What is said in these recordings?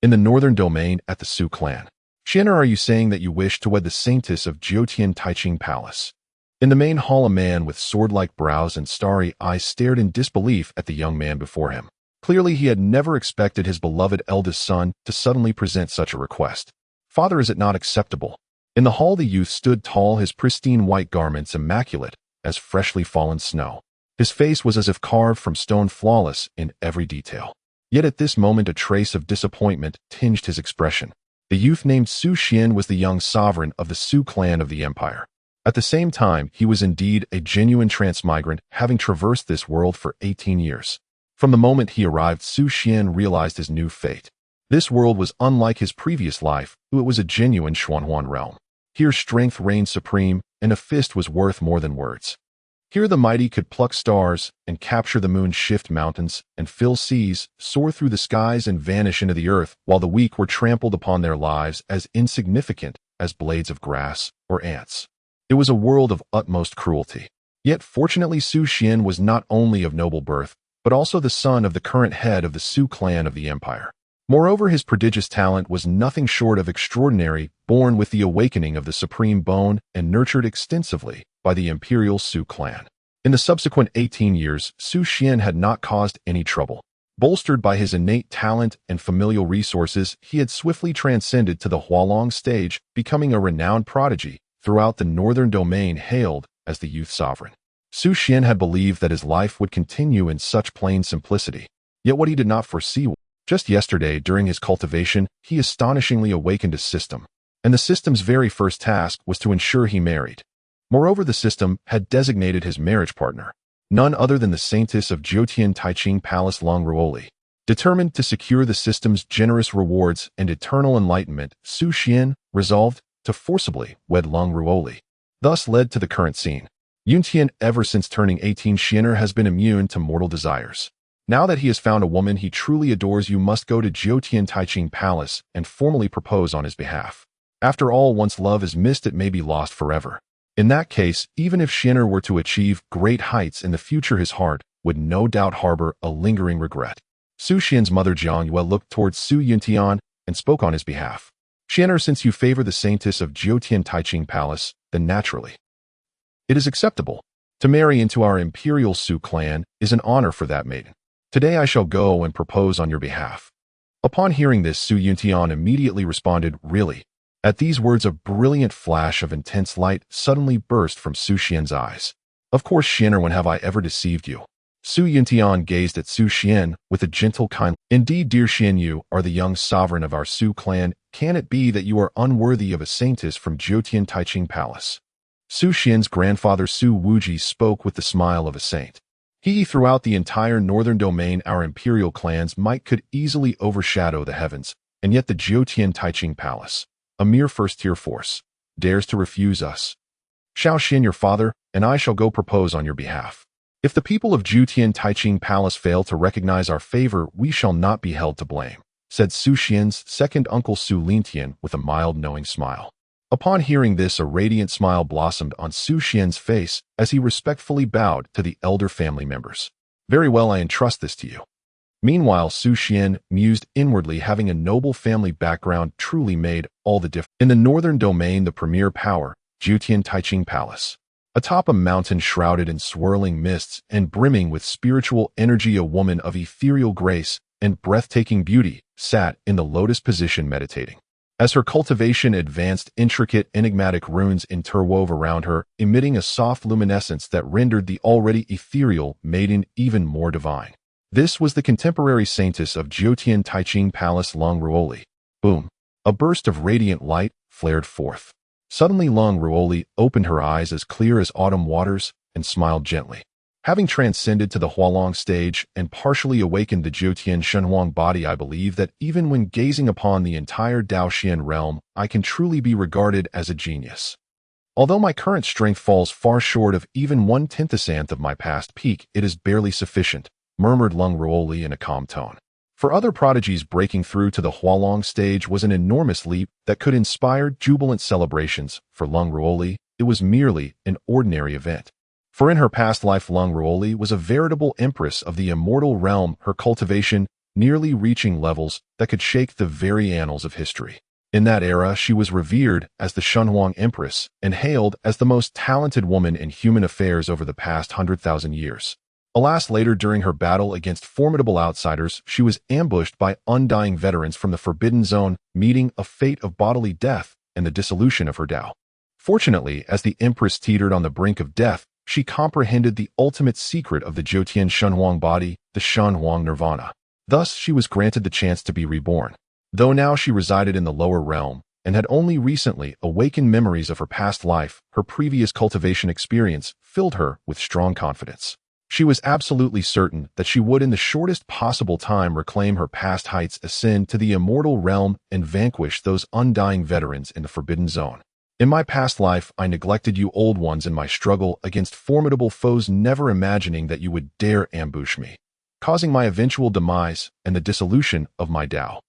in the Northern Domain at the Su clan. Xuan, are you saying that you wish to wed the saintess of Taiching Palace? In the main hall, a man with sword-like brows and starry eyes stared in disbelief at the young man before him. Clearly, he had never expected his beloved eldest son to suddenly present such a request. Father, is it not acceptable? In the hall, the youth stood tall, his pristine white garments immaculate as freshly fallen snow. His face was as if carved from stone, flawless in every detail. Yet at this moment, a trace of disappointment tinged his expression. The youth named Su Xian was the young sovereign of the Su clan of the empire. At the same time, he was indeed a genuine transmigrant, having traversed this world for 18 years. From the moment he arrived, Su Xian realized his new fate. This world was unlike his previous life, it was a genuine Xuan realm. Here strength reigned supreme, and a fist was worth more than words. Here the mighty could pluck stars and capture the moon, shift mountains and fill seas, soar through the skies and vanish into the earth, while the weak were trampled upon their lives as insignificant as blades of grass or ants. It was a world of utmost cruelty. Yet fortunately, Su Xian was not only of noble birth, but also the son of the current head of the Su clan of the empire. Moreover, his prodigious talent was nothing short of extraordinary, born with the awakening of the supreme bone and nurtured extensively by the Imperial Su clan. In the subsequent 18 years, Su Xian had not caused any trouble. Bolstered by his innate talent and familial resources, he had swiftly transcended to the Hualong stage, becoming a renowned prodigy throughout the Northern Domain, hailed as the youth sovereign. Su Xian had believed that his life would continue in such plain simplicity. Yet what he did not foresee, just yesterday during his cultivation, he astonishingly awakened a system. And the system's very first task was to ensure he married. Moreover, the system had designated his marriage partner, none other than the saintess of Taiching Palace, Leng Ruoli. Determined to secure the system's generous rewards and eternal enlightenment, Su Xian resolved to forcibly wed Leng Ruoli. Thus led to the current scene. Yuntian, ever since turning 18, Xianer has been immune to mortal desires. Now that he has found a woman he truly adores, you must go to Taiching Palace and formally propose on his behalf. After all, once love is missed, it may be lost forever. In that case, even if Xianer were to achieve great heights in the future, his heart would no doubt harbor a lingering regret. Su Xian's mother Jiang Yue looked towards Su Yuntian and spoke on his behalf. Xianer, since you favor the saintess of Taiching Palace, then naturally it is acceptable. To marry into our Imperial Su clan is an honor for that maiden. Today I shall go and propose on your behalf. Upon hearing this, Su Yuntian immediately responded, really? At these words, a brilliant flash of intense light suddenly burst from Su Xian's eyes. Of course, Xianer, when have I ever deceived you? Su Yuntian gazed at Su Xian with a gentle kind. Indeed, dear Xian, you are the young sovereign of our Su clan. Can it be that you are unworthy of a saintess from Taiching Palace? Su Xian's grandfather Su Wuji spoke with the smile of a saint. Throughout the entire Northern Domain, our imperial clans might could easily overshadow the heavens, and yet the Taiching Palace, a mere first-tier force, dares to refuse us. Xiao Xian, your father, and I shall go propose on your behalf. If the people of Taiching Palace fail to recognize our favor, we shall not be held to blame, said Su Xian's second uncle Su Lintian with a mild, knowing smile. Upon hearing this, a radiant smile blossomed on Su Xian's face as he respectfully bowed to the elder family members. Very well, I entrust this to you. Meanwhile, Su Xian mused inwardly, having a noble family background truly made all the difference. In the Northern Domain, the premier power, Taiching Palace. Atop a mountain shrouded in swirling mists and brimming with spiritual energy, a woman of ethereal grace and breathtaking beauty sat in the lotus position meditating. As her cultivation advanced, intricate, enigmatic runes interwove around her, emitting a soft luminescence that rendered the already ethereal maiden even more divine. This was the contemporary saintess of Taiching Palace, Leng Ruoli. Boom! A burst of radiant light flared forth. Suddenly, Leng Ruoli opened her eyes as clear as autumn waters and smiled gently. Having transcended to the Hualong stage and partially awakened the Jiutian Shenhuang body, I believe that even when gazing upon the entire Daoxian realm, I can truly be regarded as a genius. Although my current strength falls far short of even 1/10th of my past peak, it is barely sufficient, murmured Leng Ruoli in a calm tone. For other prodigies, breaking through to the Hualong stage was an enormous leap that could inspire jubilant celebrations. For Leng Ruoli, it was merely an ordinary event. For in her past life, Leng Ruoli was a veritable empress of the immortal realm. Her cultivation, nearly reaching levels that could shake the very annals of history. In that era, she was revered as the Xuan Empress and hailed as the most talented woman in human affairs over the past 100,000 years. Alas, later during her battle against formidable outsiders, she was ambushed by undying veterans from the Forbidden Zone, meeting a fate of bodily death and the dissolution of her Tao. Fortunately, as the Empress teetered on the brink of death, she comprehended the ultimate secret of the Jiutian Shenhuang body, the Shenhuang Nirvana. Thus, she was granted the chance to be reborn. Though now she resided in the lower realm and had only recently awakened memories of her past life, her previous cultivation experience filled her with strong confidence. She was absolutely certain that she would in the shortest possible time reclaim her past heights, ascend to the immortal realm, and vanquish those undying veterans in the Forbidden Zone. In my past life, I neglected you old ones in my struggle against formidable foes, never imagining that you would dare ambush me, causing my eventual demise and the dissolution of my Tao.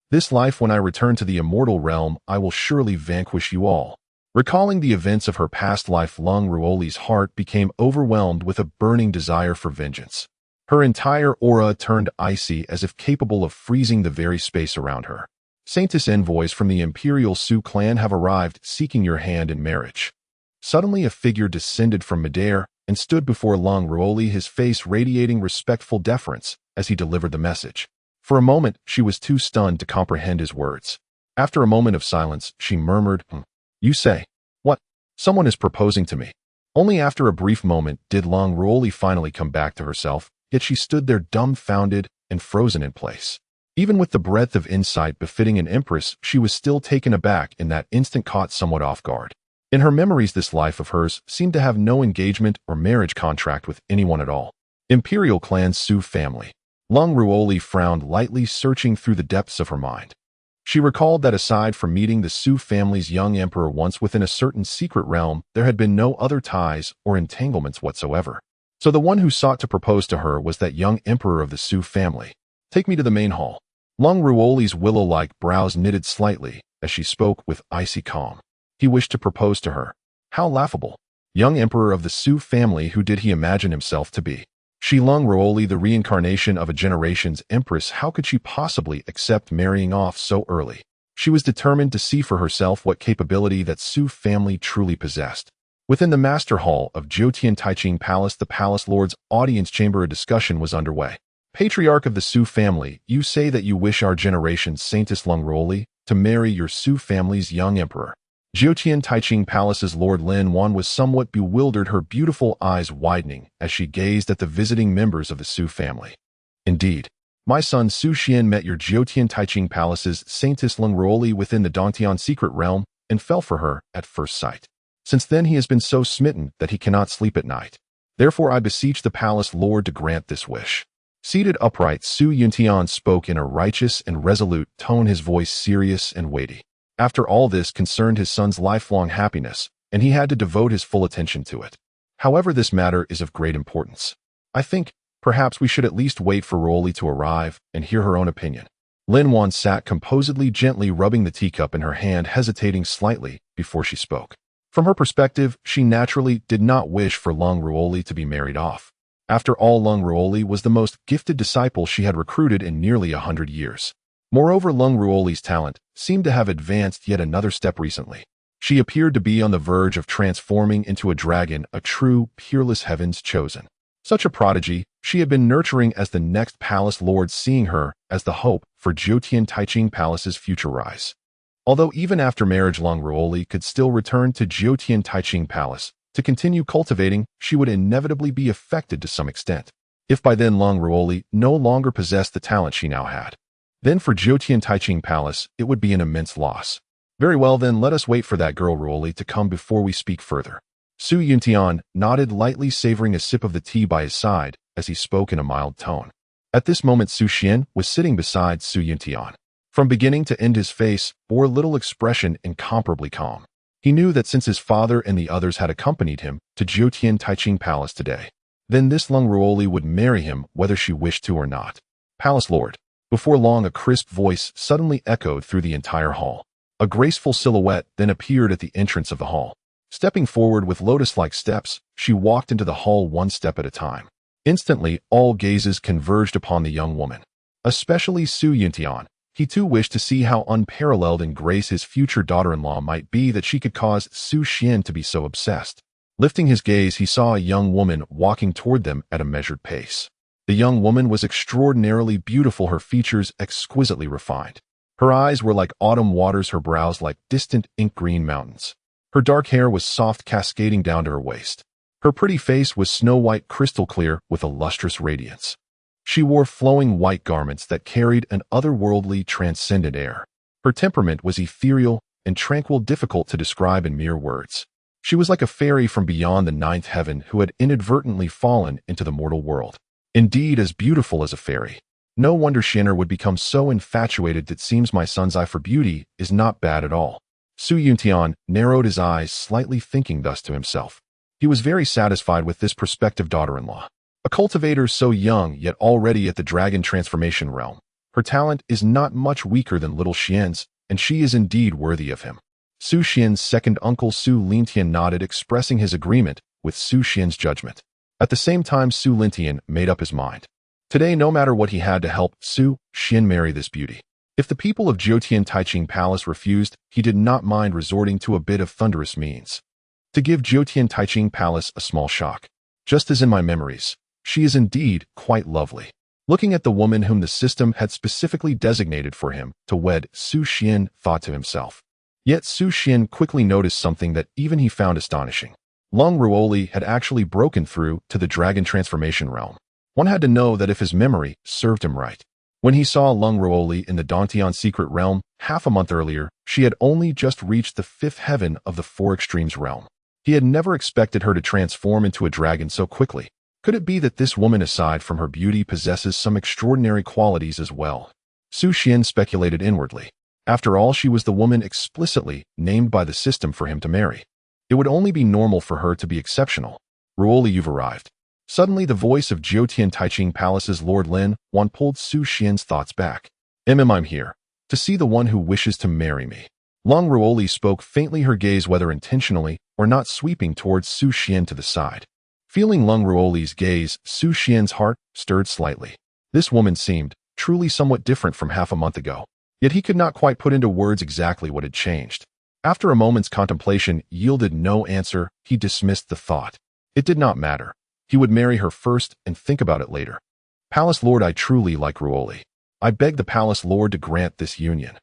This life, when I return to the immortal realm, I will surely vanquish you all. Recalling the events of her past life, Leng Ruoli's heart became overwhelmed with a burning desire for vengeance. Her entire aura turned icy, as if capable of freezing the very space around her. Saintess, envoys from the Imperial Clan have arrived, seeking your hand in marriage. Suddenly a figure descended from midair and stood before Leng Ruoli, his face radiating respectful deference as he delivered the message. For a moment, she was too stunned to comprehend his words. After a moment of silence, she murmured, "You say, what? Someone is proposing to me." Only after a brief moment did Leng Ruoli finally come back to herself, yet she stood there dumbfounded and frozen in place. Even with the breadth of insight befitting an empress, she was still taken aback in that instant, caught somewhat off guard. In her memories, this life of hers seemed to have no engagement or marriage contract with anyone at all. Imperial Clan Su family. Leng Ruoli frowned lightly, searching through the depths of her mind. She recalled that aside from meeting the Su family's young emperor once within a certain secret realm, there had been no other ties or entanglements whatsoever. So the one who sought to propose to her was that young emperor of the Su family. "Take me to the main hall." Leng Ruoli's willow-like brows knitted slightly as she spoke with icy calm. He wished to propose to her. How laughable. Young emperor of the Su family, who did he imagine himself to be? She, Leng Ruoli, the reincarnation of a generation's empress, how could she possibly accept marrying off so early? She was determined to see for herself what capability that Su family truly possessed. Within the master hall of Jiutian Taiching Palace, the palace lord's audience chamber, a discussion was underway. "Patriarch of the Su family, you say that you wish our generation's saintess Leng Ruoli to marry your Su family's young emperor." Jiutian Taiching Palace's Lord Lin Wan was somewhat bewildered, her beautiful eyes widening as she gazed at the visiting members of the Su family. "Indeed, my son Su Xian met your Jiutian Taiching Palace's saintess Leng Ruoli within the Dongtian secret realm and fell for her at first sight. Since then he has been so smitten that he cannot sleep at night. Therefore I beseech the palace lord to grant this wish." Seated upright, Su Yuntian spoke in a righteous and resolute tone, his voice serious and weighty. After all, this concerned his son's lifelong happiness, and he had to devote his full attention to it. "However, this matter is of great importance. I think, perhaps we should at least wait for Ruoli to arrive and hear her own opinion." Lin Wan sat composedly, gently rubbing the teacup in her hand, hesitating slightly before she spoke. From her perspective, she naturally did not wish for Leng Ruoli to be married off. After all, Leng Ruoli was the most gifted disciple she had recruited in nearly 100 years. Moreover, Leng Ruoli's talent seemed to have advanced yet another step recently. She appeared to be on the verge of transforming into a dragon, a true, peerless heaven's chosen. Such a prodigy she had been nurturing as the next palace lord, seeing her as the hope for Jiutian Taiching Palace's future rise. Although even after marriage Leng Ruoli could still return to Jiutian Taiching Palace to continue cultivating, she would inevitably be affected to some extent. If by then Leng Ruoli no longer possessed the talent she now had, then for Jiutian Taiching Palace it would be an immense loss. "Very well, then let us wait for that girl Ruoli to come before we speak further." Su Yuntian nodded lightly, savoring a sip of the tea by his side as he spoke in a mild tone. At this moment Su Xian was sitting beside Su Yuntian. From beginning to end his face bore little expression, incomparably calm. He knew that since his father and the others had accompanied him to Jiutian Taiching Palace today, then this Leng Ruoli would marry him whether she wished to or not. "Palace Lord." Before long, a crisp voice suddenly echoed through the entire hall. A graceful silhouette then appeared at the entrance of the hall. Stepping forward with lotus-like steps, she walked into the hall one step at a time. Instantly, all gazes converged upon the young woman. especially Xuan. He too wished to see how unparalleled in grace his future daughter-in-law might be that she could cause Xuan to be so obsessed. Lifting his gaze, he saw a young woman walking toward them at a measured pace. The young woman was extraordinarily beautiful, her features exquisitely refined. Her eyes were like autumn waters, her brows like distant ink-green mountains. Her dark hair was soft, cascading down to her waist. Her pretty face was snow-white, crystal clear, with a lustrous radiance. She wore flowing white garments that carried an otherworldly, transcendent air. Her temperament was ethereal and tranquil, difficult to describe in mere words. She was like a fairy from beyond the ninth heaven who had inadvertently fallen into the mortal world. Indeed, as beautiful as a fairy. No wonder Xuan would become so infatuated. That seems my son's eye for beauty is not bad at all. Xuan narrowed his eyes slightly, thinking thus to himself. He was very satisfied with this prospective daughter-in-law. A cultivator so young yet already at the dragon transformation realm. Her talent is not much weaker than little Xuan's, and she is indeed worthy of him. Xuan's second uncle Lentian nodded, expressing his agreement with Xuan's judgment. At the same time, Lentian made up his mind. Today, no matter what, he had to help Xuan marry this beauty. If the people of Jiutian Taiching Palace refused, he did not mind resorting to a bit of thunderous means to give Jiutian Taiching Palace a small shock. Just as in my memories, she is indeed quite lovely. Looking at the woman whom the system had specifically designated for him to wed, Xuan thought to himself. Yet Xuan quickly noticed something that even he found astonishing. Leng Ruoli had actually broken through to the dragon transformation realm. One had to know that if his memory served him right. When he saw Leng Ruoli in the Dantian secret realm half a month earlier, she had only just reached the fifth heaven of the Four Extremes realm. He had never expected her to transform into a dragon so quickly. Could it be that this woman, aside from her beauty, possesses some extraordinary qualities as well? Xuan speculated inwardly. After all, she was the woman explicitly named by the system for him to marry. It would only be normal for her to be exceptional. Ruoli, you've arrived. Suddenly, the voice of Jiutian Taiching Palace's Lord Leng Ruoli pulled Xuan's thoughts back. I'm here to see the one who wishes to marry me. Leng Ruoli spoke faintly, her gaze, whether intentionally or not, sweeping towards Xuan to the side. Feeling Leng Ruoli's gaze, Xuan's heart stirred slightly. This woman seemed truly somewhat different from half a month ago. Yet he could not quite put into words exactly what had changed. After a moment's contemplation yielded no answer, he dismissed the thought. It did not matter. He would marry her first and think about it later. Palace Lord, I truly like Ruoli. I beg the Palace Lord to grant this union.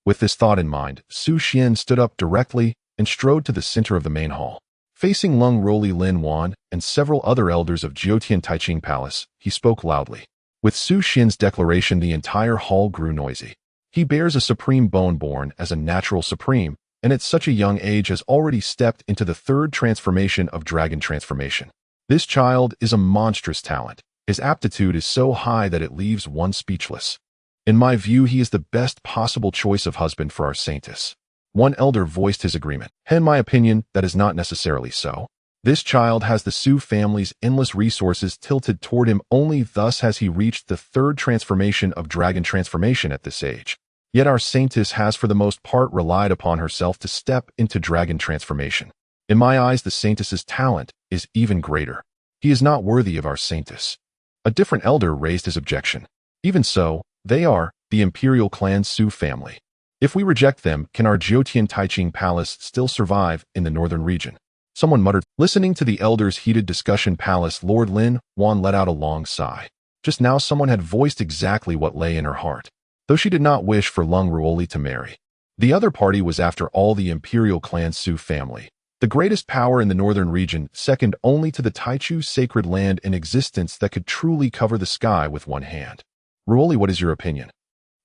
With this thought in mind, Xuan stood up directly and strode to the center of the main hall. Facing Leng Ruoli, Leng Ruoli, and several other elders of Jiutian Taiching Palace, he spoke loudly. With Xuan's declaration, the entire hall grew noisy. He bears a supreme bone, born as a natural supreme, and at such a young age has already stepped into the third transformation of dragon transformation. This child is a monstrous talent. His aptitude is so high that it leaves one speechless. In my view, he is the best possible choice of husband for our saintess. One elder voiced his agreement. In my opinion, that is not necessarily so. This child has the Su family's endless resources tilted toward him, only thus has he reached the third transformation of dragon transformation at this age. Yet our saintess has for the most part relied upon herself to step into dragon transformation. In my eyes, the saintess's talent is even greater. He is not worthy of our saintess. A different elder raised his objection. Even so, they are the Imperial Clan Su family. If we reject them, can our Jiutian Taiching Palace still survive in the Northern Region? Someone muttered. Listening to the elders' heated discussion, Palace Lord Leng Ruoli let out a long sigh. Just now someone had voiced exactly what lay in her heart. Though she did not wish for Leng Ruoli to marry. The other party was, after all, the Imperial Clan Su family. The greatest power in the Northern Region, second only to the Taichu sacred land in existence that could truly cover the sky with one hand. Ruoli, what is your opinion?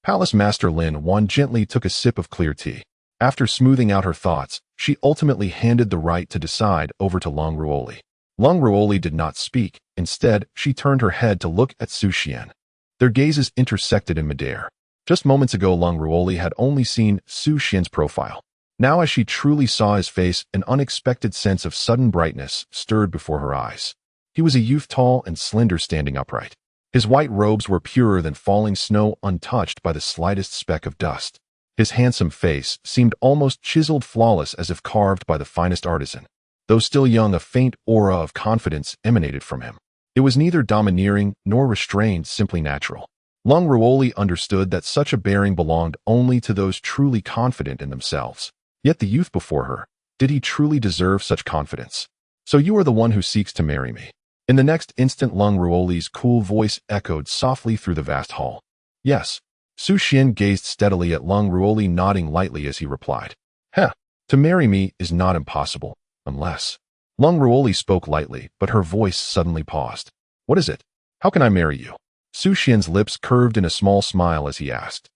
Palace Master Leng Ruoli gently took a sip of clear tea. After smoothing out her thoughts, she ultimately handed the right to decide over to Leng Ruoli. Leng Ruoli did not speak. Instead, she turned her head to look at Xuan. Their gazes intersected in midair. Just moments ago, Leng Ruoli had only seen Xuan's profile. Now, as she truly saw his face, an unexpected sense of sudden brightness stirred before her eyes. He was a youth, tall and slender, standing upright. His white robes were purer than falling snow, untouched by the slightest speck of dust. His handsome face seemed almost chiseled, flawless, as if carved by the finest artisan. Though still young, a faint aura of confidence emanated from him. It was neither domineering nor restrained, simply natural. Leng Ruoli understood that such a bearing belonged only to those truly confident in themselves. Yet the youth before her, did he truly deserve such confidence? So you are the one who seeks to marry me. In the next instant, Leng Ruoli's cool voice echoed softly through the vast hall. Yes. Xuan gazed steadily at Leng Ruoli, nodding lightly as he replied. Heh, to marry me is not impossible, unless... Leng Ruoli spoke lightly, but her voice suddenly paused. What is it? How can I marry you? Xuan's lips curved in a small smile as he asked.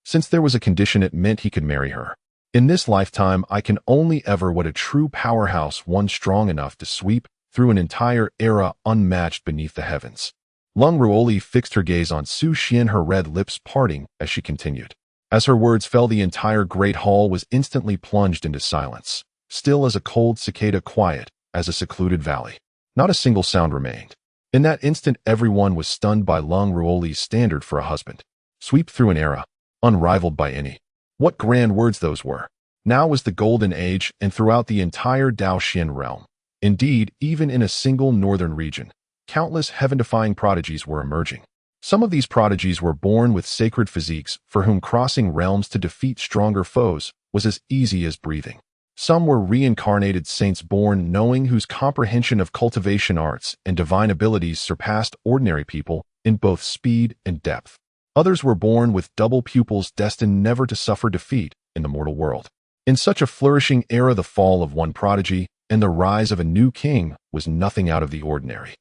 Since there was a condition, it meant he could marry her. In this lifetime, I can only ever wed a true powerhouse, one strong enough to sweep through an entire era unmatched beneath the heavens. Leng Ruoli fixed her gaze on Xuan, her red lips parting as she continued. As her words fell, the entire great hall was instantly plunged into silence, still as a cold cicada, quiet as a secluded valley. Not a single sound remained. In that instant, everyone was stunned by Leng Ruoli's standard for a husband. Sweep through an era, unrivaled by any. What grand words those were. Now was the golden age, and throughout the entire Daoxian realm. Indeed, even in a single northern region, countless heaven-defying prodigies were emerging. Some of these prodigies were born with sacred physiques for whom crossing realms to defeat stronger foes was as easy as breathing. Some were reincarnated saints born knowing, whose comprehension of cultivation arts and divine abilities surpassed ordinary people in both speed and depth. Others were born with double pupils destined never to suffer defeat in the mortal world. In such a flourishing era, the fall of one prodigy and the rise of a new king was nothing out of the ordinary.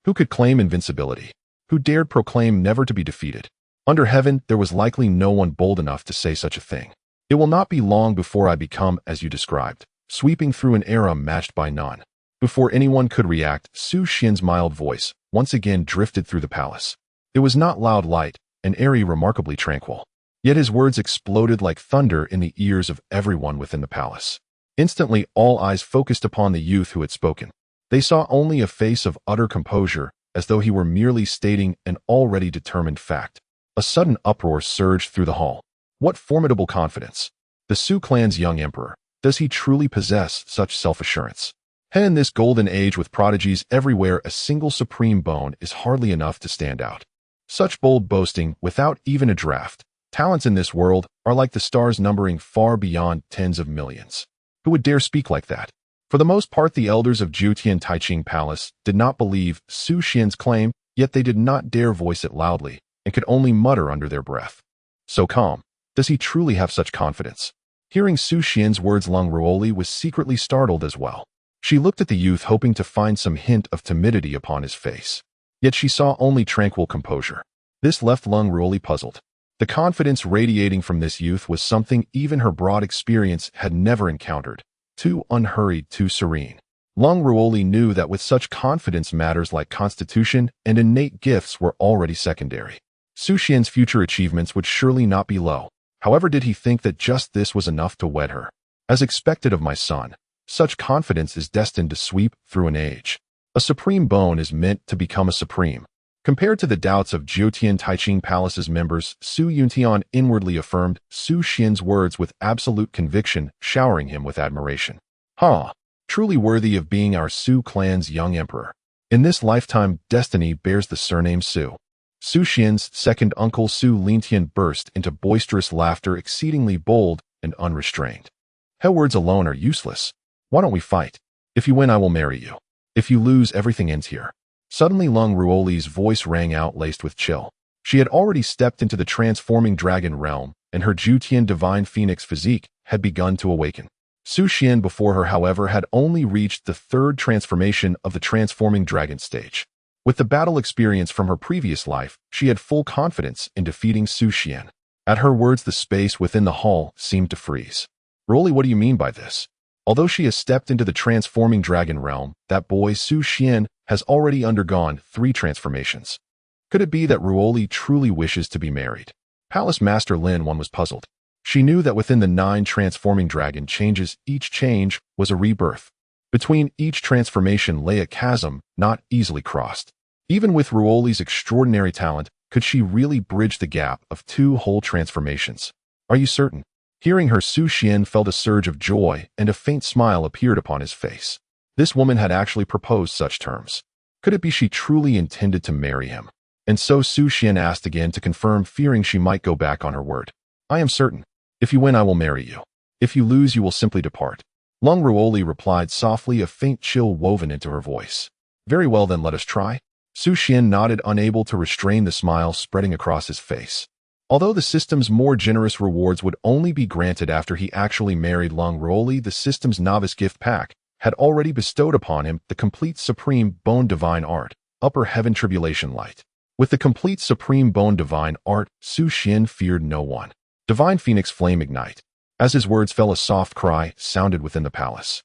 Who could claim invincibility? Who dared proclaim never to be defeated? Under heaven, there was likely no one bold enough to say such a thing. It will not be long before I become as you described, sweeping through an era matched by none. Before anyone could react, Xuan's mild voice once again drifted through the palace. It was not loud, light, and airy, remarkably tranquil. Yet his words exploded like thunder in the ears of everyone within the palace. Instantly, all eyes focused upon the youth who had spoken. They saw only a face of utter composure, as though he were merely stating an already determined fact. A sudden uproar surged through the hall. What formidable confidence! The Xuan clan's young emperor. Does he truly possess such self-assurance? In this golden age with prodigies everywhere, a single supreme bone is hardly enough to stand out. Such bold boasting, without even a draft. Talents in this world are like the stars, numbering far beyond tens of millions. Who would dare speak like that? For the most part, the elders of Juetian Taiching Palace did not believe Xuan's claim, yet they did not dare voice it loudly and could only mutter under their breath. So calm. Does he truly have such confidence? Hearing Xuan's words, Leng Ruoli was secretly startled as well. She looked at the youth, hoping to find some hint of timidity upon his face. Yet she saw only tranquil composure. This left Leng Ruoli puzzled. The confidence radiating from this youth was something even her broad experience had never encountered. Too unhurried, too serene. Leng Ruoli knew that with such confidence, matters like constitution and innate gifts were already secondary. Xuan's future achievements would surely not be low. However, did he think that just this was enough to wed her? As expected of my son, such confidence is destined to sweep through an age. A supreme bone is meant to become a supreme. Compared to the doubts of Juetian Taiching Palace's members, Su Yuntian inwardly affirmed Xuan's words with absolute conviction, showering him with admiration. Truly worthy of being our Xuan clan's young emperor. In this lifetime, destiny bears the surname Su. Xuan's second uncle Su Lentian burst into boisterous laughter, exceedingly bold and unrestrained. Her words alone are useless. Why don't we fight? If you win, I will marry you. If you lose, everything ends here. Suddenly, Leng Ruoli's voice rang out, laced with chill. She had already stepped into the transforming dragon realm, and her Juetian divine phoenix physique had begun to awaken. Xuan before her, however, had only reached the third transformation of the transforming dragon stage. With the battle experience from her previous life, she had full confidence in defeating Xuan. At her words, the space within the hall seemed to freeze. Ruoli, what do you mean by this? Although she has stepped into the transforming dragon realm, that boy Xuan has already undergone 3 transformations. Could it be that Ruoli truly wishes to be married? Palace Master Lin One was puzzled. She knew that within the 9 transforming dragon changes, each change was a rebirth. Between each transformation lay a chasm not easily crossed. Even with Ruoli's extraordinary talent, could she really bridge the gap of 2 whole transformations? Are you certain? Hearing her, Xuan felt a surge of joy, and a faint smile appeared upon his face. This woman had actually proposed such terms. Could it be she truly intended to marry him? And so Su Xian asked again to confirm, fearing she might go back on her word. I am certain. If you win, I will marry you. If you lose, you will simply depart. Leng Ruoli replied softly, a faint chill woven into her voice. Very well then, let us try. Su Xian nodded, unable to restrain the smile spreading across his face. Although the system's more generous rewards would only be granted after he actually married Leng Ruoli, the system's novice gift pack had already bestowed upon him the complete Supreme Bone Divine Art, Upper Heaven Tribulation Light. With the complete Supreme Bone Divine Art, Su Xian feared no one. Divine Phoenix Flame Ignite. As his words fell, a soft cry sounded within the palace.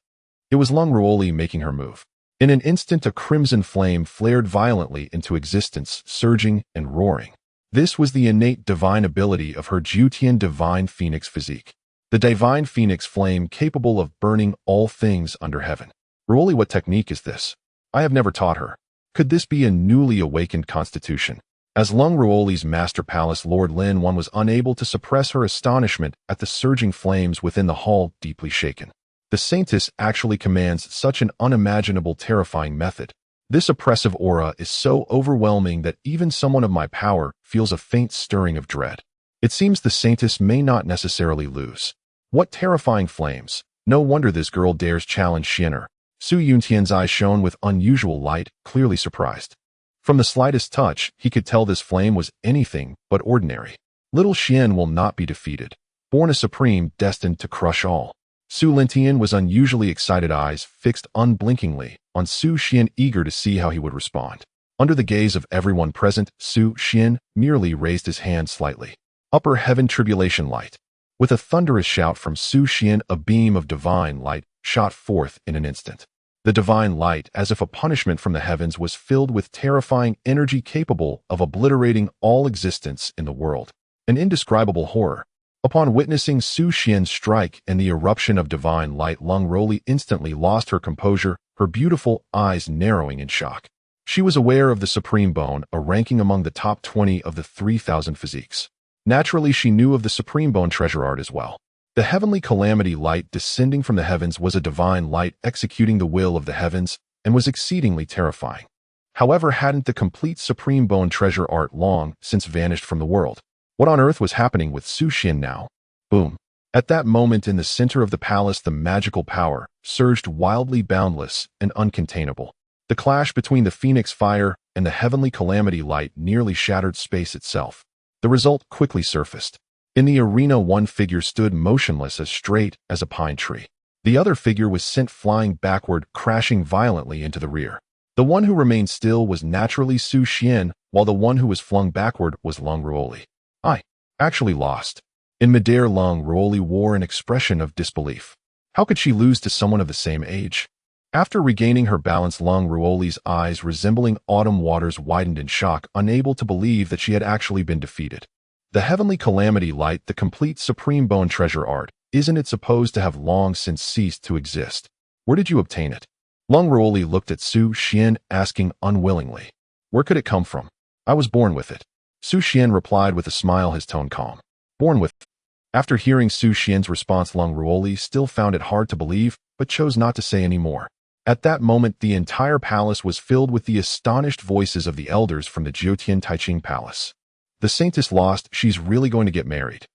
It was Leng Ruoli making her move. In an instant, a crimson flame flared violently into existence, surging and roaring. This was the innate divine ability of her Jiutian Divine Phoenix Physique. The Divine Phoenix Flame capable of burning all things under heaven. Ruoli, what technique is this? I have never taught her. Could this be a newly awakened constitution? As Leng Ruoli's master palace Lord Lin Wan was unable to suppress her astonishment at the surging flames within the hall, deeply shaken. The saintess actually commands such an unimaginable, terrifying method. This oppressive aura is so overwhelming that even someone of my power feels a faint stirring of dread. It seems the saintess may not necessarily lose. What terrifying flames! No wonder this girl dares challenge Xiener. Su Yuntian's eyes shone with unusual light, clearly surprised. From the slightest touch, he could tell this flame was anything but ordinary. Little Xian will not be defeated. Born a supreme, destined to crush all. Su Lintian was unusually excited, eyes fixed unblinkingly on Su Xian, eager to see how he would respond. Under the gaze of everyone present, Su Xian merely raised his hand slightly. Upper Heaven Tribulation Light. With a thunderous shout from Su Xian, a beam of divine light shot forth in an instant. The divine light, as if a punishment from the heavens, was filled with terrifying energy capable of obliterating all existence in the world. An indescribable horror. Upon witnessing Su Xian's strike and the eruption of divine light, Leng Ruoli instantly lost her composure, her beautiful eyes narrowing in shock. She was aware of the Supreme Bone, a ranking among the top 20 of the 3,000 physiques. Naturally, she knew of the Supreme Bone treasure art as well. The heavenly calamity light descending from the heavens was a divine light executing the will of the heavens and was exceedingly terrifying. However, hadn't the complete Supreme Bone treasure art long since vanished from the world? What on earth was happening with Su Xian now? Boom. At that moment, in the center of the palace, the magical power surged wildly, boundless and uncontainable. The clash between the Phoenix Fire and the heavenly calamity light nearly shattered space itself. The result quickly surfaced. In the arena, one figure stood motionless, as straight as a pine tree. The other figure was sent flying backward, crashing violently into the rear. The one who remained still was naturally Su Xian, while the one who was flung backward was Leng Ruoli. I actually lost. In midair, Leng Ruoli wore an expression of disbelief. How could she lose to someone of the same age? After regaining her balance, Leng Ruoli's eyes, resembling autumn waters, widened in shock, unable to believe that she had actually been defeated. The heavenly calamity light, the complete Supreme Bone treasure art, isn't it supposed to have long since ceased to exist? Where did you obtain it? Leng Ruoli looked at Su Xian, asking unwillingly. Where could it come from? I was born with it. Su Xian replied with a smile, his tone calm. Born with it. After hearing Su Xian's response, Leng Ruoli still found it hard to believe, but chose not to say any more. At that moment, the entire palace was filled with the astonished voices of the elders from the Jiutian Taiching Palace. The saintess lost. She's really going to get married.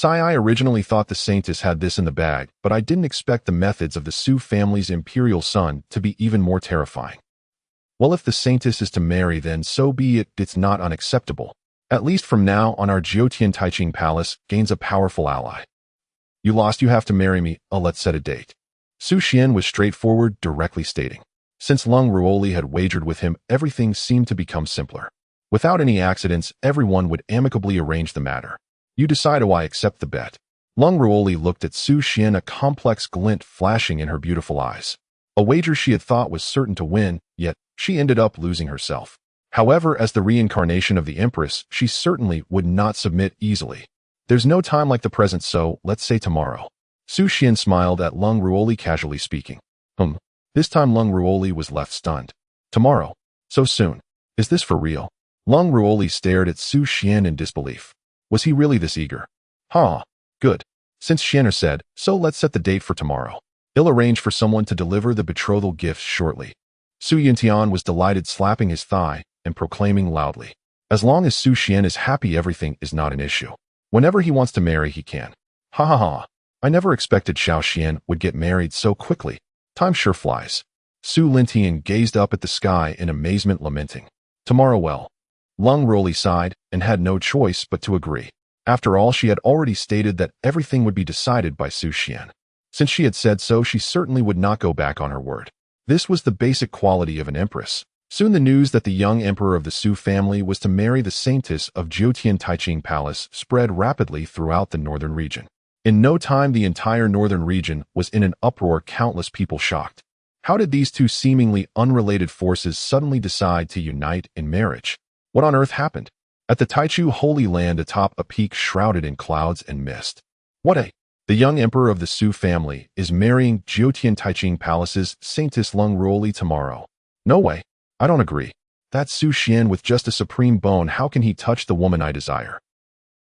I originally thought the saintess had this in the bag, but I didn't expect the methods of the Su family's imperial son to be even more terrifying. Well, if the saintess is to marry, then so be it. It's not unacceptable. At least from now on, our Jiutian Taiching Palace gains a powerful ally. You lost, you have to marry me. Let's set a date. Su Xian was straightforward, directly stating. Since Leng Ruoli had wagered with him, everything seemed to become simpler. Without any accidents, everyone would amicably arrange the matter. You decide, I accept the bet. Leng Ruoli looked at Su Xian, a complex glint flashing in her beautiful eyes. A wager she had thought was certain to win, yet she ended up losing herself. However, as the reincarnation of the Empress, she certainly would not submit easily. There's no time like the present, so let's say tomorrow. Su Xian smiled at Leng Ruoli, casually speaking. This time Leng Ruoli was left stunned. Tomorrow? So soon? Is this for real? Leng Ruoli stared at Su Xian in disbelief. Was he really this eager? Good. Since Xiener said, so let's set the date for tomorrow. I'll arrange for someone to deliver the betrothal gifts shortly. Su Yuntian was delighted, slapping his thigh and proclaiming loudly. As long as Xuan is happy, everything is not an issue. Whenever he wants to marry, he can. Ha ha ha. I never expected Xuan would get married so quickly. Time sure flies. Su Lintian gazed up at the sky in amazement, lamenting. Tomorrow, well. Leng Ruoli sighed and had no choice but to agree. After all, she had already stated that everything would be decided by Xuan. Since she had said so, she certainly would not go back on her word. This was the basic quality of an empress. Soon the news that the young emperor of the Su family was to marry the saintess of Jiutian Taiching Palace spread rapidly throughout the northern region. In no time, the entire northern region was in an uproar, countless people shocked. How did these two seemingly unrelated forces suddenly decide to unite in marriage? What on earth happened? At the Taichu Holy Land atop a peak shrouded in clouds and mist. The young emperor of the Su family is marrying Jiutian Taiching Palace's saintess Leng Ruoli tomorrow. No way. I don't agree. That's Xuan with just a supreme bone. How can he touch the woman I desire?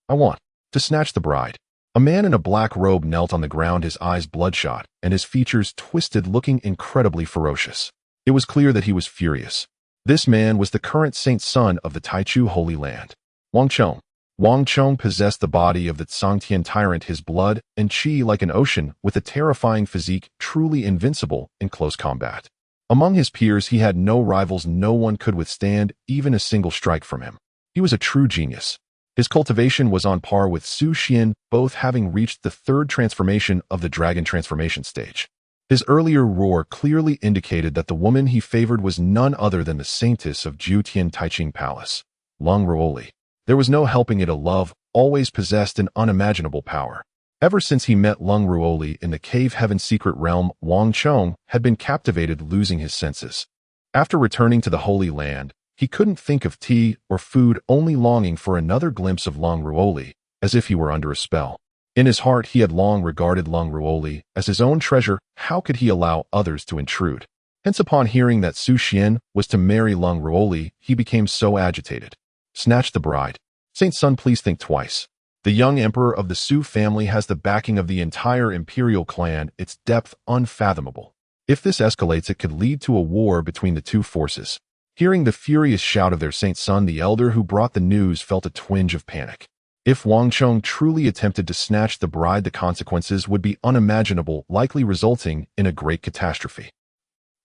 I want to snatch the bride. A man in a black robe knelt on the ground, his eyes bloodshot and his features twisted, looking incredibly ferocious. It was clear that he was furious. This man was the current saint son of the Taichu Holy Land, Wang Chong. Wang Chong possessed the body of the Zhangtian tyrant, his blood and qi like an ocean, with a terrifying physique, truly invincible in close combat. Among his peers, he had no rivals. No one could withstand even a single strike from him. He was a true genius. His cultivation was on par with Xuan, both having reached the third transformation of the dragon transformation stage. His earlier roar clearly indicated that the woman he favored was none other than the saintess of Jiutian Taiching Palace, Leng Ruoli. There was no helping it, a love always possessed an unimaginable power. Ever since he met Leng Ruoli in the cave heaven secret realm, Wang Chong had been captivated, losing his senses. After returning to the Holy Land, he couldn't think of tea or food, only longing for another glimpse of Leng Ruoli, as if he were under a spell. In his heart, he had long regarded Leng Ruoli as his own treasure. How could he allow others to intrude? Hence, upon hearing that Xuan was to marry Leng Ruoli, he became so agitated. Snatch the bride. Saint Son, please think twice. The young emperor of the Su family has the backing of the entire imperial clan, its depth unfathomable. If this escalates, it could lead to a war between the two forces. Hearing the furious shout of their Saint Son, the elder who brought the news felt a twinge of panic. If Wang Chong truly attempted to snatch the bride, the consequences would be unimaginable, likely resulting in a great catastrophe.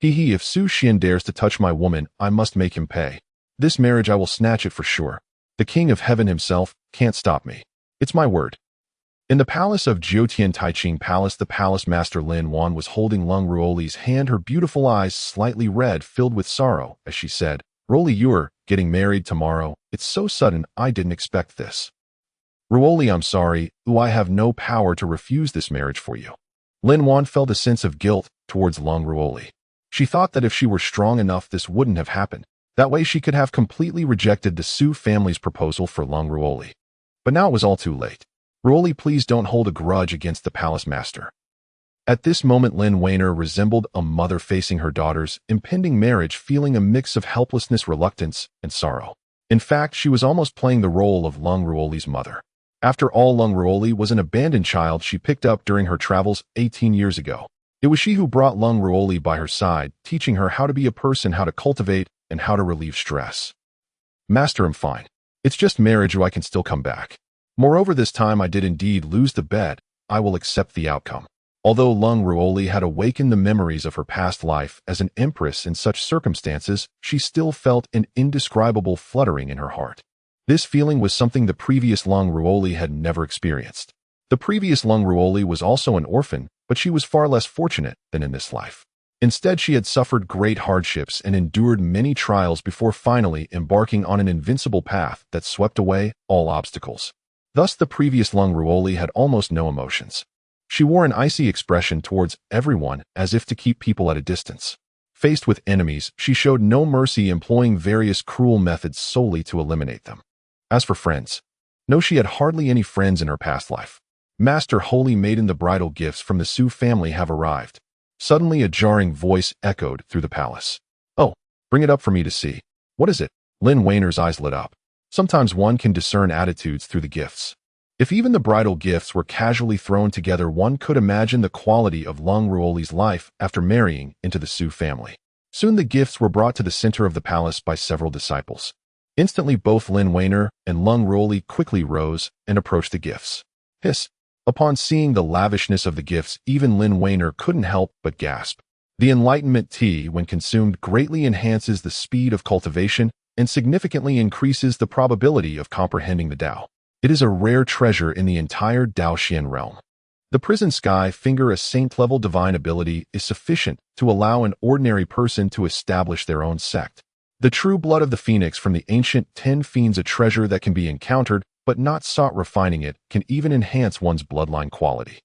If Xuan dares to touch my woman, I must make him pay. This marriage, I will snatch it for sure. The King of Heaven himself can't stop me. It's my word. In the palace of Jiutian Taiching Palace, the palace master Lin Wan was holding Leng Ruoli's hand, her beautiful eyes slightly red, filled with sorrow, as she said, Ruoli, you're getting married tomorrow. It's so sudden, I didn't expect this. Ruoli, I'm sorry, I have no power to refuse this marriage for you. Lin Wan felt a sense of guilt towards Leng Ruoli. She thought that if she were strong enough, this wouldn't have happened. That way she could have completely rejected the Su family's proposal for Leng Ruoli. But now it was all too late. Ruoli, please don't hold a grudge against the palace master. At this moment, Lin Weiner resembled a mother facing her daughter's impending marriage, feeling a mix of helplessness, reluctance, and sorrow. In fact, she was almost playing the role of Leng Ruoli's mother. After all, Leng Ruoli was an abandoned child she picked up during her travels 18 years ago. It was she who brought Leng Ruoli by her side, teaching her how to be a person, how to cultivate, and how to relieve stress. Master, I'm fine. It's just marriage, or I can still come back. Moreover, this time I did indeed lose the bet. I will accept the outcome. Although Leng Ruoli had awakened the memories of her past life as an empress in such circumstances, she still felt an indescribable fluttering in her heart. This feeling was something the previous Leng Ruoli had never experienced. The previous Leng Ruoli was also an orphan, but she was far less fortunate than in this life. Instead, she had suffered great hardships and endured many trials before finally embarking on an invincible path that swept away all obstacles. Thus, the previous Leng Ruoli had almost no emotions. She wore an icy expression towards everyone, as if to keep people at a distance. Faced with enemies, she showed no mercy, employing various cruel methods solely to eliminate them. As for friends, no, she had hardly any friends in her past life. Master Holy Maiden, the bridal gifts from the Su family have arrived. Suddenly, a jarring voice echoed through the palace. Oh, bring it up for me to see. What is it? Lin Weiner's eyes lit up. Sometimes one can discern attitudes through the gifts. If even the bridal gifts were casually thrown together, one could imagine the quality of Leng Ruoli's life after marrying into the Su family. Soon the gifts were brought to the center of the palace by several disciples. Instantly, both Lin Weiner and Leng Ruoli quickly rose and approached the gifts. Hiss! Upon seeing the lavishness of the gifts, even Lin Weiner couldn't help but gasp. The enlightenment tea, when consumed, greatly enhances the speed of cultivation and significantly increases the probability of comprehending the Tao. It is a rare treasure in the entire Daoxian realm. The prison sky finger, a saint-level divine ability, is sufficient to allow an ordinary person to establish their own sect. The true blood of the phoenix from the ancient 10 fiends, a treasure that can be encountered but not sought. Refining it can even enhance one's bloodline quality.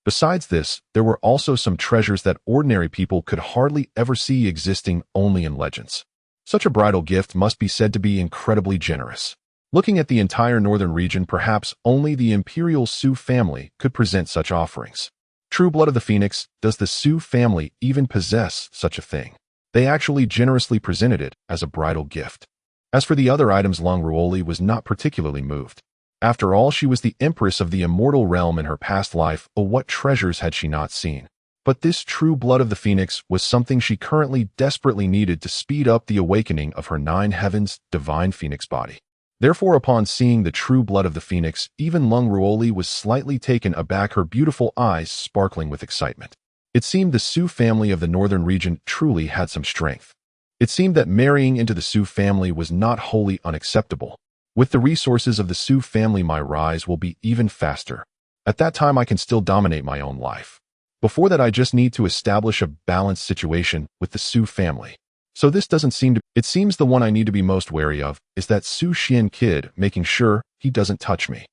Besides this, there were also some treasures that ordinary people could hardly ever see, existing only in legends. Such a bridal gift must be said to be incredibly generous. Looking at the entire northern region, perhaps only the Imperial Su family could present such offerings. True blood of the phoenix, does the Su family even possess such a thing? They actually generously presented it as a bridal gift. As for the other items, Leng Ruoli was not particularly moved. After all, she was the Empress of the Immortal realm in her past life. Oh, what treasures had she not seen? But this true blood of the phoenix was something she currently desperately needed to speed up the awakening of her 9 heavens divine phoenix body. Therefore, upon seeing the true blood of the phoenix, even Leng Ruoli was slightly taken aback, her beautiful eyes sparkling with excitement. It seemed the Su family of the northern region truly had some strength. It seemed that marrying into the Su family was not wholly unacceptable. With the resources of the Su family, my rise will be even faster. At that time, I can still dominate my own life. Before that, I just need to establish a balanced situation with the Su family. So this doesn't seem to... It seems the one I need to be most wary of is that Su Xian kid, making sure he doesn't touch me.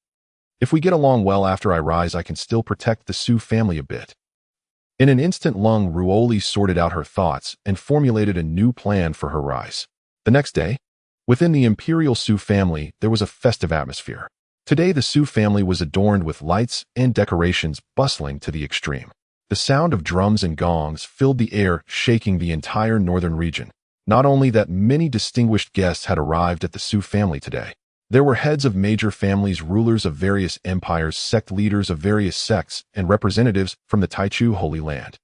If we get along well after I rise, I can still protect the Su family a bit. In an instant, Leng Ruoli sorted out her thoughts and formulated a new plan for her rise. The next day, within the Imperial Su family, there was a festive atmosphere. Today, the Su family was adorned with lights and decorations, bustling to the extreme. The sound of drums and gongs filled the air, shaking the entire northern region. Not only that, many distinguished guests had arrived at the Su family today. There were heads of major families, rulers of various empires, sect leaders of various sects, and representatives from the Taichu Holy Land.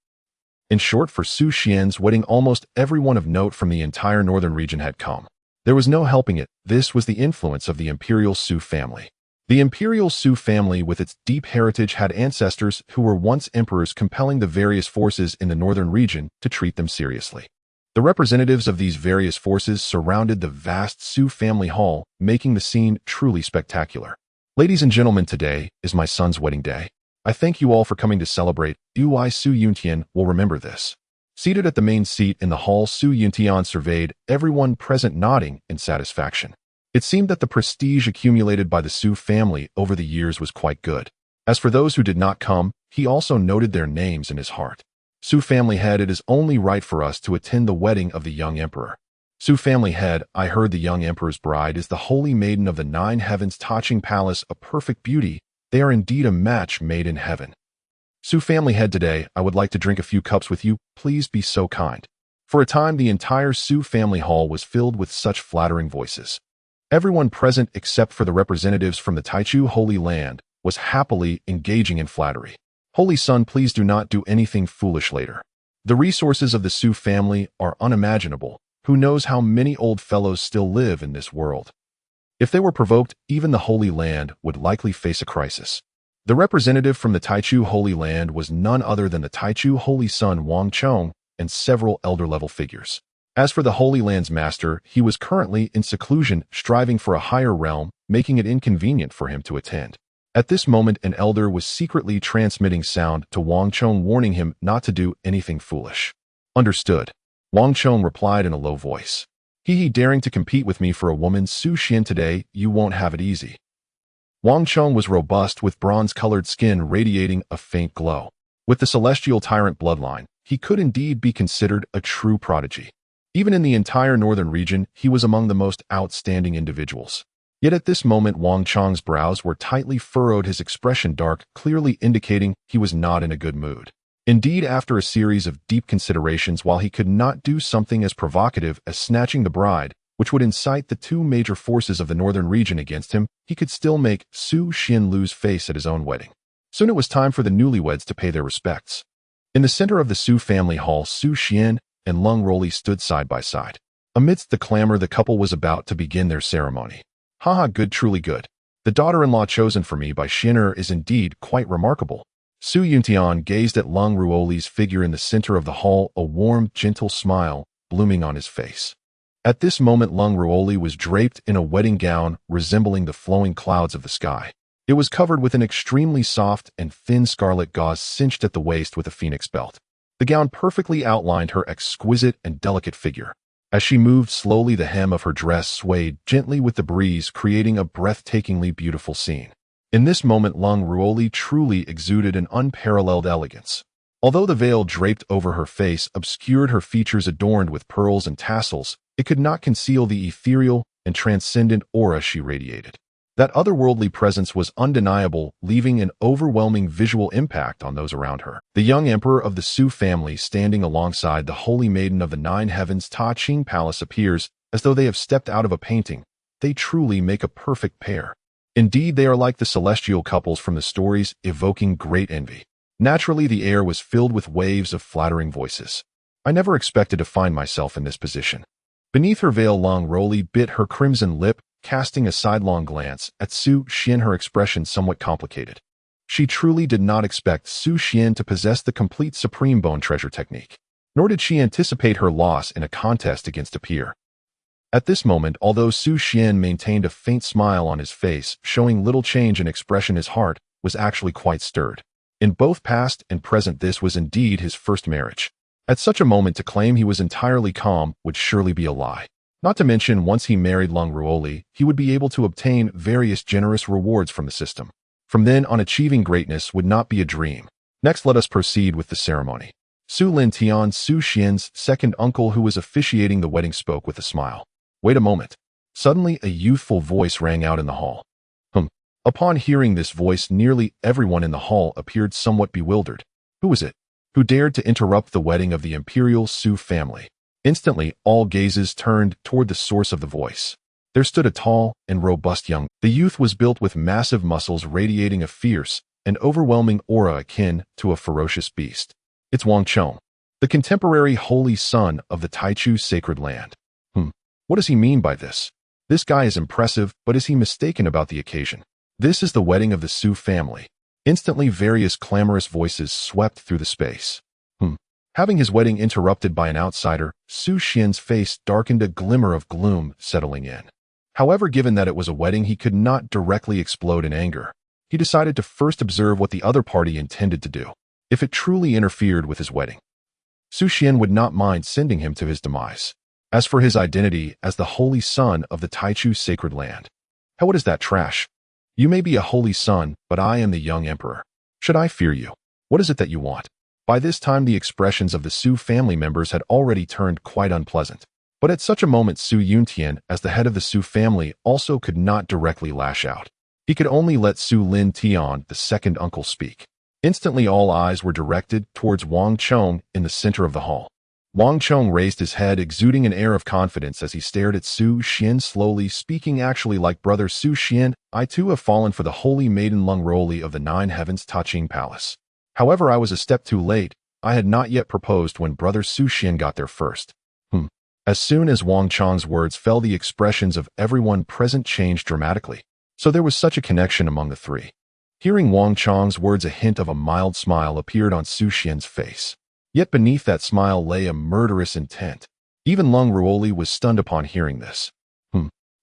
In short, for Su Xian's wedding, almost everyone of note from the entire northern region had come. There was no helping it. This was the influence of the Imperial Su family. The Imperial Su family, with its deep heritage, had ancestors who were once emperors, compelling the various forces in the northern region to treat them seriously. The representatives of these various forces surrounded the vast Su family hall, making the scene truly spectacular. Ladies and gentlemen, today is my son's wedding day. I thank you all for coming to celebrate. Su Yuntian will remember this. Seated at the main seat in the hall, Su Yuntian surveyed everyone present, nodding in satisfaction. It seemed that the prestige accumulated by the Su family over the years was quite good. As for those who did not come, he also noted their names in his heart. Su family head, it is only right for us to attend the wedding of the young emperor. Su family head, I heard the young emperor's bride is the holy maiden of the 9 heavens, touching palace, a perfect beauty. They are indeed a match made in heaven. Su family head, today I would like to drink a few cups with you. Please be so kind. For a time, the entire Su family hall was filled with such flattering voices. Everyone present, except for the representatives from the Taichu Holy Land, was happily engaging in flattery. Holy son, please do not do anything foolish later. The resources of the Su family are unimaginable. Who knows how many old fellows still live in this world? If they were provoked, even the Holy Land would likely face a crisis. The representative from the Taichu Holy Land was none other than the Taichu Holy Son Wang Chong and several elder-level figures. As for the Holy Land's master, he was currently in seclusion, striving for a higher realm, making it inconvenient for him to attend. At this moment, an elder was secretly transmitting sound to Wang Chong, warning him not to do anything foolish. Understood. Wang Chong replied in a low voice. He daring to compete with me for a woman, Su Xian, today you won't have it easy. Wang Chong was robust, with bronze-colored skin radiating a faint glow. With the celestial tyrant bloodline, he could indeed be considered a true prodigy. Even in the entire northern region, he was among the most outstanding individuals. Yet at this moment, Wang Chong's brows were tightly furrowed, his expression dark, clearly indicating he was not in a good mood. Indeed, after a series of deep considerations, while he could not do something as provocative as snatching the bride, which would incite the 2 major forces of the northern region against him, he could still make Su Xian lose face at his own wedding. Soon it was time for the newlyweds to pay their respects. In the center of the Su family hall, Su Xian and Leng Ruoli stood side by side. Amidst the clamor, the couple was about to begin their ceremony. Haha, good, truly good. The daughter-in-law chosen for me by Xuan is indeed quite remarkable. Xuan gazed at Leng Ruoli's figure in the center of the hall, a warm, gentle smile blooming on his face. At this moment, Leng Ruoli was draped in a wedding gown resembling the flowing clouds of the sky. It was covered with an extremely soft and thin scarlet gauze cinched at the waist with a phoenix belt. The gown perfectly outlined her exquisite and delicate figure. As she moved slowly, the hem of her dress swayed gently with the breeze, creating a breathtakingly beautiful scene. In this moment, Leng Ruoli truly exuded an unparalleled elegance. Although the veil draped over her face obscured her features adorned with pearls and tassels, it could not conceal the ethereal and transcendent aura she radiated. That otherworldly presence was undeniable, leaving an overwhelming visual impact on those around her. The young emperor of the Su family, standing alongside the holy maiden of the nine heavens Ta Ching Palace, appears as though they have stepped out of a painting. They truly make a perfect pair. Indeed, they are like the celestial couples from the stories, evoking great envy. Naturally, the air was filled with waves of flattering voices. I never expected to find myself in this position. Beneath her veil, Leng Ruoli bit her crimson lip, casting a sidelong glance at Xuan, her expression somewhat complicated. She truly did not expect Xuan to possess the complete supreme bone treasure technique, nor did she anticipate her loss in a contest against a peer. At this moment, although Xuan maintained a faint smile on his face, showing little change in expression, his heart was actually quite stirred. In both past and present, this was indeed his first marriage. At such a moment, to claim he was entirely calm would surely be a lie. Not to mention, once he married Leng Ruoli, he would be able to obtain various generous rewards from the system. From then on, achieving greatness would not be a dream. Next, let us proceed with the ceremony. Su Lin Tian, Xuan's second uncle who was officiating the wedding, spoke with a smile. Wait a moment. Suddenly, a youthful voice rang out in the hall. Upon hearing this voice, nearly everyone in the hall appeared somewhat bewildered. Who was it? Who dared to interrupt the wedding of the Imperial Su family? Instantly, all gazes turned toward the source of the voice. There stood a tall and robust young. The youth was built with massive muscles radiating a fierce and overwhelming aura akin to a ferocious beast. It's Wang Chong, the contemporary holy son of the Taichu sacred land. What does he mean by this? This guy is impressive, but is he mistaken about the occasion? This is the wedding of the Su family. Instantly, various clamorous voices swept through the space. Having his wedding interrupted by an outsider, Xuan's face darkened, a glimmer of gloom settling in. However, given that it was a wedding, he could not directly explode in anger. He decided to first observe what the other party intended to do. If it truly interfered with his wedding, Xuan would not mind sending him to his demise. As for his identity as the holy son of the Taichu sacred land, what is that trash? You may be a holy son, but I am the young emperor. Should I fear you? What is it that you want? By this time, the expressions of the Su family members had already turned quite unpleasant. But at such a moment, Xuan, as the head of the Su family, also could not directly lash out. He could only let Su Lin Tian, the second uncle, speak. Instantly, all eyes were directed towards Wang Chong in the center of the hall. Wang Chong raised his head, exuding an air of confidence as he stared at Xuan, slowly speaking, actually, like brother Xuan, I too have fallen for the holy maiden Leng Ruoli of the nine heavens Ta Ching Palace. However, I was a step too late. I had not yet proposed when brother Xuan got there first. As soon as Wang Chong's words fell, the expressions of everyone present changed dramatically. So there was such a connection among the three. Hearing Wang Chong's words, a hint of a mild smile appeared on Xuan's face. Yet beneath that smile lay a murderous intent. Even Leng Ruoli was stunned upon hearing this.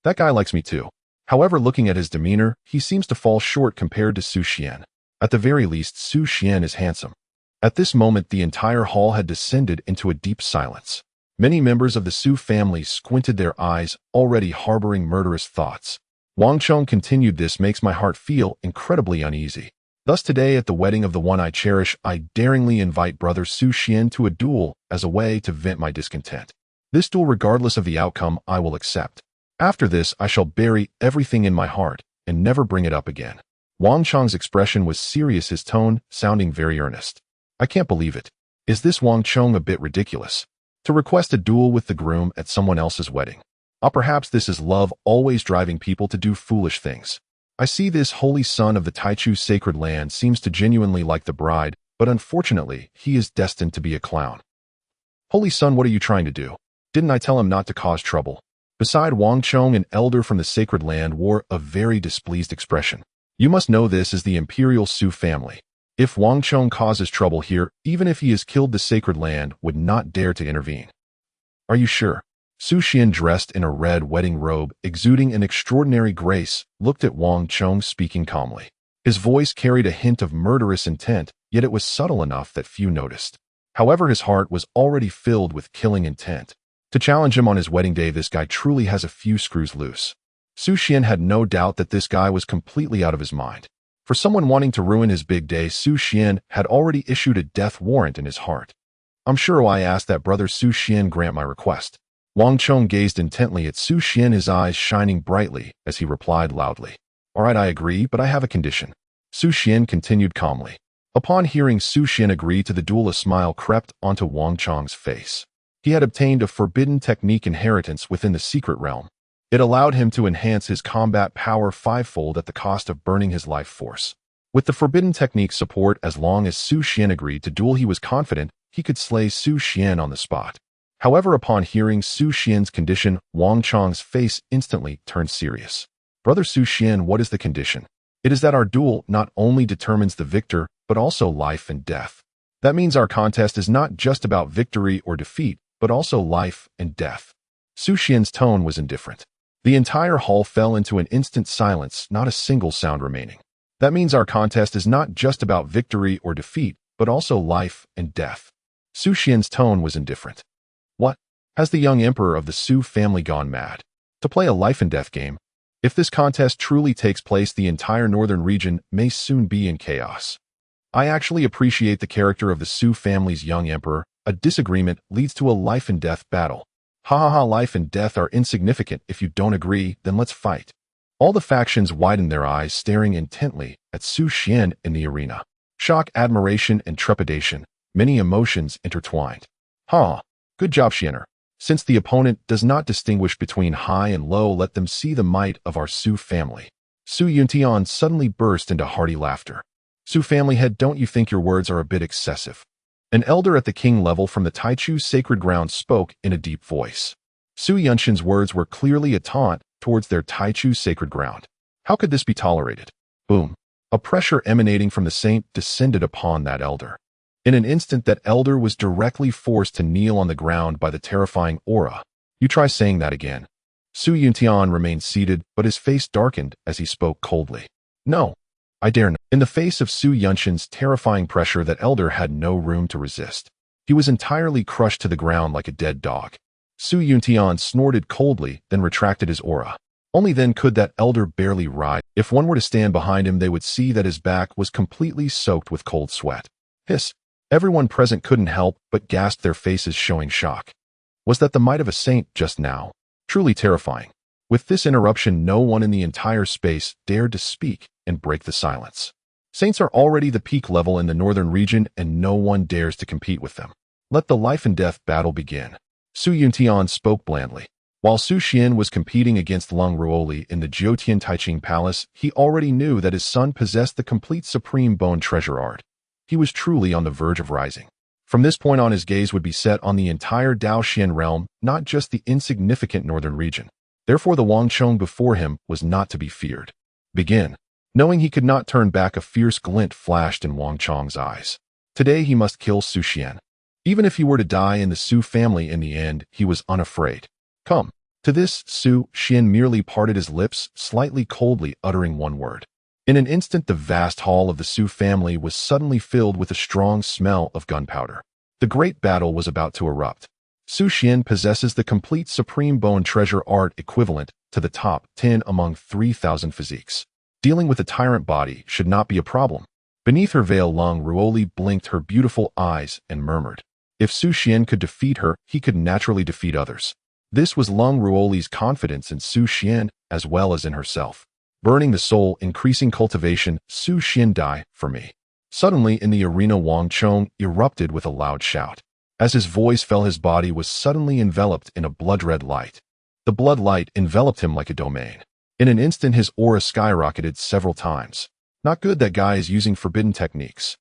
That guy likes me too. However, looking at his demeanor, he seems to fall short compared to Xuan. At the very least, Xuan is handsome. At this moment, the entire hall had descended into a deep silence. Many members of the Su family squinted their eyes, already harboring murderous thoughts. Wang Chong continued, this makes my heart feel incredibly uneasy. Thus today, at the wedding of the one I cherish, I daringly invite brother Xuan to a duel as a way to vent my discontent. This duel, regardless of the outcome, I will accept. After this, I shall bury everything in my heart and never bring it up again. Wang Chong's expression was serious, his tone sounding very earnest. I can't believe it. Is this Wang Chong a bit ridiculous? To request a duel with the groom at someone else's wedding? Or perhaps this is love always driving people to do foolish things. I see this holy son of the Taichu sacred land seems to genuinely like the bride, but unfortunately, he is destined to be a clown. Holy son, what are you trying to do? Didn't I tell him not to cause trouble? Beside Wang Chong, an elder from the sacred land wore a very displeased expression. You must know this is the Imperial Su family. If Wang Chong causes trouble here, even if he has killed the sacred land, would not dare to intervene. Are you sure? Su Xian, dressed in a red wedding robe, exuding an extraordinary grace, looked at Wang Chong, speaking calmly. His voice carried a hint of murderous intent, yet it was subtle enough that few noticed. However, his heart was already filled with killing intent. To challenge him on his wedding day, this guy truly has a few screws loose. Su Xian had no doubt that this guy was completely out of his mind. For someone wanting to ruin his big day, Su Xian had already issued a death warrant in his heart. I'm sure I asked that brother Su Xian grant my request. Wang Chong gazed intently at Su Xian, his eyes shining brightly, as he replied loudly. All right, I agree, but I have a condition. Su Xian continued calmly. Upon hearing Su Xian agree to the duel, a smile crept onto Wang Chong's face. He had obtained a forbidden technique inheritance within the secret realm. It allowed him to enhance his combat power fivefold at the cost of burning his life force. With the forbidden technique support, as long as Su Xian agreed to duel, he was confident he could slay Su Xian on the spot. However, upon hearing Su Xian's condition, Wang Chong's face instantly turned serious. Brother Su Xian, what is the condition? It is that our duel not only determines the victor, but also life and death. That means our contest is not just about victory or defeat, but also life and death. Su Xian's tone was indifferent. The entire hall fell into an instant silence, not a single sound remaining. That means our contest is not just about victory or defeat, but also life and death. Su Xian's tone was indifferent. What? Has the young emperor of the Su family gone mad? To play a life and death game? If this contest truly takes place, the entire northern region may soon be in chaos. I actually appreciate the character of the Su family's young emperor. A disagreement leads to a life and death battle. Ha ha ha, life and death are insignificant. If you don't agree, then let's fight. All the factions widened their eyes, staring intently at Su Xian in the arena. Shock, admiration, and trepidation, many emotions intertwined. Good job, Xianer. Since the opponent does not distinguish between high and low, let them see the might of our Su family. Su Yuntian suddenly burst into hearty laughter. Su family head, don't you think your words are a bit excessive? An elder at the king level from the Taichu sacred ground spoke in a deep voice. Su Yunshin's words were clearly a taunt towards their Taichu sacred ground. How could this be tolerated? Boom. A pressure emanating from the saint descended upon that elder. In an instant, that elder was directly forced to kneel on the ground by the terrifying aura. You try saying that again. Su Yuntian remained seated, but his face darkened as he spoke coldly. No, I dare not. In the face of Su Yunshin's terrifying pressure, that elder had no room to resist. He was entirely crushed to the ground like a dead dog. Su Yuntian snorted coldly, then retracted his aura. Only then could that elder barely rise. If one were to stand behind him, they would see that his back was completely soaked with cold sweat. Hiss. Everyone present couldn't help but gasp, their faces showing shock. Was that the might of a saint just now? Truly terrifying. With this interruption, no one in the entire space dared to speak and break the silence. Saints are already the peak level in the northern region, and no one dares to compete with them. Let the life and death battle begin. Su Yuntian spoke blandly. While Su Xian was competing against Leng Ruoli in the Jiutian Taiching Palace, he already knew that his son possessed the complete supreme bone treasure art. He was truly on the verge of rising. From this point on, his gaze would be set on the entire Daoxian realm, not just the insignificant northern region. Therefore, the Wang Chong before him was not to be feared. Begin. Knowing he could not turn back, a fierce glint flashed in Wang Chong's eyes. Today he must kill Su Xian. Even if he were to die in the Su family in the end, he was unafraid. Come. To this, Su Xian merely parted his lips, slightly coldly uttering one word. In an instant, the vast hall of the Su family was suddenly filled with a strong smell of gunpowder. The great battle was about to erupt. Su Xian possesses the complete supreme bone treasure art equivalent to the top 10 among 3,000 physiques. Dealing with a tyrant body should not be a problem. Beneath her veil, Leng Ruoli blinked her beautiful eyes and murmured. If Su Xian could defeat her, he could naturally defeat others. This was Leng Ruoli's confidence in Su Xian as well as in herself. Burning the soul, increasing cultivation, Su Xian, die for me. Suddenly in the arena, Wang Chong erupted with a loud shout. As his voice fell, his body was suddenly enveloped in a blood-red light. The blood light enveloped him like a domain. In an instant, his aura skyrocketed several times. Not good, that guy is using forbidden techniques.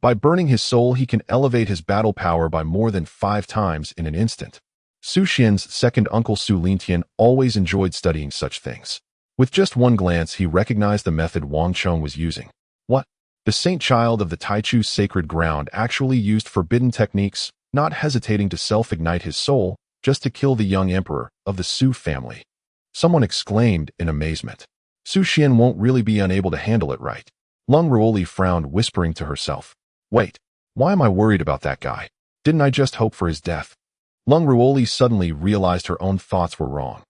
By burning his soul, he can elevate his battle power by more than 5 times in an instant. Su Xian's second uncle Su Lentian always enjoyed studying such things. With just one glance, he recognized the method Wang Chong was using. What? The saint child of the Taichu's sacred ground actually used forbidden techniques, not hesitating to self-ignite his soul, just to kill the young emperor of the Su family. Someone exclaimed in amazement. Su Xian won't really be unable to handle it, right? Leng Ruoli frowned, whispering to herself. Wait, why am I worried about that guy? Didn't I just hope for his death? Leng Ruoli suddenly realized her own thoughts were wrong.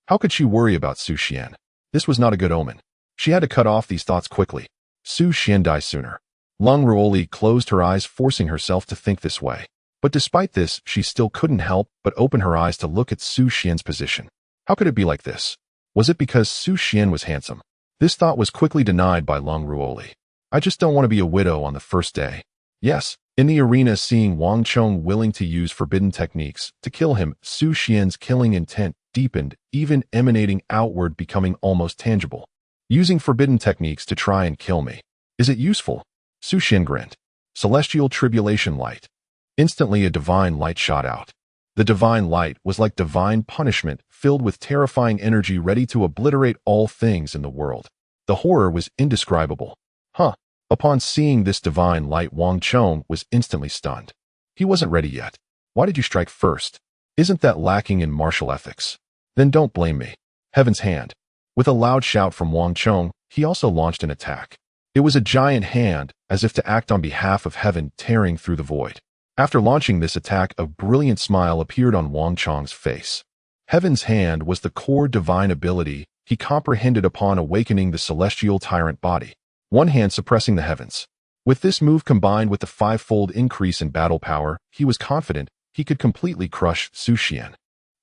How could she worry about Su Xian? This was not a good omen. She had to cut off these thoughts quickly. Su Xian die sooner. Leng Ruoli closed her eyes, forcing herself to think this way. But despite this, she still couldn't help but open her eyes to look at Su Xian's position. How could it be like this? Was it because Su Xian was handsome? This thought was quickly denied by Leng Ruoli. I just don't want to be a widow on the first day. Yes, in the arena, seeing Wang Chong willing to use forbidden techniques to kill him, Su Xian's killing intent deepened, even emanating outward, becoming almost tangible. Using forbidden techniques to try and kill me. Is it useful? Su Xian grinned. Celestial tribulation light. Instantly a divine light shot out. The divine light was like divine punishment, filled with terrifying energy ready to obliterate all things in the world. The horror was indescribable. Huh. Upon seeing this divine light, Wang Chong was instantly stunned. He wasn't ready yet. Why did you strike first? Isn't that lacking in martial ethics? Then don't blame me. Heaven's hand. With a loud shout from Wang Chong, he also launched an attack. It was a giant hand, as if to act on behalf of heaven, tearing through the void. After launching this attack, a brilliant smile appeared on Wang Chong's face. Heaven's hand was the core divine ability he comprehended upon awakening the celestial tyrant body. One hand suppressing the heavens. With this move combined with the five-fold increase in battle power, he was confident he could completely crush Su Xian.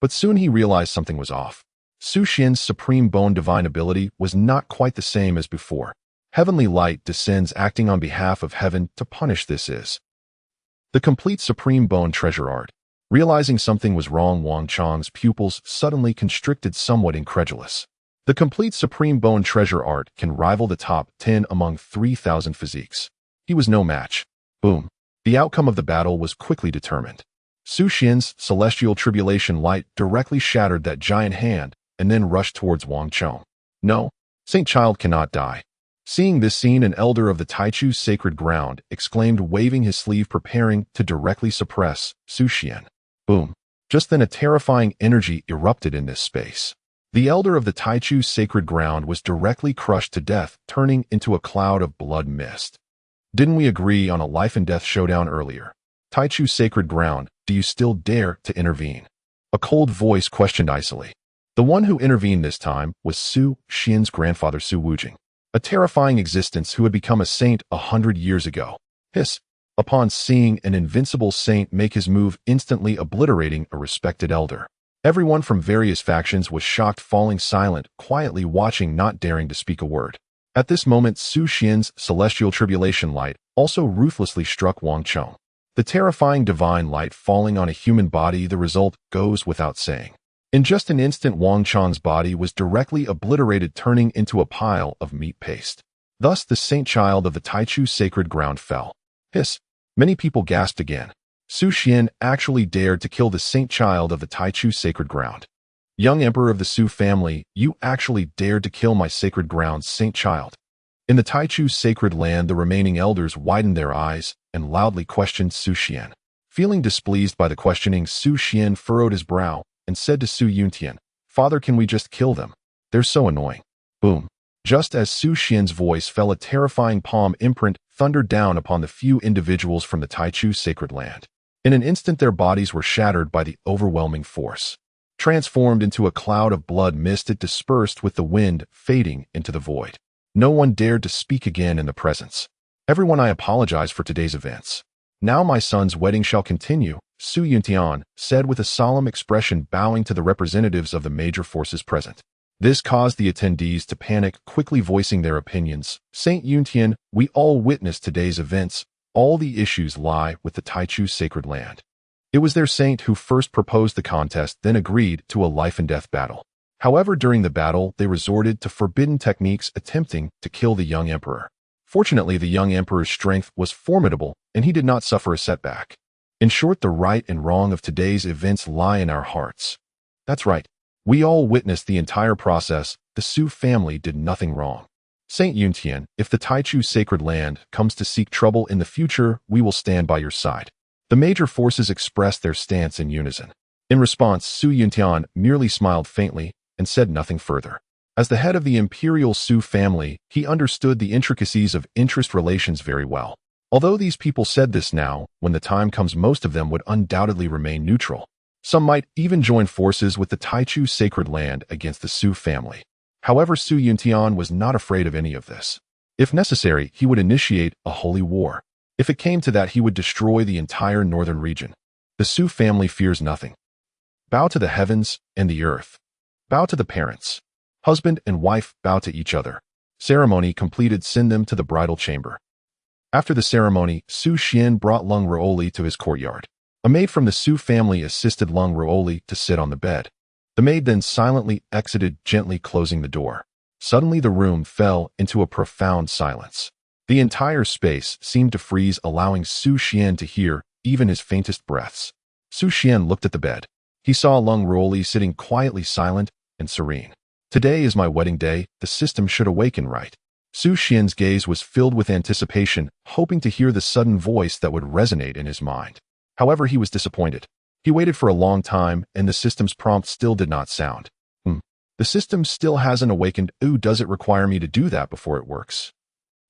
But soon he realized something was off. Su Xian's supreme bone divine ability was not quite the same as before. Heavenly light descends, acting on behalf of heaven to punish. This is the complete supreme bone treasure art. Realizing something was wrong, Wang Chong's pupils suddenly constricted, somewhat incredulous. The complete supreme bone treasure art can rival the top 10 among 3,000 physiques. He was no match. Boom. The outcome of the battle was quickly determined. Su Xian's celestial tribulation light directly shattered that giant hand and then rushed towards Wang Chong. No, Saint Child cannot die. Seeing this scene, an elder of the Taichu's sacred ground exclaimed, waving his sleeve, preparing to directly suppress Su Xian. Boom. Just then a terrifying energy erupted in this space. The elder of the Taichu's sacred ground was directly crushed to death, turning into a cloud of blood mist. Didn't we agree on a life and death showdown earlier? Taichu's sacred ground, do you still dare to intervene? A cold voice questioned icily. The one who intervened this time was Su Xian's grandfather Su Wujing, a terrifying existence who had become a saint 100 years ago. Hiss. Upon seeing an invincible saint make his move, instantly obliterating a respected elder. Everyone from various factions was shocked, falling silent, quietly watching, not daring to speak a word. At this moment, Su Xian's celestial tribulation light also ruthlessly struck Wang Chong. The terrifying divine light falling on a human body, the result goes without saying. In just an instant, Wang Chong's body was directly obliterated, turning into a pile of meat paste. Thus, the saint child of the Taichu sacred ground fell. Hiss. Many people gasped again. Su Xian actually dared to kill the saint child of the Taichu sacred ground. Young emperor of the Su family, you actually dared to kill my sacred ground's saint child. In the Taichu's sacred land, the remaining elders widened their eyes and loudly questioned Su Xian. Feeling displeased by the questioning, Su Xian furrowed his brow and said to Su Yuntian, Father, can we just kill them? They're so annoying. Boom. Just as Su Xian's voice fell, a terrifying palm imprint thundered down upon the few individuals from the Taichu sacred land. In an instant, their bodies were shattered by the overwhelming force. Transformed into a cloud of blood mist, it dispersed with the wind, fading into the void. No one dared to speak again in the presence. Everyone, I apologize for today's events. Now my son's wedding shall continue, Su Yuntian said with a solemn expression, bowing to the representatives of the major forces present. This caused the attendees to panic, quickly voicing their opinions. Saint Yuntian, we all witnessed today's events. All the issues lie with the Taichu sacred land. It was their saint who first proposed the contest, then agreed to a life-and-death battle. However, during the battle, they resorted to forbidden techniques, attempting to kill the young emperor. Fortunately, the young emperor's strength was formidable, and he did not suffer a setback. In short, the right and wrong of today's events lie in our hearts. That's right. We all witnessed the entire process. The Su family did nothing wrong. Saint Yuntian, if the Taichu sacred land comes to seek trouble in the future, we will stand by your side. The major forces expressed their stance in unison. In response, Su Yuntian merely smiled faintly and said nothing further. As the head of the Imperial Su family, he understood the intricacies of interest relations very well. Although these people said this now, when the time comes most of them would undoubtedly remain neutral. Some might even join forces with the Taichu sacred land against the Su family. However, Su Yuntian was not afraid of any of this. If necessary, he would initiate a holy war. If it came to that, he would destroy the entire northern region. The Su family fears nothing. Bow to the heavens and the earth. Bow to the parents. Husband and wife bow to each other. Ceremony completed, send them to the bridal chamber. After the ceremony, Su Xian brought Leng Ruoli to his courtyard. A maid from the Su family assisted Leng Ruoli to sit on the bed. The maid then silently exited, gently closing the door. Suddenly the room fell into a profound silence. The entire space seemed to freeze, allowing Su Xian to hear even his faintest breaths. Su Xian looked at the bed. He saw Leng Ruoli sitting quietly, silent and serene. Today is my wedding day. The system should awaken, right? Su Xian's gaze was filled with anticipation, hoping to hear the sudden voice that would resonate in his mind. However, he was disappointed. He waited for a long time, and the system's prompt still did not sound. The system still hasn't awakened. Does it require me to do that before it works?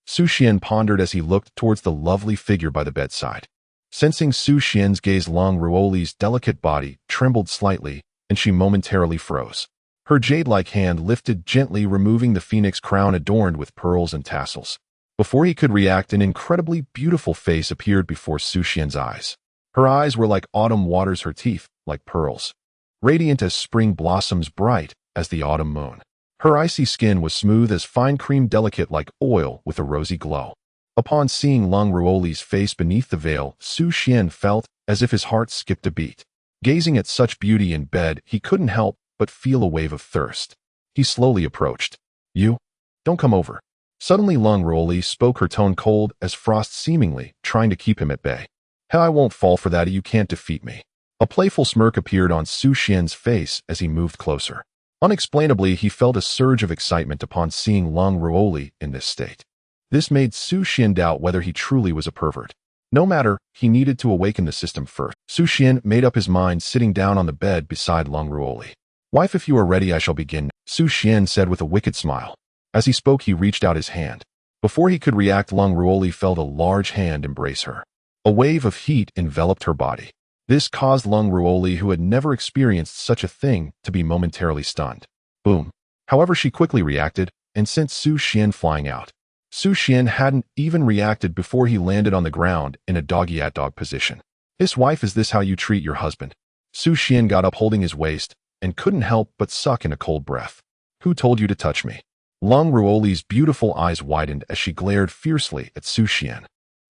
Su Xian pondered as he looked towards the lovely figure by the bedside. Sensing Su Xian's gaze, Leng Ruoli's delicate body trembled slightly, and she momentarily froze. Her jade-like hand lifted gently, removing the phoenix crown adorned with pearls and tassels. Before he could react, an incredibly beautiful face appeared before Su Xian's eyes. Her eyes were like autumn waters, her teeth like pearls. Radiant as spring blossoms, bright as the autumn moon. Her icy skin was smooth as fine cream, delicate like oil with a rosy glow. Upon seeing Leng Ruoli's face beneath the veil, Su Xian felt as if his heart skipped a beat. Gazing at such beauty in bed, he couldn't help but feel a wave of thirst. He slowly approached. You? Don't come over. Suddenly Leng Ruoli spoke, her tone cold as frost, seemingly trying to keep him at bay. Hell, I won't fall for that. You can't defeat me. A playful smirk appeared on Su Xian's face as he moved closer. Unexplainably, he felt a surge of excitement upon seeing Leng Ruoli in this state. This made Su Xian doubt whether he truly was a pervert. No matter, he needed to awaken the system first. Su Xian made up his mind, sitting down on the bed beside Leng Ruoli. Wife, if you are ready, I shall begin, Su Xian said with a wicked smile. As he spoke, he reached out his hand. Before he could react, Leng Ruoli felt a large hand embrace her. A wave of heat enveloped her body. This caused Leng Ruoli, who had never experienced such a thing, to be momentarily stunned. Boom. However, she quickly reacted and sent Su Xian flying out. Su Xian hadn't even reacted before he landed on the ground in a dog-eat-dog position. His wife, is this how you treat your husband? Su Xian got up, holding his waist, and couldn't help but suck in a cold breath. Who told you to touch me? Leng Ruoli's beautiful eyes widened as she glared fiercely at Su Xian.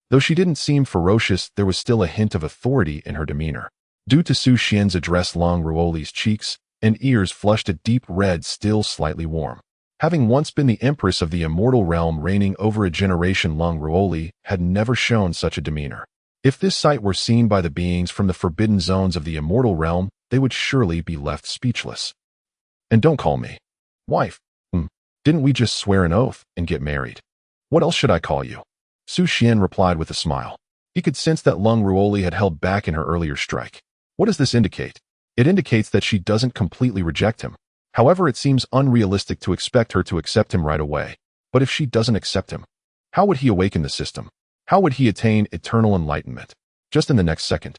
Though she didn't seem ferocious, there was still a hint of authority in her demeanor. Due to Su Xian's address, Leng Ruoli's cheeks and ears flushed a deep red, still slightly warm. Having once been the Empress of the Immortal realm, reigning over a generation, Leng Ruoli had never shown such a demeanor. If this sight were seen by the beings from the forbidden zones of the Immortal realm, they would surely be left speechless. And don't call me wife. Didn't we just swear an oath and get married? What else should I call you? Su Xian replied with a smile. He could sense that Leng Ruoli had held back in her earlier strike. What does this indicate? It indicates that she doesn't completely reject him. However, it seems unrealistic to expect her to accept him right away. But if she doesn't accept him, how would he awaken the system? How would he attain eternal enlightenment? Just in the next second.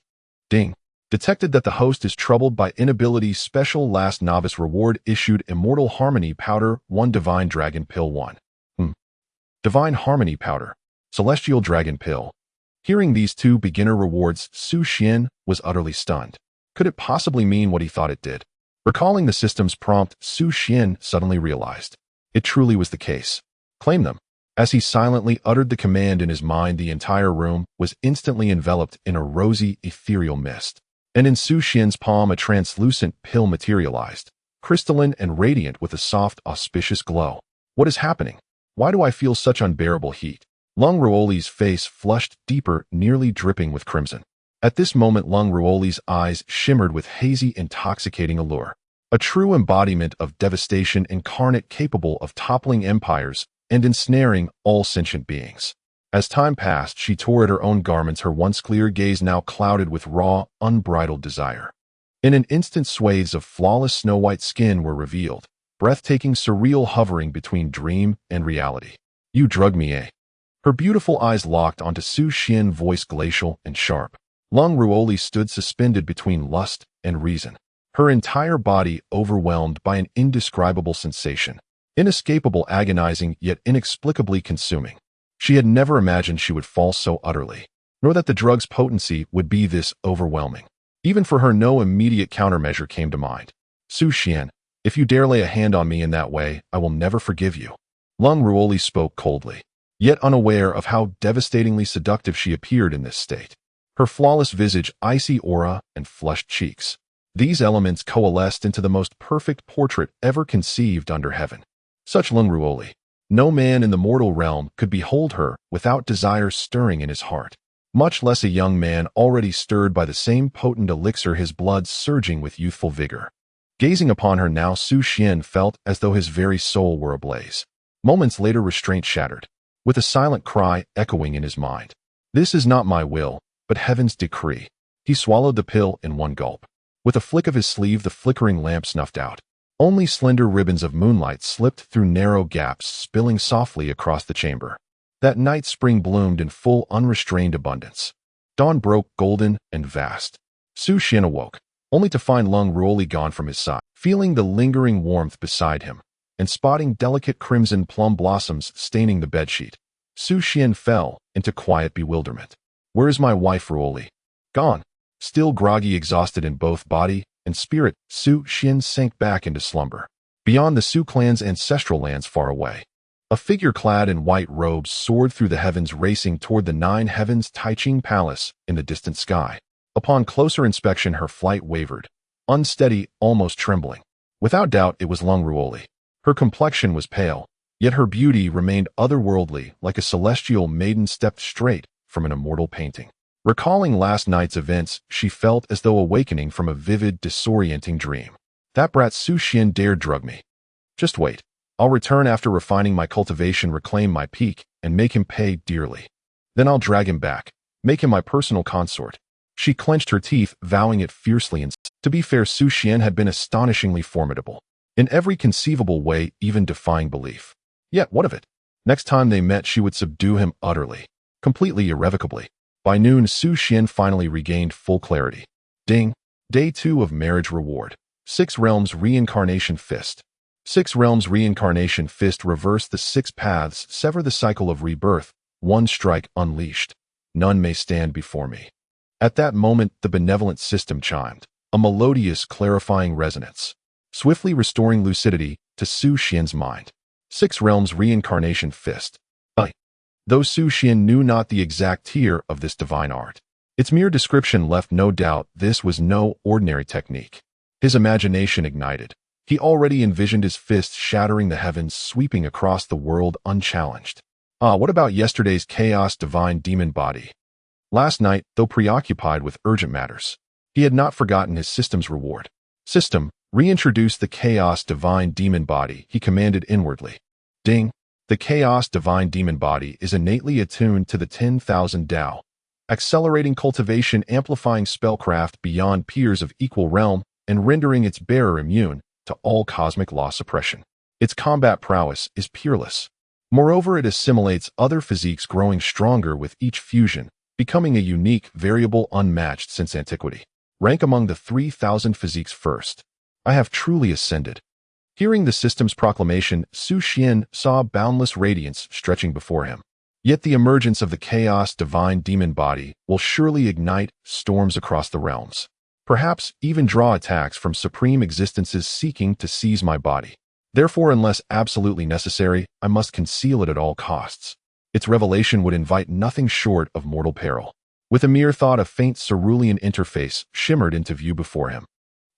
Ding. Detected that the host is troubled by inability. Special last novice reward issued. Immortal Harmony Powder 1, Divine Dragon Pill 1. Divine Harmony Powder, Celestial Dragon Pill. Hearing these two beginner rewards, Su Xian was utterly stunned. Could it possibly mean what he thought it did? Recalling the system's prompt, Su Xian suddenly realized. It truly was the case. Claim them. As he silently uttered the command in his mind, the entire room was instantly enveloped in a rosy, ethereal mist. And in Su Xian's palm, a translucent pill materialized, crystalline and radiant with a soft, auspicious glow. What is happening? Why do I feel such unbearable heat? Leng Ruoli's face flushed deeper, nearly dripping with crimson. At this moment, Leng Ruoli's eyes shimmered with hazy, intoxicating allure. A true embodiment of devastation incarnate, capable of toppling empires and ensnaring all sentient beings. As time passed, she tore at her own garments, her once clear gaze now clouded with raw, unbridled desire. In an instant, swathes of flawless snow-white skin were revealed, breathtaking, surreal, hovering between dream and reality. "You drug me, eh?" Her beautiful eyes locked onto Xuan, voice glacial and sharp. Leng Ruoli stood suspended between lust and reason, her entire body overwhelmed by an indescribable sensation, inescapable, agonizing, yet inexplicably consuming. She had never imagined she would fall so utterly, nor that the drug's potency would be this overwhelming. Even for her, no immediate countermeasure came to mind. "Xuan, if you dare lay a hand on me in that way, I will never forgive you." Leng Ruoli spoke coldly, yet unaware of how devastatingly seductive she appeared in this state. Her flawless visage, icy aura, and flushed cheeks. These elements coalesced into the most perfect portrait ever conceived under heaven. Such Leng Ruoli. No man in the mortal realm could behold her without desire stirring in his heart, much less a young man already stirred by the same potent elixir, his blood surging with youthful vigor. Gazing upon her now, Xuan felt as though his very soul were ablaze. Moments later, restraint shattered, with a silent cry echoing in his mind. "This is not my will, but heaven's decree." He swallowed the pill in one gulp. With a flick of his sleeve, the flickering lamp snuffed out. Only slender ribbons of moonlight slipped through narrow gaps, spilling softly across the chamber. That night, spring bloomed in full, unrestrained abundance. Dawn broke, golden and vast. Xuan awoke, only to find Leng Ruoli gone from his side. Feeling the lingering warmth beside him, and spotting delicate crimson plum blossoms staining the bedsheet, Xuan fell into quiet bewilderment. "Where is my wife, Ruoli?" "Gone." Still groggy, exhausted in both body and spirit, Xuan sank back into slumber. Beyond the Su clan's ancestral lands far away, a figure clad in white robes soared through the heavens, racing toward the nine heavens Taiching Palace in the distant sky. Upon closer inspection, her flight wavered, unsteady, almost trembling. Without doubt, it was Leng Ruoli. Her complexion was pale, yet her beauty remained otherworldly, like a celestial maiden stepped straight from an immortal painting. Recalling last night's events, she felt as though awakening from a vivid, disorienting dream. "That brat Xuan dared drug me. Just wait. I'll return after refining my cultivation, reclaim my peak, and make him pay dearly. Then I'll drag him back, make him my personal consort." She clenched her teeth, vowing it fiercely, and to be fair, Xuan had been astonishingly formidable. In every conceivable way, even defying belief. Yet what of it? Next time they met, she would subdue him utterly, completely, irrevocably. By noon, Xuan finally regained full clarity. Ding. Day 2 of Marriage Reward. 6 Realms Reincarnation Fist. 6 Realms Reincarnation Fist. Reverse the 6 paths, sever the cycle of rebirth. One strike unleashed. None may stand before me. At that moment, the benevolent system chimed, a melodious, clarifying resonance, swiftly restoring lucidity to Xuan's mind. 6 Realms Reincarnation Fist. Though Xuan knew not the exact tier of this divine art, its mere description left no doubt this was no ordinary technique. His imagination ignited. He already envisioned his fist shattering the heavens, sweeping across the world unchallenged. What about yesterday's chaos divine demon body? Last night, though preoccupied with urgent matters, he had not forgotten his system's reward. "System, reintroduce the chaos divine demon body," he commanded inwardly. Ding. The chaos divine demon body is innately attuned to the 10,000 Tao, accelerating cultivation, amplifying spellcraft beyond peers of equal realm, and rendering its bearer immune to all cosmic law suppression. Its combat prowess is peerless. Moreover, it assimilates other physiques, growing stronger with each fusion, becoming a unique, variable, unmatched since antiquity. Rank among the 3,000 physiques first. I have truly ascended. Hearing the system's proclamation, Xuan saw boundless radiance stretching before him. Yet the emergence of the chaos divine demon body will surely ignite storms across the realms. Perhaps even draw attacks from supreme existences seeking to seize my body. Therefore, unless absolutely necessary, I must conceal it at all costs. Its revelation would invite nothing short of mortal peril. With a mere thought, a faint cerulean interface shimmered into view before him.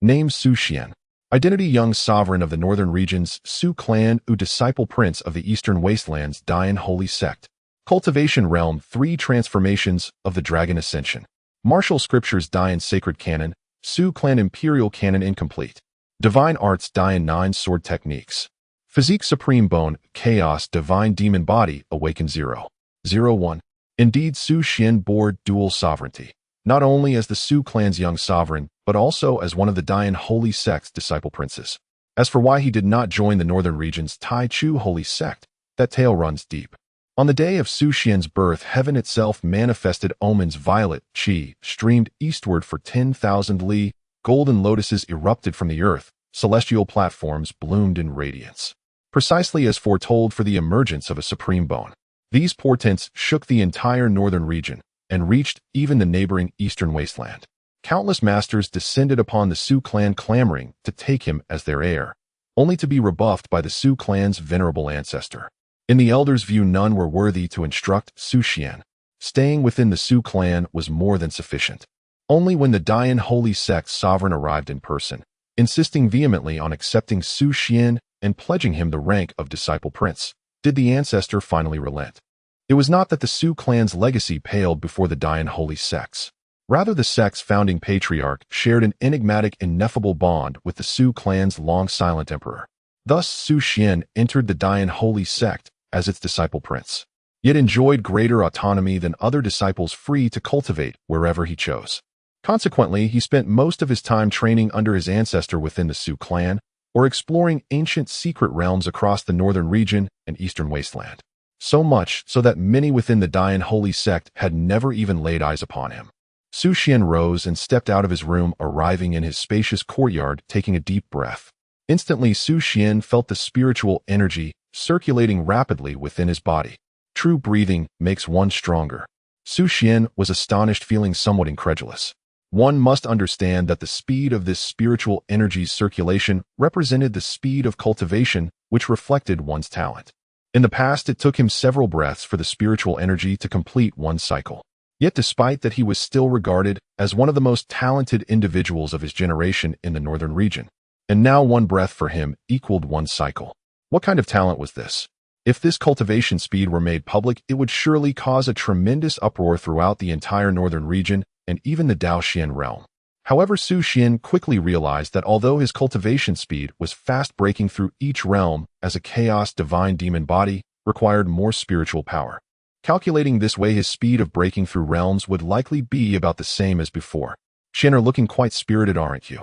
Name Xuan. Identity: young sovereign of the Northern Region's Su Clan, disciple prince of the Eastern Wastelands Dian Holy Sect. Cultivation realm: 3 transformations of the Dragon Ascension. Martial Scriptures Dian Sacred Canon, Su Clan Imperial Canon Incomplete. Divine Arts Dian 9 Sword Techniques. Physique Supreme Bone, Chaos Divine Demon Body, Awaken 001. Indeed, Su Xian bore dual sovereignty, not only as the Su clan's young sovereign, but also as one of the Dian Holy Sect's disciple princes. As for why he did not join the Northern Region's Tai Chu Holy Sect, that tale runs deep. On the day of Su Xian's birth, heaven itself manifested omens. Violet qi streamed eastward for 10,000 li, golden lotuses erupted from the earth, celestial platforms bloomed in radiance. Precisely as foretold for the emergence of a supreme bone. These portents shook the entire northern region and reached even the neighboring eastern wasteland. Countless masters descended upon the Su clan clamoring to take him as their heir, only to be rebuffed by the Su clan's venerable ancestor. In the elders' view, none were worthy to instruct Su Xian. Staying within the Su clan was more than sufficient. Only when the Dian Holy Sect's sovereign arrived in person, insisting vehemently on accepting Su Xian and pledging him the rank of disciple prince, did the ancestor finally relent. It was not that the Su clan's legacy paled before the Dian Holy Sect's. Rather, the sect's founding patriarch shared an enigmatic, ineffable bond with the Su clan's long-silent emperor. Thus, Su Xian entered the Dian Holy Sect as its disciple prince, yet enjoyed greater autonomy than other disciples, free to cultivate wherever he chose. Consequently, he spent most of his time training under his ancestor within the Su clan, or exploring ancient secret realms across the northern region and eastern wasteland. So much so that many within the Dian Holy Sect had never even laid eyes upon him. Su Xian rose and stepped out of his room, arriving in his spacious courtyard, taking a deep breath. Instantly, Su Xian felt the spiritual energy circulating rapidly within his body. True breathing makes one stronger. Su Xian was astonished, feeling somewhat incredulous. One must understand that the speed of this spiritual energy's circulation represented the speed of cultivation, which reflected one's talent. In the past, it took him several breaths for the spiritual energy to complete one cycle. Yet despite that, he was still regarded as one of the most talented individuals of his generation in the northern region. And now one breath for him equaled one cycle. What kind of talent was this? If this cultivation speed were made public, it would surely cause a tremendous uproar throughout the entire northern region and even the Daoxian realm. However, Su Xian quickly realized that although his cultivation speed was fast, breaking through each realm as a chaos divine demon body required more spiritual power. Calculating this way, his speed of breaking through realms would likely be about the same as before. Xian are looking quite spirited, aren't you?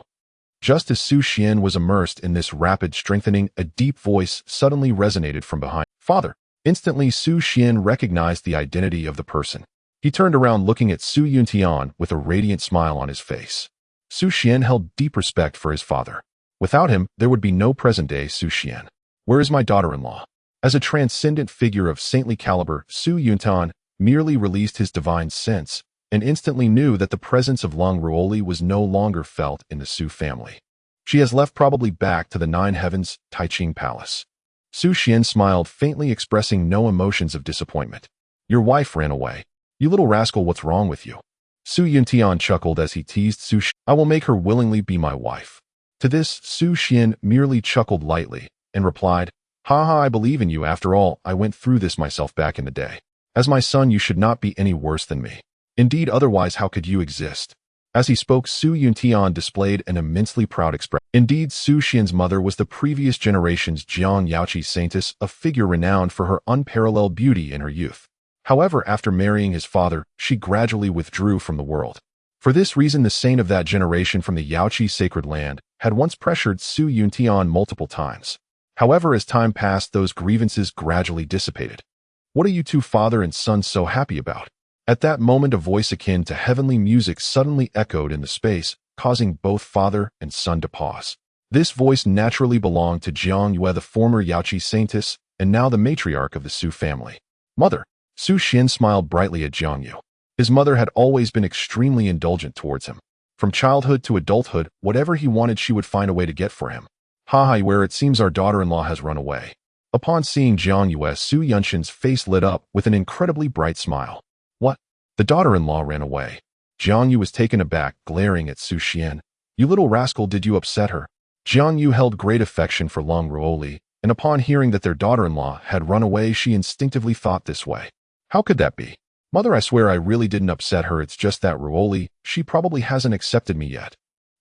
Just as Su Xian was immersed in this rapid strengthening, a deep voice suddenly resonated from behind. Father! Instantly, Su Xian recognized the identity of the person. He turned around, looking at Su Yuntian with a radiant smile on his face. Su Xian held deep respect for his father. Without him, there would be no present-day Su Xian. Where is my daughter-in-law? As a transcendent figure of saintly caliber, Su Yuntian merely released his divine sense and instantly knew that the presence of Leng Ruoli was no longer felt in the Su family. She has left, probably back to the Nine Heavens, Taiching Palace. Su Xian smiled faintly, expressing no emotions of disappointment. Your wife ran away. You little rascal, what's wrong with you? Su Yuntian chuckled as he teased Su Xian. I will make her willingly be my wife. To this, Su Xian merely chuckled lightly and replied, Haha, I believe in you. After all, I went through this myself back in the day. As my son, you should not be any worse than me. Indeed, otherwise how could you exist? As he spoke, Su Yuntian displayed an immensely proud expression. Indeed, Su Xian's mother was the previous generation's Jiang Yaoqi saintess, a figure renowned for her unparalleled beauty in her youth. However, after marrying his father, she gradually withdrew from the world. For this reason, the saint of that generation from the Yaoqi sacred land had once pressured Su Yuntian multiple times. However, as time passed, those grievances gradually dissipated. What are you two, father and son, so happy about? At that moment, a voice akin to heavenly music suddenly echoed in the space, causing both father and son to pause. This voice naturally belonged to Jiang Yue, the former Yaoqi saintess, and now the matriarch of the Su family. Mother. Su Xian smiled brightly at Jiang Yue. His mother had always been extremely indulgent towards him. From childhood to adulthood, whatever he wanted, she would find a way to get for him. Haha, where it seems our daughter-in-law has run away. Upon seeing Jiang Yue, Su Yunshin's face lit up with an incredibly bright smile. What? The daughter-in-law ran away? Jiang Yu was taken aback, glaring at Su Xian. You little rascal, did you upset her? Jiang Yu held great affection for Leng Ruoli, and upon hearing that their daughter-in-law had run away, she instinctively thought this way. How could that be? Mother, I swear I really didn't upset her. It's just that Ruoli, she probably hasn't accepted me yet.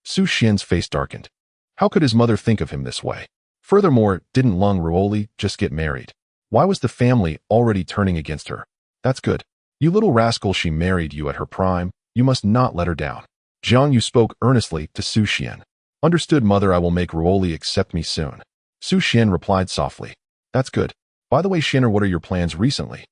Su Xian's face darkened. How could his mother think of him this way? Furthermore, didn't Leng Ruoli just get married? Why was the family already turning against her? That's good. You little rascal, she married you at her prime. You must not let her down. Jiang Yu spoke earnestly to Su Xian. Understood, mother, I will make Ruoli accept me soon. Su Xian replied softly. That's good. By the way, Shinner, what are your plans recently?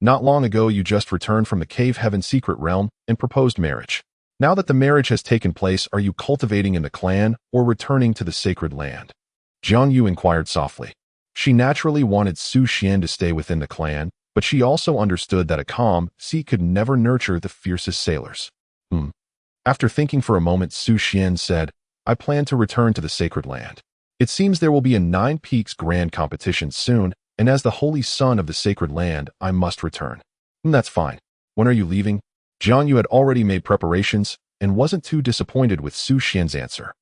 Not long ago, you just returned from the Cave Heaven secret realm and proposed marriage. Now that the marriage has taken place, are you cultivating in the clan or returning to the sacred land? Jiang Yu inquired softly. She naturally wanted Su Xian to stay within the clan, but she also understood that a calm sea could never nurture the fiercest sailors. After thinking for a moment, Su Xian said, I plan to return to the sacred land. It seems there will be a 9 Peaks grand competition soon, and as the holy son of the sacred land, I must return. That's fine. When are you leaving? Jiang Yu had already made preparations and wasn't too disappointed with Su Xian's answer.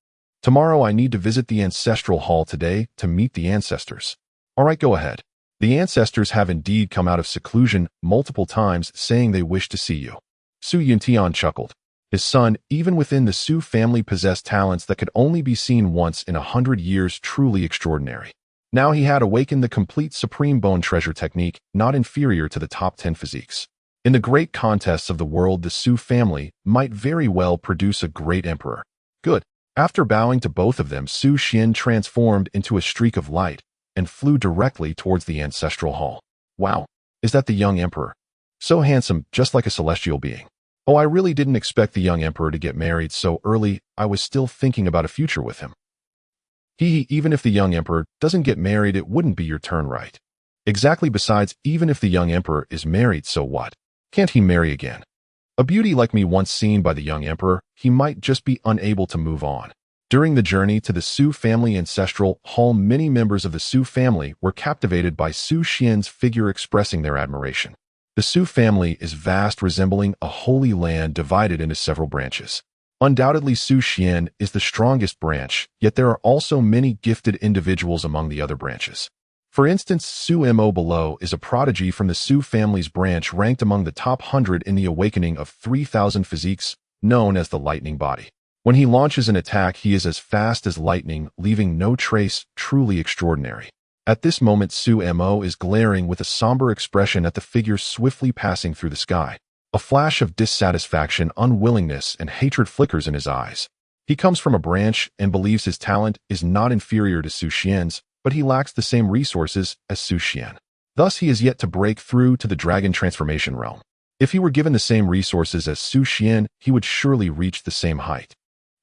Tomorrow I need to visit the ancestral hall today to meet the ancestors. All right, go ahead. The ancestors have indeed come out of seclusion multiple times, saying they wish to see you. Su Yuntian chuckled. His son, even within the Su family, possessed talents that could only be seen once in 100 years, truly extraordinary. Now he had awakened the complete supreme bone treasure technique, not inferior to the top 10 physiques. In the great contests of the world, the Su family might very well produce a great emperor. Good. After bowing to both of them, Su Xian transformed into a streak of light and flew directly towards the ancestral hall. Wow, is that the young emperor? So handsome, just like a celestial being. Oh, I really didn't expect the young emperor to get married so early. I was still thinking about a future with him. Even if the young emperor doesn't get married, it wouldn't be your turn, right? Exactly. Besides, even if the young emperor is married, so what? Can't he marry again? A beauty like me once seen by the young emperor, he might just be unable to move on. During the journey to the Su family ancestral hall, many members of the Su family were captivated by Su Xian's figure, expressing their admiration. The Su family is vast, resembling a holy land divided into several branches. Undoubtedly, Su Xian is the strongest branch, yet there are also many gifted individuals among the other branches. For instance, Su Mo below is a prodigy from the Su family's branch, ranked among the top 100 in the awakening of 3,000 physiques, known as the lightning body. When he launches an attack, he is as fast as lightning, leaving no trace, truly extraordinary. At this moment, Su Mo is glaring with a somber expression at the figure swiftly passing through the sky. A flash of dissatisfaction, unwillingness, and hatred flickers in his eyes. He comes from a branch and believes his talent is not inferior to Su Xian's, but he lacks the same resources as Su Xian. Thus, he is yet to break through to the dragon transformation realm. If he were given the same resources as Su Xian, he would surely reach the same height.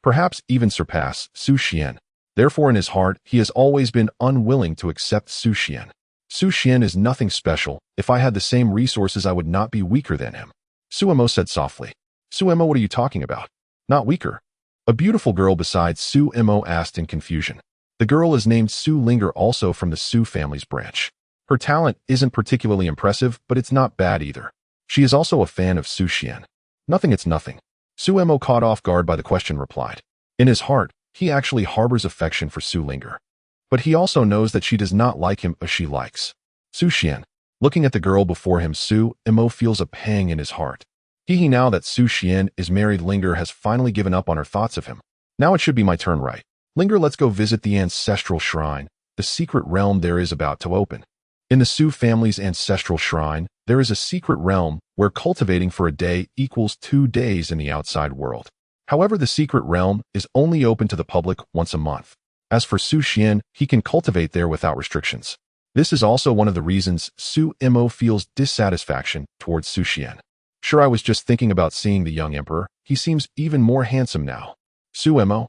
Perhaps even surpass Su Xian. Therefore, in his heart, he has always been unwilling to accept Su Xian. Su Xian is nothing special. If I had the same resources, I would not be weaker than him. Su Mo said softly. Su Mo, what are you talking about? Not weaker. A beautiful girl beside Su Mo asked in confusion. The girl is named Su Linger, also from the Su family's branch. Her talent isn't particularly impressive, but it's not bad either. She is also a fan of Su Xian. Nothing, it's nothing. Su Mo, caught off guard by the question, replied. In his heart, he actually harbors affection for Su Linger. But he also knows that she does not like him as she likes Su Xian. Looking at the girl before him, Su Mo feels a pang in his heart. Now that Su Xian is married, Linger has finally given up on her thoughts of him. Now it should be my turn, right? Linger, let's go visit the ancestral shrine. The secret realm there is about to open. In the Su family's ancestral shrine, there is a secret realm where cultivating for a day equals 2 days in the outside world. However, the secret realm is only open to the public once a month. As for Su Xian, he can cultivate there without restrictions. This is also one of the reasons Su Mo feels dissatisfaction towards Su Xian. Sure, I was just thinking about seeing the young emperor. He seems even more handsome now. Su Mo.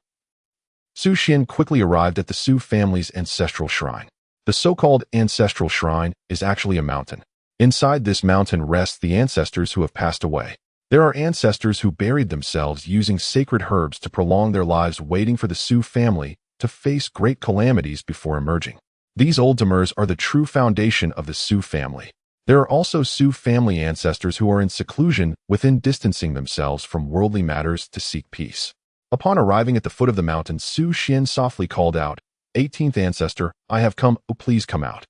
Su Xian quickly arrived at the Su family's ancestral shrine. The so-called ancestral shrine is actually a mountain. Inside this mountain rest the ancestors who have passed away. There are ancestors who buried themselves using sacred herbs to prolong their lives, waiting for the Su family to face great calamities before emerging. These old timers are the true foundation of the Su family. There are also Su family ancestors who are in seclusion within, distancing themselves from worldly matters to seek peace. Upon arriving at the foot of the mountain, Su Xian softly called out, 18th ancestor, I have come, oh please come out.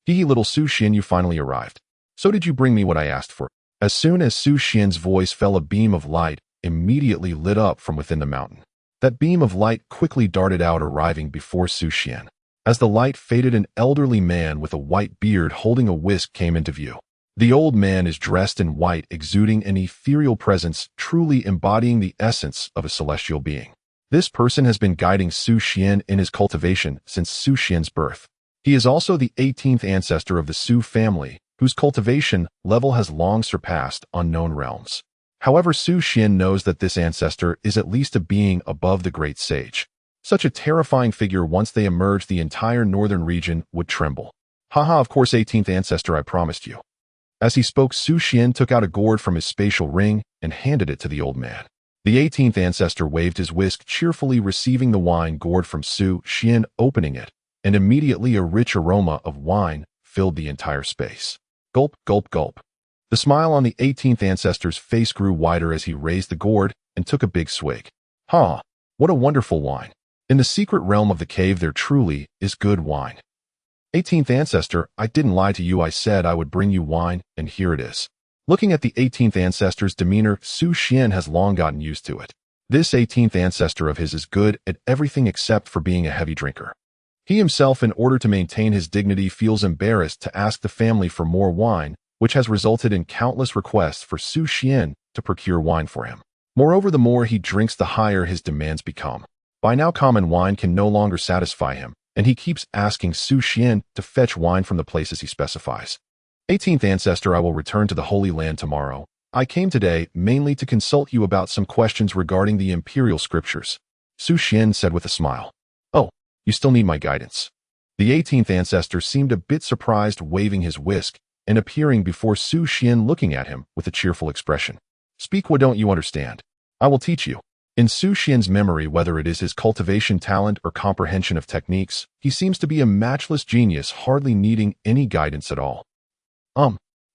Little Su Xian, you finally arrived. So did you bring me what I asked for? As soon as Su Xian's voice fell, a beam of light immediately lit up from within the mountain. That beam of light quickly darted out, arriving before Su Xian. As the light faded, an elderly man with a white beard holding a whisk came into view. The old man is dressed in white, exuding an ethereal presence, truly embodying the essence of a celestial being. This person has been guiding Su Xian in his cultivation since Su Xian's birth. He is also the 18th ancestor of the Su family, whose cultivation level has long surpassed unknown realms. However, Su Xian knows that this ancestor is at least a being above the great sage. Such a terrifying figure, once they emerged, the entire northern region would tremble. Haha, of course, 18th ancestor, I promised you. As he spoke, Su Xian took out a gourd from his spatial ring and handed it to the old man. The 18th ancestor waved his whisk, cheerfully receiving the wine gourd from Su Xian, opening it, and immediately a rich aroma of wine filled the entire space. Gulp, gulp, gulp. The smile on the 18th ancestor's face grew wider as he raised the gourd and took a big swig. Ha! What a wonderful wine. In the secret realm of the cave there truly is good wine. 18th ancestor, I didn't lie to you. I said I would bring you wine, and here it is. Looking at the 18th ancestor's demeanor, Su Xian has long gotten used to it. This 18th ancestor of his is good at everything except for being a heavy drinker. He himself, in order to maintain his dignity, feels embarrassed to ask the family for more wine, which has resulted in countless requests for Su Xian to procure wine for him. Moreover, the more he drinks, the higher his demands become. By now, common wine can no longer satisfy him, and he keeps asking Su Xian to fetch wine from the places he specifies. 18th ancestor, I will return to the Holy Land tomorrow. I came today mainly to consult you about some questions regarding the imperial scriptures, Su Xian said with a smile. Oh, you still need my guidance. The 18th ancestor seemed a bit surprised, waving his whisk and appearing before Su Xian, looking at him with a cheerful expression. Speak, what don't you understand? I will teach you. In Su Xian's memory, whether it is his cultivation talent or comprehension of techniques, he seems to be a matchless genius, hardly needing any guidance at all.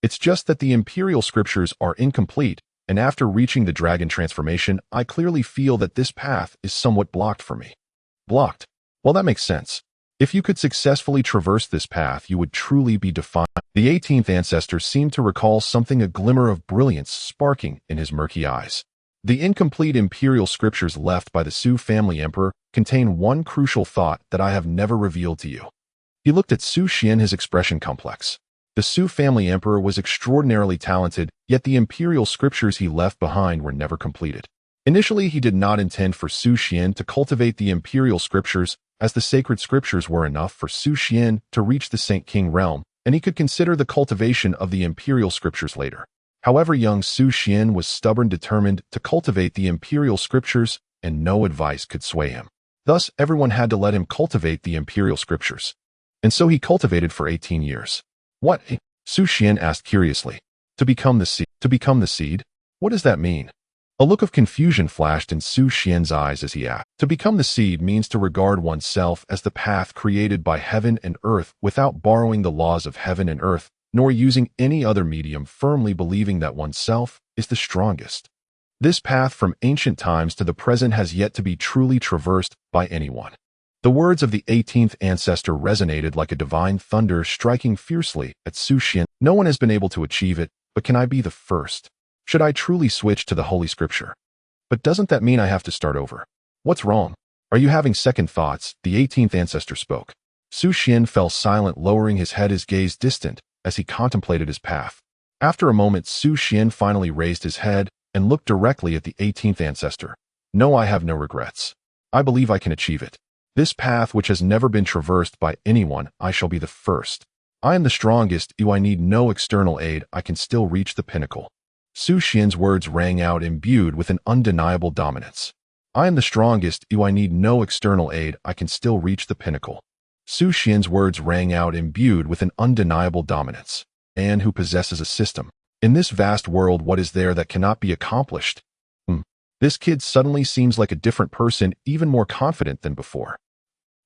It's just that the imperial scriptures are incomplete, and after reaching the dragon transformation, I clearly feel that this path is somewhat blocked for me. Blocked? Well, that makes sense. If you could successfully traverse this path, you would truly be defined. The 18th ancestor seemed to recall something, a glimmer of brilliance sparking in his murky eyes. The incomplete imperial scriptures left by the Su family emperor contain one crucial thought that I have never revealed to you. He looked at Su Xian, his expression complex. The Su family emperor was extraordinarily talented, yet the imperial scriptures he left behind were never completed. Initially, he did not intend for Su Xian to cultivate the imperial scriptures, as the sacred scriptures were enough for Su Xian to reach the Saint King realm, and he could consider the cultivation of the imperial scriptures later. However, young Su Xian was stubborn, determined to cultivate the imperial scriptures, and no advice could sway him. Thus, everyone had to let him cultivate the imperial scriptures. And so he cultivated for 18 years. What? Su Xian asked curiously. To become the seed? To become the seed? What does that mean? A look of confusion flashed in Su Xian's eyes as he asked. To become the seed means to regard oneself as the path created by heaven and earth without borrowing the laws of heaven and earth, nor using any other medium, firmly believing that oneself is the strongest. This path from ancient times to the present has yet to be truly traversed by anyone. The words of the 18th ancestor resonated like a divine thunder, striking fiercely at Su Xian. No one has been able to achieve it, but can I be the first? Should I truly switch to the Holy Scripture? But doesn't that mean I have to start over? What's wrong? Are you having second thoughts? The 18th ancestor spoke. Su Xian fell silent, lowering his head, his gaze distant, as he contemplated his path. After a moment, Su Xian finally raised his head and looked directly at the 18th ancestor. No, I have no regrets. I believe I can achieve it. This path, which has never been traversed by anyone, I shall be the first. I am the strongest. I need no external aid. I can still reach the pinnacle. Su Xian's words rang out, imbued with an undeniable dominance. I am the strongest. I need no external aid. I can still reach the pinnacle. Su Xian's words rang out, imbued with an undeniable dominance. And who possesses a system? In this vast world, what is there that cannot be accomplished? This kid suddenly seems like a different person, even more confident than before.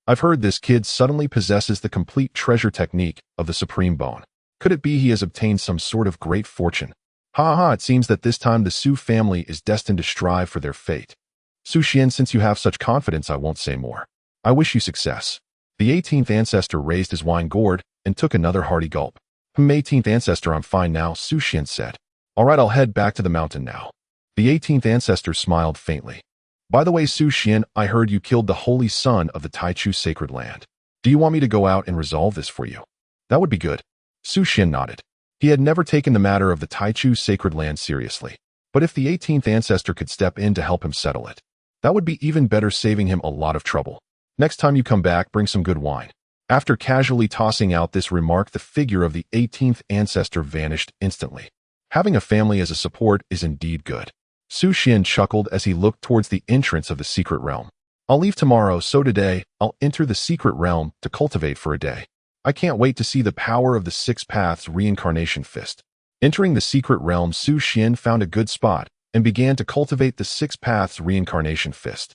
I've heard this kid suddenly possesses the complete treasure technique of the Supreme Bone. Could it be he has obtained some sort of great fortune? It seems that this time the Su family is destined to strive for their fate. Su Xian, since you have such confidence, I won't say more. I wish you success. The 18th ancestor raised his wine gourd and took another hearty gulp. 18th ancestor, I'm fine now, Su Xian said. All right, I'll head back to the mountain now. The 18th ancestor smiled faintly. By the way, Xuan, I heard you killed the holy son of the Taichu sacred land. Do you want me to go out and resolve this for you? That would be good. Xuan nodded. He had never taken the matter of the Taichu sacred land seriously. But if the 18th ancestor could step in to help him settle it, that would be even better, saving him a lot of trouble. Next time you come back, bring some good wine. After casually tossing out this remark, the figure of the 18th ancestor vanished instantly. Having a family as a support is indeed good. Xuan chuckled as he looked towards the entrance of the secret realm. I'll leave tomorrow, so today, I'll enter the secret realm to cultivate for a day. I can't wait to see the power of the 6 Paths Reincarnation Fist. Entering the secret realm, Xuan found a good spot and began to cultivate the 6 Paths Reincarnation Fist.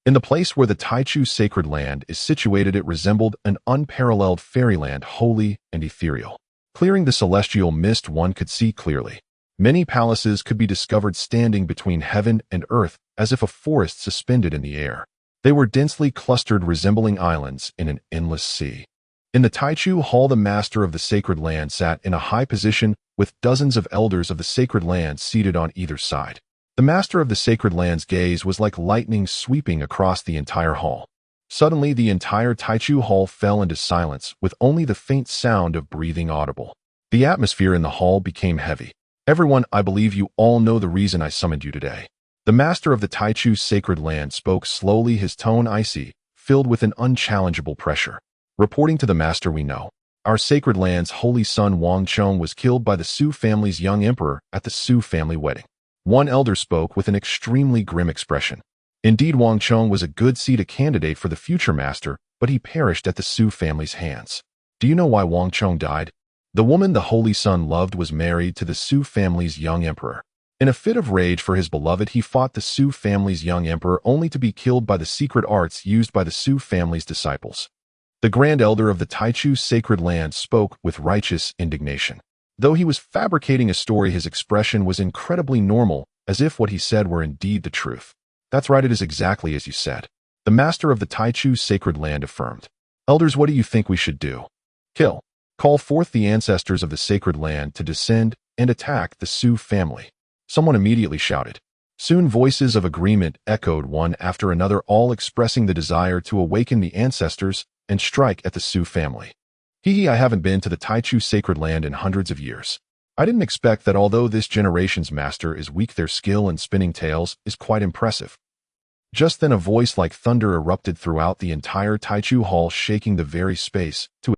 In the place where the Taichu sacred land is situated, it resembled an unparalleled fairyland, holy and ethereal. Clearing the celestial mist, one could see clearly. Many palaces could be discovered standing between heaven and earth, as if a forest suspended in the air. They were densely clustered, resembling islands in an endless sea. In the Taichu hall, the master of the sacred land sat in a high position, with dozens of elders of the sacred land seated on either side. The master of the sacred land's gaze was like lightning sweeping across the entire hall. Suddenly, the entire Taichu hall fell into silence, with only the faint sound of breathing audible. The atmosphere in the hall became heavy. Everyone, I believe you all know the reason I summoned you today. The master of the Taichu sacred land spoke slowly, his tone icy, filled with an unchallengeable pressure. Reporting to the master, we know. Our sacred land's holy son Wang Chong was killed by the Su family's young emperor at the Su family wedding. One elder spoke with an extremely grim expression. Indeed, Wang Chong was a good seed candidate for the future master, but he perished at the Su family's hands. Do you know why Wang Chong died? The woman the holy son loved was married to the Su family's young emperor. In a fit of rage for his beloved, he fought the Su family's young emperor, only to be killed by the secret arts used by the Su family's disciples. The grand elder of the Taichu sacred land spoke with righteous indignation. Though he was fabricating a story, his expression was incredibly normal, as if what he said were indeed the truth. That's right, it is exactly as you said. The master of the Taichu sacred land affirmed. Elders, what do you think we should do? Kill. Call forth the ancestors of the sacred land to descend and attack the Su family. Someone immediately shouted. Soon voices of agreement echoed, one after another, all expressing the desire to awaken the ancestors and strike at the Su family. I haven't been to the Taichu sacred land in hundreds of years. I didn't expect that. Although this generation's master is weak, their skill in spinning tales is quite impressive. Just then a voice like thunder erupted throughout the entire Taichu hall, shaking the very space to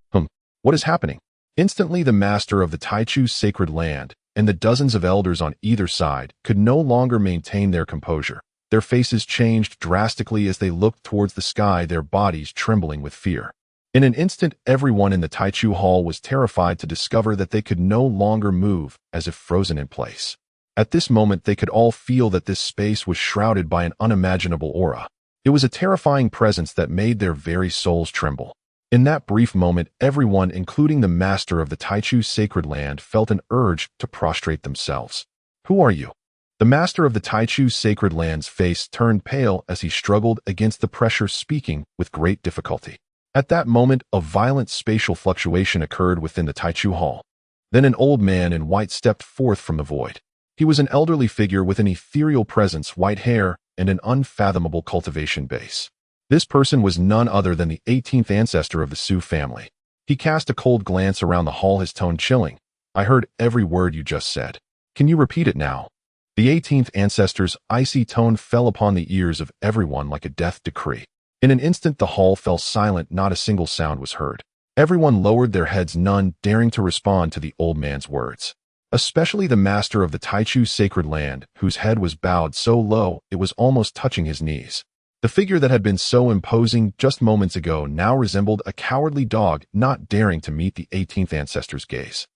What is happening? Instantly, the master of the Taichu sacred land and the dozens of elders on either side could no longer maintain their composure. Their faces changed drastically as they looked towards the sky, their bodies trembling with fear. In an instant, everyone in the Taichu hall was terrified to discover that they could no longer move, as if frozen in place. At this moment, they could all feel that this space was shrouded by an unimaginable aura. It was a terrifying presence that made their very souls tremble. In that brief moment, everyone, including the master of the Taichu sacred land, felt an urge to prostrate themselves. Who are you? The master of the Taichu sacred land's face turned pale as he struggled against the pressure, speaking with great difficulty. At that moment, a violent spatial fluctuation occurred within the Taichu hall. Then an old man in white stepped forth from the void. He was an elderly figure with an ethereal presence, white hair, and an unfathomable cultivation base. This person was none other than the 18th ancestor of the Su family. He cast a cold glance around the hall, his tone chilling. I heard every word you just said. Can you repeat it now? The 18th ancestor's icy tone fell upon the ears of everyone like a death decree. In an instant, the hall fell silent. Not a single sound was heard. Everyone lowered their heads, none daring to respond to the old man's words. Especially the master of the Taichu sacred land, whose head was bowed so low it was almost touching his knees. The figure that had been so imposing just moments ago now resembled a cowardly dog, not daring to meet the 18th ancestor's gaze.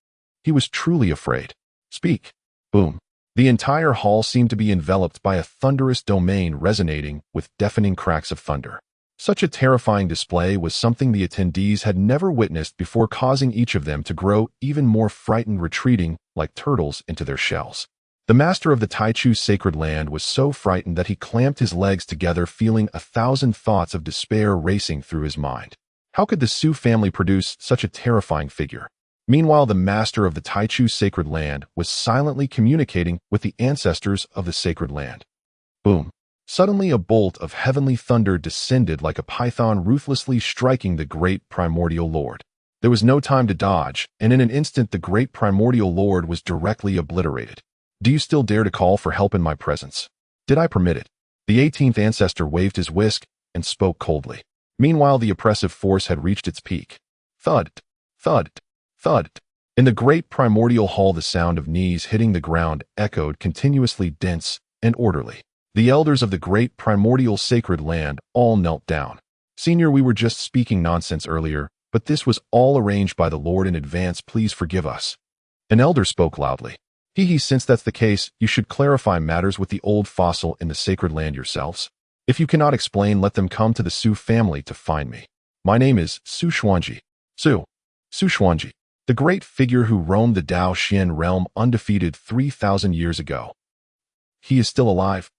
He was truly afraid. Speak. Boom. The entire hall seemed to be enveloped by a thunderous domain, resonating with deafening cracks of thunder. Such a terrifying display was something the attendees had never witnessed before, causing each of them to grow even more frightened, retreating like turtles into their shells. The master of the Taichu sacred land was so frightened that he clamped his legs together, feeling 1,000 thoughts of despair racing through his mind. How could the Su family produce such a terrifying figure? Meanwhile, the master of the Taichu sacred land was silently communicating with the ancestors of the sacred land. Boom! Suddenly a bolt of heavenly thunder descended like a python, ruthlessly striking the great primordial lord. There was no time to dodge, and in an instant the great primordial lord was directly obliterated. Do you still dare to call for help in my presence? Did I permit it? The 18th ancestor waved his whisk and spoke coldly. Meanwhile, the oppressive force had reached its peak. Thud, thud, thud. In the great primordial hall, the sound of knees hitting the ground echoed continuously, dense and orderly. The elders of the great primordial sacred land all knelt down. Senior, we were just speaking nonsense earlier, but this was all arranged by the Lord in advance. Please forgive us. An elder spoke loudly. Since that's the case, you should clarify matters with the old fossil in the sacred land yourselves. If you cannot explain, let them come to the Su family to find me. My name is Su Xuanji. Su Xuanji, the great figure who roamed the Dao Xian realm undefeated 3,000 years ago. He is still alive.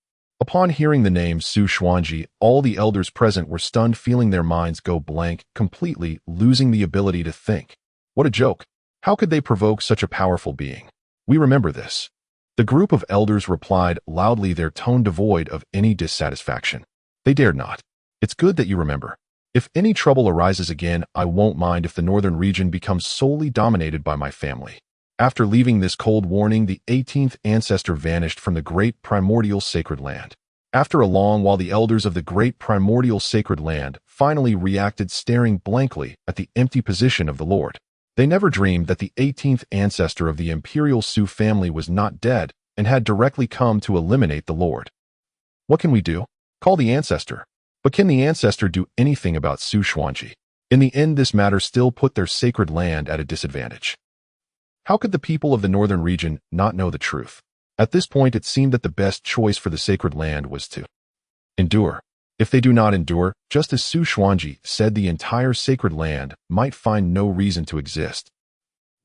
Upon hearing the name Su Xuanji, all the elders present were stunned, feeling their minds go blank, completely losing the ability to think. What a joke! How could they provoke such a powerful being? We remember this. The group of elders replied loudly, their tone devoid of any dissatisfaction. They dared not. It's good that you remember. If any trouble arises again, I won't mind if the Northern Region becomes solely dominated by my family. After leaving this cold warning, the 18th ancestor vanished from the great primordial sacred land. After a long while, the elders of the great primordial sacred land finally reacted, staring blankly at the empty position of the Lord. They never dreamed that the 18th ancestor of the Imperial Su family was not dead and had directly come to eliminate the Lord. What can we do? Call the ancestor. But can the ancestor do anything about Su Xuanji? In the end, this matter still put their sacred land at a disadvantage. How could the people of the Northern Region not know the truth? At this point, it seemed that the best choice for the sacred land was to endure. If they do not endure, just as Su Xuanji said, the entire sacred land might find no reason to exist.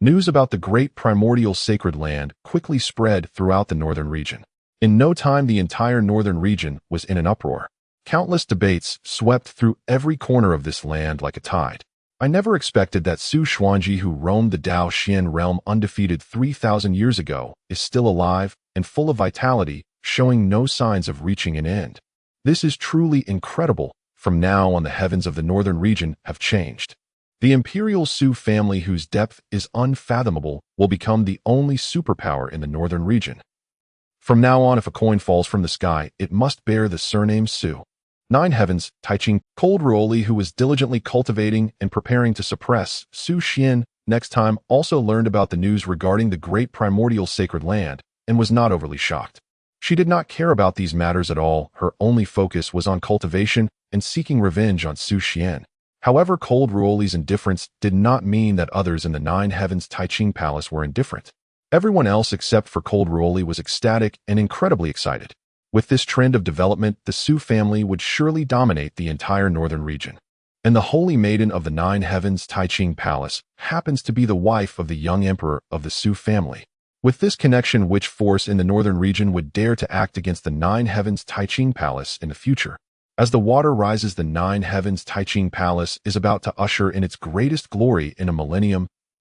News about the great primordial sacred land quickly spread throughout the Northern Region. In no time, the entire Northern Region was in an uproar. Countless debates swept through every corner of this land like a tide. I never expected that Su Xuanji, who roamed the Dao Xian realm undefeated 3,000 years ago, is still alive and full of vitality, showing no signs of reaching an end. This is truly incredible. From now on, the heavens of the Northern Region have changed. The Imperial Su family, whose depth is unfathomable, will become the only superpower in the Northern Region. From now on, if a coin falls from the sky, it must bear the surname Su. Nine Heavens, Taiching, Leng Ruoli, who was diligently cultivating and preparing to suppress Su Xian next time, also learned about the news regarding the great primordial sacred land and was not overly shocked. She did not care about these matters at all. Her only focus was on cultivation and seeking revenge on Su Xian. However, Leng Ruoli's indifference did not mean that others in the Nine Heavens Taiching Palace were indifferent. Everyone else except for Leng Ruoli was ecstatic and incredibly excited. With this trend of development, the Su family would surely dominate the entire Northern Region. And the Holy Maiden of the Nine Heavens Taiching Palace happens to be the wife of the young emperor of the Su family. With this connection, which force in the Northern Region would dare to act against the Nine Heavens Taiching Palace in the future? As the water rises, the Nine Heavens Taiching Palace is about to usher in its greatest glory in a millennium.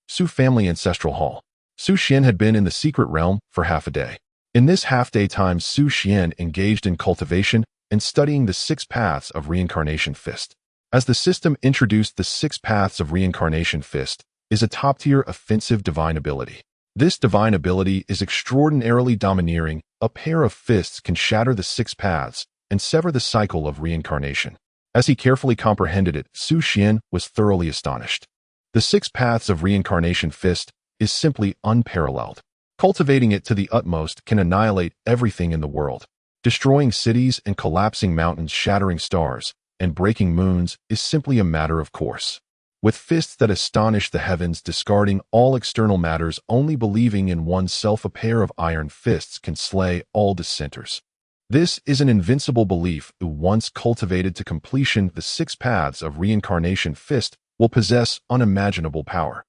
Su family ancestral hall. Su Xian had been in the secret realm for half a day. In this half-day time, Su Xian engaged in cultivation and studying the 6 Paths of Reincarnation Fist. As the system introduced, the 6 Paths of Reincarnation Fist is a top-tier offensive divine ability. This divine ability is extraordinarily domineering. A pair of fists can shatter the 6 paths and sever the cycle of reincarnation. As he carefully comprehended it, Su Xian was thoroughly astonished. The 6 Paths of Reincarnation Fist is simply unparalleled. Cultivating it to the utmost can annihilate everything in the world. Destroying cities and collapsing mountains, shattering stars, and breaking moons is simply a matter of course. With fists that astonish the heavens, discarding all external matters, only believing in oneself, a pair of iron fists can slay all dissenters. This is an invincible belief. Once cultivated to completion, the 6 Paths of Reincarnation Fist will possess unimaginable power.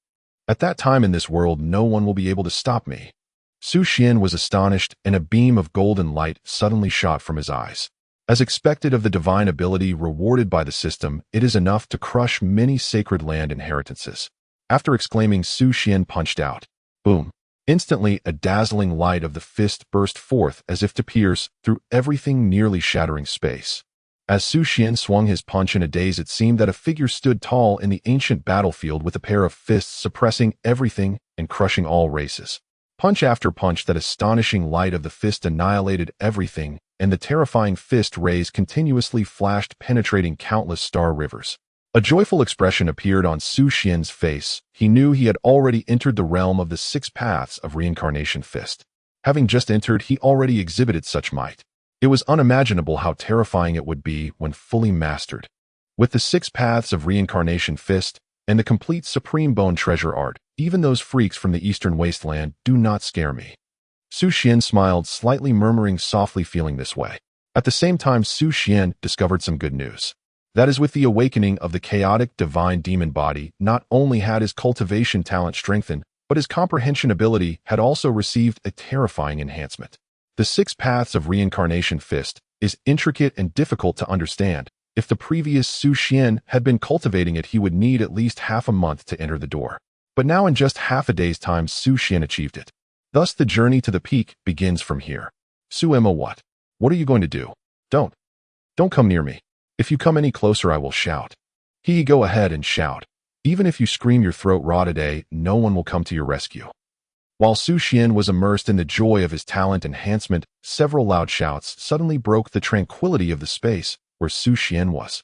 At that time in this world, no one will be able to stop me. Su Xian was astonished, and a beam of golden light suddenly shot from his eyes. As expected of the divine ability rewarded by the system, it is enough to crush many sacred land inheritances. After exclaiming, Su Xian punched out. Boom. Instantly, a dazzling light of the fist burst forth as if to pierce through everything, nearly shattering space. As Su Xian swung his punch in a daze, it seemed that a figure stood tall in the ancient battlefield with a pair of fists suppressing everything and crushing all races. Punch after punch, that astonishing light of the fist annihilated everything, and the terrifying fist rays continuously flashed, penetrating countless star rivers. A joyful expression appeared on Su Xian's face. He knew he had already entered the realm of the 6 Paths of Reincarnation Fist. Having just entered, he already exhibited such might. It was unimaginable how terrifying it would be when fully mastered. With the 6 Paths of Reincarnation Fist and the complete Supreme Bone Treasure Art, even those freaks from the Eastern Wasteland do not scare me. Su Xian smiled slightly, murmuring softly, feeling this way. At the same time, Su Xian discovered some good news. That is, with the awakening of the chaotic divine demon body, not only had his cultivation talent strengthened, but his comprehension ability had also received a terrifying enhancement. The 6 Paths of Reincarnation Fist is intricate and difficult to understand. If the previous Su Xian had been cultivating it, he would need at least half a month to enter the door. But now in just half a day's time, Su Xian achieved it. Thus the journey to the peak begins from here. Su Emma, what? What are you going to do? Don't come near me. If you come any closer, I will shout. Go ahead and shout. Even if you scream your throat raw today, no one will come to your rescue. While Su Xian was immersed in the joy of his talent enhancement, several loud shouts suddenly broke the tranquility of the space where Su Xian was.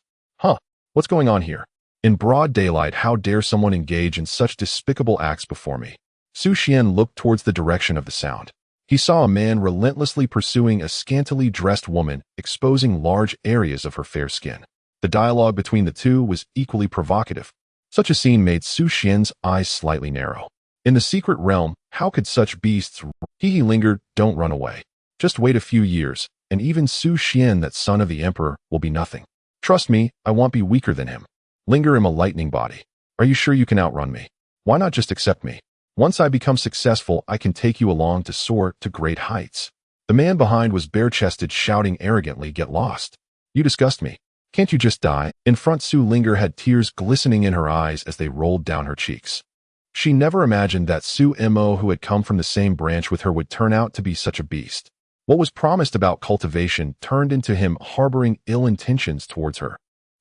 What's going on here? In broad daylight, how dare someone engage in such despicable acts before me? Su Xian looked towards the direction of the sound. He saw a man relentlessly pursuing a scantily dressed woman, exposing large areas of her fair skin. The dialogue between the two was equally provocative. Such a scene made Su Xian's eyes slightly narrow. In the secret realm, how could such beasts? He lingered. Don't run away. Just wait a few years, and even Su Xian, that son of the emperor, will be nothing. Trust me, I won't be weaker than him. Linger in a lightning body. Are you sure you can outrun me? Why not just accept me? Once I become successful, I can take you along to soar to great heights. The man behind was bare-chested, shouting arrogantly, get lost. You disgust me. Can't you just die? In front, Su Linger had tears glistening in her eyes as they rolled down her cheeks. She never imagined that Su Mo, who had come from the same branch with her, would turn out to be such a beast. What was promised about cultivation turned into him harboring ill intentions towards her.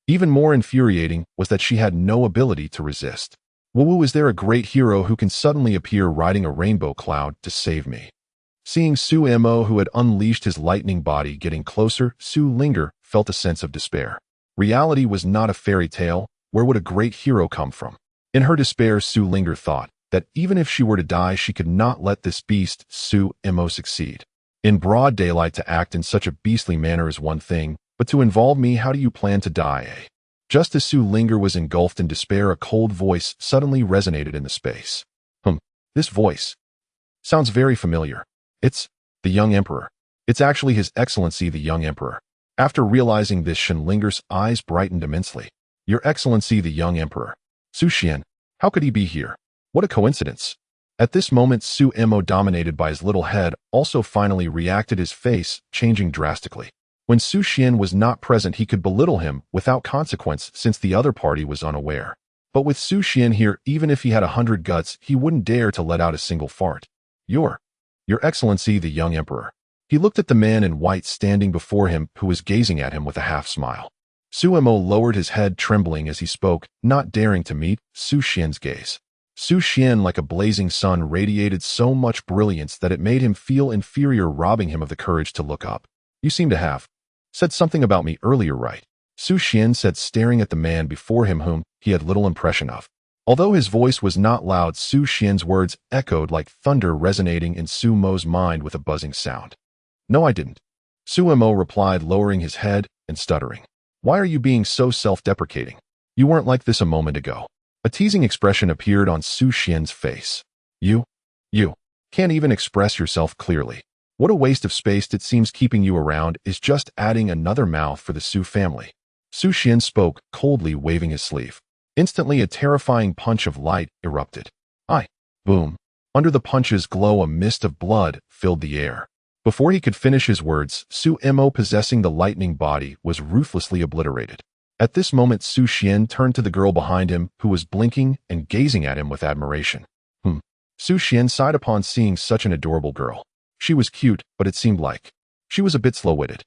Even more infuriating was that she had no ability to resist. Woo, is there a great hero who can suddenly appear riding a rainbow cloud to save me? Seeing Su Mo, who had unleashed his lightning body, getting closer, Su Linger felt a sense of despair. Reality was not a fairy tale. Where would a great hero come from? In her despair, Su Linger thought that even if she were to die, she could not let this beast, Su Mo, succeed. In broad daylight, to act in such a beastly manner is one thing, but to involve me, how do you plan to die, eh? Just as Su Linger was engulfed in despair, a cold voice suddenly resonated in the space. This voice sounds very familiar. It's the young emperor. It's actually His Excellency, the young emperor. After realizing this, Su Linger's eyes brightened immensely. Your Excellency, the young emperor. Su Xian, how could he be here? What a coincidence. At this moment, Su Mo, dominated by his little head, also finally reacted, his face changing drastically. When Su Xian was not present, he could belittle him without consequence since the other party was unaware. But with Su Xian here, even if he had 100 guts, he wouldn't dare to let out a single fart. Your Excellency, the young emperor. He looked at the man in white standing before him, who was gazing at him with a half-smile. Su Mo lowered his head, trembling as he spoke, not daring to meet Su Xian's gaze. Su Xian, like a blazing sun, radiated so much brilliance that it made him feel inferior, robbing him of the courage to look up. You seem to have said something about me earlier, right? Su Xian said, staring at the man before him whom he had little impression of. Although his voice was not loud, Su Xian's words echoed like thunder, resonating in Su Mo's mind with a buzzing sound. No, I didn't. Su Mo replied, lowering his head and stuttering. Why are you being so self-deprecating? You weren't like this a moment ago. A teasing expression appeared on Su Xian's face. You can't even express yourself clearly. What a waste of space. It seems keeping you around is just adding another mouth for the Su family. Su Xian spoke, coldly waving his sleeve. Instantly, a terrifying punch of light erupted. Boom. Under the punch's glow, a mist of blood filled the air. Before he could finish his words, Su Mo, possessing the lightning body, was ruthlessly obliterated. At this moment, Su Xian turned to the girl behind him, who was blinking and gazing at him with admiration. Su Xian sighed upon seeing such an adorable girl. She was cute, but it seemed like she was a bit slow-witted.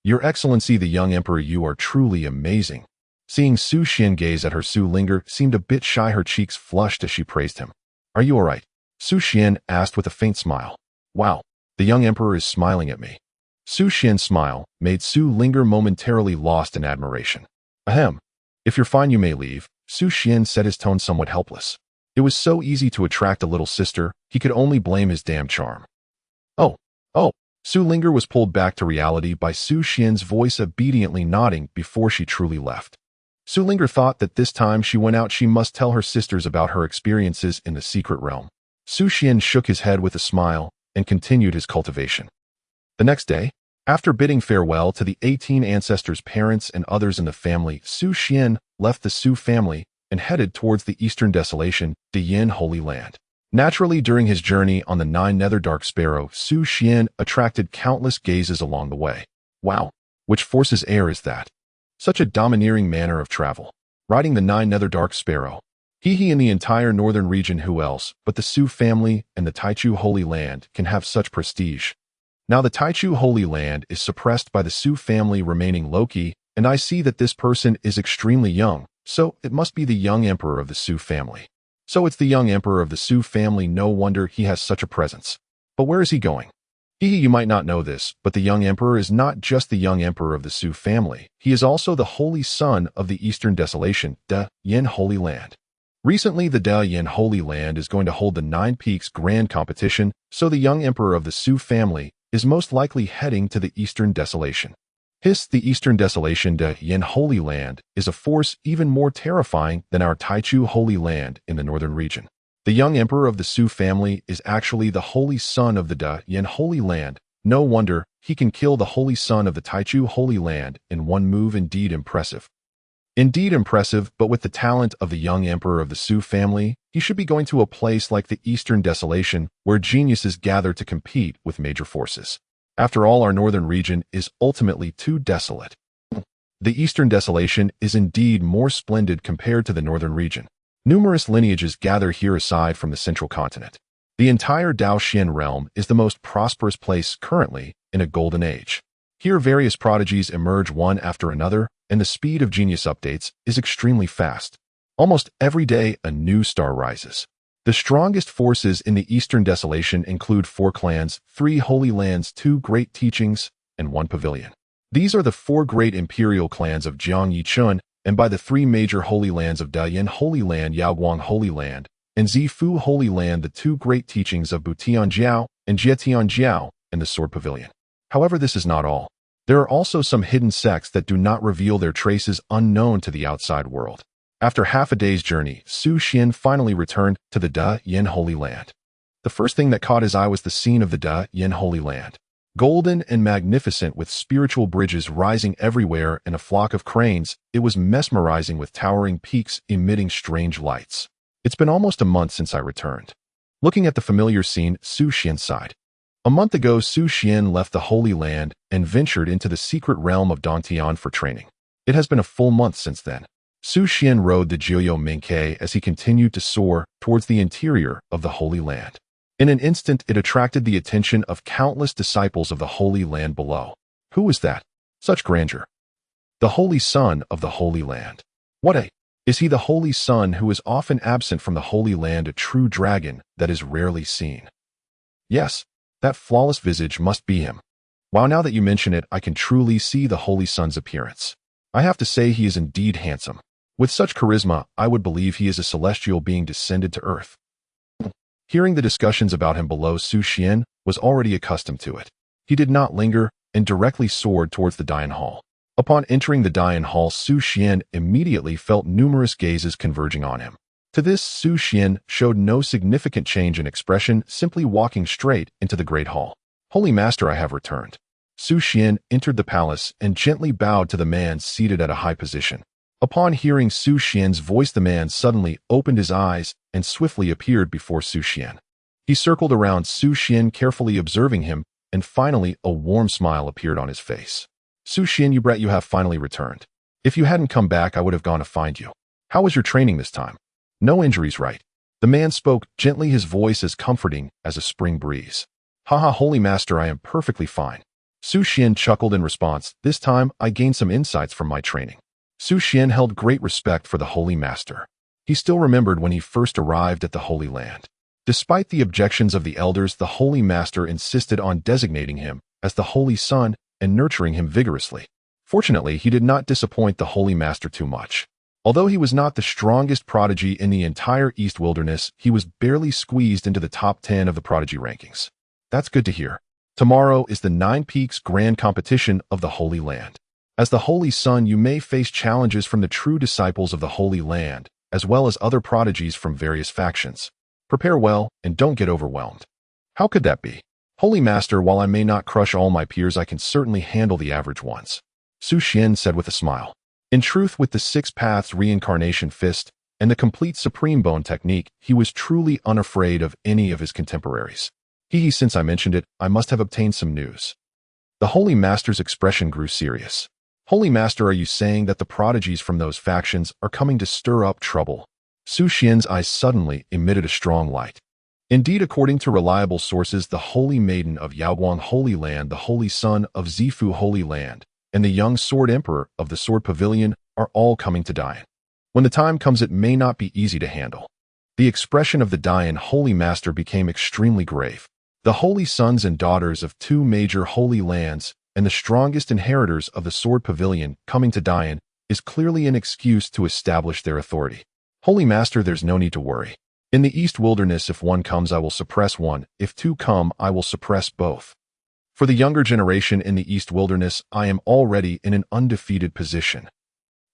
Your Excellency, the young emperor, you are truly amazing. Seeing Su Xian gaze at her, Su Linger seemed a bit shy. Her cheeks flushed as she praised him. Are you all right? Su Xian asked with a faint smile. Wow, the young emperor is smiling at me. Su Xian's smile made Su Linger momentarily lost in admiration. Ahem. If you're fine, you may leave. Su Xian said, his tone somewhat helpless. It was so easy to attract a little sister, he could only blame his damn charm. Oh. Su Linger was pulled back to reality by Su Xian's voice obediently nodding before she truly left. Su Linger thought that this time she went out she must tell her sisters about her experiences in the secret realm. Su Xian shook his head with a smile and continued his cultivation. The next day, after bidding farewell to the 18 ancestors' parents and others in the family, Su Xian left the Su family and headed towards the Eastern Desolation, the Yin Holy Land. Naturally, during his journey on the 9 Nether Dark Sparrow, Su Xian attracted countless gazes along the way. Wow, which force's air is that? Such a domineering manner of travel. Riding the 9 Nether Dark Sparrow. He in the entire northern region, who else but the Su family and the Taichu Holy Land can have such prestige? Now the Taichu Holy Land is suppressed by the Su family remaining low-key, and I see that this person is extremely young, so it must be the young emperor of the Su family. So it's the young emperor of the Su family, no wonder he has such a presence. But where is he going? You might not know this, but the young emperor is not just the young emperor of the Su family. He is also the holy son of the Eastern Desolation, the Yin Holy Land. Recently, the Da Yin Holy Land is going to hold the 9 Peaks Grand Competition, so the young emperor of the Su family is most likely heading to the Eastern Desolation. The Eastern Desolation, the Yin Holy Land, is a force even more terrifying than our Taichu Holy Land in the Northern Region. The young emperor of the Su family is actually the holy son of the Da Yin Holy Land. No wonder he can kill the holy son of the Taichu Holy Land in one move. Indeed impressive. But with the talent of the young emperor of the Su family, he should be going to a place like the Eastern Desolation, where geniuses gather to compete with major forces. After all, our northern region is ultimately too desolate. The Eastern Desolation is indeed more splendid compared to the northern region. Numerous lineages gather here aside from the central continent. The entire Daoxian realm is the most prosperous place currently in a golden age. Here various prodigies emerge one after another, and the speed of genius updates is extremely fast. Almost every day a new star rises. The strongest forces in the Eastern Desolation include 4 clans, 3 holy lands, 2 great teachings, and 1 pavilion. These are the 4 great imperial clans of Jiang Yichun, and by the 3 major holy lands of Dayan Holy Land, Yaoguang Holy Land, and Zifu Holy Land, the 2 great teachings of Butianjiao and Jietianjiao, and the Sword Pavilion. However, this is not all. There are also some hidden sects that do not reveal their traces, unknown to the outside world. After half a day's journey, Su Xian finally returned to the Da Yin Holy Land. The first thing that caught his eye was the scene of the Da Yin Holy Land. Golden and magnificent, with spiritual bridges rising everywhere and a flock of cranes, it was mesmerizing, with towering peaks emitting strange lights. It's been almost a month since I returned. Looking at the familiar scene, Su Xian sighed. A month ago, Su Xian left the Holy Land and ventured into the secret realm of Dantian for training. It has been a full month since then. Su Xian rode the Jiuyo Mingke as he continued to soar towards the interior of the Holy Land. In an instant, it attracted the attention of countless disciples of the Holy Land below. Who was that? Such grandeur. The Holy Son of the Holy Land. Is he the Holy Son who is often absent from the Holy Land, a true dragon that is rarely seen? Yes, that flawless visage must be him. Wow, now that you mention it, I can truly see the Holy Son's appearance. I have to say he is indeed handsome. With such charisma, I would believe he is a celestial being descended to earth. Hearing the discussions about him below, Su Xian was already accustomed to it. He did not linger and directly soared towards the Dian Hall. Upon entering the Dian Hall, Su Xian immediately felt numerous gazes converging on him. To this, Su Xian showed no significant change in expression, simply walking straight into the Great Hall. Holy Master, I have returned. Su Xian entered the palace and gently bowed to the man seated at a high position. Upon hearing Su Xian's voice, the man suddenly opened his eyes and swiftly appeared before Su Xian. He circled around Su Xian, carefully observing him, and finally a warm smile appeared on his face. Su Xian, you have finally returned. If you hadn't come back, I would have gone to find you. How was your training this time? No injuries, right? The man spoke gently, his voice as comforting as a spring breeze. Haha, Holy Master, I am perfectly fine. Su Xian chuckled in response. This time, I gained some insights from my training. Su Xian held great respect for the Holy Master. He still remembered when he first arrived at the Holy Land. Despite the objections of the elders, the Holy Master insisted on designating him as the Holy Son and nurturing him vigorously. Fortunately, he did not disappoint the Holy Master too much. Although he was not the strongest prodigy in the entire East Wilderness, he was barely squeezed into the top 10 of the prodigy rankings. That's good to hear. Tomorrow is the Nine Peaks Grand Competition of the Holy Land. As the Holy Son, you may face challenges from the true disciples of the Holy Land, as well as other prodigies from various factions. Prepare well and don't get overwhelmed. How could that be? Holy Master, while I may not crush all my peers, I can certainly handle the average ones. Su Xian said with a smile. In truth, with the 6 Paths Reincarnation Fist and the complete Supreme Bone technique, he was truly unafraid of any of his contemporaries. Since I mentioned it, I must have obtained some news. The Holy Master's expression grew serious. Holy Master, are you saying that the prodigies from those factions are coming to stir up trouble? Su Xian's eyes suddenly emitted a strong light. Indeed, according to reliable sources, the Holy Maiden of Yaoguang Holy Land, the Holy Son of Zifu Holy Land, and the young Sword Emperor of the Sword Pavilion are all coming to Dian. When the time comes, it may not be easy to handle. The expression of the Dian Holy Master became extremely grave. The holy sons and daughters of 2 major holy lands and the strongest inheritors of the Sword Pavilion coming to Dian is clearly an excuse to establish their authority. Holy Master, there's no need to worry. In the East Wilderness, if 1 comes, I will suppress 1. If 2 come, I will suppress both. For the younger generation in the East Wilderness, I am already in an undefeated position.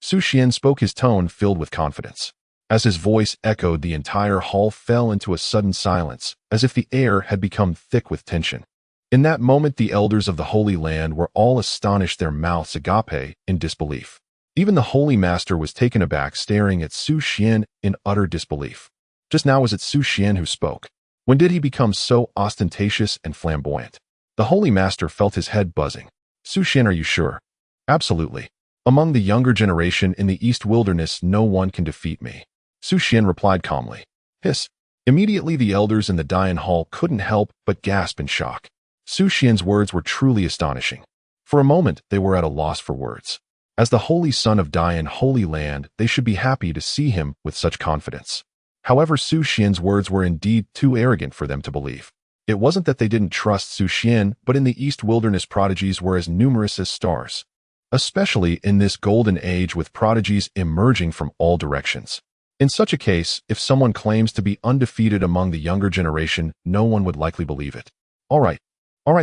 Su Xian spoke, his tone filled with confidence. As his voice echoed, the entire hall fell into a sudden silence, as if the air had become thick with tension. In that moment, the elders of the Holy Land were all astonished, their mouths agape in disbelief. Even the Holy Master was taken aback, staring at Su Xian in utter disbelief. Just now was it Su Xian who spoke? When did he become so ostentatious and flamboyant? The Holy Master felt his head buzzing. Su Xian, are you sure? Absolutely. Among the younger generation in the East Wilderness, no one can defeat me. Su Xian replied calmly. Hiss. Immediately the elders in the Dian Hall couldn't help but gasp in shock. Su Xian's words were truly astonishing. For a moment, they were at a loss for words. As the Holy Son of Dian Holy Land, they should be happy to see him with such confidence. However, Su Xian's words were indeed too arrogant for them to believe. It wasn't that they didn't trust Su Xian, but in the East Wilderness, prodigies were as numerous as stars. Especially in this golden age with prodigies emerging from all directions. In such a case, if someone claims to be undefeated among the younger generation, no one would likely believe it. All right,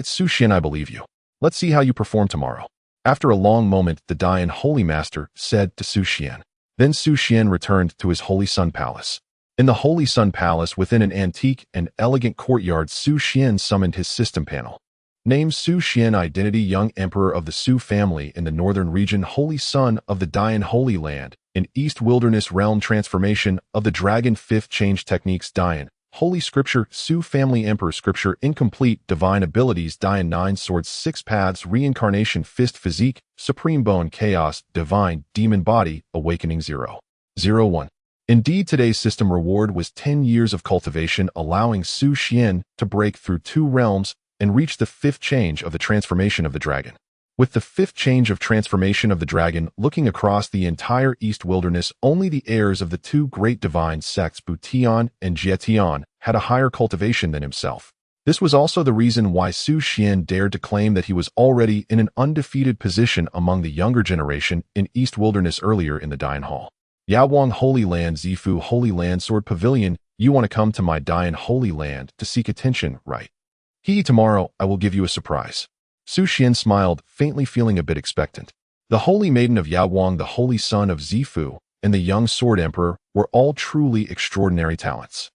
Su Xian, I believe you. Let's see how you perform tomorrow. After a long moment, the Dian Holy Master said to Su Xian. Then Su Xian returned to his Holy Sun Palace. In the Holy Sun Palace, within an antique and elegant courtyard, Su Xian summoned his system panel. Named Su Xian, identity, young emperor of the Su family in the Northern Region, Holy Son of the Dian Holy Land, in East Wilderness realm, transformation of the Dragon, 5th change techniques, Dian, Holy Scripture, Su family Emperor Scripture, incomplete, divine abilities, Dian 9 swords, 6 paths, Reincarnation Fist, physique, Supreme Bone, chaos, divine, demon body, awakening 001. Indeed, today's system reward was 10 years of cultivation, allowing Su Xian to break through 2 realms and reach the 5th change of the transformation of the dragon. With the 5th change of transformation of the dragon, looking across the entire East Wilderness, only the heirs of the 2 great divine sects, Butian and Jietian, had a higher cultivation than himself. This was also the reason why Su Xian dared to claim that he was already in an undefeated position among the younger generation in East Wilderness earlier in the Dian Hall. Yaoguang Holy Land, Zifu Holy Land, Sword Pavilion, you want to come to my Dian Holy Land to seek attention, right? Tomorrow I will give you a surprise. Su Xian smiled, faintly feeling a bit expectant. The Holy Maiden of Yaoguang, the Holy Son of Zifu, and the young Sword Emperor were all truly extraordinary talents.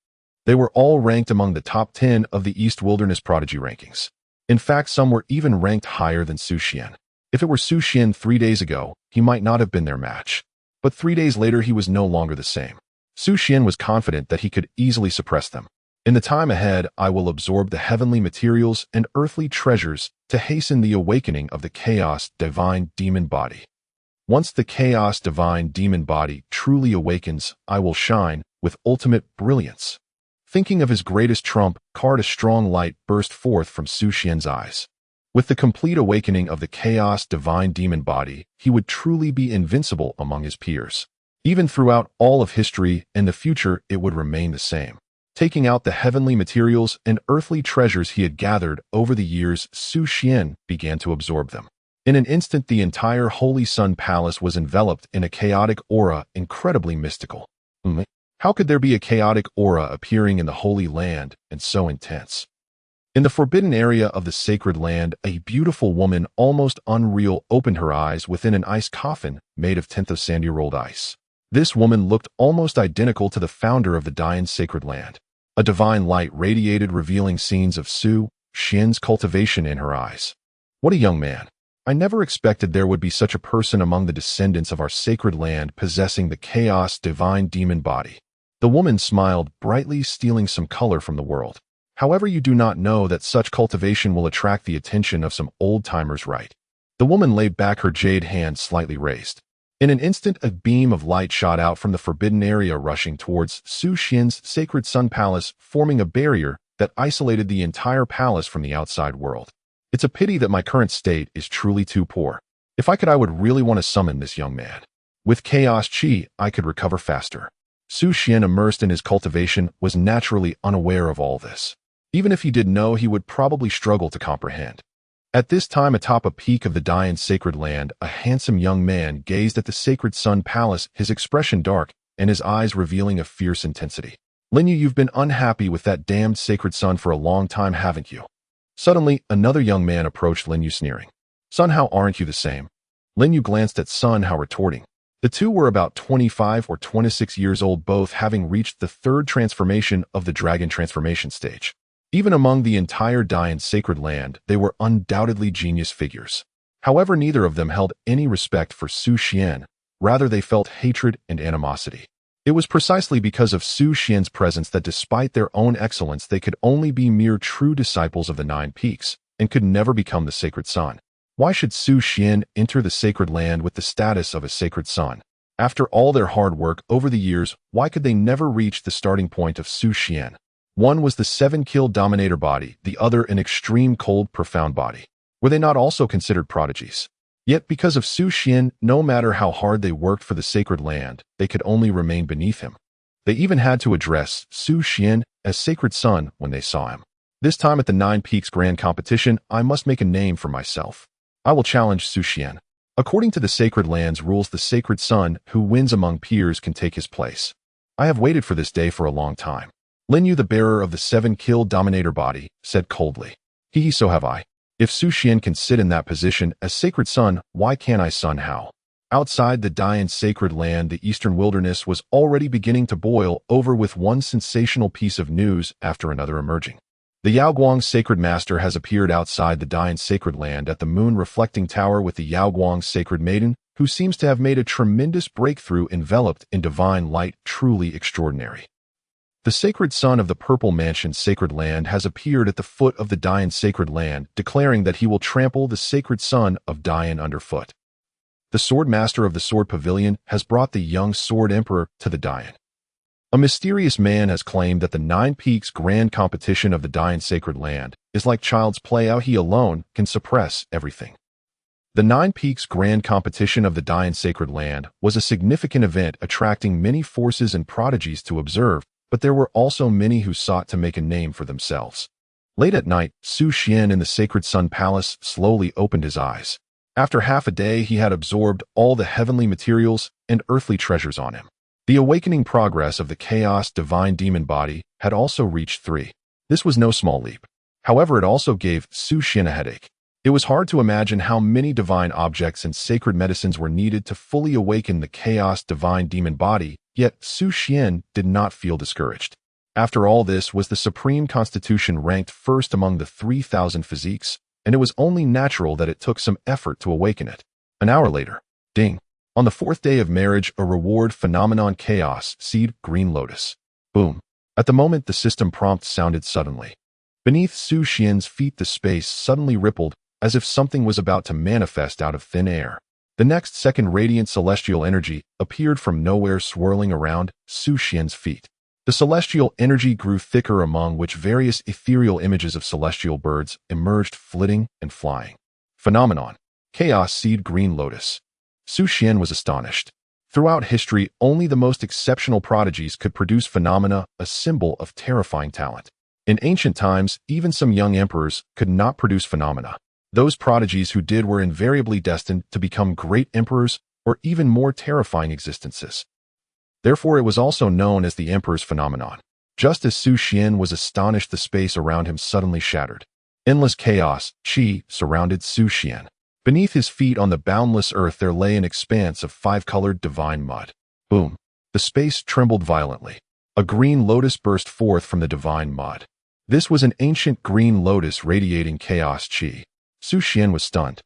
They were all ranked among the top 10 of the East Wilderness prodigy rankings. In fact, some were even ranked higher than Su Xian. If it were Su Xian 3 days ago, he might not have been their match. But 3 days later, he was no longer the same. Su Xian was confident that he could easily suppress them. In the time ahead, I will absorb the heavenly materials and earthly treasures to hasten the awakening of the chaos divine demon body. Once the chaos divine demon body truly awakens, I will shine with ultimate brilliance. Thinking of his greatest trump card, a strong light burst forth from Xuan's eyes. With the complete awakening of the chaos divine demon body, he would truly be invincible among his peers. Even throughout all of history and the future, it would remain the same. Taking out the heavenly materials and earthly treasures he had gathered over the years, Xuan began to absorb them. In an instant, the entire Holy Sun Palace was enveloped in a chaotic aura, incredibly mystical. How could there be a chaotic aura appearing in the Holy Land and so intense? In the forbidden area of the sacred land, a beautiful woman, almost unreal, opened her eyes within an ice coffin made of 10th of sandy rolled ice. This woman looked almost identical to the founder of the Dian sacred land. A divine light radiated, revealing scenes of Xuan's cultivation in her eyes. What a young man! I never expected there would be such a person among the descendants of our sacred land possessing the chaos divine demon body. The woman smiled brightly, stealing some color from the world. However, you do not know that such cultivation will attract the attention of some old-timers, right? The woman laid back her jade hand slightly raised. In an instant, a beam of light shot out from the forbidden area, rushing towards Xuan's sacred sun palace, forming a barrier that isolated the entire palace from the outside world. It's a pity that my current state is truly too poor. If I could, I would really want to summon this young man. With chaos chi, I could recover faster. Xuan, immersed in his cultivation, was naturally unaware of all this. Even if he did know, he would probably struggle to comprehend. At this time, atop a peak of the Dian sacred land, a handsome young man gazed at the sacred sun palace, his expression dark and his eyes revealing a fierce intensity. Leng, you've been unhappy with that damned sacred sun for a long time, haven't you? Suddenly, another young man approached Leng, sneering. Son, how aren't you the same? Leng glanced at Sun Hao, retorting. The two were about 25 or 26 years old, both having reached the third transformation of the dragon transformation stage. Even among the entire Dian sacred land, they were undoubtedly genius figures. However, neither of them held any respect for Xuan. Rather, they felt hatred and animosity. It was precisely because of Xuan's presence that despite their own excellence, they could only be mere true disciples of the Nine Peaks and could never become the sacred son. Why should Xuan enter the sacred land with the status of a sacred son? After all their hard work over the years, why could they never reach the starting point of Xuan? One was the 7-kill dominator body, the other an extreme cold profound body. Were they not also considered prodigies? Yet because of Xuan, no matter how hard they worked for the sacred land, they could only remain beneath him. They even had to address Xuan as sacred son when they saw him. This time at the Nine Peaks Grand Competition, I must make a name for myself. I will challenge Xuan. According to the sacred land's rules, the sacred son who wins among peers can take his place. I have waited for this day for a long time. Leng, the bearer of the 7-kill dominator body, said coldly. So have I. If Xuan can sit in that position as sacred son, why can't I, Sun Hao? Outside the Dian sacred land, the eastern wilderness was already beginning to boil over with one sensational piece of news after another emerging. The Yaoguang sacred master has appeared outside the Dian sacred land at the moon reflecting tower with the Yaoguang sacred maiden, who seems to have made a tremendous breakthrough enveloped in divine light, truly extraordinary. The sacred son of the Purple Mansion sacred land has appeared at the foot of the Dian sacred land, declaring that he will trample the sacred son of Dian underfoot. The sword master of the sword pavilion has brought the young sword emperor to the Dian. A mysterious man has claimed that the Nine Peaks Grand Competition of the Dian sacred land is like child's play, how he alone can suppress everything. The Nine Peaks Grand Competition of the Dian sacred land was a significant event attracting many forces and prodigies to observe, but there were also many who sought to make a name for themselves. Late at night, Xuan in the sacred sun palace slowly opened his eyes. After half a day, he had absorbed all the heavenly materials and earthly treasures on him. The awakening progress of the chaos divine demon body had also reached 3. This was no small leap. However, it also gave Xuan a headache. It was hard to imagine how many divine objects and sacred medicines were needed to fully awaken the chaos divine demon body, yet Xuan did not feel discouraged. After all, this was the supreme constitution ranked first among the 3,000 physiques, and it was only natural that it took some effort to awaken it. An hour later, ding! On the 4th day of marriage, a reward phenomenon chaos seed green lotus. Boom! At the moment the system prompt sounded suddenly. Beneath Xuan's feet the space suddenly rippled, as if something was about to manifest out of thin air. The next second, radiant celestial energy appeared from nowhere, swirling around Xuan's feet. The celestial energy grew thicker, among which various ethereal images of celestial birds emerged, flitting and flying. Phenomenon: Chaos Seed Green Lotus. Xuan was astonished. Throughout history, only the most exceptional prodigies could produce phenomena, a symbol of terrifying talent. In ancient times, even some young emperors could not produce phenomena. Those prodigies who did were invariably destined to become great emperors or even more terrifying existences. Therefore, it was also known as the Emperor's Phenomenon. Just as Xuan was astonished, the space around him suddenly shattered. Endless chaos, qi, surrounded Xuan. Beneath his feet on the boundless earth there lay an expanse of five-colored divine mud. Boom! The space trembled violently. A green lotus burst forth from the divine mud. This was an ancient green lotus radiating chaos qi. Xuan was stunned.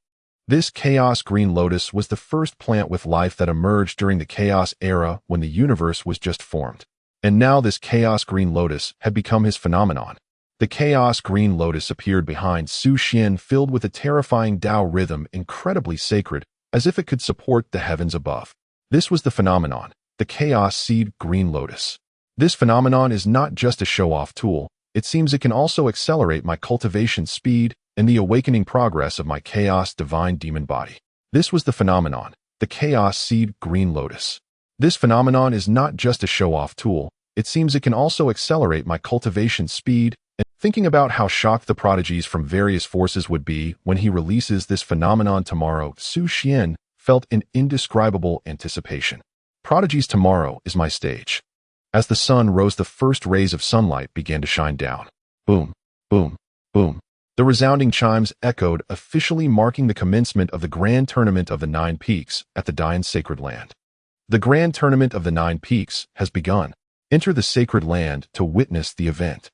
This chaos green lotus was the first plant with life that emerged during the chaos era when the universe was just formed. And now this chaos green lotus had become his phenomenon. The chaos green lotus appeared behind Xuan, filled with a terrifying Tao rhythm, incredibly sacred, as if it could support the heavens above. This was the phenomenon, the chaos seed green lotus. This phenomenon is not just a show-off tool. It seems it can also accelerate my cultivation speed and the awakening progress of my chaos divine demon body. This was the phenomenon, the chaos seed green lotus. This phenomenon is not just a show-off tool. It seems it can also accelerate my cultivation speed. And thinking about how shocked the prodigies from various forces would be when he releases this phenomenon tomorrow, Xuan felt an indescribable anticipation. Prodigies tomorrow is my stage. As the sun rose, the first rays of sunlight began to shine down. Boom, boom, boom. The resounding chimes echoed, officially marking the commencement of the Grand Tournament of the Nine Peaks at the Dian Sacred Land. The Grand Tournament of the Nine Peaks has begun. Enter the sacred land to witness the event.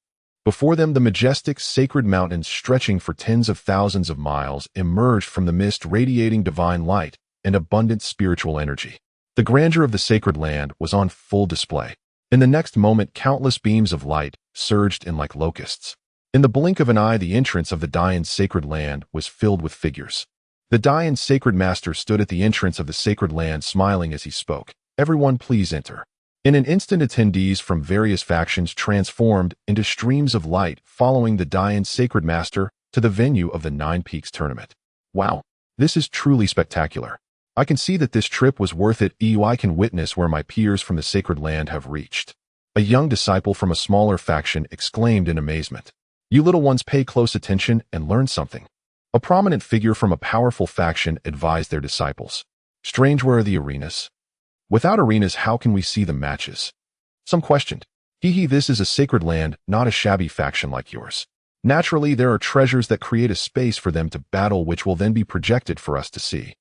Before them, the majestic sacred mountains stretching for tens of thousands of miles emerged from the mist, radiating divine light and abundant spiritual energy. The grandeur of the sacred land was on full display. In the next moment, countless beams of light surged in like locusts. In the blink of an eye, the entrance of the Dian sacred land was filled with figures. The Dian sacred master stood at the entrance of the sacred land, smiling as he spoke. Everyone, please enter. In an instant, attendees from various factions transformed into streams of light, following the Dian sacred master to the venue of the Nine Peaks tournament. Wow, this is truly spectacular. I can see that this trip was worth it. I can witness where my peers from the sacred land have reached. A young disciple from a smaller faction exclaimed in amazement. You little ones, pay close attention and learn something. A prominent figure from a powerful faction advised their disciples. Strange, where are the arenas? Without arenas, how can we see the matches? Some questioned. This is a sacred land, not a shabby faction like yours. Naturally, there are treasures that create a space for them to battle, which will then be projected for us to see.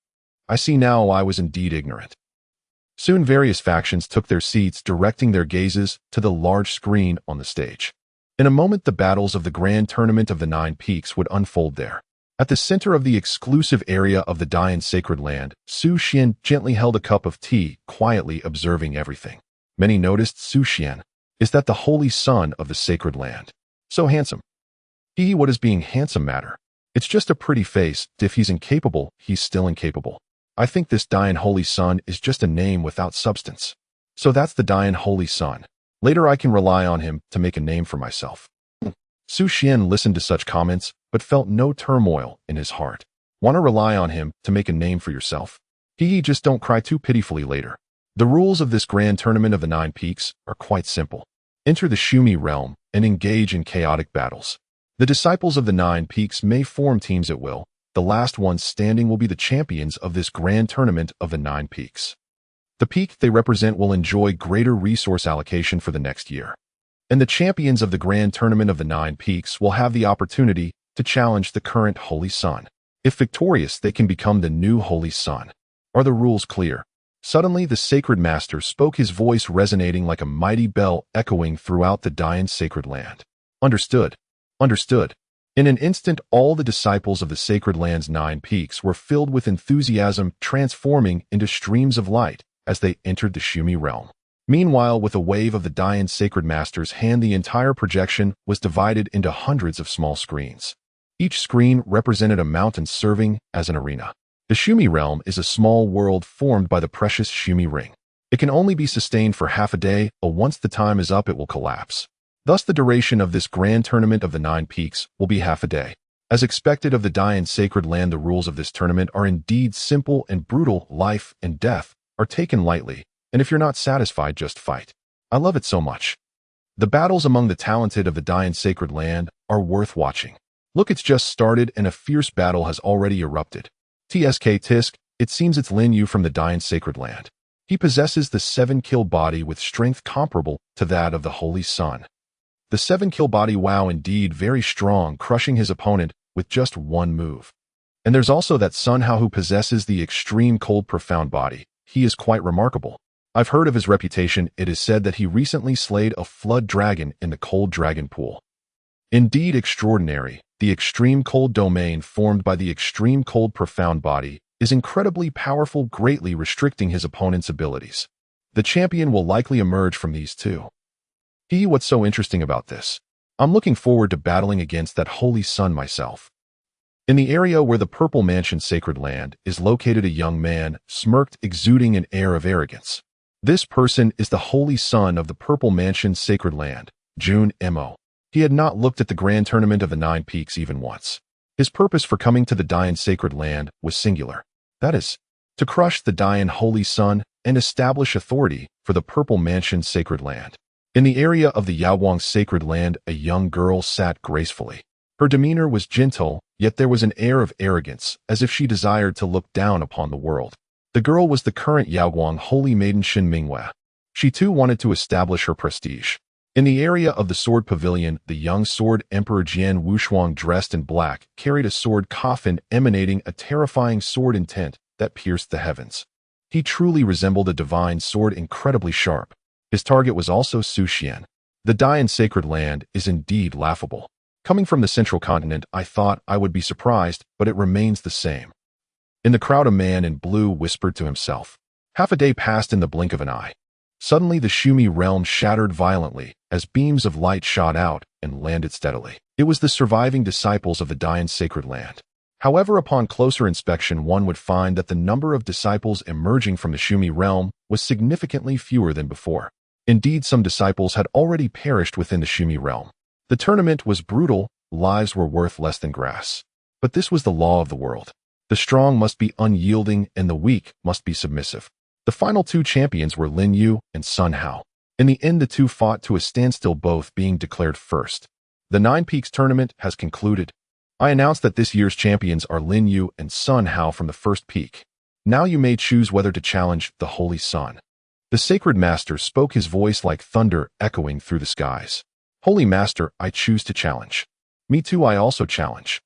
I see now, I was indeed ignorant. Soon various factions took their seats, directing their gazes to the large screen on the stage. In a moment, the battles of the Grand Tournament of the Nine Peaks would unfold there. At the center of the exclusive area of the Dian sacred land, Xuan gently held a cup of tea, quietly observing everything. Many noticed Xuan. Is that the holy son of the sacred land? So handsome. What does being handsome matter? It's just a pretty face. If he's incapable, he's still incapable. I think this Dian holy son is just a name without substance. So that's the Dian holy son. Later I can rely on him to make a name for myself. Xuan listened to such comments, but felt no turmoil in his heart. Want to rely on him to make a name for yourself? Just don't cry too pitifully later. The rules of this Grand Tournament of the Nine Peaks are quite simple. Enter the Shumi realm and engage in chaotic battles. The disciples of the Nine Peaks may form teams at will. The last ones standing will be the champions of this Grand Tournament of the Nine Peaks. The peak they represent will enjoy greater resource allocation for the next year. And the champions of the Grand Tournament of the Nine Peaks will have the opportunity to challenge the current Holy Sun. If victorious, they can become the new Holy Sun. Are the rules clear? Suddenly, the Sacred Master spoke, his voice resonating like a mighty bell echoing throughout the Dian sacred land. Understood. Understood. In an instant, all the disciples of the sacred land's 9 peaks were filled with enthusiasm, transforming into streams of light as they entered the Shumi realm. Meanwhile, with a wave of the Dian Sacred Master's hand, the entire projection was divided into hundreds of small screens. Each screen represented a mountain serving as an arena. The Shumi realm is a small world formed by the precious Shumi ring. It can only be sustained for half a day, but once the time is up it will collapse. Thus the duration of this grand tournament of the 9 peaks will be half a day. As expected of the Dayan sacred land, the rules of this tournament are indeed simple and brutal. Life and death are taken lightly, and if you're not satisfied, just fight. I love it so much. The battles among the talented of the Dayan sacred land are worth watching. Look, it's just started and a fierce battle has already erupted. Tisk, it seems it's Lin Yu from the Dayan sacred land. He possesses the 7-kill body with strength comparable to that of the Holy Sun. The 7-kill body, wow, indeed very strong, crushing his opponent with just one move. And there's also that Sun Hao who possesses the extreme cold profound body. He is quite remarkable. I've heard of his reputation. It is said that he recently slayed a flood dragon in the cold dragon pool. Indeed extraordinary. The extreme cold domain formed by the extreme cold profound body is incredibly powerful, greatly restricting his opponent's abilities. The champion will likely emerge from these two. What's so interesting about this? I'm looking forward to battling against that Holy Sun myself. In the area where the Purple Mansion sacred land is located, a young man smirked, exuding an air of arrogance. This person is the Holy Sun of the Purple Mansion sacred land, Xuan Mo. He had not looked at the grand tournament of the 9 peaks even once. His purpose for coming to the Dayan sacred land was singular. That is, to crush the Dayan Holy Sun and establish authority for the Purple Mansion sacred land. In the area of the Yaoguang sacred land, a young girl sat gracefully. Her demeanor was gentle, yet there was an air of arrogance, as if she desired to look down upon the world. The girl was the current Yaoguang holy maiden Shin Minghua. She too wanted to establish her prestige. In the area of the sword pavilion, the young sword emperor Jian Wushuang, dressed in black, carried a sword coffin emanating a terrifying sword intent that pierced the heavens. He truly resembled a divine sword, incredibly sharp. His target was also Xuan. The Dayan sacred land is indeed laughable. Coming from the central continent, I thought I would be surprised, but it remains the same. In the crowd, a man in blue whispered to himself. Half a day passed in the blink of an eye. Suddenly the Shumi realm shattered violently as beams of light shot out and landed steadily. It was the surviving disciples of the Dayan sacred land. However, upon closer inspection, one would find that the number of disciples emerging from the Shumi realm was significantly fewer than before. Indeed, some disciples had already perished within the Shumi realm. The tournament was brutal, lives were worth less than grass. But this was the law of the world. The strong must be unyielding and the weak must be submissive. The final 2 champions were Lin Yu and Sun Hao. In the end, the two fought to a standstill, both being declared first. The 9 Peaks tournament has concluded. I announce that this year's champions are Lin Yu and Sun Hao from the first peak. Now you may choose whether to challenge the Holy Sun. The sacred master spoke, his voice like thunder echoing through the skies. Holy Master, I choose to challenge. Me too, I also challenge.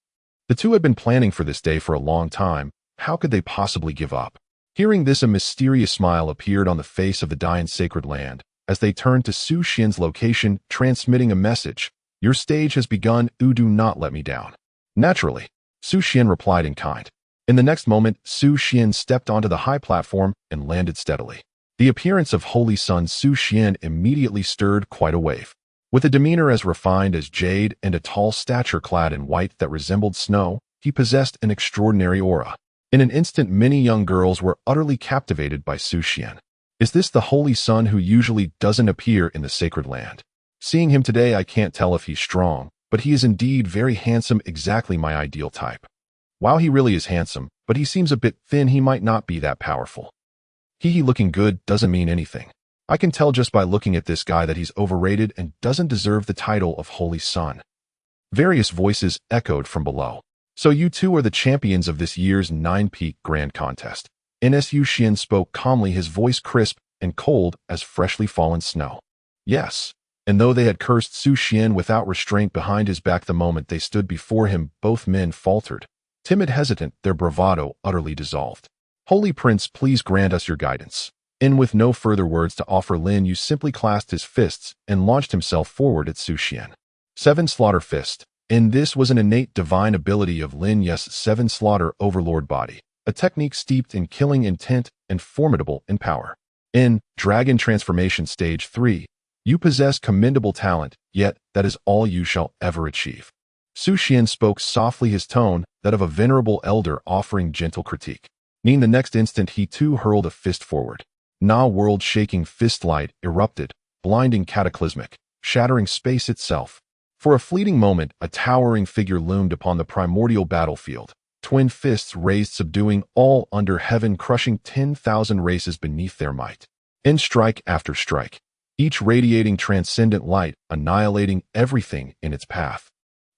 The two had been planning for this day for a long time. How could they possibly give up? Hearing this, a mysterious smile appeared on the face of the Dayan sacred land as they turned to Xuan's location, transmitting a message. Your stage has begun, do not let me down. Naturally, Xuan replied in kind. In the next moment, Xuan stepped onto the high platform and landed steadily. The appearance of Holy Sun Xuan immediately stirred quite a wave. With a demeanor as refined as jade and a tall stature clad in white that resembled snow, he possessed an extraordinary aura. In an instant, many young girls were utterly captivated by Xuan. Is this the Holy Sun who usually doesn't appear in the sacred land? Seeing him today, I can't tell if he's strong, but he is indeed very handsome, exactly my ideal type. Wow, he really is handsome, but he seems a bit thin. He might not be that powerful. Looking good doesn't mean anything. I can tell just by looking at this guy that he's overrated and doesn't deserve the title of Holy Sun. Various voices echoed from below. So you two are the champions of this year's 9-peak grand contest. Xuan spoke calmly, his voice crisp and cold as freshly fallen snow. Yes. And though they had cursed Xuan without restraint behind his back the moment they stood before him, both men faltered. Timid, hesitant, their bravado utterly dissolved. Holy Prince, please grant us your guidance. And with no further words to offer, Lin Yu simply clasped his fists and launched himself forward at Xuan. 7 Slaughter Fist. And this was an innate divine ability of Lin Yu's 7 Slaughter Overlord body, a technique steeped in killing intent and formidable in power. In Dragon Transformation Stage 3, you possess commendable talent, yet that is all you shall ever achieve. Su Xian spoke softly, his tone that of a venerable elder offering gentle critique. In the next instant, he too hurled a fist forward. Na world-shaking fist light erupted, blinding, cataclysmic, shattering space itself. For a fleeting moment, a towering figure loomed upon the primordial battlefield. Twin fists raised, subduing all under heaven, crushing 10,000 races beneath their might. In strike after strike, each radiating transcendent light, annihilating everything in its path.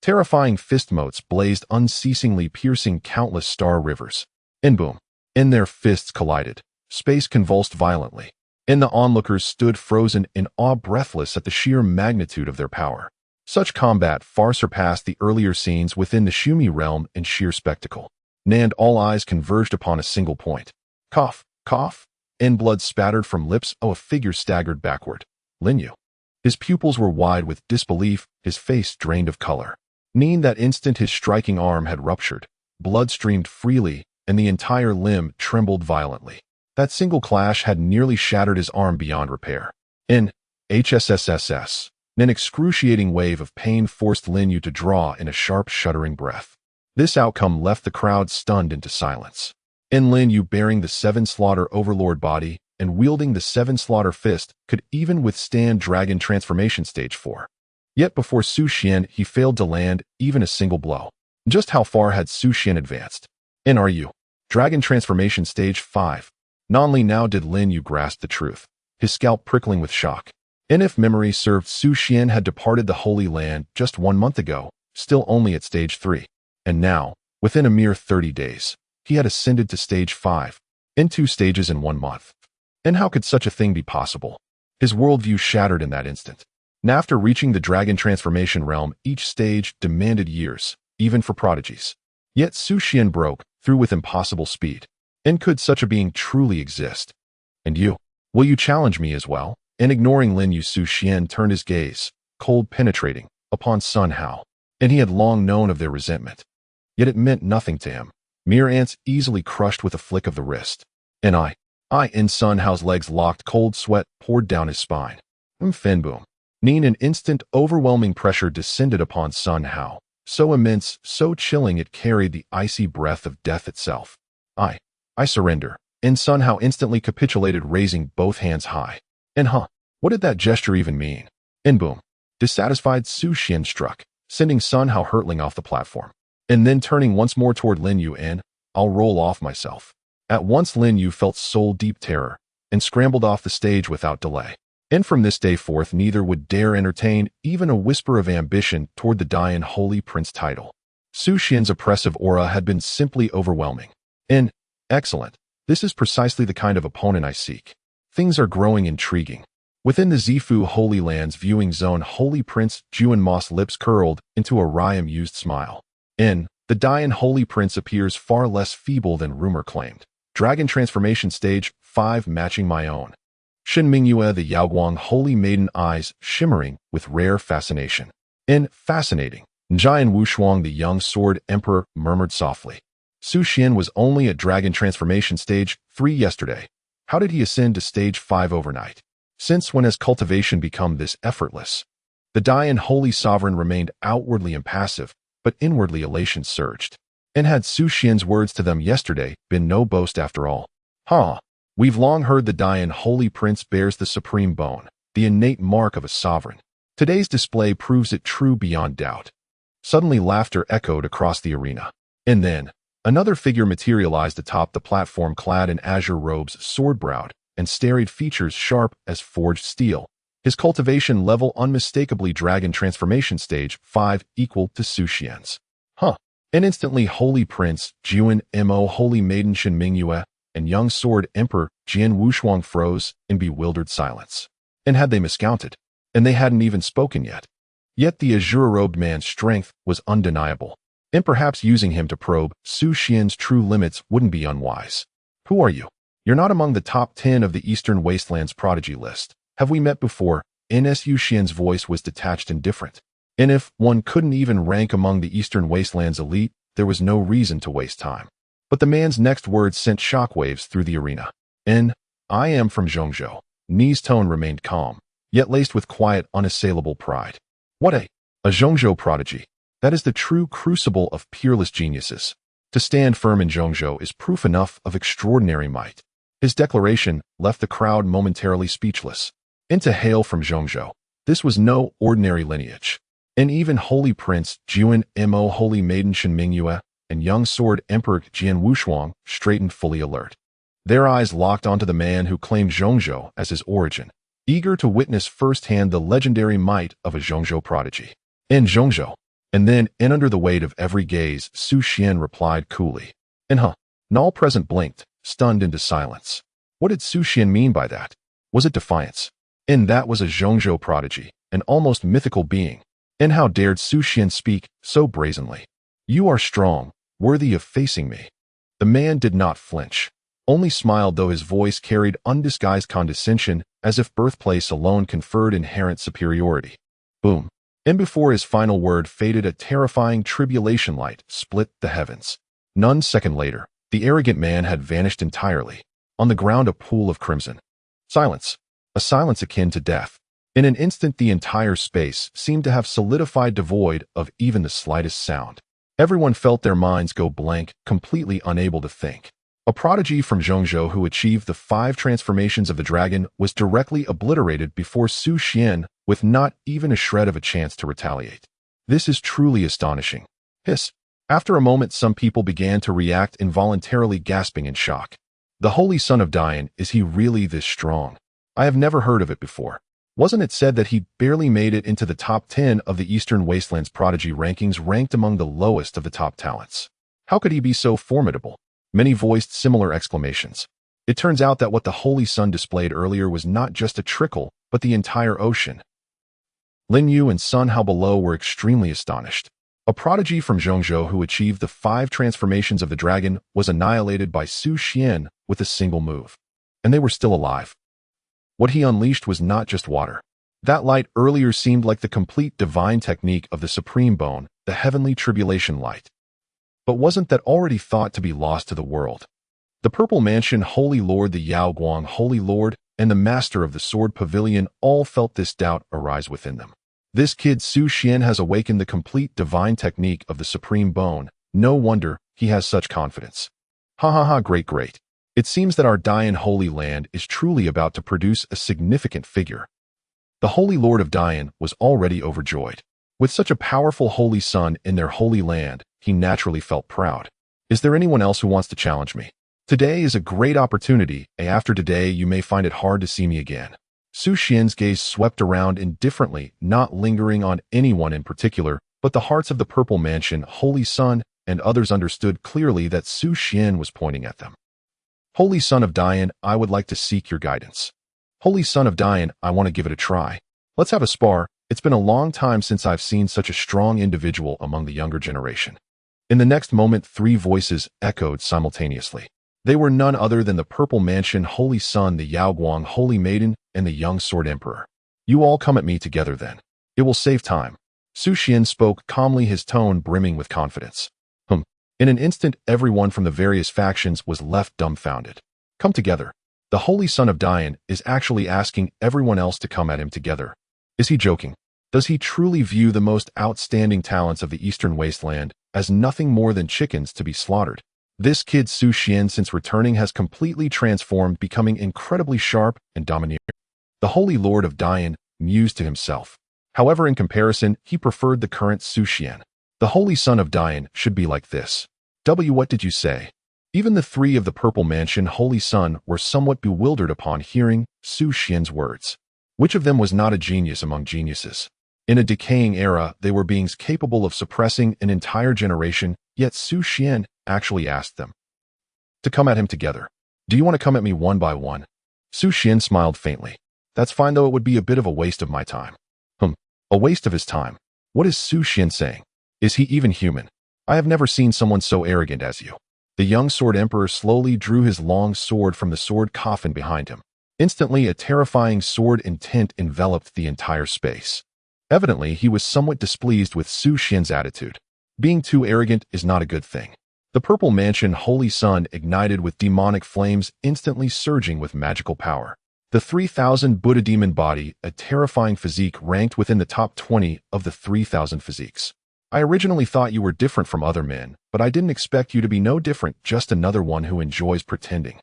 Terrifying fist motes blazed unceasingly, piercing countless star rivers. And boom! In their fists collided. Space convulsed violently. And the onlookers stood frozen in awe, breathless at the sheer magnitude of their power. Such combat far surpassed the earlier scenes within the Shumi realm in sheer spectacle. And all eyes converged upon a single point. Cough, cough, and blood spattered from lips. A figure staggered backward. Leng Ruoli. His pupils were wide with disbelief, his face drained of color. In that instant, his striking arm had ruptured. Blood streamed freely, and the entire limb trembled violently. That single clash had nearly shattered his arm beyond repair. In HSSSS, an excruciating wave of pain forced Leng Ruoli to draw in a sharp, shuddering breath. This outcome left the crowd stunned into silence. And Leng Ruoli, bearing the Seven Slaughter Overlord body and wielding the Seven Slaughter Fist, could even withstand Dragon Transformation Stage 4. Yet before Su Xian, he failed to land even a single blow. Just how far had Su Xian advanced? And are you? Dragon Transformation Stage 5. Not only now did Leng Ruoli grasp the truth, his scalp prickling with shock. And if memory served, Su Xian had departed the Holy Land just 1 month ago, still only at Stage 3. And now, within a mere 30 days, he had ascended to Stage 5, in 2 stages in 1 month. And how could such a thing be possible? His worldview shattered in that instant. And after reaching the Dragon Transformation realm, each stage demanded years, even for prodigies. Yet Su Xian broke through with impossible speed. And could such a being truly exist? And you? Will you challenge me as well? And ignoring Leng Ruoli, Su Xian turned his gaze, cold, penetrating, upon Sun Hao. And he had long known of their resentment. Yet it meant nothing to him. Mere ants easily crushed with a flick of the wrist. And in Sun Hao's legs locked, cold sweat poured down his spine. Boom. In an instant, overwhelming pressure descended upon Sun Hao, so immense, so chilling it carried the icy breath of death itself. I surrender. And Sun Hao instantly capitulated, raising both hands high. And what did that gesture even mean? And boom. Dissatisfied, Su Xian struck, sending Sun Hao hurtling off the platform. And then turning once more toward Leng Ruoli, and I'll roll off myself. At once Leng Ruoli felt soul-deep terror, and scrambled off the stage without delay. And from this day forth, neither would dare entertain even a whisper of ambition toward the Dian Holy Prince title. Su Xian's oppressive aura had been simply overwhelming. And excellent. This is precisely the kind of opponent I seek. Things are growing intriguing. Within the Zifu Holy Land's viewing zone, Holy Prince Xuan Moss lips curled into a rhyme-used smile. The Dian Holy Prince appears far less feeble than rumor claimed. Dragon Transformation Stage 5 matching my own. Shen Mingyue, the Yaoguang Holy Maiden, eyes shimmering with rare fascination. Fascinating. Jian Wushuang, the young Sword Emperor, murmured softly. Su Xian was only at Dragon Transformation Stage 3 yesterday. How did he ascend to Stage 5 overnight? Since when has cultivation become this effortless? The Dian Holy Sovereign remained outwardly impassive, but inwardly elation surged. And had Su Xian's words to them yesterday been no boast after all? We've long heard the Dian Holy Prince bears the supreme bone, the innate mark of a sovereign. Today's display proves it true beyond doubt. Suddenly laughter echoed across the arena. And then, another figure materialized atop the platform, clad in azure robes, sword-browed, and serried features sharp as forged steel. His cultivation level unmistakably Dragon Transformation Stage 5 equal to Su Xian's. And instantly Holy Prince Xuan Mo, Holy Maiden Shen Mingyue, and young Sword Emperor Jian Wushuang froze in bewildered silence. And had they miscounted? And they hadn't even spoken yet. Yet the azure-robed man's strength was undeniable. And perhaps using him to probe Su Xian's true limits wouldn't be unwise. Who are you? You're not among the top 10 of the Eastern Wastelands prodigy list. Have we met before? Su Xian's voice was detached and different. And if one couldn't even rank among the Eastern Wastelands elite, there was no reason to waste time. But the man's next words sent shockwaves through the arena. I am from Zhongzhou. Ni's tone remained calm, yet laced with quiet, unassailable pride. What a Zhongzhou prodigy. That is the true crucible of peerless geniuses. To stand firm in Zhongzhou is proof enough of extraordinary might. His declaration left the crowd momentarily speechless. And to hail from Zhongzhou, this was no ordinary lineage. And even Holy Prince Xuan Mo Holy Maiden Shen Mingyue and young Sword Emperor Jian Wushuang straightened fully alert. Their eyes locked onto the man who claimed Zhongzhou as his origin, eager to witness firsthand the legendary might of a Zhongzhou prodigy. In Zhongzhou. And then, in under the weight of every gaze, Su Xian replied coolly. And all present blinked, stunned into silence. What did Su Xian mean by that? Was it defiance? And that was a Zhongzhou prodigy, an almost mythical being. And how dared Su Xian speak so brazenly? You are strong, worthy of facing me. The man did not flinch, only smiled, though his voice carried undisguised condescension, as if birthplace alone conferred inherent superiority. Boom. And before his final word faded, a terrifying tribulation light split the heavens. None second later, the arrogant man had vanished entirely. On the ground, a pool of crimson. Silence. A silence akin to death. In an instant, the entire space seemed to have solidified, devoid of even the slightest sound. Everyone felt their minds go blank, completely unable to think. A prodigy from Zhongzhou who achieved the 5 transformations of the dragon was directly obliterated before Su Xian, with not even a shred of a chance to retaliate. This is truly astonishing. Hiss. After a moment, some people began to react, involuntarily gasping in shock. The Holy Son of Dian, is he really this strong? I have never heard of it before. Wasn't it said that he barely made it into the top 10 of the Eastern Wastelands prodigy rankings, ranked among the lowest of the top talents? How could he be so formidable? Many voiced similar exclamations. It turns out that what the Holy Sun displayed earlier was not just a trickle, but the entire ocean. Lin Yu and Sun Hao below were extremely astonished. A prodigy from Zhongzhou who achieved the 5 transformations of the dragon was annihilated by Su Xian with a single move. And they were still alive. What he unleashed was not just water. That light earlier seemed like the complete divine technique of the Supreme Bone, the heavenly tribulation light. But wasn't that already thought to be lost to the world? The Purple Mansion Holy Lord, the Yao Guang Holy Lord, and the Master of the Sword Pavilion all felt this doubt arise within them. This kid Su Xian has awakened the complete divine technique of the Supreme Bone. No wonder he has such confidence. Ha ha ha, great. It seems that our Dian Holy Land is truly about to produce a significant figure. The Holy Lord of Dian was already overjoyed. With such a powerful holy son in their holy land, he naturally felt proud. Is there anyone else who wants to challenge me? Today is a great opportunity, and after today you may find it hard to see me again. Su Xian's gaze swept around indifferently, not lingering on anyone in particular, but the hearts of the Purple Mansion, Holy Sun, and others understood clearly that Su Xian was pointing at them. Holy Son of Dian, I would like to seek your guidance. Holy Son of Dian, I want to give it a try. Let's have a spar. It's been a long time since I've seen such a strong individual among the younger generation. In the next moment, 3 voices echoed simultaneously. They were none other than the Purple Mansion Holy Sun, the Yao Guang Holy Maiden, and the young Sword Emperor. You all come at me together then. It will save time. Su Xian spoke calmly, his tone brimming with confidence. In an instant, everyone from the various factions was left dumbfounded. Come together. The Holy Son of Dian is actually asking everyone else to come at him together. Is he joking? Does he truly view the most outstanding talents of the Eastern Wasteland as nothing more than chickens to be slaughtered? This kid Su Xian, since returning, has completely transformed, becoming incredibly sharp and domineering. The Holy Lord of Dian mused to himself. However, in comparison, he preferred the current Su Xian. The Holy Son of Dian should be like this. What did you say? Even the 3 of the Purple Mansion Holy Sun were somewhat bewildered upon hearing Su Xian's words. Which of them was not a genius among geniuses? In a decaying era, they were beings capable of suppressing an entire generation, yet Su Xian actually asked them to come at him together. Do you want to come at me one by one? Su Xian smiled faintly. That's fine, though it would be a bit of a waste of my time. A waste of his time? What is Su Xian saying? Is he even human? I have never seen someone so arrogant as you. The young Sword Emperor slowly drew his long sword from the sword coffin behind him. Instantly, a terrifying sword intent enveloped the entire space. Evidently, he was somewhat displeased with Su Xian's attitude. Being too arrogant is not a good thing. The Purple Mansion Holy Sun ignited with demonic flames, instantly surging with magical power. The 3000 Buddha demon body, a terrifying physique ranked within the top 20 of the 3000 physiques. I originally thought you were different from other men, but I didn't expect you to be no different, just another one who enjoys pretending.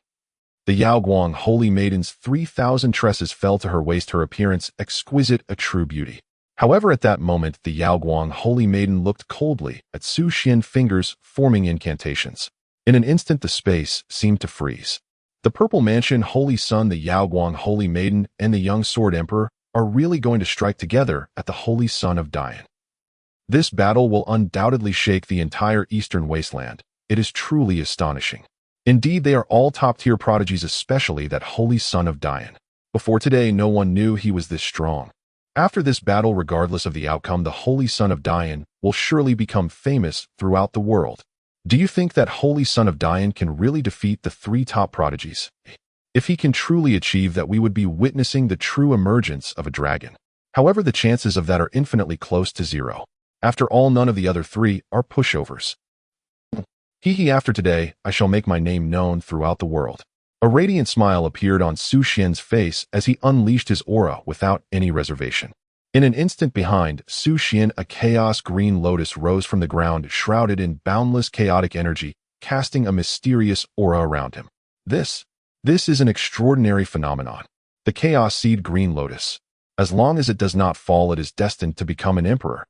The Yaoguang Holy Maiden's 3,000 tresses fell to her waist, her appearance exquisite, a true beauty. However, at that moment, the Yaoguang Holy Maiden looked coldly at Su Xian, fingers forming incantations. In an instant, the space seemed to freeze. The Purple Mansion Holy Sun, the Yaoguang Holy Maiden, and the Young Sword Emperor are really going to strike together at the Holy Sun of Dian. This battle will undoubtedly shake the entire Eastern Wasteland. It is truly astonishing. Indeed, they are all top-tier prodigies, especially that Holy Son of Dian. Before today, no one knew he was this strong. After this battle, regardless of the outcome, the Holy Son of Dian will surely become famous throughout the world. Do you think that Holy Son of Dian can really defeat the three top prodigies? If he can truly achieve that, we would be witnessing the true emergence of a dragon. However, the chances of that are infinitely close to zero. After all, none of the other three are pushovers. After today, I shall make my name known throughout the world. A radiant smile appeared on Su Xian's face as he unleashed his aura without any reservation. In an instant behind Su Xian, a chaos green lotus rose from the ground, shrouded in boundless chaotic energy, casting a mysterious aura around him. This is an extraordinary phenomenon. The chaos seed green lotus. As long as it does not fall, it is destined to become an emperor.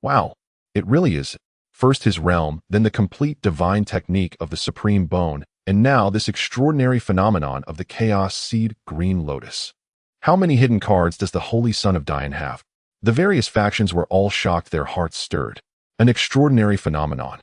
Wow, it really is. First his realm, then the complete divine technique of the supreme bone, and now this extraordinary phenomenon of the chaos seed green lotus. How many hidden cards does the Holy Son of Dian have? The various factions were all shocked, their hearts stirred. An extraordinary phenomenon.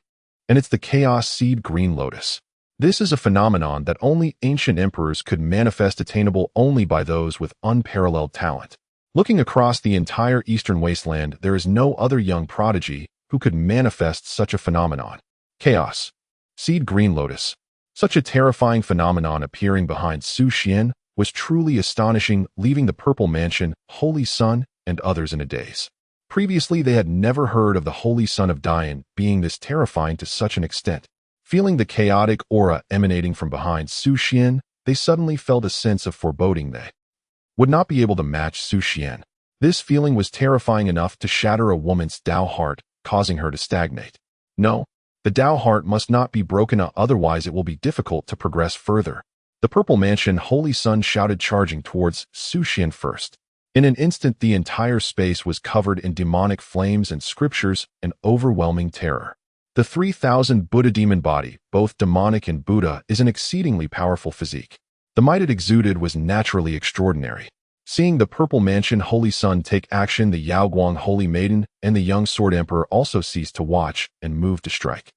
And it's the chaos seed green lotus. This is a phenomenon that only ancient emperors could manifest, attainable only by those with unparalleled talent. Looking across the entire Eastern Wasteland, there is no other young prodigy who could manifest such a phenomenon. Chaos seed green lotus. Such a terrifying phenomenon appearing behind Su Xian was truly astonishing, leaving the Purple Mansion, Holy Sun, and others in a daze. Previously, they had never heard of the Holy Son of Dian being this terrifying to such an extent. Feeling the chaotic aura emanating from behind Su Xian, they suddenly felt a sense of foreboding they would not be able to match Su Xian. This feeling was terrifying enough to shatter a woman's Tao heart, causing her to stagnate. No, the Tao heart must not be broken, otherwise it will be difficult to progress further. The Purple Mansion Holy Sun shouted, charging towards Su Xian first. In an instant, the entire space was covered in demonic flames and scriptures, an overwhelming terror. The 3,000 Buddha demon body, both demonic and Buddha, is an exceedingly powerful physique. The might it exuded was naturally extraordinary. Seeing the Purple Mansion Holy Sun take action, the Yaoguang Holy Maiden and the Young Sword Emperor also ceased to watch and moved to strike.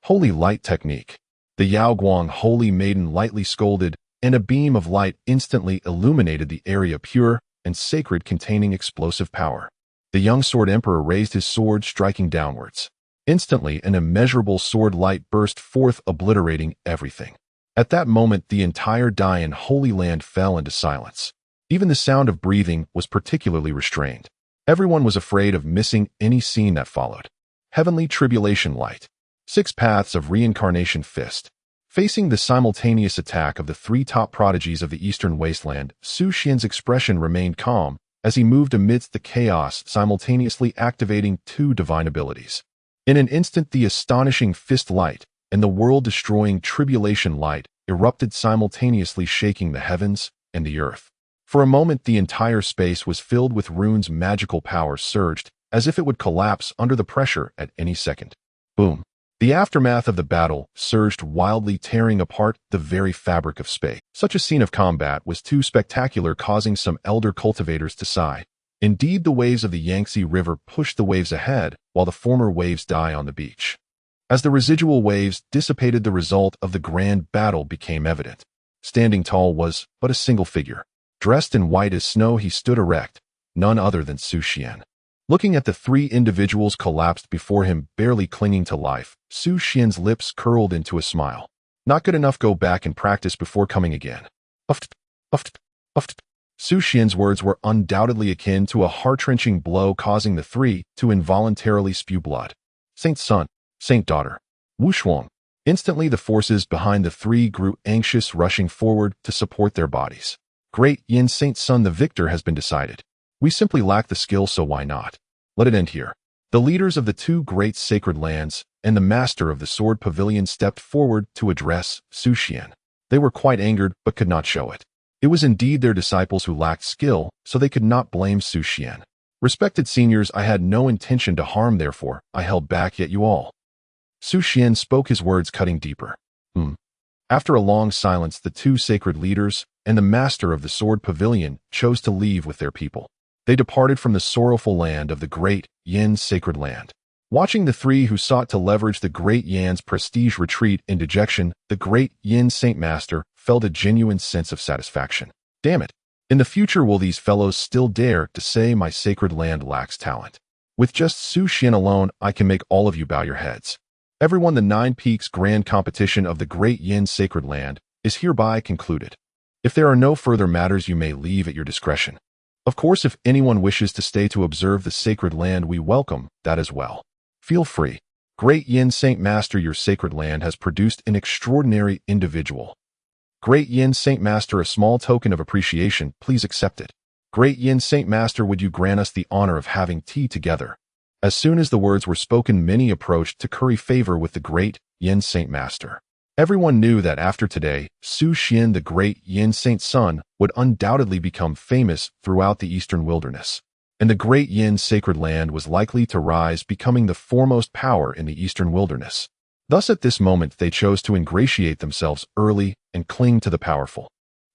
Holy Light Technique. The Yaoguang Holy Maiden lightly scolded, and a beam of light instantly illuminated the area, pure and sacred, containing explosive power. The Young Sword Emperor raised his sword, striking downwards. Instantly, an immeasurable sword light burst forth, obliterating everything. At that moment, the entire Dian Holy Land fell into silence. Even the sound of breathing was particularly restrained. Everyone was afraid of missing any scene that followed. Heavenly Tribulation Light. 6 Paths of Reincarnation Fist. Facing the simultaneous attack of the three top prodigies of the Eastern Wasteland, Su Xian's expression remained calm as he moved amidst the chaos, simultaneously activating 2 divine abilities. In an instant, the astonishing Fist Light and the world-destroying Tribulation Light erupted simultaneously, shaking the heavens and the earth. For a moment, the entire space was filled with runes. Magical power surged, as if it would collapse under the pressure at any second. Boom. The aftermath of the battle surged wildly, tearing apart the very fabric of space. Such a scene of combat was too spectacular, causing some elder cultivators to sigh. Indeed, the waves of the Yangtze River pushed the waves ahead, while the former waves die on the beach. As the residual waves dissipated, the result of the grand battle became evident. Standing tall was but a single figure. Dressed in white as snow, he stood erect, none other than Su Xian. Looking at the 3 individuals collapsed before him, barely clinging to life, Su Xian's lips curled into a smile. Not good enough, go back and practice before coming again. Uft, uft, uft. Su Xian's words were undoubtedly akin to a heart-wrenching blow, causing the 3 to involuntarily spew blood. Saint Son, Saint Daughter, Wu Shuang. Instantly, the forces behind the 3 grew anxious, rushing forward to support their bodies. Great Yin, Saint Son, the victor has been decided. We simply lack the skill, so why not? Let it end here. The leaders of the two great sacred lands and the master of the sword pavilion stepped forward to address Xuan. They were quite angered but could not show it. It was indeed their disciples who lacked skill, so they could not blame Xuan. Respected seniors, I had no intention to harm, therefore I held back, yet you all. Xuan spoke, his words cutting deeper. After a long silence, the two sacred leaders and the master of the sword pavilion chose to leave with their people. They departed from the sorrowful land of the great Yin sacred land. Watching the three who sought to leverage the great Yan's prestige retreat in dejection, the great Yin Saint Master felt a genuine sense of satisfaction. Damn it! In the future, will these fellows still dare to say my sacred land lacks talent? With just Xuan alone, I can make all of you bow your heads. Everyone, the Nine Peaks Grand Competition of the Great Yin Sacred Land is hereby concluded. If there are no further matters, you may leave at your discretion. Of course, if anyone wishes to stay to observe the sacred land, we welcome that as well. Feel free. Great Yin Saint Master, your sacred land has produced an extraordinary individual. Great Yin Saint Master, a small token of appreciation, please accept it. Great Yin Saint Master, would you grant us the honor of having tea together? As soon as the words were spoken, many approached to curry favor with the great Yin Saint Master. Everyone knew that after today, Xuan, the great Yin Saint's son, would undoubtedly become famous throughout the eastern wilderness, and the great Yin sacred land was likely to rise, becoming the foremost power in the eastern wilderness. Thus, at this moment, they chose to ingratiate themselves early and cling to the powerful.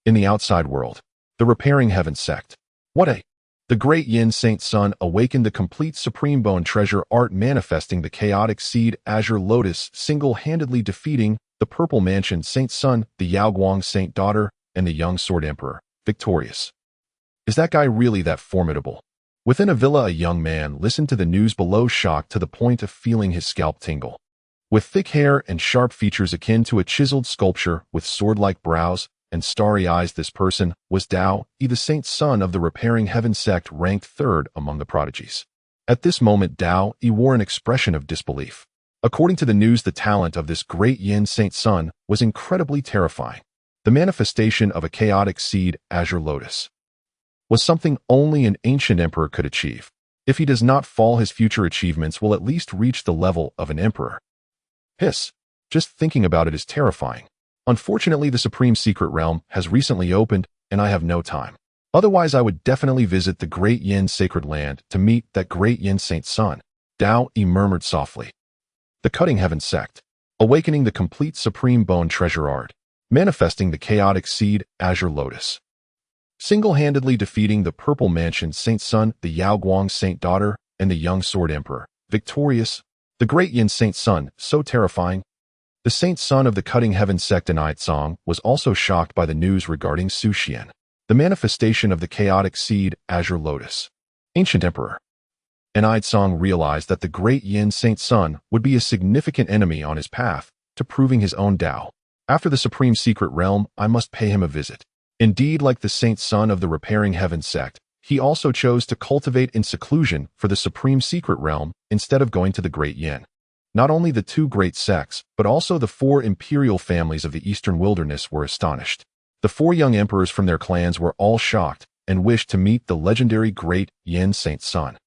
In the outside world, the Repairing Heaven sect. The great Yin Saint's son awakened the complete supreme bone treasure art, manifesting the chaotic seed azure lotus, single-handedly defeating the purple mansion Saint's son, the Yaoguang Saint daughter, and the young sword emperor, victorious. Is that guy really that formidable? Within a villa, a young man listened to the news below, shocked to the point of feeling his scalp tingle. With thick hair and sharp features akin to a chiseled sculpture, with sword-like brows and starry eyes, this person was Dao Yi, the Saint's son of the Repairing Heaven sect, ranked third among the prodigies. At this moment, Dao Yi wore an expression of disbelief. According to the news, the talent of this great Yin Saint's son was incredibly terrifying. The manifestation of a chaotic seed azure lotus was something only an ancient emperor could achieve. If he does not fall, his future achievements will at least reach the level of an emperor. Hiss. Just thinking about it is terrifying. Unfortunately, the Supreme Secret Realm has recently opened, and I have no time. Otherwise, I would definitely visit the Great Yin Sacred Land to meet that Great Yin Saint's son. Dao Yi murmured softly. The Cutting Heaven sect. Awakening the complete Supreme Bone Treasure Art. Manifesting the chaotic seed azure lotus. Single-handedly defeating the Purple Mansion Saint's son, the Yaoguang Saint daughter, and the young sword emperor. Victorious. The Great Yin Saint's son, so terrifying. The Saint's son of the Cutting Heaven sect, Song, was also shocked by the news regarding Xuan, the manifestation of the chaotic seed azure lotus. Ancient Emperor. Song realized that the Great Yin Saint's son would be a significant enemy on his path to proving his own Dao. After the Supreme Secret Realm, I must pay him a visit. Indeed, like the Saint's son of the Repairing Heaven sect, he also chose to cultivate in seclusion for the Supreme Secret Realm instead of going to the Great Yin. Not only the two great sects, but also the four imperial families of the eastern wilderness were astonished. The four young emperors from their clans were all shocked and wished to meet the legendary Great Yin Saint's son.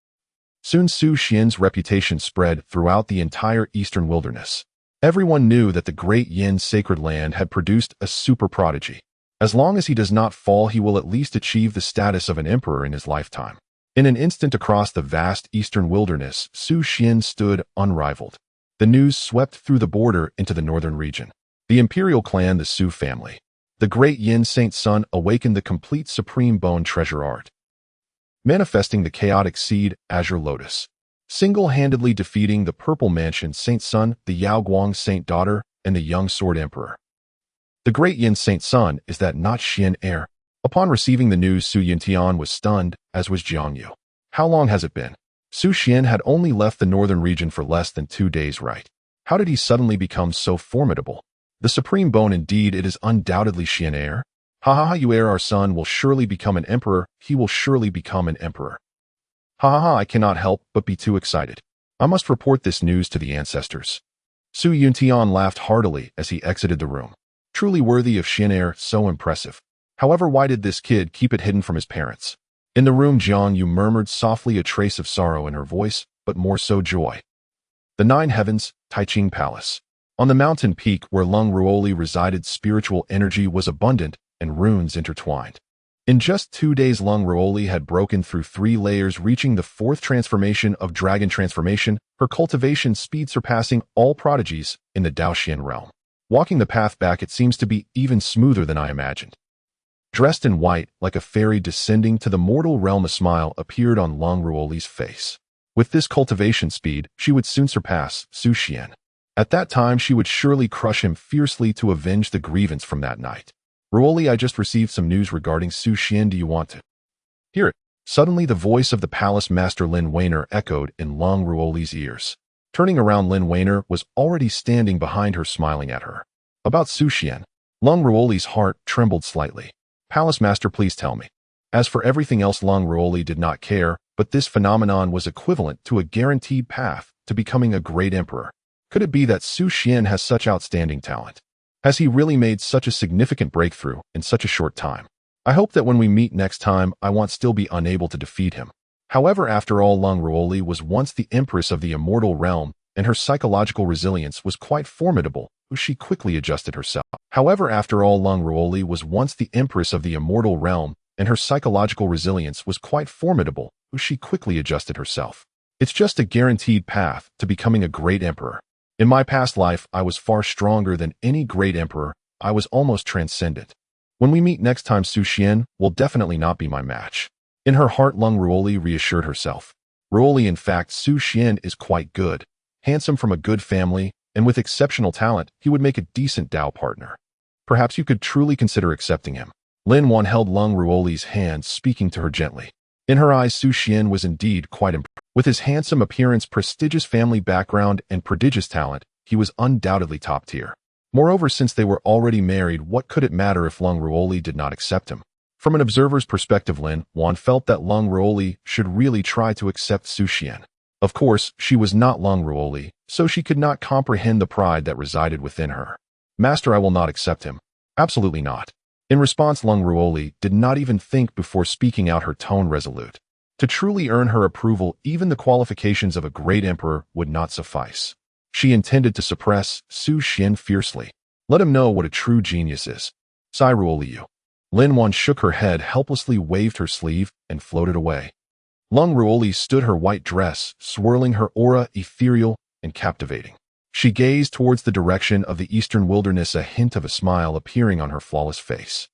Soon Xuan's reputation spread throughout the entire eastern wilderness. Everyone knew that the Great Yin Sacred Land had produced a super prodigy. As long as he does not fall, he will at least achieve the status of an emperor in his lifetime. In an instant, across the vast eastern wilderness, Xuan stood unrivaled. The news swept through the border into the northern region. The imperial clan, the Su family. The Great Yin Saint's son awakened the complete Supreme Bone Treasure Art, manifesting the chaotic seed azure lotus, single-handedly defeating the Purple Mansion Saint's son, the Yaoguang Saint daughter, and the young sword emperor. The Great Yin Saint's son, is that not Xian heir? Upon receiving the news, Su Yuntian was stunned, as was Jiang Yu. How long has it been? Xuan had only left the northern region for less than 2 days, right? How did he suddenly become so formidable? The Supreme Bone, indeed, it is undoubtedly Xian heir. You heir, our son will surely become an emperor. He will surely become an emperor. I cannot help but be too excited. I must report this news to the ancestors. Su Yuntian laughed heartily as he exited the room. Truly worthy of Xian heir, so impressive. However, why did this kid keep it hidden from his parents? In the room, Jiang Yu murmured softly, a trace of sorrow in her voice. but more so joy. The Nine Heavens, Taiching Palace. On the mountain peak where Leng Ruoli resided, spiritual energy was abundant and runes intertwined. In just 2 days, Leng Ruoli had broken through 3 layers, reaching the 4th transformation of Dragon Transformation, her cultivation speed surpassing all prodigies in the Daoxian realm. Walking the path back, it seems to be even smoother than I imagined. Dressed in white, like a fairy descending to the mortal realm, a smile appeared on Leng Ruoli's face. With this cultivation speed, she would soon surpass Xuan. At that time, she would surely crush him fiercely to avenge the grievance from that night. Ruoli, I just received some news regarding Xuan. Do you want to hear it? Suddenly, the voice of the palace master Lin Wainer echoed in Leng Ruoli's ears. Turning around, Lin Wainer was already standing behind her, smiling at her. About Xuan. Leng Ruoli's heart trembled slightly. Palace master, please tell me. As for everything else, Leng Ruoli did not care, but this phenomenon was equivalent to a guaranteed path to becoming a great emperor. Could it be that Xuan has such outstanding talent? Has he really made such a significant breakthrough in such a short time? I hope that when we meet next time, I won't still be unable to defeat him. However, after all, Leng Ruoli was once the Empress of the Immortal realm, and her psychological resilience was quite formidable. She quickly adjusted herself. However, after all, Leng Ruoli was once the Empress of the Immortal realm, and her psychological resilience was quite formidable. She quickly adjusted herself. It's just a guaranteed path to becoming a great emperor. In my past life, I was far stronger than any great emperor. I was almost transcendent. When we meet next time, Xuan will definitely not be my match. In her heart, Leng Ruoli reassured herself. Ruoli, in fact, Xuan is quite good, handsome, from a good family, and with exceptional talent, he would make a decent Dao partner. Perhaps you could truly consider accepting him. Lin Wan held Leng Ruoli's hand, speaking to her gently. In her eyes, Xuan was indeed quite impressed. With his handsome appearance, prestigious family background, and prodigious talent, he was undoubtedly top tier. Moreover, since they were already married, what could it matter if Leng Ruoli did not accept him? From an observer's perspective, Lin Wan felt that Leng Ruoli should really try to accept Xuan. Of course, she was not Leng Ruoli, so she could not comprehend the pride that resided within her. Master, I will not accept him. Absolutely not. In response, Leng Ruoli did not even think before speaking out, her tone resolute. To truly earn her approval, even the qualifications of a great emperor would not suffice. She intended to suppress Xuan fiercely. Let him know what a true genius is. Sai Ruoli you. Lin Wan shook her head, helplessly waved her sleeve, and floated away. Leng Ruoli stood, her white dress swirling, her aura ethereal and captivating. She gazed towards the direction of the eastern wilderness, a hint of a smile appearing on her flawless face.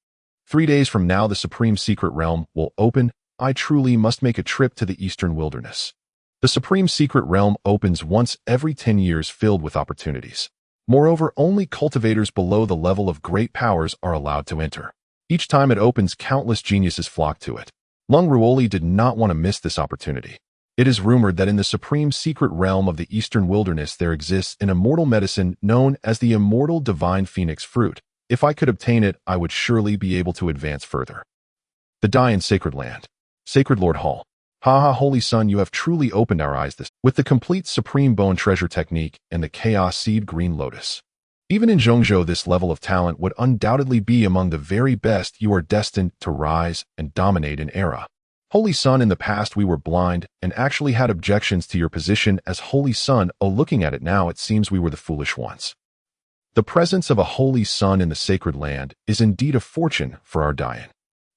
3 days from now, the Supreme Secret Realm will open. I truly must make a trip to the eastern wilderness. The Supreme Secret Realm opens once every 10 years, filled with opportunities. Moreover, only cultivators below the level of great powers are allowed to enter. Each time it opens, countless geniuses flock to it. Leng Ruoli did not want to miss this opportunity. It is rumored that in the Supreme Secret Realm of the Eastern Wilderness there exists an immortal medicine known as the Immortal Divine Phoenix Fruit. If I could obtain it, I would surely be able to advance further. The Dayan Sacred Land. Sacred Lord Hall. Haha, Holy Son, you have truly opened our eyes this. With the complete Supreme Bone Treasure technique and the Chaos Seed Green Lotus. Even in Zhongzhou, this level of talent would undoubtedly be among the very best. You are destined to rise and dominate an era. Holy Son, in the past we were blind and actually had objections to your position as Holy Son. Oh, looking at it now, it seems we were the foolish ones. The presence of a Holy Son in the Sacred Land is indeed a fortune for our Dayan.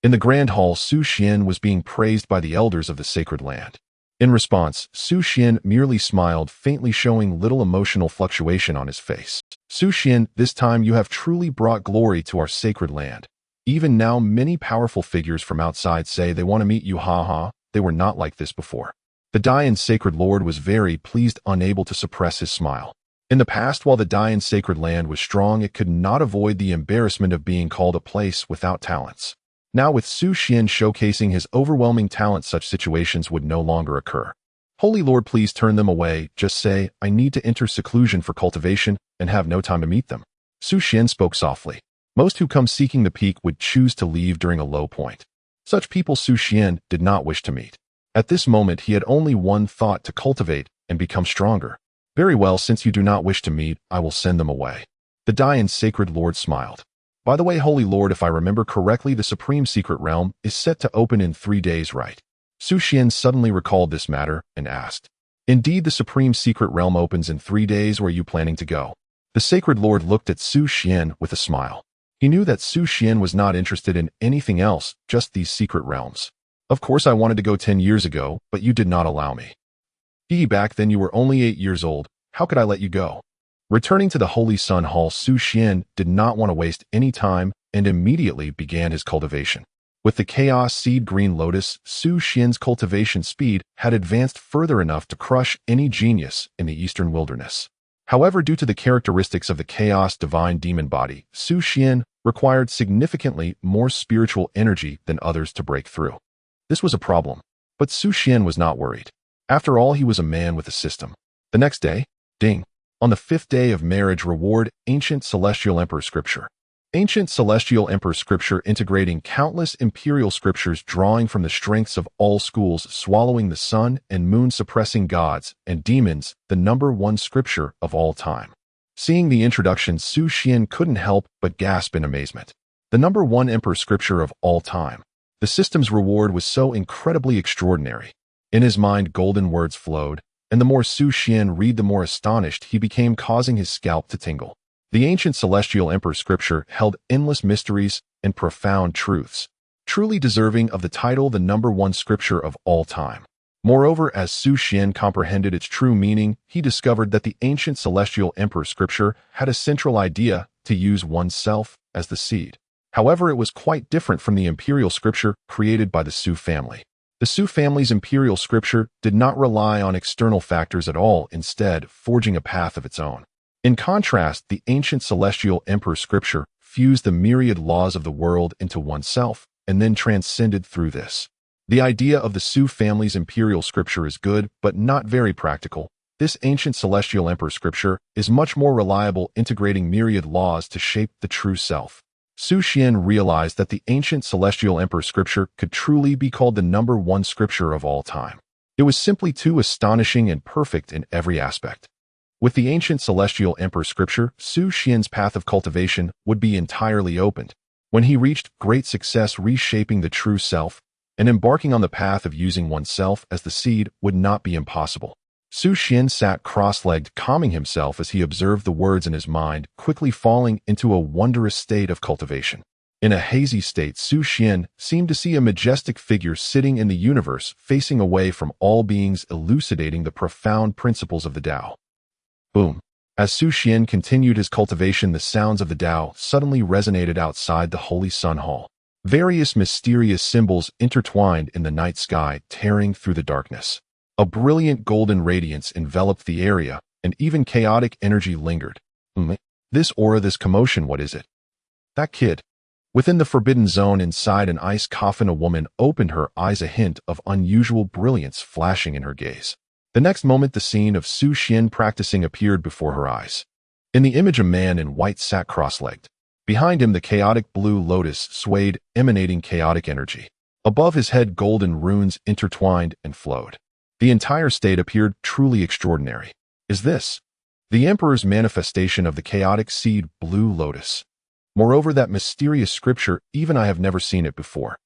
In the Grand Hall, Xuan was being praised by the elders of the Sacred Land. In response, Xuan merely smiled, faintly showing little emotional fluctuation on his face. Xuan, this time you have truly brought glory to our sacred land. Even now, many powerful figures from outside say they want to meet you. Haha, they were not like this before. The Dayan Sacred Lord was very pleased, unable to suppress his smile. In the past, while the Dayan Sacred Land was strong, it could not avoid the embarrassment of being called a place without talents. Now, with Xuan showcasing his overwhelming talent, such situations would no longer occur. Holy Lord, please turn them away. Just say, I need to enter seclusion for cultivation and have no time to meet them. Xuan spoke softly. Most who come seeking the peak would choose to leave during a low point. Such people Xuan did not wish to meet. At this moment, he had only one thought: to cultivate and become stronger. Very well, since you do not wish to meet, I will send them away. The Dayan Sacred Lord smiled. By the way, Holy Lord, if I remember correctly, the Supreme Secret Realm is set to open in 3 days, right? Xuan suddenly recalled this matter and asked. Indeed, the supreme secret realm opens in 3 days. Where are you planning to go? The sacred lord looked at Xuan with a smile. He knew that Xuan was not interested in anything else, just these secret realms. Of course I wanted to go 10 years ago, but you did not allow me. Back then you were only 8 years old. How could I let you go? Returning to the Holy Sun Hall, Xuan did not want to waste any time and immediately began his cultivation. With the Chaos Seed Green Lotus, Xuan's cultivation speed had advanced further enough to crush any genius in the Eastern Wilderness. However, due to the characteristics of the Chaos Divine Demon Body, Xuan required significantly more spiritual energy than others to break through. This was a problem, but Xuan was not worried. After all, he was a man with a system. The next day, ding, on the 5th day of marriage, reward Ancient Celestial Emperor Scripture. Ancient Celestial Emperor Scripture, integrating countless imperial scriptures, drawing from the strengths of all schools, swallowing the sun and moon, suppressing gods and demons, the #1 scripture of all time. Seeing the introduction, Xuan couldn't help but gasp in amazement. The #1 Emperor Scripture of all time. The system's reward was so incredibly extraordinary. In his mind, golden words flowed, and the more Xuan read, the more astonished he became, causing his scalp to tingle. The Ancient Celestial Emperor Scripture held endless mysteries and profound truths, truly deserving of the title the #1 scripture of all time. Moreover, as Xuan comprehended its true meaning, he discovered that the Ancient Celestial Emperor Scripture had a central idea: to use oneself as the seed. However, it was quite different from the Imperial Scripture created by the Xu family. The Xu family's Imperial Scripture did not rely on external factors at all, instead forging a path of its own. In contrast, the Ancient Celestial Emperor Scripture fused the myriad laws of the world into oneself and then transcended through this. The idea of the Xu family's Imperial Scripture is good, but not very practical. This Ancient Celestial Emperor Scripture is much more reliable, integrating myriad laws to shape the true self. Xuan realized that the Ancient Celestial Emperor Scripture could truly be called the #1 scripture of all time. It was simply too astonishing and perfect in every aspect. With the Ancient Celestial Emperor Scripture, Xuan's path of cultivation would be entirely opened. When he reached great success reshaping the true self, and embarking on the path of using oneself as the seed would not be impossible. Xuan sat cross-legged, calming himself as he observed the words in his mind, quickly falling into a wondrous state of cultivation. In a hazy state, Xuan seemed to see a majestic figure sitting in the universe, facing away from all beings, elucidating the profound principles of the Tao. Boom. As Xuan continued his cultivation, the sounds of the Tao suddenly resonated outside the Holy Sun Hall. Various mysterious symbols intertwined in the night sky, tearing through the darkness. A brilliant golden radiance enveloped the area, and even chaotic energy lingered. This aura, this commotion, what is it? That kid. Within the forbidden zone inside an ice coffin, a woman opened her eyes, a hint of unusual brilliance flashing in her gaze. The next moment, the scene of Xuan practicing appeared before her eyes. In the image, a man in white sat cross-legged. Behind him, the chaotic blue lotus swayed, emanating chaotic energy. Above his head, golden runes intertwined and flowed. The entire state appeared truly extraordinary. Is this the Emperor's manifestation of the chaotic seed blue lotus? Moreover, that mysterious scripture, even I have never seen it before.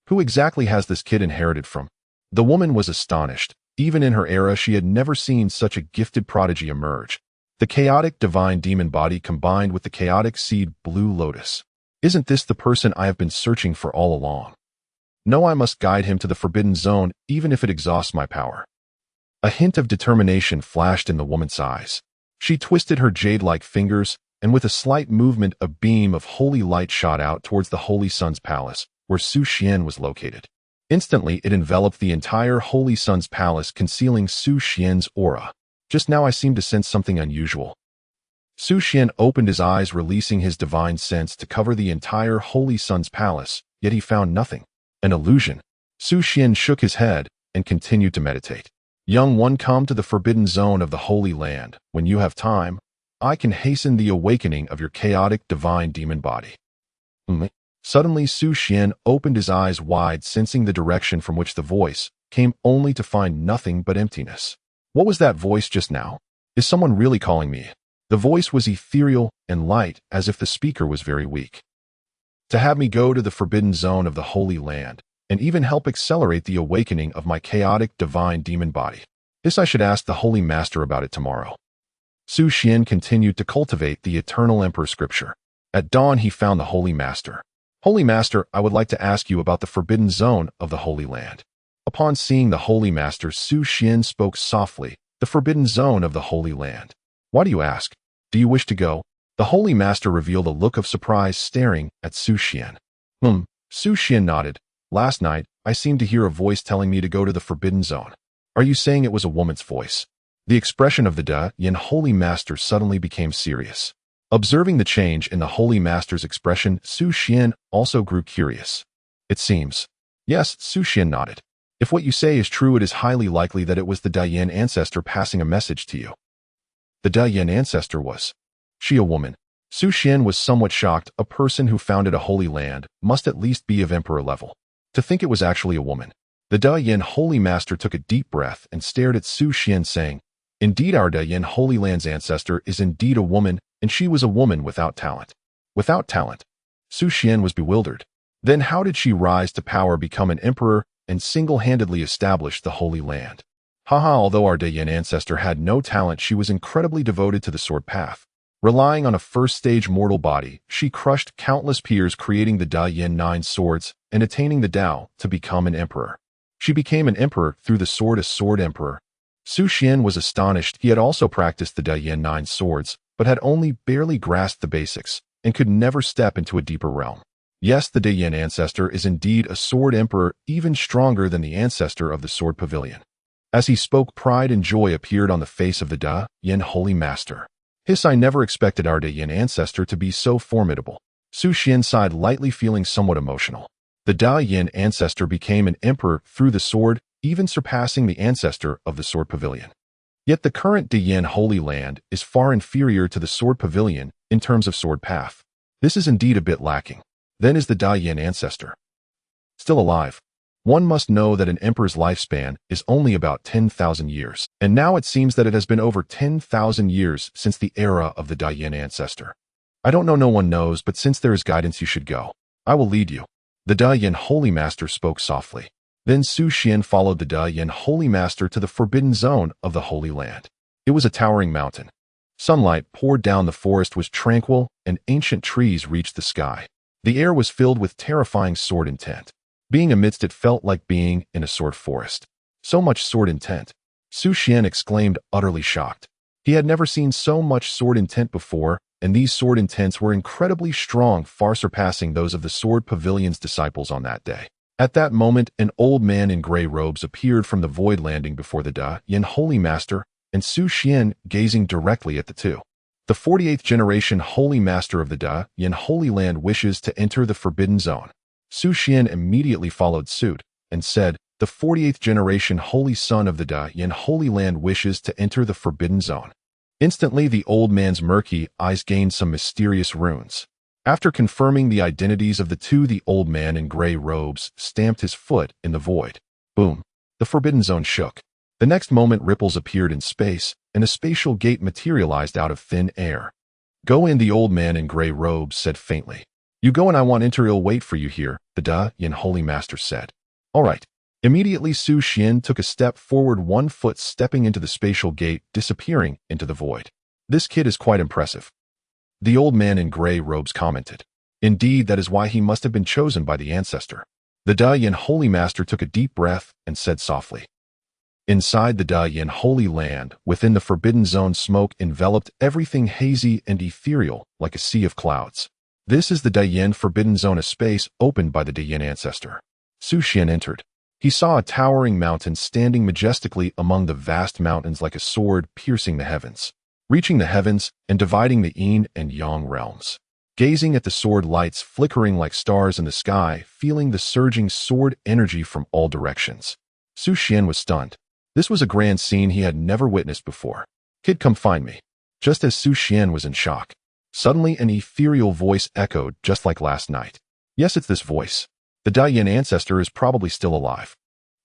Who exactly has this kid inherited from? The woman was astonished. Even in her era, she had never seen such a gifted prodigy emerge. The chaotic divine demon body combined with the chaotic seed blue lotus. Isn't this the person I have been searching for all along? No, I must guide him to the forbidden zone, even if it exhausts my power. A hint of determination flashed in the woman's eyes. She twisted her jade-like fingers, and with a slight movement, a beam of holy light shot out towards the Holy Sun's palace, where Xuan was located. Instantly, it enveloped the entire Holy Sun's palace, concealing Xuan's aura. Just now I seemed to sense something unusual. Xuan opened his eyes, releasing his divine sense to cover the entire Holy Sun's palace, yet he found nothing. An illusion. Xuan shook his head and continued to meditate. Young one, come to the forbidden zone of the Holy Land. When you have time, I can hasten the awakening of your chaotic divine demon body. Suddenly, Xuan opened his eyes wide, sensing the direction from which the voice came, only to find nothing but emptiness. What was that voice just now? Is someone really calling me? The voice was ethereal and light, as if the speaker was very weak. To have me go to the forbidden zone of the Holy Land, and even help accelerate the awakening of my chaotic divine demon body. This I should ask the Holy Master about it tomorrow. Xuan continued to cultivate the eternal Emperor scripture. At dawn he found the Holy Master. Holy Master, I would like to ask you about the forbidden zone of the Holy Land. Upon seeing the Holy Master, Xuan spoke softly, the forbidden zone of the Holy Land. Why do you ask? Do you wish to go? The Holy Master revealed a look of surprise staring at Xuan. Xuan nodded. Last night, I seemed to hear a voice telling me to go to the forbidden zone. Are you saying it was a woman's voice? The expression of the Holy Master suddenly became serious. Observing the change in the Holy Master's expression, Xuan also grew curious. It seems. Yes, Xuan nodded. If what you say is true, it is highly likely that it was the Dayan ancestor passing a message to you. The Dayan ancestor was she a woman? Xuan was somewhat shocked. A person who founded a holy land must at least be of emperor level. To think it was actually a woman. The Dayan Holy Master took a deep breath and stared at Xuan, saying, Indeed, our Dayan Holy Land's ancestor is indeed a woman, and she was a woman without talent. Without talent? Xuan was bewildered. Then how did she rise to power, become an emperor, and single-handedly establish the Holy Land? Although our Dayan ancestor had no talent, she was incredibly devoted to the sword path. Relying on a first-stage mortal body, she crushed countless peers, creating the Dayan 9 swords and attaining the Tao to become an emperor. She became an emperor through the sword, a sword emperor. Xuan was astonished. He had also practiced the Dayan 9 swords, but had only barely grasped the basics and could never step into a deeper realm. Yes, the Dayan ancestor is indeed a sword emperor, even stronger than the ancestor of the sword pavilion. As he spoke, pride and joy appeared on the face of the Dayan Holy Master. I never expected our Dayan ancestor to be so formidable. Xuan sighed lightly, feeling somewhat emotional. The Dayan ancestor became an emperor through the sword, even surpassing the ancestor of the sword pavilion. Yet the current Dayan Holy Land is far inferior to the sword pavilion in terms of sword path. This is indeed a bit lacking. Then is the Dayan ancestor still alive? One must know that an emperor's lifespan is only about 10,000 years, and now it seems that it has been over 10,000 years since the era of the Dayan ancestor. I don't know, no one knows, but since there is guidance, you should go. I will lead you. The Dayan Holy Master spoke softly. Then Xuan followed the Dayan Holy Master to the forbidden zone of the Holy Land. It was a towering mountain. Sunlight poured down, the forest was tranquil, and ancient trees reached the sky. The air was filled with terrifying sword intent. Being amidst it felt like being in a sword forest. So much sword intent. Xuan exclaimed, utterly shocked. He had never seen so much sword intent before, and these sword intents were incredibly strong, far surpassing those of the sword pavilion's disciples on that day. At that moment, an old man in gray robes appeared from the void landing before the Dayan Holy Master, and Xuan gazing directly at the two. The 48th generation Holy Master of the Dayan Holy Land wishes to enter the Forbidden Zone. Xuan immediately followed suit and said, the 48th generation Holy Son of the Dayan Holy Land wishes to enter the Forbidden Zone. Instantly, the old man's murky eyes gained some mysterious runes. After confirming the identities of the two, the old man in gray robes stamped his foot in the void. Boom! The Forbidden Zone shook. The next moment, ripples appeared in space, and a spatial gate materialized out of thin air. Go in, the old man in gray robes said faintly. You go and I want enter, I'll wait for you here, the Dayan Holy Master said. All right. Immediately, Xuan took a step forward, 1 foot stepping into the spatial gate, disappearing into the void. This kid is quite impressive. The old man in gray robes commented. Indeed, that is why he must have been chosen by the ancestor. The Dayan Holy Master took a deep breath and said softly. Inside the Dayan Holy Land, within the Forbidden Zone, smoke enveloped everything, hazy and ethereal, like a sea of clouds. This is the Dayan Forbidden Zone, a space opened by the Dayan ancestor. Xuan entered. He saw a towering mountain standing majestically among the vast mountains, like a sword piercing the heavens, reaching the heavens and dividing the yin and yang realms. Gazing at the sword lights flickering like stars in the sky, feeling the surging sword energy from all directions. Xuan was stunned. This was a grand scene he had never witnessed before. Kid, come find me. Just as Xuan was in shock, suddenly an ethereal voice echoed, just like last night. Yes, it's this voice. The Dayan ancestor is probably still alive.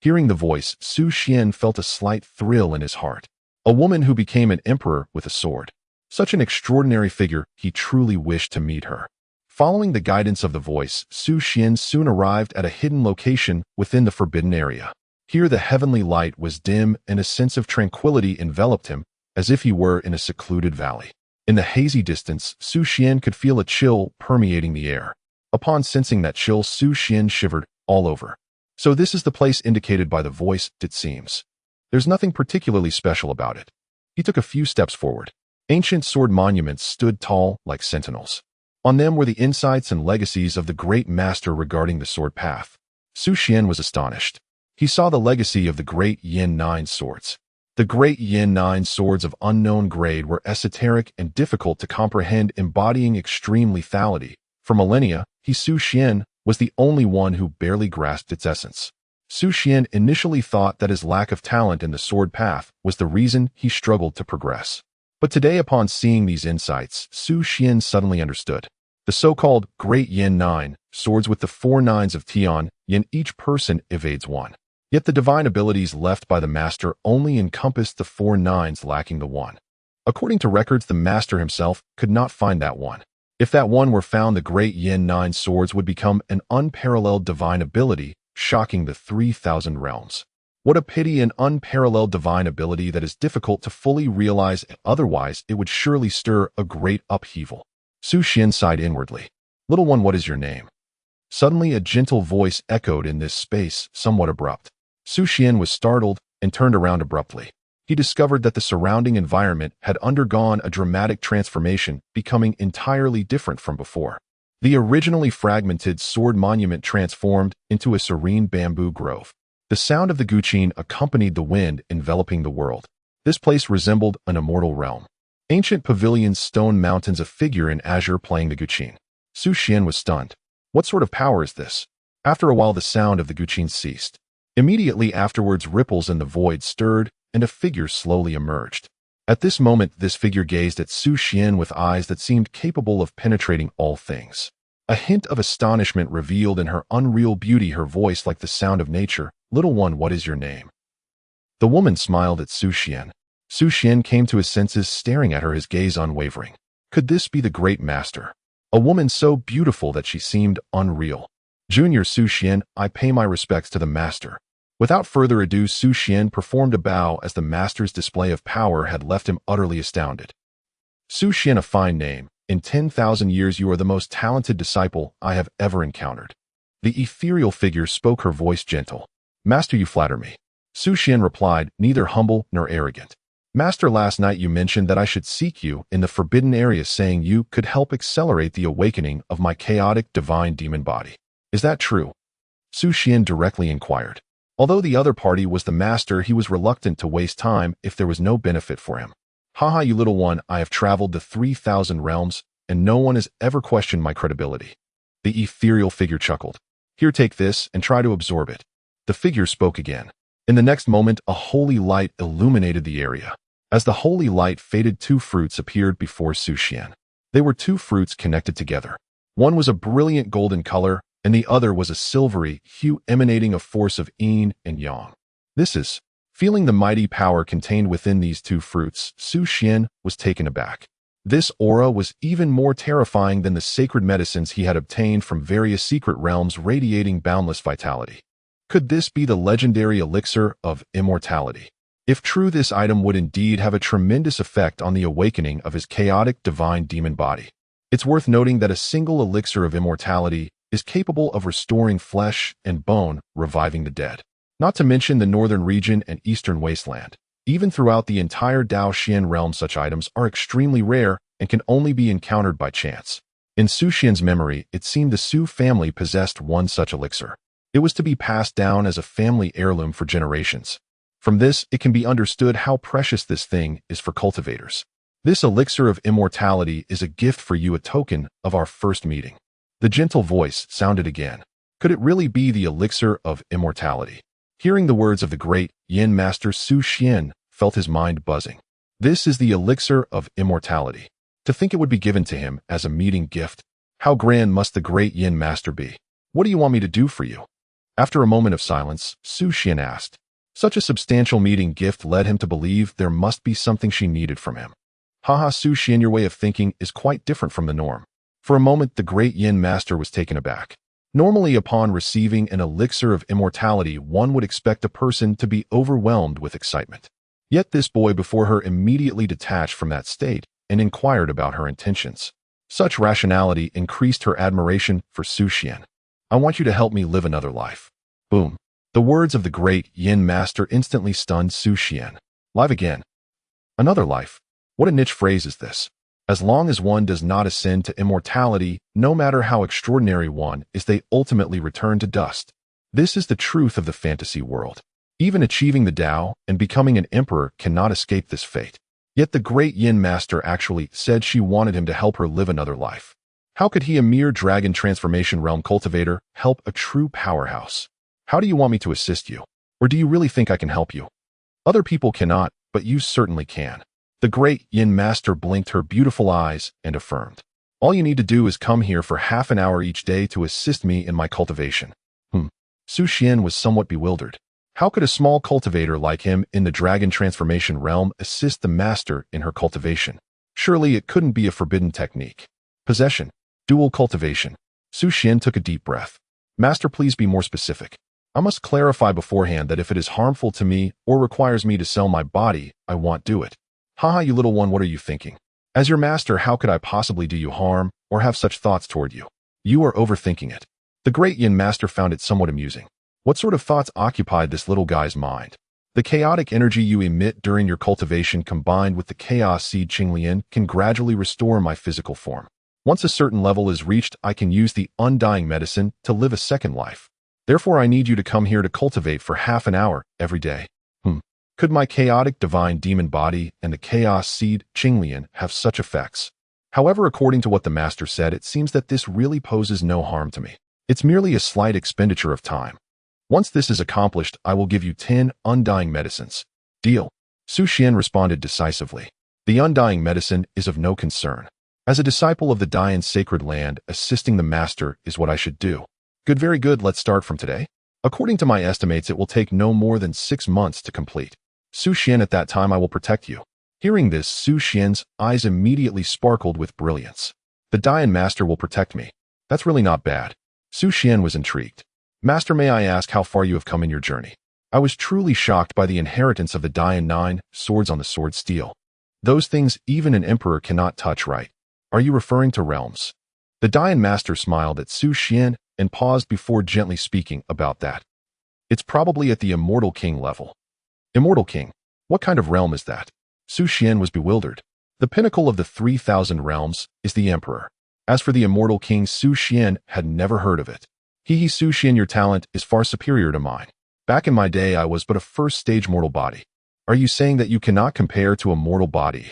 Hearing the voice, Xuan felt a slight thrill in his heart. A woman who became an emperor with a sword. Such an extraordinary figure, he truly wished to meet her. Following the guidance of the voice, Xuan soon arrived at a hidden location within the forbidden area. Here the heavenly light was dim and a sense of tranquility enveloped him, as if he were in a secluded valley. In the hazy distance, Xuan could feel a chill permeating the air. Upon sensing that chill, Xuan shivered all over. So this is the place indicated by the voice, it seems. There's nothing particularly special about it. He took a few steps forward. Ancient sword monuments stood tall like sentinels. On them were the insights and legacies of the great master regarding the sword path. Xuan was astonished. He saw the legacy of the great Yin 9 swords. The great Yin 9 swords of unknown grade were esoteric and difficult to comprehend, embodying extreme lethality. For millennia, Xuan was the only one who barely grasped its essence. Xuan initially thought that his lack of talent in the sword path was the reason he struggled to progress. But today, upon seeing these insights, Xuan suddenly understood. The so-called Great Yin 9, swords with the 4 nines of Tian, Yin, each person evades one. Yet the divine abilities left by the master only encompassed the 4 nines, lacking the 1. According to records, the master himself could not find that 1. If that 1 were found, the Great Yin 9 swords would become an unparalleled divine ability, shocking the 3,000 realms. What a pity, an unparalleled divine ability that is difficult to fully realize, otherwise it would surely stir a great upheaval. Xuan sighed inwardly. Little one, what is your name? Suddenly a gentle voice echoed in this space, somewhat abrupt. Xuan was startled and turned around abruptly. He discovered that the surrounding environment had undergone a dramatic transformation, becoming entirely different from before. The originally fragmented sword monument transformed into a serene bamboo grove. The sound of the guqin accompanied the wind enveloping the world. This place resembled an immortal realm. Ancient pavilions, stone mountains, a figure in azure playing the guqin. Xuan was stunned. What sort of power is this? After a while, the sound of the guqin ceased. Immediately afterwards, ripples in the void stirred, and a figure slowly emerged. At this moment, this figure gazed at Xuan with eyes that seemed capable of penetrating all things. A hint of astonishment revealed in her unreal beauty, her voice like the sound of nature. Little one, what is your name? The woman smiled at Xuan. Xuan came to his senses, staring at her, his gaze unwavering. Could this be the great master? A woman so beautiful that she seemed unreal. Junior Xuan, I pay my respects to the master. Without further ado, Xuan performed a bow as the master's display of power had left him utterly astounded. Xuan, a fine name. In 10,000 years you are the most talented disciple I have ever encountered. The ethereal figure spoke, her voice gentle. Master, you flatter me. Xuan replied, neither humble nor arrogant. Master, last night you mentioned that I should seek you in the forbidden area, saying you could help accelerate the awakening of my chaotic divine demon body. Is that true? Xuan directly inquired. Although the other party was the master, he was reluctant to waste time if there was no benefit for him. Haha, you little one, I have traveled the 3,000 realms, and no one has ever questioned my credibility. The ethereal figure chuckled. Here, take this and try to absorb it. The figure spoke again. In the next moment, a holy light illuminated the area. As the holy light faded, 2 fruits appeared before Xuan. They were 2 fruits connected together. One was a brilliant golden color, and the other was a silvery hue emanating a force of yin and yang. This is... Feeling the mighty power contained within these 2 fruits, Xuan was taken aback. This aura was even more terrifying than the sacred medicines he had obtained from various secret realms, radiating boundless vitality. Could this be the legendary elixir of immortality? If true, this item would indeed have a tremendous effect on the awakening of his chaotic divine demon body. It's worth noting that a single elixir of immortality is capable of restoring flesh and bone, reviving the dead. Not to mention the Northern Region and Eastern Wasteland. Even throughout the entire Daoxian realm, such items are extremely rare and can only be encountered by chance. In Xuan's memory, it seemed the Su family possessed one such elixir. It was to be passed down as a family heirloom for generations. From this, it can be understood how precious this thing is for cultivators. This elixir of immortality is a gift for you, a token of our first meeting. The gentle voice sounded again. Could it really be the elixir of immortality? Hearing the words of the great Yin master, Xuan felt his mind buzzing. This is the elixir of immortality. To think it would be given to him as a meeting gift. How grand must the great Yin master be? What do you want me to do for you? After a moment of silence, Xuan asked. Such a substantial meeting gift led him to believe there must be something she needed from him. Haha, Xuan, your way of thinking is quite different from the norm. For a moment, the great Yin master was taken aback. Normally, upon receiving an elixir of immortality, one would expect a person to be overwhelmed with excitement. Yet this boy before her immediately detached from that state and inquired about her intentions. Such rationality increased her admiration for Xuan. I want you to help me live another life. Boom. The words of the great Yin master instantly stunned Xuan. Live again. Another life. What a niche phrase is this? As long as one does not ascend to immortality, no matter how extraordinary one is, they ultimately return to dust. This is the truth of the fantasy world. Even achieving the Tao and becoming an emperor cannot escape this fate. Yet the great Yin master actually said she wanted him to help her live another life. How could he, a mere dragon transformation realm cultivator, help a true powerhouse? How do you want me to assist you? Or do you really think I can help you? Other people cannot, but you certainly can. The great Yin master blinked her beautiful eyes and affirmed. All you need to do is come here for half an hour each day to assist me in my cultivation. Xuan was somewhat bewildered. How could a small cultivator like him in the dragon transformation realm assist the master in her cultivation? Surely it couldn't be a forbidden technique. Possession. Dual cultivation. Xuan took a deep breath. Master, please be more specific. I must clarify beforehand that if it is harmful to me or requires me to sell my body, I won't do it. Haha, you little one, what are you thinking? As your master, how could I possibly do you harm or have such thoughts toward you? You are overthinking it. The great Yin master found it somewhat amusing. What sort of thoughts occupied this little guy's mind? The chaotic energy you emit during your cultivation combined with the chaos seed Qinglian can gradually restore my physical form. Once a certain level is reached, I can use the undying medicine to live a second life. Therefore, I need you to come here to cultivate for half an hour every day. Could my chaotic divine demon body and the chaos seed Qinglian have such effects? However, according to what the master said, it seems that this really poses no harm to me. It's merely a slight expenditure of time. Once this is accomplished, I will give you 10 undying medicines. Deal. Xuan responded decisively. The undying medicine is of no concern. As a disciple of the Dian sacred land, assisting the master is what I should do. Good, very good, let's start from today. According to my estimates, it will take no more than 6 months to complete. Xuan, at that time I will protect you. Hearing this, Xuan's eyes immediately sparkled with brilliance. The Dian master will protect me. That's really not bad. Xuan was intrigued. Master, may I ask how far you have come in your journey? I was truly shocked by the inheritance of the Dian 9 swords on the sword steel. Those things even an emperor cannot touch, right? Are you referring to realms? The Dian master smiled at Xuan and paused before gently speaking about that. It's probably at the Immortal King level. Immortal King? What kind of realm is that? Xuan was bewildered. The pinnacle of the 3,000 realms is the emperor. As for the Immortal King, Xuan had never heard of it. Xuan, your talent is far superior to mine. Back in my day, I was but a first-stage mortal body. Are you saying that you cannot compare to a mortal body?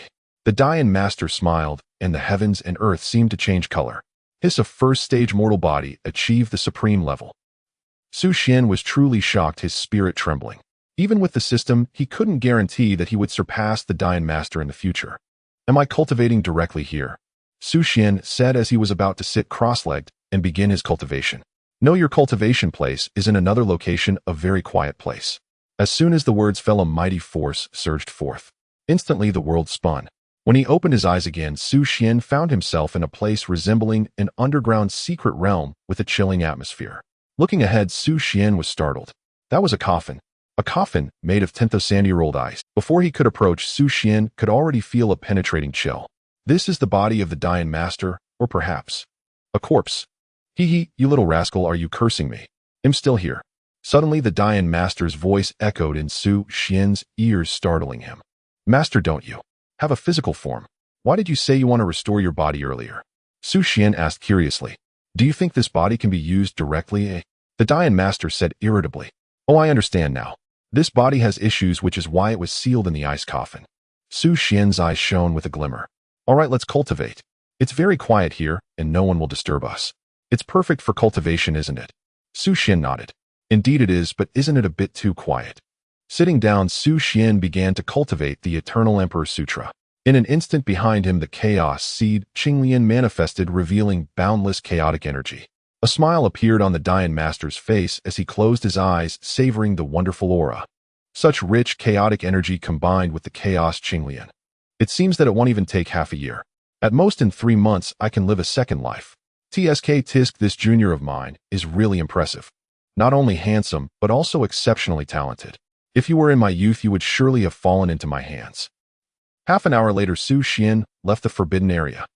The Dian master smiled, and the heavens and earth seemed to change color. His first-stage mortal body achieved the supreme level. Xuan was truly shocked, his spirit trembling. Even with the system, he couldn't guarantee that he would surpass the Dian master in the future. Am I cultivating directly here? Xuan said as he was about to sit cross-legged and begin his cultivation. No, your cultivation place is in another location, a very quiet place. As soon as the words fell, a mighty force surged forth. Instantly the world spun. When he opened his eyes again, Xuan found himself in a place resembling an underground secret realm with a chilling atmosphere. Looking ahead, Xuan was startled. That was a coffin. A coffin made of 10,000-year-old ice. Before he could approach, Xuan could already feel a penetrating chill. This is the body of the Dian master, or perhaps a corpse. You little rascal, are you cursing me? I'm still here. Suddenly the Dian master's voice echoed in Xuan's ears, startling him. Master, don't you have a physical form? Why did you say you want to restore your body earlier? Xuan asked curiously. Do you think this body can be used directly? The Dian master said irritably. Oh, I understand now. This body has issues, which is why it was sealed in the ice coffin. Xuan's eyes shone with a glimmer. All right, let's cultivate. It's very quiet here, and no one will disturb us. It's perfect for cultivation, isn't it? Xuan nodded. Indeed it is, but isn't it a bit too quiet? Sitting down, Xuan began to cultivate the Eternal Emperor Sutra. In an instant behind him, the chaos seed Qinglian manifested, revealing boundless chaotic energy. A smile appeared on the Dian master's face as he closed his eyes, savoring the wonderful aura. Such rich, chaotic energy combined with the chaos Qinglian. It seems that it won't even take half a year. At most in 3 months, I can live a second life. Tisk, this junior of mine is really impressive. Not only handsome, but also exceptionally talented. If you were in my youth, you would surely have fallen into my hands. Half an hour later, Xuan left the forbidden area.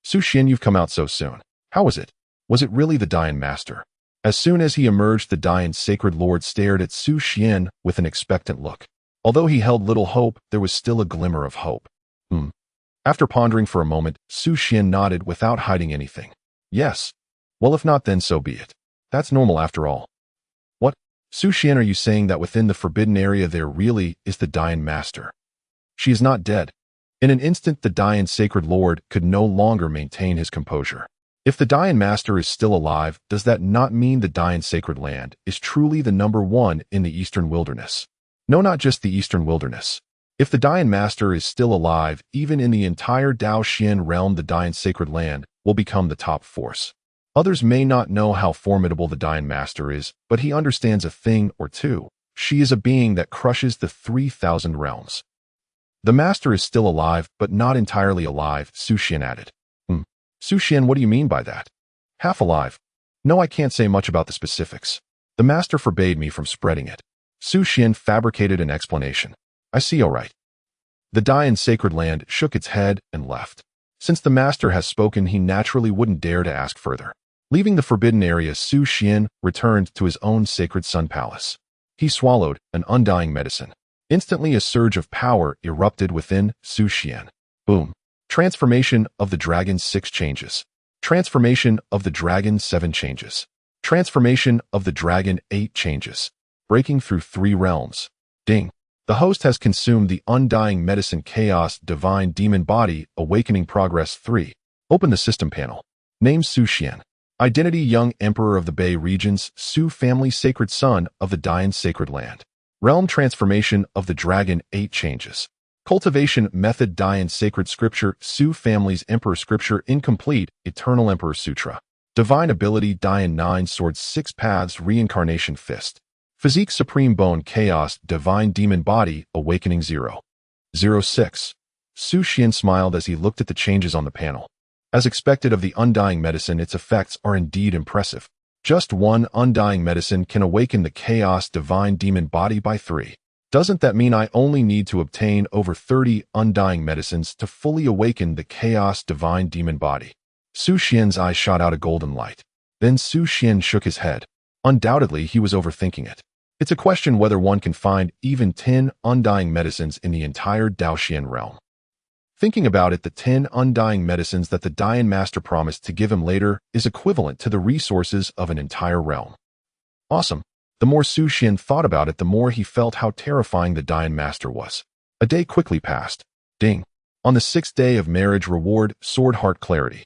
Xuan, you've come out so soon. How was it? Was it really the Dian Master? As soon as he emerged, the Dian Sacred Lord stared at Xuan with an expectant look. Although he held little hope, there was still a glimmer of hope. After pondering for a moment, Xuan nodded without hiding anything. Yes. Well, if not, then so be it. That's normal after all. What? Xuan, are you saying that within the forbidden area there really is the Dian Master? She is not dead. In an instant, the Dian Sacred Lord could no longer maintain his composure. If the Dian Master is still alive, does that not mean the Dian Sacred Land is truly the #1 in the Eastern Wilderness? No, not just the Eastern Wilderness. If the Dian Master is still alive, even in the entire Daoxian realm, the Dian Sacred Land will become the top force. Others may not know how formidable the Dian Master is, but he understands a thing or two. She is a being that crushes the 3,000 realms. The Master is still alive, but not entirely alive, Xuan added. Xuan, what do you mean by that? Half alive. No, I can't say much about the specifics. The Master forbade me from spreading it. Xuan fabricated an explanation. I see, all right. The Dian Sacred Land shook its head and left. Since the Master has spoken, he naturally wouldn't dare to ask further. Leaving the forbidden area, Xuan returned to his own sacred sun palace. He swallowed an undying medicine. Instantly, a surge of power erupted within Xuan. Boom. Transformation of the Dragon 6 changes. Transformation of the Dragon 7 changes. Transformation of the Dragon 8 changes. Breaking through 3 realms. Ding. The host has consumed the undying medicine Chaos Divine Demon Body Awakening Progress 3. Open the system panel. Name Xuan. Identity Young Emperor of the Bay Regions, Su Family Sacred Son of the Dian Sacred Land. Realm Transformation of the Dragon 8 changes. Cultivation Method Dian Sacred Scripture Su Family's Emperor Scripture Incomplete Eternal Emperor Sutra. Divine Ability Dian 9 Swords 6 Paths Reincarnation Fist. Physique Supreme Bone Chaos Divine Demon Body Awakening 0.06. Xuan smiled as he looked at the changes on the panel. As expected of the undying medicine, its effects are indeed impressive. Just one undying medicine can awaken the Chaos Divine Demon Body by 3. Doesn't that mean I only need to obtain over 30 undying medicines to fully awaken the Chaos Divine Demon Body? Xuan's eyes shot out a golden light. Then Xuan shook his head. Undoubtedly, he was overthinking it. It's a question whether one can find even 10 undying medicines in the entire Daoxian realm. Thinking about it, the 10 undying medicines that the Dian Master promised to give him later is equivalent to the resources of an entire realm. Awesome. The more Xuan thought about it, the more he felt how terrifying the Dian Master was. A day quickly passed. Ding. On the 6th day of marriage, reward Sword Heart Clarity.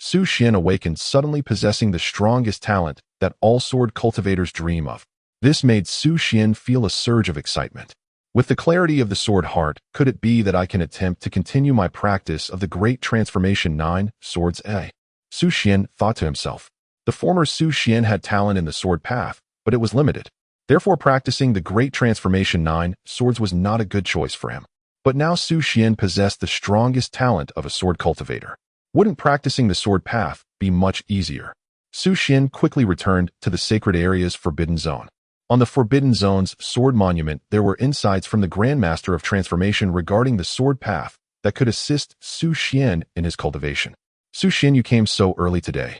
Xuan awakened, suddenly possessing the strongest talent that all sword cultivators dream of. This made Xuan feel a surge of excitement. With the clarity of the Sword Heart, could it be that I can attempt to continue my practice of the Great Transformation 9 Swords A? Xuan thought to himself. The former Xuan had talent in the sword path, but it was limited. Therefore, practicing the Great Transformation 9 Swords was not a good choice for him. But now Xuan possessed the strongest talent of a sword cultivator. Wouldn't practicing the sword path be much easier? Xuan quickly returned to the sacred area's Forbidden Zone. On the Forbidden Zone's sword monument, there were insights from the Grandmaster of Transformation regarding the sword path that could assist Xuan in his cultivation. Xuan, you came so early today.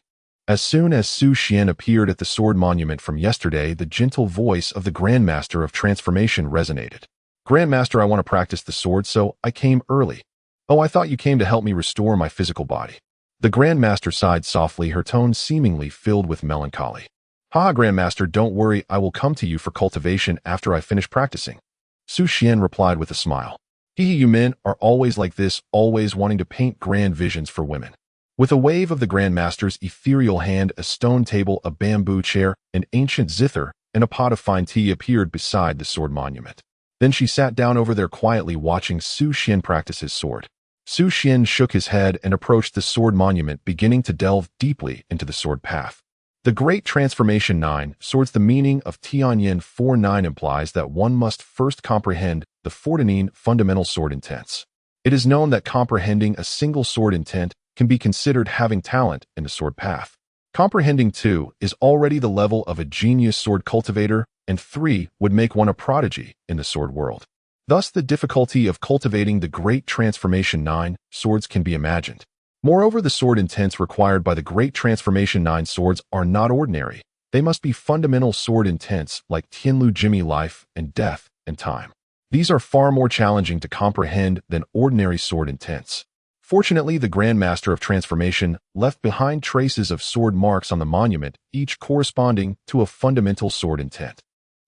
As soon as Xuan appeared at the sword monument from yesterday, the gentle voice of the Grandmaster of Transformation resonated. Grandmaster, I want to practice the sword, so I came early. Oh, I thought you came to help me restore my physical body. The Grandmaster sighed softly, her tone seemingly filled with melancholy. Ha, Grandmaster, don't worry, I will come to you for cultivation after I finish practicing. Xuan replied with a smile. You men are always like this, always wanting to paint grand visions for women. With a wave of the Grandmaster's ethereal hand, a stone table, a bamboo chair, an ancient zither, and a pot of fine tea appeared beside the sword monument. Then she sat down over there quietly watching Xuan practice his sword. Xuan shook his head and approached the sword monument, beginning to delve deeply into the sword path. The Great Transformation 9 Swords. The meaning of Tianyin 4-9 implies that one must first comprehend the 14 fundamental sword intents. It is known that comprehending a single sword intent can be considered having talent in the sword path. Comprehending 2 is already the level of a genius sword cultivator, and 3 would make one a prodigy in the sword world. Thus, the difficulty of cultivating the Great Transformation 9 swords can be imagined. Moreover, the sword intents required by the Great Transformation 9 swords are not ordinary. They must be fundamental sword intents like Tianlu Jimmy life and death and time. These are far more challenging to comprehend than ordinary sword intents. Fortunately, the Grandmaster of Transformation left behind traces of sword marks on the monument, each corresponding to a fundamental sword intent.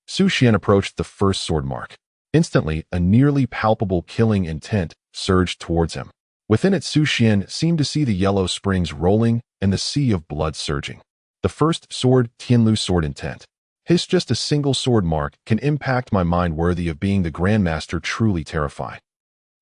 Xuan approached the first sword mark. Instantly, a nearly palpable killing intent surged towards him. Within it, Xuan seemed to see the yellow springs rolling and the sea of blood surging. The first sword, Tianlu sword intent. Just a single sword mark can impact my mind worthy of being the Grandmaster truly terrified.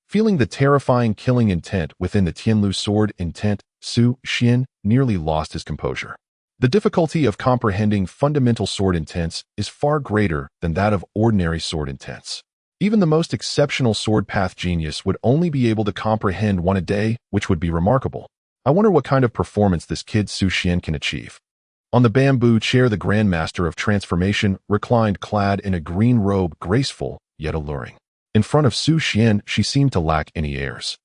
Feeling the terrifying killing intent within the Tianlu sword intent, Xuan nearly lost his composure. The difficulty of comprehending fundamental sword intents is far greater than that of ordinary sword intents. Even the most exceptional sword path genius would only be able to comprehend one a day, which would be remarkable. I wonder what kind of performance this kid Xuan can achieve. On the bamboo chair, the Grandmaster of Transformation reclined clad in a green robe, graceful yet alluring. In front of Xuan, she seemed to lack any airs.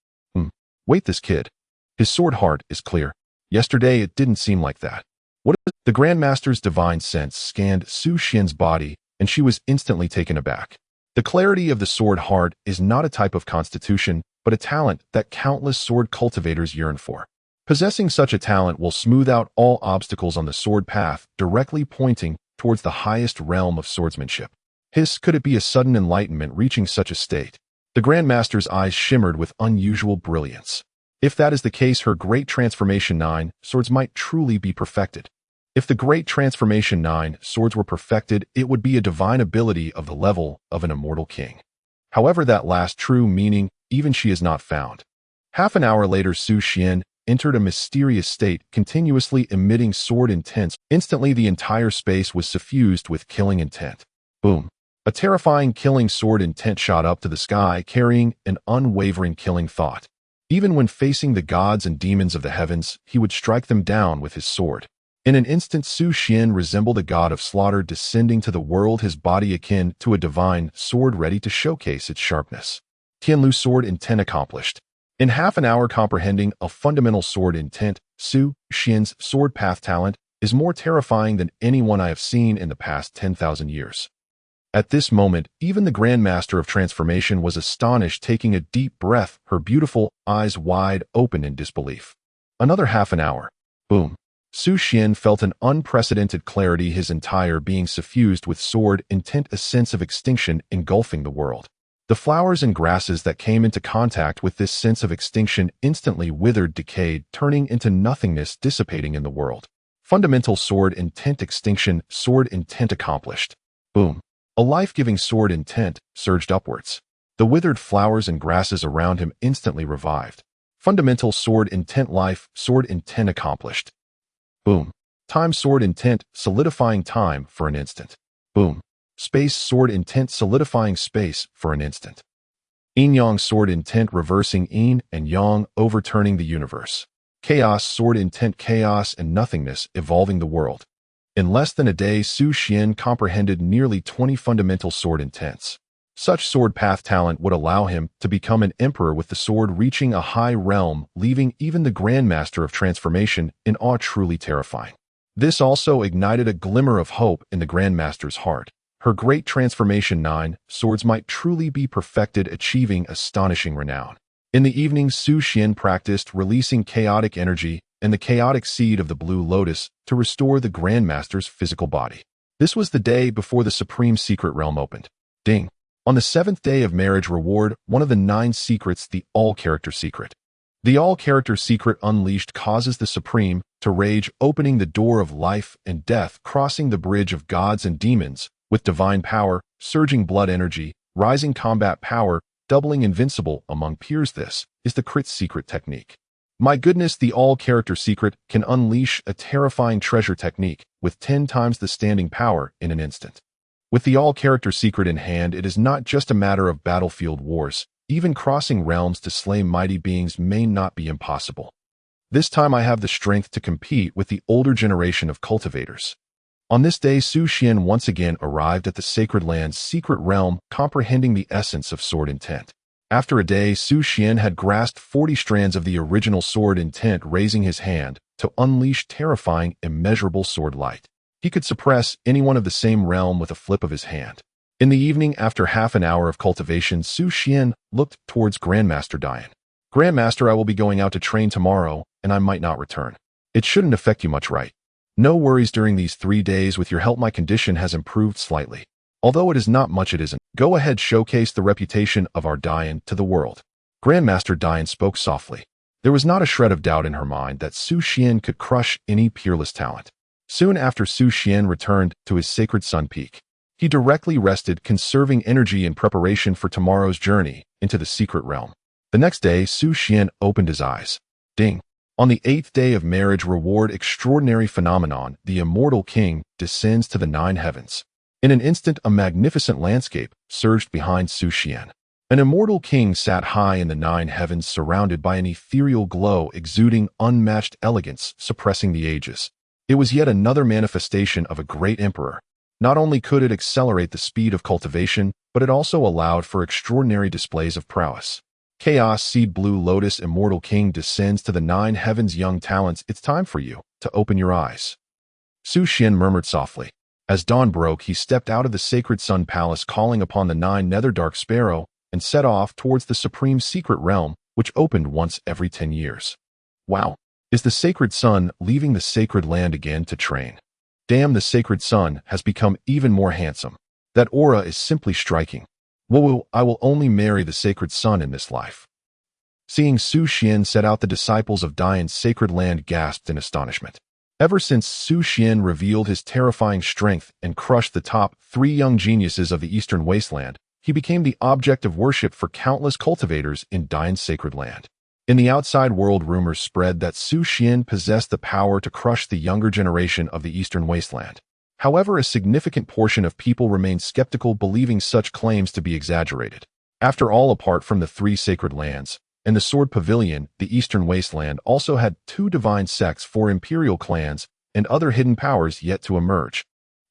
Wait, this kid. His sword heart is clear. Yesterday it didn't seem like that. What is it? The Grandmaster's divine sense scanned Xuan's body, and she was instantly taken aback. The clarity of the sword heart is not a type of constitution, but a talent that countless sword cultivators yearn for. Possessing such a talent will smooth out all obstacles on the sword path, directly pointing towards the highest realm of swordsmanship. Could it be a sudden enlightenment reaching such a state? The Grandmaster's eyes shimmered with unusual brilliance. If that is the case, her Great Transformation 9 swords might truly be perfected. If the Great Transformation 9 swords were perfected, it would be a divine ability of the level of an immortal king. However, that last true meaning, even she is not found. Half an hour later, Xuan entered a mysterious state, continuously emitting sword intents. Instantly, the entire space was suffused with killing intent. Boom. A terrifying killing sword intent shot up to the sky, carrying an unwavering killing thought. Even when facing the gods and demons of the heavens, he would strike them down with his sword. In an instant, Xuan resembled a god of slaughter descending to the world, his body akin to a divine sword ready to showcase its sharpness. Tianlu sword intent accomplished. In half an hour, comprehending a fundamental sword intent, Xuan's sword path talent is more terrifying than anyone I have seen in the past 10,000 years. At this moment, even the Grandmaster of Transformation was astonished, taking a deep breath, her beautiful eyes wide open in disbelief. Another half an hour. Boom. Xuan felt an unprecedented clarity, his entire being suffused with sword intent, a sense of extinction engulfing the world. The flowers and grasses that came into contact with this sense of extinction instantly withered, decayed, turning into nothingness, dissipating in the world. Fundamental sword intent extinction, sword intent accomplished. Boom. A life-giving sword intent surged upwards. The withered flowers and grasses around him instantly revived. Fundamental sword intent life, sword intent accomplished. Boom. Time sword intent solidifying time for an instant. Boom. Space sword intent solidifying space for an instant. Yin-yang sword intent reversing yin and yang, overturning the universe. Chaos sword intent, chaos and nothingness evolving the world. In less than a day, Xuan comprehended nearly 20 fundamental sword intents. Such sword path talent would allow him to become an emperor, with the sword reaching a high realm, leaving even the Grandmaster of Transformation in awe, truly terrifying. This also ignited a glimmer of hope in the Grandmaster's heart. Her Great Transformation 9 swords might truly be perfected, achieving astonishing renown. In the evening, Xuan practiced releasing chaotic energy and the chaotic seed of the blue lotus to restore the Grandmaster's physical body. This was the day before the Supreme Secret Realm opened. Ding! On the 7th day of marriage, reward one of the 9 secrets, the all-character secret. The all-character secret unleashed causes the Supreme to rage, opening the door of life and death, crossing the bridge of gods and demons, with divine power, surging blood energy, rising combat power, doubling invincible among peers. This is the crit secret technique. My goodness, the all-character secret can unleash a terrifying treasure technique with 10 times the standing power in an instant. With the all-character secret in hand, it is not just a matter of battlefield wars. Even crossing realms to slay mighty beings may not be impossible. This time I have the strength to compete with the older generation of cultivators. On this day, Xuan once again arrived at the Sacred Land's secret realm, comprehending the essence of sword intent. After a day, Xuan had grasped 40 strands of the original sword intent, raising his hand to unleash terrifying, immeasurable sword light. He could suppress anyone of the same realm with a flip of his hand. In the evening, after half an hour of cultivation, Xuan looked towards Grandmaster Dian. Grandmaster, I will be going out to train tomorrow, and I might not return. It shouldn't affect you much, right? No worries. During these 3 days, with your help, my condition has improved slightly. Although it is not much, it isn't. Go ahead, showcase the reputation of our Dian to the world. Grandmaster Dian spoke softly. There was not a shred of doubt in her mind that Xuan could crush any peerless talent. Soon after, Xuan returned to his Sacred Sun Peak. He directly rested, conserving energy in preparation for tomorrow's journey into the secret realm. The next day, Xuan opened his eyes. Ding! On the 8th day of marriage reward, extraordinary phenomenon, the Immortal King descends to the 9 heavens. In an instant, a magnificent landscape surged behind Xuan. An Immortal King sat high in the 9 heavens, surrounded by an ethereal glow exuding unmatched elegance, suppressing the ages. It was yet another manifestation of a great emperor. Not only could it accelerate the speed of cultivation, but it also allowed for extraordinary displays of prowess. Chaos Seed Blue Lotus Immortal King descends to the 9 heavens. Young talents, it's time for you to open your eyes. Xuan murmured softly. As dawn broke, he stepped out of the Sacred Sun Palace, calling upon the 9 Nether Dark Sparrow, and set off towards the Supreme Secret Realm, which opened once every 10 years. Wow! Is the Sacred Sun leaving the Sacred Land again to train? Damn, the Sacred Sun has become even more handsome. That aura is simply striking. Whoa, I will only marry the Sacred Sun in this life. Seeing Xuan set out, the disciples of Dian's Sacred Land gasped in astonishment. Ever since Xuan revealed his terrifying strength and crushed the top 3 young geniuses of the Eastern Wasteland, he became the object of worship for countless cultivators in Dian's Sacred Land. In the outside world, rumors spread that Xuan possessed the power to crush the younger generation of the Eastern Wasteland. However, a significant portion of people remained skeptical, believing such claims to be exaggerated. After all, apart from the 3 sacred lands and the Sword Pavilion, the Eastern Wasteland also had 2 divine sects, 4 imperial clans, and other hidden powers yet to emerge.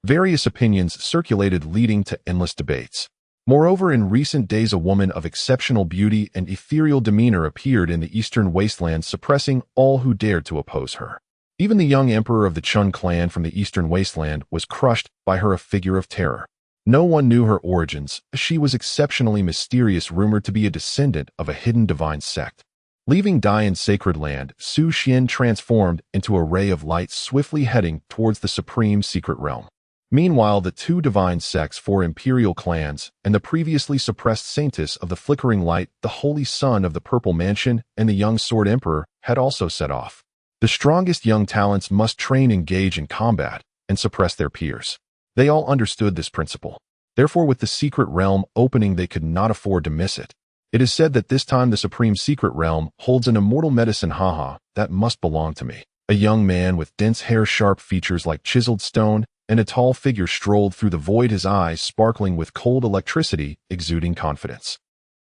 Various opinions circulated, leading to endless debates. Moreover, in recent days, a woman of exceptional beauty and ethereal demeanor appeared in the Eastern Wasteland, suppressing all who dared to oppose her. Even the young emperor of the Chun clan from the Eastern Wasteland was crushed by her, a figure of terror. No one knew her origins. She was exceptionally mysterious, rumored to be a descendant of a hidden divine sect. Leaving Dian's Sacred Land, Xuan transformed into a ray of light, swiftly heading towards the Supreme Secret Realm. Meanwhile, the 2 divine sects, 4 imperial clans, and the previously suppressed saintess of the Flickering Light, the Holy Son of the Purple Mansion, and the young Sword Emperor had also set off. The strongest young talents must train, engage in combat, and suppress their peers. They all understood this principle. Therefore, with the secret realm opening, they could not afford to miss it. It is said that this time the Supreme Secret Realm holds an immortal medicine, that must belong to me. A young man with dense hair, sharp features like chiseled stone, and a tall figure strolled through the void, his eyes sparkling with cold electricity, exuding confidence.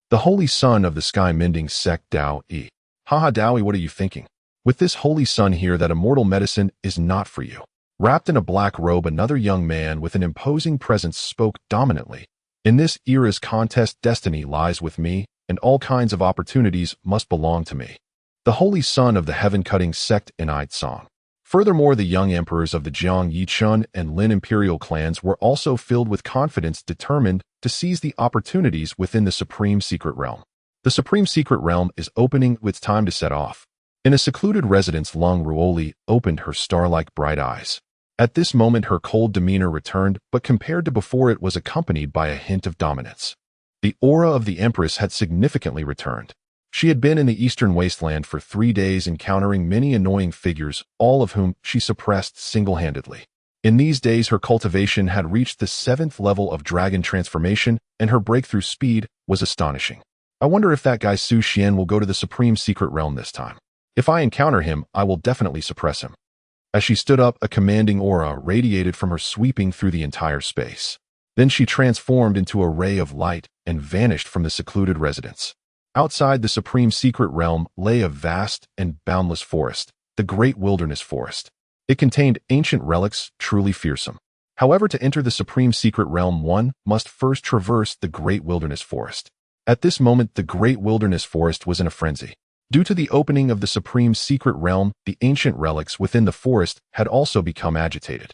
The Holy Son of the Sky Mending Sect, Dao-E. Dao-E, what are you thinking? With this holy sun here, that immortal medicine is not for you. Wrapped in a black robe, another young man with an imposing presence spoke dominantly. In this era's contest, destiny lies with me, and all kinds of opportunities must belong to me. The Holy Son of the Heaven-Cutting Sect, Enlightened Song. Furthermore, the young emperors of the Jiang Yichun and Lin Imperial clans were also filled with confidence, determined to seize the opportunities within the Supreme Secret Realm. The Supreme Secret Realm is opening, it's time to set off. In a secluded residence, Leng Ruoli opened her star-like bright eyes. At this moment, her cold demeanor returned, but compared to before, it was accompanied by a hint of dominance. The aura of the Empress had significantly returned. She had been in the Eastern Wasteland for 3 days, encountering many annoying figures, all of whom she suppressed single-handedly. In these days, her cultivation had reached the 7th level of dragon transformation, and her breakthrough speed was astonishing. I wonder if that guy Xuan will go to the Supreme Secret Realm this time. If I encounter him, I will definitely suppress him. As she stood up, a commanding aura radiated from her, sweeping through the entire space. Then she transformed into a ray of light and vanished from the secluded residence. Outside the supreme secret realm lay a vast and boundless forest, the Great Wilderness Forest. It contained ancient relics, truly fearsome. However, to enter the supreme secret realm, one must first traverse the Great Wilderness Forest. At this moment, the Great Wilderness Forest was in a frenzy. Due to the opening of the supreme secret realm, the ancient relics within the forest had also become agitated.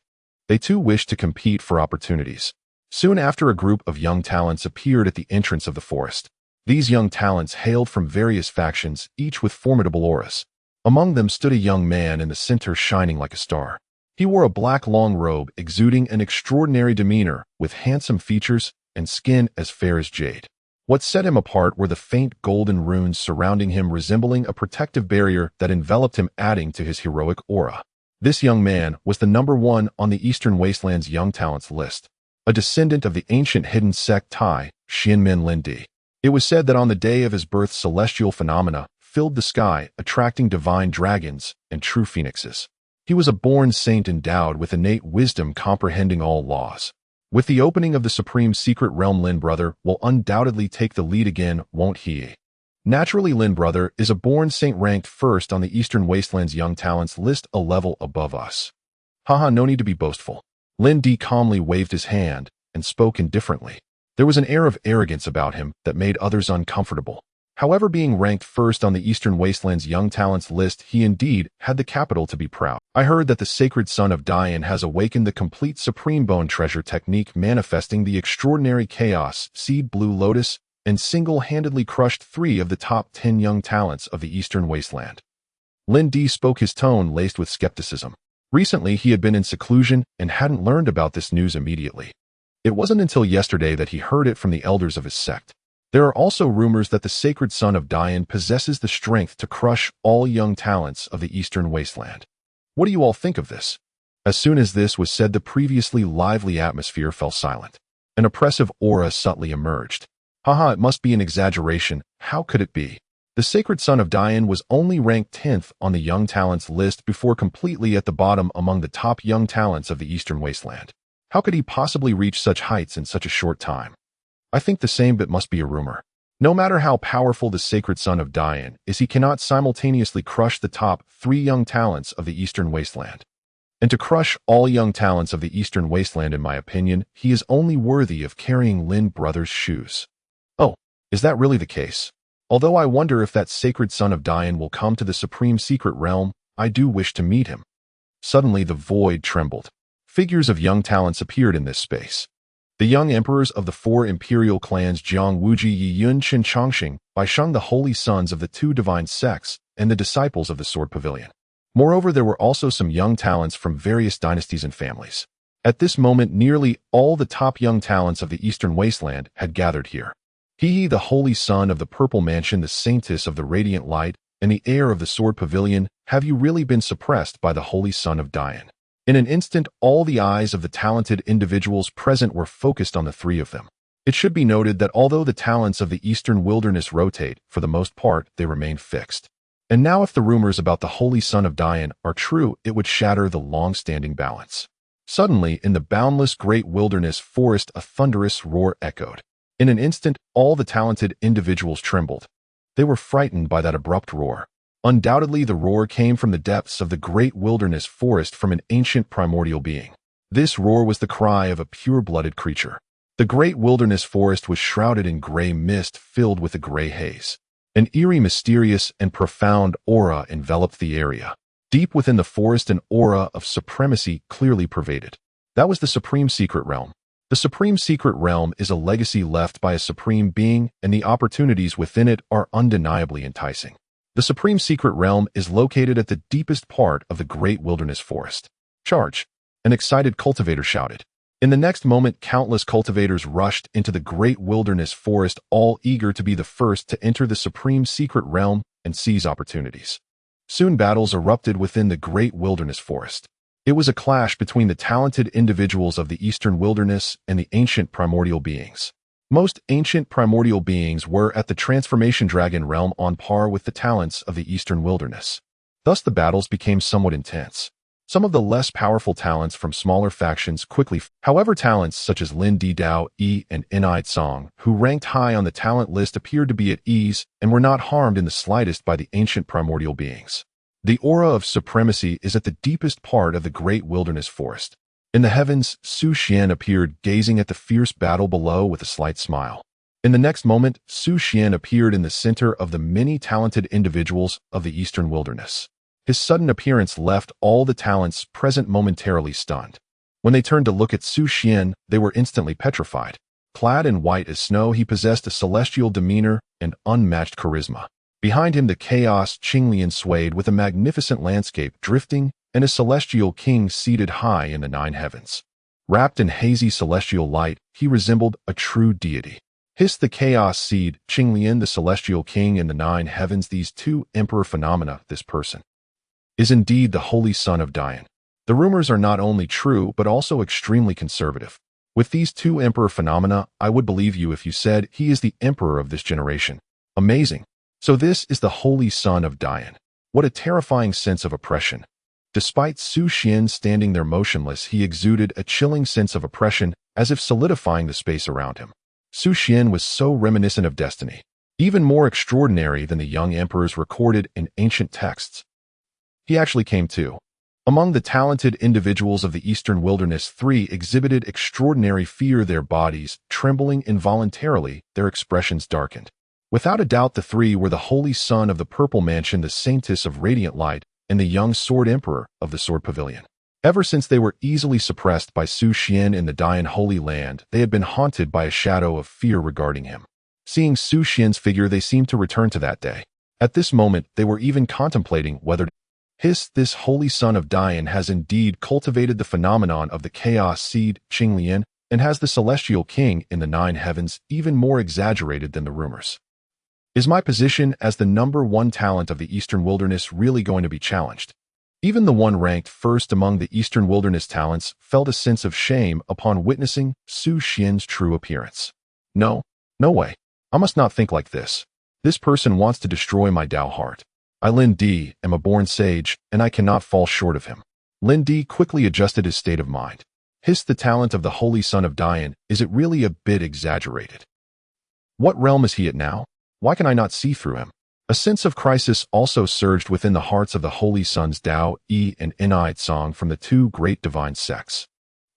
They too wished to compete for opportunities. Soon after, a group of young talents appeared at the entrance of the forest. These young talents hailed from various factions, each with formidable auras. Among them stood a young man in the center, shining like a star. He wore a black long robe, exuding an extraordinary demeanor, with handsome features and skin as fair as jade. What set him apart were the faint golden runes surrounding him, resembling a protective barrier that enveloped him, adding to his heroic aura. This young man was the number one on the Eastern Wasteland's young talents list, a descendant of the ancient hidden sect Tai, Xianmin Lin Di. It was said that on the day of his birth, celestial phenomena filled the sky, attracting divine dragons and true phoenixes. He was a born saint endowed with innate wisdom, comprehending all laws. With the opening of the supreme secret realm, Lin Brother will undoubtedly take the lead again, won't he? Naturally, Lin Brother is a born saint, ranked first on the Eastern Wasteland's young talents list, a level above us. Haha, no need to be boastful. Lin Di calmly waved his hand and spoke indifferently. There was an air of arrogance about him that made others uncomfortable. However, being ranked first on the Eastern Wasteland's young talents list, he indeed had the capital to be proud. I heard that the sacred son of Dian has awakened the complete supreme bone treasure technique, manifesting the extraordinary chaos seed blue lotus, and single-handedly crushed 3 of the top 10 young talents of the Eastern Wasteland. Lin Di spoke, his tone laced with skepticism. Recently, he had been in seclusion and hadn't learned about this news immediately. It wasn't until yesterday that he heard it from the elders of his sect. There are also rumors that the sacred son of Dian possesses the strength to crush all young talents of the Eastern Wasteland. What do you all think of this? As soon as this was said, the previously lively atmosphere fell silent. An oppressive aura subtly emerged. Haha, it must be an exaggeration. How could it be? The sacred son of Dian was only ranked 10th on the young talents list before completely at the bottom among the top young talents of the Eastern Wasteland. How could he possibly reach such heights in such a short time? I think the same, but must be a rumor. No matter how powerful the sacred son of Dian is, he cannot simultaneously crush the top 3 young talents of the Eastern Wasteland. And to crush all young talents of the Eastern Wasteland, in my opinion, he is only worthy of carrying Lin Brother's shoes. Oh, is that really the case? Although I wonder if that sacred son of Dian will come to the supreme secret realm, I do wish to meet him. Suddenly the void trembled. Figures of young talents appeared in this space. The young emperors of the 4 imperial clans Jiang Wuji Yi Yun Qin Changxing, Bai Sheng, the holy sons of the 2 divine sects, and the disciples of the Sword Pavilion. Moreover, there were also some young talents from various dynasties and families. At this moment, nearly all the top young talents of the Eastern Wasteland had gathered here. He, the holy son of the Purple Mansion, the saintess of the Radiant Light, and the heir of the Sword Pavilion, have you really been suppressed by the holy son of Dian? In an instant, all the eyes of the talented individuals present were focused on the 3 of them. It should be noted that although the talents of the Eastern Wilderness rotate, for the most part, they remain fixed. And now, if the rumors about the holy son of Dian are true, it would shatter the long-standing balance. Suddenly, in the boundless Great Wilderness Forest, a thunderous roar echoed. In an instant, all the talented individuals trembled. They were frightened by that abrupt roar. Undoubtedly, the roar came from the depths of the Great Wilderness Forest, from an ancient primordial being. This roar was the cry of a pure-blooded creature. The Great Wilderness Forest was shrouded in gray mist filled with a gray haze. An eerie, mysterious, and profound aura enveloped the area. Deep within the forest, an aura of supremacy clearly pervaded. That was the Supreme Secret Realm. The Supreme Secret Realm is a legacy left by a supreme being, and the opportunities within it are undeniably enticing. The Supreme Secret Realm is located at the deepest part of the Great Wilderness Forest. Charge! An excited cultivator shouted. In the next moment, countless cultivators rushed into the Great Wilderness Forest, all eager to be the first to enter the Supreme Secret Realm and seize opportunities. Soon battles erupted within the Great Wilderness Forest. It was a clash between the talented individuals of the Eastern Wilderness and the ancient primordial beings. Most ancient primordial beings were at the Transformation Dragon realm, on par with the talents of the Eastern Wilderness. Thus the battles became somewhat intense. Some of the less powerful talents from smaller factions quickly. However, talents such as Lin Di Dao, Yi, and Enai Song, who ranked high on the talent list, appeared to be at ease and were not harmed in the slightest by the ancient primordial beings. The aura of supremacy is at the deepest part of the great wilderness forest. In the heavens, Xuan appeared, gazing at the fierce battle below with a slight smile. In the next moment, Xuan appeared in the center of the many talented individuals of the eastern wilderness. His sudden appearance left all the talents present momentarily stunned. When they turned to look at Xuan, they were instantly petrified. Clad in white as snow, he possessed a celestial demeanor and unmatched charisma. Behind him, the chaos Qinglian swayed with a magnificent landscape drifting and a celestial king seated high in the nine heavens. Wrapped in hazy celestial light, he resembled a true deity. Hissed the chaos seed, Qinglian, the celestial king in the nine heavens, these two emperor phenomena, this person is indeed the holy son of Dian. The rumors are not only true, but also extremely conservative. With these two emperor phenomena, I would believe you if you said he is the emperor of this generation. Amazing. So this is the holy son of Dian. What a terrifying sense of oppression. Despite Xuan standing there motionless, he exuded a chilling sense of oppression, as if solidifying the space around him. Xuan was so reminiscent of destiny, even more extraordinary than the young emperors recorded in ancient texts. He actually came too. Among the talented individuals of the eastern wilderness, 3 exhibited extraordinary fear, their bodies trembling involuntarily, their expressions darkened. Without a doubt, the 3 were the holy son of the Purple Mansion, the saintess of radiant light, and the young sword emperor of the Sword Pavilion. Ever since they were easily suppressed by Xuan in the Dian Holy Land, they had been haunted by a shadow of fear regarding him. Seeing Xuan's figure, they seemed to return to that day. At this moment, they were even contemplating whether this holy son of Dian has indeed cultivated the phenomenon of the chaos seed, Qinglian, and has the celestial king in the nine heavens even more exaggerated than the rumors. Is my position as the #1 talent of the eastern wilderness really going to be challenged? Even the one ranked first among the eastern wilderness talents felt a sense of shame upon witnessing Xuan's true appearance. No way. I must not think like this. This person wants to destroy my Dao heart. I, Lin Di, am a born sage, and I cannot fall short of him. Lin Di quickly adjusted his state of mind. Hissed the talent of the holy son of Dian, is it really a bit exaggerated? What realm is he at now? Why can I not see through him? A sense of crisis also surged within the hearts of the holy sons Dao Yi and Enai Song from the 2 great divine sects.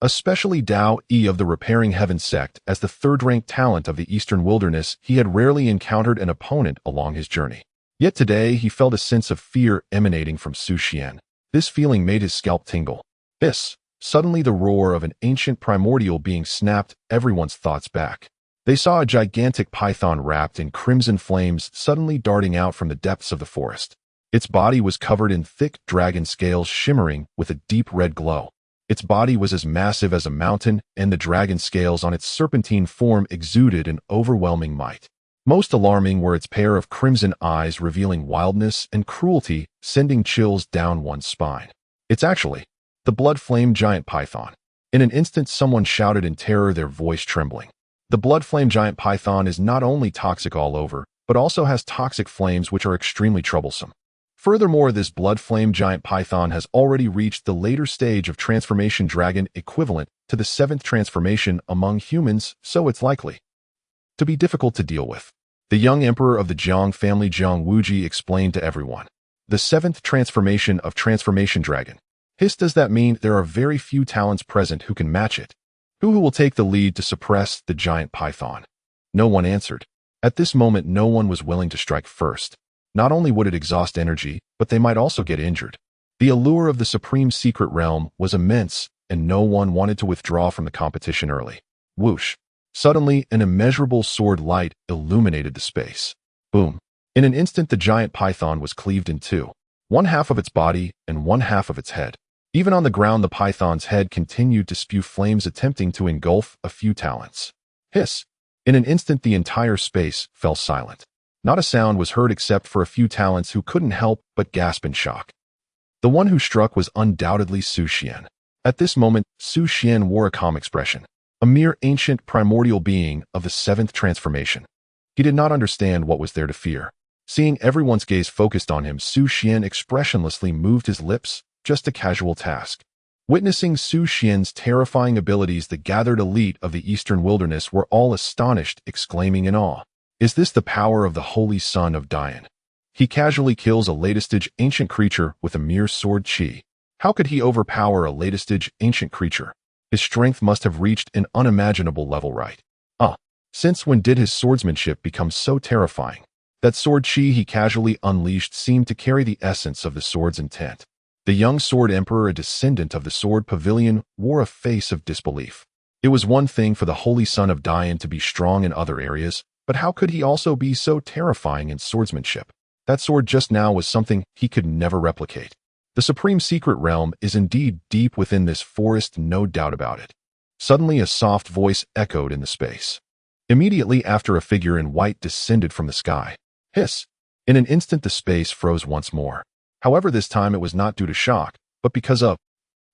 Especially Dao Yi of the Repairing Heaven sect, as the 3rd-ranked talent of the eastern wilderness, he had rarely encountered an opponent along his journey. Yet today he felt a sense of fear emanating from Xuan. This feeling made his scalp tingle. Suddenly the roar of an ancient primordial being snapped everyone's thoughts back. They saw a gigantic python wrapped in crimson flames suddenly darting out from the depths of the forest. Its body was covered in thick dragon scales shimmering with a deep red glow. Its body was as massive as a mountain, and the dragon scales on its serpentine form exuded an overwhelming might. Most alarming were its pair of crimson eyes, revealing wildness and cruelty, sending chills down one's spine. It's actually the blood flame giant python. In an instant, someone shouted in terror, their voice trembling. The blood flame giant python is not only toxic all over, but also has toxic flames which are extremely troublesome. Furthermore, this blood flame giant python has already reached the later stage of transformation dragon, equivalent to the 7th transformation among humans, so it's likely to be difficult to deal with. The young emperor of the Jiang family, Jiang Wuji, explained to everyone. The 7th transformation of transformation dragon. Does that mean there are very few talents present who can match it? Who will take the lead to suppress the giant python? No one answered. At this moment, no one was willing to strike first. Not only would it exhaust energy, but they might also get injured. The allure of the supreme secret realm was immense, and no one wanted to withdraw from the competition early. Whoosh! Suddenly, an immeasurable sword light illuminated the space. Boom! In an instant, the giant python was cleaved in 2. One half of its body and one half of its head. Even on the ground, the python's head continued to spew flames, attempting to engulf a few talents. Hiss! In an instant, the entire space fell silent. Not a sound was heard except for a few talents who couldn't help but gasp in shock. The one who struck was undoubtedly Xuan. At this moment, Xuan wore a calm expression, a mere ancient primordial being of the 7th transformation. He did not understand what was there to fear. Seeing everyone's gaze focused on him, Xuan expressionlessly moved his lips, just a casual task. Witnessing Xuan's terrifying abilities, the gathered elite of the Eastern Wilderness were all astonished, exclaiming in awe, "Is this the power of the Holy Son of Dian? He casually kills a latestage ancient creature with a mere sword chi. How could he overpower a latestage ancient creature? His strength must have reached an unimaginable level, right? Since when did his swordsmanship become so terrifying? That sword chi he casually unleashed seemed to carry the essence of the sword's intent. The young sword emperor, a descendant of the sword pavilion, wore a face of disbelief. It was one thing for the Holy Son of Dian to be strong in other areas, but how could he also be so terrifying in swordsmanship? That sword just now was something he could never replicate. The supreme secret realm is indeed deep within this forest, no doubt about it. Suddenly a soft voice echoed in the space. Immediately after, a figure in white descended from the sky. Hiss! In an instant the space froze once more. However, this time it was not due to shock, but because of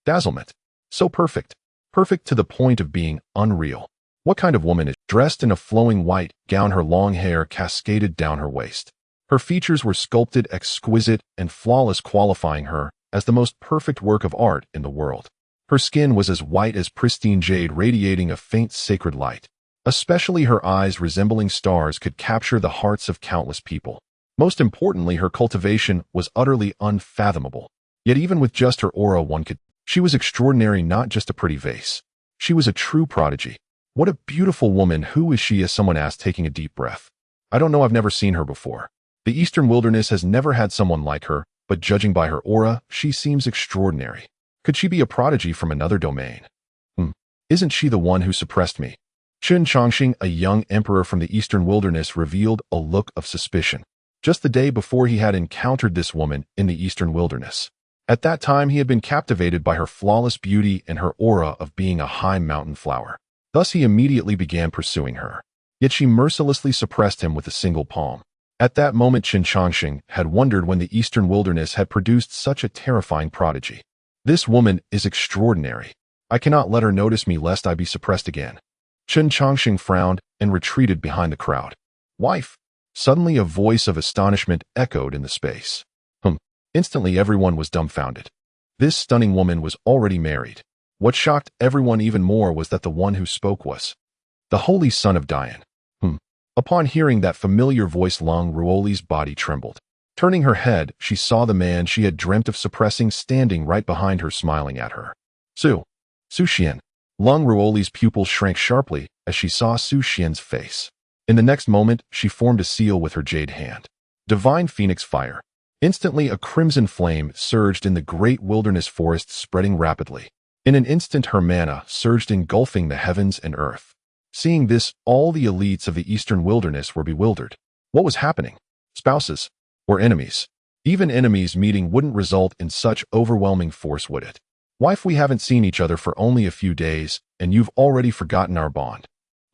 dazzlement. So perfect. Perfect to the point of being unreal. What kind of woman is dressed in a flowing white gown? Her long hair cascaded down her waist. Her features were sculpted, exquisite, and flawless, qualifying her as the most perfect work of art in the world. Her skin was as white as pristine jade, radiating a faint sacred light. Especially her eyes, resembling stars, could capture the hearts of countless people. Most importantly, her cultivation was utterly unfathomable. Yet even with just her aura, she was extraordinary, not just a pretty vase. She was a true prodigy. What a beautiful woman. Who is she? As someone asked, taking a deep breath. I don't know, I've never seen her before. The Eastern Wilderness has never had someone like her, but judging by her aura, she seems extraordinary. Could she be a prodigy from another domain? Isn't she the one who suppressed me? Qin Chongqing, a young emperor from the Eastern Wilderness, revealed a look of suspicion. Just the day before, he had encountered this woman in the Eastern Wilderness. At that time, he had been captivated by her flawless beauty and her aura of being a high mountain flower. Thus, he immediately began pursuing her. Yet she mercilessly suppressed him with a single palm. At that moment, Qin Chongqing had wondered when the Eastern Wilderness had produced such a terrifying prodigy. This woman is extraordinary. I cannot let her notice me lest I be suppressed again. Qin Chongqing frowned and retreated behind the crowd. Wife! Suddenly a voice of astonishment echoed in the space. Instantly everyone was dumbfounded. This stunning woman was already married. What shocked everyone even more was that the one who spoke was the Holy Son of Dian. Upon hearing that familiar voice, Leng Ruoli's body trembled. Turning her head, she saw the man she had dreamt of suppressing standing right behind her, smiling at her. Xuan. Leng Ruoli's pupils shrank sharply as she saw Xuan's face. In the next moment, she formed a seal with her jade hand. Divine Phoenix Fire. Instantly, a crimson flame surged in the great wilderness forest, spreading rapidly. In an instant, her mana surged, engulfing the heavens and earth. Seeing this, all the elites of the Eastern Wilderness were bewildered. What was happening? Spouses? Or enemies? Even enemies meeting wouldn't result in such overwhelming force, would it? Wife, we haven't seen each other for only a few days, and you've already forgotten our bond.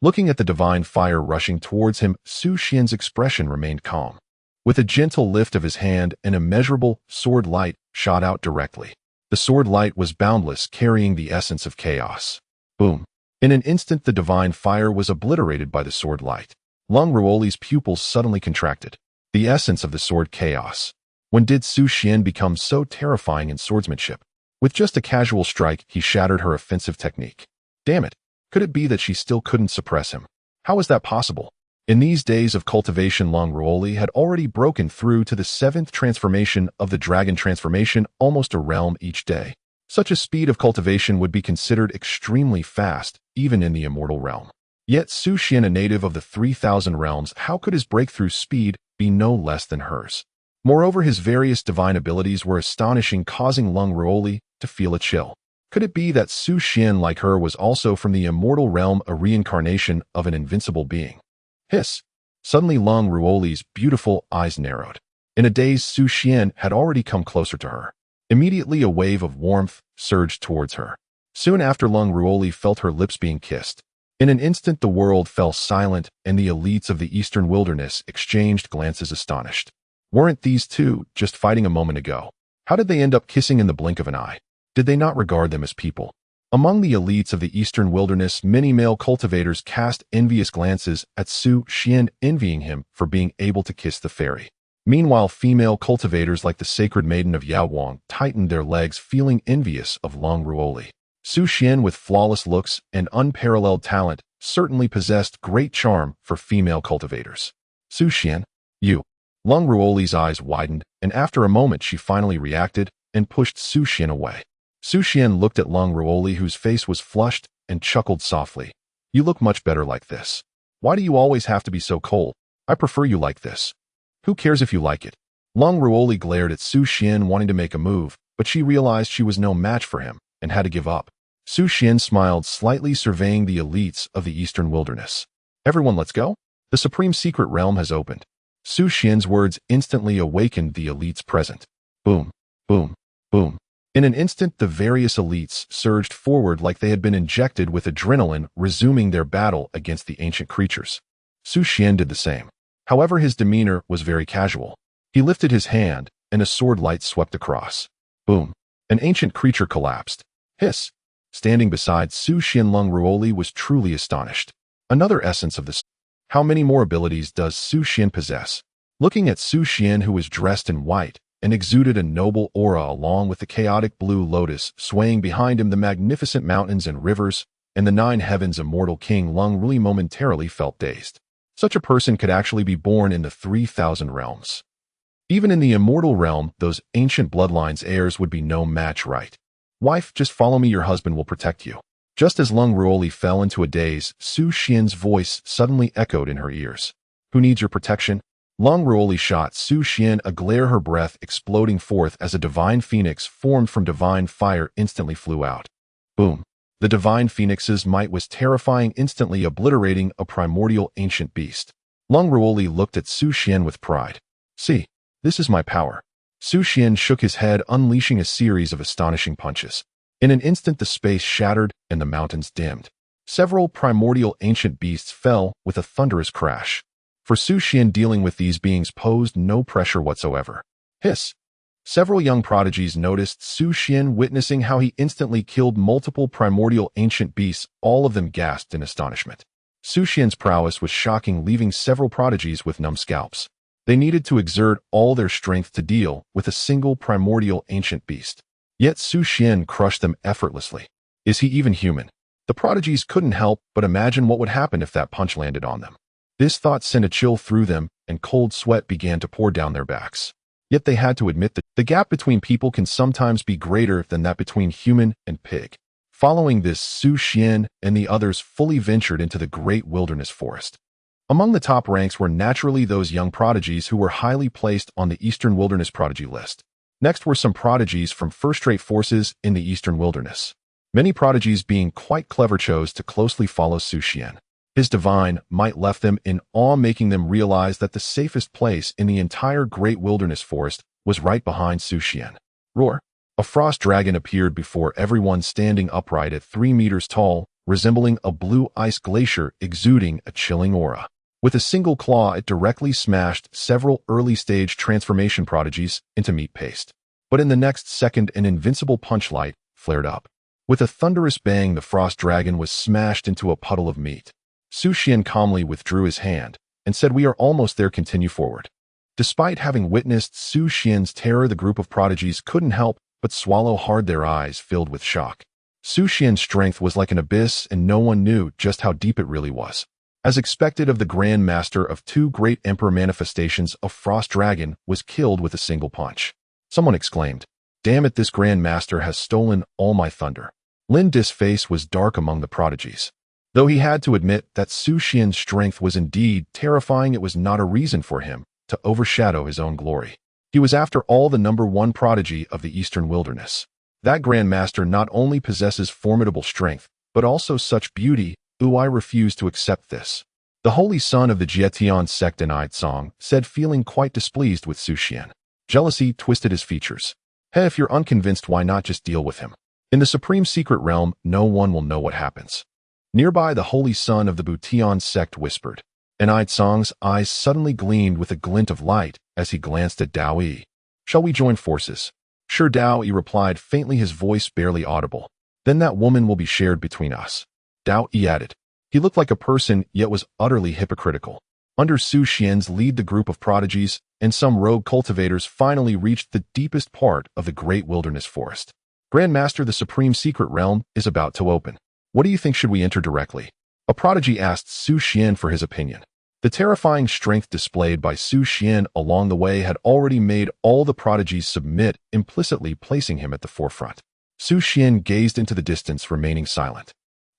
Looking at the divine fire rushing towards him, Xuan's expression remained calm. With a gentle lift of his hand, an immeasurable sword light shot out directly. The sword light was boundless, carrying the essence of chaos. Boom. In an instant, the divine fire was obliterated by the sword light. Leng Ruoli's pupils suddenly contracted. The essence of the sword chaos. When did Xuan become so terrifying in swordsmanship? With just a casual strike, he shattered her offensive technique. Damn it. Could it be that she still couldn't suppress him? How is that possible? In these days of cultivation, Leng Ruoli had already broken through to the 7th transformation of the dragon transformation, almost a realm each day. Such a speed of cultivation would be considered extremely fast, even in the immortal realm. Yet Xuan, a native of the 3,000 realms, how could his breakthrough speed be no less than hers? Moreover, his various divine abilities were astonishing, causing Leng Ruoli to feel a chill. Could it be that Xuan, like her, was also from the immortal realm, a reincarnation of an invincible being? Hiss! Suddenly Leng Ruoli's beautiful eyes narrowed. In a daze, Xuan had already come closer to her. Immediately a wave of warmth surged towards her. Soon after, Leng Ruoli felt her lips being kissed. In an instant the world fell silent, and the elites of the Eastern Wilderness exchanged glances, astonished. Weren't these two just fighting a moment ago? How did they end up kissing in the blink of an eye? Did they not regard them as people? Among the elites of the Eastern Wilderness, many male cultivators cast envious glances at Xuan, envying him for being able to kiss the fairy. Meanwhile, female cultivators like the sacred maiden of Yaowang tightened their legs, feeling envious of Leng Ruoli. Xuan, with flawless looks and unparalleled talent, certainly possessed great charm for female cultivators. Xuan, you. Leng Ruoli's eyes widened, and after a moment she finally reacted and pushed Xuan away. Xuan looked at Leng Ruoli, whose face was flushed, and chuckled softly. You look much better like this. Why do you always have to be so cold? I prefer you like this. Who cares if you like it? Leng Ruoli glared at Xuan, wanting to make a move, but she realized she was no match for him and had to give up. Xuan smiled slightly, surveying the elites of the Eastern Wilderness. Everyone, let's go. The Supreme Secret Realm has opened. Xuan's words instantly awakened the elites present. Boom, boom, boom. In an instant, the various elites surged forward like they had been injected with adrenaline, resuming their battle against the ancient creatures. Xuan did the same. However, his demeanor was very casual. He lifted his hand, and a sword light swept across. Boom. An ancient creature collapsed. Hiss. Standing beside Xuan, Leng Ruoli was truly astonished. Another essence of this. How many more abilities does Xuan possess? Looking at Xuan, who was dressed in white and exuded a noble aura along with the chaotic blue lotus swaying behind him, the magnificent mountains and rivers, and the 9 heavens, Immortal King Leng Ruoli momentarily felt dazed. Such a person could actually be born in the 3,000 realms. Even in the immortal realm, those ancient bloodlines' heirs would be no match, right? Wife, just follow me, your husband will protect you. Just as Leng Ruoli fell into a daze, Xuan's voice suddenly echoed in her ears. Who needs your protection? Leng Ruoli shot Xuan a glare, her breath exploding forth as a divine phoenix formed from divine fire instantly flew out. Boom. The divine phoenix's might was terrifying, instantly obliterating a primordial ancient beast. Leng Ruoli looked at Xuan with pride. See, this is my power. Xuan shook his head, unleashing a series of astonishing punches. In an instant, the space shattered and the mountains dimmed. Several primordial ancient beasts fell with a thunderous crash. For Xuan, dealing with these beings posed no pressure whatsoever. Hiss. Several young prodigies noticed Xuan, witnessing how he instantly killed multiple primordial ancient beasts. All of them gasped in astonishment. Xuan's prowess was shocking, leaving several prodigies with numb scalps. They needed to exert all their strength to deal with a single primordial ancient beast. Yet Xuan crushed them effortlessly. Is he even human? The prodigies couldn't help but imagine what would happen if that punch landed on them. This thought sent a chill through them, and cold sweat began to pour down their backs. Yet they had to admit that the gap between people can sometimes be greater than that between human and pig. Following this, Xuan and the others fully ventured into the great wilderness forest. Among the top ranks were naturally those young prodigies who were highly placed on the Eastern Wilderness Prodigy list. Next were some prodigies from first-rate forces in the Eastern Wilderness. Many prodigies, being quite clever, chose to closely follow Xuan. His divine might left them in awe, making them realize that the safest place in the entire great wilderness forest was right behind Xuan. Roar! A frost dragon appeared before everyone, standing upright at 3 meters tall, resembling a blue ice glacier exuding a chilling aura. With a single claw, it directly smashed several early-stage transformation prodigies into meat paste. But in the next second, an invincible punch light flared up. With a thunderous bang, the frost dragon was smashed into a puddle of meat. Xuan calmly withdrew his hand and said, "We are almost there, continue forward." Despite having witnessed Xuan's terror, the group of prodigies couldn't help but swallow hard, their eyes filled with shock. Xuan's strength was like an abyss, and no one knew just how deep it really was. As expected of the Grand Master of 2 great Emperor manifestations, a frost dragon was killed with a single punch. Someone exclaimed, "Damn it, this Grand Master has stolen all my thunder." Lin's face was dark among the prodigies. Though he had to admit that Xuan's strength was indeed terrifying, it was not a reason for him to overshadow his own glory. He was, after all, the #1 prodigy of the Eastern Wilderness. That Grand Master not only possesses formidable strength, but also such beauty. I refuse to accept this. The holy son of the Jietian sect in Song said, feeling quite displeased with Xuan. Jealousy twisted his features. Hey, if you're unconvinced, why not just deal with him? In the Supreme Secret Realm, no one will know what happens. Nearby, the holy son of the Butian sect whispered, and Song's eyes suddenly gleamed with a glint of light as he glanced at Dao Yi. Shall we join forces? Sure, Dao Yi replied faintly, his voice barely audible. Then that woman will be shared between us. Dao Yi added. He looked like a person, yet was utterly hypocritical. Under Xuan's lead, the group of prodigies and some rogue cultivators finally reached the deepest part of the great wilderness forest. Grandmaster, the supreme secret realm is about to open. What do you think? Should we enter directly? A prodigy asked Xuan for his opinion. The terrifying strength displayed by Xuan along the way had already made all the prodigies submit, implicitly placing him at the forefront. Xuan gazed into the distance, remaining silent.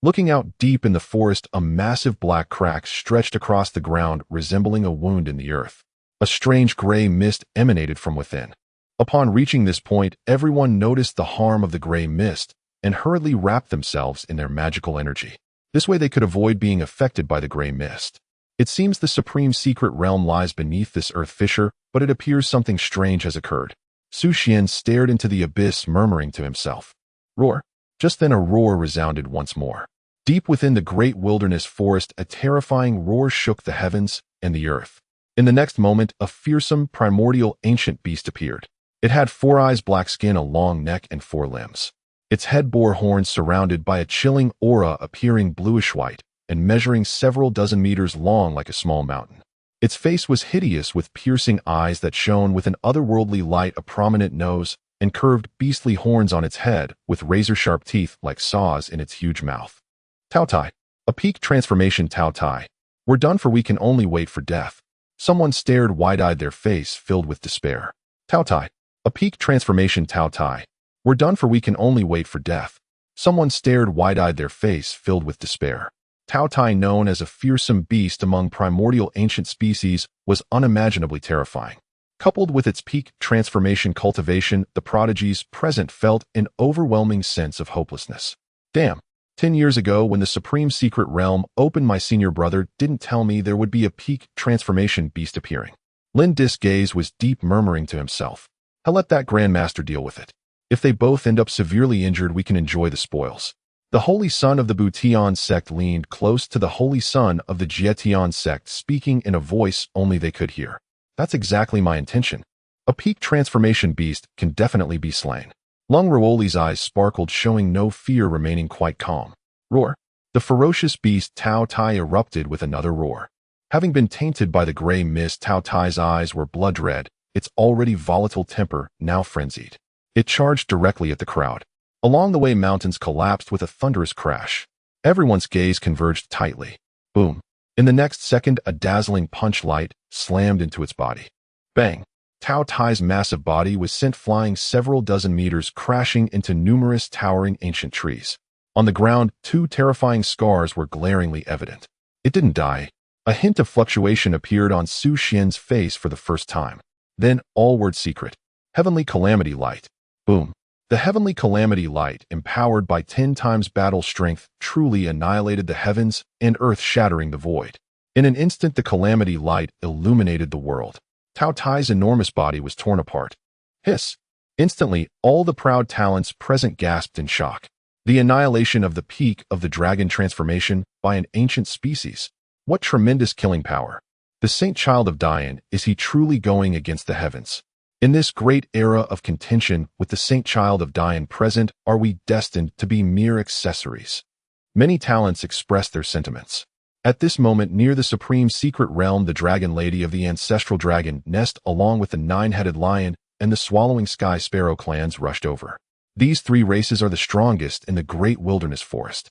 Looking out deep in the forest, a massive black crack stretched across the ground, resembling a wound in the earth. A strange gray mist emanated from within. Upon reaching this point, everyone noticed the harm of the gray mist and hurriedly wrapped themselves in their magical energy. This way they could avoid being affected by the gray mist. It seems the supreme secret realm lies beneath this earth fissure, but it appears something strange has occurred. Xuan stared into the abyss, murmuring to himself. Roar! Just then a roar resounded once more. Deep within the great wilderness forest, a terrifying roar shook the heavens and the earth. In the next moment, a fearsome, primordial, ancient beast appeared. It had 4 eyes, black skin, a long neck, and 4 limbs. Its head bore horns surrounded by a chilling aura appearing bluish-white and measuring several dozen meters long like a small mountain. Its face was hideous with piercing eyes that shone with an otherworldly light, a prominent nose, and curved beastly horns on its head with razor-sharp teeth like saws in its huge mouth. Tao Tai. A peak transformation. Tao Tai. We're done for. We can only wait for death. Someone stared wide-eyed, their face filled with despair. Tao Tai. A peak transformation. Tao Tai. We're done for. We can only wait for death. Someone stared wide-eyed, their face filled with despair. Tao Tai, known as a fearsome beast among primordial ancient species, was unimaginably terrifying. Coupled with its peak transformation cultivation, the prodigies present felt an overwhelming sense of hopelessness. Damn. 10 years ago, when the supreme secret realm opened, my senior brother didn't tell me there would be a peak transformation beast appearing. Lin Disgaze was deep, murmuring to himself. I'll let that grandmaster deal with it. If they both end up severely injured, we can enjoy the spoils. The holy son of the Butian sect leaned close to the holy son of the Jietian sect, speaking in a voice only they could hear. That's exactly my intention. A peak transformation beast can definitely be slain. Leng Ruoli's eyes sparkled, showing no fear, remaining quite calm. Roar. The ferocious beast Tao Tai erupted with another roar. Having been tainted by the gray mist, Tao Tai's eyes were blood red, its already volatile temper now frenzied. It charged directly at the crowd. Along the way, mountains collapsed with a thunderous crash. Everyone's gaze converged tightly. Boom. In the next second, a dazzling punch light slammed into its body. Bang. Tao Tai's massive body was sent flying several dozen meters, crashing into numerous towering ancient trees. On the ground, 2 terrifying scars were glaringly evident. It didn't die. A hint of fluctuation appeared on Xuan's face for the first time. Then, all word secret. Heavenly Calamity Light. Boom. The Heavenly Calamity Light, empowered by 10 times battle strength, truly annihilated the heavens and earth, shattering the void. In an instant, the Calamity Light illuminated the world. Tao Tai's enormous body was torn apart. Hiss! Instantly, all the proud talents present gasped in shock. The annihilation of the peak of the dragon transformation by an ancient species. What tremendous killing power! The Saint Child of Dian, is he truly going against the heavens? In this great era of contention with the Saint Child of Dian present, are we destined to be mere accessories? Many talents expressed their sentiments. At this moment, near the supreme secret realm, the Dragon Lady of the Ancestral Dragon Nest, along with the 9-headed lion and the Swallowing Sky Sparrow clans, rushed over. These 3 races are the strongest in the great wilderness forest.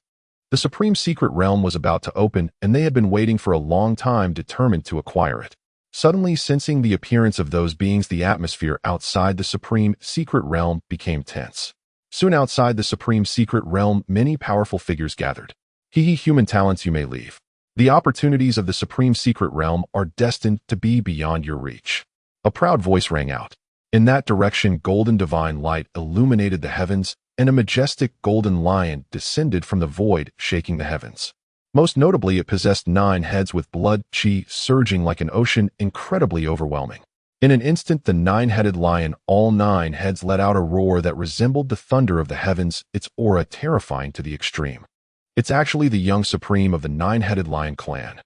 The supreme secret realm was about to open, and they had been waiting for a long time, determined to acquire it. Suddenly, sensing the appearance of those beings, the atmosphere outside the supreme secret realm became tense. Soon outside the supreme secret realm, many powerful figures gathered. Human talents, you may leave. The opportunities of the supreme secret realm are destined to be beyond your reach. A proud voice rang out. In that direction, golden divine light illuminated the heavens, and a majestic golden lion descended from the void, shaking the heavens. Most notably, it possessed 9 heads with blood chi surging like an ocean, incredibly overwhelming. In an instant, the 9-headed lion, all 9 heads, let out a roar that resembled the thunder of the heavens, its aura terrifying to the extreme. It's actually the young supreme of the 9-headed lion clan.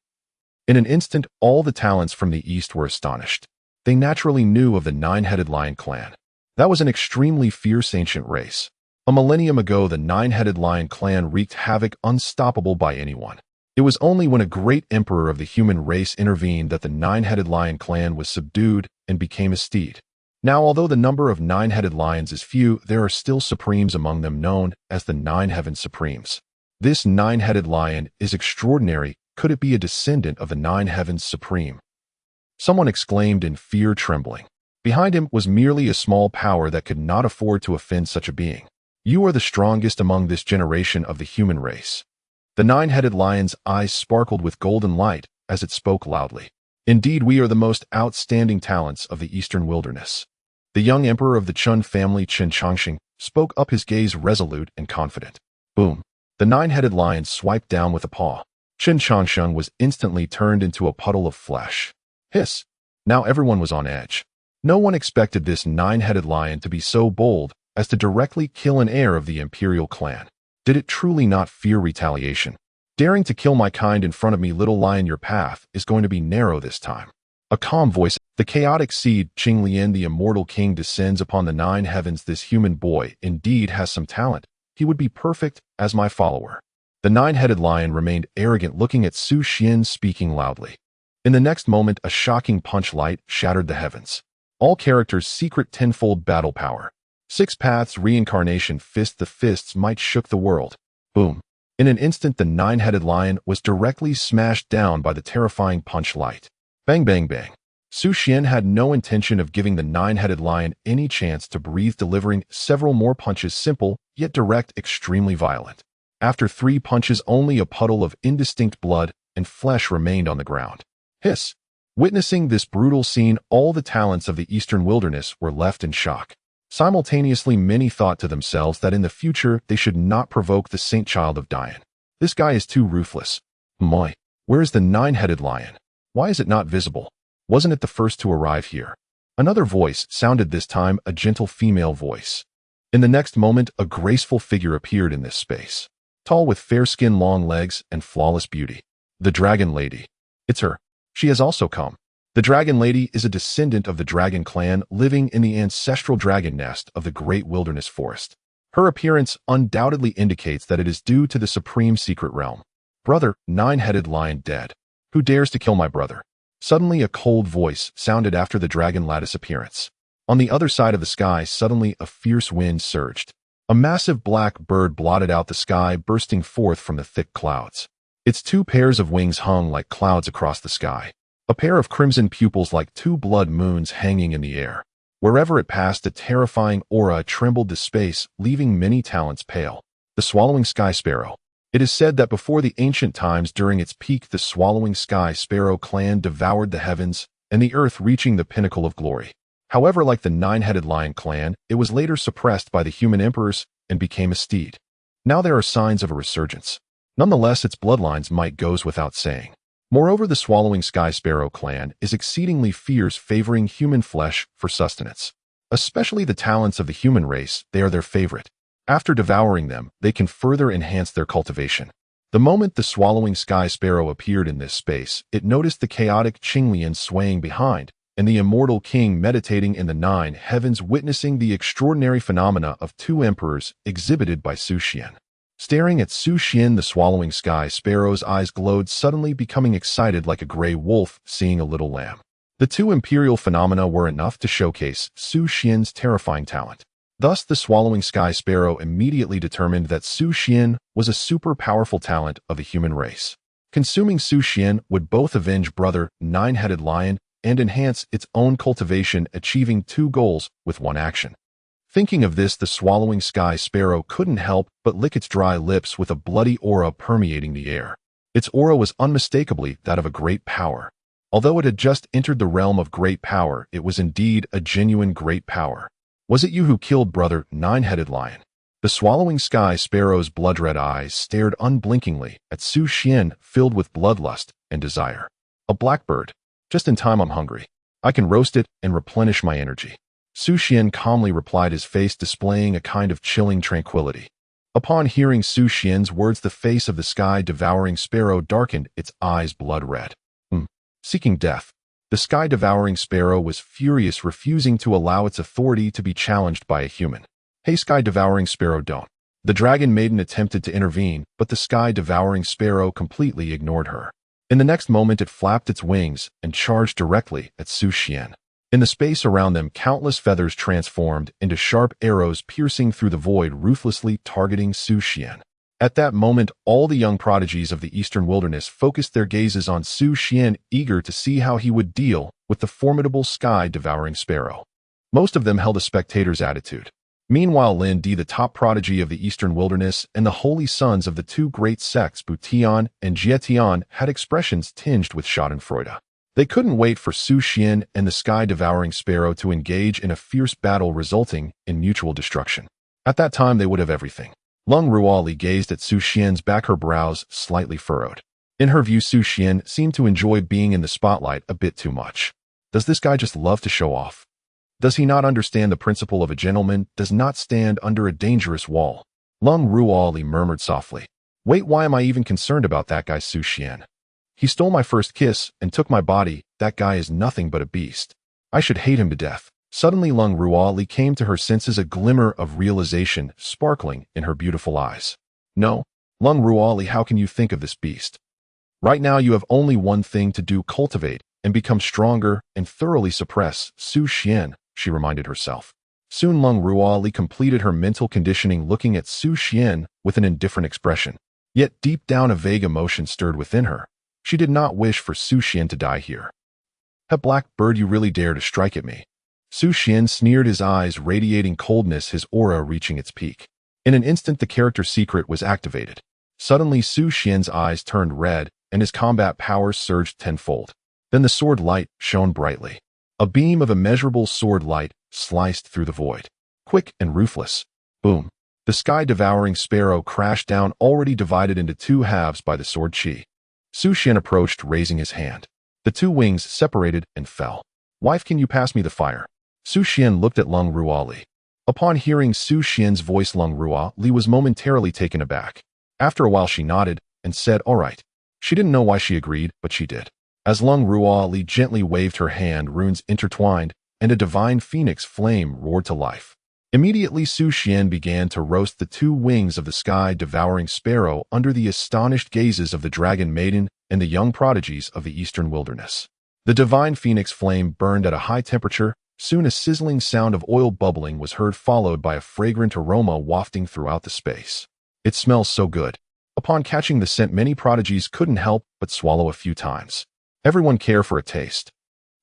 In an instant, all the talents from the east were astonished. They naturally knew of the 9-headed lion clan. That was an extremely fierce ancient race. A millennium ago, the 9-headed lion clan wreaked havoc, unstoppable by anyone. It was only when a great emperor of the human race intervened that the nine-headed lion clan was subdued and became a steed. Now, although the number of nine-headed lions is few, there are still supremes among them known as the Nine Heaven Supremes. This nine-headed lion is extraordinary. Could it be a descendant of the Nine Heavens Supreme? Someone exclaimed in fear, trembling. Behind him was merely a small power that could not afford to offend such a being. You are the strongest among this generation of the human race. The nine-headed lion's eyes sparkled with golden light as it spoke loudly. Indeed, we are the most outstanding talents of the eastern wilderness. The young emperor of the Chun family, Chen Chongqing, spoke up, his gaze resolute and confident. Boom! The nine-headed lion swiped down with a paw. Chen Chongqing was instantly turned into a puddle of flesh. Hiss! Now everyone was on edge. No one expected this nine-headed lion to be so bold as to directly kill an heir of the Imperial Clan. Did it truly not fear retaliation? Daring to kill my kind in front of me, little lion, your path is going to be narrow this time. A calm voice, the chaotic seed, Qing Lian, the immortal king, descends upon the nine heavens. This human boy indeed has some talent. He would be perfect as my follower. The nine-headed lion remained arrogant, looking at Su Xian, speaking loudly. In the next moment, a shocking punch light shattered the heavens. All characters' secret tenfold battle power. 6 Paths Reincarnation Fist. The fist's might shook the world. Boom. In an instant, the nine-headed lion was directly smashed down by the terrifying punch light. Bang, bang, bang. Su Xian had no intention of giving the nine-headed lion any chance to breathe, delivering several more punches, simple, yet direct, extremely violent. After 3 punches, only a puddle of indistinct blood and flesh remained on the ground. Hiss! Witnessing this brutal scene, all the talents of the eastern wilderness were left in shock. Simultaneously, many thought to themselves that in the future they should not provoke the saint child of Dian. This guy is too ruthless. Moi, where is the nine-headed lion? Why is it not visible? Wasn't it the first to arrive here? Another voice sounded, this time a gentle female voice. In the next moment, a graceful figure appeared in this space. Tall, with fair skin, long legs, and flawless beauty. The Dragon Lady. It's her. She has also come. The Dragon Lady is a descendant of the Dragon Clan, living in the ancestral dragon nest of the Great Wilderness Forest. Her appearance undoubtedly indicates that it is due to the supreme secret realm. Brother, nine-headed lion dead. Who dares to kill my brother? Suddenly, a cold voice sounded after the dragon lattice appearance. On the other side of the sky, suddenly a fierce wind surged. A massive black bird blotted out the sky, bursting forth from the thick clouds. Its 2 pairs of wings hung like clouds across the sky. A pair of crimson pupils like 2 blood moons hanging in the air. Wherever it passed, a terrifying aura trembled the space, leaving many talents pale. The swallowing sky sparrow. It is said that before the ancient times, during its peak, the swallowing sky sparrow clan devoured the heavens and the earth, reaching the pinnacle of glory. However, like the nine-headed lion clan, it was later suppressed by the human emperors and became a steed. Now there are signs of a resurgence. Nonetheless, its bloodlines might goes without saying. Moreover, the swallowing sky sparrow clan is exceedingly fierce, favoring human flesh for sustenance. Especially the talents of the human race, they are their favorite. After devouring them, they can further enhance their cultivation. The moment the swallowing sky sparrow appeared in this space, it noticed the chaotic Qing Lian swaying behind, and the immortal king meditating in the 9 heavens, witnessing the extraordinary phenomena of 2 emperors exhibited by Su Xian. Staring at Su Xian, the swallowing sky sparrow's eyes glowed, suddenly becoming excited like a gray wolf seeing a little lamb. The 2 imperial phenomena were enough to showcase Su Xian's terrifying talent. Thus, the swallowing sky sparrow immediately determined that Su Xian was a super powerful talent of the human race. Consuming Su Xian would both avenge brother, nine-headed lion, and enhance its own cultivation, achieving 2 goals with 1 action. Thinking of this, the swallowing sky sparrow couldn't help but lick its dry lips, with a bloody aura permeating the air. Its aura was unmistakably that of a great power. Although it had just entered the realm of great power, it was indeed a genuine great power. Was it you who killed brother, nine-headed lion? The swallowing sky sparrow's blood-red eyes stared unblinkingly at Su Xian, filled with bloodlust and desire. A blackbird. Just in time, I'm hungry. I can roast it and replenish my energy. Su Xian calmly replied, his face displaying a kind of chilling tranquility. Upon hearing Su Xian's words, the face of the sky-devouring sparrow darkened, its eyes blood-red. Seeking death. The sky-devouring sparrow was furious, refusing to allow its authority to be challenged by a human. Hey, sky-devouring sparrow, don't The dragon maiden attempted to intervene, but the sky-devouring sparrow completely ignored her. In the next moment it flapped its wings and charged directly at Xuan. In the space around them, countless feathers transformed into sharp arrows piercing through the void, ruthlessly targeting Xuan. At that moment, all the young prodigies of the eastern wilderness focused their gazes on Xuan, eager to see how he would deal with the formidable sky-devouring sparrow. Most of them held a spectator's attitude. Meanwhile, Lin Di, the top prodigy of the eastern wilderness, and the holy sons of the two great sects, Butian and Jietian, had expressions tinged with schadenfreude. They couldn't wait for Xuan and the sky-devouring sparrow to engage in a fierce battle resulting in mutual destruction. At that time, they would have everything. Leng Ruoli gazed at Xuan's back, her brows slightly furrowed. In her view, Xuan seemed to enjoy being in the spotlight a bit too much. Does this guy just love to show off? Does he not understand the principle of a gentleman does not stand under a dangerous wall? Leng Ruoli murmured softly. Wait, why am I even concerned about that guy, Xuan? He stole my first kiss and took my body. That guy is nothing but a beast. I should hate him to death. Suddenly Leng Ruoli came to her senses, a glimmer of realization sparkling in her beautiful eyes. No, Leng Ruoli, how can you think of this beast? Right now you have only one thing to do: cultivate and become stronger and thoroughly suppress Xuan, she reminded herself. Soon Leng Ruoli completed her mental conditioning, looking at Xuan with an indifferent expression. Yet deep down a vague emotion stirred within her. She did not wish for Xuan to die here. "A black bird, you really dare to strike at me?" Xuan sneered, his eyes radiating coldness, his aura reaching its peak. In an instant the character secret was activated. Suddenly Xuan's eyes turned red and his combat powers surged tenfold. Then the sword light shone brightly. A beam of immeasurable sword light sliced through the void. Quick and ruthless. Boom. The sky-devouring sparrow crashed down, already divided into two halves by the sword chi. Xuan approached, raising his hand. The two wings separated and fell. "Wife, can you pass me the fire?" Xuan looked at Leng Ruoli. Upon hearing Xuan's voice, Leng Ruoli was momentarily taken aback. After a while she nodded and said, "All right." She didn't know why she agreed, but she did. As Leng Ruoli gently waved her hand, runes intertwined, and a divine phoenix flame roared to life. Immediately Xuan began to roast the two wings of the sky-devouring sparrow under the astonished gazes of the dragon maiden and the young prodigies of the eastern wilderness. The divine phoenix flame burned at a high temperature. Soon a sizzling sound of oil bubbling was heard, followed by a fragrant aroma wafting throughout the space. "It smells so good." Upon catching the scent, many prodigies couldn't help but swallow a few times. "Everyone care for a taste?"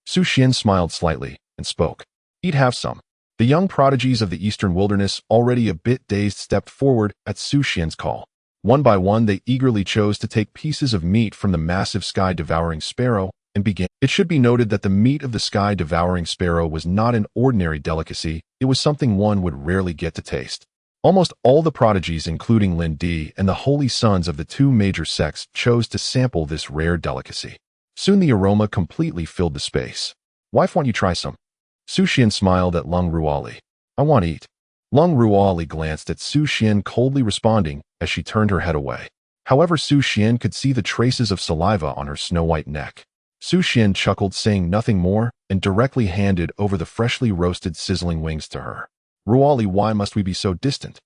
Xuan smiled slightly and spoke. "Eat, have some." The young prodigies of the eastern wilderness, already a bit dazed, stepped forward at Xuan's call. One by one they eagerly chose to take pieces of meat from the massive sky-devouring sparrow and began. It should be noted that the meat of the sky-devouring sparrow was not an ordinary delicacy. It was something one would rarely get to taste. Almost all the prodigies, including Lin Di and the holy sons of the two major sects, chose to sample this rare delicacy. Soon the aroma completely filled the space. "Wife, won't you try some?" Xuan smiled at Leng Ruoli. "I want to eat." Leng Ruoli glanced at Xuan, coldly responding as she turned her head away. However, Xuan could see the traces of saliva on her snow-white neck. Xuan chuckled, saying nothing more, and directly handed over the freshly roasted sizzling wings to her. "Ruoli, why must we be so distant?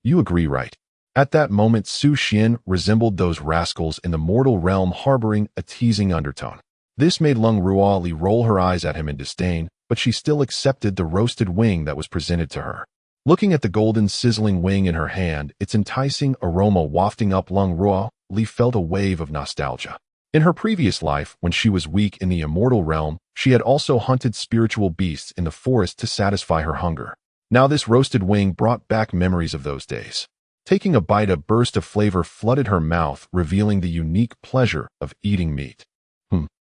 You agree, right?" At that moment, Xuan resembled those rascals in the mortal realm, harboring a teasing undertone. This made Leng Ruoli roll her eyes at him in disdain, but she still accepted the roasted wing that was presented to her. Looking at the golden sizzling wing in her hand, its enticing aroma wafting up, Leng Ruoli felt a wave of nostalgia. In her previous life, when she was weak in the immortal realm, she had also hunted spiritual beasts in the forest to satisfy her hunger. Now this roasted wing brought back memories of those days. Taking a bite, a burst of flavor flooded her mouth, revealing the unique pleasure of eating meat.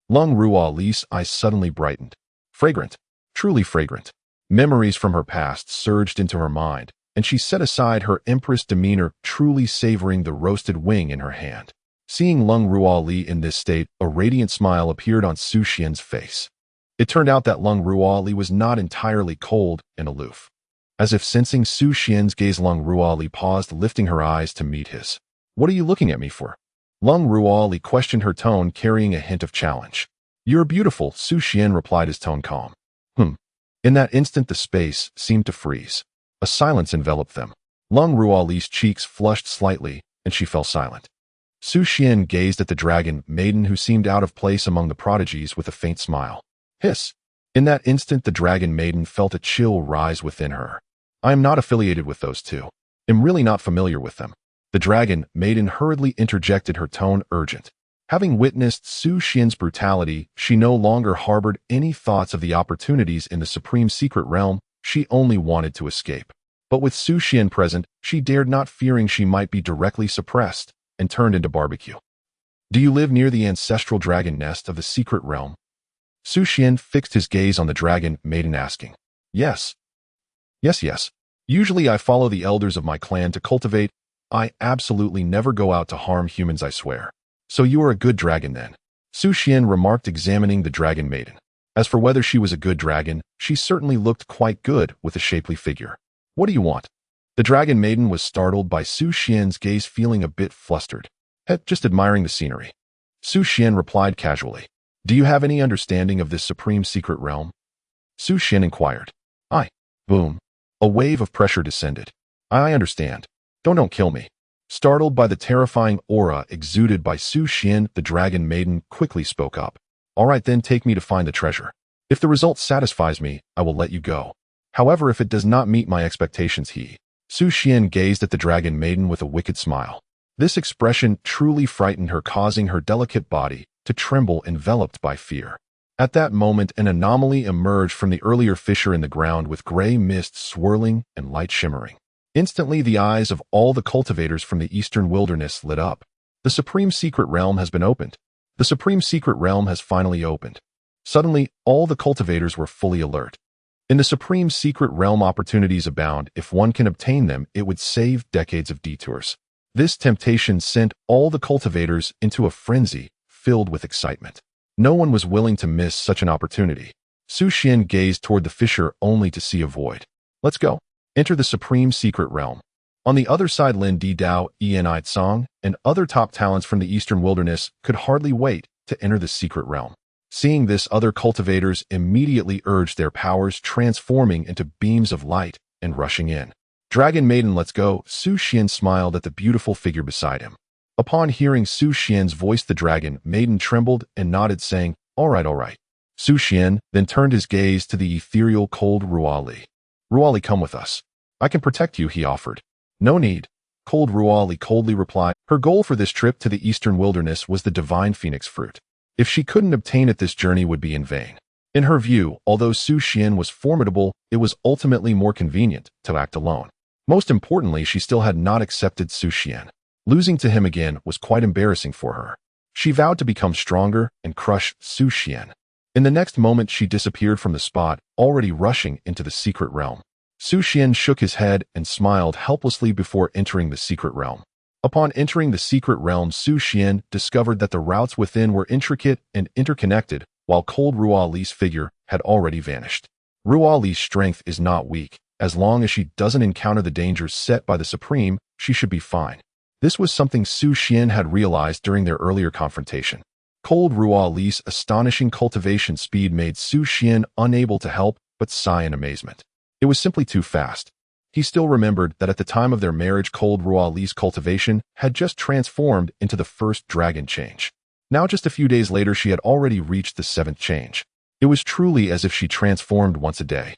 Leng Ruoli's eyes suddenly brightened. Fragrant. Truly fragrant. Memories from her past surged into her mind, and she set aside her Empress demeanor, truly savoring the roasted wing in her hand. Seeing Leng Ruoli in this state, a radiant smile appeared on Xuan's face. It turned out that Leng Ruoli was not entirely cold and aloof. As if sensing Xuan's gaze, Leng Ruoli paused, lifting her eyes to meet his. "What are you looking at me for?" Leng Ruoli questioned, her tone carrying a hint of challenge. "You're beautiful," Xuan replied, his tone calm. In that instant the space seemed to freeze. A silence enveloped them. Leng Ruoli's cheeks flushed slightly, and she fell silent. Xuan gazed at the dragon maiden who seemed out of place among the prodigies with a faint smile. Hiss! In that instant the dragon maiden felt a chill rise within her. I am not affiliated with those two. I'm really not familiar with them. The dragon maiden hurriedly interjected, her tone urgent. Having witnessed Xuan's brutality, she no longer harbored any thoughts of the opportunities in the supreme secret realm. She only wanted to escape. But with Xuan present, she dared not, fearing she might be directly suppressed and turned into barbecue. Do you live near the ancestral dragon nest of the secret realm? Xuan fixed his gaze on the dragon maiden, asking. Yes. Yes. Usually I follow the elders of my clan to cultivate. I absolutely never go out to harm humans, I swear. So you are a good dragon then? Xuan remarked, examining the dragon maiden. As for whether she was a good dragon, she certainly looked quite good with a shapely figure. What do you want? The dragon maiden was startled by Xuan's gaze, feeling a bit flustered. Just admiring the scenery. Xuan replied casually. Do you have any understanding of this supreme secret realm? Xuan inquired. Boom. A wave of pressure descended. I understand. Don't kill me. Startled by the terrifying aura exuded by Xuan, the dragon maiden quickly spoke up. All right then, take me to find the treasure. If the result satisfies me, I will let you go. However, if it does not meet my expectations, Xuan gazed at the dragon maiden with a wicked smile. This expression truly frightened her, causing her delicate body to tremble, enveloped by fear. At that moment, an anomaly emerged from the earlier fissure in the ground, with gray mist swirling and light shimmering. Instantly, the eyes of all the cultivators from the eastern wilderness lit up. The supreme secret realm has been opened. The supreme secret realm has finally opened. Suddenly, all the cultivators were fully alert. In the supreme secret realm, opportunities abound. If one can obtain them, it would save decades of detours. This temptation sent all the cultivators into a frenzy, filled with excitement. No one was willing to miss such an opportunity. Xuan gazed toward the fissure only to see a void. Let's go. Enter the supreme secret realm. On the other side, Lin Dao, Eni Tsang, and other top talents from the eastern wilderness could hardly wait to enter the secret realm. Seeing this, other cultivators immediately urged their powers, transforming into beams of light and rushing in. Dragon maiden, let's go. Xuan smiled at the beautiful figure beside him. Upon hearing Xuan's voice, the dragon maiden trembled and nodded, saying, All right. Xuan then turned his gaze to the ethereal cold Ruoli. Ruoli, come with us. I can protect you, he offered. No need. Cold Ruoli coldly replied. Her goal for this trip to the eastern wilderness was the divine phoenix fruit. If she couldn't obtain it, this journey would be in vain. In her view, although Xuan was formidable, it was ultimately more convenient to act alone. Most importantly, she still had not accepted Xuan. Losing to him again was quite embarrassing for her. She vowed to become stronger and crush Xuan. In the next moment, she disappeared from the spot, already rushing into the secret realm. Xuan shook his head and smiled helplessly before entering the secret realm. Upon entering the secret realm, Xuan discovered that the routes within were intricate and interconnected, while cold Ruoli's figure had already vanished. Ruoli's strength is not weak. As long as she doesn't encounter the dangers set by the Supreme, she should be fine. This was something Xuan had realized during their earlier confrontation. Cold Ruoli's astonishing cultivation speed made Xuan unable to help but sigh in amazement. It was simply too fast. He still remembered that at the time of their marriage, Cold Ruoli's cultivation had just transformed into the first dragon change. Now, just a few days later, she had already reached the 7th change. It was truly as if she transformed once a day.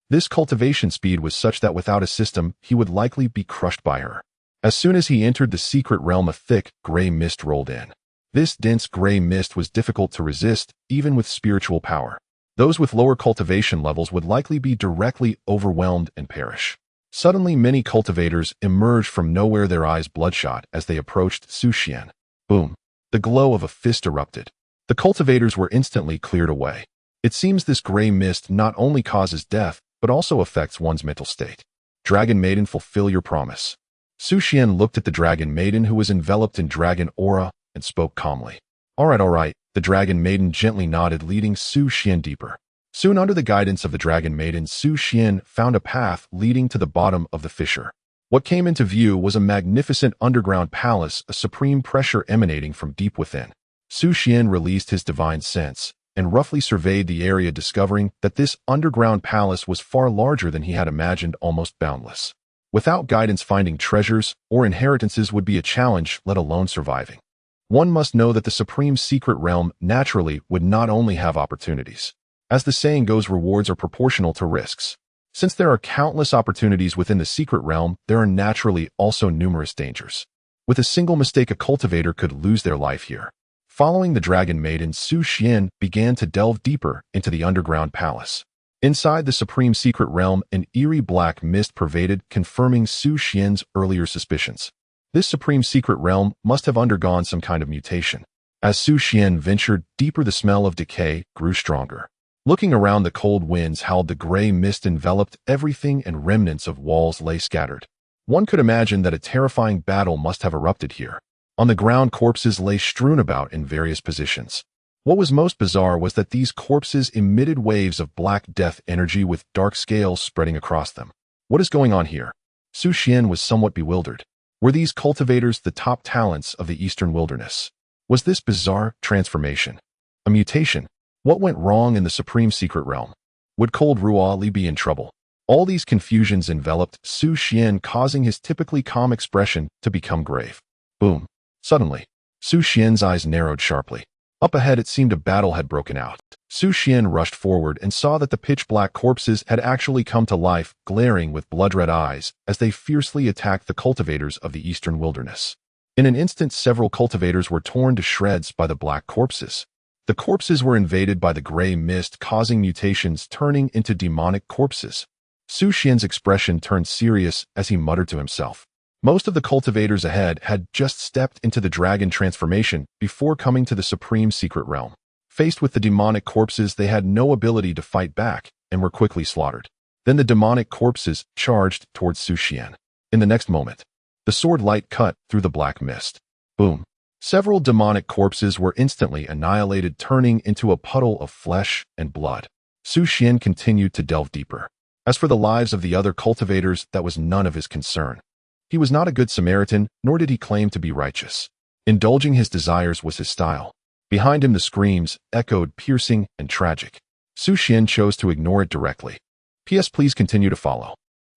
This cultivation speed was such that without a system, he would likely be crushed by her. As soon as he entered the secret realm, a thick, gray mist rolled in. This dense gray mist was difficult to resist, even with spiritual power. Those with lower cultivation levels would likely be directly overwhelmed and perish. Suddenly, many cultivators emerged from nowhere, their eyes bloodshot as they approached Xuan. Boom! The glow of a fist erupted. The cultivators were instantly cleared away. It seems this gray mist not only causes death, but also affects one's mental state. Dragon maiden, fulfill your promise. Xuan looked at the dragon maiden, who was enveloped in dragon aura, and spoke calmly. All right. The dragon maiden gently nodded, leading Xuan deeper. Soon, under the guidance of the dragon maiden, Xuan found a path leading to the bottom of the fissure. What came into view was a magnificent underground palace, a supreme pressure emanating from deep within. Xuan released his divine sense and roughly surveyed the area, discovering that this underground palace was far larger than he had imagined, almost boundless. Without guidance, finding treasures or inheritances would be a challenge, let alone surviving. One must know that the supreme secret realm naturally would not only have opportunities. As the saying goes, rewards are proportional to risks. Since there are countless opportunities within the secret realm, there are naturally also numerous dangers. With a single mistake, a cultivator could lose their life here. Following the dragon maiden, Xuan began to delve deeper into the underground palace. Inside the supreme secret realm, an eerie black mist pervaded, confirming Xuan's earlier suspicions. This supreme secret realm must have undergone some kind of mutation. As Xuan ventured deeper, the smell of decay grew stronger. Looking around, the cold winds howled, the gray mist enveloped everything, and remnants of walls lay scattered. One could imagine that a terrifying battle must have erupted here. On the ground, corpses lay strewn about in various positions. What was most bizarre was that these corpses emitted waves of black death energy with dark scales spreading across them. What is going on here? Xuan was somewhat bewildered. Were these cultivators the top talents of the eastern wilderness? Was this bizarre transformation a mutation? What went wrong in the supreme secret realm? Would Leng Ruoli be in trouble? All these confusions enveloped Xuan, causing his typically calm expression to become grave. Boom. Suddenly, Xuan's eyes narrowed sharply. Up ahead, it seemed a battle had broken out. Xuan rushed forward and saw that the pitch-black corpses had actually come to life, glaring with blood-red eyes as they fiercely attacked the cultivators of the eastern wilderness. In an instant, several cultivators were torn to shreds by the black corpses. The corpses were invaded by the gray mist, causing mutations, turning into demonic corpses. Xuan's expression turned serious as he muttered to himself. Most of the cultivators ahead had just stepped into the dragon transformation before coming to the supreme secret realm. Faced with the demonic corpses, they had no ability to fight back and were quickly slaughtered. Then the demonic corpses charged towards Xuan. In the next moment, the sword light cut through the black mist. Boom. Several demonic corpses were instantly annihilated, turning into a puddle of flesh and blood. Xuan continued to delve deeper. As for the lives of the other cultivators, that was none of his concern. He was not a good Samaritan, nor did he claim to be righteous. Indulging his desires was his style. Behind him, the screams echoed, piercing and tragic. Xuan chose to ignore it directly. P.S. Please continue to follow.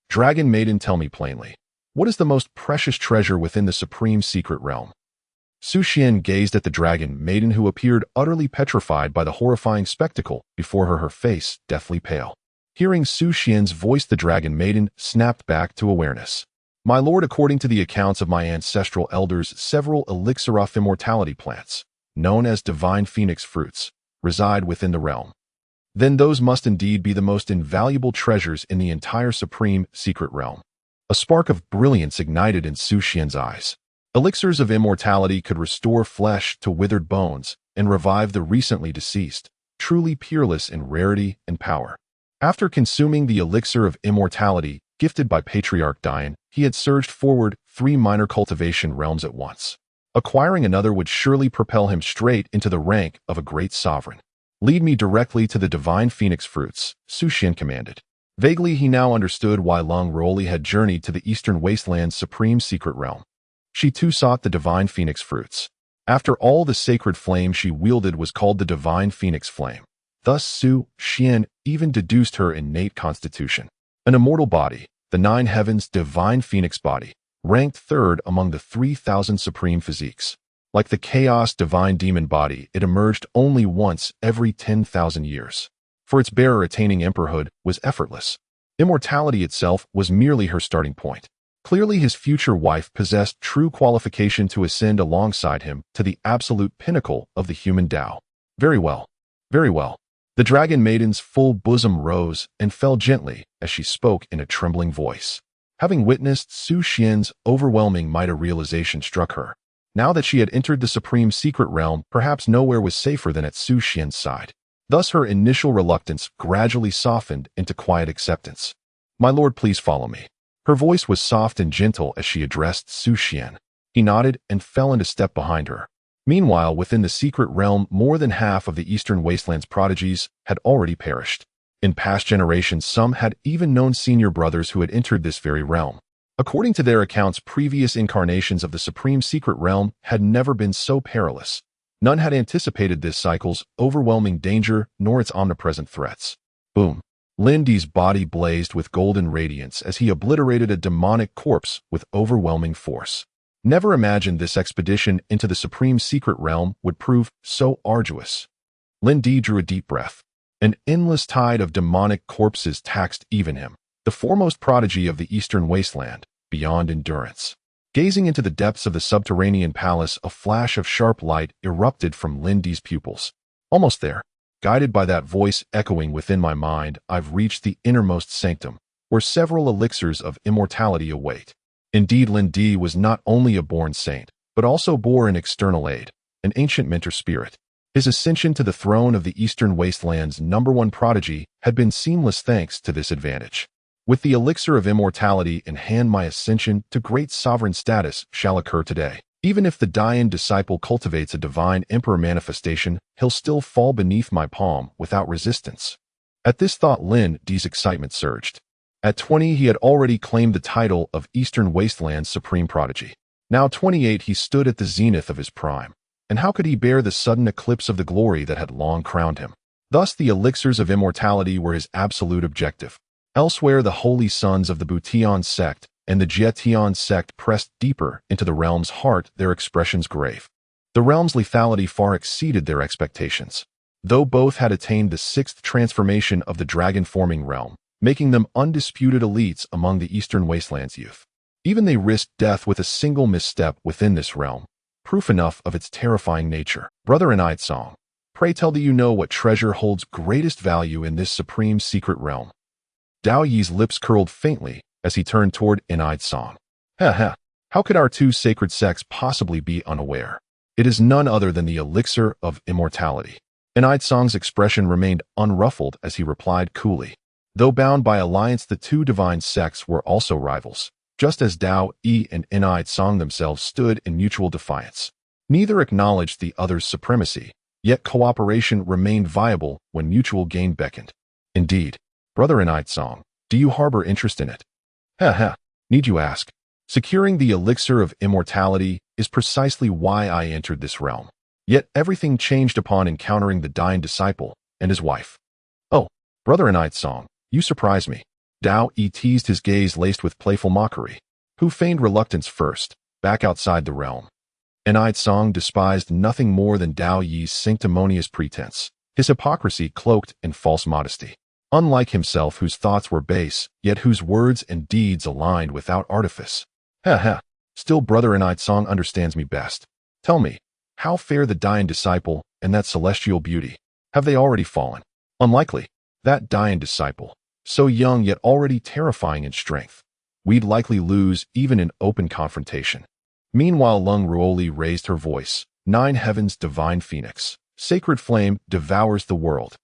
Dragon Maiden, tell me plainly, what is the most precious treasure within the supreme secret realm? Xuan gazed at the dragon maiden, who appeared utterly petrified by the horrifying spectacle before her face deathly pale. Hearing Xuan's voice, the dragon maiden snapped back to awareness. My lord, according to the accounts of my ancestral elders, several elixir of immortality plants, known as divine phoenix fruits, reside within the realm. Then those must indeed be the most invaluable treasures in the entire supreme secret realm. A spark of brilliance ignited in Xuan's eyes. Elixirs of immortality could restore flesh to withered bones and revive the recently deceased, truly peerless in rarity and power. After consuming the elixir of immortality gifted by Patriarch Dian, he had surged forward 3 minor cultivation realms at once. Acquiring another would surely propel him straight into the rank of a great sovereign. Lead me directly to the divine phoenix fruits, Xuan commanded. Vaguely, he now understood why Leng Ruoli had journeyed to the eastern wasteland's supreme secret realm. She too sought the divine phoenix fruits. After all, the sacred flame she wielded was called the divine phoenix flame. Thus Xuan even deduced her innate constitution. An immortal body, the 9 heavens divine phoenix body, ranked 3rd among the 3,000 supreme physiques. Like the chaos divine demon body, it emerged only once every 10,000 years. For its bearer, attaining emperorhood was effortless. Immortality itself was merely her starting point. Clearly, his future wife possessed true qualification to ascend alongside him to the absolute pinnacle of the human Tao. Very well. Very well. The dragon maiden's full bosom rose and fell gently as she spoke in a trembling voice. Having witnessed Xuan's overwhelming might, a realization struck her. Now that she had entered the supreme secret realm, perhaps nowhere was safer than at Xuan's side. Thus her initial reluctance gradually softened into quiet acceptance. My lord, please follow me. Her voice was soft and gentle as she addressed Xuan. He nodded and fell into step behind her. Meanwhile, within the secret realm, more than half of the eastern wasteland's prodigies had already perished. In past generations, some had even known senior brothers who had entered this very realm. According to their accounts, previous incarnations of the supreme secret realm had never been so perilous. None had anticipated this cycle's overwhelming danger nor its omnipresent threats. Boom. Lindy's body blazed with golden radiance as he obliterated a demonic corpse with overwhelming force. Never imagined this expedition into the supreme secret realm would prove so arduous. Lindy drew a deep breath. An endless tide of demonic corpses taxed even him, the foremost prodigy of the eastern wasteland, beyond endurance. Gazing into the depths of the subterranean palace, a flash of sharp light erupted from Lindy's pupils. Almost there. Guided by that voice echoing within my mind, I've reached the innermost sanctum, where several elixirs of immortality await. Indeed, Lindy was not only a born saint, but also bore an external aid, an ancient mentor spirit. His ascension to the throne of the Eastern Wasteland's #1 prodigy had been seamless thanks to this advantage. With the elixir of immortality in hand, my ascension to great sovereign status shall occur today. Even if the dying disciple cultivates a divine emperor manifestation, he'll still fall beneath my palm without resistance. At this thought, Lindy's excitement surged. At 20, he had already claimed the title of Eastern Wasteland's supreme prodigy. Now 28, he stood at the zenith of his prime. And how could he bear the sudden eclipse of the glory that had long crowned him? Thus, the elixirs of immortality were his absolute objective. Elsewhere, the holy sons of the Bution sect and the Jetion sect pressed deeper into the realm's heart, their expressions grave. The realm's lethality far exceeded their expectations. Though both had attained the 6th transformation of the dragon-forming realm, making them undisputed elites among the Eastern Wasteland's youth. Even they risked death with a single misstep within this realm, proof enough of its terrifying nature. Brother Enlightenment, pray tell, do you know what treasure holds greatest value in this supreme secret realm? Dao Yi's lips curled faintly as he turned toward Enlightenment. How could our two sacred sects possibly be unaware? It is none other than the elixir of immortality. Enlightenment's expression remained unruffled as he replied coolly. Though bound by alliance, the two divine sects were also rivals, just as Dao Yi and Enlightenment themselves stood in mutual defiance. Neither acknowledged the other's supremacy, yet cooperation remained viable when mutual gain beckoned. Indeed, Brother Enlightenment, do you harbor interest in it? Need you ask? Securing the elixir of immortality is precisely why I entered this realm. Yet everything changed upon encountering the dying disciple and his wife. Oh, Brother Enlightenment, you surprise me. Dao Yi teased, his gaze laced with playful mockery. Who feigned reluctance first, back outside the realm? Enlightenment despised nothing more than Dao Yi's sanctimonious pretense, his hypocrisy cloaked in false modesty. Unlike himself, whose thoughts were base, yet whose words and deeds aligned without artifice. Still, Brother Enlightenment understands me best. Tell me, how fare the dying disciple and that celestial beauty? Have they already fallen? Unlikely. That dying disciple, so young yet already terrifying in strength. We'd likely lose even in open confrontation. Meanwhile, Leng Ruoli raised her voice. 9 heavens, divine phoenix, sacred flame, devours the world.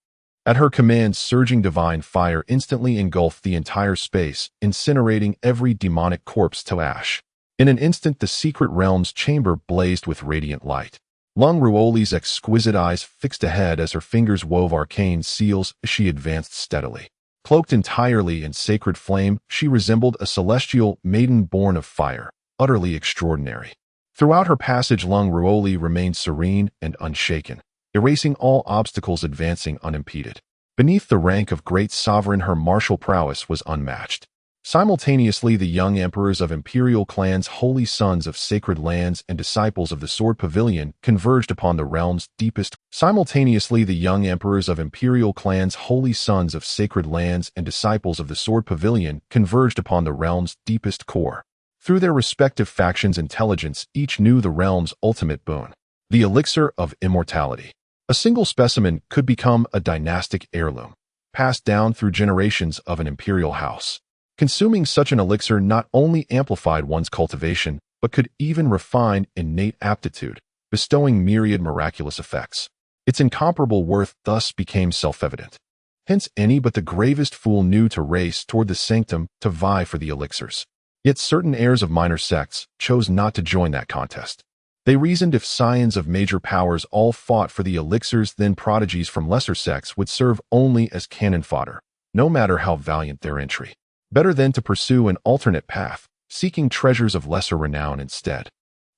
At her command, surging divine fire instantly engulfed the entire space, incinerating every demonic corpse to ash. In an instant, the secret realm's chamber blazed with radiant light. Leng Ruoli's exquisite eyes fixed ahead as her fingers wove arcane seals as she advanced steadily. Cloaked entirely in sacred flame, she resembled a celestial maiden born of fire, utterly extraordinary. Throughout her passage, Leng Ruoli remained serene and unshaken, erasing all obstacles, advancing unimpeded. Beneath the rank of great sovereign, her martial prowess was unmatched. Simultaneously, the young emperors of imperial clans, holy sons of sacred lands, and disciples of the Sword Pavilion converged upon the realm's deepest. Simultaneously, the young emperors of imperial clans, holy sons of sacred lands, and disciples of the Sword Pavilion converged upon the realm's deepest core. Through their respective factions' intelligence, each knew the realm's ultimate boon, the elixir of immortality. A single specimen could become a dynastic heirloom, passed down through generations of an imperial house. Consuming such an elixir not only amplified one's cultivation, but could even refine innate aptitude, bestowing myriad miraculous effects. Its incomparable worth thus became self-evident. Hence, any but the gravest fool knew to race toward the sanctum to vie for the elixirs. Yet certain heirs of minor sects chose not to join that contest. They reasoned if scions of major powers all fought for the elixirs, then prodigies from lesser sects would serve only as cannon fodder, no matter how valiant their entry. Better than to pursue an alternate path, seeking treasures of lesser renown instead.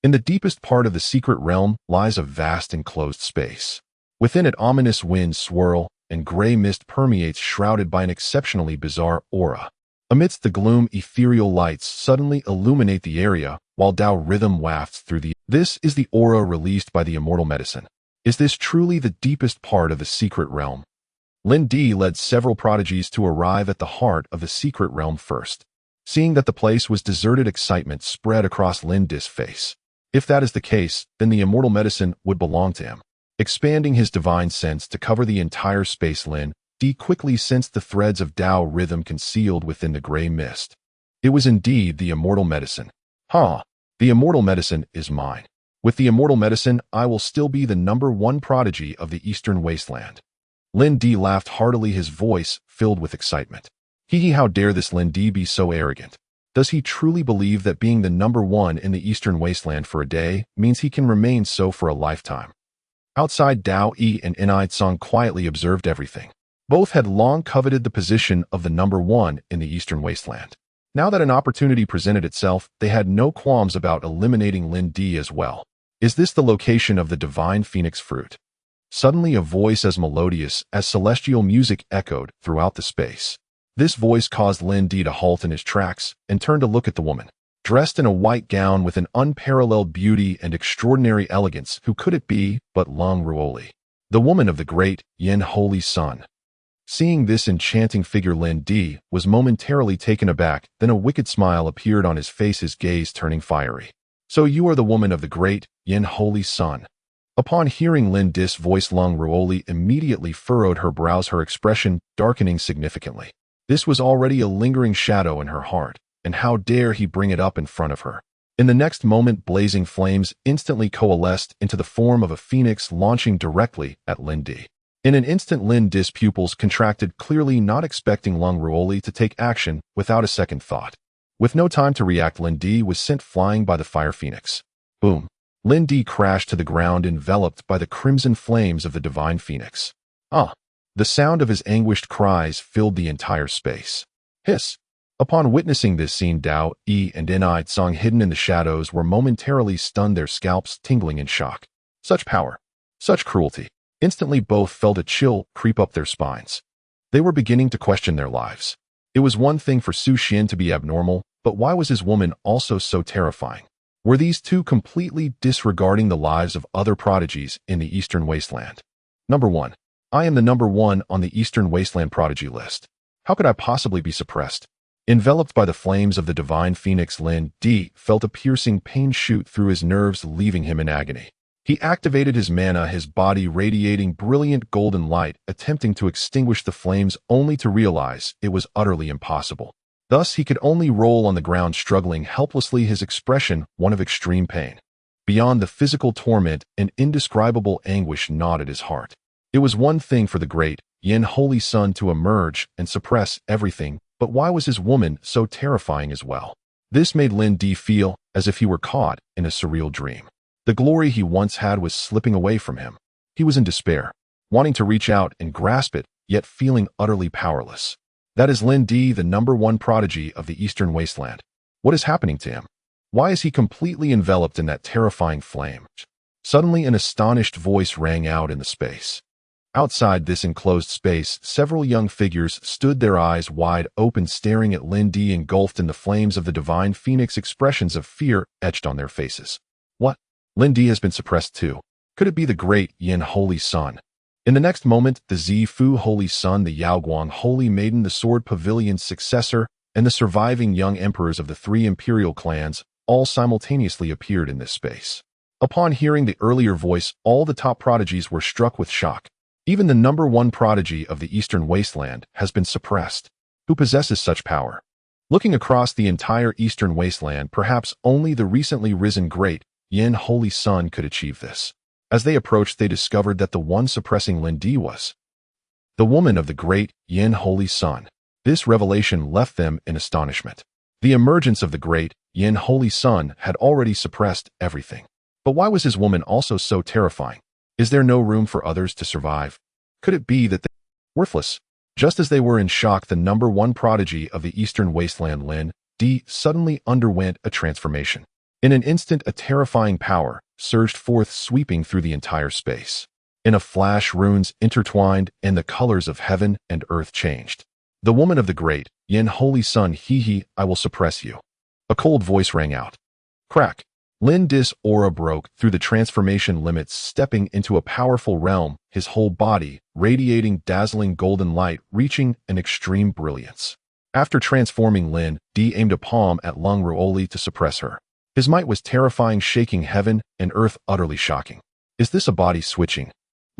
In the deepest part of the secret realm lies a vast enclosed space. Within it, ominous winds swirl, and gray mist permeates, shrouded by an exceptionally bizarre aura. Amidst the gloom, ethereal lights suddenly illuminate the area, while Tao rhythm wafts through the... This is the aura released by the immortal medicine. Is this truly the deepest part of the secret realm? Lin Di led several prodigies to arrive at the heart of the secret realm first. Seeing that the place was deserted, excitement spread across Lin Di's face. If that is the case, then the immortal medicine would belong to him. Expanding his divine sense to cover the entire space, Lin Di quickly sensed the threads of Tao rhythm concealed within the gray mist. It was indeed the immortal medicine. The immortal medicine is mine. With the immortal medicine, I will still be the #1 prodigy of the Eastern Wasteland. Lin Di laughed heartily, his voice filled with excitement. How dare this Lin Di be so arrogant? Does he truly believe that being the #1 in the Eastern Wasteland for a day means he can remain so for a lifetime? Outside, Dao Yi and Inai Tsang quietly observed everything. Both had long coveted the position of the #1 in the Eastern Wasteland. Now that an opportunity presented itself, they had no qualms about eliminating Lin Di as well. Is this the location of the divine phoenix fruit? Suddenly, a voice as melodious as celestial music echoed throughout the space. This voice caused Lin Di to halt in his tracks and turn to look at the woman. Dressed in a white gown with an unparalleled beauty and extraordinary elegance, who could it be but Leng Ruoli, the woman of the great Yin Holy Sun? Seeing this enchanting figure, Lin Di was momentarily taken aback, then a wicked smile appeared on his face, his gaze turning fiery. So you are the woman of the great Yin Holy Sun. Upon hearing Lin Di's voice, Leng Ruoli immediately furrowed her brows, her expression darkening significantly. This was already a lingering shadow in her heart, and how dare he bring it up in front of her? In the next moment, blazing flames instantly coalesced into the form of a phoenix, launching directly at Lin Di. In an instant, Lin Di's pupils contracted, clearly not expecting Leng Ruoli to take action without a second thought. With no time to react, Lin Di was sent flying by the fire phoenix. Boom! Lin Di crashed to the ground, enveloped by the crimson flames of the divine phoenix. The sound of his anguished cries filled the entire space. Hiss! Upon witnessing this scene, Dao Yi and Inai Tsang, hidden in the shadows, were momentarily stunned, their scalps tingling in shock. Such power! Such cruelty! Instantly, both felt a chill creep up their spines. They were beginning to question their lives. It was one thing for Su Xian to be abnormal, but why was his woman also so terrifying? Were these two completely disregarding the lives of other prodigies in the Eastern Wasteland? #1. I am the #1 on the Eastern Wasteland prodigy list. How could I possibly be suppressed? Enveloped by the flames of the divine phoenix, Lin Di felt a piercing pain shoot through his nerves, leaving him in agony. He activated his mana, his body radiating brilliant golden light, attempting to extinguish the flames, only to realize it was utterly impossible. Thus, he could only roll on the ground, struggling helplessly, his expression one of extreme pain. Beyond the physical torment, an indescribable anguish gnawed at his heart. It was one thing for the great Yin Holy Sun to emerge and suppress everything, but why was his woman so terrifying as well? This made Lin Di feel as if he were caught in a surreal dream. The glory he once had was slipping away from him. He was in despair, wanting to reach out and grasp it, yet feeling utterly powerless. That is Lin Di, the #1 prodigy of the Eastern Wasteland. What is happening to him? Why is he completely enveloped in that terrifying flame? Suddenly, an astonished voice rang out in the space. Outside this enclosed space, several young figures stood, their eyes wide open, staring at Lin Di, engulfed in the flames of the divine phoenix, expressions of fear etched on their faces. What? Lin Di has been suppressed too. Could it be the great Yin Holy Sun? In the next moment, the Zifu Holy Sun, the Yaoguang Holy Maiden, the Sword Pavilion's successor, and the surviving young emperors of the 3 imperial clans all simultaneously appeared in this space. Upon hearing the earlier voice, all the top prodigies were struck with shock. Even the #1 prodigy of the Eastern Wasteland has been suppressed. Who possesses such power? Looking across the entire Eastern Wasteland, perhaps only the recently risen great Yin Holy Sun could achieve this. As they approached, they discovered that the one suppressing Lin Di was the woman of the great Yin Holy Sun. This revelation left them in astonishment. The emergence of the great Yin Holy Sun had already suppressed everything. But why was his woman also so terrifying? Is there no room for others to survive? Could it be that they were worthless? Just as they were in shock, the #1 prodigy of the Eastern Wasteland, Lin Di, suddenly underwent a transformation. In an instant, a terrifying power surged forth, sweeping through the entire space. In a flash, runes intertwined, and the colors of heaven and earth changed. The woman of the great, Yin Holy Sun, I will suppress you. A cold voice rang out. Crack. Lin Dis' aura broke through the transformation limits, stepping into a powerful realm, his whole body radiating dazzling golden light, reaching an extreme brilliance. After transforming, Lin D aimed a palm at Leng Ruoli to suppress her. His might was terrifying, shaking heaven and earth, utterly shocking. Is this a body switching?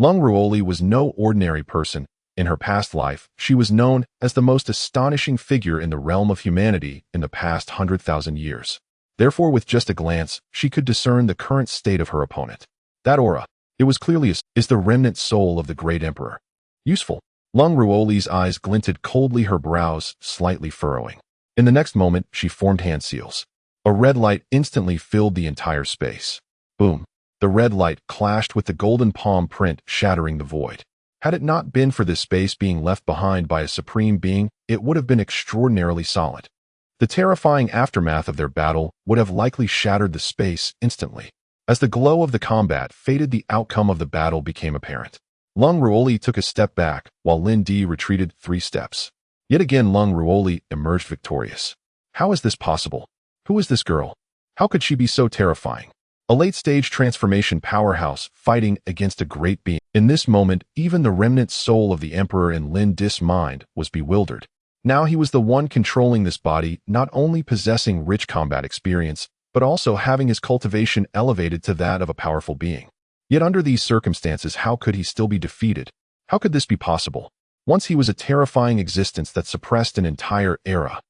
Leng Ruoli was no ordinary person. In her past life, she was known as the most astonishing figure in the realm of humanity in the past 100,000 years. Therefore, with just a glance, she could discern the current state of her opponent. That aura, it was clearly is the remnant soul of the great emperor. Useful. Leng Ruoli's eyes glinted coldly, her brows slightly furrowing. In the next moment, she formed hand seals. A red light instantly filled the entire space. Boom. The red light clashed with the golden palm print, shattering the void. Had it not been for this space being left behind by a supreme being, it would have been extraordinarily solid. The terrifying aftermath of their battle would have likely shattered the space instantly. As the glow of the combat faded, the outcome of the battle became apparent. Leng Ruoli took a step back, while Lin Di retreated 3 steps. Yet again, Leng Ruoli emerged victorious. How is this possible? Who is this girl? How could she be so terrifying? A late-stage transformation powerhouse fighting against a great being. In this moment, even the remnant soul of the emperor in Lin Dis' mind was bewildered. Now he was the one controlling this body, not only possessing rich combat experience, but also having his cultivation elevated to that of a powerful being. Yet under these circumstances, how could he still be defeated? How could this be possible? Once he was a terrifying existence that suppressed an entire era.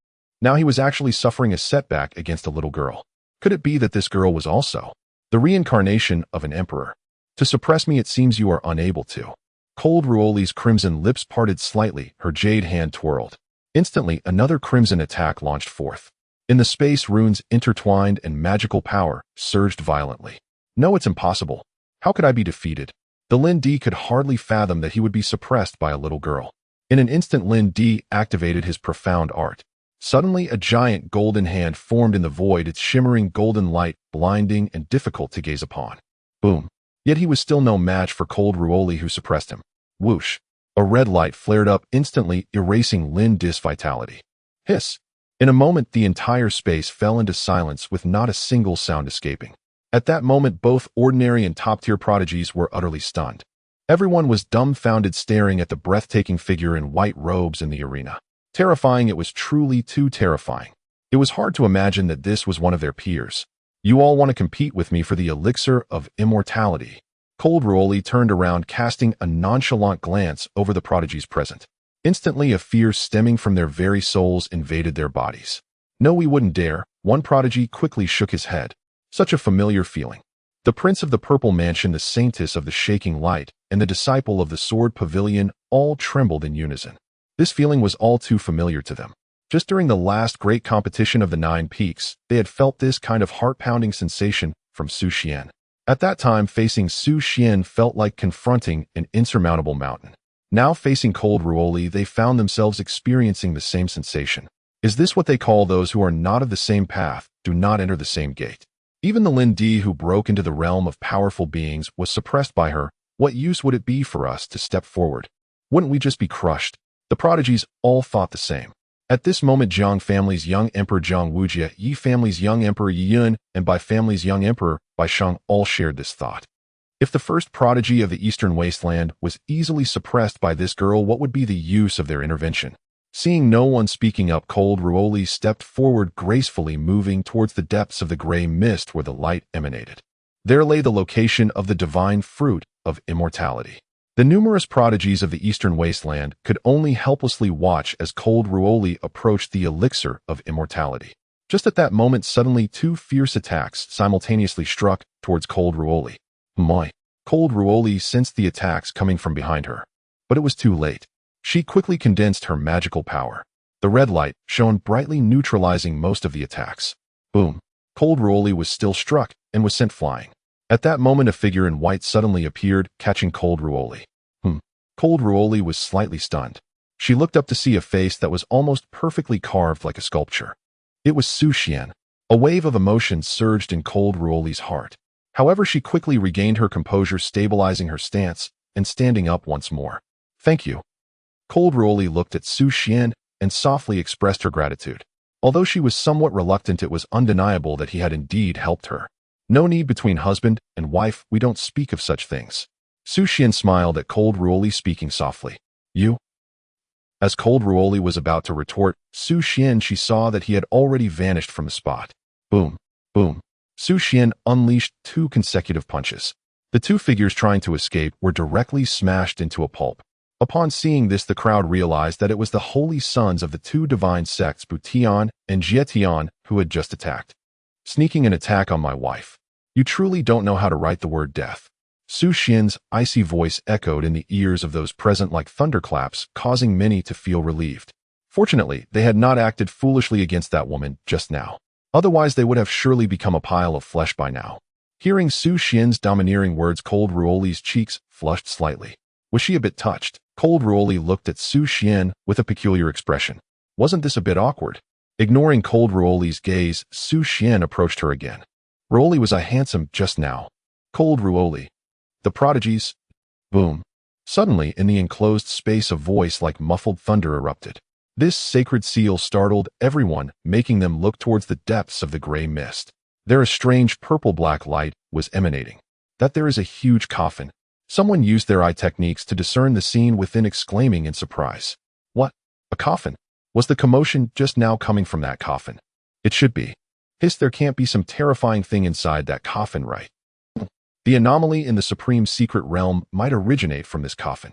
Now he was actually suffering a setback against a little girl. Could it be that this girl was also the reincarnation of an emperor? To suppress me, it seems you are unable to. Cold Ruoli's crimson lips parted slightly, her jade hand twirled. Instantly, another crimson attack launched forth. In the space, runes intertwined and magical power surged violently. No, it's impossible. How could I be defeated? The Lin Di could hardly fathom that he would be suppressed by a little girl. In an instant, Lin Di activated his profound art. Suddenly, a giant golden hand formed in the void, its shimmering golden light blinding and difficult to gaze upon. Boom. Yet he was still no match for Cold Ruoli, who suppressed him. Whoosh. A red light flared up, instantly erasing Lin Dis' vitality. Hiss. In a moment, the entire space fell into silence with not a single sound escaping. At that moment, both ordinary and top-tier prodigies were utterly stunned. Everyone was dumbfounded, staring at the breathtaking figure in white robes in the arena. Terrifying, it was truly too terrifying. It was hard to imagine that this was one of their peers. You all want to compete with me for the elixir of immortality. Cold Ruoli turned around, casting a nonchalant glance over the prodigies present. Instantly, a fear stemming from their very souls invaded their bodies. No, we wouldn't dare. One prodigy quickly shook his head. Such a familiar feeling. The prince of the purple mansion, the saintess of the shaking light, and the disciple of the sword pavilion all trembled in unison. This feeling was all too familiar to them. Just during the last great competition of the 9 Peaks, they had felt this kind of heart-pounding sensation from Xuan. At that time, facing Xuan felt like confronting an insurmountable mountain. Now facing Cold Ruoli, they found themselves experiencing the same sensation. Is this what they call those who are not of the same path, do not enter the same gate? Even the Lin Di, who broke into the realm of powerful beings, was suppressed by her. What use would it be for us to step forward? Wouldn't we just be crushed? The prodigies all thought the same. At this moment, Zhang family's young emperor Zhang Wujie, Yi family's young emperor Yi Yun, and Bai family's young emperor Bai Sheng all shared this thought. If the first prodigy of the Eastern Wasteland was easily suppressed by this girl, what would be the use of their intervention? Seeing no one speaking up, Cold Ruoli stepped forward gracefully, moving towards the depths of the gray mist where the light emanated. There lay the location of the divine fruit of immortality. The numerous prodigies of the Eastern Wasteland could only helplessly watch as Cold Ruoli approached the elixir of immortality. Just at that moment, suddenly 2 fierce attacks simultaneously struck towards Cold Ruoli. Cold Ruoli sensed the attacks coming from behind her. But it was too late. She quickly condensed her magical power. The red light shone brightly, neutralizing most of the attacks. Boom. Cold Ruoli was still struck and was sent flying. At that moment, a figure in white suddenly appeared, catching Cold Ruoli. Cold Ruoli was slightly stunned. She looked up to see a face that was almost perfectly carved like a sculpture. It was Xuan. A wave of emotion surged in Cold Ruoli's heart. However, she quickly regained her composure, stabilizing her stance, and standing up once more. Thank you. Cold Ruoli looked at Xuan and softly expressed her gratitude. Although she was somewhat reluctant, it was undeniable that he had indeed helped her. No need between husband and wife, we don't speak of such things. Xuan smiled at Cold Ruoli, speaking softly. You? As Cold Ruoli was about to retort, Xuan, she saw that he had already vanished from the spot. Boom, boom. Xuan unleashed 2 consecutive punches. The 2 figures trying to escape were directly smashed into a pulp. Upon seeing this, the crowd realized that it was the holy sons of the 2 divine sects, Butian and Jietian, who had just attacked. Sneaking an attack on my wife. You truly don't know how to write the word death. Xuan's icy voice echoed in the ears of those present like thunderclaps, causing many to feel relieved. Fortunately, they had not acted foolishly against that woman just now. Otherwise, they would have surely become a pile of flesh by now. Hearing Xuan's domineering words, Cold Ruoli's cheeks flushed slightly. Was she a bit touched? Cold Ruoli looked at Xuan with a peculiar expression. Wasn't this a bit awkward? Ignoring Cold Ruoli's gaze, Xuan approached her again. Ruoli was a handsome just now. Cold Ruoli. The prodigies. Boom. Suddenly, in the enclosed space, a voice like muffled thunder erupted. This sacred seal startled everyone, making them look towards the depths of the gray mist. There a strange purple-black light was emanating. That there is a huge coffin. Someone used their eye techniques to discern the scene within, exclaiming in surprise. What? A coffin? Was the commotion just now coming from that coffin? It should be. Hiss, there can't be some terrifying thing inside that coffin, right? The anomaly in the supreme secret realm might originate from this coffin.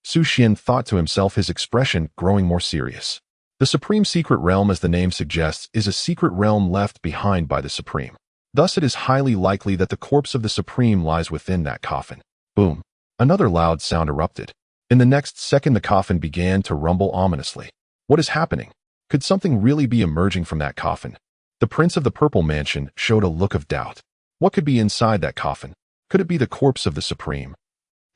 Xuan thought to himself, his expression growing more serious. The supreme secret realm, as the name suggests, is a secret realm left behind by the supreme. Thus it is highly likely that the corpse of the supreme lies within that coffin. Boom. Another loud sound erupted. In the next second, the coffin began to rumble ominously. What is happening? Could something really be emerging from that coffin? The Prince of the Purple Mansion showed a look of doubt. What could be inside that coffin? Could it be the corpse of the supreme?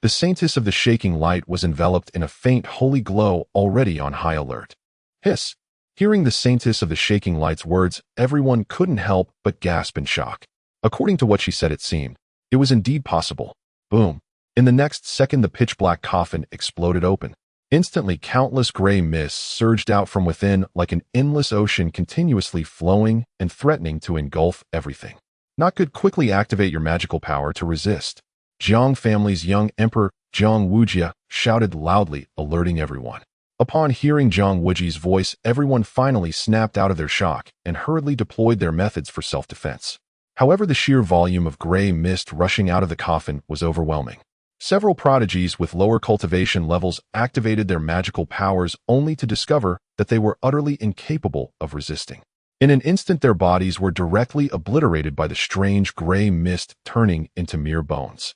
The saintess of the shaking light was enveloped in a faint holy glow, already on high alert. Hiss! Hearing the saintess of the shaking light's words, everyone couldn't help but gasp in shock. According to what she said, it seemed. It was indeed possible. Boom. In the next second, the pitch-black coffin exploded open. Instantly, countless gray mists surged out from within like an endless ocean, continuously flowing and threatening to engulf everything. Not good. Quickly activate your magical power to resist. Jiang family's young emperor, Jiang Wujia, shouted loudly, alerting everyone. Upon hearing Jiang Wuji's voice, everyone finally snapped out of their shock and hurriedly deployed their methods for self-defense. However, the sheer volume of gray mist rushing out of the coffin was overwhelming. Several prodigies with lower cultivation levels activated their magical powers, only to discover that they were utterly incapable of resisting. In an instant, their bodies were directly obliterated by the strange gray mist, turning into mere bones.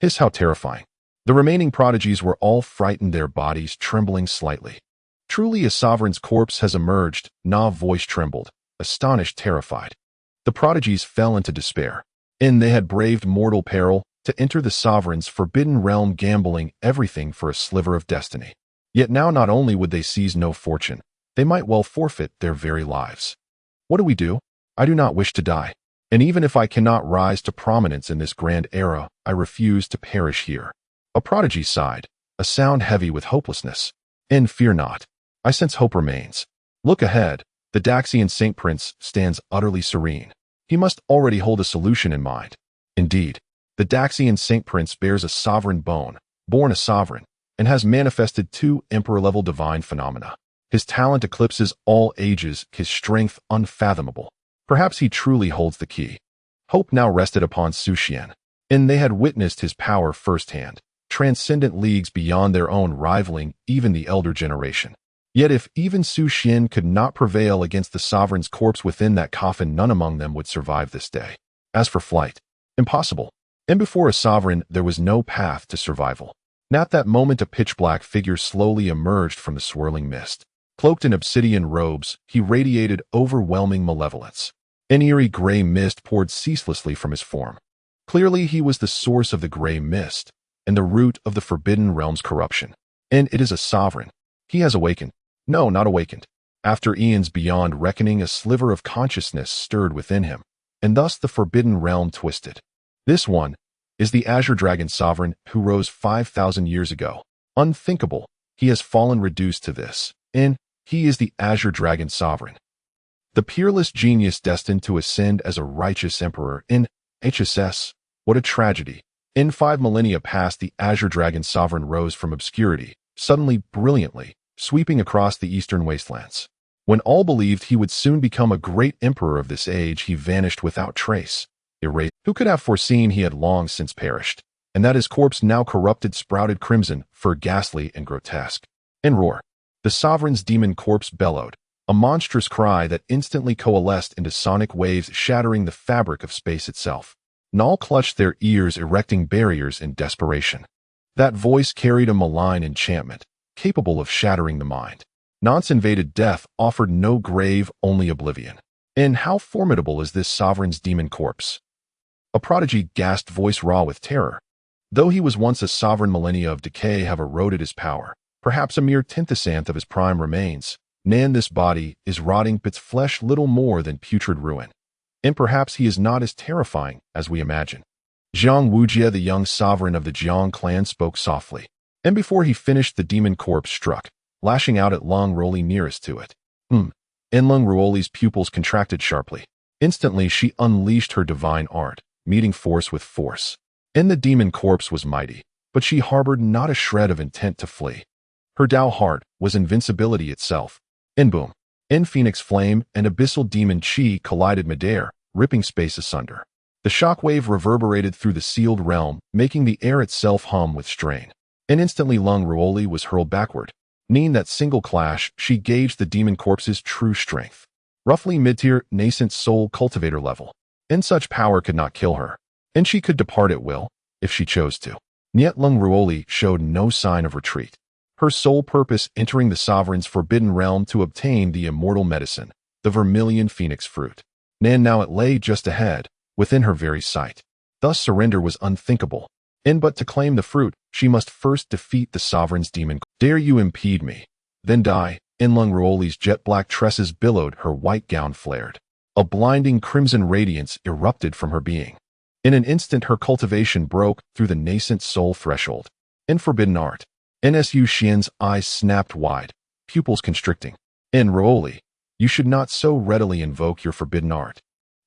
Hiss, how terrifying. The remaining prodigies were all frightened, their bodies trembling slightly. Truly a sovereign's corpse has emerged. Na's voice trembled, astonished, terrified. The prodigies fell into despair. They had braved mortal peril to enter the sovereign's forbidden realm, gambling everything for a sliver of destiny. Yet now not only would they seize no fortune, they might well forfeit their very lives. What do we do? I do not wish to die. And even if I cannot rise to prominence in this grand era, I refuse to perish here. A prodigy sighed, a sound heavy with hopelessness. Fear not. I sense hope remains. Look ahead. The Daxian Saint Prince stands utterly serene. He must already hold a solution in mind. Indeed, the Daxian Saint Prince bears a sovereign bone, born a sovereign, and has manifested 2 emperor-level divine phenomena. His talent eclipses all ages, his strength unfathomable. Perhaps he truly holds the key. Hope now rested upon Xuan, and they had witnessed his power firsthand, transcendent leagues beyond their own, rivaling even the elder generation. Yet if even Xuan could not prevail against the sovereign's corpse within that coffin, none among them would survive this day. As for flight, impossible. And before a sovereign, there was no path to survival. At that moment, a pitch-black figure slowly emerged from the swirling mist. Cloaked in obsidian robes, he radiated overwhelming malevolence. An eerie gray mist poured ceaselessly from his form. Clearly, he was the source of the gray mist and the root of the forbidden realm's corruption. And it is a sovereign. He has awakened. No, not awakened. After eons beyond reckoning, a sliver of consciousness stirred within him, and thus the forbidden realm twisted. This one is the Azure Dragon Sovereign who rose 5,000 years ago. Unthinkable, he has fallen reduced to this. And he is the Azure Dragon Sovereign. The peerless genius destined to ascend as a righteous emperor in HSS. What a tragedy. In 5 millennia past, the Azure Dragon Sovereign rose from obscurity, suddenly brilliantly, sweeping across the eastern wastelands. When all believed he would soon become a great emperor of this age, he vanished without trace. Erased. Who could have foreseen he had long since perished, and that his corpse now corrupted sprouted crimson, for ghastly and grotesque. And roar. The sovereign's demon corpse bellowed, a monstrous cry that instantly coalesced into sonic waves shattering the fabric of space itself. All clutched their ears, erecting barriers in desperation. That voice carried a malign enchantment, capable of shattering the mind. Nonce invaded death, offered no grave, only oblivion. And how formidable is this sovereign's demon corpse? A prodigy gasped, voice raw with terror. Though he was once a sovereign, millennia of decay have eroded his power. Perhaps a mere tenth of his prime remains. Nan, this body is rotting, its flesh little more than putrid ruin. And perhaps he is not as terrifying as we imagine. Jiang Wujie, the young sovereign of the Jiang clan, spoke softly. And before he finished, the demon corpse struck, lashing out at Leng Ruoli nearest to it. And Leng Ruoli's pupils contracted sharply. Instantly, she unleashed her divine art, meeting force with force. And the demon corpse was mighty, but she harbored not a shred of intent to flee. Her Dao heart was invincibility itself. And boom. In phoenix flame and abyssal demon chi collided midair, ripping space asunder. The shockwave reverberated through the sealed realm, making the air itself hum with strain. And instantly Leng Ruoli was hurled backward. In that single clash, she gauged the demon corpse's true strength. Roughly mid-tier, nascent soul cultivator level. And such power could not kill her. And she could depart at will, if she chose to. Yet Leng Ruoli showed no sign of retreat. Her sole purpose entering the sovereign's forbidden realm to obtain the immortal medicine, the vermilion phoenix fruit. And now it lay just ahead, within her very sight. Thus surrender was unthinkable. And but to claim the fruit, she must first defeat the sovereign's demon. Dare you impede me? Then die. In Leng Ruoli's jet-black tresses billowed, her white gown flared. A blinding crimson radiance erupted from her being. In an instant her cultivation broke through the nascent soul threshold. In forbidden art. NSU Xian's eyes snapped wide, pupils constricting. In Ruoli, you should not so readily invoke your forbidden art.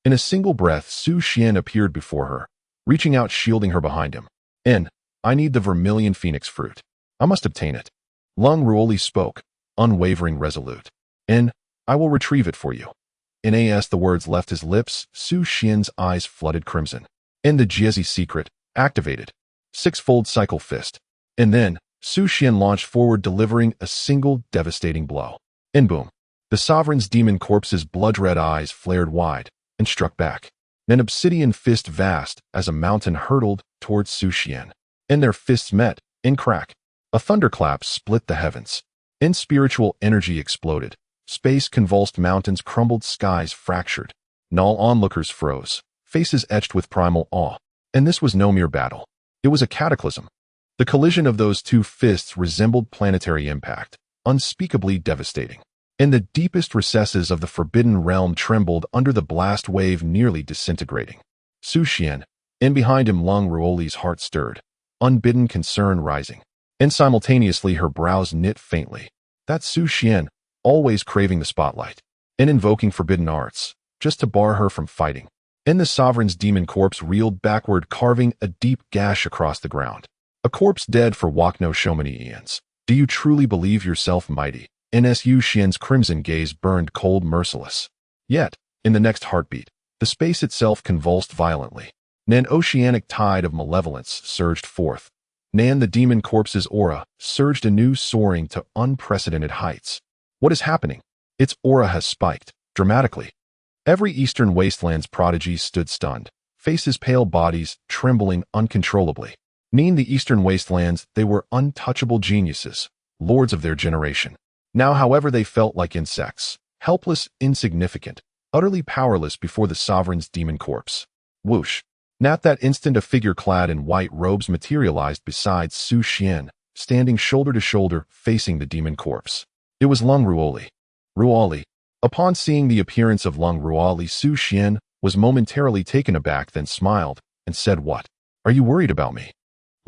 In a single breath, Su Xian appeared before her, reaching out, shielding her behind him. I need the vermilion phoenix fruit. I must obtain it. Leng Ruoli spoke, unwavering, resolute. I will retrieve it for you. As the words left his lips, Su Xian's eyes flooded crimson. The Jiezi secret, activated. Six-fold cycle fist. And then, Su Xian launched forward, delivering a single devastating blow. And boom. The sovereign's demon corpse's blood-red eyes flared wide and struck back. An obsidian fist vast as a mountain hurtled towards Su Xian. And their fists met, in crack. A thunderclap split the heavens. Spiritual energy exploded. Space convulsed, mountains crumbled, skies fractured. All onlookers froze, faces etched with primal awe. And this was no mere battle. It was a cataclysm. The collision of those two fists resembled planetary impact, unspeakably devastating. The deepest recesses of the forbidden realm trembled under the blast wave, nearly disintegrating. Su Xian, and behind him Leng Ruoli's heart stirred, unbidden concern rising. Simultaneously her brows knit faintly. That Su Xian, always craving the spotlight, and invoking forbidden arts, just to bar her from fighting. The sovereign's demon corpse reeled backward, carving a deep gash across the ground. A corpse dead for Wakno Shomani eons. Do you truly believe yourself mighty? Su Xian's crimson gaze burned cold, merciless. Yet, in the next heartbeat, the space itself convulsed violently. An oceanic tide of malevolence surged forth. The demon corpse's aura surged anew, soaring to unprecedented heights. What is happening? Its aura has spiked, dramatically. Every eastern wasteland's prodigy stood stunned, faces pale, bodies trembling uncontrollably. The eastern wastelands, they were untouchable geniuses, lords of their generation. Now, however, they felt like insects, helpless, insignificant, utterly powerless before the sovereign's demon corpse. Whoosh. At that instant, a figure clad in white robes materialized beside Su Xian, standing shoulder to shoulder, facing the demon corpse. It was Leng Ruoli. Ruoli. Upon seeing the appearance of Leng Ruoli, Su Xian was momentarily taken aback, then smiled and said, "What? Are you worried about me?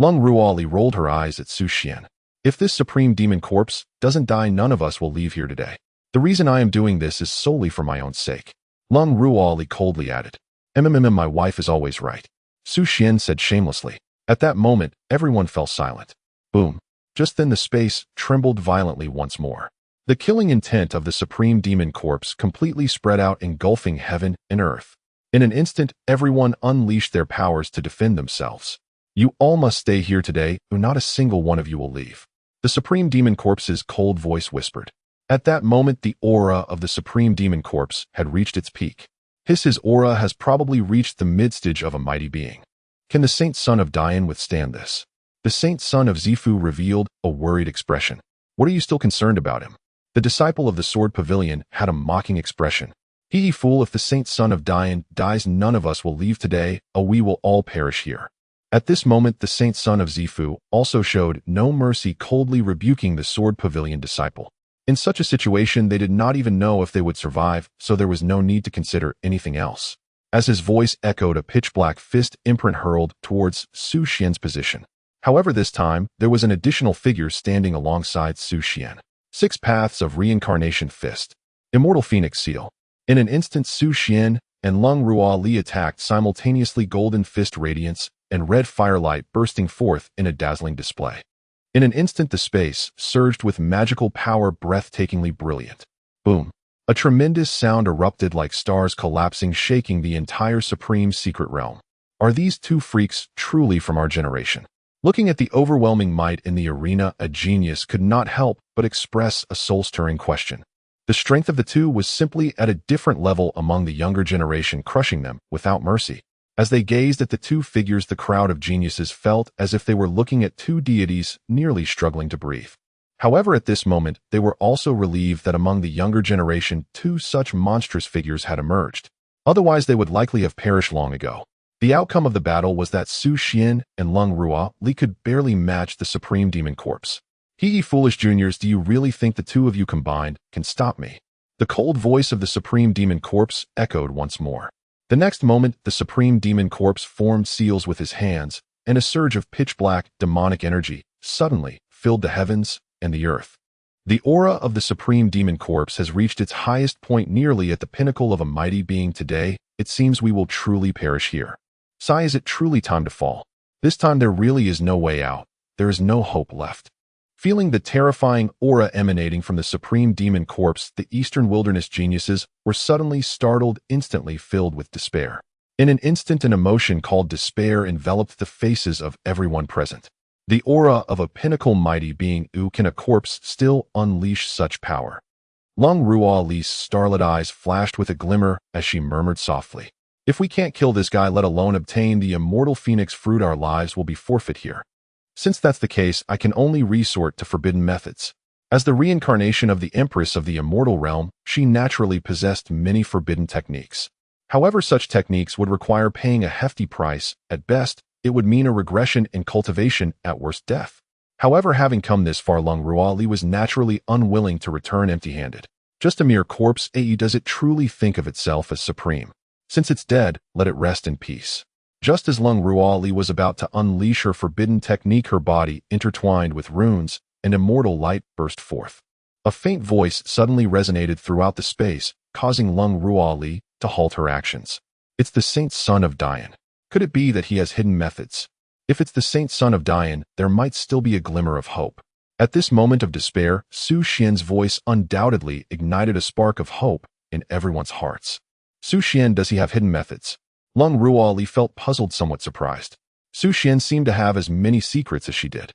Leng Ruoli rolled her eyes at Xuan. If this supreme demon corpse doesn't die, none of us will leave here today. The reason I am doing this is solely for my own sake. Leng Ruoli coldly added. My wife is always right. Xuan said shamelessly. At that moment, everyone fell silent. Boom. Just then the space trembled violently once more. The killing intent of the supreme demon corpse completely spread out, engulfing heaven and earth. In an instant, everyone unleashed their powers to defend themselves. You all must stay here today, or not a single one of you will leave. The supreme demon corpse's cold voice whispered. At that moment, the aura of the supreme demon corpse had reached its peak. His aura has probably reached the mid-stage of a mighty being. Can the Saint Son of Dian withstand this? The Saint Son of Zifu revealed a worried expression. What are you still concerned about him? The disciple of the Sword Pavilion had a mocking expression. Fool, if the Saint Son of Dian dies, none of us will leave today, we will all perish here. At this moment, the Saint Son of Zifu also showed no mercy, coldly rebuking the Sword Pavilion disciple. In such a situation, they did not even know if they would survive, so there was no need to consider anything else. As his voice echoed, a pitch-black fist imprint hurled towards Xuan's position. However, this time, there was an additional figure standing alongside Xuan. 6 Paths of Reincarnation Fist. Immortal Phoenix Seal. In an instant, Xuan and Leng Ruoli attacked simultaneously, golden fist radiance and red firelight bursting forth in a dazzling display. In an instant, the space surged with magical power, breathtakingly brilliant. Boom. A tremendous sound erupted like stars collapsing, shaking the entire supreme secret realm. Are these two freaks truly from our generation? Looking at the overwhelming might in the arena, a genius could not help but express a soul-stirring question. The strength of the two was simply at a different level among the younger generation, crushing them without mercy. As they gazed at the two figures, the crowd of geniuses felt as if they were looking at two deities nearly struggling to breathe. However, at this moment, they were also relieved that among the younger generation, two such monstrous figures had emerged. Otherwise, they would likely have perished long ago. The outcome of the battle was that Xuan and Leng Ruoli could barely match the supreme demon corpse. Foolish juniors, do you really think the two of you combined can stop me? The cold voice of the supreme demon corpse echoed once more. The next moment, the supreme demon corpse formed seals with his hands, and a surge of pitch-black, demonic energy suddenly filled the heavens and the earth. The aura of the supreme demon corpse has reached its highest point, nearly at the pinnacle of a mighty being. Today, it seems we will truly perish here. Sigh, is it truly time to fall? This time there really is no way out. There is no hope left. Feeling the terrifying aura emanating from the supreme demon corpse, the Eastern Wilderness geniuses were suddenly startled, instantly filled with despair. In an instant, an emotion called despair enveloped the faces of everyone present. The aura of a pinnacle mighty being. Can a corpse still unleash such power? Leng Ruoli's starlit eyes flashed with a glimmer as she murmured softly. If we can't kill this guy, let alone obtain the immortal phoenix fruit, our lives will be forfeit here. Since that's the case, I can only resort to forbidden methods. As the reincarnation of the Empress of the immortal realm, she naturally possessed many forbidden techniques. However, such techniques would require paying a hefty price. At best, it would mean a regression in cultivation, at worst death. However, having come this far, Leng Ruoli was naturally unwilling to return empty-handed. Just a mere corpse, does it truly think of itself as supreme? Since it's dead, let it rest in peace. Just as Leng Ruoli was about to unleash her forbidden technique, her body, intertwined with runes, and immortal light burst forth. A faint voice suddenly resonated throughout the space, causing Leng Ruoli to halt her actions. It's the Saint Son of Dian. Could it be that he has hidden methods? If it's the Saint Son of Dian, there might still be a glimmer of hope. At this moment of despair, Xuan's voice undoubtedly ignited a spark of hope in everyone's hearts. Xuan, does he have hidden methods? Leng Ruoli felt puzzled, somewhat surprised. Xuan seemed to have as many secrets as she did.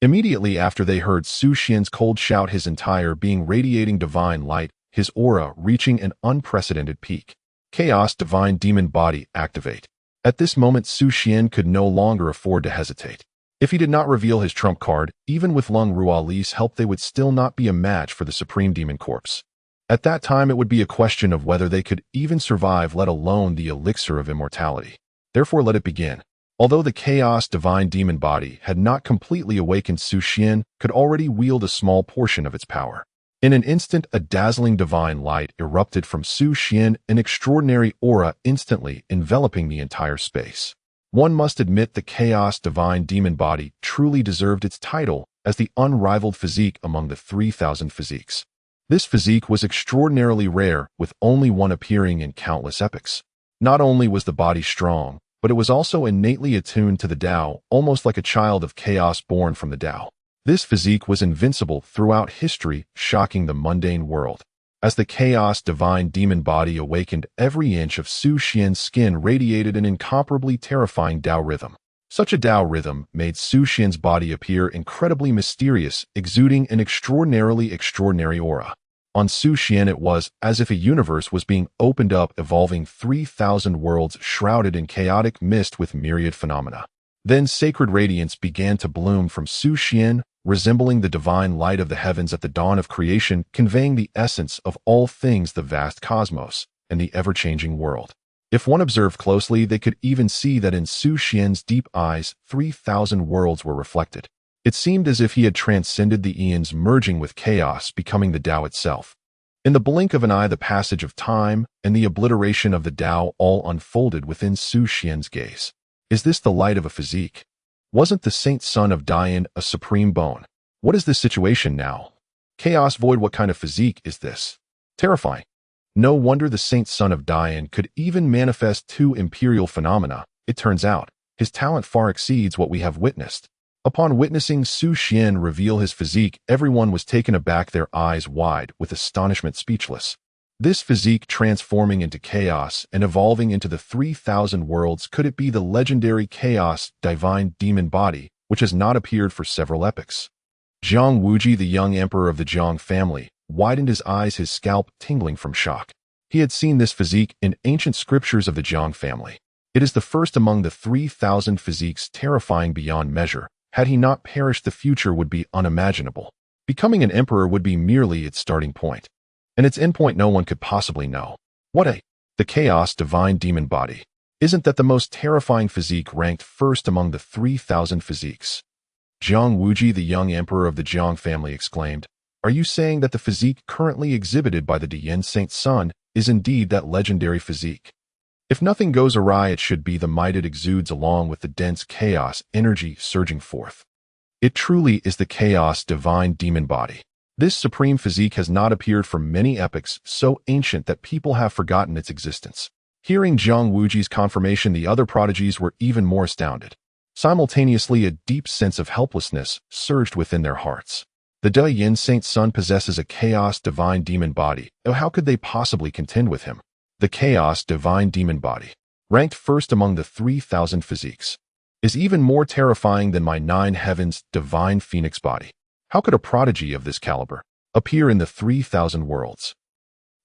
Immediately after they heard Xuan's cold shout, his entire being radiating divine light, his aura reaching an unprecedented peak. Chaos Divine Demon Body activate. At this moment, Xuan could no longer afford to hesitate. If he did not reveal his trump card, even with Leng Ruoli's help, they would still not be a match for the Supreme Demon Corpse. At that time, it would be a question of whether they could even survive, let alone the elixir of immortality. Therefore, let it begin. Although the Chaos Divine Demon Body had not completely awakened, Xuan could already wield a small portion of its power. In an instant, a dazzling divine light erupted from Xuan, an extraordinary aura instantly enveloping the entire space. One must admit the chaos divine demon body truly deserved its title as the unrivaled physique among the 3,000 physiques. This physique was extraordinarily rare, with only one appearing in countless epics. Not only was the body strong, but it was also innately attuned to the Tao, almost like a child of chaos born from the Tao. This physique was invincible throughout history, shocking the mundane world. As the chaos divine demon body awakened, every inch of Su Xian's skin radiated an incomparably terrifying Tao rhythm. Such a Tao rhythm made Su Xian's body appear incredibly mysterious, exuding an extraordinary aura. On Su Xian it was as if a universe was being opened up, evolving 3,000 worlds shrouded in chaotic mist with myriad phenomena. Then sacred radiance began to bloom from Su Xian, resembling the divine light of the heavens at the dawn of creation, conveying the essence of all things, the vast cosmos and the ever-changing world. If one observed closely, they could even see that in Su Xian's deep eyes, 3,000 worlds were reflected. It seemed as if he had transcended the eons, merging with chaos, becoming the Tao itself. In the blink of an eye, the passage of time and the obliteration of the Tao all unfolded within Su Xian's gaze. Is this the light of a physique? Wasn't the saint son of Dian a supreme bone? What is this situation now? Chaos void, what kind of physique is this? Terrifying. No wonder the saint son of Dian could even manifest two imperial phenomena. It turns out, his talent far exceeds what we have witnessed. Upon witnessing Su Xian reveal his physique, everyone was taken aback, their eyes wide, with astonishment, speechless. This physique transforming into chaos and evolving into the 3,000 worlds, could it be the legendary chaos divine demon body, which has not appeared for several epochs? Zhang Wuji, the young emperor of the Zhang family, widened his eyes, his scalp tingling from shock. He had seen this physique in ancient scriptures of the Zhang family. It is the first among the 3,000 physiques, terrifying beyond measure. Had he not perished, the future would be unimaginable. Becoming an emperor would be merely its starting point, and its endpoint no one could possibly know. The chaos divine demon body. Isn't that the most terrifying physique, ranked first among the 3,000 physiques? Zhang Wuji, the young emperor of the Zhang family, exclaimed, "Are you saying that the physique currently exhibited by the Dian Saint Son is indeed that legendary physique? If nothing goes awry, it should be the might it exudes along with the dense chaos energy surging forth. It truly is the chaos divine demon body. This supreme physique has not appeared for many epochs, so ancient that people have forgotten its existence." Hearing Zhang Wuji's confirmation, the other prodigies were even more astounded. Simultaneously, a deep sense of helplessness surged within their hearts. The Dian Saint Son possesses a chaos divine demon body. Oh, how could they possibly contend with him? The chaos divine demon body, ranked first among the 3,000 physiques, is even more terrifying than my 9 heavens divine phoenix body. How could a prodigy of this caliber appear in the 3,000 worlds?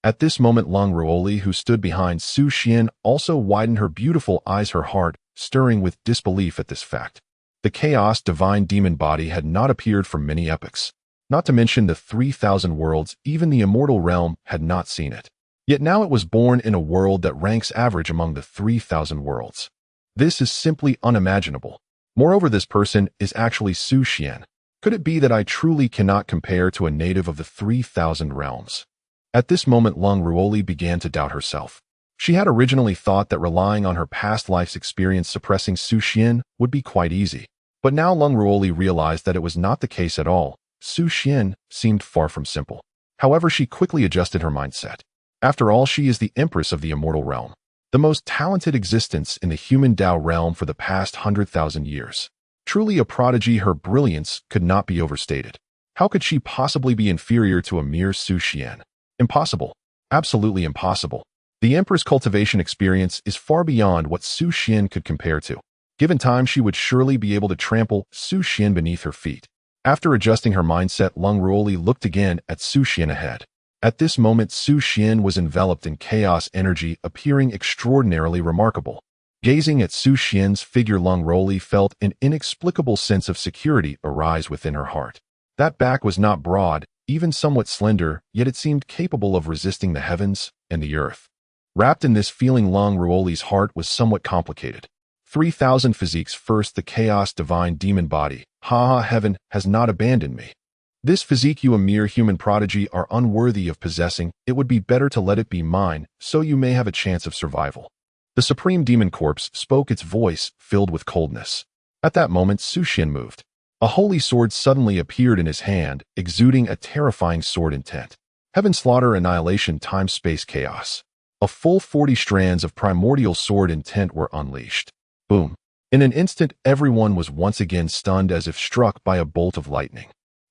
At this moment, Leng Ruoli, who stood behind Su Xian, also widened her beautiful eyes, her heart stirring with disbelief at this fact. The chaos divine demon body had not appeared for many epochs. Not to mention the 3,000 worlds, even the immortal realm had not seen it. Yet now it was born in a world that ranks average among the 3,000 worlds. This is simply unimaginable. Moreover, this person is actually Su Xian. Could it be that I truly cannot compare to a native of the 3,000 realms? At this moment, Leng Ruoli began to doubt herself. She had originally thought that relying on her past life's experience suppressing Su Xian would be quite easy. But now Leng Ruoli realized that it was not the case at all. Su Xian seemed far from simple. However, she quickly adjusted her mindset. After all, she is the Empress of the Immortal Realm, the most talented existence in the human Tao realm for the past 100,000 years. Truly a prodigy, her brilliance could not be overstated. How could she possibly be inferior to a mere Su Xian? Impossible. Absolutely impossible. The Empress' cultivation experience is far beyond what Su Xian could compare to. Given time, she would surely be able to trample Su Xian beneath her feet. After adjusting her mindset, Leng Ruoli looked again at Su Xian ahead. At this moment, Su Xian was enveloped in chaos energy, appearing extraordinarily remarkable. Gazing at Su Xian's figure, Leng Ruoli felt an inexplicable sense of security arise within her heart. That back was not broad, even somewhat slender, yet it seemed capable of resisting the heavens and the earth. Wrapped in this feeling, Leng Ruoli's heart was somewhat complicated. 3,000 physiques first, the chaos divine demon body. Heaven has not abandoned me. This physique you, a mere human prodigy, are unworthy of possessing. It would be better to let it be mine, so you may have a chance of survival. The Supreme Demon Corpse spoke, its voice filled with coldness. At that moment, Xuan moved. A holy sword suddenly appeared in his hand, exuding a terrifying sword intent. Heaven, slaughter, annihilation, time, space, chaos. A full 40 strands of primordial sword intent were unleashed. Boom. In an instant, everyone was once again stunned as if struck by a bolt of lightning.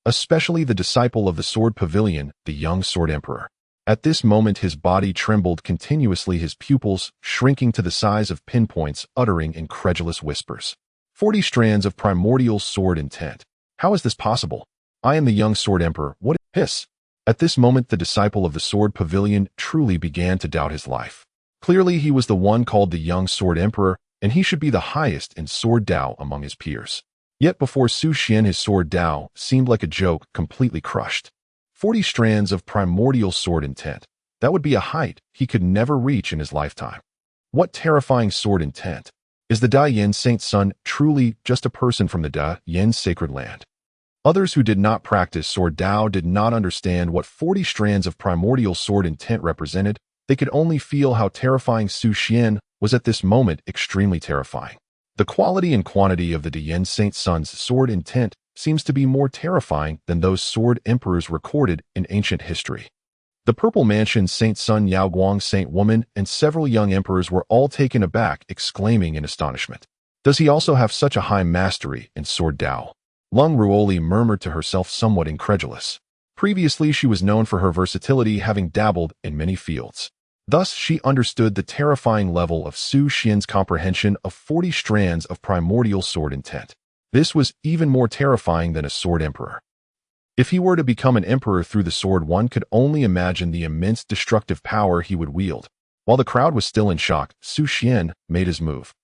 Especially the disciple of the Sword Pavilion, the young Sword Emperor. At this moment, his body trembled continuously, his pupils shrinking to the size of pinpoints, uttering incredulous whispers. 40 strands of primordial sword intent. How is this possible? I am the young Sword Emperor. What? Hiss. At this moment, the disciple of the Sword Pavilion truly began to doubt his life. Clearly, he was the one called the young Sword Emperor, and he should be the highest in Sword Dao among his peers. Yet before Xuan, his Sword Dao seemed like a joke, completely crushed. 40 strands of primordial sword intent. That would be a height he could never reach in his lifetime. What terrifying sword intent! Is the Da Yin Saint's son truly just a person from the Da Yin sacred land? Others who did not practice Sword Dao did not understand what 40 strands of primordial sword intent represented. They could only feel how terrifying Xuan was at this moment, extremely terrifying. The quality and quantity of the Da Yin Saint's son's sword intent seems to be more terrifying than those sword emperors recorded in ancient history. The Purple Mansion Saint Sun, Yaoguang Saint Woman, and several young emperors were all taken aback, exclaiming in astonishment. Does he also have such a high mastery in Sword Dao? Leng Ruoli murmured to herself, somewhat incredulous. Previously, she was known for her versatility, having dabbled in many fields. Thus, she understood the terrifying level of Xuan's comprehension of 40 strands of primordial sword intent. This was even more terrifying than a sword emperor. If he were to become an emperor through the sword, one could only imagine the immense destructive power he would wield. While the crowd was still in shock, Xuan made his move.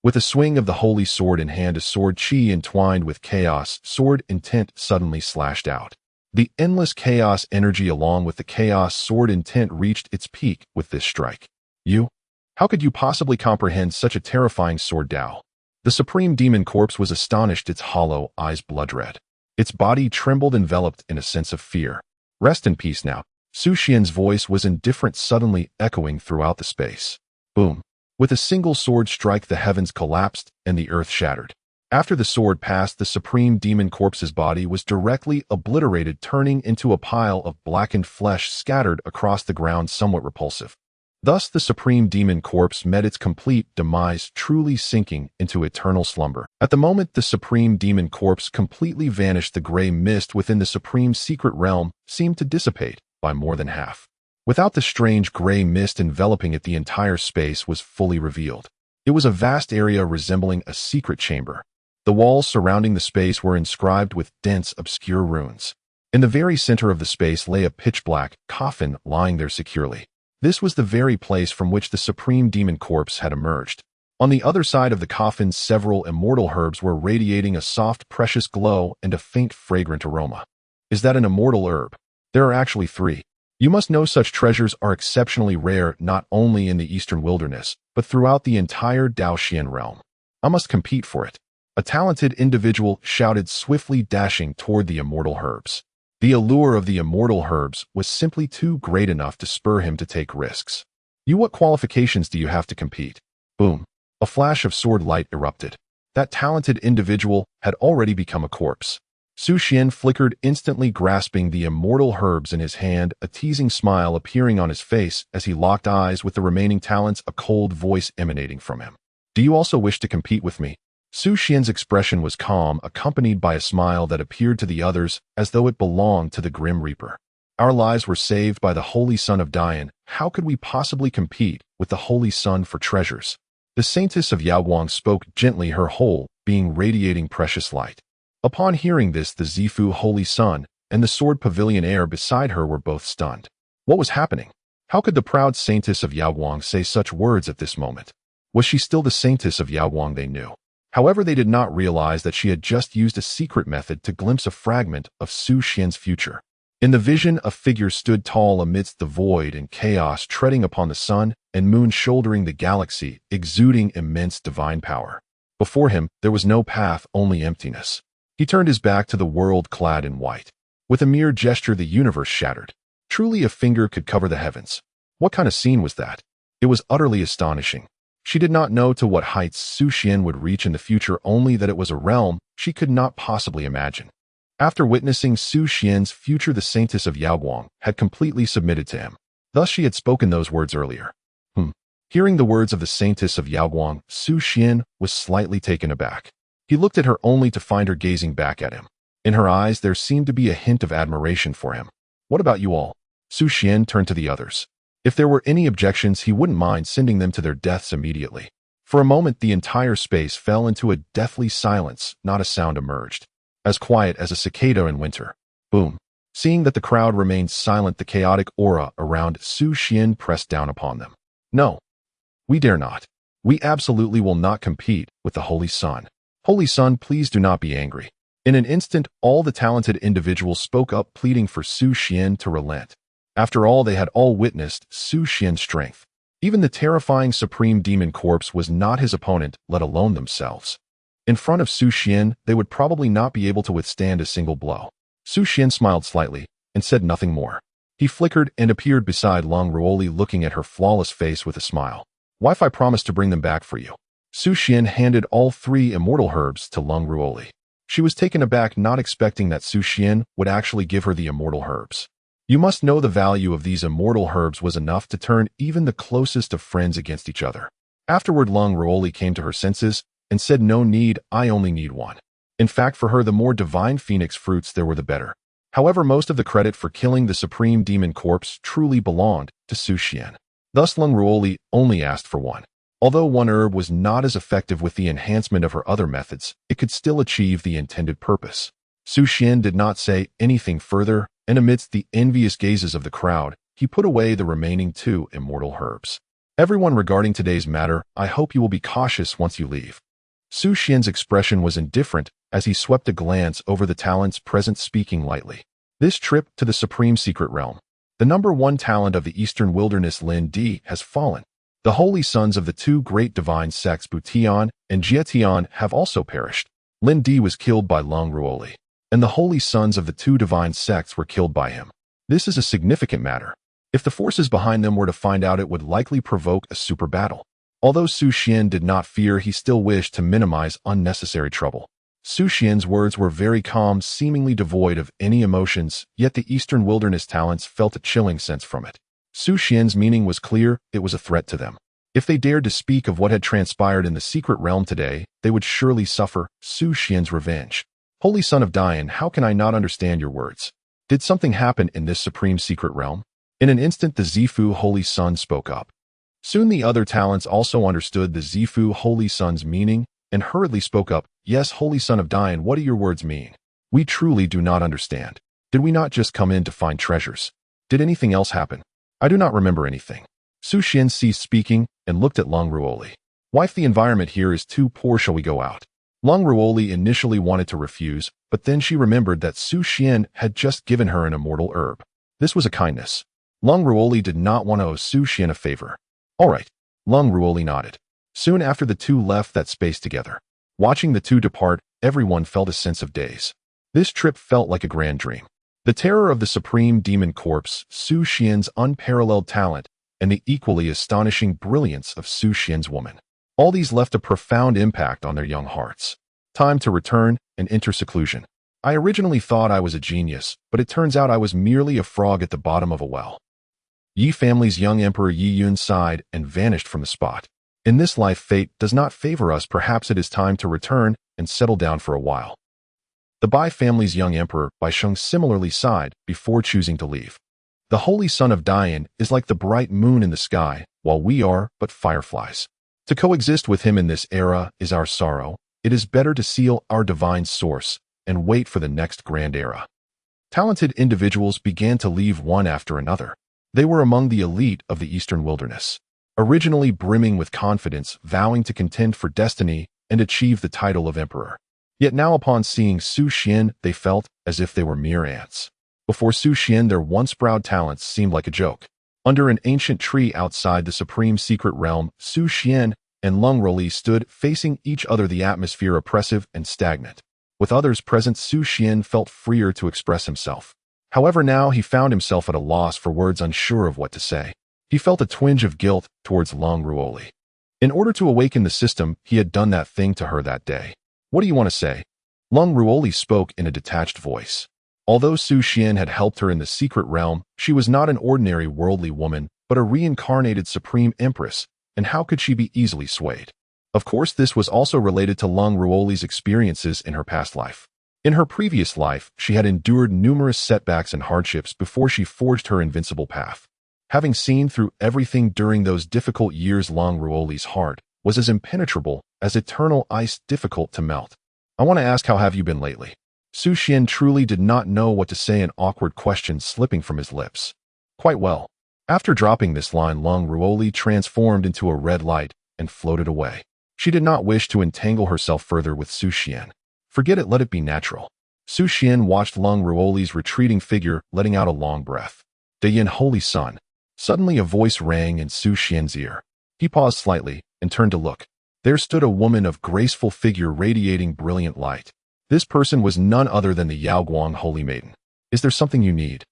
With a swing of the holy sword in hand, a sword chi entwined with chaos, sword intent suddenly slashed out. The endless chaos energy along with the chaos sword intent reached its peak with this strike. You? How could you possibly comprehend such a terrifying sword Dao? The Supreme Demon Corpse was astonished, its hollow eyes blood red. Its body trembled, enveloped in a sense of fear. Rest in peace now. Xuan's voice was indifferent, suddenly echoing throughout the space. Boom. With a single sword strike, the heavens collapsed and the earth shattered. After the sword passed, the Supreme Demon Corpse's body was directly obliterated, turning into a pile of blackened flesh scattered across the ground, somewhat repulsive. Thus, the Supreme Demon Corpse met its complete demise, truly sinking into eternal slumber. At the moment the Supreme Demon Corpse completely vanished, the gray mist within the Supreme Secret Realm seemed to dissipate by more than half. Without the strange gray mist enveloping it, the entire space was fully revealed. It was a vast area resembling a secret chamber. The walls surrounding the space were inscribed with dense, obscure runes. In the very center of the space lay a pitch-black coffin lying there securely. This was the very place from which the Supreme Demon Corpse had emerged. On the other side of the coffin, several immortal herbs were radiating a soft, precious glow and a faint, fragrant aroma. Is that an immortal herb? There are actually 3. You must know such treasures are exceptionally rare, not only in the eastern wilderness, but throughout the entire Daoxian realm. I must compete for it. A talented individual shouted, swiftly dashing toward the immortal herbs. The allure of the immortal herbs was simply too great enough to spur him to take risks. What qualifications do you have to compete? Boom. A flash of sword light erupted. That talented individual had already become a corpse. Xuan flickered, instantly grasping the immortal herbs in his hand, a teasing smile appearing on his face as he locked eyes with the remaining talents, a cold voice emanating from him. Do you also wish to compete with me? Xuan's expression was calm, accompanied by a smile that appeared to the others as though it belonged to the Grim Reaper. Our lives were saved by the Holy Son of Dian. How could we possibly compete with the Holy Son for treasures? The saintess of Yaoguang spoke gently, her whole being radiating precious light. Upon hearing this, the Zifu Holy Sun and the Sword Pavilion heir beside her were both stunned. What was happening? How could the proud saintess of Yaoguang say such words at this moment? Was she still the saintess of Yaoguang they knew? However, they did not realize that she had just used a secret method to glimpse a fragment of Xuan's future. In the vision, a figure stood tall amidst the void and chaos, treading upon the sun and moon, shouldering the galaxy, exuding immense divine power. Before him, there was no path, only emptiness. He turned his back to the world clad in white. With a mere gesture, the universe shattered. Truly, a finger could cover the heavens. What kind of scene was that? It was utterly astonishing. She did not know to what heights Xuan would reach in the future, only that it was a realm she could not possibly imagine. After witnessing Xuan's future, the saintess of Yaoguang had completely submitted to him. Thus she had spoken those words earlier. Hearing the words of the saintess of Yaoguang, Xuan was slightly taken aback. He looked at her only to find her gazing back at him. In her eyes there seemed to be a hint of admiration for him. What about you all? Xuan turned to the others. If there were any objections, he wouldn't mind sending them to their deaths immediately. For a moment the entire space fell into a deathly silence, not a sound emerged. As quiet as a cicada in winter. Boom. Seeing that the crowd remained silent, the chaotic aura around Xuan pressed down upon them. No. We dare not. We absolutely will not compete with the Holy Sun. Holy Sun, please do not be angry. In an instant, all the talented individuals spoke up, pleading for Xuan to relent. After all, they had all witnessed Xuan's strength. Even the terrifying Supreme Demon Corpse was not his opponent, let alone themselves. In front of Xuan, they would probably not be able to withstand a single blow. Xuan smiled slightly and said nothing more. He flickered and appeared beside Leng Ruoli, looking at her flawless face with a smile. Wife, I promise to bring them back for you. Xuan handed all 3 immortal herbs to Leng Ruoli. She was taken aback, not expecting that Xuan would actually give her the immortal herbs. You must know the value of these immortal herbs was enough to turn even the closest of friends against each other. Afterward, Leng Ruoli came to her senses and said, no need, I only need one. In fact, for her, the more divine phoenix fruits there were, the better. However, most of the credit for killing the Supreme Demon Corpse truly belonged to Xuan. Thus, Leng Ruoli only asked for one. Although one herb was not as effective with the enhancement of her other methods, it could still achieve the intended purpose. Xuan did not say anything further, and amidst the envious gazes of the crowd, he put away the remaining 2 immortal herbs. Everyone, regarding today's matter, I hope you will be cautious once you leave. Xuan's expression was indifferent as he swept a glance over the talents present, speaking lightly. This trip to the Supreme Secret Realm. The number 1 talent of the Eastern Wilderness, Lin Di, has fallen. The holy sons of the 2 great divine sects, Butian and Jietian, have also perished. Lin Di was killed by Leng Ruoli, and the holy sons of the 2 divine sects were killed by him. This is a significant matter. If the forces behind them were to find out, it would likely provoke a super battle. Although Xuan did not fear, he still wished to minimize unnecessary trouble. Xuan's words were very calm, seemingly devoid of any emotions, yet the Eastern Wilderness talents felt a chilling sense from it. Xuan's meaning was clear, it was a threat to them. If they dared to speak of what had transpired in the secret realm today, they would surely suffer Xuan's revenge. Holy Son of Dian, how can I not understand your words? Did something happen in this supreme secret realm? In an instant, the Zifu Holy Son spoke up. Soon the other talents also understood the Zifu Holy Son's meaning and hurriedly spoke up. Yes, Holy Son of Dian, what do your words mean? We truly do not understand. Did we not just come in to find treasures? Did anything else happen? I do not remember anything. Xuan ceased speaking and looked at Leng Ruoli. Wife, the environment here is too poor, shall we go out? Leng Ruoli initially wanted to refuse, but then she remembered that Xuan had just given her an immortal herb. This was a kindness. Leng Ruoli did not want to owe Xuan a favor. All right. Leng Ruoli nodded. Soon after, the 2 left that space together. Watching the 2 depart, everyone felt a sense of daze. This trip felt like a grand dream. The terror of the Supreme Demon Corpse, Xuan's unparalleled talent, and the equally astonishing brilliance of Xuan's woman. All these left a profound impact on their young hearts. Time to return and enter seclusion. I originally thought I was a genius, but it turns out I was merely a frog at the bottom of a well. Yi family's young emperor Yi Yun sighed and vanished from the spot. In this life, fate does not favor us. Perhaps it is time to return and settle down for a while. The Bai family's young emperor, Bai Sheng, similarly sighed before choosing to leave. The Holy Son of Dian is like the bright moon in the sky, while we are but fireflies. To coexist with him in this era is our sorrow. It is better to seal our divine source and wait for the next grand era. Talented individuals began to leave one after another. They were among the elite of the Eastern Wilderness, originally brimming with confidence, vowing to contend for destiny and achieve the title of emperor. Yet now, upon seeing Xuan, they felt as if they were mere ants. Before Xuan, their once proud talents seemed like a joke. Under an ancient tree outside the supreme secret realm, Xuan and Leng Ruoli stood facing each other, the atmosphere oppressive and stagnant. With others present, Xuan felt freer to express himself. However, now he found himself at a loss for words, unsure of what to say. He felt a twinge of guilt towards Leng Ruoli. In order to awaken the system, he had done that thing to her that day. What do you want to say? Leng Ruoli spoke in a detached voice. Although Xuan had helped her in the secret realm, she was not an ordinary worldly woman, but a reincarnated supreme empress, and how could she be easily swayed? Of course, this was also related to Leng Ruoli's experiences in her past life. In her previous life, she had endured numerous setbacks and hardships before she forged her invincible path. Having seen through everything during those difficult years, Leng Ruoli's heart was as impenetrable as eternal ice, difficult to melt. I want to ask, how have you been lately? Xuan truly did not know what to say, an awkward question slipping from his lips. Quite well. After dropping this line, Leng Ruoli transformed into a red light and floated away. She did not wish to entangle herself further with Xuan. Forget it, let it be natural. Xuan watched Leng Ruoli's retreating figure, letting out a long breath. Dayin, holy sun. Suddenly a voice rang in Xuan's ear. He paused slightly and turned to look. There stood a woman of graceful figure radiating brilliant light. This person was none other than the Yaoguang Holy Maiden. Is there something you need?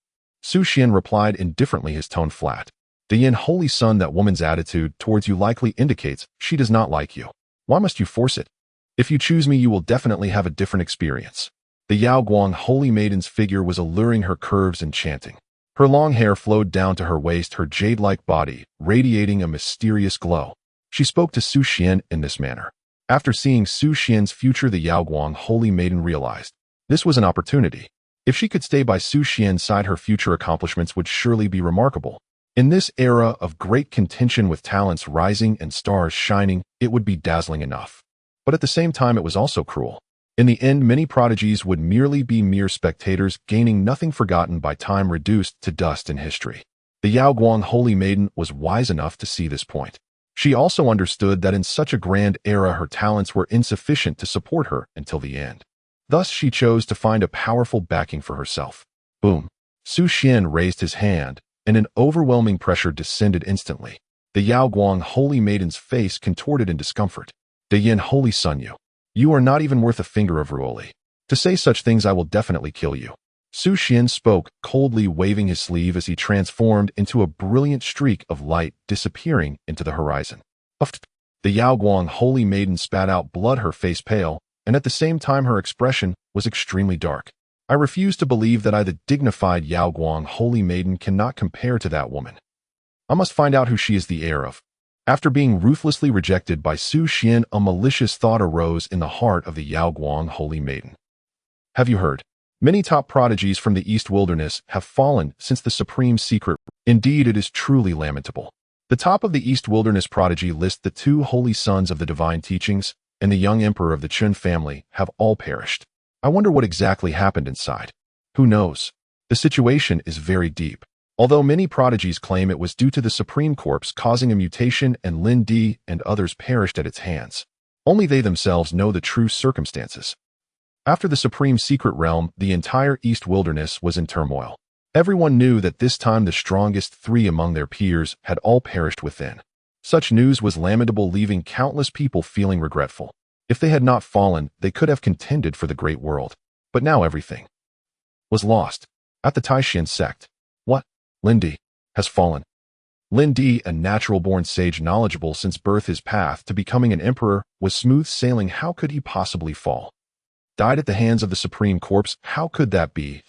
Xuan replied indifferently, his tone flat. Dayin, holy sun, that woman's attitude towards you likely indicates she does not like you. Why must you force it? If you choose me, you will definitely have a different experience. The Yaoguang Holy Maiden's figure was alluring, her curves enchanting. Her long hair flowed down to her waist, her jade-like body radiating a mysterious glow. She spoke to Xuan in this manner. After seeing Xuan's future, the Yaoguang Holy Maiden realized this was an opportunity. If she could stay by Xuan's side, her future accomplishments would surely be remarkable. In this era of great contention with talents rising and stars shining, it would be dazzling enough. But at the same time, it was also cruel. In the end, many prodigies would merely be mere spectators, gaining nothing, forgotten by time, reduced to dust in history. The Yaoguang Holy Maiden was wise enough to see this point. She also understood that in such a grand era, her talents were insufficient to support her until the end. Thus, she chose to find a powerful backing for herself. Boom. Xuan raised his hand, and an overwhelming pressure descended instantly. The Yaoguang Holy Maiden's face contorted in discomfort. Dayin, holy sun, you are not even worth a finger of Ruoli. To say such things, I will definitely kill you. Xuan spoke, coldly waving his sleeve as he transformed into a brilliant streak of light, disappearing into the horizon. The Yaoguang Holy Maiden spat out blood, her face pale, and at the same time her expression was extremely dark. I refuse to believe that I, the dignified Yaoguang Holy Maiden, cannot compare to that woman. I must find out who she is the heir of. After being ruthlessly rejected by Xuan, a malicious thought arose in the heart of the Yaoguang Holy Maiden. Have you heard? Many top prodigies from the East Wilderness have fallen since the supreme secret. Indeed, it is truly lamentable. The top of the East Wilderness prodigy list, the two holy sons of the divine teachings, and the young emperor of the Chun family have all perished. I wonder what exactly happened inside. Who knows? The situation is very deep. Although many prodigies claim it was due to the Supreme Corpse causing a mutation and Lin Di and others perished at its hands. Only they themselves know the true circumstances. After the Supreme Secret Realm, the entire East Wilderness was in turmoil. Everyone knew that this time the strongest three among their peers had all perished within. Such news was lamentable, leaving countless people feeling regretful. If they had not fallen, they could have contended for the great world. But now everything was lost. At the Taishan sect. What? Lin Di has fallen. Lin Di, a natural-born sage knowledgeable since birth, his path to becoming an emperor was smooth sailing. How could he possibly fall? Died at the hands of the Supreme Corpse? How could that be?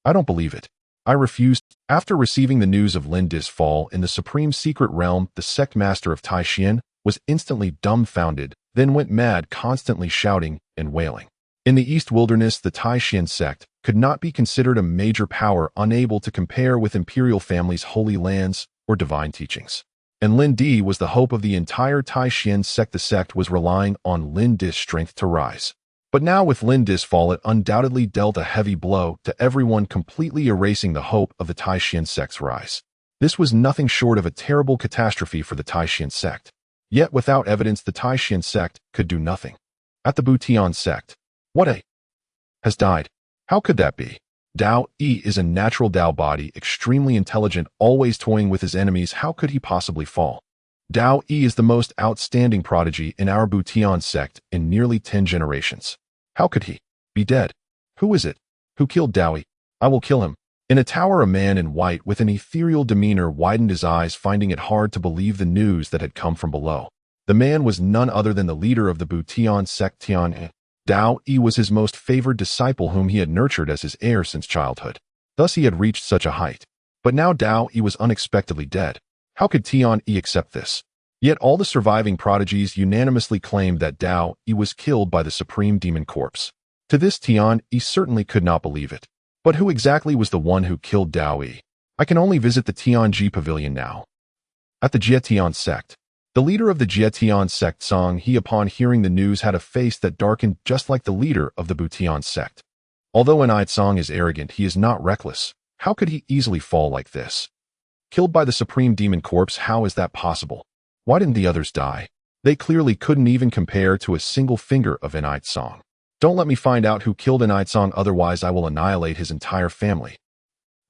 I don't believe it. I refused. After receiving the news of Lin Di's fall in the Supreme Secret Realm, the sect master of Taishan was instantly dumbfounded, then went mad, constantly shouting and wailing. In the East Wilderness, the Taishan sect could not be considered a major power, unable to compare with imperial families, holy lands, or divine teachings. And Lin Di was the hope of the entire Taishan sect. The sect was relying on Lin Di's strength to rise. But now with Lin Di's fall, it undoubtedly dealt a heavy blow to everyone, completely erasing the hope of the Taishan sect's rise. This was nothing short of a terrible catastrophe for the Taishan sect. Yet without evidence, the Taishan sect could do nothing. At the Butian sect, has died. How could that be? Dao Yi is a natural Dao body, extremely intelligent, always toying with his enemies. How could he possibly fall? Dao Yi is the most outstanding prodigy in our Butian sect in nearly 10 generations. How could he be dead? Who is it? Who killed Dao Yi? I will kill him. In a tower, a man in white with an ethereal demeanor widened his eyes, finding it hard to believe the news that had come from below. The man was none other than the leader of the Butian sect Tian. Dao Yi was his most favored disciple whom he had nurtured as his heir since childhood. Thus he had reached such a height. But now Dao Yi was unexpectedly dead. How could Tian Yi accept this? Yet all the surviving prodigies unanimously claimed that Dao Yi was killed by the supreme demon corpse. To this Tian Yi certainly could not believe it. But who exactly was the one who killed Dao Yi? I can only visit the Tianji pavilion now. At the Jietian sect. The leader of the Jietian sect Song He upon hearing the news had a face that darkened just like the leader of the Butian sect. Although Enlightened Song is arrogant, he is not reckless. How could he easily fall like this? Killed by the supreme demon corpse, how is that possible? Why didn't the others die? They clearly couldn't even compare to a single finger of Enlightened Song. Don't let me find out who killed Enlightened Song, otherwise I will annihilate his entire family.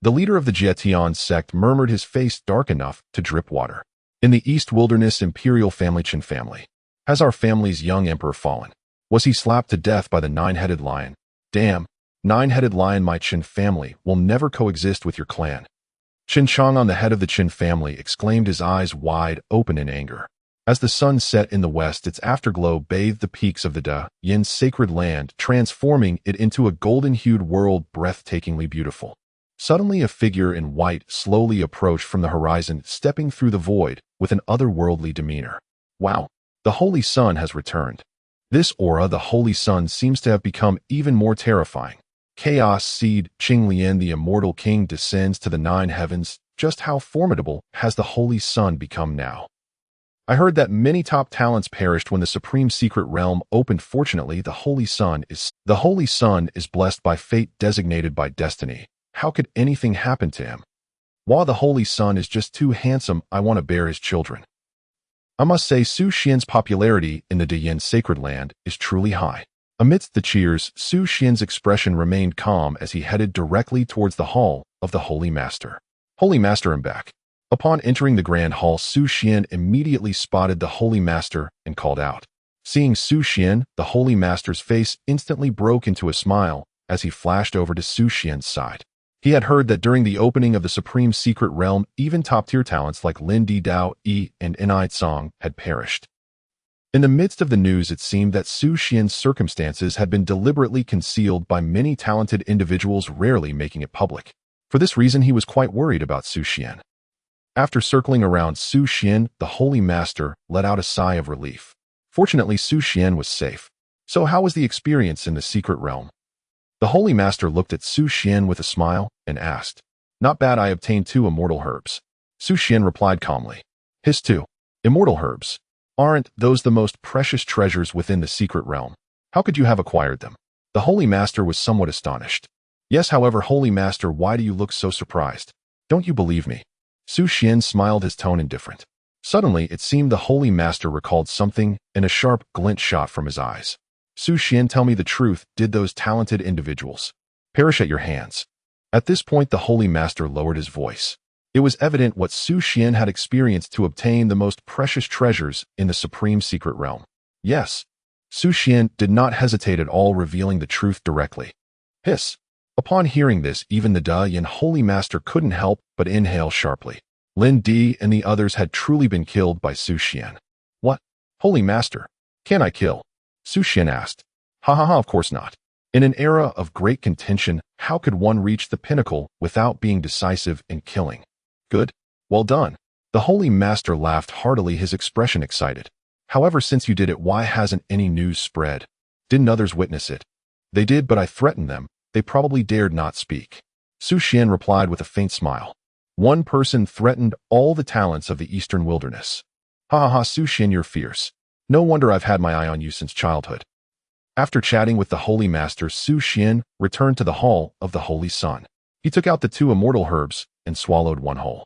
The leader of the Jietian sect murmured, his face dark enough to drip water. In the East Wilderness Imperial family Qin family. Has our family's young emperor fallen? Was he slapped to death by the nine-headed lion? Damn, nine-headed lion, my Qin family will never coexist with your clan. Qin Chang on the head of the Qin family exclaimed, his eyes wide open in anger. As the sun set in the west, its afterglow bathed the peaks of the Da Yin sacred land, transforming it into a golden-hued world breathtakingly beautiful. Suddenly a figure in white slowly approached from the horizon, stepping through the void with an otherworldly demeanor. Wow, the Holy Sun has returned. This aura, the Holy Sun, seems to have become even more terrifying. Chaos Seed Qinglian, the Immortal King, descends to the 9 heavens. Just how formidable has the Holy Sun become now? I heard that many top talents perished when the Supreme Secret Realm opened. Fortunately, the Holy Sun is blessed by fate, designated by destiny. How could anything happen to him? While the Holy Sun is just too handsome, I want to bear his children. I must say Su Xian's popularity in the Dayin sacred land is truly high. Amidst the cheers, Su Xian's expression remained calm as he headed directly towards the hall of the Holy Master. Holy Master, I'm back. Upon entering the grand hall, Su Xian immediately spotted the Holy Master and called out. Seeing Su Xian, the Holy Master's face instantly broke into a smile as he flashed over to Su Xian's side. He had heard that during the opening of the Supreme Secret Realm, even top-tier talents like Lin Di Dao Yi and Enlightened Song had perished. In the midst of the news, it seemed that Su Xian's circumstances had been deliberately concealed by many talented individuals, rarely making it public. For this reason, he was quite worried about Su Xian. After circling around Su Xian, the Holy Master let out a sigh of relief. Fortunately, Su Xian was safe. So how was the experience in the Secret Realm? The Holy Master looked at Su Xian with a smile and asked. Not bad, I obtained 2 immortal herbs. Su Xian replied calmly. His 2 immortal herbs. Aren't those the most precious treasures within the Secret Realm? How could you have acquired them? The Holy Master was somewhat astonished. Yes, however, Holy Master, why do you look so surprised? Don't you believe me? Su Xian smiled, his tone indifferent. Suddenly, it seemed the Holy Master recalled something, and a sharp glint shot from his eyes. Su Xian, tell me the truth, did those talented individuals perish at your hands? At this point, the Holy Master lowered his voice. It was evident what Su Xian had experienced to obtain the most precious treasures in the Supreme Secret Realm. Yes. Su Xian did not hesitate at all, revealing the truth directly. Hiss. Upon hearing this, even the Da Yin Holy Master couldn't help but inhale sharply. Lin Di and the others had truly been killed by Su Xian. What? Holy Master, can I kill? Su Xian asked. Ha ha ha, of course not. In an era of great contention, how could one reach the pinnacle without being decisive in killing? Good. Well done. The Holy Master laughed heartily, his expression excited. However, since you did it, why hasn't any news spread? Didn't others witness it? They did, but I threatened them. They probably dared not speak. Su Xian replied with a faint smile. One person threatened all the talents of the Eastern Wilderness. Ha ha ha, Su Xian, you're fierce. No wonder I've had my eye on you since childhood. After chatting with the Holy Master, Su Xian returned to the Hall of the Holy Sun. He took out the 2 immortal herbs and swallowed one whole.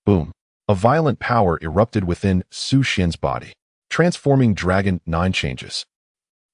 Boom. A violent power erupted within Su Xian's body, transforming Dragon 9 changes.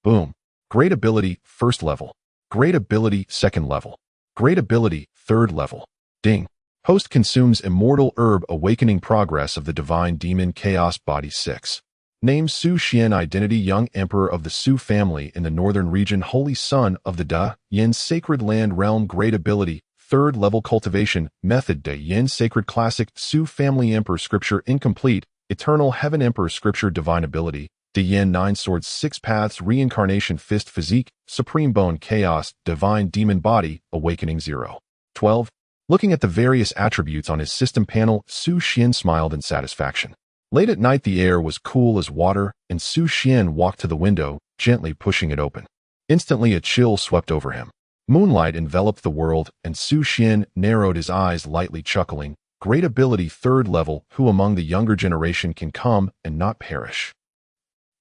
Boom. Great ability, 1st level. Great ability, 2nd level. Great ability, 3rd level. Ding. Host consumes immortal herb, awakening progress of the divine demon chaos body 6. Name Su Xian, identity young emperor of the Su family in the Northern Region, holy son of the Da Yin sacred land realm, great ability, 3rd level cultivation, method Da Yin sacred classic, Su family emperor scripture incomplete, eternal heaven emperor scripture divine ability, Yen 9 Swords 6 Paths Reincarnation Fist Physique, Supreme Bone Chaos, Divine Demon Body, Awakening 0. 12. Looking at the various attributes on his system panel, Su Xian smiled in satisfaction. Late at night the air was cool as water, and Su Xian walked to the window, gently pushing it open. Instantly a chill swept over him. Moonlight enveloped the world, and Su Xian narrowed his eyes, lightly chuckling. Great ability 3rd level, who among the younger generation can come and not perish?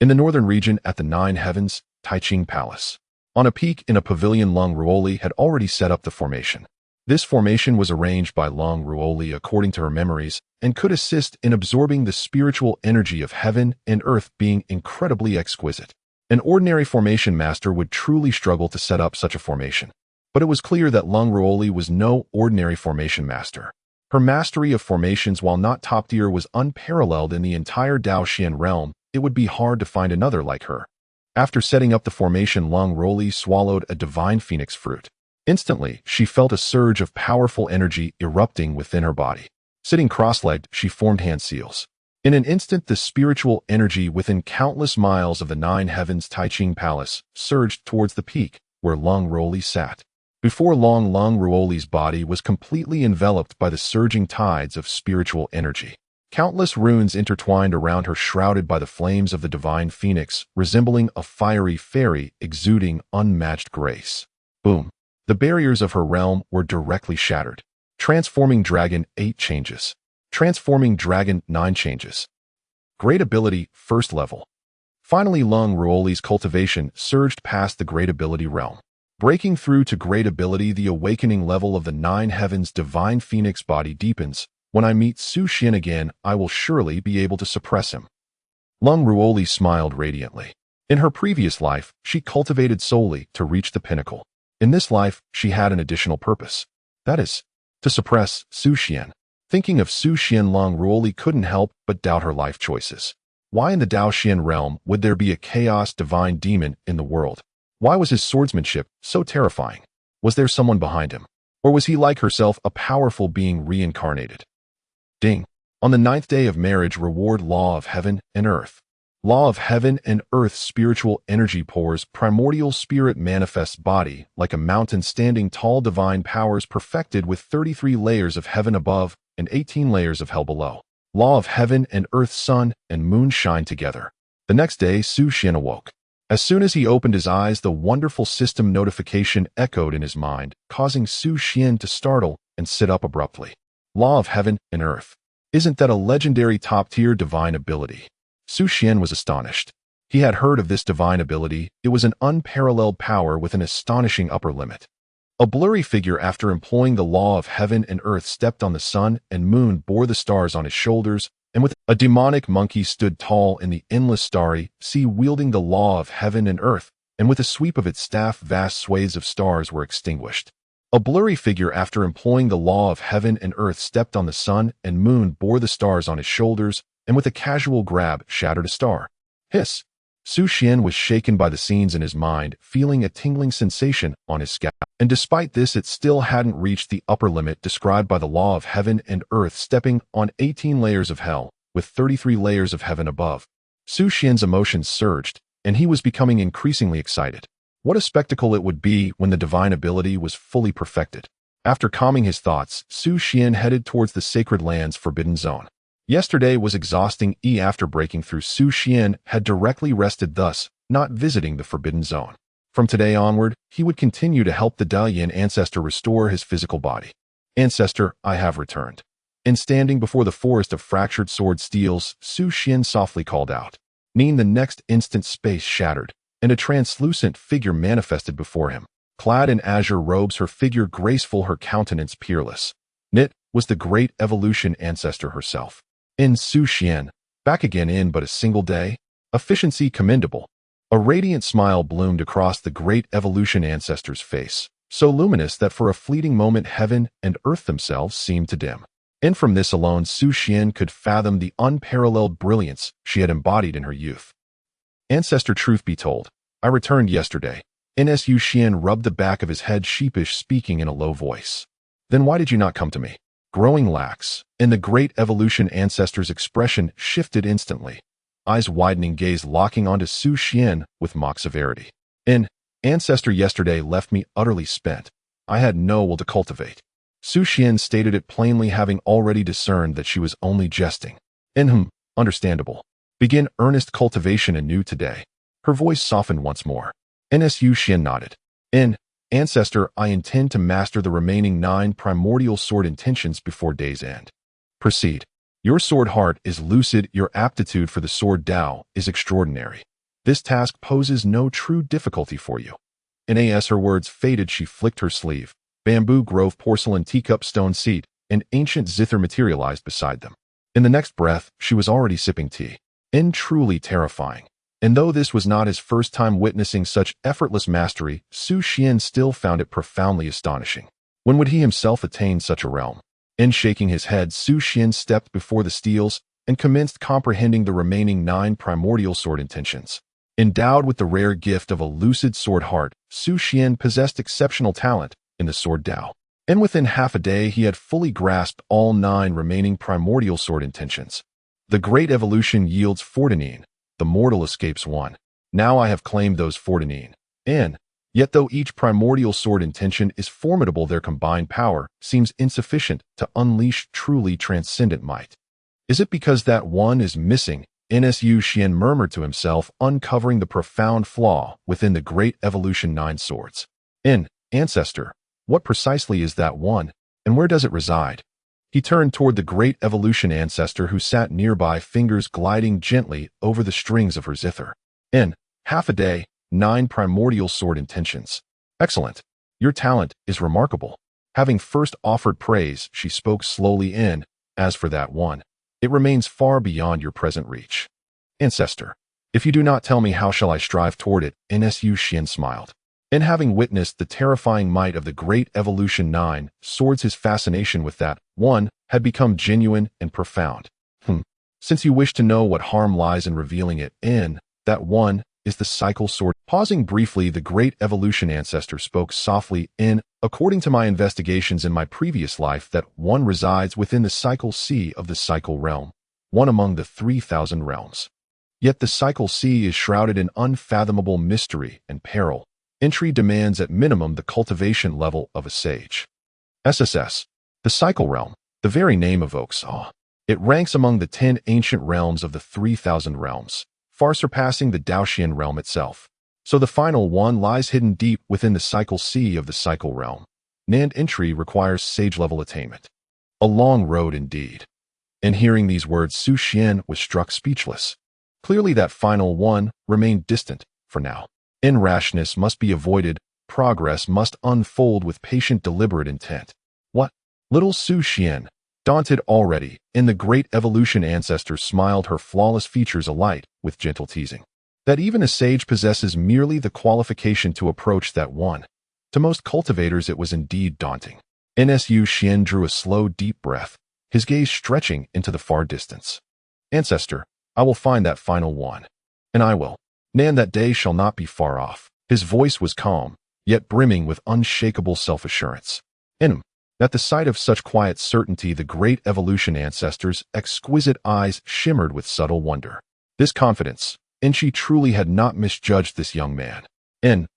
In the Northern Region at the Nine Heavens, Taiching Palace. On a peak in a pavilion, Leng Ruoli had already set up the formation. This formation was arranged by Leng Ruoli according to her memories and could assist in absorbing the spiritual energy of heaven and earth, being incredibly exquisite. An ordinary formation master would truly struggle to set up such a formation. But it was clear that Leng Ruoli was no ordinary formation master. Her mastery of formations, while not top tier, was unparalleled in the entire Daoxian realm. It would be hard to find another like her. After setting up the formation, Leng Ruoli swallowed a divine phoenix fruit. Instantly, she felt a surge of powerful energy erupting within her body. Sitting cross-legged, she formed hand seals. In an instant, the spiritual energy within countless miles of the Nine Heavens Taiching Palace surged towards the peak where Leng Ruoli sat. Before long, Leng Ruoli's body was completely enveloped by the surging tides of spiritual energy. Countless runes intertwined around her, shrouded by the flames of the divine phoenix, resembling a fiery fairy exuding unmatched grace. Boom! The barriers of her realm were directly shattered. Transforming Dragon 8 changes. Transforming Dragon 9 changes. Great ability 1st level. Finally, Leng Ruoli's cultivation surged past the great ability realm. Breaking through to great ability, the awakening level of the Nine Heavens divine phoenix body deepens. When I meet Su Xian again, I will surely be able to suppress him. Leng Ruoli smiled radiantly. In her previous life, she cultivated solely to reach the pinnacle. In this life, she had an additional purpose. That is, to suppress Su Xian. Thinking of Su Xian, Leng Ruoli couldn't help but doubt her life choices. Why in the Daoxian realm would there be a chaos divine demon in the world? Why was his swordsmanship so terrifying? Was there someone behind him? Or was he like herself, a powerful being reincarnated? Ding. On the 9th day of marriage, reward law of heaven and earth. Law of heaven and earth, spiritual energy pours, primordial spirit manifests body, like a mountain standing tall, divine powers perfected with 33 layers of heaven above and 18 layers of hell below. Law of heaven and earth, sun and moon shine together. The next day, Su Xian awoke. As soon as he opened his eyes, the wonderful system notification echoed in his mind, causing Su Xian to startle and sit up abruptly. Law of heaven and earth. Isn't that a legendary top-tier divine ability? Su Xian was astonished. He had heard of this divine ability. It was an unparalleled power with an astonishing upper limit. A blurry figure, after employing the law of heaven and earth, stepped on the sun and moon, bore the stars on his shoulders, and with a demonic monkey stood tall in the endless starry sea, wielding the law of heaven and earth, and with a sweep of its staff vast swathes of stars were extinguished. A blurry figure, after employing the law of heaven and earth, stepped on the sun and moon, bore the stars on his shoulders, and with a casual grab shattered a star. Hiss! Su Xian was shaken by the scenes in his mind, feeling a tingling sensation on his scalp. And despite this, it still hadn't reached the upper limit described by the law of heaven and earth, stepping on 18 layers of hell, with 33 layers of heaven above. Su Xian's emotions surged, and he was becoming increasingly excited. What a spectacle it would be when the divine ability was fully perfected. After calming his thoughts, Su Xian headed towards the sacred land's forbidden zone. Yesterday was exhausting. After breaking through, Su Xian had directly rested, thus not visiting the forbidden zone. From today onward, he would continue to help the Dalian ancestor restore his physical body. Ancestor, I have returned. And standing before the forest of fractured sword steels, Su Xian softly called out. The next instant, space shattered, and a translucent figure manifested before him. Clad in azure robes, her figure graceful, her countenance peerless. It was the great evolution ancestor herself. In Su Xian, back again in but a single day? Efficiency commendable. A radiant smile bloomed across the great evolution ancestor's face, so luminous that for a fleeting moment heaven and earth themselves seemed to dim. And from this alone, Su Xian could fathom the unparalleled brilliance she had embodied in her youth. Ancestor, truth be told, I returned yesterday. Su Xian rubbed the back of his head, sheepish, speaking in a low voice. Then why did you not come to me? Growing lax, and the great evolution ancestor's expression shifted instantly. eyes widening, gaze locking onto Xuan with mock severity. An ancestor yesterday left me utterly spent. I had no will to cultivate. Xuan stated it plainly, having already discerned that she was only jesting. Understandable. Begin earnest cultivation anew today. Her voice softened once more. Xuan nodded. Ancestor, I intend to master the remaining 9 primordial sword intentions before day's end. Proceed. Your sword heart is lucid, your aptitude for the sword Tao is extraordinary. This task poses no true difficulty for you. As her words faded, she flicked her sleeve. Bamboo grove, porcelain teacup, stone seat, and ancient zither materialized beside them. In the next breath, she was already sipping tea. Truly terrifying. And though this was not his first time witnessing such effortless mastery, Xuan still found it profoundly astonishing. When would he himself attain such a realm? Shaking his head, Xuan stepped before the steels and commenced comprehending the remaining 9 primordial sword intentions. Endowed with the rare gift of a lucid sword heart, Xuan possessed exceptional talent in the sword Tao. And within half a day, he had fully grasped all 9 remaining primordial sword intentions. The great evolution yields 14. The mortal escapes 1. Now I have claimed those 14. Yet though each primordial sword intention is formidable, their combined power seems insufficient to unleash truly transcendent might. Is it because that one is missing? Xuan murmured to himself, uncovering the profound flaw within the great evolution 9 swords. Ancestor, what precisely is that one, and where does it reside? He turned toward the great evolution ancestor who sat nearby, fingers gliding gently over the strings of her zither. Half a day, 9 primordial sword intentions. Excellent. Your talent is remarkable. Having first offered praise, she spoke slowly. As for that one, it remains far beyond your present reach. Ancestor, if you do not tell me, how shall I strive toward it? Xuan smiled. Having witnessed the terrifying might of the great evolution 9 swords, his fascination with that one had become genuine and profound. Since you wish to know what harm lies in revealing it, that one is the cycle sword. Pausing briefly, the great evolution ancestor spoke softly. According to my investigations in my previous life, that one resides within the cycle sea of the cycle realm, one among the 3,000 realms. Yet the cycle sea is shrouded in unfathomable mystery and peril. Entry demands at minimum the cultivation level of a sage. SSS. The cycle realm, the very name evokes awe. It ranks among the 10 ancient realms of the 3,000 realms, far surpassing the Daotian realm itself. So the final one lies hidden deep within the cycle sea of the cycle realm. Entry requires sage-level attainment. A long road indeed. And hearing these words, Xuan was struck speechless. Clearly that final one remained distant for now. Rashness must be avoided, progress must unfold with patient, deliberate intent. What? Little Xuan, daunted already, the great evolution ancestor smiled, her flawless features alight with gentle teasing. That even a sage possesses merely the qualification to approach that one. To most cultivators it was indeed daunting. Xuan drew a slow, deep breath, his gaze stretching into the far distance. Ancestor, I will find that final one. And I will. That day shall not be far off. His voice was calm, yet brimming with unshakable self-assurance. At the sight of such quiet certainty, the great evolution ancestor's exquisite eyes shimmered with subtle wonder. This confidence, she truly had not misjudged this young man.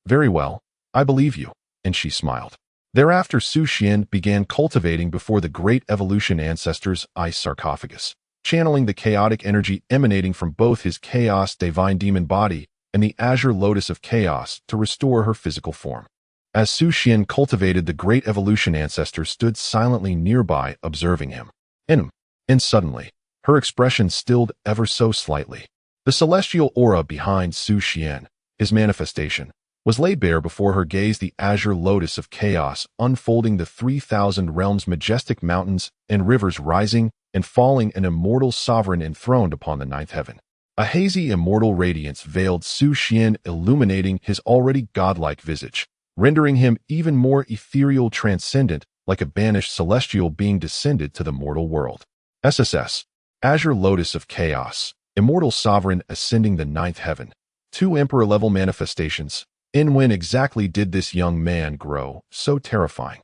Very well, I believe you, she smiled. Thereafter Xuan began cultivating before the great evolution ancestor's ice sarcophagus, channeling the chaotic energy emanating from both his chaos divine demon body and the azure lotus of chaos to restore her physical form. As Xuan cultivated, the great evolution ancestor stood silently nearby, observing him. And suddenly, her expression stilled ever so slightly. The celestial aura behind Xuan, his manifestation, was laid bare before her gaze, the azure lotus of chaos unfolding, the 3,000 realms, majestic mountains and rivers rising and falling, an immortal sovereign enthroned upon the 9th heaven. A hazy immortal radiance veiled Xuan, illuminating his already godlike visage, rendering him even more ethereal, transcendent, like a banished celestial being descended to the mortal world. SSS. Azure Lotus of Chaos, immortal sovereign ascending the 9th heaven. 2 emperor-level manifestations. When exactly did this young man grow so terrifying?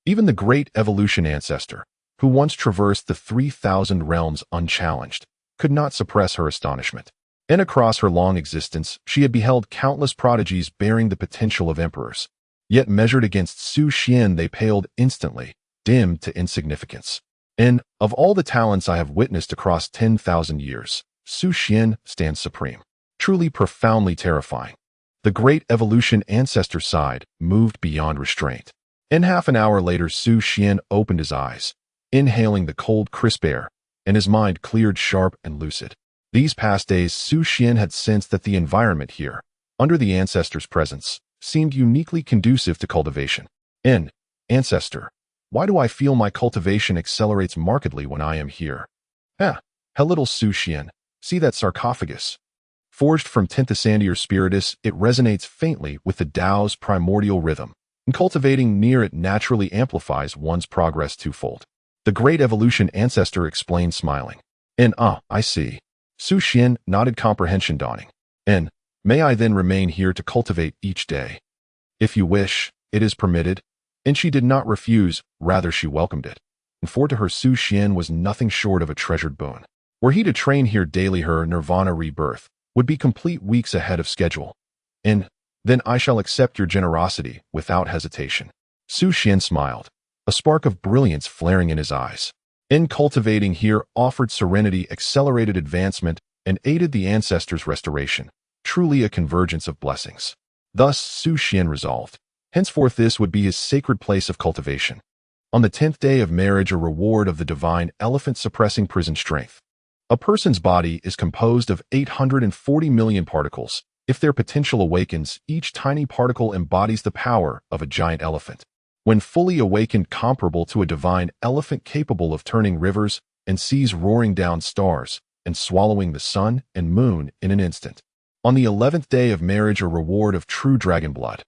Even the great evolution ancestor, who once traversed the 3,000 realms unchallenged, could not suppress her astonishment. And across her long existence, she had beheld countless prodigies bearing the potential of emperors. Yet measured against Xuan, they paled instantly, dimmed to insignificance. And, of all the talents I have witnessed across 10,000 years, Xuan stands supreme. Truly profoundly terrifying. The great evolution ancestor sighed, moved beyond restraint. And half an hour later, Xuan opened his eyes, inhaling the cold, crisp air, and his mind cleared sharp and lucid. These past days, Xuan had sensed that the environment here, under the ancestor's presence, seemed uniquely conducive to cultivation. Ancestor, why do I feel my cultivation accelerates markedly when I am here? Little Xuan, see that sarcophagus? Forged from Tinthassandier spiritus, it resonates faintly with the Tao's primordial rhythm, and cultivating near it naturally amplifies one's progress twofold. The great evolution ancestor explained, smiling. I see. Xuan nodded, comprehension dawning. May I then remain here to cultivate each day? If you wish, it is permitted. And she did not refuse, rather she welcomed it. And for to her, Xuan was nothing short of a treasured boon. Were he to train here daily, her nirvana rebirth would be complete weeks ahead of schedule. And then I shall accept your generosity without hesitation. Xuan smiled, a spark of brilliance flaring in his eyes. Cultivating here offered serenity, accelerated advancement, and aided the ancestors' restoration. Truly a convergence of blessings. Thus Xuan resolved. Henceforth this would be his sacred place of cultivation. On the 10th day of marriage, a reward of the divine elephant suppressing prison strength. A person's body is composed of 840 million particles. If their potential awakens, each tiny particle embodies the power of a giant elephant. When fully awakened, comparable to a divine elephant capable of turning rivers and seas, roaring down stars, and swallowing the sun and moon in an instant. On the 11th day of marriage, a reward of true dragon blood.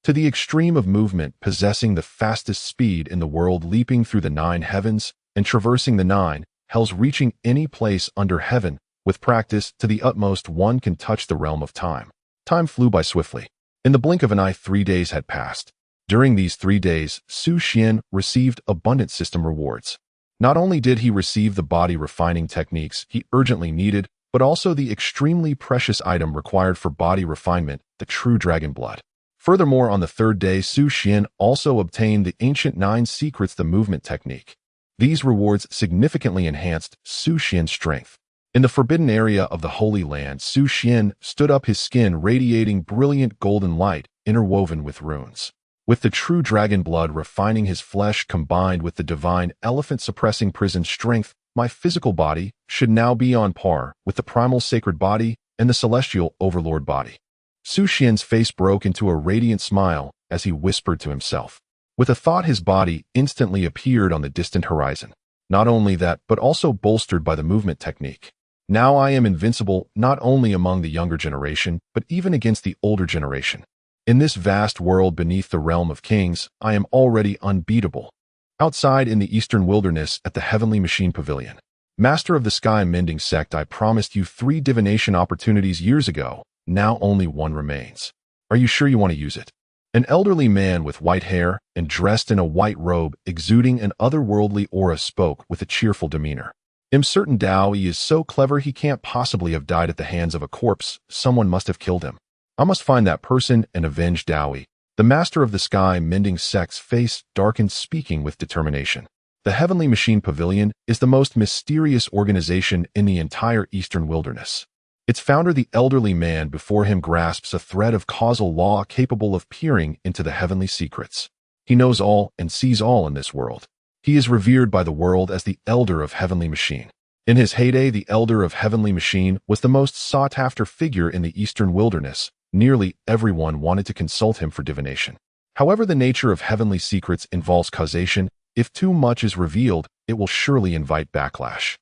To the extreme of movement, possessing the fastest speed in the world, leaping through the 9 heavens and traversing the 9 hells, reaching any place under heaven. With practice to the utmost, one can touch the realm of time. Time flew by swiftly. In the blink of an eye, 3 days had passed. During these 3 days, Xuan received abundant system rewards. Not only did he receive the body refining techniques he urgently needed, but also the extremely precious item required for body refinement, the true dragon blood. Furthermore, on the 3rd day, Xuan also obtained the ancient 9 secrets, the movement technique. These rewards significantly enhanced Xuan's strength. In the forbidden area of the Holy Land, Xuan stood up, his skin radiating brilliant golden light interwoven with runes. With the true dragon blood refining his flesh combined with the divine elephant suppressing prison strength, my physical body should now be on par with the primal sacred body and the celestial overlord body. Xuan's face broke into a radiant smile as he whispered to himself. With a thought, his body instantly appeared on the distant horizon. Not only that, but also bolstered by the movement technique. Now I am invincible, not only among the younger generation, but even against the older generation. In this vast world beneath the realm of kings, I am already unbeatable. Outside in the eastern wilderness at the Heavenly Machine Pavilion, Master of the Sky Mending Sect, I promised you 3 divination opportunities years ago. Now only 1 remains. Are you sure you want to use it? An elderly man with white hair and dressed in a white robe, exuding an otherworldly aura, spoke with a cheerful demeanor. I'm certain Dowie is so clever he can't possibly have died at the hands of a corpse. Someone must have killed him. I must find that person and avenge Dowie. The Master of the Sky Mending Sect's face darkened, speaking with determination. The Heavenly Machine Pavilion is the most mysterious organization in the entire eastern wilderness. Its founder, the elderly man before him, grasps a thread of causal law capable of peering into the heavenly secrets. He knows all and sees all in this world. He is revered by the world as the Elder of Heavenly Machine. In his heyday, the Elder of Heavenly Machine was the most sought-after figure in the eastern wilderness. Nearly everyone wanted to consult him for divination. However, the nature of heavenly secrets involves causation. If too much is revealed, it will surely invite backlash.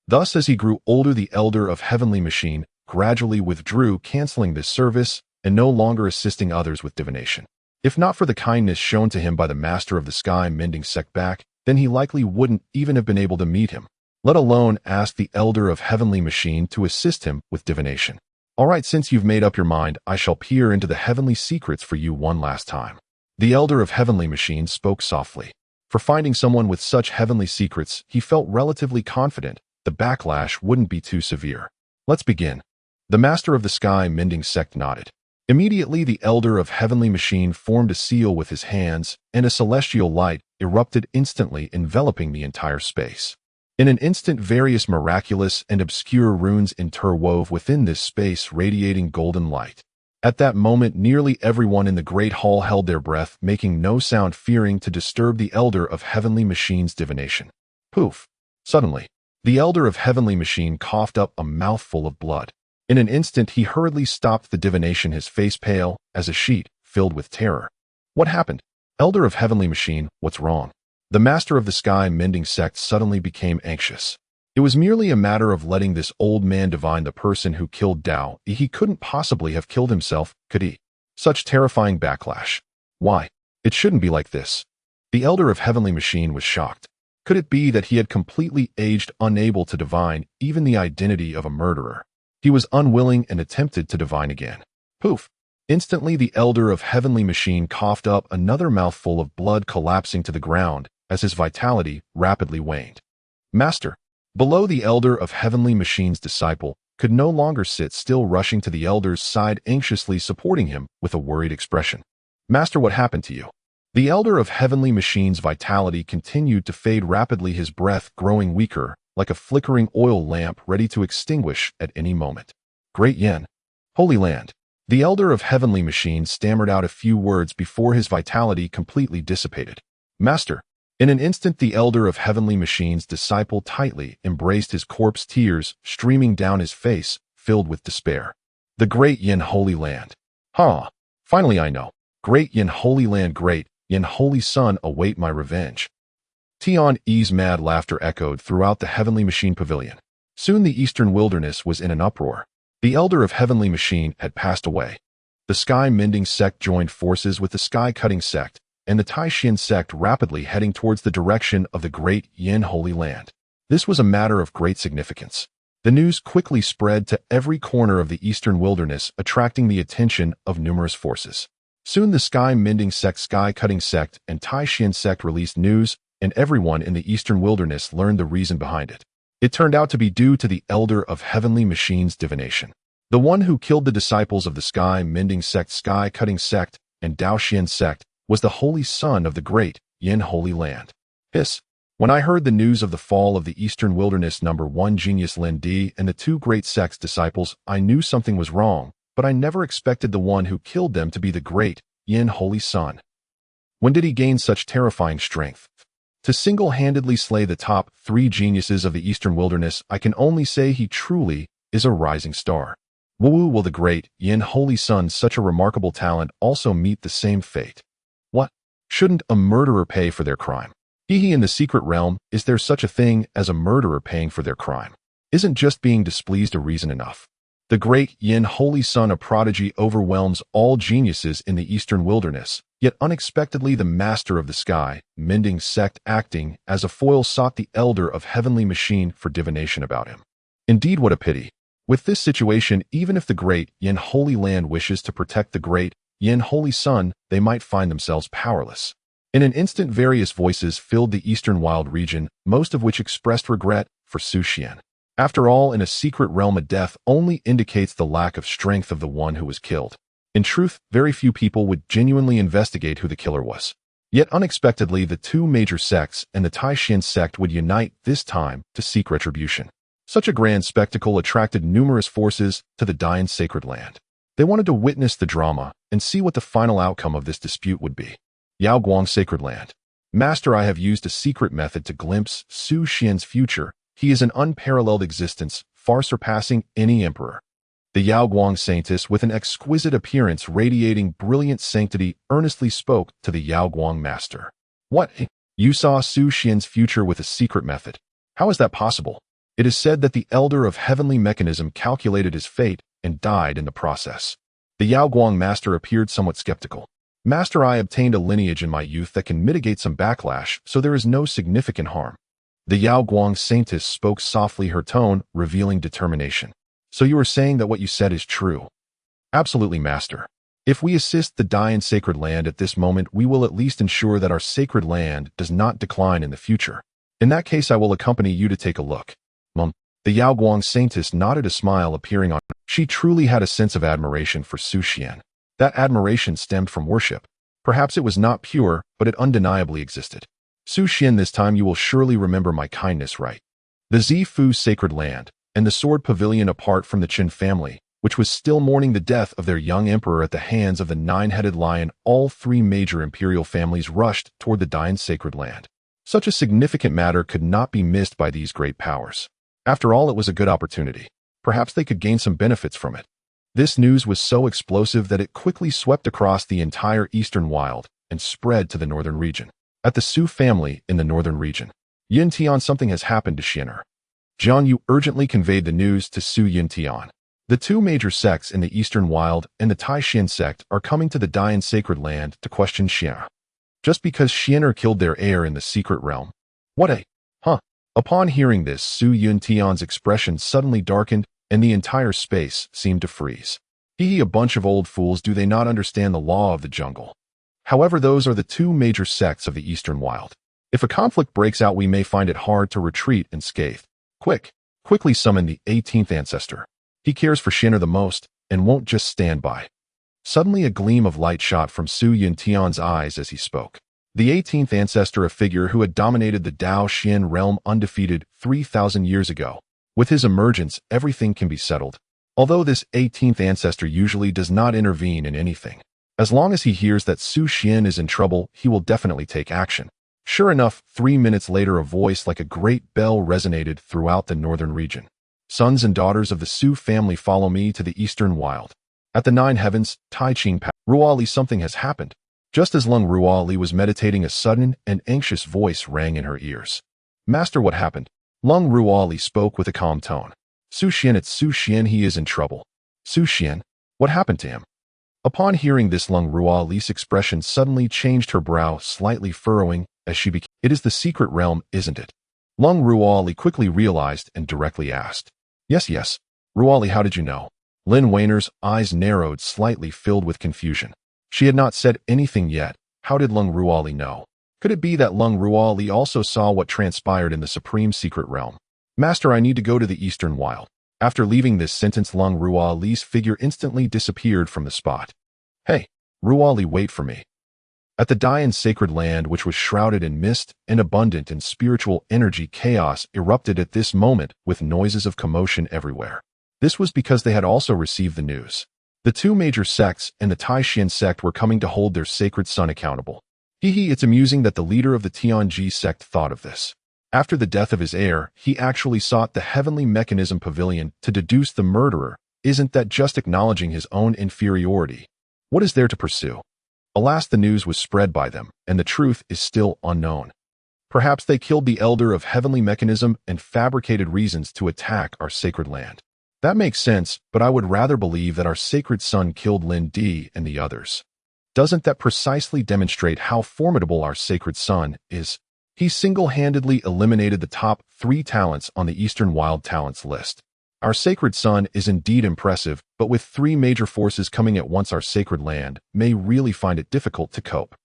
Thus, as he grew older, the Elder of Heavenly Machine gradually withdrew, canceling this service and no longer assisting others with divination. If not for the kindness shown to him by the Master of the Sky Mending Sect back, then he likely wouldn't even have been able to meet him, let alone ask the Elder of Heavenly Machine to assist him with divination. All right, since you've made up your mind, I shall peer into the heavenly secrets for you one last time. The Elder of Heavenly Machine spoke softly. For finding someone with such heavenly secrets, he felt relatively confident the backlash wouldn't be too severe. Let's begin. The Master of the Sky Mending Sect nodded. Immediately, the Elder of Heavenly Machine formed a seal with his hands, and a celestial light erupted instantly, enveloping the entire space. In an instant, various miraculous and obscure runes interwove within this space, radiating golden light. At that moment, nearly everyone in the great hall held their breath, making no sound, fearing to disturb the Elder of Heavenly Machine's divination. Poof! Suddenly, the Elder of Heavenly Machine coughed up a mouthful of blood. In an instant, he hurriedly stopped the divination, his face pale as a sheet, filled with terror. What happened? Elder of Heavenly Machine, what's wrong? The Master of the Sky Mending Sect suddenly became anxious. It was merely a matter of letting this old man divine the person who killed Dao. He couldn't possibly have killed himself, could he? Such terrifying backlash. Why? It shouldn't be like this. The Elder of Heavenly Machine was shocked. Could it be that he had completely aged, unable to divine even the identity of a murderer? He was unwilling and attempted to divine again. Poof! Instantly, the Elder of Heavenly Machine coughed up another mouthful of blood, collapsing to the ground as his vitality rapidly waned. Master! Below, the Elder of Heavenly Machine's disciple could no longer sit still, rushing to the Elder's side, anxiously supporting him with a worried expression. Master, what happened to you? The Elder of Heavenly Machine's vitality continued to fade rapidly, his breath growing weaker, like a flickering oil lamp ready to extinguish at any moment. Great Yin! Holy Land! The Elder of Heavenly Machine stammered out a few words before his vitality completely dissipated. Master! In an instant, the Elder of Heavenly Machine's disciple tightly embraced his corpse, tears streaming down his face, filled with despair. The Great Yin Holy Land! Finally I know. Great Yin Holy Land, Great Yin Holy Sun, await my revenge. Tian Yi's mad laughter echoed throughout the Heavenly Machine Pavilion. Soon the Eastern Wilderness was in an uproar. The Elder of Heavenly Machine had passed away. The Sky Mending Sect joined forces with the Sky Cutting Sect, and the Taishin Sect, rapidly heading towards the direction of the Great Yin Holy Land. This was a matter of great significance. The news quickly spread to every corner of the Eastern Wilderness, attracting the attention of numerous forces. Soon the Sky Mending Sect, Sky Cutting Sect, and Taishin Sect released news, and everyone in the Eastern Wilderness learned the reason behind it. It turned out to be due to the Elder of Heavenly Machine's divination. The one who killed the disciples of the Sky Mending Sect, Sky Cutting Sect, and Daoxian Sect was the Holy Son of the Great Yin Holy Land. When I heard the news of the fall of the Eastern Wilderness, #1 genius Lin Di and the two great sect's disciples, I knew something was wrong, but I never expected the one who killed them to be the Great Yin Holy Son. When did he gain such terrifying strength? To single-handedly slay the top 3 geniuses of the Eastern Wilderness, I can only say he truly is a rising star. Will the Great Yin Holy Son, such a remarkable talent, also meet the same fate? What? Shouldn't a murderer pay for their crime? In the secret realm, is there such a thing as a murderer paying for their crime? Isn't just being displeased a reason enough? The Great Yin Holy Son, a prodigy, overwhelms all geniuses in the Eastern Wilderness, yet unexpectedly the Master of the Sky Mending Sect, acting as a foil, sought the Elder of Heavenly Machine for divination about him. Indeed, what a pity. With this situation, even if the Great Yin Holy Land wishes to protect the Great Yin Holy Son, they might find themselves powerless. In an instant, various voices filled the Eastern Wild region, most of which expressed regret for Xuan. After all, in a secret realm, a death only indicates the lack of strength of the one who was killed. In truth, very few people would genuinely investigate who the killer was. Yet unexpectedly, the two major sects and the Taishin sect would unite, this time to seek retribution. Such a grand spectacle attracted numerous forces to the Dayan Sacred Land. They wanted to witness the drama and see what the final outcome of this dispute would be. Yaoguang Sacred Land. Master, I have used a secret method to glimpse Su Xian's future. He is an unparalleled existence, far surpassing any emperor. The Yaoguang saintess, with an exquisite appearance radiating brilliant sanctity, earnestly spoke to the Yaoguang master. What? You saw Su Xian's future with a secret method? How is that possible? It is said that the Elder of Heavenly Mechanism calculated his fate and died in the process. The Yaoguang master appeared somewhat skeptical. Master, I obtained a lineage in my youth that can mitigate some backlash, so there is no significant harm. The Yaoguang saintess spoke softly, her tone revealing determination. So you are saying that what you said is true? Absolutely, Master. If we assist the Dayan Sacred Land at this moment, we will at least ensure that our sacred land does not decline in the future. In that case, I will accompany you to take a look. The Yaoguang saintess nodded, a smile appearing on her. She truly had a sense of admiration for Xuan. That admiration stemmed from worship. Perhaps it was not pure, but it undeniably existed. Xuan, this time you will surely remember my kindness, right? The Zifu sacred land, and the sword pavilion apart from the Qin family, which was still mourning the death of their young emperor at the hands of the nine-headed lion, all three major imperial families rushed toward the dying sacred land. Such a significant matter could not be missed by these great powers. After all, it was a good opportunity. Perhaps they could gain some benefits from it. This news was so explosive that it quickly swept across the entire eastern wild and spread to the northern region. At the Su family in the northern region, Yintian, something has happened to Xian'er. Jian Yu urgently conveyed the news to Su Yintian. The two major sects in the eastern wild and the Tai Xin sect are coming to the Dian sacred land to question Xian'er. Just because Xian'er killed their heir in the secret realm. What a... Upon hearing this, Su Yintian's expression suddenly darkened and the entire space seemed to freeze. A bunch of old fools, do they not understand the law of the jungle? However, those are the two major sects of the eastern wild. If a conflict breaks out, we may find it hard to retreat unscathed. Quickly summon the 18th ancestor. He cares for Xian'er the most and won't just stand by. Suddenly a gleam of light shot from Su Yintian's eyes as he spoke. The 18th ancestor, a figure who had dominated the Dao Xian realm undefeated 3,000 years ago. With his emergence, everything can be settled. Although this 18th ancestor usually does not intervene in anything. As long as he hears that Su Xian is in trouble, he will definitely take action. Sure enough, 3 minutes later, a voice like a great bell resonated throughout the northern region. Sons and daughters of the Su family, follow me to the eastern wild. At the nine heavens, Paths Ruoli, something has happened. Just as Leng Ruoli was meditating, a sudden and anxious voice rang in her ears. Master, what happened? Leng Ruoli spoke with a calm tone. Su Xian, it's Su Xian, he is in trouble. Su Xian? What happened to him? Upon hearing this, Leng Ruoli's expression suddenly changed, her brow slightly furrowing as she became. It is the secret realm, isn't it? Leng Ruoli quickly realized and directly asked. Yes. Ruoli, how did you know? Lin Weiner's eyes narrowed slightly, filled with confusion. She had not said anything yet. How did Leng Ruoli know? Could it be that Leng Ruoli also saw what transpired in the supreme secret realm? Master, I need to go to the eastern wild. After leaving this sentence, Leng Ruoli's figure instantly disappeared from the spot. Hey, Ruoli, wait for me. At the Dian sacred land, which was shrouded in mist and abundant in spiritual energy, chaos erupted at this moment with noises of commotion everywhere. This was because they had also received the news. The two major sects and the Tai Xin sect were coming to hold their sacred son accountable. It's amusing that the leader of the Tianji sect thought of this. After the death of his heir, he actually sought the heavenly mechanism pavilion to deduce the murderer. Isn't that just acknowledging his own inferiority? What is there to pursue? Alas, the news was spread by them, and the truth is still unknown. Perhaps they killed the elder of heavenly mechanism and fabricated reasons to attack our sacred land. That makes sense, but I would rather believe that our sacred son killed Lin Di and the others. Doesn't that precisely demonstrate how formidable our sacred son is? He single-handedly eliminated the top 3 talents on the Eastern Wild Talents list. Our sacred son is indeed impressive, but with 3 major forces coming at once, our sacred land may really find it difficult to cope.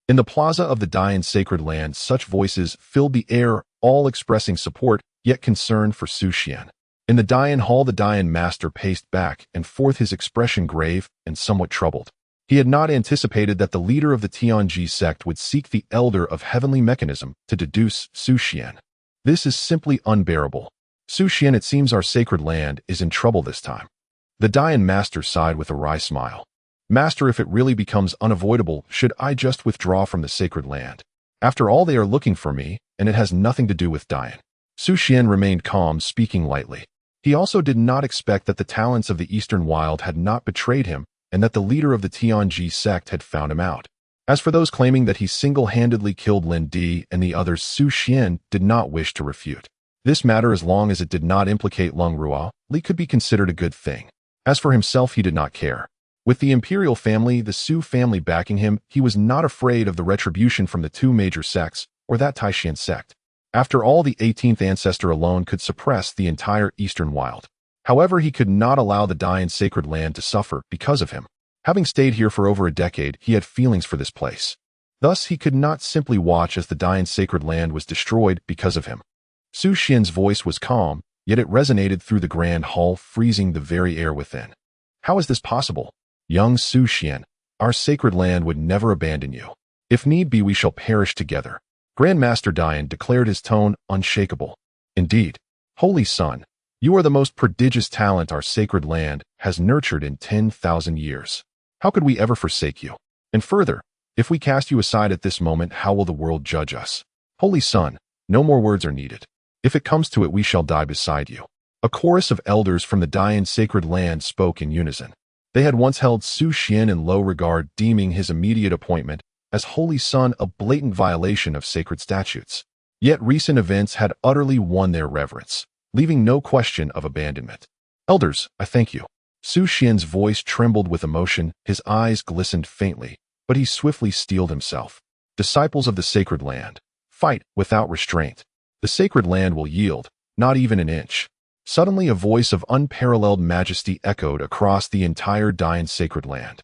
In the plaza of the Dian sacred land, such voices filled the air, all expressing support, yet concern for Su Xian. In the Dian hall, the Dian master paced back and forth, his expression grave and somewhat troubled. He had not anticipated that the leader of the Tianji sect would seek the elder of heavenly mechanism to deduce Su Xian. This is simply unbearable. Su Xian, it seems our sacred land is in trouble this time. The Dian master sighed with a wry smile. Master, if it really becomes unavoidable, should I just withdraw from the sacred land? After all, they are looking for me, and it has nothing to do with Dian. Su Xian remained calm, speaking lightly. He also did not expect that the talents of the Eastern Wild had not betrayed him, and that the leader of the Tianji sect had found him out. As for those claiming that he single-handedly killed Lin Di and the others, Su Xian did not wish to refute. This matter, as long as it did not implicate Leng Ruoli, could be considered a good thing. As for himself, he did not care. With the imperial family, the Su family backing him, he was not afraid of the retribution from the 2 major sects, or that Tai Xin sect. After all, the 18th ancestor alone could suppress the entire Eastern Wild. However, he could not allow the Dian sacred land to suffer because of him. Having stayed here for over a decade, he had feelings for this place. Thus, he could not simply watch as the Dian sacred land was destroyed because of him. Su Xian's voice was calm, yet it resonated through the grand hall, freezing the very air within. How is this possible? Young Xuan, our sacred land would never abandon you. If need be, we shall perish together. Grandmaster Dian declared, his tone unshakable. Indeed, Holy Son, you are the most prodigious talent our sacred land has nurtured in 10,000 years. How could we ever forsake you? And further, if we cast you aside at this moment, how will the world judge us? Holy Son, no more words are needed. If it comes to it, we shall die beside you. A chorus of elders from the Dian sacred land spoke in unison. They had once held Xuan in low regard, deeming his immediate appointment as Holy Son a blatant violation of sacred statutes. Yet recent events had utterly won their reverence, leaving no question of abandonment. Elders, I thank you. Xuan's voice trembled with emotion, his eyes glistened faintly, but he swiftly steeled himself. Disciples of the sacred land, fight without restraint. The sacred land will yield, not even an inch. Suddenly a voice of unparalleled majesty echoed across the entire Dian sacred land.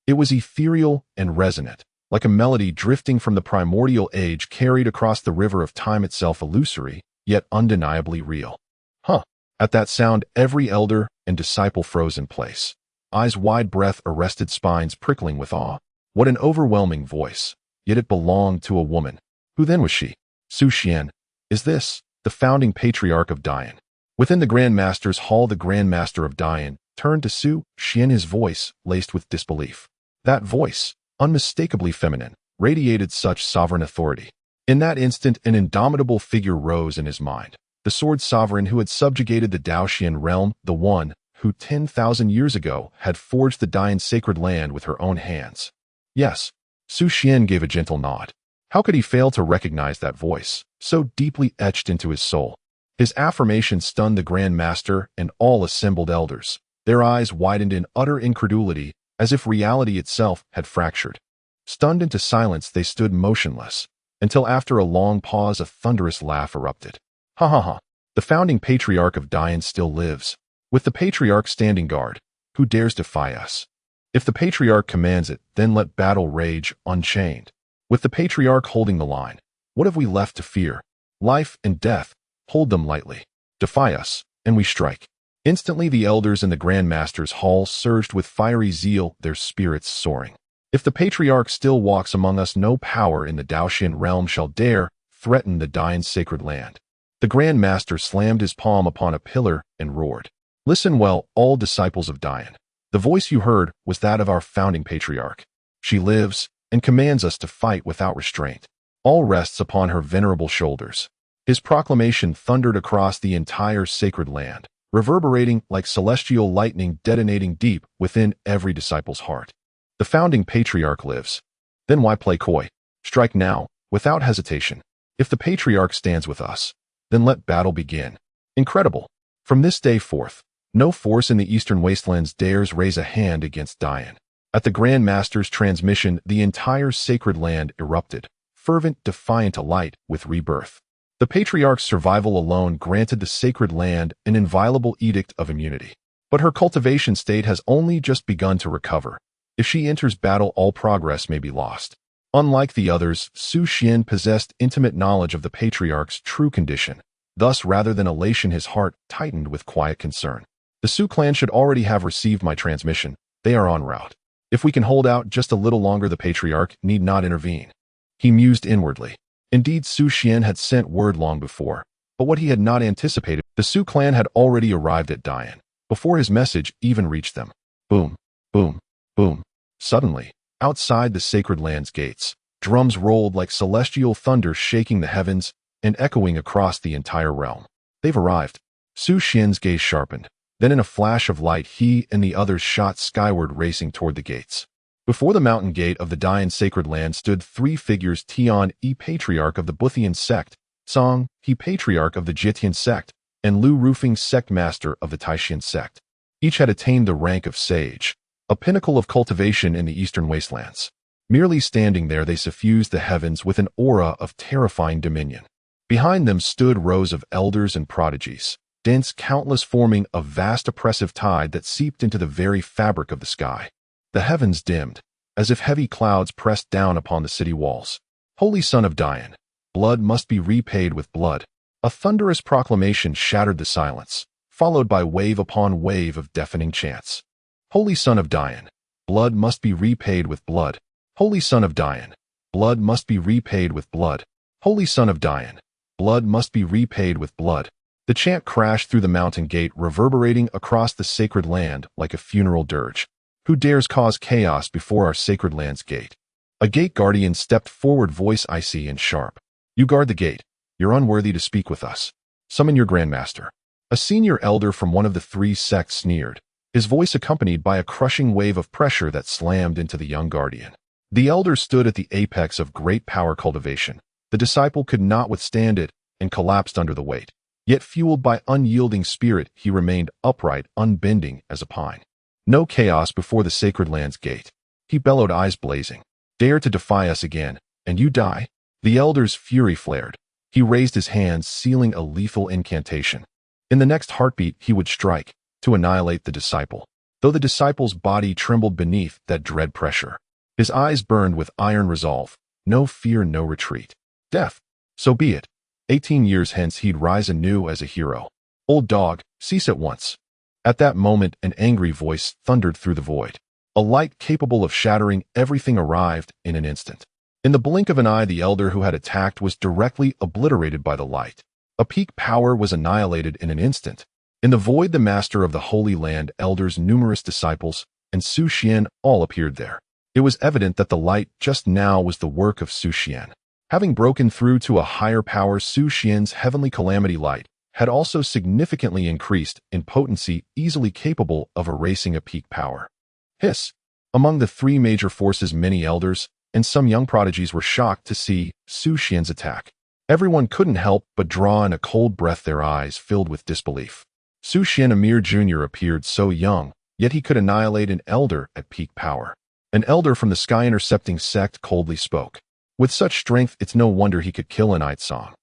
It was ethereal and resonant, like a melody drifting from the primordial age carried across the river of time, itself illusory, yet undeniably real. Huh. At that sound, every elder and disciple froze in place. Eyes wide, breath arrested, spines prickling with awe. What an overwhelming voice. Yet it belonged to a woman. Who then was she? Xuan. Is this the founding patriarch of Dian? Within the Grand Master's hall, the Grand Master of Dian turned to Xuan, his voice laced with disbelief. That voice, unmistakably feminine, radiated such sovereign authority. In that instant, an indomitable figure rose in his mind. The sword sovereign who had subjugated the Daotian realm, the one who 10,000 years ago had forged the Dian sacred land with her own hands. Yes, Xuan gave a gentle nod. How could he fail to recognize that voice, so deeply etched into his soul? His affirmation stunned the Grand Master and all assembled elders. Their eyes widened in utter incredulity, as if reality itself had fractured. Stunned into silence, they stood motionless, until after a long pause a thunderous laugh erupted. Ha ha ha. The founding patriarch of Dian still lives. With the patriarch standing guard, who dares defy us? If the patriarch commands it, then let battle rage unchained. With the patriarch holding the line, what have we left to fear? Life and death, hold them lightly. Defy us, and we strike. Instantly the elders in the Grand Master's hall surged with fiery zeal, their spirits soaring. If the patriarch still walks among us, no power in the Daotian realm shall dare threaten the Dian sacred land. The Grand Master slammed his palm upon a pillar and roared. Listen well, all disciples of Dian. The voice you heard was that of our founding patriarch. She lives and commands us to fight without restraint. All rests upon her venerable shoulders. His proclamation thundered across the entire sacred land, reverberating like celestial lightning, detonating deep within every disciple's heart. The founding patriarch lives. Then why play coy? Strike now, without hesitation. If the patriarch stands with us, then let battle begin. Incredible. From this day forth, no force in the eastern wastelands dares raise a hand against Dian. At the Grand Master's transmission, the entire sacred land erupted, fervent, defiant, alight with rebirth. The patriarch's survival alone granted the sacred land an inviolable edict of immunity. But her cultivation state has only just begun to recover. If she enters battle, all progress may be lost. Unlike the others, Xuan possessed intimate knowledge of the patriarch's true condition. Thus, rather than elation, his heart tightened with quiet concern. The Su clan should already have received my transmission. They are en route. If we can hold out just a little longer, the patriarch need not intervene. He mused inwardly. Indeed, Xuan had sent word long before, but what he had not anticipated, the Su clan had already arrived at Dian, before his message even reached them. Boom, boom, boom. Suddenly, outside the sacred land's gates, drums rolled like celestial thunder, shaking the heavens and echoing across the entire realm. They've arrived. Xuan's gaze sharpened. Then in a flash of light, he and the others shot skyward, racing toward the gates. Before the mountain gate of the Dian sacred land stood three figures: Tian, patriarch of the Buthian sect; Song, patriarch of the Jitian sect; and Lu Roofing, sect master of the Taishan sect. Each had attained the rank of sage, a pinnacle of cultivation in the eastern wastelands. Merely standing there, they suffused the heavens with an aura of terrifying dominion. Behind them stood rows of elders and prodigies, dense, countless, forming a vast oppressive tide that seeped into the very fabric of the sky. The heavens dimmed, as if heavy clouds pressed down upon the city walls. Holy Son of Dian, blood must be repaid with blood. A thunderous proclamation shattered the silence, followed by wave upon wave of deafening chants. Holy Son of Dian, blood must be repaid with blood. Holy Son of Dian, blood must be repaid with blood. Holy Son of Dian, blood must be repaid with blood. The chant crashed through the mountain gate, reverberating across the sacred land like a funeral dirge. Who dares cause chaos before our sacred land's gate? A gate guardian stepped forward, voice icy and sharp. You guard the gate. You're unworthy to speak with us. Summon your grandmaster. A senior elder from one of the three sects sneered, his voice accompanied by a crushing wave of pressure that slammed into the young guardian. The elder stood at the apex of great power cultivation. The disciple could not withstand it and collapsed under the weight. Yet fueled by unyielding spirit, he remained upright, unbending as a pine. No chaos before the sacred land's gate. He bellowed, eyes blazing. Dare to defy us again, and you die? The elder's fury flared. He raised his hands, sealing a lethal incantation. In the next heartbeat, he would strike, to annihilate the disciple. Though the disciple's body trembled beneath that dread pressure, his eyes burned with iron resolve. No fear, no retreat. Death. So be it. 18 years hence he'd rise anew as a hero. Old dog, cease at once. At that moment, an angry voice thundered through the void. A light capable of shattering everything arrived in an instant. In the blink of an eye, the elder who had attacked was directly obliterated by the light. A peak power was annihilated in an instant. In the void, the master of the Holy Land, elders, numerous disciples, and Xuan all appeared there. It was evident that the light just now was the work of Xuan. Having broken through to a higher power, Xuan's heavenly calamity light had also significantly increased in potency, easily capable of erasing a peak power. Hiss! Among the three major forces, many elders and some young prodigies were shocked to see Xuan's attack. Everyone couldn't help but draw in a cold breath, their eyes filled with disbelief. Xuan, a mere junior, appeared so young, yet he could annihilate an elder at peak power. An elder from the Sky Intercepting sect coldly spoke. With such strength, it's no wonder he could kill an Song.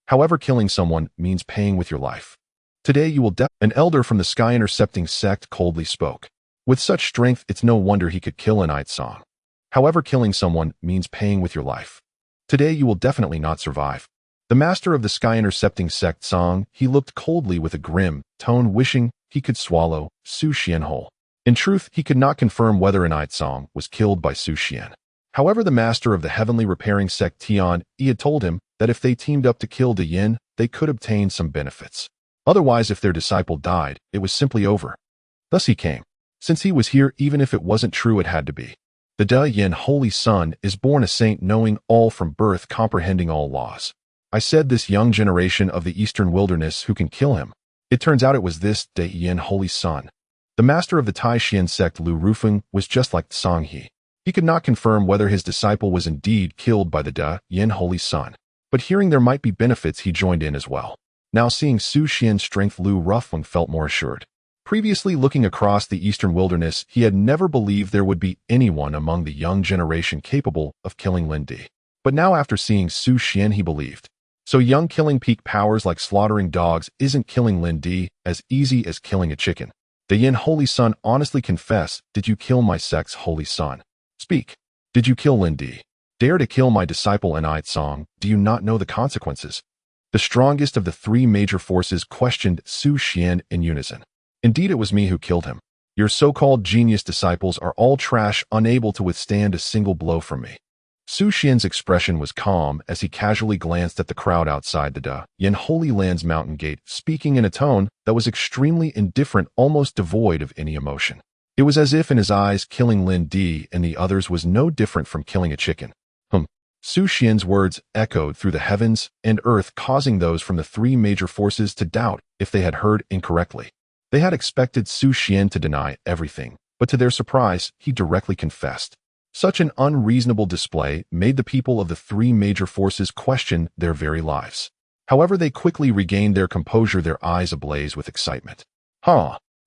However, killing someone means paying with your life. Today you will An elder from the Sky Intercepting sect coldly spoke. With such strength, it's no wonder he could kill an Song. However, killing someone means paying with your life. Today you will definitely not survive. The master of the Sky Intercepting sect song, he looked coldly with a grim tone, wishing he could swallow Xuan whole. In truth, he could not confirm whether an Song was killed by Xuan. However, the master of the heavenly repairing sect Tian, he had told him that if they teamed up to kill De Yin, they could obtain some benefits. Otherwise, if their disciple died, it was simply over. Thus he came. Since he was here, even if it wasn't true, it had to be. The De Yin Holy Son is born a saint, knowing all from birth, comprehending all laws. I said this young generation of the eastern wilderness who can kill him. It turns out it was this De Yin Holy Son. The master of the Tai Xian sect Lu Rufeng was just like Song He. He could not confirm whether his disciple was indeed killed by the De Yin Holy Son, but hearing there might be benefits, he joined in as well. Now seeing Xuan's strength, Lu Rufeng felt more assured. Previously looking across the eastern wilderness, he had never believed there would be anyone among the young generation capable of killing Lin Di. But now after seeing Xuan, he believed. So young, killing peak powers like slaughtering dogs isn't killing Lin Di as easy as killing a chicken. The Yin Holy Son, honestly confess, did you kill my sect's Holy Son? Speak. Did you kill Lin Di? Dare to kill my disciple and Song, do you not know the consequences? The strongest of the three major forces questioned Xuan in unison. Indeed, it was me who killed him. Your so-called genius disciples are all trash, unable to withstand a single blow from me. Xuan's expression was calm as he casually glanced at the crowd outside the De Yin Holy Land's mountain gate, speaking in a tone that was extremely indifferent, almost devoid of any emotion. It was as if in his eyes, killing Lin Di and the others was no different from killing a chicken. Xuan's words echoed through the heavens and earth, causing those from the three major forces to doubt if they had heard incorrectly. They had expected Xuan to deny everything, but to their surprise, he directly confessed. Such an unreasonable display made the people of the three major forces question their very lives. However, they quickly regained their composure, their eyes ablaze with excitement.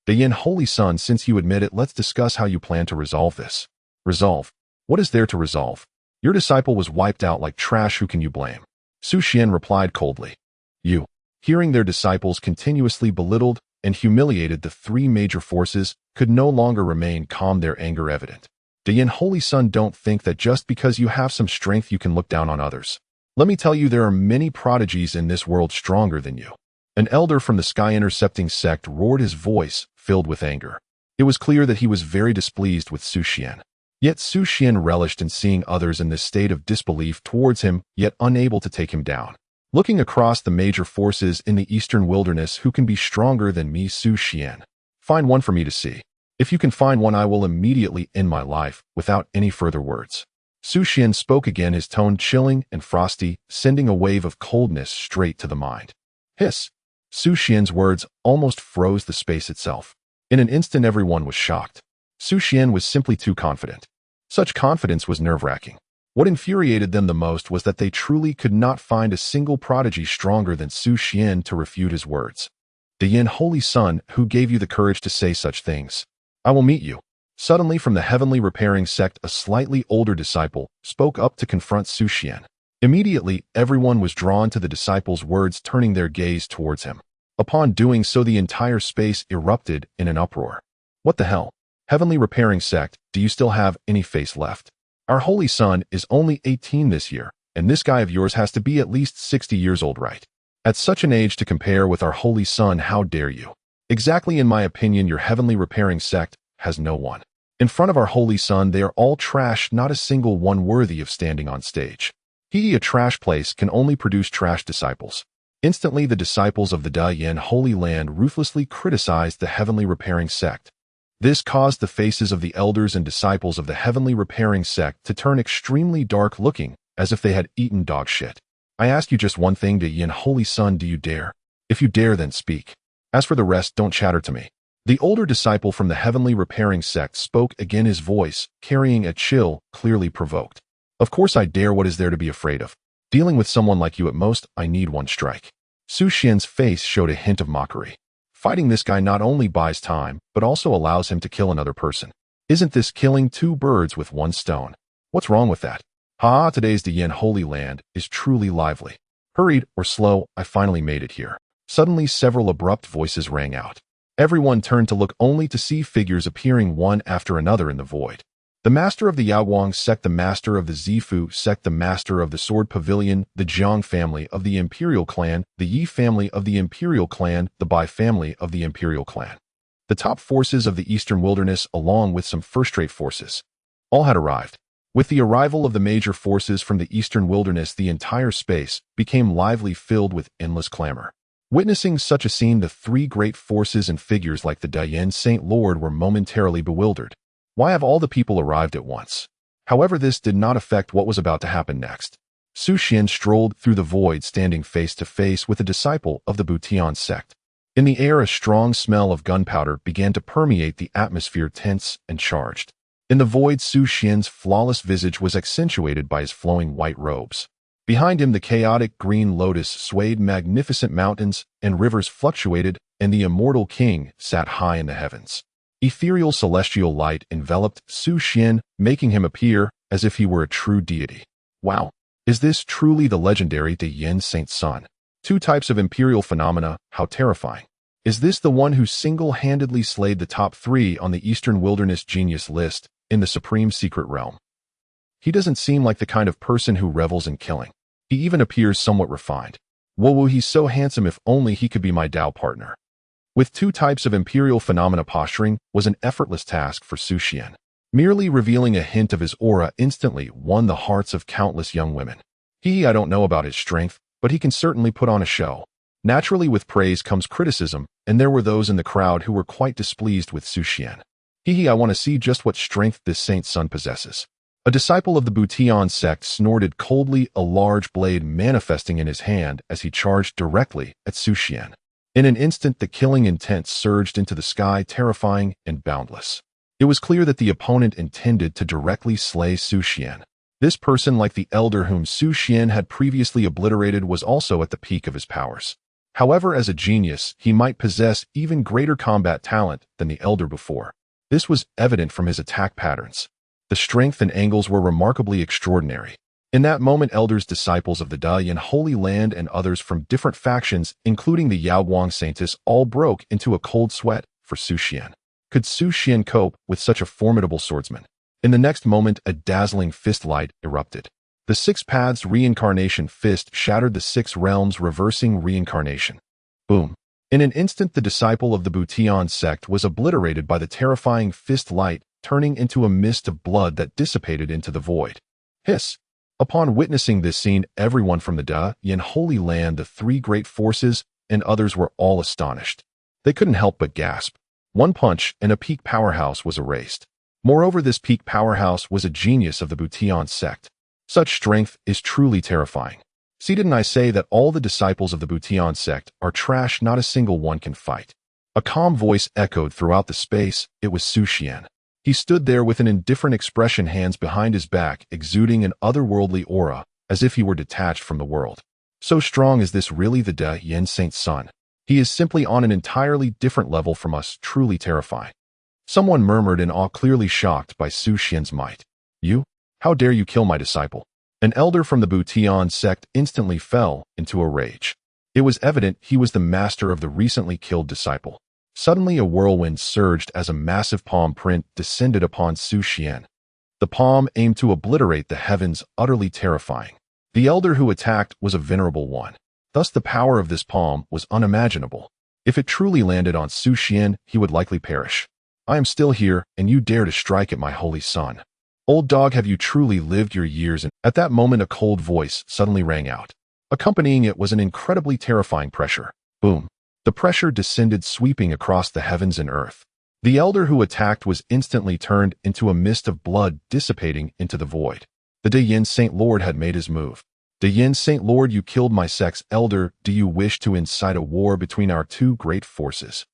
The Yin Holy Son, since you admit it, let's discuss how you plan to resolve this. Resolve? What is there to resolve? Your disciple was wiped out like trash, who can you blame? Xuan replied coldly. You. Hearing their disciples continuously belittled and humiliated, the three major forces could no longer remain calm, their anger evident. The Yin Holy Son, don't think that just because you have some strength you can look down on others. Let me tell you, there are many prodigies in this world stronger than you. An elder from the sky-intercepting sect roared, his voice filled with anger. It was clear that he was very displeased with Xuan. Yet Xuan relished in seeing others in this state of disbelief towards him, yet unable to take him down. Looking across the major forces in the eastern wilderness, who can be stronger than me, Xuan? Find one for me to see. If you can find one, I will immediately end my life, without any further words. Xuan spoke again, his tone chilling and frosty, sending a wave of coldness straight to the mind. Hiss! Xuan's words almost froze the space itself. In an instant, everyone was shocked. Xuan was simply too confident. Such confidence was nerve-wracking. What infuriated them the most was that they truly could not find a single prodigy stronger than Xuan to refute his words. Yin, Holy Son, who gave you the courage to say such things? I will meet you. Suddenly, from the heavenly repairing sect, a slightly older disciple spoke up to confront Xuan. Immediately, everyone was drawn to the disciple's words, turning their gaze towards him. Upon doing so, the entire space erupted in an uproar. What the hell? Heavenly repairing sect, do you still have any face left? Our holy son is only 18 this year, and this guy of yours has to be at least 60 years old, right? At such an age to compare with our holy son, how dare you? Exactly, in my opinion, your heavenly repairing sect has no one. In front of our holy son, they are all trash, not a single one worthy of standing on stage. A trash place can only produce trash disciples. Instantly, the disciples of the Yin Holy Land ruthlessly criticized the heavenly repairing sect. This caused the faces of the elders and disciples of the heavenly repairing sect to turn extremely dark, looking as if they had eaten dog shit. I ask you just one thing, Yin Holy Son, do you dare? If you dare, then speak. As for the rest, don't chatter to me. The older disciple from the heavenly repairing sect spoke again, his voice carrying a chill, clearly provoked. Of course I dare. What is there to be afraid of? Dealing with someone like you, at most, I need one strike. Xuan's face showed a hint of mockery. Fighting this guy not only buys time, but also allows him to kill another person. Isn't this killing two birds with one stone? What's wrong with that? Today's Yin Holy Land is truly lively. Hurried or slow, I finally made it here. Suddenly, several abrupt voices rang out. Everyone turned to look, only to see figures appearing one after another in the void. The master of the Yaoguang sect, the master of the Zifu sect, the master of the Sword Pavilion, the Jiang family of the Imperial Clan, the Yi family of the Imperial Clan, the Bai family of the Imperial Clan. The top forces of the Eastern Wilderness, along with some first-rate forces, all had arrived. With the arrival of the major forces from the Eastern Wilderness, the entire space became lively, filled with endless clamor. Witnessing such a scene, the three great forces and figures like the Dayan Saint Lord were momentarily bewildered. Why have all the people arrived at once? However, this did not affect what was about to happen next. Xuan strolled through the void, standing face to face with a disciple of the Butian sect. In the air, a strong smell of gunpowder began to permeate the atmosphere, tense and charged. In the void, Xuan's flawless visage was accentuated by his flowing white robes. Behind him, the chaotic green lotus swayed, magnificent mountains and rivers fluctuated, and the immortal king sat high in the heavens. Ethereal celestial light enveloped Xuan, making him appear as if he were a true deity. Wow! Is this truly the legendary Yin Saint Son? Two types of imperial phenomena, how terrifying. Is this the one who single-handedly slayed the top 3 on the Eastern Wilderness Genius list in the Supreme Secret Realm? He doesn't seem like the kind of person who revels in killing. He even appears somewhat refined. Whoa, he's so handsome, if only he could be my Dao partner. With two types of imperial phenomena, posturing was an effortless task for Xuan. Merely revealing a hint of his aura instantly won the hearts of countless young women. I don't know about his strength, but he can certainly put on a show. Naturally, with praise comes criticism, and there were those in the crowd who were quite displeased with Xuan. I want to see just what strength this saint's son possesses. A disciple of the Butian sect snorted coldly, a large blade manifesting in his hand as he charged directly at Xuan. In an instant, the killing intent surged into the sky, terrifying and boundless. It was clear that the opponent intended to directly slay Xuan. This person, like the elder whom Xuan had previously obliterated, was also at the peak of his powers. However, as a genius, he might possess even greater combat talent than the elder before. This was evident from his attack patterns. The strength and angles were remarkably extraordinary. In that moment, elders, disciples of the Yin Holy Land, and others from different factions, including the Yaoguang saintess, all broke into a cold sweat for Xuan. Could Xuan cope with such a formidable swordsman? In the next moment, a dazzling fist light erupted. The 6 Paths Reincarnation Fist shattered the 6 realms, reversing reincarnation. Boom. In an instant, the disciple of the Bution sect was obliterated by the terrifying fist light, turning into a mist of blood that dissipated into the void. Hiss. Upon witnessing this scene, everyone from the Holy Land, the 3 great forces, and others were all astonished. They couldn't help but gasp. One punch, and a peak powerhouse was erased. Moreover, this peak powerhouse was a genius of the Bution sect. Such strength is truly terrifying. See, didn't I say that all the disciples of the Bution sect are trash? Not a single one can fight. A calm voice echoed throughout the space. It was Xuan. He stood there with an indifferent expression, hands behind his back, exuding an otherworldly aura, as if he were detached from the world. So strong is this really the Yen Saint's son? He is simply on an entirely different level from us, truly terrifying. Someone murmured in awe, clearly shocked by Xuan's might. You? How dare you kill my disciple? An elder from the Bution sect instantly fell into a rage. It was evident he was the master of the recently killed disciple. Suddenly a whirlwind surged as a massive palm print descended upon Xuan. The palm aimed to obliterate the heavens, utterly terrifying. The elder who attacked was a venerable one. Thus the power of this palm was unimaginable. If it truly landed on Xuan, he would likely perish. I am still here, and you dare to strike at my holy son. Old dog, have you truly lived your years? And at that moment, a cold voice suddenly rang out. Accompanying it was an incredibly terrifying pressure. Boom. The pressure descended, sweeping across the heavens and earth. The elder who attacked was instantly turned into a mist of blood, dissipating into the void. The Yen Saint Lord had made his move. The Yen Saint Lord, you killed my sect's elder. Do you wish to incite a war between our 2 great forces?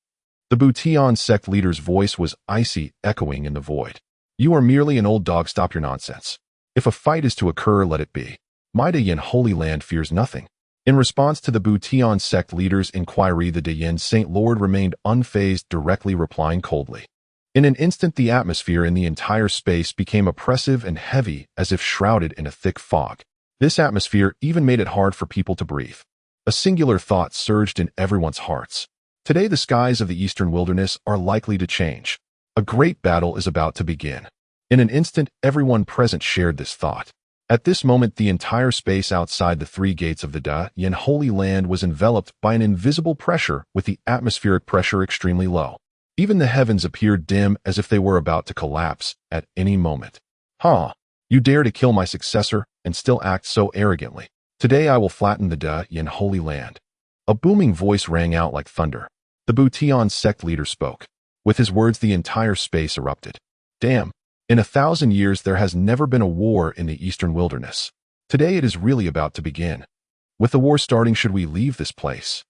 The Bution sect leader's voice was icy, echoing in the void. You are merely an old dog. Stop your nonsense. If a fight is to occur, let it be. My Yen Holy Land fears nothing. In response to the Bution sect leader's inquiry, the Yen Saint Lord remained unfazed, directly replying coldly. In an instant, the atmosphere in the entire space became oppressive and heavy, as if shrouded in a thick fog. This atmosphere even made it hard for people to breathe. A singular thought surged in everyone's hearts. Today, the skies of the eastern wilderness are likely to change. A great battle is about to begin. In an instant, everyone present shared this thought. At this moment, the entire space outside the 3 gates of the Yen Holy Land was enveloped by an invisible pressure, with the atmospheric pressure extremely low. Even the heavens appeared dim, as if they were about to collapse at any moment. You dare to kill my successor and still act so arrogantly. Today I will flatten the Yen Holy Land. A booming voice rang out like thunder. The Bution sect leader spoke. With his words, the entire space erupted. Damn. In 1,000 years, there has never been a war in the eastern wilderness. Today it is really about to begin. With the war starting, should we leave this place?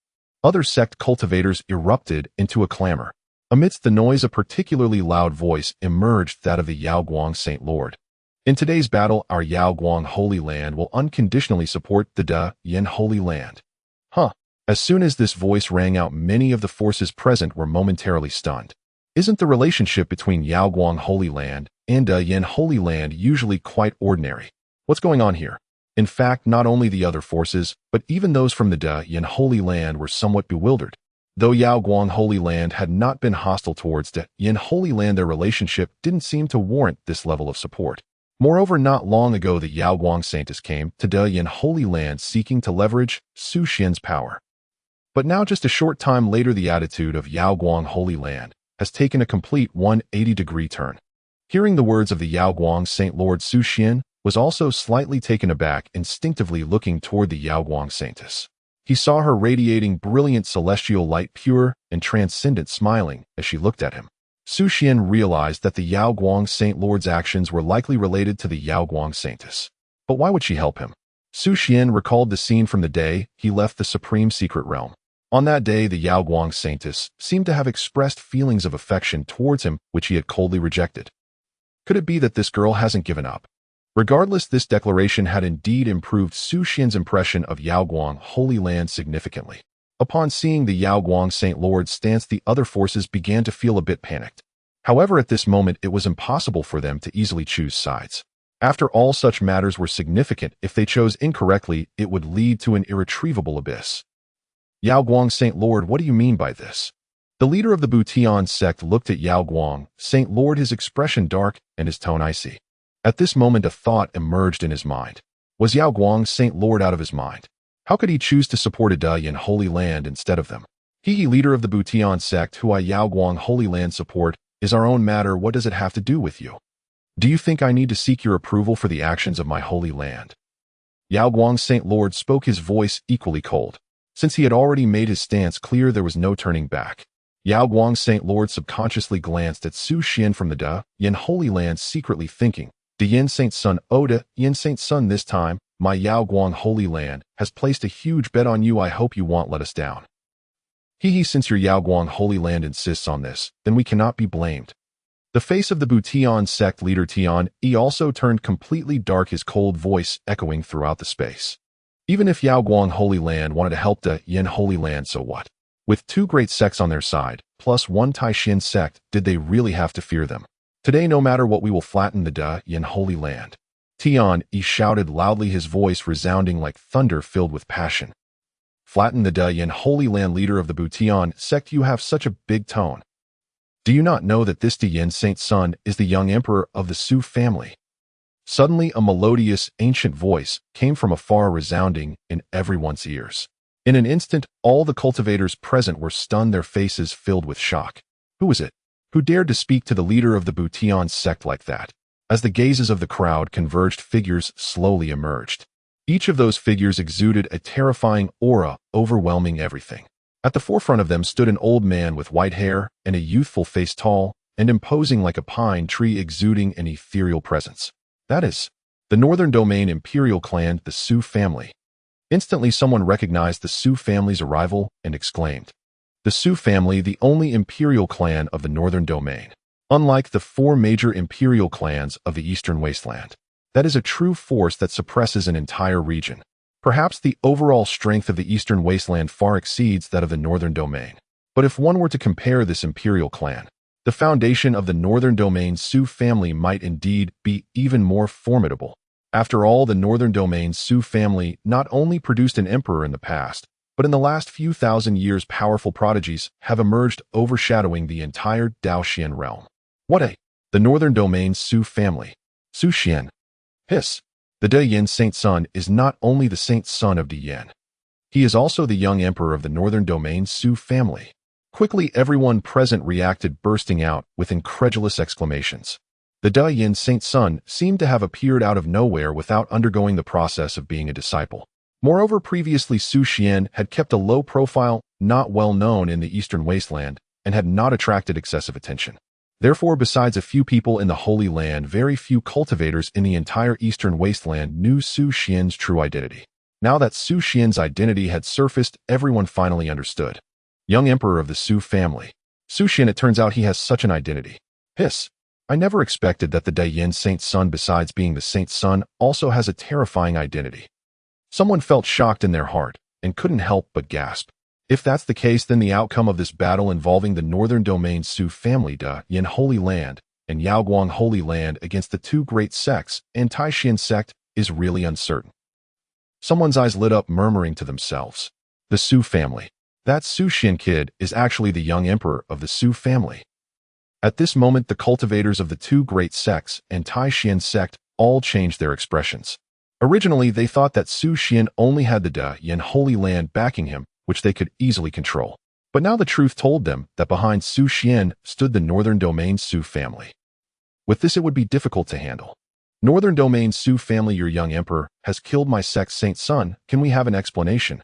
Other sect cultivators erupted into a clamor. Amidst the noise, a particularly loud voice emerged, that of the Yaoguang Saint Lord. In today's battle, our Yaoguang Holy Land will unconditionally support the Yen Holy Land. As soon as this voice rang out, many of the forces present were momentarily stunned. Isn't the relationship between Yaoguang Holy Land and Yen Holy Land usually quite ordinary? What's going on here? In fact, not only the other forces, but even those from the Yen Holy Land were somewhat bewildered. Though Yaoguang Holy Land had not been hostile towards the Yen Holy Land, their relationship didn't seem to warrant this level of support. Moreover, not long ago, the Yaoguang saintess came to the Yen Holy Land seeking to leverage Xuan's power. But now, just a short time later, the attitude of Yaoguang Holy Land has taken a complete 180-degree turn. Hearing the words of the Yaoguang Saint Lord, Xuan was also slightly taken aback, instinctively looking toward the Yaoguang saintess. He saw her radiating brilliant celestial light, pure and transcendent, smiling as she looked at him. Xuan realized that the Yaoguang Saint Lord's actions were likely related to the Yaoguang saintess. But why would she help him? Xuan recalled the scene from the day he left the Supreme Secret Realm. On that day, the Yaoguang saintess seemed to have expressed feelings of affection towards him, which he had coldly rejected. Could it be that this girl hasn't given up? Regardless, this declaration had indeed improved Xuan's impression of Yaoguang Holy Land significantly. Upon seeing the Yaoguang Saint Lord's stance, the other forces began to feel a bit panicked. However, at this moment, it was impossible for them to easily choose sides. After all, such matters were significant. If they chose incorrectly, it would lead to an irretrievable abyss. Yaoguang Saint Lord, what do you mean by this? The leader of the Bution sect looked at Yaoguang Saint Lord, his expression dark and his tone icy. At this moment, a thought emerged in his mind. Was Yao Guang's Saint Lord out of his mind? How could he choose to support a Da Yin Holy Land instead of them? He, leader of the Butian sect, who I Yao Guang Holy Land support, is our own matter. What does it have to do with you? Do you think I need to seek your approval for the actions of my holy land? Yao Guang's Saint Lord spoke, his voice equally cold. Since he had already made his stance clear, there was no turning back. Yao Guang's Saint Lord subconsciously glanced at Su Xian from the Da Yin Holy Land, secretly thinking, "Da Yin Saint Sun, oh Da Yin Saint Sun, this time, my Yao Guang Holy Land has placed a huge bet on you. I hope you won't let us down." Since your Yao Guang Holy Land insists on this, then we cannot be blamed. The face of the Butian sect leader Tian also turned completely dark, his cold voice echoing throughout the space. Even if Yao Guang Holy Land wanted to help the Yin Holy Land, so what? With two great sects on their side, plus one Taishin sect, did they really have to fear them? Today, no matter what, we will flatten the Da Yin Holy Land. Tian shouted loudly, his voice resounding like thunder filled with passion. Flatten the Da Yin Holy Land, leader of the Butian sect, you have such a big tone. Do you not know that this Da Yin Saint Sun is the young emperor of the Su family? Suddenly, a melodious, ancient voice came from afar, resounding in everyone's ears. In an instant, all the cultivators present were stunned, their faces filled with shock. Who was it? Who dared to speak to the leader of the Butian sect like that? As the gazes of the crowd converged, figures slowly emerged. Each of those figures exuded a terrifying aura, overwhelming everything. At the forefront of them stood an old man with white hair and a youthful face, tall and imposing like a pine tree, exuding an ethereal presence. That is the Northern Domain Imperial Clan, the Su family. Instantly, someone recognized the Su family's arrival and exclaimed, "The Su family, the only imperial clan of the Northern Domain. Unlike the four major imperial clans of the Eastern Wasteland, that is a true force that suppresses an entire region. Perhaps the overall strength of the Eastern Wasteland far exceeds that of the Northern Domain. But if one were to compare this imperial clan, the foundation of the Northern Domain Su family might indeed be even more formidable. After all, the Northern Domain Su family not only produced an emperor in the past, but in the last few thousand years, powerful prodigies have emerged, overshadowing the entire Daoxian realm." The Northern Domain Su family. Su Xian. Hiss. The Da Yin Saint Sun is not only the Saint Son of Da Yin. He is also the young emperor of the Northern Domain Su family. Quickly, everyone present reacted, bursting out with incredulous exclamations. The Da Yin Saint Sun seemed to have appeared out of nowhere without undergoing the process of being a disciple. Moreover, previously Su Xian had kept a low profile, not well known in the Eastern Wasteland, and had not attracted excessive attention. Therefore, besides a few people in the Holy Land, very few cultivators in the entire Eastern Wasteland knew Su Xian's true identity. Now that Su Xian's identity had surfaced, everyone finally understood. Young emperor of the Su family. Su Xian, it turns out he has such an identity. Hiss. I never expected that the Da Yin Saint Sun, besides being the Saint Sun, also has a terrifying identity. Someone felt shocked in their heart and couldn't help but gasp. If that's the case, then the outcome of this battle involving the Northern Domain Su family, Da Yin Holy Land, and Yao Guang Holy Land against the two great sects and Taishin sect is really uncertain. Someone's eyes lit up, murmuring to themselves. The Su family. That Su Xian kid is actually the young emperor of the Su family. At this moment, the cultivators of the two great sects and Taishin sect all changed their expressions. Originally, they thought that Su Xian only had the Da Yin Holy Land backing him, which they could easily control. But now the truth told them that behind Su Xian stood the Northern Domain Su family. With this, it would be difficult to handle. Northern Domain Su family, your young emperor has killed my sect's Saint Sun. Can we have an explanation?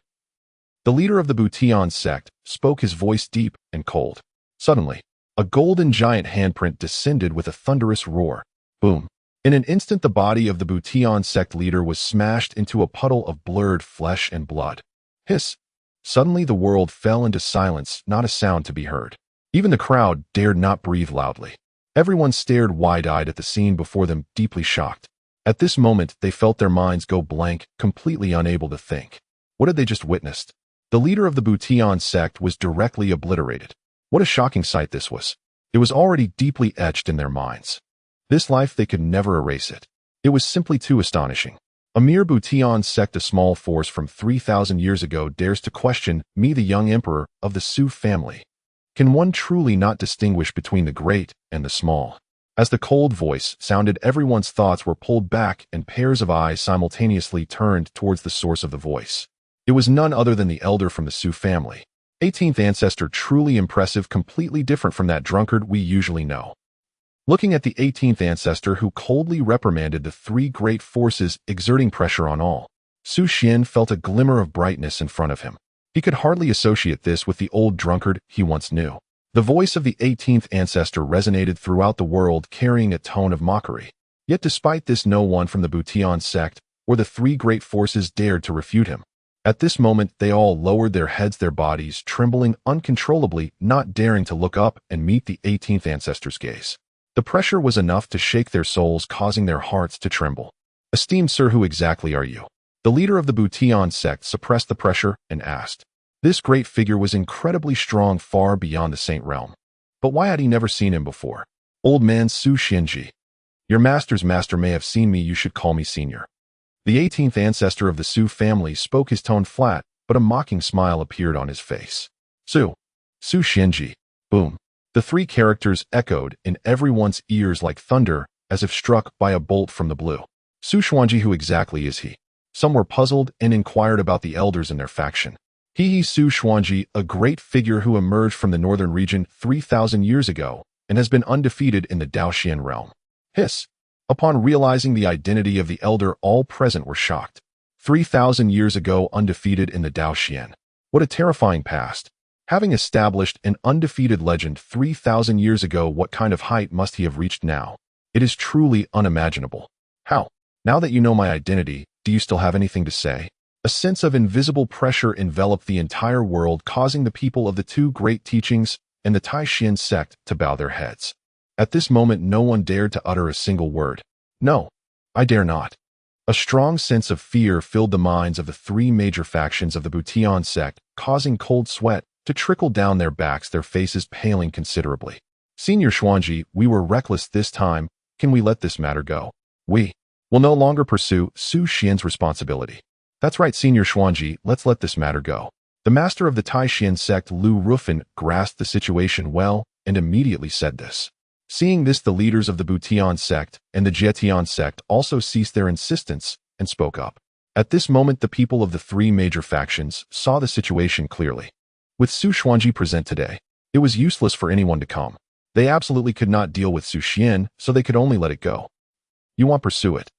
The leader of the Butian sect spoke, his voice deep and cold. Suddenly, a golden giant handprint descended with a thunderous roar. Boom. In an instant, the body of the Butian sect leader was smashed into a puddle of blurred flesh and blood. Hiss. Suddenly, the world fell into silence, not a sound to be heard. Even the crowd dared not breathe loudly. Everyone stared wide-eyed at the scene before them, deeply shocked. At this moment, they felt their minds go blank, completely unable to think. What had they just witnessed? The leader of the Butian sect was directly obliterated. What a shocking sight this was. It was already deeply etched in their minds. This life, they could never erase it. It was simply too astonishing. A mere Butian sect, a small force from 3,000 years ago, dares to question me, the young emperor of the Su family. Can one truly not distinguish between the great and the small? As the cold voice sounded, everyone's thoughts were pulled back and pairs of eyes simultaneously turned towards the source of the voice. It was none other than the elder from the Su family. 18th ancestor, truly impressive, completely different from that drunkard we usually know. Looking at the 18th ancestor who coldly reprimanded the three great forces exerting pressure on all, Su Xian felt a glimmer of brightness in front of him. He could hardly associate this with the old drunkard he once knew. The voice of the 18th ancestor resonated throughout the world, carrying a tone of mockery. Yet despite this, no one from the Butian sect or the three great forces dared to refute him. At this moment, they all lowered their heads, their bodies trembling uncontrollably, not daring to look up and meet the 18th ancestor's gaze. The pressure was enough to shake their souls, causing their hearts to tremble. "Esteemed sir, who exactly are you?" The leader of the Butian sect suppressed the pressure and asked. This great figure was incredibly strong, far beyond the saint realm. But why had he never seen him before? "Old man Su Xianji. Your master's master may have seen me, you should call me senior." The 18th ancestor of the Su family spoke, his tone flat, but a mocking smile appeared on his face. Su Xianji. Boom. The three characters echoed in everyone's ears like thunder, as if struck by a bolt from the blue. Su Xuanji, who exactly is he? Some were puzzled and inquired about the elders in their faction. He Su Xuanji, a great figure who emerged from the northern region 3,000 years ago and has been undefeated in the Daoxian realm. Hiss. Upon realizing the identity of the elder, all present were shocked. 3,000 years ago, undefeated in the Daoxian. What a terrifying past. Having established an undefeated legend 3,000 years ago, what kind of height must he have reached now? It is truly unimaginable. How? Now that you know my identity, do you still have anything to say? A sense of invisible pressure enveloped the entire world, causing the people of the two great teachings and the Taishan sect to bow their heads. At this moment, no one dared to utter a single word. "No, I dare not." A strong sense of fear filled the minds of the three major factions of the Butian sect, causing cold sweat to trickle down their backs, their faces paling considerably. "Senior Xuanji, we were reckless this time. Can we let this matter go? We will no longer pursue Su Xian's responsibility." "That's right, Senior Xuanji, let's let this matter go." The master of the Taishan sect, Lu Rufin, grasped the situation well and immediately said this. Seeing this, the leaders of the Butian sect and the Jietian sect also ceased their insistence and spoke up. At this moment, the people of the three major factions saw the situation clearly. With Su Xuanji present today, it was useless for anyone to come. They absolutely could not deal with Su Xian, so they could only let it go. "You want pursue it?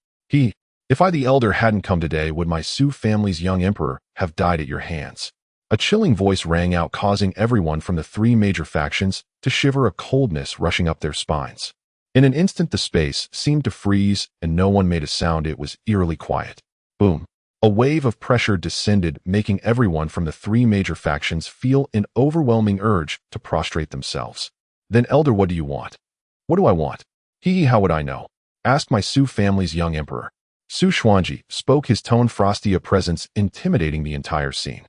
If I, the elder, hadn't come today, would my Su family's young emperor have died at your hands?" A chilling voice rang out, causing everyone from the three major factions to shiver, a coldness rushing up their spines. In an instant, the space seemed to freeze and no one made a sound. It was eerily quiet. Boom. A wave of pressure descended, making everyone from the three major factions feel an overwhelming urge to prostrate themselves. "Then, elder, what do you want?" "What do I want? How would I know?" asked my Su family's young emperor. Su Xuanji spoke, his tone frosty, a presence intimidating the entire scene.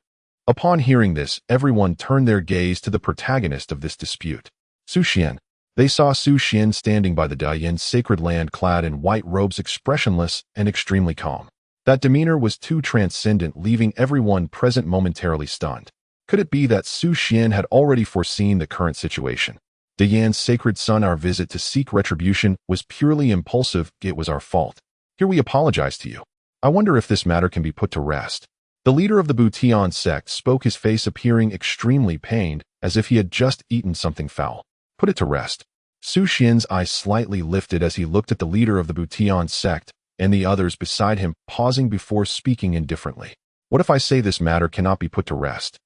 Upon hearing this, everyone turned their gaze to the protagonist of this dispute, Su Xian. They saw Su Xian standing by the Dayan sacred land, clad in white robes, expressionless and extremely calm. That demeanor was too transcendent, leaving everyone present momentarily stunned. Could it be that Su Xian had already foreseen the current situation? Dayan's sacred son, our visit to seek retribution was purely impulsive. It was our fault. Here we apologize to you. I wonder if this matter can be put to rest. The leader of the Butian sect spoke, his face appearing extremely pained, as if he had just eaten something foul. "Put it to rest." Su Xian's eyes slightly lifted as he looked at the leader of the Butian sect and the others beside him, pausing before speaking indifferently. "What if I say this matter cannot be put to rest?"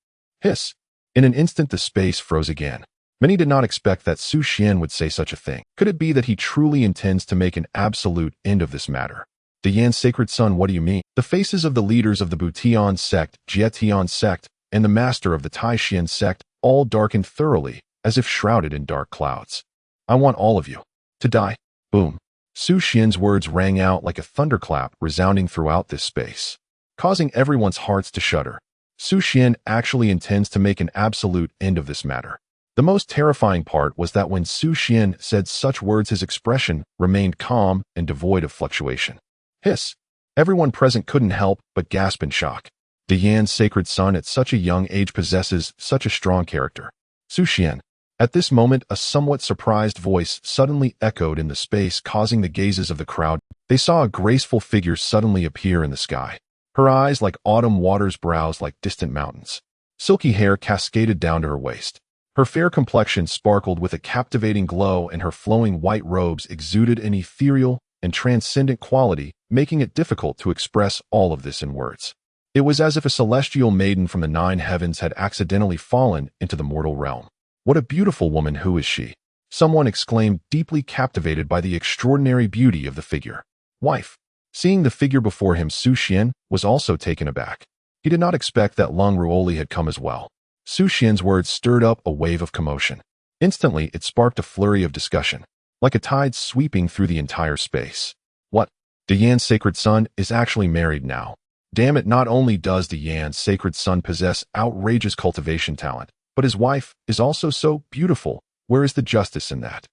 Hiss. In an instant, the space froze again. Many did not expect that Su Xian would say such a thing. Could it be that he truly intends to make an absolute end of this matter? "Dayan's sacred son, what do you mean?" The faces of the leaders of the Butian sect, Jietian sect, and the master of the Taishan sect all darkened thoroughly, as if shrouded in dark clouds. "I want all of you to die." Boom. Su Xian's words rang out like a thunderclap, resounding throughout this space, causing everyone's hearts to shudder. Su Xian actually intends to make an absolute end of this matter. The most terrifying part was that when Su Xian said such words, his expression remained calm and devoid of fluctuation. Hiss. Everyone present couldn't help but gasp in shock. Dayan's sacred son at such a young age possesses such a strong character. Su Xian. At this moment, a somewhat surprised voice suddenly echoed in the space, causing the gazes of the crowd. They saw a graceful figure suddenly appear in the sky. Her eyes like autumn waters, brows like distant mountains. Silky hair cascaded down to her waist. Her fair complexion sparkled with a captivating glow, and her flowing white robes exuded an ethereal and transcendent quality, making it difficult to express all of this in words. It was as if a celestial maiden from the 9 heavens had accidentally fallen into the mortal realm. What a beautiful woman! Who is she? Someone exclaimed, deeply captivated by the extraordinary beauty of the figure. Wife. Seeing the figure before him, Xuan was also taken aback. He did not expect that Leng Ruoli had come as well. Xuan's words stirred up a wave of commotion. Instantly, it sparked a flurry of discussion, like a tide sweeping through the entire space. What? Dian's sacred son is actually married now. Damn it, not only does Dian's sacred son possess outrageous cultivation talent, but his wife is also so beautiful. Where is the justice in that?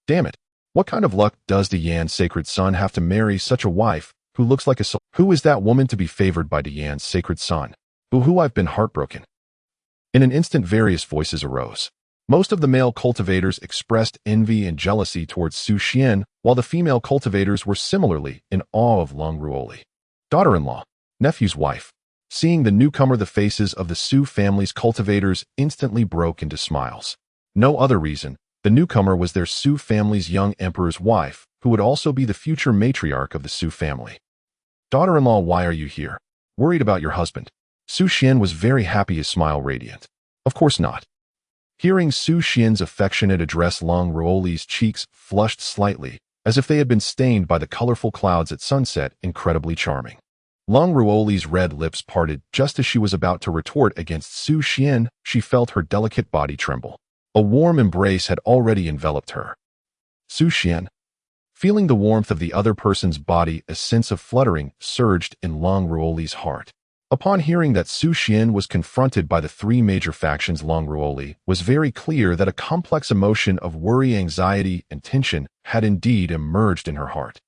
Damn it. What kind of luck does Dian's sacred son have to marry such a wife who looks like a soul? Who is that woman to be favored by Dian's sacred son? Boo-hoo, I've been heartbroken. In an instant, various voices arose. Most of the male cultivators expressed envy and jealousy towards Xuan, while the female cultivators were similarly in awe of Leng Ruoli. Daughter-in-law, nephew's wife. Seeing the newcomer, the faces of the Xu family's cultivators instantly broke into smiles. No other reason. The newcomer was their Xu family's young emperor's wife, who would also be the future matriarch of the Xu family. Daughter-in-law, why are you here? Worried about your husband? Xuan was very happy, his smile radiant. Of course not. Hearing Xuan's affectionate address, Leng Ruoli's cheeks flushed slightly, as if they had been stained by the colorful clouds at sunset. Incredibly charming. Leng Ruoli's red lips parted just as she was about to retort against Xuan. She felt her delicate body tremble. A warm embrace had already enveloped her. Xuan. Feeling the warmth of the other person's body, a sense of fluttering surged in Leng Ruoli's heart. Upon hearing that Xuan was confronted by the 3 major factions, Leng Ruoli was very clear that a complex emotion of worry, anxiety, and tension had indeed emerged in her heart.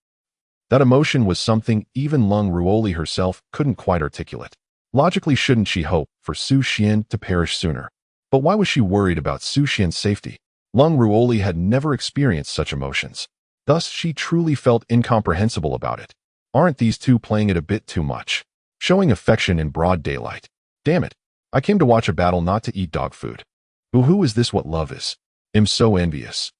That emotion was something even Leng Ruoli herself couldn't quite articulate. Logically, shouldn't she hope for Xuan to perish sooner? But why was she worried about Xuan's safety? Leng Ruoli had never experienced such emotions. Thus, she truly felt incomprehensible about it. Aren't these two playing it a bit too much? Showing affection in broad daylight. Damn it. I came to watch a battle, not to eat dog food. Boo-hoo, is this what love is? I'm so envious.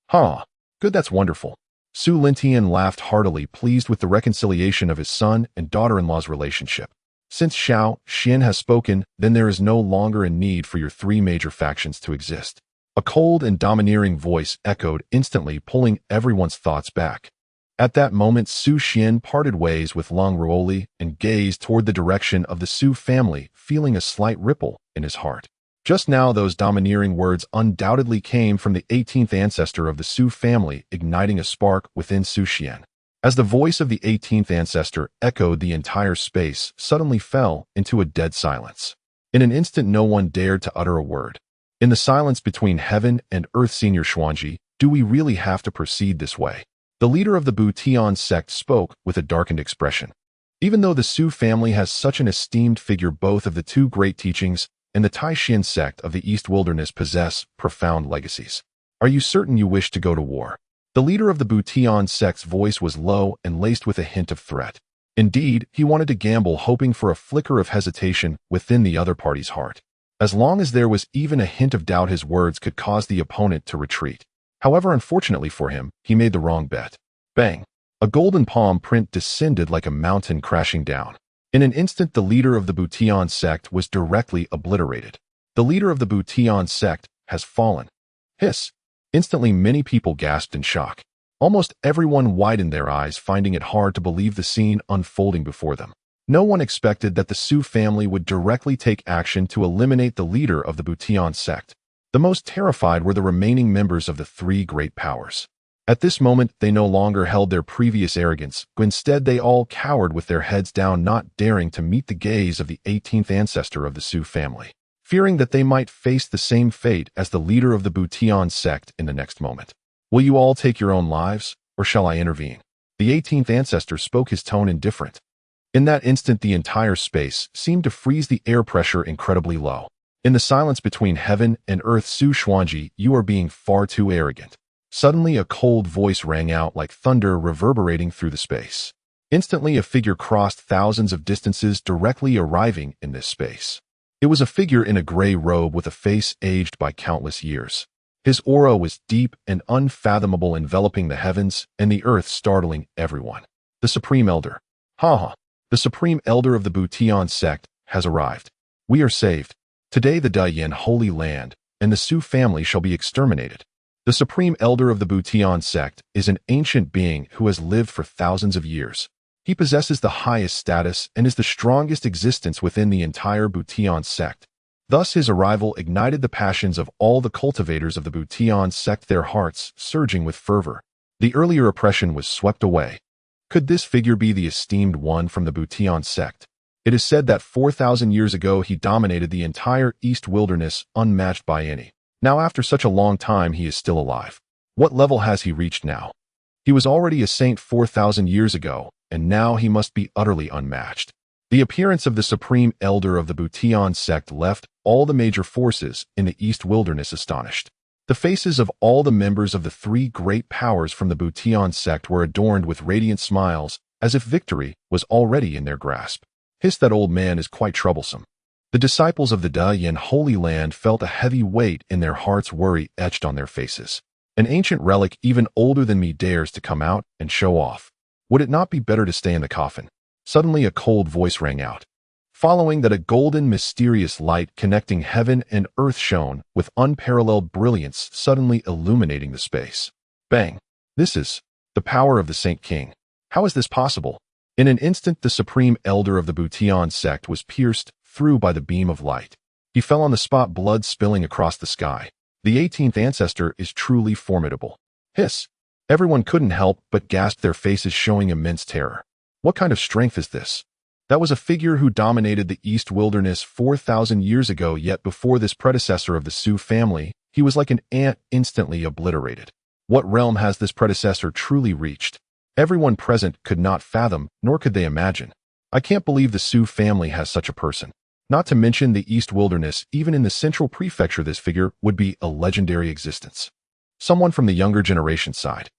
Huh. Good, that's wonderful. Su Lentian laughed heartily, pleased with the reconciliation of his son and daughter-in-law's relationship. Since Xuan has spoken, then there is no longer a need for your 3 major factions to exist. A cold and domineering voice echoed instantly, pulling everyone's thoughts back. At that moment, Xuan parted ways with Leng Ruoli and gazed toward the direction of the Xu family, feeling a slight ripple in his heart. Just now, those domineering words undoubtedly came from the 18th ancestor of the Xu family, igniting a spark within Xuan. As the voice of the 18th ancestor echoed, the entire space suddenly fell into a dead silence. In an instant, no one dared to utter a word. In the silence between heaven and earth, Senior Xuanji, do we really have to proceed this way? The leader of the Butian sect spoke with a darkened expression. Even though the Xu family has such an esteemed figure, both of the 2 great teachings and the Taishan sect of the East Wilderness possess profound legacies. Are you certain you wish to go to war? The leader of the Butian sect's voice was low and laced with a hint of threat. Indeed, he wanted to gamble, hoping for a flicker of hesitation within the other party's heart. As long as there was even a hint of doubt, his words could cause the opponent to retreat. However, unfortunately for him, he made the wrong bet. Bang! A golden palm print descended like a mountain, crashing down. In an instant, the leader of the Butian sect was directly obliterated. The leader of the Butian sect has fallen. Hiss! Instantly, many people gasped in shock. Almost everyone widened their eyes, finding it hard to believe the scene unfolding before them. No one expected that the Xu family would directly take action to eliminate the leader of the Butian sect. The most terrified were the remaining members of the 3 great powers. At this moment, they no longer held their previous arrogance. Instead, they all cowered with their heads down, not daring to meet the gaze of the 18th ancestor of the Xu family, fearing that they might face the same fate as the leader of the Butian sect in the next moment. Will you all take your own lives, or shall I intervene? The 18th ancestor spoke, his tone indifferent. In that instant, the entire space seemed to freeze, the air pressure incredibly low. In the silence between heaven and earth, Xuan, you are being far too arrogant. Suddenly, a cold voice rang out like thunder reverberating through the space. Instantly, a figure crossed thousands of distances, directly arriving in this space. It was a figure in a gray robe with a face aged by countless years. His aura was deep and unfathomable, enveloping the heavens and the earth, startling everyone. The Supreme Elder. Haha. The Supreme Elder of the Butian sect has arrived. We are saved. Today the Dayan Holy Land and the Su family shall be exterminated. The Supreme Elder of the Butian sect is an ancient being who has lived for thousands of years. He possesses the highest status and is the strongest existence within the entire Butian sect. Thus his arrival ignited the passions of all the cultivators of the Butian sect, their hearts surging with fervor. The earlier oppression was swept away. Could this figure be the esteemed one from the Butian sect? It is said that 4,000 years ago he dominated the entire East Wilderness, unmatched by any. Now after such a long time he is still alive. What level has he reached now? He was already a saint 4,000 years ago, and now he must be utterly unmatched. The appearance of the Supreme Elder of the Butian sect left all the major forces in the East Wilderness astonished. The faces of all the members of the three great powers from the Butian sect were adorned with radiant smiles, as if victory was already in their grasp. Hiss, that old man is quite troublesome. The disciples of the Dayan Holy Land felt a heavy weight in their hearts, worry etched on their faces. An ancient relic even older than me dares to come out and show off. Would it not be better to stay in the coffin? Suddenly a cold voice rang out. Following that, a golden, mysterious light connecting heaven and earth shone with unparalleled brilliance, suddenly illuminating the space. Bang! This is the power of the Saint King. How is this possible? In an instant, the Supreme Elder of the Butian sect was pierced through by the beam of light. He fell on the spot, blood spilling across the sky. The 18th ancestor is truly formidable. Hiss! Everyone couldn't help but gasp, their faces showing immense terror. What kind of strength is this? That was a figure who dominated the East Wilderness 4,000 years ago, yet before this predecessor of the Su family, he was like an ant, instantly obliterated. What realm has this predecessor truly reached? Everyone present could not fathom, nor could they imagine. I can't believe the Su family has such a person. Not to mention the East Wilderness, even in the central prefecture, this figure would be a legendary existence. Someone from the younger generation sighed.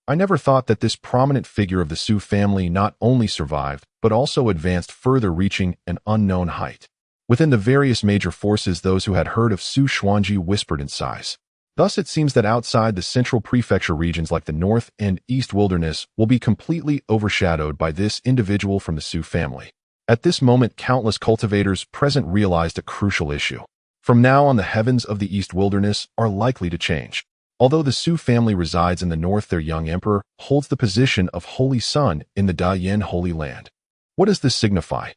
I never thought that this prominent figure of the Su family not only survived, but also advanced further, reaching an unknown height. Within the various major forces, those who had heard of Xuan whispered in sighs. Thus it seems that outside the central prefecture, regions like the North and East Wilderness will be completely overshadowed by this individual from the Su family. At this moment, countless cultivators present realized a crucial issue. From now on, the heavens of the East Wilderness are likely to change. Although the Su family resides in the north, their young emperor holds the position of Holy Son in the Dayan Holy Land. What does this signify?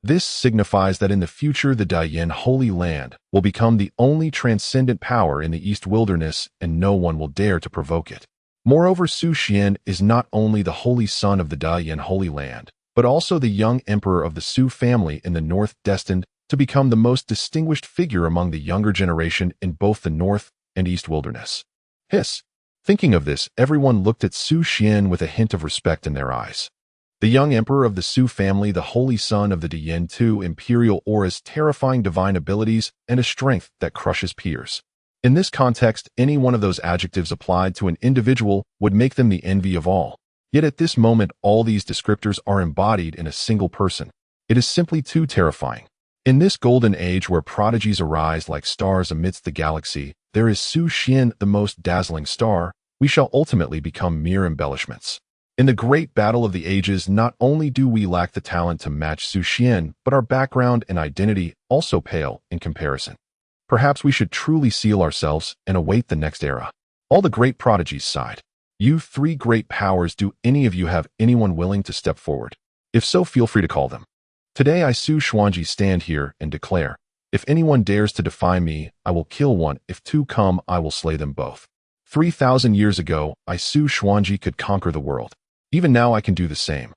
This signifies that in the future the Dayan Holy Land will become the only transcendent power in the East Wilderness, and no one will dare to provoke it. Moreover, Xuan is not only the Holy Son of the Dayan Holy Land, but also the young emperor of the Su family in the North, destined to become the most distinguished figure among the younger generation in both the North and East Wilderness. Hiss! Thinking of this, everyone looked at Xuan with a hint of respect in their eyes. The young emperor of the Su family, the holy son of the Demon Imperial auras, terrifying divine abilities, and a strength that crushes peers. In this context, any one of those adjectives applied to an individual would make them the envy of all. Yet at this moment, all these descriptors are embodied in a single person. It is simply too terrifying. In this golden age where prodigies arise like stars amidst the galaxy, there is Xuan, the most dazzling star. We shall ultimately become mere embellishments. In the great battle of the ages, not only do we lack the talent to match Xuan, but our background and identity also pale in comparison. Perhaps we should truly seal ourselves and await the next era. All the great prodigies sighed. You three great powers, do any of you have anyone willing to step forward? If so, feel free to call them. Today I, Xuan, stand here and declare, if anyone dares to defy me, I will kill one. If two come, I will slay them both. 3,000 years ago, I, Xuan, could conquer the world. Even now I can do the same.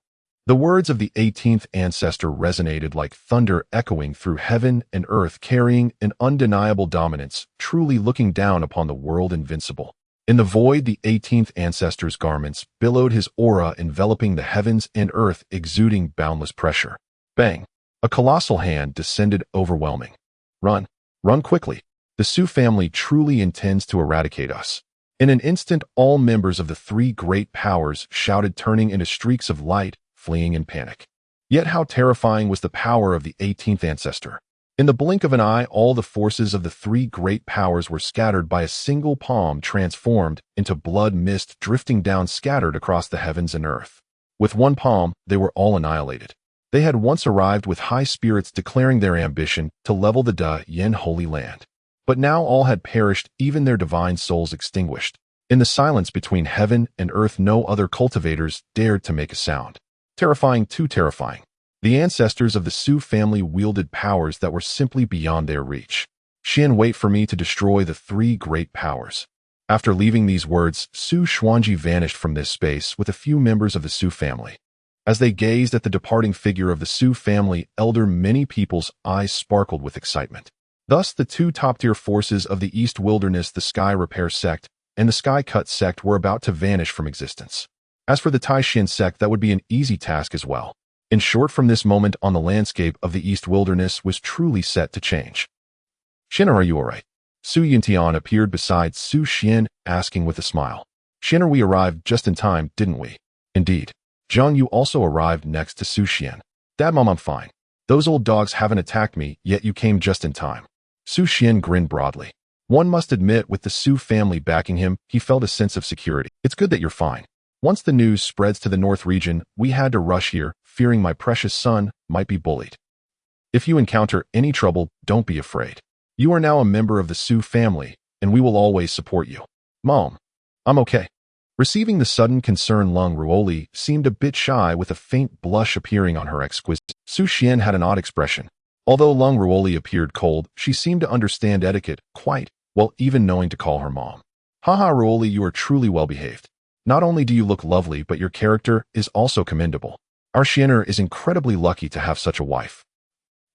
The words of the 18th ancestor resonated like thunder, echoing through heaven and earth, carrying an undeniable dominance, truly looking down upon the world invincible. In the void, the 18th ancestor's garments billowed, his aura enveloping the heavens and earth, exuding boundless pressure. Bang! A colossal hand descended, overwhelming. Run! Run quickly. The Su family truly intends to eradicate us. In an instant, all members of the three great powers shouted, turning into streaks of light, fleeing in panic. Yet how terrifying was the power of the 18th ancestor. In the blink of an eye, all the forces of the three great powers were scattered by a single palm, transformed into blood mist drifting down, scattered across the heavens and earth. With one palm, they were all annihilated. They had once arrived with high spirits, declaring their ambition to level the Da Yin Holy Land. But now all had perished, even their divine souls extinguished. In the silence between heaven and earth, no other cultivators dared to make a sound. Terrifying, too terrifying. The ancestors of the Su family wielded powers that were simply beyond their reach. Xuan, wait for me to destroy the three great powers. After leaving these words, Su Xuanji vanished from this space with a few members of the Su family. As they gazed at the departing figure of the Su family elder, many people's eyes sparkled with excitement. Thus, the two top-tier forces of the East Wilderness, the Sky Repair sect and the Sky Cut sect, were about to vanish from existence. As for the Taishin sect, that would be an easy task as well. In short, from this moment on, the landscape of the East Wilderness was truly set to change. Xin, are you alright? Su Yuntian appeared beside Su Xian, asking with a smile. Xin, we arrived just in time, didn't we? Indeed. Zhang Yu also arrived next to Su Xian. Dad, Mom, I'm fine. Those old dogs haven't attacked me, yet you came just in time. Su Xian grinned broadly. One must admit, with the Su family backing him, he felt a sense of security. It's good that you're fine. Once the news spreads to the North region, we had to rush here, fearing my precious son might be bullied. If you encounter any trouble, don't be afraid. You are now a member of the Su family, and we will always support you. Mom, I'm okay. Receiving the sudden concern, Leng Ruoli seemed a bit shy, with a faint blush appearing on her exquisite. Su Xian had an odd expression. Although Leng Ruoli appeared cold, she seemed to understand etiquette quite well, even knowing to call her mom. Haha, Ruoli, you are truly well behaved. Not only do you look lovely, but your character is also commendable. Our Xianer is incredibly lucky to have such a wife.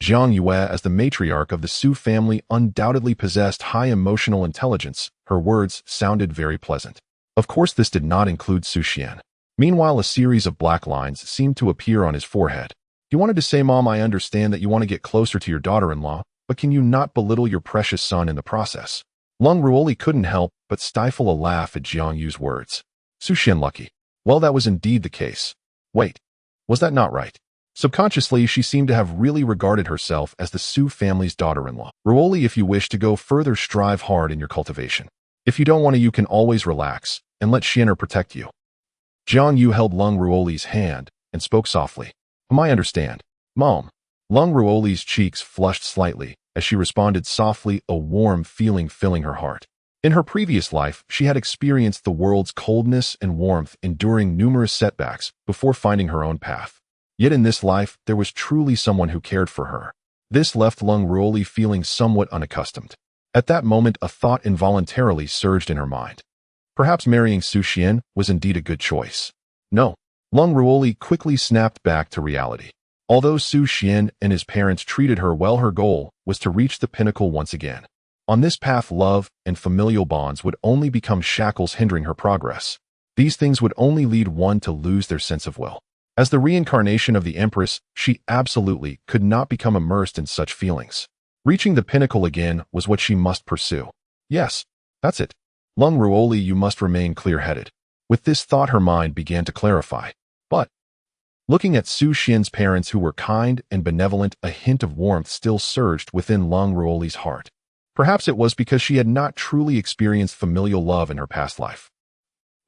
Zhang Yue, as the matriarch of the Su family, undoubtedly possessed high emotional intelligence. Her words sounded very pleasant. Of course, this did not include Su Xian. Meanwhile, a series of black lines seemed to appear on his forehead. He wanted to say, Mom, I understand that you want to get closer to your daughter-in-law, but can you not belittle your precious son in the process? Leng Ruoli couldn't help but stifle a laugh at Zhang Yu's words. Su Xian lucky. Well, that was indeed the case. Wait, was that not right? Subconsciously, she seemed to have really regarded herself as the Su family's daughter-in-law. Ruoli, if you wish to go further, strive hard in your cultivation. If you don't want to, you can always relax and let Xianer protect you. Zhang Yu held Leng Ruoli's hand and spoke softly. I understand, Mom. Leng Ruoli's cheeks flushed slightly as she responded softly, a warm feeling filling her heart. In her previous life, she had experienced the world's coldness and warmth, enduring numerous setbacks before finding her own path. Yet in this life, there was truly someone who cared for her. This left Leng Ruoli feeling somewhat unaccustomed. At that moment, a thought involuntarily surged in her mind. Perhaps marrying Su Xian was indeed a good choice. No. Leng Ruoli quickly snapped back to reality. Although Su Xian and his parents treated her well, her goal was to reach the pinnacle once again. On this path, love and familial bonds would only become shackles hindering her progress. These things would only lead one to lose their sense of will. As the reincarnation of the Empress, she absolutely could not become immersed in such feelings. Reaching the pinnacle again was what she must pursue. Yes, that's it. Leng Ruoli, you must remain clear-headed. With this thought, her mind began to clarify. But, looking at Su Xian's parents, who were kind and benevolent, a hint of warmth still surged within Leng Ruoli's heart. Perhaps it was because she had not truly experienced familial love in her past life.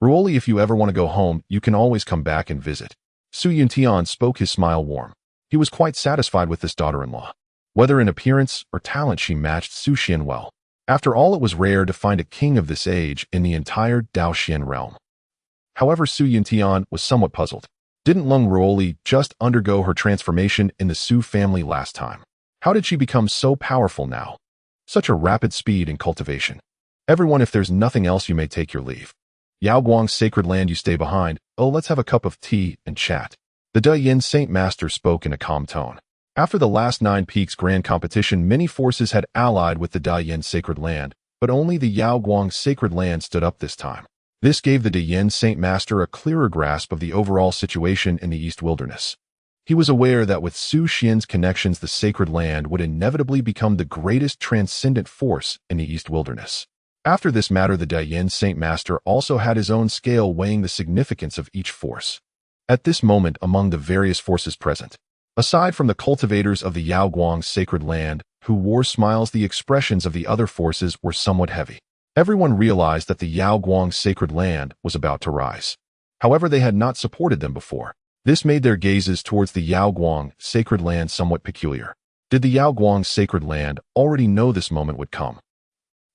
Ruoli, if you ever want to go home, you can always come back and visit. Su Yuntian spoke, his smile warm. He was quite satisfied with this daughter-in-law. Whether in appearance or talent, she matched Su Xian well. After all, it was rare to find a king of this age in the entire Daoxian realm. However, Su Yuntian was somewhat puzzled. Didn't Leng Ruoli just undergo her transformation in the Su family last time? How did she become so powerful now? Such a rapid speed in cultivation. Everyone, if there's nothing else, you may take your leave. Yaoguang's sacred land, you stay behind. Oh, let's have a cup of tea and chat. The De Yin Saint Master spoke in a calm tone. After the last 9 Peaks Grand Competition, many forces had allied with the De Yin Sacred Land, but only the Yaoguang Sacred Land stood up this time. This gave the De Yin Saint Master a clearer grasp of the overall situation in the East Wilderness. He was aware that with Su Xian's connections, the sacred land would inevitably become the greatest transcendent force in the East Wilderness. After this matter, the Dayan Saint Master also had his own scale weighing the significance of each force. At this moment, among the various forces present, aside from the cultivators of the Yaoguang sacred land, who wore smiles, the expressions of the other forces were somewhat heavy. Everyone realized that the Yaoguang sacred land was about to rise. However, they had not supported them before. This made their gazes towards the Yaoguang sacred land somewhat peculiar. Did the Yaoguang sacred land already know this moment would come?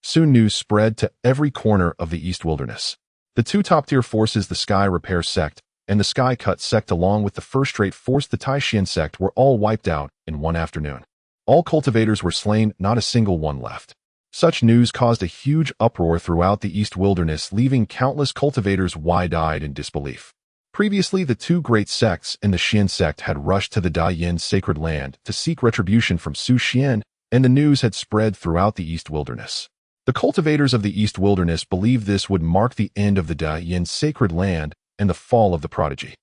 Soon news spread to every corner of the East Wilderness. The two top-tier forces, the Sky Repair sect and the Sky Cut sect, along with the first-rate force, the Taishan sect, were all wiped out in one afternoon. All cultivators were slain, not a single one left. Such news caused a huge uproar throughout the East Wilderness, leaving countless cultivators wide-eyed in disbelief. Previously, the two great sects in the Xian sect had rushed to the Dayan sacred land to seek retribution from Su Xian, and the news had spread throughout the East Wilderness. The cultivators of the East Wilderness believed this would mark the end of the Dayan sacred land and the fall of the prodigy.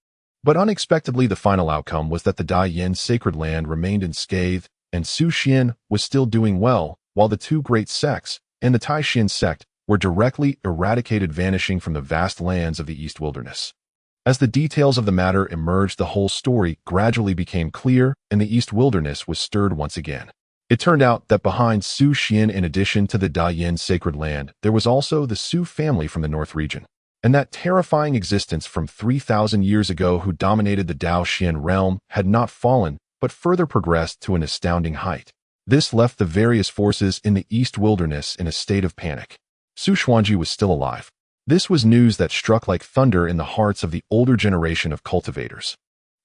But unexpectedly, the final outcome was that the Dayan sacred land remained unscathed, and Su Xian was still doing well, while the two great sects and the Taishan sect were directly eradicated, vanishing from the vast lands of the East Wilderness. As the details of the matter emerged, the whole story gradually became clear, and the East Wilderness was stirred once again. It turned out that behind Su Xian, in addition to the Dayan sacred land, there was also the Su family from the North region. And that terrifying existence from 3,000 years ago who dominated the Dao Xian realm had not fallen, but further progressed to an astounding height. This left the various forces in the East Wilderness in a state of panic. Su Xuanji was still alive. This was news that struck like thunder in the hearts of the older generation of cultivators.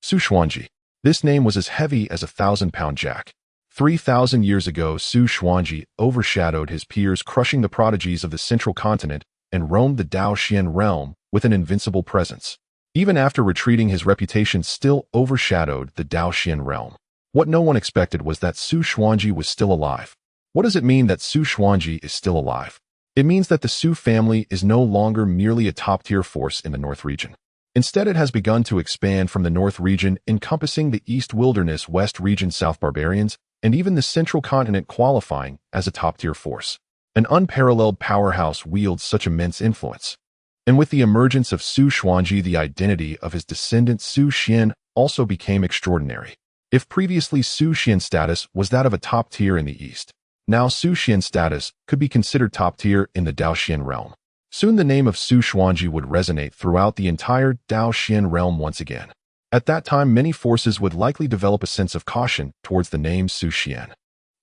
Su Xuanji. This name was as heavy as a 1,000-pound jack. 3,000 years ago, Su Xuanji overshadowed his peers, crushing the prodigies of the central continent, and roamed the Dao Xian realm with an invincible presence. Even after retreating, his reputation still overshadowed the Dao Xian realm. What no one expected was that Su Xuanji was still alive. What does it mean that Su Xuanji is still alive? It means that the Su family is no longer merely a top-tier force in the North region. Instead, it has begun to expand from the North region, encompassing the East Wilderness, West region, South barbarians, and even the central continent, qualifying as a top-tier force. An unparalleled powerhouse wields such immense influence. And with the emergence of Su Xuanji, the identity of his descendant Su Xian also became extraordinary. If previously Su Xian's status was that of a top tier in the East, now Su Xian's status could be considered top tier in the Dao Xian realm. Soon the name of Su Xuanji would resonate throughout the entire Dao Xian realm once again. At that time, many forces would likely develop a sense of caution towards the name Su Xian.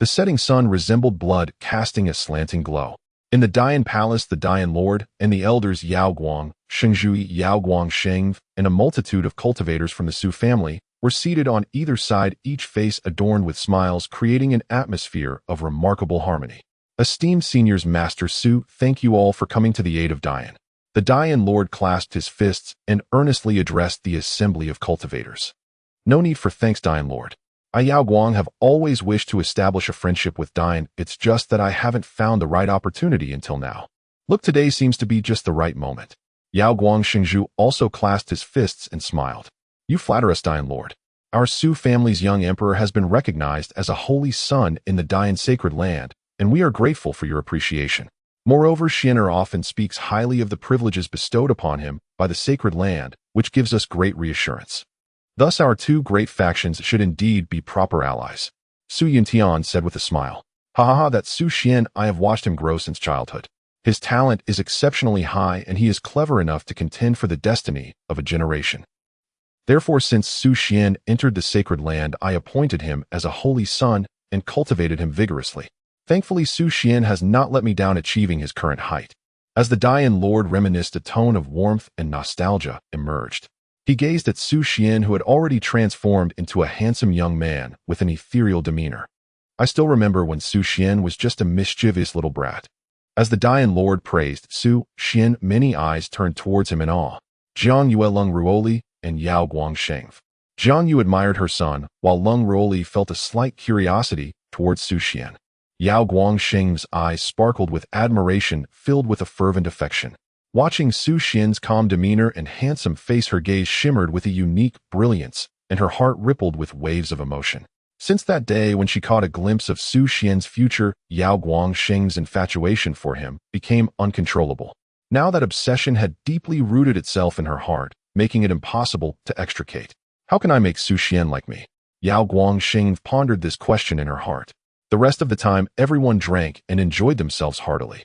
The setting sun resembled blood, casting a slanting glow. In the Dayan Palace, the Dayan Lord and the elders Yaoguang, Shengzhui, Yaoguang Sheng, and a multitude of cultivators from the Su family were seated on either side, each face adorned with smiles, creating an atmosphere of remarkable harmony. Esteemed seniors, Master Su, thank you all for coming to the aid of Dayan. The Dayan Lord clasped his fists and earnestly addressed the assembly of cultivators. No need for thanks, Dayan Lord. I, Yaoguang, have always wished to establish a friendship with Dayan. It's just that I haven't found the right opportunity until now. Look, today seems to be just the right moment. Yaoguang Shengzhu also clasped his fists and smiled. You flatter us, Dayan Lord. Our Su family's young emperor has been recognized as a holy son in the Dayan sacred land, and we are grateful for your appreciation. Moreover, Xianer often speaks highly of the privileges bestowed upon him by the sacred land, which gives us great reassurance. Thus, our two great factions should indeed be proper allies. Su Yuntian said with a smile. Ha ha ha, that Su Xian, I have watched him grow since childhood. His talent is exceptionally high, and he is clever enough to contend for the destiny of a generation. Therefore, since Su Xian entered the sacred land, I appointed him as a holy son and cultivated him vigorously. Thankfully, Su Xian has not let me down, achieving his current height. As the Dayan Lord reminisced, a tone of warmth and nostalgia emerged. He gazed at Su Xian, who had already transformed into a handsome young man with an ethereal demeanor. I still remember when Su Xian was just a mischievous little brat. As the Dayan Lord praised Su Xian, many eyes turned towards him in awe. Jiang Yue, Leng Ruoli, and Yaoguang Sheng. Jiang Yu admired her son, while Leng Ruoli felt a slight curiosity towards Su Xian. Yaoguang Sheng's eyes sparkled with admiration, filled with a fervent affection. Watching Su Xian's calm demeanor and handsome face, her gaze shimmered with a unique brilliance, and her heart rippled with waves of emotion. Since that day when she caught a glimpse of Su Xian's future, Yao Guangxing's infatuation for him became uncontrollable. Now that obsession had deeply rooted itself in her heart, making it impossible to extricate. How can I make Su Xian like me? Yao Guangxing pondered this question in her heart. The rest of the time, everyone drank and enjoyed themselves heartily.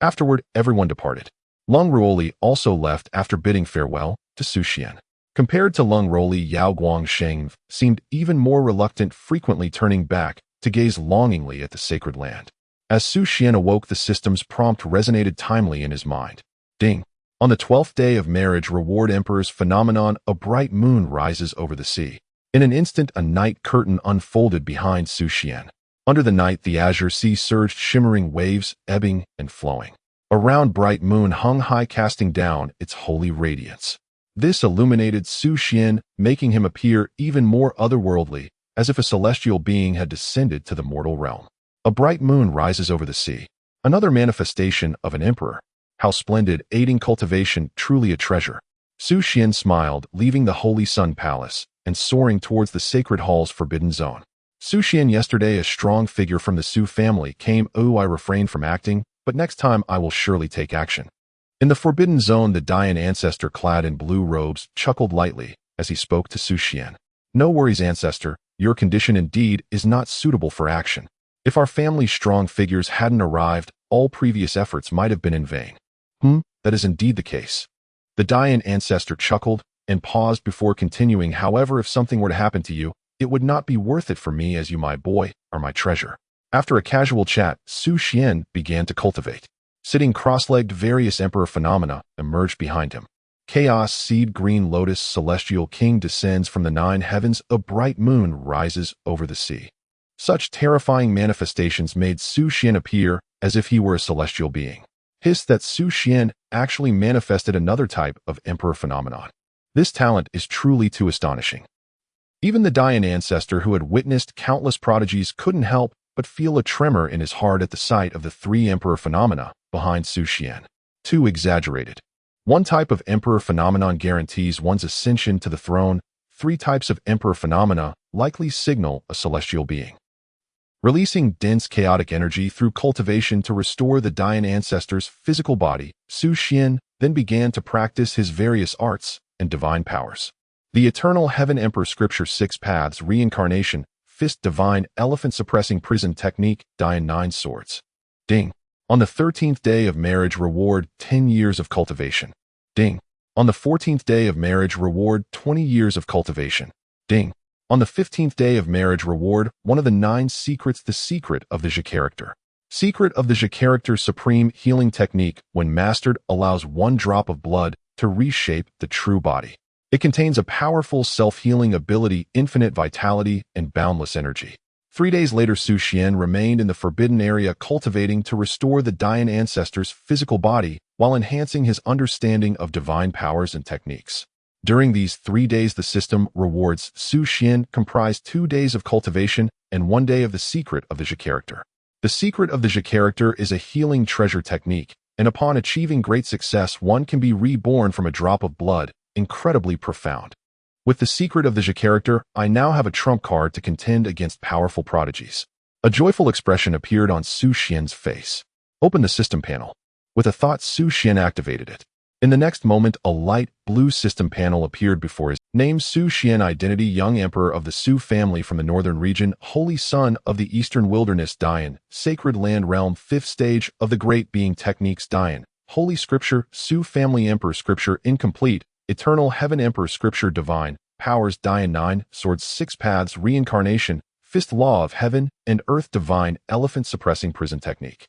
Afterward, everyone departed. Leng Ruoli also left after bidding farewell to Su Xian. Compared to Leng Ruoli, Yao Guangxing seemed even more reluctant, frequently turning back to gaze longingly at the sacred land. As Su Xian awoke, the system's prompt resonated timely in his mind. Ding! On the 12th day of marriage reward Emperor's phenomenon, a bright moon rises over the sea. In an instant, a night curtain unfolded behind Su Xian. Under the night, the azure sea surged, shimmering waves, ebbing and flowing. A round bright moon hung high, casting down its holy radiance. This illuminated Su Xian, making him appear even more otherworldly, as if a celestial being had descended to the mortal realm. A bright moon rises over the sea. Another manifestation of an emperor. How splendid, aiding cultivation, truly a treasure. Su Xian smiled, leaving the Holy Sun Palace and soaring towards the sacred hall's forbidden zone. Su Xian, yesterday a strong figure from the Su family, came. Oh, I refrained from acting, but next time I will surely take action. In the forbidden zone, the Dayan ancestor, clad in blue robes, chuckled lightly as he spoke to Su Xian. No worries, ancestor. Your condition indeed is not suitable for action. If our family's strong figures hadn't arrived, all previous efforts might have been in vain. That is indeed the case. The Dayan ancestor chuckled and paused before continuing. However, if something were to happen to you, it would not be worth it for me, as you, my boy, are my treasure. After a casual chat, Su Xian began to cultivate. Sitting cross-legged, various emperor phenomena emerged behind him. Chaos seed, green lotus, celestial king descends from the 9 heavens, a bright moon rises over the sea. Such terrifying manifestations made Su Xian appear as if he were a celestial being. Hissed that Su Xian actually manifested another type of emperor phenomenon. This talent is truly too astonishing. Even the Dayan ancestor, who had witnessed countless prodigies, couldn't help but feel a tremor in his heart at the sight of the 3 emperor phenomena behind Su Xian. Too exaggerated. One type of emperor phenomenon guarantees one's ascension to the throne. 3 types of emperor phenomena likely signal a celestial being. Releasing dense chaotic energy through cultivation to restore the Dayan ancestor's physical body, Su Xian then began to practice his various arts and divine powers. The Eternal Heaven Emperor Scripture 6 Paths Reincarnation Fist, Divine Elephant Suppressing Prison Technique, Dayan 9 Swords. Ding! On the 13th day of marriage reward 10 years of cultivation. Ding! On the 14th day of marriage reward 20 years of cultivation. Ding! On the 15th day of marriage reward one of the 9 secrets, the secret of the character. Secret of the character, supreme healing technique, when mastered, allows 1 drop of blood to reshape the true body. It contains a powerful self-healing ability, infinite vitality, and boundless energy. 3 days later, Su Xian remained in the forbidden area cultivating to restore the Dayan ancestor's physical body while enhancing his understanding of divine powers and techniques. During these 3 days, the system rewards Su Xian comprised 2 days of cultivation and 1 day of the secret of the character. The secret of the character is a healing treasure technique, and upon achieving great success, one can be reborn from a drop of blood, incredibly profound. With the secret of the character, I now have a trump card to contend against powerful prodigies. A joyful expression appeared on Su Xian's face. Open the system panel. With a thought, Su Xian activated it. In the next moment, a light blue system panel appeared before his name. Su Xian identity, young emperor of the Su family from the Northern Region, holy son of the Eastern Wilderness, Dayan, sacred land realm, 5th stage of the great being techniques, Dayan, holy scripture, Su family emperor scripture, incomplete, Eternal Heaven Emperor Scripture, Divine Powers, Dayan 9 Swords, 6 Paths Reincarnation Fist, Law of Heaven and Earth, Divine Elephant Suppressing Prison Technique.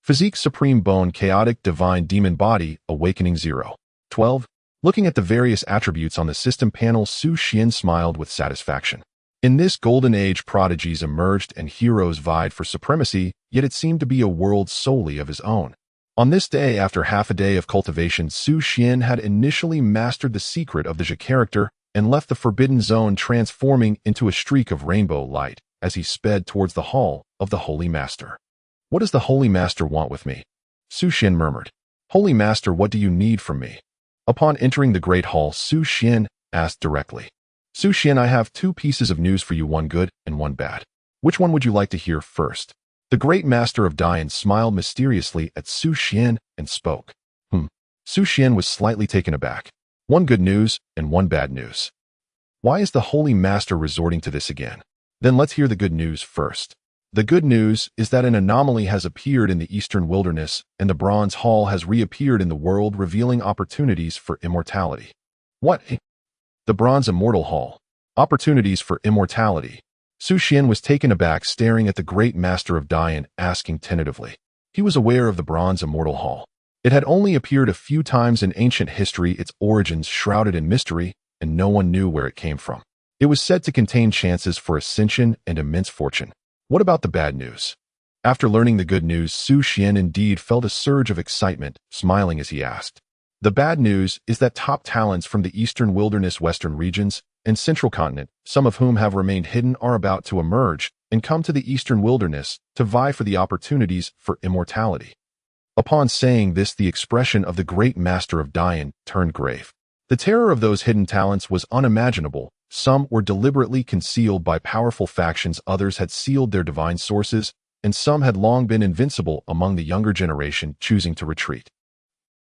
Physique, Supreme Bone, Chaotic Divine Demon Body, Awakening 0. 12. Looking at the various attributes on the system panel, Su Xian smiled with satisfaction. In this golden age, prodigies emerged and heroes vied for supremacy, yet it seemed to be a world solely of his own. On this day, after half a day of cultivation, Su Xian had initially mastered the secret of the character and left the forbidden zone, transforming into a streak of rainbow light as he sped towards the hall of the Holy Master. What does the Holy Master want with me? Su Xian murmured. Holy Master, what do you need from me? Upon entering the great hall, Su Xian asked directly. Xuan, I have two pieces of news for you, one good and one bad. Which one would you like to hear first? The great master of Dian smiled mysteriously at Xuan and spoke. Xuan was slightly taken aback. One good news and one bad news. Why is the holy master resorting to this again? Then let's hear the good news first. The good news is that an anomaly has appeared in the eastern wilderness, and the bronze hall has reappeared in the world, revealing opportunities for immortality. What? The bronze immortal hall. Opportunities for immortality. Xuan was taken aback, staring at the great master of Dian, asking tentatively. He was aware of the bronze immortal hall. It had only appeared a few times in ancient history, its origins shrouded in mystery, and no one knew where it came from. It was said to contain chances for ascension and immense fortune. What about the bad news? After learning the good news, Xuan indeed felt a surge of excitement, smiling as he asked. The bad news is that top talents from the eastern wilderness, western regions, and central continent, some of whom have remained hidden, are about to emerge and come to the eastern wilderness to vie for the opportunities for immortality. Upon saying this, the expression of the great master of Dian turned grave. The terror of those hidden talents was unimaginable. Some were deliberately concealed by powerful factions, others had sealed their divine sources, and some had long been invincible among the younger generation, choosing to retreat.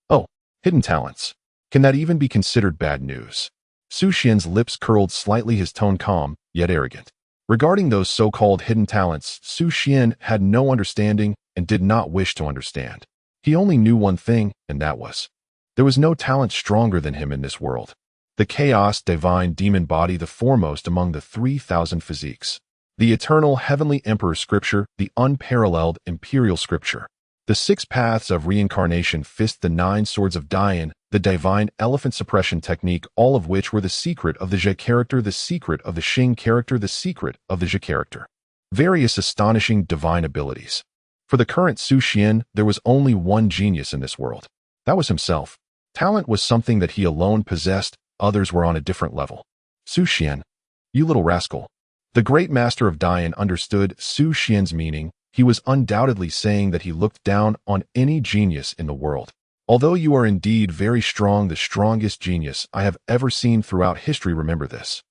Oh, hidden talents. Can that even be considered bad news? Xuan's lips curled slightly, his tone calm, yet arrogant. Regarding those so-called hidden talents, Xuan had no understanding and did not wish to understand. He only knew one thing, and that was, there was no talent stronger than him in this world. The chaos divine demon body, the foremost among the 3,000 physiques. The eternal heavenly emperor scripture, the unparalleled imperial scripture. The 6 paths of reincarnation fist, the 9 swords of Dian, the divine elephant suppression technique, all of which were the secret of the Zhe character, the secret of the Xing character, the secret of the Zhe character. Various astonishing divine abilities. For the current Xuan, there was only one genius in this world. That was himself. Talent was something that he alone possessed, others were on a different level. Xuan, you little rascal. The great master of Dian understood Xuan's meaning. He was undoubtedly saying that he looked down on any genius in the world. Although you are indeed very strong, the strongest genius I have ever seen throughout history, remember this.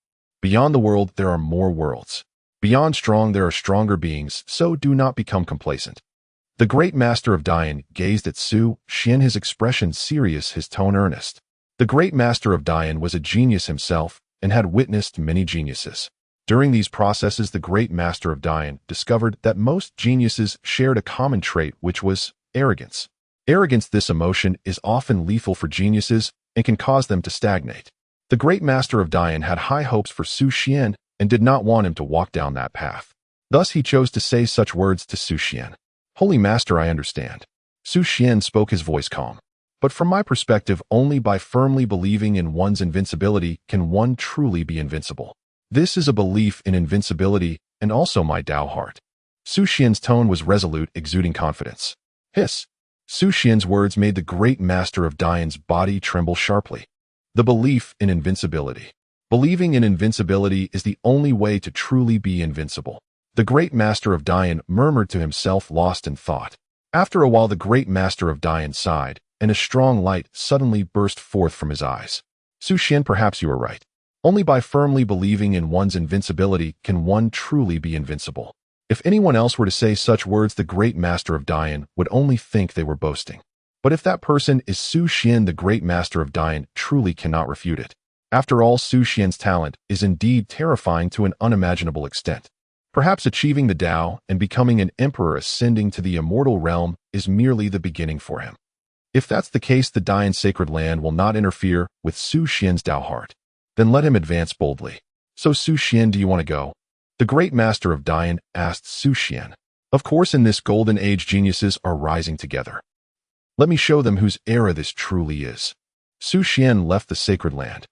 Beyond the world, there are more worlds. Beyond strong, there are stronger beings, so do not become complacent. The great master of Dian gazed at Xuan, his expression serious, his tone earnest. The great master of Dian was a genius himself and had witnessed many geniuses. During these processes, the great master of Dian discovered that most geniuses shared a common trait, which was arrogance. Arrogance, this emotion, is often lethal for geniuses and can cause them to stagnate. The great master of Dian had high hopes for Xuan and did not want him to walk down that path. Thus he chose to say such words to Xuan. Holy master, I understand. Xuan spoke, his voice calm. But from my perspective, only by firmly believing in one's invincibility can one truly be invincible. This is a belief in invincibility and also my Tao heart. Xuan's tone was resolute, exuding confidence. Hiss. Xuan's words made the great master of Dian's body tremble sharply. The belief in invincibility. Believing in invincibility is the only way to truly be invincible. The great master of Dian murmured to himself, lost in thought. After a while, the great master of Dian sighed, and a strong light suddenly burst forth from his eyes. Xuan, perhaps you are right. Only by firmly believing in one's invincibility can one truly be invincible. If anyone else were to say such words, the great master of Dian would only think they were boasting. But if that person is Xuan, the great master of Dian truly cannot refute it. After all, Xuan's talent is indeed terrifying to an unimaginable extent. Perhaps achieving the Tao and becoming an emperor, ascending to the immortal realm, is merely the beginning for him. If that's the case, the Dian sacred land will not interfere with Xuan's Tao heart. Then let him advance boldly. So Xuan, do you want to go? The great master of Dian asked Xuan. Of course, in this golden age, geniuses are rising together. Let me show them whose era this truly is. Xuan left the sacred land.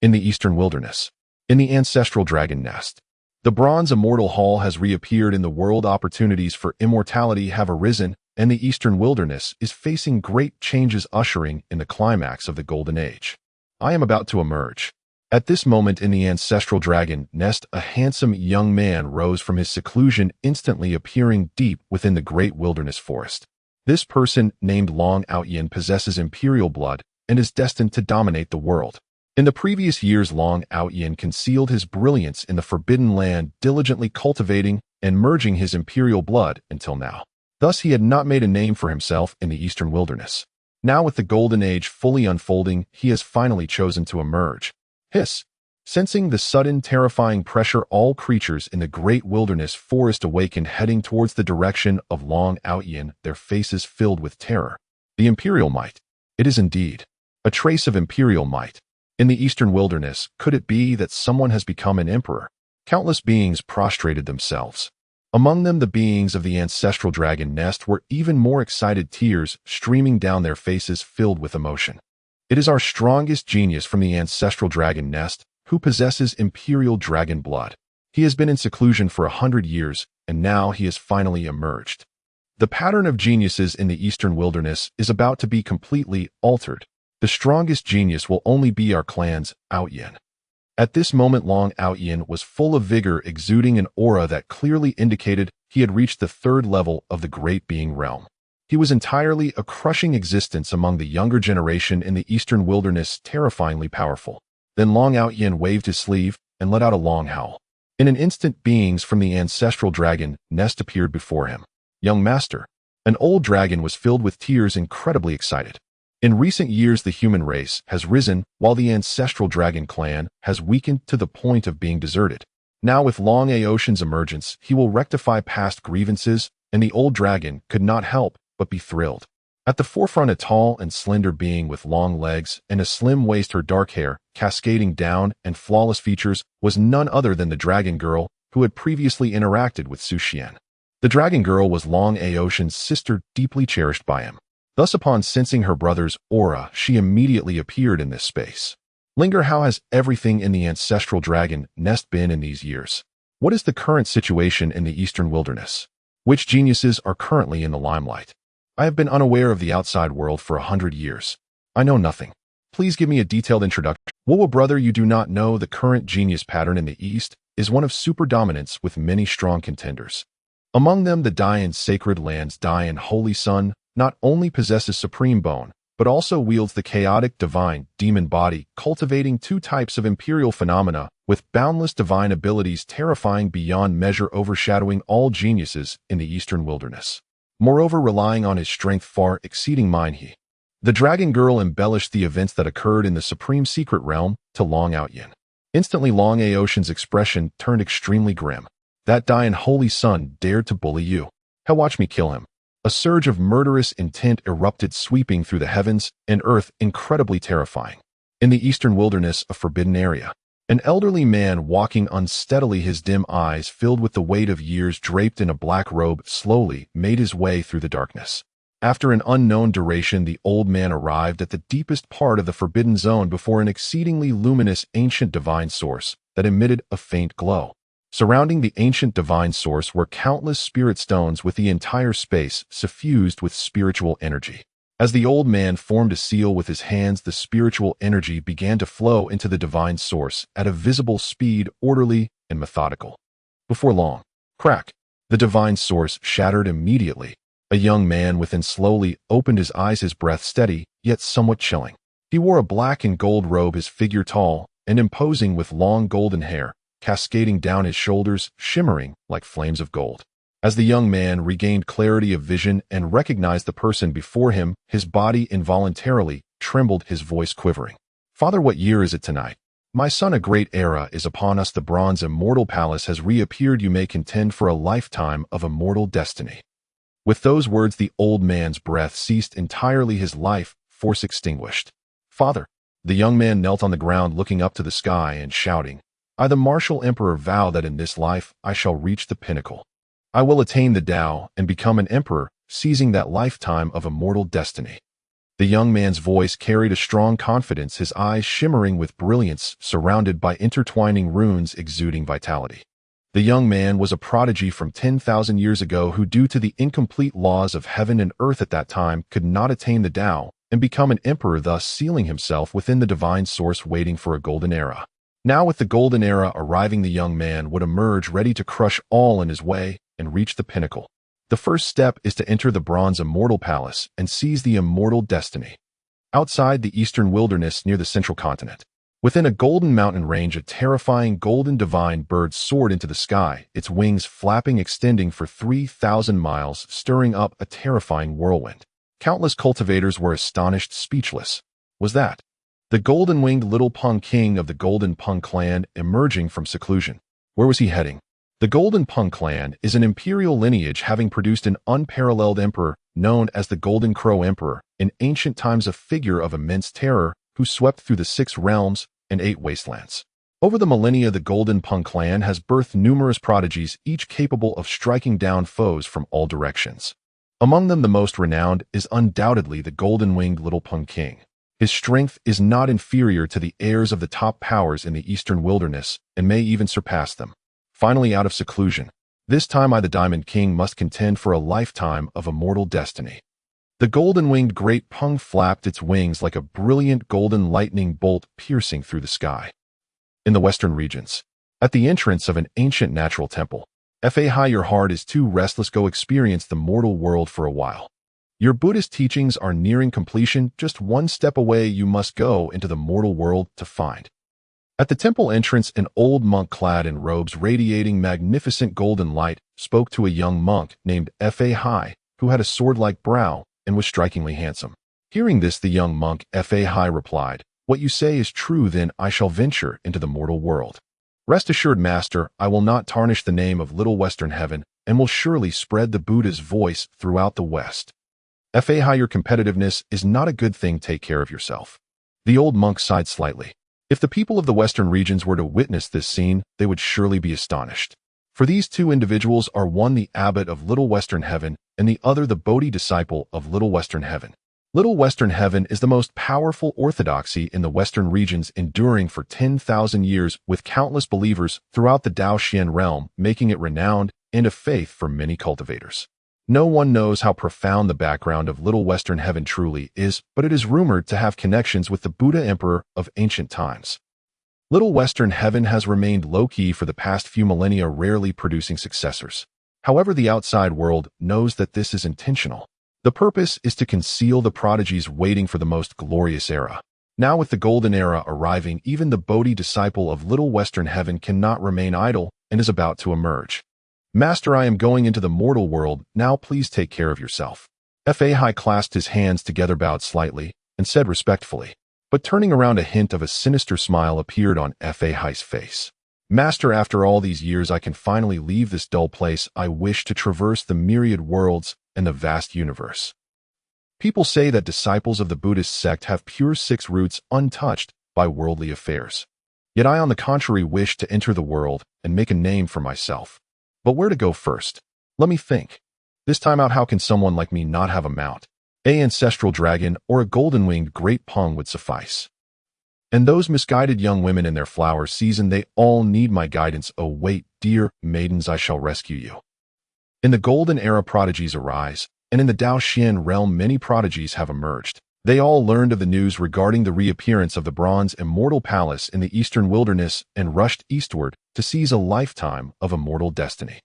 In the eastern wilderness. In the ancestral dragon nest. The bronze immortal hall has reappeared in the world. Opportunities for immortality have arisen, and the eastern wilderness is facing great changes, ushering in the climax of the golden age. I am about to emerge. At this moment in the ancestral dragon nest, a handsome young man rose from his seclusion, instantly appearing deep within the great wilderness forest. This person, named Leng Ruoli, possesses imperial blood and is destined to dominate the world. In the previous years, Long Outyin concealed his brilliance in the Forbidden Land, diligently cultivating and merging his imperial blood until now. Thus, he had not made a name for himself in the Eastern Wilderness. Now, with the Golden Age fully unfolding, he has finally chosen to emerge. Hiss! Sensing the sudden, terrifying pressure, all creatures in the great wilderness forest awakened, heading towards the direction of Long Outyin, their faces filled with terror. The Imperial Might. It is indeed a trace of Imperial might. In the Eastern Wilderness, could it be that someone has become an emperor? Countless beings prostrated themselves. Among them, the beings of the ancestral dragon nest were even more excited, tears streaming down their faces filled with emotion. It is our strongest genius from the ancestral dragon nest, who possesses imperial dragon blood. He has been in seclusion for 100 years, and now he has finally emerged. The pattern of geniuses in the Eastern Wilderness is about to be completely altered. The strongest genius will only be our clan's Outyin. At this moment, Long Outyin was full of vigor, exuding an aura that clearly indicated he had reached the third level of the great being realm. He was entirely a crushing existence among the younger generation in the Eastern Wilderness, terrifyingly powerful. Then Long Outyin waved his sleeve and let out a long howl. In an instant, beings from the ancestral dragon nest appeared before him. Young master. An old dragon was filled with tears, incredibly excited. In recent years, the human race has risen, while the ancestral dragon clan has weakened to the point of being deserted. Now, with Long Aotian's emergence, he will rectify past grievances, and the old dragon could not help but be thrilled. At the forefront, a tall and slender being with long legs and a slim waist, her dark hair cascading down and flawless features, was none other than the dragon girl who had previously interacted with Xuan. The dragon girl was Long Aotian's sister, deeply cherished by him. Thus, upon sensing her brother's aura, she immediately appeared in this space. Linger, how has everything in the ancestral dragon nest been in these years? What is the current situation in the Eastern Wilderness? Which geniuses are currently in the limelight? I have been unaware of the outside world for 100 years. I know nothing. Please give me a detailed introduction. Well, brother, you do not know the current genius pattern in the East is one of super dominance with many strong contenders. Among them, the Dian Sacred Land's Dian Holy Sun not only possesses supreme bone, but also wields the chaotic divine demon body, cultivating two types of imperial phenomena with boundless divine abilities terrifying beyond measure, overshadowing all geniuses in the Eastern Wilderness. Moreover, relying on his strength far exceeding mine, the dragon girl embellished the events that occurred in the supreme secret realm to Long Outyin. Instantly, Long Aotian's expression turned extremely grim. That Dian Holy Sun dared to bully you. Hell, watch me kill him. A surge of murderous intent erupted, sweeping through the heavens and earth, incredibly terrifying. In the Eastern Wilderness, a forbidden area, an elderly man walking unsteadily, his dim eyes filled with the weight of years, draped in a black robe, slowly made his way through the darkness. After an unknown duration, the old man arrived at the deepest part of the forbidden zone before an exceedingly luminous ancient divine source that emitted a faint glow. Surrounding the ancient divine source were countless spirit stones, with the entire space suffused with spiritual energy. As the old man formed a seal with his hands, the spiritual energy began to flow into the divine source at a visible speed, orderly and methodical. Before long, crack, the divine source shattered immediately. A young man within slowly opened his eyes, his breath steady, yet somewhat chilling. He wore a black and gold robe, his figure tall and imposing, with long golden hair cascading down his shoulders, shimmering like flames of gold. As the young man regained clarity of vision and recognized the person before him, his body involuntarily trembled, his voice quivering. Father, what year is it tonight? My son, a great era is upon us. The bronze immortal palace has reappeared. You may contend for a lifetime of immortal destiny. With those words, the old man's breath ceased entirely, his life force extinguished. Father, the young man knelt on the ground, looking up to the sky and shouting, I, the martial emperor, vow that in this life I shall reach the pinnacle. I will attain the Tao and become an emperor, seizing that lifetime of immortal destiny. The young man's voice carried a strong confidence, his eyes shimmering with brilliance, surrounded by intertwining runes exuding vitality. The young man was a prodigy from 10,000 years ago who, due to the incomplete laws of heaven and earth at that time, could not attain the Tao and become an emperor, thus sealing himself within the divine source, waiting for a golden era. Now, with the golden era arriving, the young man would emerge ready to crush all in his way and reach the pinnacle. The first step is to enter the bronze immortal palace and seize the immortal destiny. Outside the Eastern Wilderness, near the central continent, Within a golden mountain range, a terrifying golden divine bird soared into the sky, its wings flapping extending for 3,000 miles, stirring up a terrifying whirlwind. Countless cultivators were astonished, speechless. Was that the golden-winged little Peng king of the Golden Peng clan emerging from seclusion? Where was he heading? The Golden Peng clan is an imperial lineage having produced an unparalleled emperor known as the Golden Crow Emperor, in ancient times a figure of immense terror who swept through the 6 realms and 8 wastelands. Over the millennia, the Golden Peng clan has birthed numerous prodigies, each capable of striking down foes from all directions. Among them, the most renowned is undoubtedly the golden-winged little Peng king. His strength is not inferior to the heirs of the top powers in the eastern wilderness and may even surpass them. Finally out of seclusion, this time the Diamond King must contend for a lifetime of immortal destiny. The golden-winged great Peng flapped its wings like a brilliant golden lightning bolt piercing through the sky. In the western regions, at the entrance of an ancient natural temple, Fa, your heart is too restless, go experience the mortal world for a while. Your Buddhist teachings are nearing completion, just one step away you must go into the mortal world to find. At the temple entrance, an old monk clad in robes radiating magnificent golden light spoke to a young monk named Fa, who had a sword-like brow and was strikingly handsome. Hearing this, the young monk Fa replied, "What you say is true, then I shall venture into the mortal world. Rest assured, Master, I will not tarnish the name of Little Western Heaven and will surely spread the Buddha's voice throughout the West." Fa, your competitiveness is not a good thing. Take care of yourself. The old monk sighed slightly. If the people of the Western regions were to witness this scene, they would surely be astonished. For these two individuals are one the abbot of Little Western Heaven and the other the Bodhi disciple of Little Western Heaven. Little Western Heaven is the most powerful orthodoxy in the Western regions, enduring for 10,000 years with countless believers throughout the Daoxian realm, making it renowned and a faith for many cultivators. No one knows how profound the background of Little Western Heaven truly is, but it is rumored to have connections with the Buddha Emperor of ancient times. Little Western Heaven has remained low-key for the past few millennia, rarely producing successors. However, the outside world knows that this is intentional. The purpose is to conceal the prodigies waiting for the most glorious era. Now, with the golden era arriving, even the Bodhi disciple of Little Western Heaven cannot remain idle and is about to emerge. Master, I am going into the mortal world. Now please take care of yourself. Fa clasped his hands together, bowed slightly, and said respectfully. But turning around, a hint of a sinister smile appeared on Fa's face. Master, after all these years, I can finally leave this dull place. I wish to traverse the myriad worlds and the vast universe. People say that disciples of the Buddhist sect have pure 6 roots untouched by worldly affairs. Yet I, on the contrary, wish to enter the world and make a name for myself. But where to go first? Let me think. This time out, how can someone like me not have a mount? An ancestral dragon or a golden-winged great Peng would suffice. And those misguided young women in their flower season, they all need my guidance. Oh wait, dear maidens, I shall rescue you. In the golden era, prodigies arise, and in the Daoxian realm many prodigies have emerged. They all learned of the news regarding the reappearance of the bronze immortal palace in the eastern wilderness and rushed eastward to seize a lifetime of immortal destiny.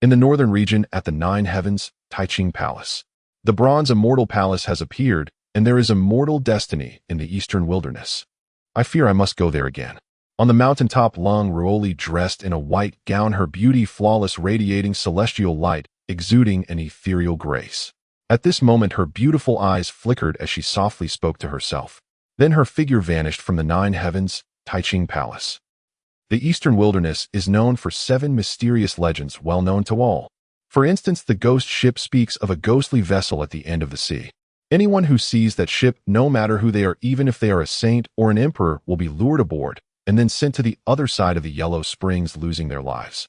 In the northern region, at the 9 heavens, Taiching Palace, the bronze immortal palace has appeared, and there is immortal destiny in the eastern wilderness. I fear I must go there again. On the mountaintop, Leng Ruoli, dressed in a white gown, her beauty flawless, radiating celestial light, exuding an ethereal grace. At this moment, her beautiful eyes flickered as she softly spoke to herself. Then her figure vanished from the 9 heavens, Taiching Palace. The eastern wilderness is known for 7 mysterious legends well known to all. For instance, the ghost ship speaks of a ghostly vessel at the end of the sea. Anyone who sees that ship, no matter who they are, even if they are a saint or an emperor, will be lured aboard and then sent to the other side of the Yellow Springs, losing their lives.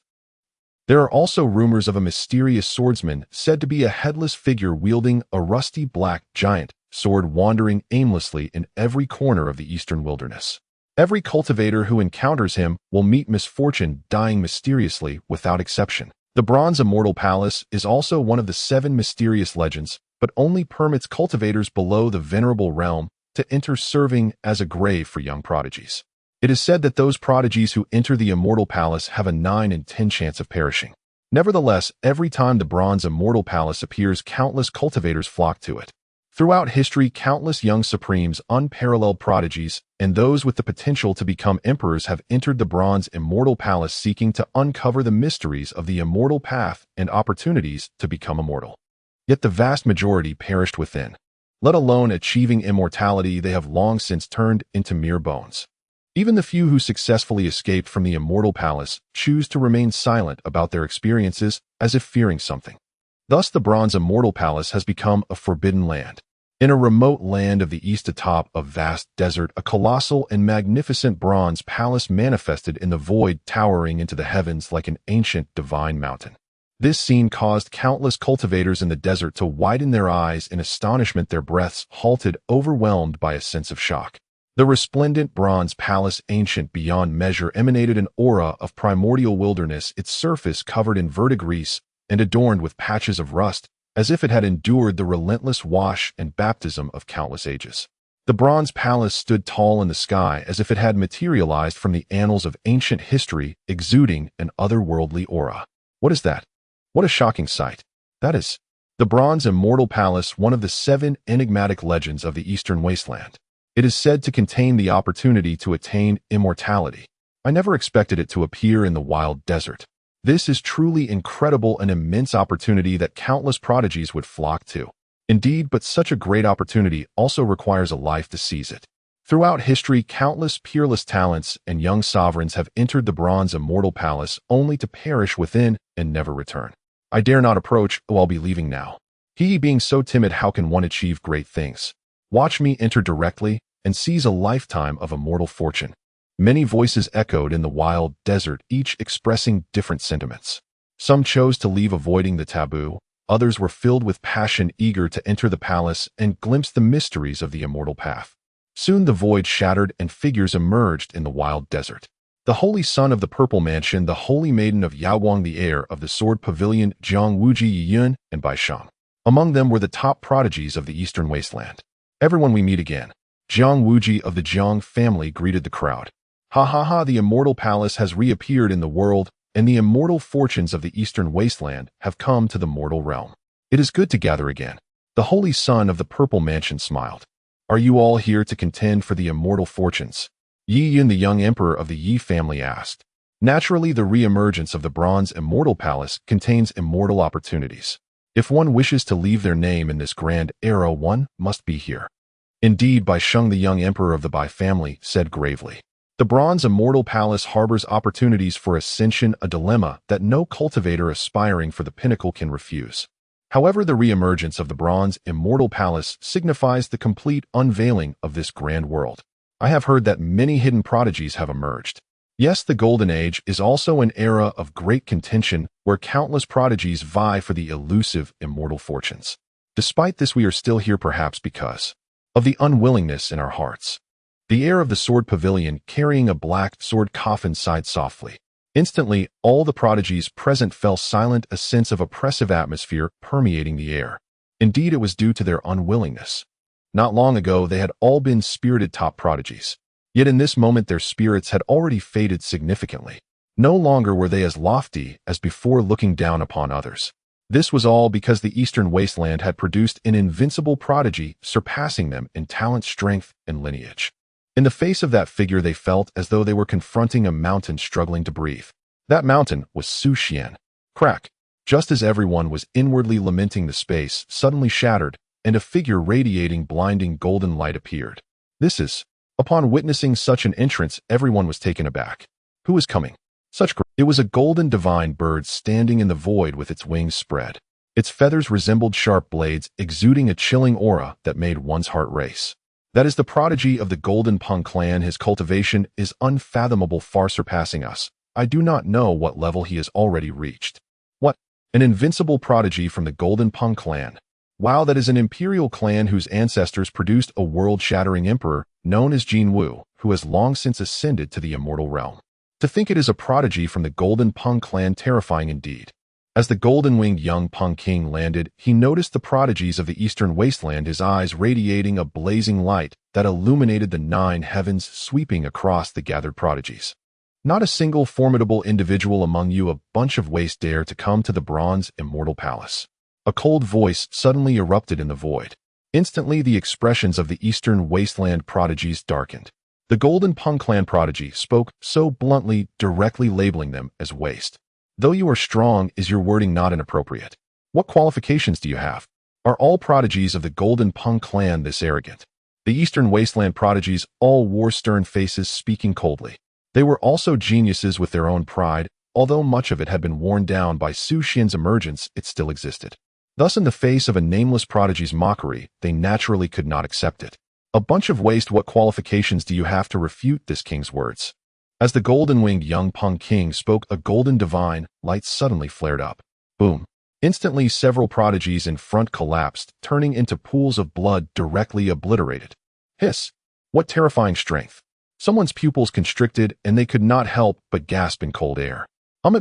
There are also rumors of a mysterious swordsman said to be a headless figure wielding a rusty black giant sword, wandering aimlessly in every corner of the eastern wilderness. Every cultivator who encounters him will meet misfortune, dying mysteriously without exception. The Bronze Immortal Palace is also one of the 7 mysterious legends, but only permits cultivators below the Venerable Realm to enter, serving as a grave for young prodigies. It is said that those prodigies who enter the Immortal Palace have a 9 in 10 chance of perishing. Nevertheless, every time the Bronze Immortal Palace appears, countless cultivators flock to it. Throughout history, countless young supremes, unparalleled prodigies, and those with the potential to become emperors have entered the Bronze Immortal Palace seeking to uncover the mysteries of the immortal path and opportunities to become immortal. Yet the vast majority perished within. Let alone achieving immortality, they have long since turned into mere bones. Even the few who successfully escaped from the Immortal Palace choose to remain silent about their experiences as if fearing something. Thus, the Bronze Immortal Palace has become a forbidden land. In a remote land of the east atop a vast desert, a colossal and magnificent bronze palace manifested in the void, towering into the heavens like an ancient divine mountain. This scene caused countless cultivators in the desert to widen their eyes in astonishment, their breaths halted, overwhelmed by a sense of shock. The resplendent bronze palace, ancient beyond measure, emanated an aura of primordial wilderness, its surface covered in verdigris and adorned with patches of rust, as if it had endured the relentless wash and baptism of countless ages. The bronze palace stood tall in the sky as if it had materialized from the annals of ancient history, exuding an otherworldly aura. What is that? What a shocking sight. That is the Bronze Immortal Palace, one of the 7 enigmatic legends of the Eastern Wasteland. It is said to contain the opportunity to attain immortality. I never expected it to appear in the wild desert. This is truly incredible, an immense opportunity that countless prodigies would flock to. Indeed, but such a great opportunity also requires a life to seize it. Throughout history, countless peerless talents and young sovereigns have entered the Bronze Immortal Palace only to perish within and never return. I dare not approach, oh, I'll be leaving now. He being so timid, how can one achieve great things? Watch me enter directly and seize a lifetime of immortal fortune. Many voices echoed in the wild desert, each expressing different sentiments. Some chose to leave, avoiding the taboo. Others were filled with passion, eager to enter the palace and glimpse the mysteries of the immortal path. Soon the void shattered and figures emerged in the wild desert. The holy son of the Purple Mansion, the holy maiden of Yaoguang, the heir of the Sword Pavilion, Jiang Wuji Yiyun, and Bai Shang. Among them were the top prodigies of the Eastern Wasteland. Everyone we meet again. Jiang Wuji of the Jiang family greeted the crowd. Ha ha ha, the Immortal Palace has reappeared in the world, and the immortal fortunes of the Eastern Wasteland have come to the mortal realm. It is good to gather again. The holy son of the Purple Mansion smiled. Are you all here to contend for the immortal fortunes? Yi Yun, the young emperor of the Yi family, asked. Naturally, the re-emergence of the Bronze Immortal Palace contains immortal opportunities. If one wishes to leave their name in this grand era, one must be here. Indeed, Bai Sheng, the young emperor of the Bai family, said gravely. The Bronze Immortal Palace harbors opportunities for ascension, a dilemma that no cultivator aspiring for the pinnacle can refuse. However, the re-emergence of the Bronze Immortal Palace signifies the complete unveiling of this grand world. I have heard that many hidden prodigies have emerged. Yes, the Golden Age is also an era of great contention where countless prodigies vie for the elusive immortal fortunes. Despite this, we are still here, perhaps because of the unwillingness in our hearts. The heir of the Sword Pavilion, carrying a black sword coffin, sighed softly. Instantly, all the prodigies present fell silent, a sense of oppressive atmosphere permeating the air. Indeed, it was due to their unwillingness. Not long ago, they had all been spirited top prodigies. Yet in this moment, their spirits had already faded significantly. No longer were they as lofty as before, looking down upon others. This was all because the Eastern Wasteland had produced an invincible prodigy, surpassing them in talent, strength, and lineage. In the face of that figure, they felt as though they were confronting a mountain struggling to breathe. That mountain was Su Xian. Crack. Just as everyone was inwardly lamenting, the space suddenly shattered, and a figure radiating blinding golden light appeared. This is. Upon witnessing such an entrance, everyone was taken aback. Who was coming? It was a golden divine bird standing in the void with its wings spread. Its feathers resembled sharp blades, exuding a chilling aura that made one's heart race. That is the prodigy of the Golden Peng clan. His cultivation is unfathomable, far surpassing us. I do not know what level he has already reached. What? An invincible prodigy from the Golden Peng clan. Wow, that is an imperial clan whose ancestors produced a world-shattering emperor known as Jin Wu, who has long since ascended to the immortal realm. To think it is a prodigy from the Golden Peng clan, terrifying indeed. As the golden-winged young Peng King landed, he noticed the prodigies of the Eastern Wasteland, his eyes radiating a blazing light that illuminated the 9 heavens, sweeping across the gathered prodigies. Not a single formidable individual among you, a bunch of waste, dare to come to the Bronze Immortal Palace. A cold voice suddenly erupted in the void. Instantly, the expressions of the Eastern Wasteland prodigies darkened. The Golden Pung Clan prodigy spoke so bluntly, directly labeling them as waste. Though you are strong, is your wording not inappropriate? What qualifications do you have? Are all prodigies of the Golden Pung Clan this arrogant? The Eastern Wasteland prodigies all wore stern faces, speaking coldly. They were also geniuses with their own pride. Although much of it had been worn down by Su Xian's emergence, it still existed. Thus, in the face of a nameless prodigy's mockery, they naturally could not accept it. A bunch of waste. What qualifications do you have to refute this king's words? As the golden-winged young Pung King spoke, a golden divine light suddenly flared up. Boom. Instantly, several prodigies in front collapsed, turning into pools of blood directly obliterated. Hiss! What terrifying strength! Someone's pupils constricted, and they could not help but gasp in cold air.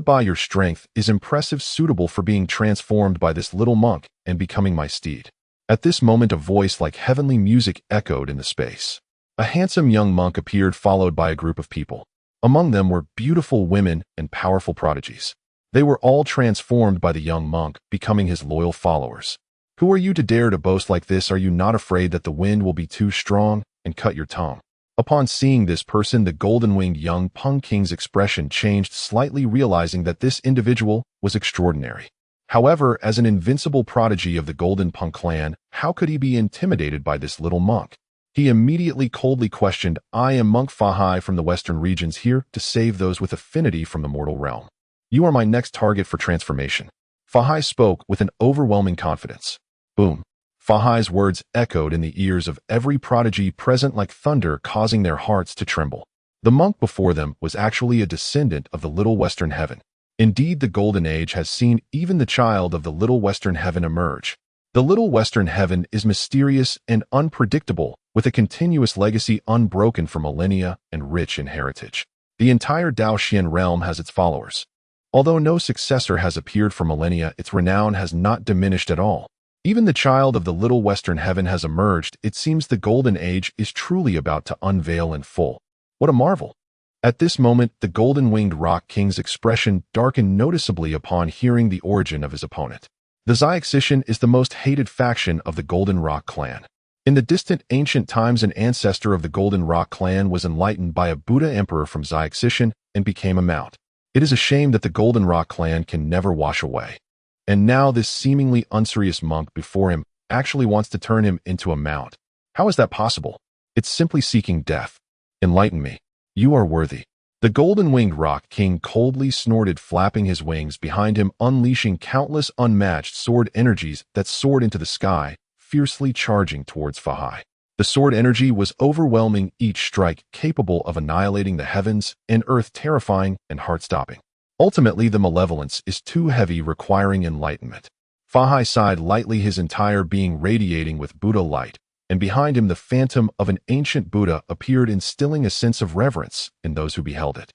By your strength is impressive, suitable for being transformed by this little monk and becoming my steed. At this moment, a voice like heavenly music echoed in the space. A handsome young monk appeared, followed by a group of people. Among them were beautiful women and powerful prodigies. They were all transformed by the young monk, becoming his loyal followers. Who are you to dare to boast like this? Are you not afraid that the wind will be too strong and cut your tongue? Upon seeing this person, the golden-winged young Pung King's expression changed slightly, realizing that this individual was extraordinary. However, as an invincible prodigy of the Golden Pung Clan, how could he be intimidated by this little monk? He immediately coldly questioned, I am Monk Fahai from the Western regions, here to save those with affinity from the mortal realm. You are my next target for transformation. Fahai spoke with an overwhelming confidence. Boom. Fahai's words echoed in the ears of every prodigy present like thunder, causing their hearts to tremble. The monk before them was actually a descendant of the Little Western Heaven. Indeed, the Golden Age has seen even the child of the Little Western Heaven emerge. The Little Western Heaven is mysterious and unpredictable, with a continuous legacy unbroken for millennia and rich in heritage. The entire Daoxian realm has its followers. Although no successor has appeared for millennia, its renown has not diminished at all. Even the child of the Little Western Heaven has emerged. It seems the Golden Age is truly about to unveil in full. What a marvel! At this moment, the Golden-Winged Rock King's expression darkened noticeably upon hearing the origin of his opponent. The Xiaoxian is the most hated faction of the Golden Rock Clan. In the distant ancient times, an ancestor of the Golden Rock Clan was enlightened by a Buddha emperor from Xiaoxian and became a mount. It is a shame that the Golden Rock Clan can never wash away. And now this seemingly unserious monk before him actually wants to turn him into a mount. How is that possible? It's simply seeking death. Enlighten me. You are worthy. The Golden-Winged Rock King coldly snorted, flapping his wings behind him, unleashing countless unmatched sword energies that soared into the sky, fiercely charging towards Fahai. The sword energy was overwhelming, each strike capable of annihilating the heavens and earth, terrifying and heart-stopping. Ultimately, the malevolence is too heavy, requiring enlightenment. Fahai sighed lightly, his entire being radiating with Buddha light, and behind him the phantom of an ancient Buddha appeared, instilling a sense of reverence in those who beheld it.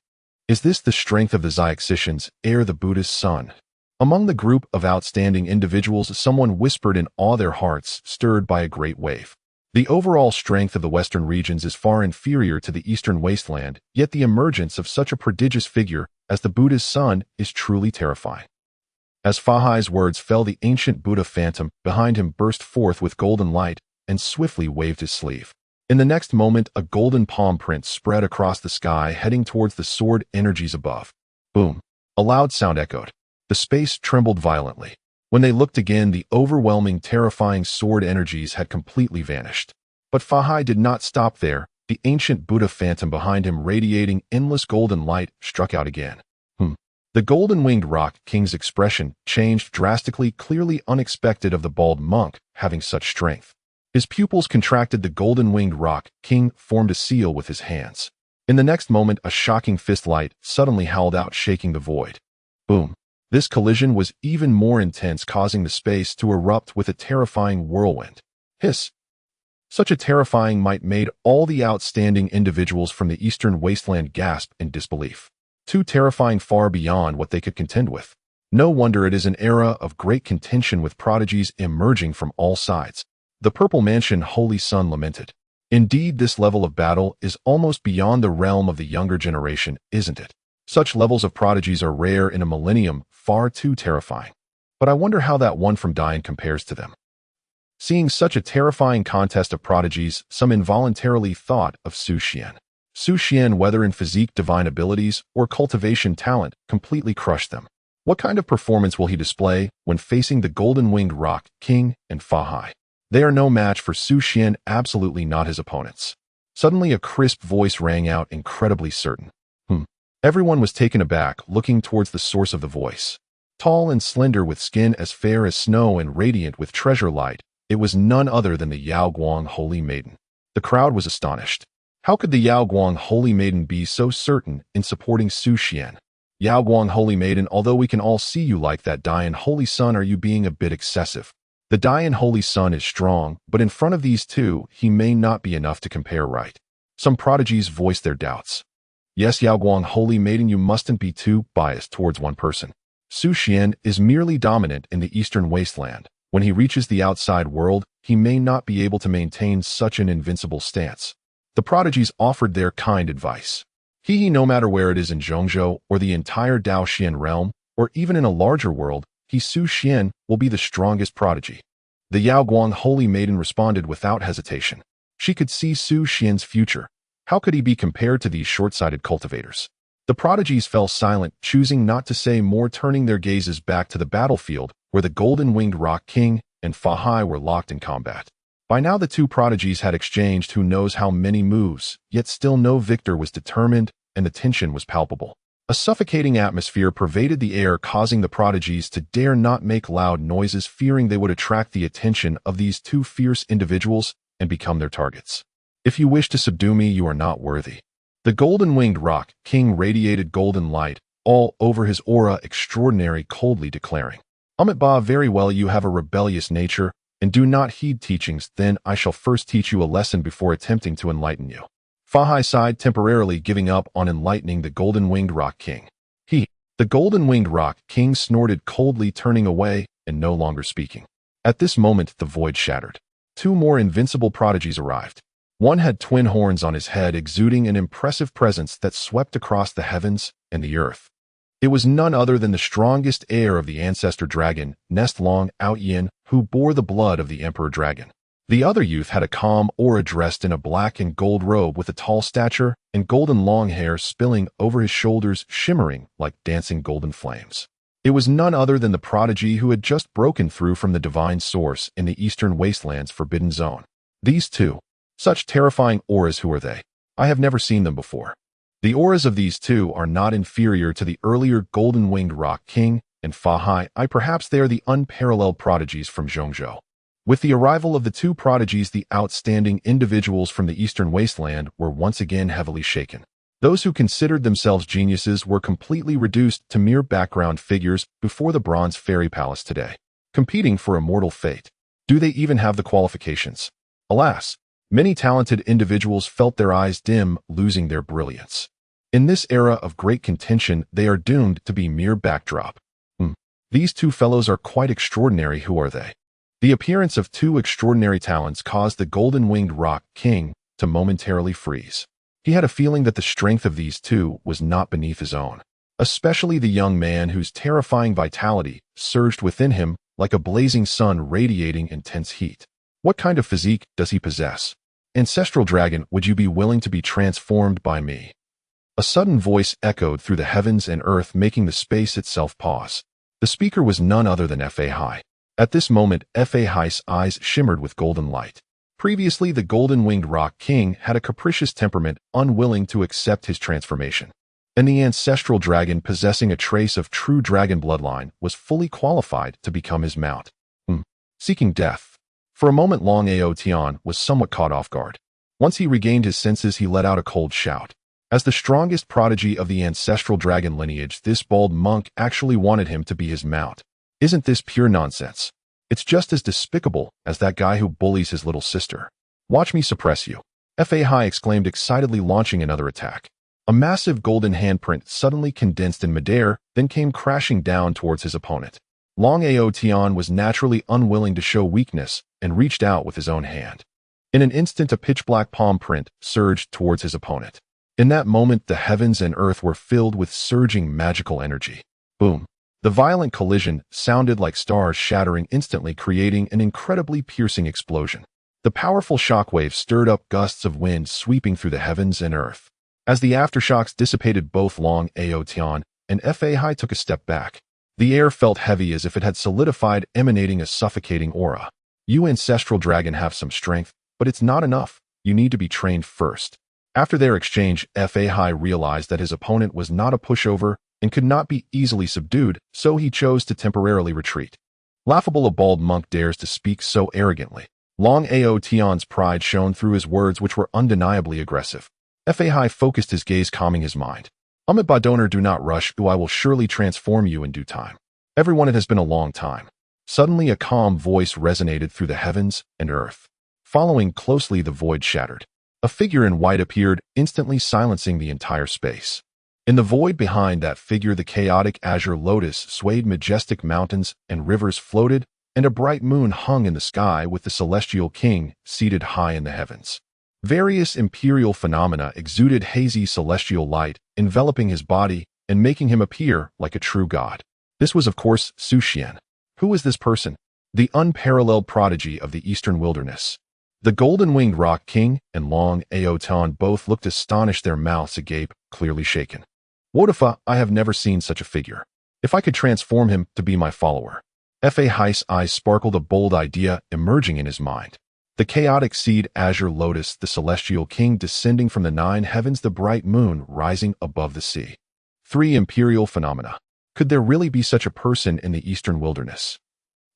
Is this the strength of the Xiaoxians, ere the Buddha's son? Among the group of outstanding individuals, someone whispered in awe, their hearts stirred by a great wave. The overall strength of the Western regions is far inferior to the Eastern Wasteland, yet the emergence of such a prodigious figure as the Buddha's son is truly terrifying. As Fahai's words fell, the ancient Buddha phantom behind him burst forth with golden light and swiftly waved his sleeve. In the next moment, a golden palm print spread across the sky, heading towards the sword energies above. Boom! A loud sound echoed. The space trembled violently. When they looked again, the overwhelming, terrifying sword energies had completely vanished. But Fahai did not stop there. The ancient Buddha phantom behind him, radiating endless golden light, struck out again. The Golden-Winged Rock King's expression changed drastically, clearly unexpected of the bald monk having such strength. His pupils contracted. The Golden-Winged Rock King formed a seal with his hands. In the next moment, a shocking fist light suddenly howled out, shaking the void. Boom! This collision was even more intense, causing the space to erupt with a terrifying whirlwind. Hiss! Such a terrifying might made all the outstanding individuals from the Eastern Wasteland gasp in disbelief. Too terrifying, far beyond what they could contend with. No wonder it is an era of great contention, with prodigies emerging from all sides. The Purple Mansion Holy Sun lamented. Indeed, this level of battle is almost beyond the realm of the younger generation, isn't it? Such levels of prodigies are rare in a millennium, far too terrifying. But I wonder how that one from Dian compares to them. Seeing such a terrifying contest of prodigies, some involuntarily thought of Xuan. Xuan, whether in physique, divine abilities, or cultivation talent, completely crushed them. What kind of performance will he display when facing the golden-winged rock, King, and Fa. They are no match for Xuan, absolutely not his opponents. Suddenly a crisp voice rang out, incredibly certain. Everyone was taken aback, looking towards the source of the voice. Tall and slender, with skin as fair as snow and radiant with treasure light, it was none other than the Yaoguang Holy Maiden. The crowd was astonished. How could the Yaoguang Holy Maiden be so certain in supporting Xuan? Yaoguang Holy Maiden, although we can all see you like that Dian Holy Sun, are you being a bit excessive? The Dian Holy Sun is strong, but in front of these two, he may not be enough to compare, right? Some prodigies voiced their doubts. Yes, Yaoguang Holy Maiden, you mustn't be too biased towards one person. Xuan is merely dominant in the Eastern Wasteland. When he reaches the outside world, he may not be able to maintain such an invincible stance. The prodigies offered their kind advice. No matter where it is in Zhongzhou or the entire Daoxian realm, or even in a larger world, Xuan will be the strongest prodigy. The Yaoguang Holy Maiden responded without hesitation. She could see Xuan's future. How could he be compared to these short-sighted cultivators? The prodigies fell silent, choosing not to say more, turning their gazes back to the battlefield, where the golden-winged rock King and Fa were locked in combat. By now the two prodigies had exchanged who knows how many moves, yet still no victor was determined, and the tension was palpable. A suffocating atmosphere pervaded the air, causing the prodigies to dare not make loud noises, fearing they would attract the attention of these two fierce individuals and become their targets. If you wish to subdue me, you are not worthy. The golden-winged rock King radiated golden light all over his aura, extraordinary, coldly declaring, Ba, very well, you have a rebellious nature, and do not heed teachings, then I shall first teach you a lesson before attempting to enlighten you. Fa sighed, temporarily giving up on enlightening the golden-winged rock King. The golden-winged rock King snorted coldly, turning away and no longer speaking. At this moment, the void shattered. Two more invincible prodigies arrived. One had twin horns on his head, exuding an impressive presence that swept across the heavens and the earth. It was none other than the strongest heir of the ancestor dragon, Nestlong Outyin, who bore the blood of the emperor dragon. The other youth had a calm aura, dressed in a black and gold robe with a tall stature and golden long hair spilling over his shoulders, shimmering like dancing golden flames. It was none other than the prodigy who had just broken through from the divine source in the Eastern Wasteland's Forbidden Zone. These two, such terrifying auras, who are they? I have never seen them before. The auras of these two are not inferior to the earlier golden-winged rock King and Fa. Perhaps they are the unparalleled prodigies from Zhongzhou. With the arrival of the two prodigies, the outstanding individuals from the Eastern Wasteland were once again heavily shaken. Those who considered themselves geniuses were completely reduced to mere background figures before the Bronze Fairy Palace today, competing for immortal fate. Do they even have the qualifications? Alas, many talented individuals felt their eyes dim, losing their brilliance. In this era of great contention, they are doomed to be mere backdrop. These two fellows are quite extraordinary. Who are they? The appearance of two extraordinary talents caused the golden-winged rock King to momentarily freeze. He had a feeling that the strength of these two was not beneath his own, especially the young man whose terrifying vitality surged within him like a blazing sun radiating intense heat. What kind of physique does he possess? Ancestral dragon, would you be willing to be transformed by me? A sudden voice echoed through the heavens and earth, making the space itself pause. The speaker was none other than Fa. At this moment, Fa's eyes shimmered with golden light. Previously, the golden-winged rock King had a capricious temperament, unwilling to accept his transformation. And the ancestral dragon, possessing a trace of true dragon bloodline, was fully qualified to become his mount. Seeking death. For a moment, Long Ao Tian was somewhat caught off guard. Once he regained his senses, he let out a cold shout. As the strongest prodigy of the ancestral dragon lineage, this bald monk actually wanted him to be his mount. Isn't this pure nonsense? It's just as despicable as that guy who bullies his little sister. Watch me suppress you. Fa exclaimed excitedly, launching another attack. A massive golden handprint suddenly condensed in midair, then came crashing down towards his opponent. Long Ao Tian was naturally unwilling to show weakness and reached out with his own hand. In an instant, a pitch-black palm print surged towards his opponent. In that moment, the heavens and earth were filled with surging magical energy. Boom! The violent collision sounded like stars shattering instantly, creating an incredibly piercing explosion. The powerful shockwave stirred up gusts of wind sweeping through the heavens and earth. As the aftershocks dissipated, both Long Aotian and Fai took a step back. The air felt heavy as if it had solidified, emanating a suffocating aura. You ancestral dragon have some strength, but it's not enough. You need to be trained first. After their exchange, Fai realized that his opponent was not a pushover and could not be easily subdued, so he chose to temporarily retreat. Laughable, a bald monk dares to speak so arrogantly. Long Aotian's pride shone through his words, which were undeniably aggressive. Fai focused his gaze, calming his mind. Amit Badoner, do not rush, I will surely transform you in due time. Everyone, it has been a long time. Suddenly a calm voice resonated through the heavens and earth. Following closely, the void shattered. A figure in white appeared, instantly silencing the entire space. In the void behind that figure, the chaotic azure lotus swayed, majestic mountains and rivers floated, and a bright moon hung in the sky with the celestial king seated high in the heavens. Various imperial phenomena exuded hazy celestial light, enveloping his body and making him appear like a true god. This was, of course, Xuan. Who was this person? The unparalleled prodigy of the eastern wilderness. The golden-winged rock king and Long Aotian both looked astonished, their mouths agape, clearly shaken. What if I have never seen such a figure. If I could transform him to be my follower. Fai's eyes sparkled, a bold idea emerging in his mind. The chaotic seed azure lotus, the celestial king descending from the 9 heavens, the bright moon rising above the sea. 3 imperial phenomena. Could there really be such a person in the eastern wilderness?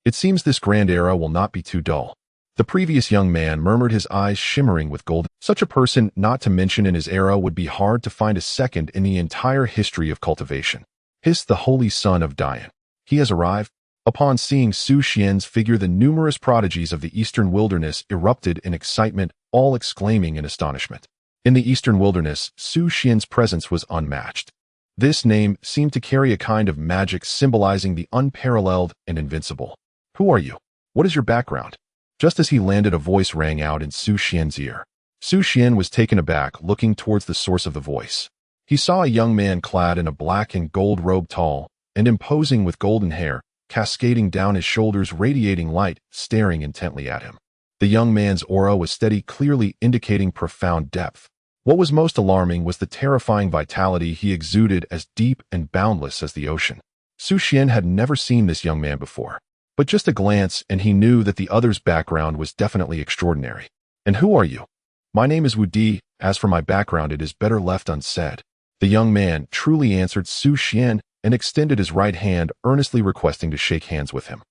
It seems this grand era will not be too dull. The previous young man murmured, his eyes shimmering with gold. Such a person, not to mention in his era, would be hard to find a second in the entire history of cultivation. Hissed the holy son of Dian. He has arrived? Upon seeing Xuan's figure, the numerous prodigies of the eastern wilderness erupted in excitement, all exclaiming in astonishment. In the eastern wilderness, Xuan's presence was unmatched. This name seemed to carry a kind of magic, symbolizing the unparalleled and invincible. Who are you? What is your background? Just as he landed, a voice rang out in Xuan's ear. Xuan was taken aback, looking towards the source of the voice. He saw a young man clad in a black and gold robe, tall and imposing, with golden hair cascading down his shoulders, radiating light, staring intently at him. The young man's aura was steady, clearly indicating profound depth. What was most alarming was the terrifying vitality he exuded, as deep and boundless as the ocean. Xuan had never seen this young man before, but just a glance and he knew that the other's background was definitely extraordinary. And who are you? My name is Wu Di. As for my background, it is better left unsaid. The young man truly answered Xuan and extended his right hand, earnestly requesting to shake hands with him.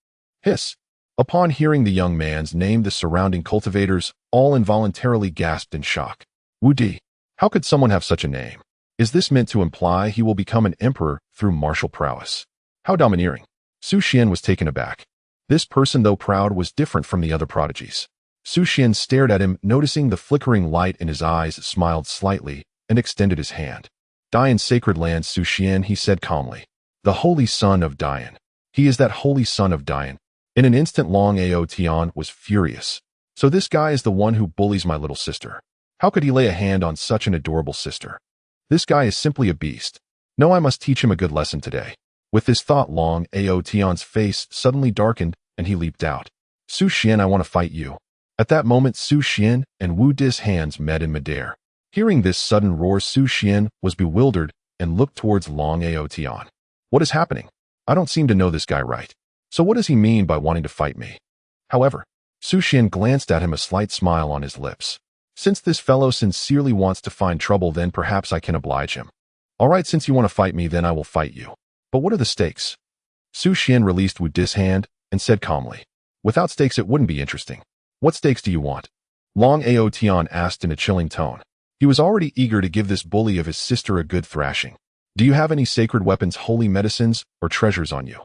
Hiss! Upon hearing the young man's name, the surrounding cultivators all involuntarily gasped in shock. Wu Di. How could someone have such a name? Is this meant to imply he will become an emperor through martial prowess? How domineering! Xuan was taken aback. This person, though proud, was different from the other prodigies. Xuan stared at him, noticing the flickering light in his eyes, smiled slightly, and extended his hand. Dian's sacred land, Xuan, he said calmly. The holy son of Dian. He is that holy son of Dian. In an instant, Long Aotian was furious. So this guy is the one who bullies my little sister. How could he lay a hand on such an adorable sister? This guy is simply a beast. No, I must teach him a good lesson today. With this thought, Long Aotian's face suddenly darkened, and he leaped out. Xuan, I want to fight you. At that moment, Xuan and Wu Di's hands met in midair. Hearing this sudden roar, Xuan was bewildered and looked towards Long Aotian. What is happening? I don't seem to know this guy right. So what does he mean by wanting to fight me? However, Xuan glanced at him, a slight smile on his lips. Since this fellow sincerely wants to find trouble, then perhaps I can oblige him. All right, since you want to fight me, then I will fight you. But what are the stakes? Xuan released Wu Di's hand and said calmly, without stakes it wouldn't be interesting. What stakes do you want? Long Aotian asked in a chilling tone. He was already eager to give this bully of his sister a good thrashing. Do you have any sacred weapons, holy medicines, or treasures on you?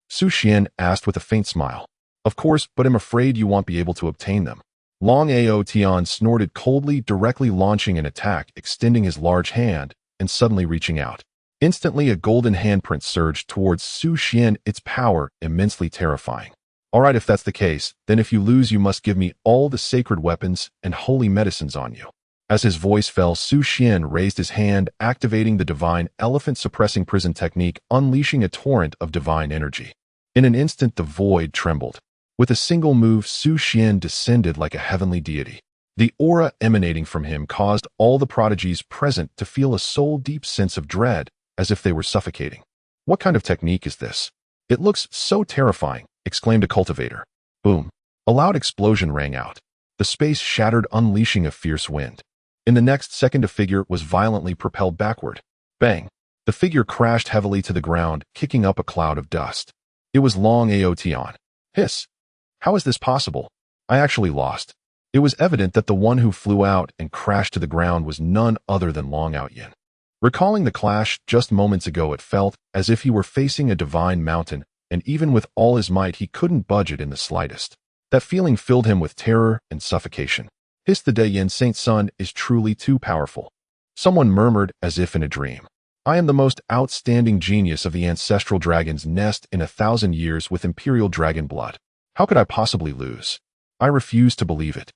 Xuan asked with a faint smile. Of course, but I'm afraid you won't be able to obtain them. Long Aotian snorted coldly, directly launching an attack, extending his large hand and suddenly reaching out. Instantly, a golden handprint surged towards Xuan, its power immensely terrifying. All right, if that's the case, then if you lose, you must give me all the sacred weapons and holy medicines on you. As his voice fell, Xuan raised his hand, activating the divine elephant-suppressing prison technique, unleashing a torrent of divine energy. In an instant, the void trembled. With a single move, Xuan descended like a heavenly deity. The aura emanating from him caused all the prodigies present to feel a soul-deep sense of dread, as if they were suffocating. "What kind of technique is this? It looks so terrifying," exclaimed a cultivator. Boom. A loud explosion rang out. The space shattered, unleashing a fierce wind. In the next second, a figure was violently propelled backward. Bang! The figure crashed heavily to the ground, kicking up a cloud of dust. It was Leng Ruoli. Hiss! How is this possible? I actually lost. It was evident that the one who flew out and crashed to the ground was none other than Leng Ruoli. Recalling the clash just moments ago, it felt as if he were facing a divine mountain, and even with all his might, he couldn't budge it in the slightest. That feeling filled him with terror and suffocation. "Hiss, the Dayan Saint's son is truly too powerful," someone murmured as if in a dream. "I am the most outstanding genius of the ancestral dragon's nest in 1,000 years with imperial dragon blood. How could I possibly lose? I refuse to believe it."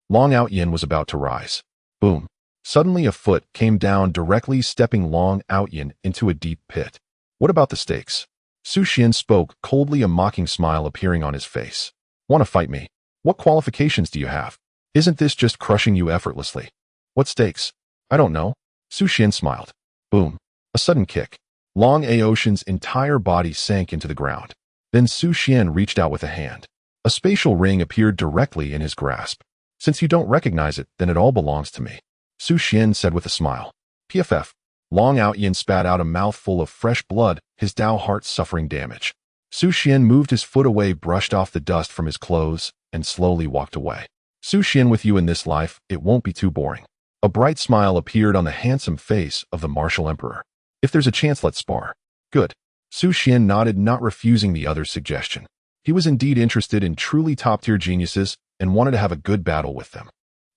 Leng Ruoli was about to rise. Boom. Suddenly a foot came down, directly stepping Leng Ruoli into a deep pit. "What about the stakes?" Xuan spoke coldly, a mocking smile appearing on his face. "Want to fight me? What qualifications do you have? Isn't this just crushing you effortlessly?" "What stakes?" "I don't know." Xuan smiled. Boom. A sudden kick. Leng Ruoli's entire body sank into the ground. Then Xuan reached out with a hand. A spatial ring appeared directly in his grasp. "Since you don't recognize it, then it all belongs to me," Xuan said with a smile. PFF. Leng Ruoli spat out a mouthful of fresh blood, his Dao heart suffering damage. Xuan moved his foot away, brushed off the dust from his clothes, and slowly walked away. "Xuan, with you in this life, it won't be too boring." A bright smile appeared on the handsome face of the martial emperor. "If there's a chance, let's spar." "Good." Xuan nodded, not refusing the other's suggestion. He was indeed interested in truly top-tier geniuses and wanted to have a good battle with them.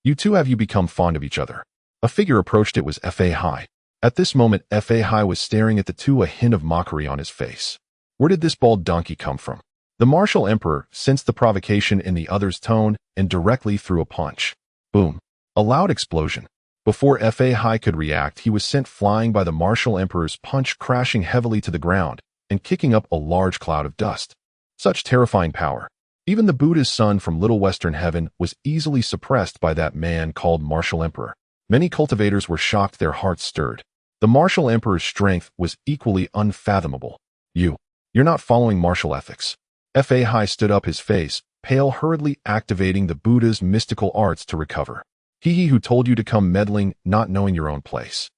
"You two, have you become fond of each other?" A figure approached. It was Fa. At this moment, Fa was staring at the two, a hint of mockery on his face. Where did this bald donkey come from? The martial emperor sensed the provocation in the other's tone and directly threw a punch. Boom. A loud explosion. Before Fa could react, he was sent flying by the martial emperor's punch, crashing heavily to the ground and kicking up a large cloud of dust. Such terrifying power. Even the Buddha's son from Little Western Heaven was easily suppressed by that man called Martial Emperor. Many cultivators were shocked, their hearts stirred. The Martial Emperor's strength was equally unfathomable. You're not following martial ethics." Fa stood up, his face pale, hurriedly activating the Buddha's mystical arts to recover. "He who told you to come meddling, not knowing your own place."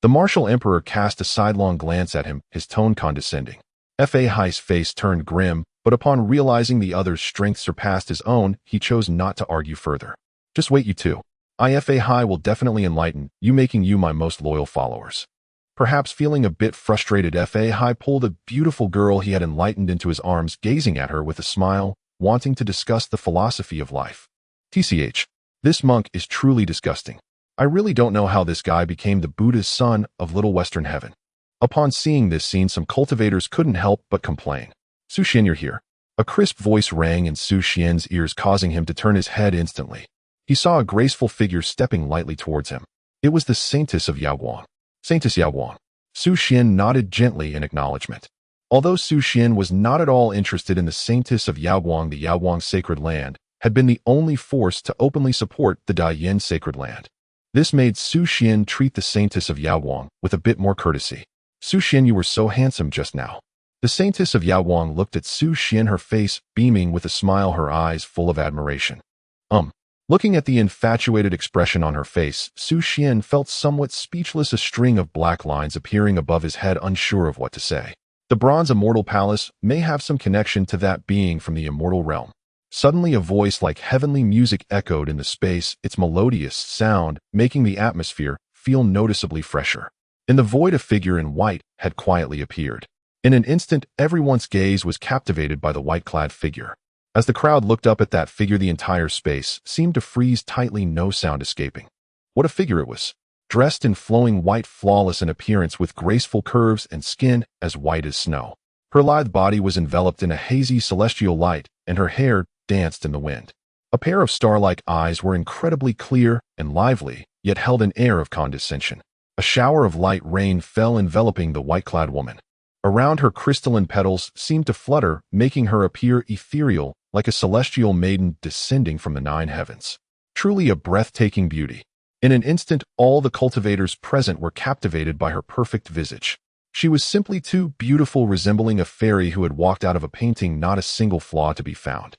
The Martial Emperor cast a sidelong glance at him, his tone condescending. Fa's face turned grim, but upon realizing the other's strength surpassed his own, he chose not to argue further. "Just wait, you two. Fa will definitely enlighten you, making you my most loyal followers." Perhaps feeling a bit frustrated, Fa pulled a beautiful girl he had enlightened into his arms, gazing at her with a smile, wanting to discuss the philosophy of life. "TCH, this monk is truly disgusting. I really don't know how this guy became the Buddha's son of Little Western Heaven." Upon seeing this scene, some cultivators couldn't help but complain. "Xuan, you're here." A crisp voice rang in Xuan's ears, causing him to turn his head instantly. He saw a graceful figure stepping lightly towards him. It was the saintess of Yaoguang. "Saintess Yaoguang." Xuan nodded gently in acknowledgement. Although Xuan was not at all interested in the saintess of Yaoguang, the Yaoguang sacred land had been the only force to openly support the Dayan sacred land. This made Xuan treat the saintess of Yaoguang with a bit more courtesy. "Xuan, you were so handsome just now." The saintess of Yaoguang looked at Xuan, her face beaming with a smile, her eyes full of admiration. Looking at the infatuated expression on her face, Xuan felt somewhat speechless, a string of black lines appearing above his head, unsure of what to say. The bronze immortal palace may have some connection to that being from the immortal realm. Suddenly a voice like heavenly music echoed in the space, its melodious sound making the atmosphere feel noticeably fresher. In the void, a figure in white had quietly appeared. In an instant, everyone's gaze was captivated by the white-clad figure. As the crowd looked up at that figure, the entire space seemed to freeze tightly, no sound escaping. What a figure it was! Dressed in flowing white, flawless in appearance, with graceful curves and skin as white as snow. Her lithe body was enveloped in a hazy celestial light, and her hair danced in the wind. A pair of star-like eyes were incredibly clear and lively, yet held an air of condescension. A shower of light rain fell enveloping the white-clad woman. Around her crystalline petals seemed to flutter, making her appear ethereal, like a celestial maiden descending from the 9 heavens. Truly a breathtaking beauty. In an instant, all the cultivators present were captivated by her perfect visage. She was simply too beautiful, resembling a fairy who had walked out of a painting, not a single flaw to be found.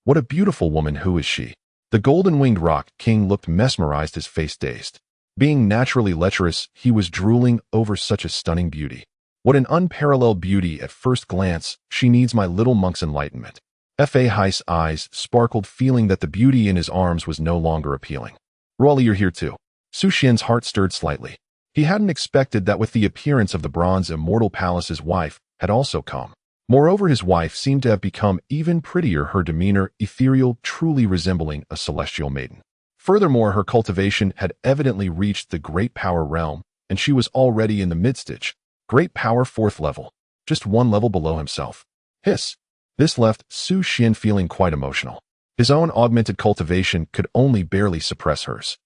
What a beautiful woman, who is she? The golden-winged rock king looked mesmerized, his face dazed. Being naturally lecherous, he was drooling over such a stunning beauty. What an unparalleled beauty at first glance. She needs my little monk's enlightenment. Fa Heist's eyes sparkled, feeling that the beauty in his arms was no longer appealing. Ruoli, you're here too. Xuan's heart stirred slightly. He hadn't expected that with the appearance of the bronze immortal palace's wife had also come. Moreover, his wife seemed to have become even prettier, her demeanor ethereal, truly resembling a celestial maiden. Furthermore, her cultivation had evidently reached the great power realm, and she was already in the mid-stage. Great power 4th level, just 1 level below himself. Hiss. This left Xuan feeling quite emotional. His own augmented cultivation could only barely suppress hers.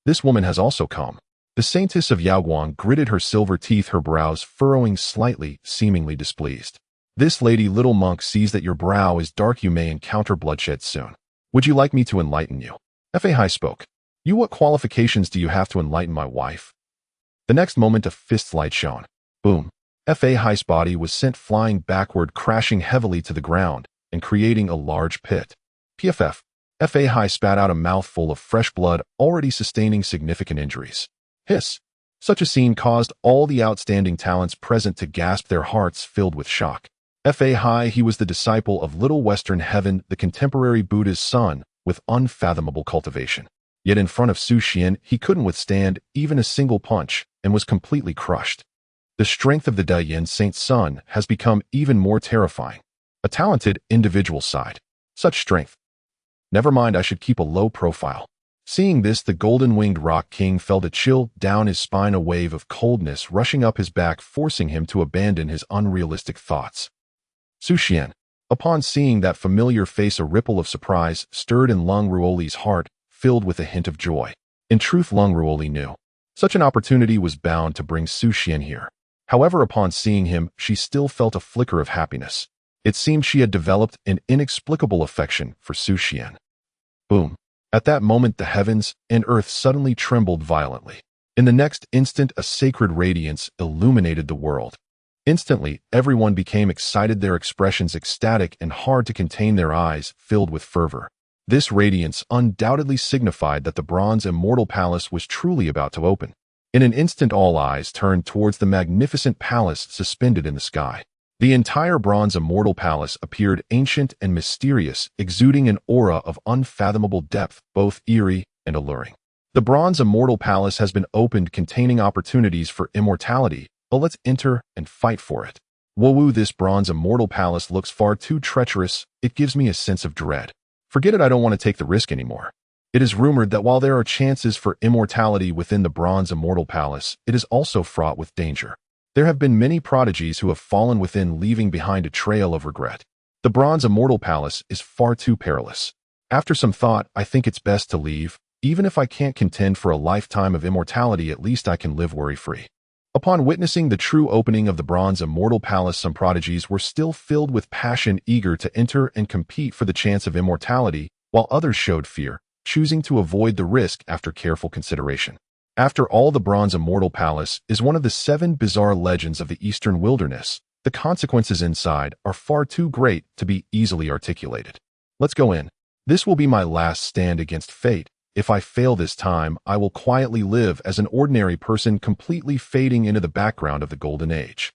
This woman has also come. The saintess of Yaoguang gritted her silver teeth, her brows furrowing slightly, seemingly displeased. This lady, little monk, sees that your brow is dark. You may encounter bloodshed soon. Would you like me to enlighten you? Fa Heist spoke. You, what qualifications do you have to enlighten my wife? The next moment, a fist's light shone. Boom. Fa Heist's body was sent flying backward, crashing heavily to the ground and creating a large pit. PFF. Fa Heist spat out a mouthful of fresh blood, already sustaining significant injuries. Hiss. Such a scene caused all the outstanding talents present to gasp, their hearts filled with shock. Fa Heist, he was the disciple of Little Western Heaven, the contemporary Buddha's son, with unfathomable cultivation. Yet in front of Xuan, he couldn't withstand even a single punch and was completely crushed. The strength of the Dayan Saint's son has become even more terrifying. A talented individual side. Such strength. Never mind, I should keep a low profile. Seeing this, the golden-winged rock king felt a chill down his spine, a wave of coldness rushing up his back, forcing him to abandon his unrealistic thoughts. Xuan. Upon seeing that familiar face, a ripple of surprise stirred in Leng Ruoli's heart, filled with a hint of joy. In truth, Leng Ruoli knew such an opportunity was bound to bring Xuan here. However, upon seeing him, she still felt a flicker of happiness. It seemed she had developed an inexplicable affection for Xuan. Boom. At that moment, the heavens and earth suddenly trembled violently. In the next instant, a sacred radiance illuminated the world. Instantly, everyone became excited, their expressions ecstatic and hard to contain, their eyes filled with fervor. This radiance undoubtedly signified that the bronze immortal palace was truly about to open. In an instant, all eyes turned towards the magnificent palace suspended in the sky. The entire bronze immortal palace appeared ancient and mysterious, exuding an aura of unfathomable depth, both eerie and alluring. The bronze immortal palace has been opened, containing opportunities for immortality, but let's enter and fight for it. Whoa, this bronze immortal palace looks far too treacherous. It gives me a sense of dread. Forget it, I don't want to take the risk anymore. It is rumored that while there are chances for immortality within the bronze immortal palace, it is also fraught with danger. There have been many prodigies who have fallen within, leaving behind a trail of regret. The bronze immortal palace is far too perilous. After some thought, I think it's best to leave. Even if I can't contend for a lifetime of immortality, at least I can live worry-free. Upon witnessing the true opening of the bronze immortal palace, some prodigies were still filled with passion, eager to enter and compete for the chance of immortality, while others showed fear, choosing to avoid the risk after careful consideration. After all, the bronze immortal palace is one of the 7 bizarre legends of the eastern wilderness. The consequences inside are far too great to be easily articulated. Let's go in. This will be my last stand against fate. If I fail this time, I will quietly live as an ordinary person, completely fading into the background of the golden age.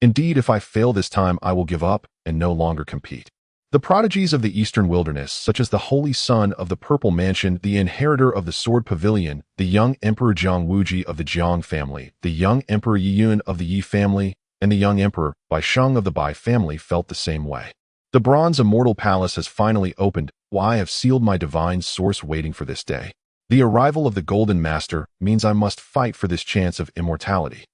Indeed, if I fail this time, I will give up and no longer compete. The prodigies of the eastern wilderness, such as the holy son of the Purple Mansion, the inheritor of the Sword Pavilion, the young Emperor Jiang Wuji of the Jiang family, the young Emperor Yiyun of the Yi family, and the young Emperor Baisheng of the Bai family, felt the same way. The bronze immortal palace has finally opened. Why, I have sealed my divine source, waiting for this day. The arrival of the Golden Master means I must fight for this chance of immortality.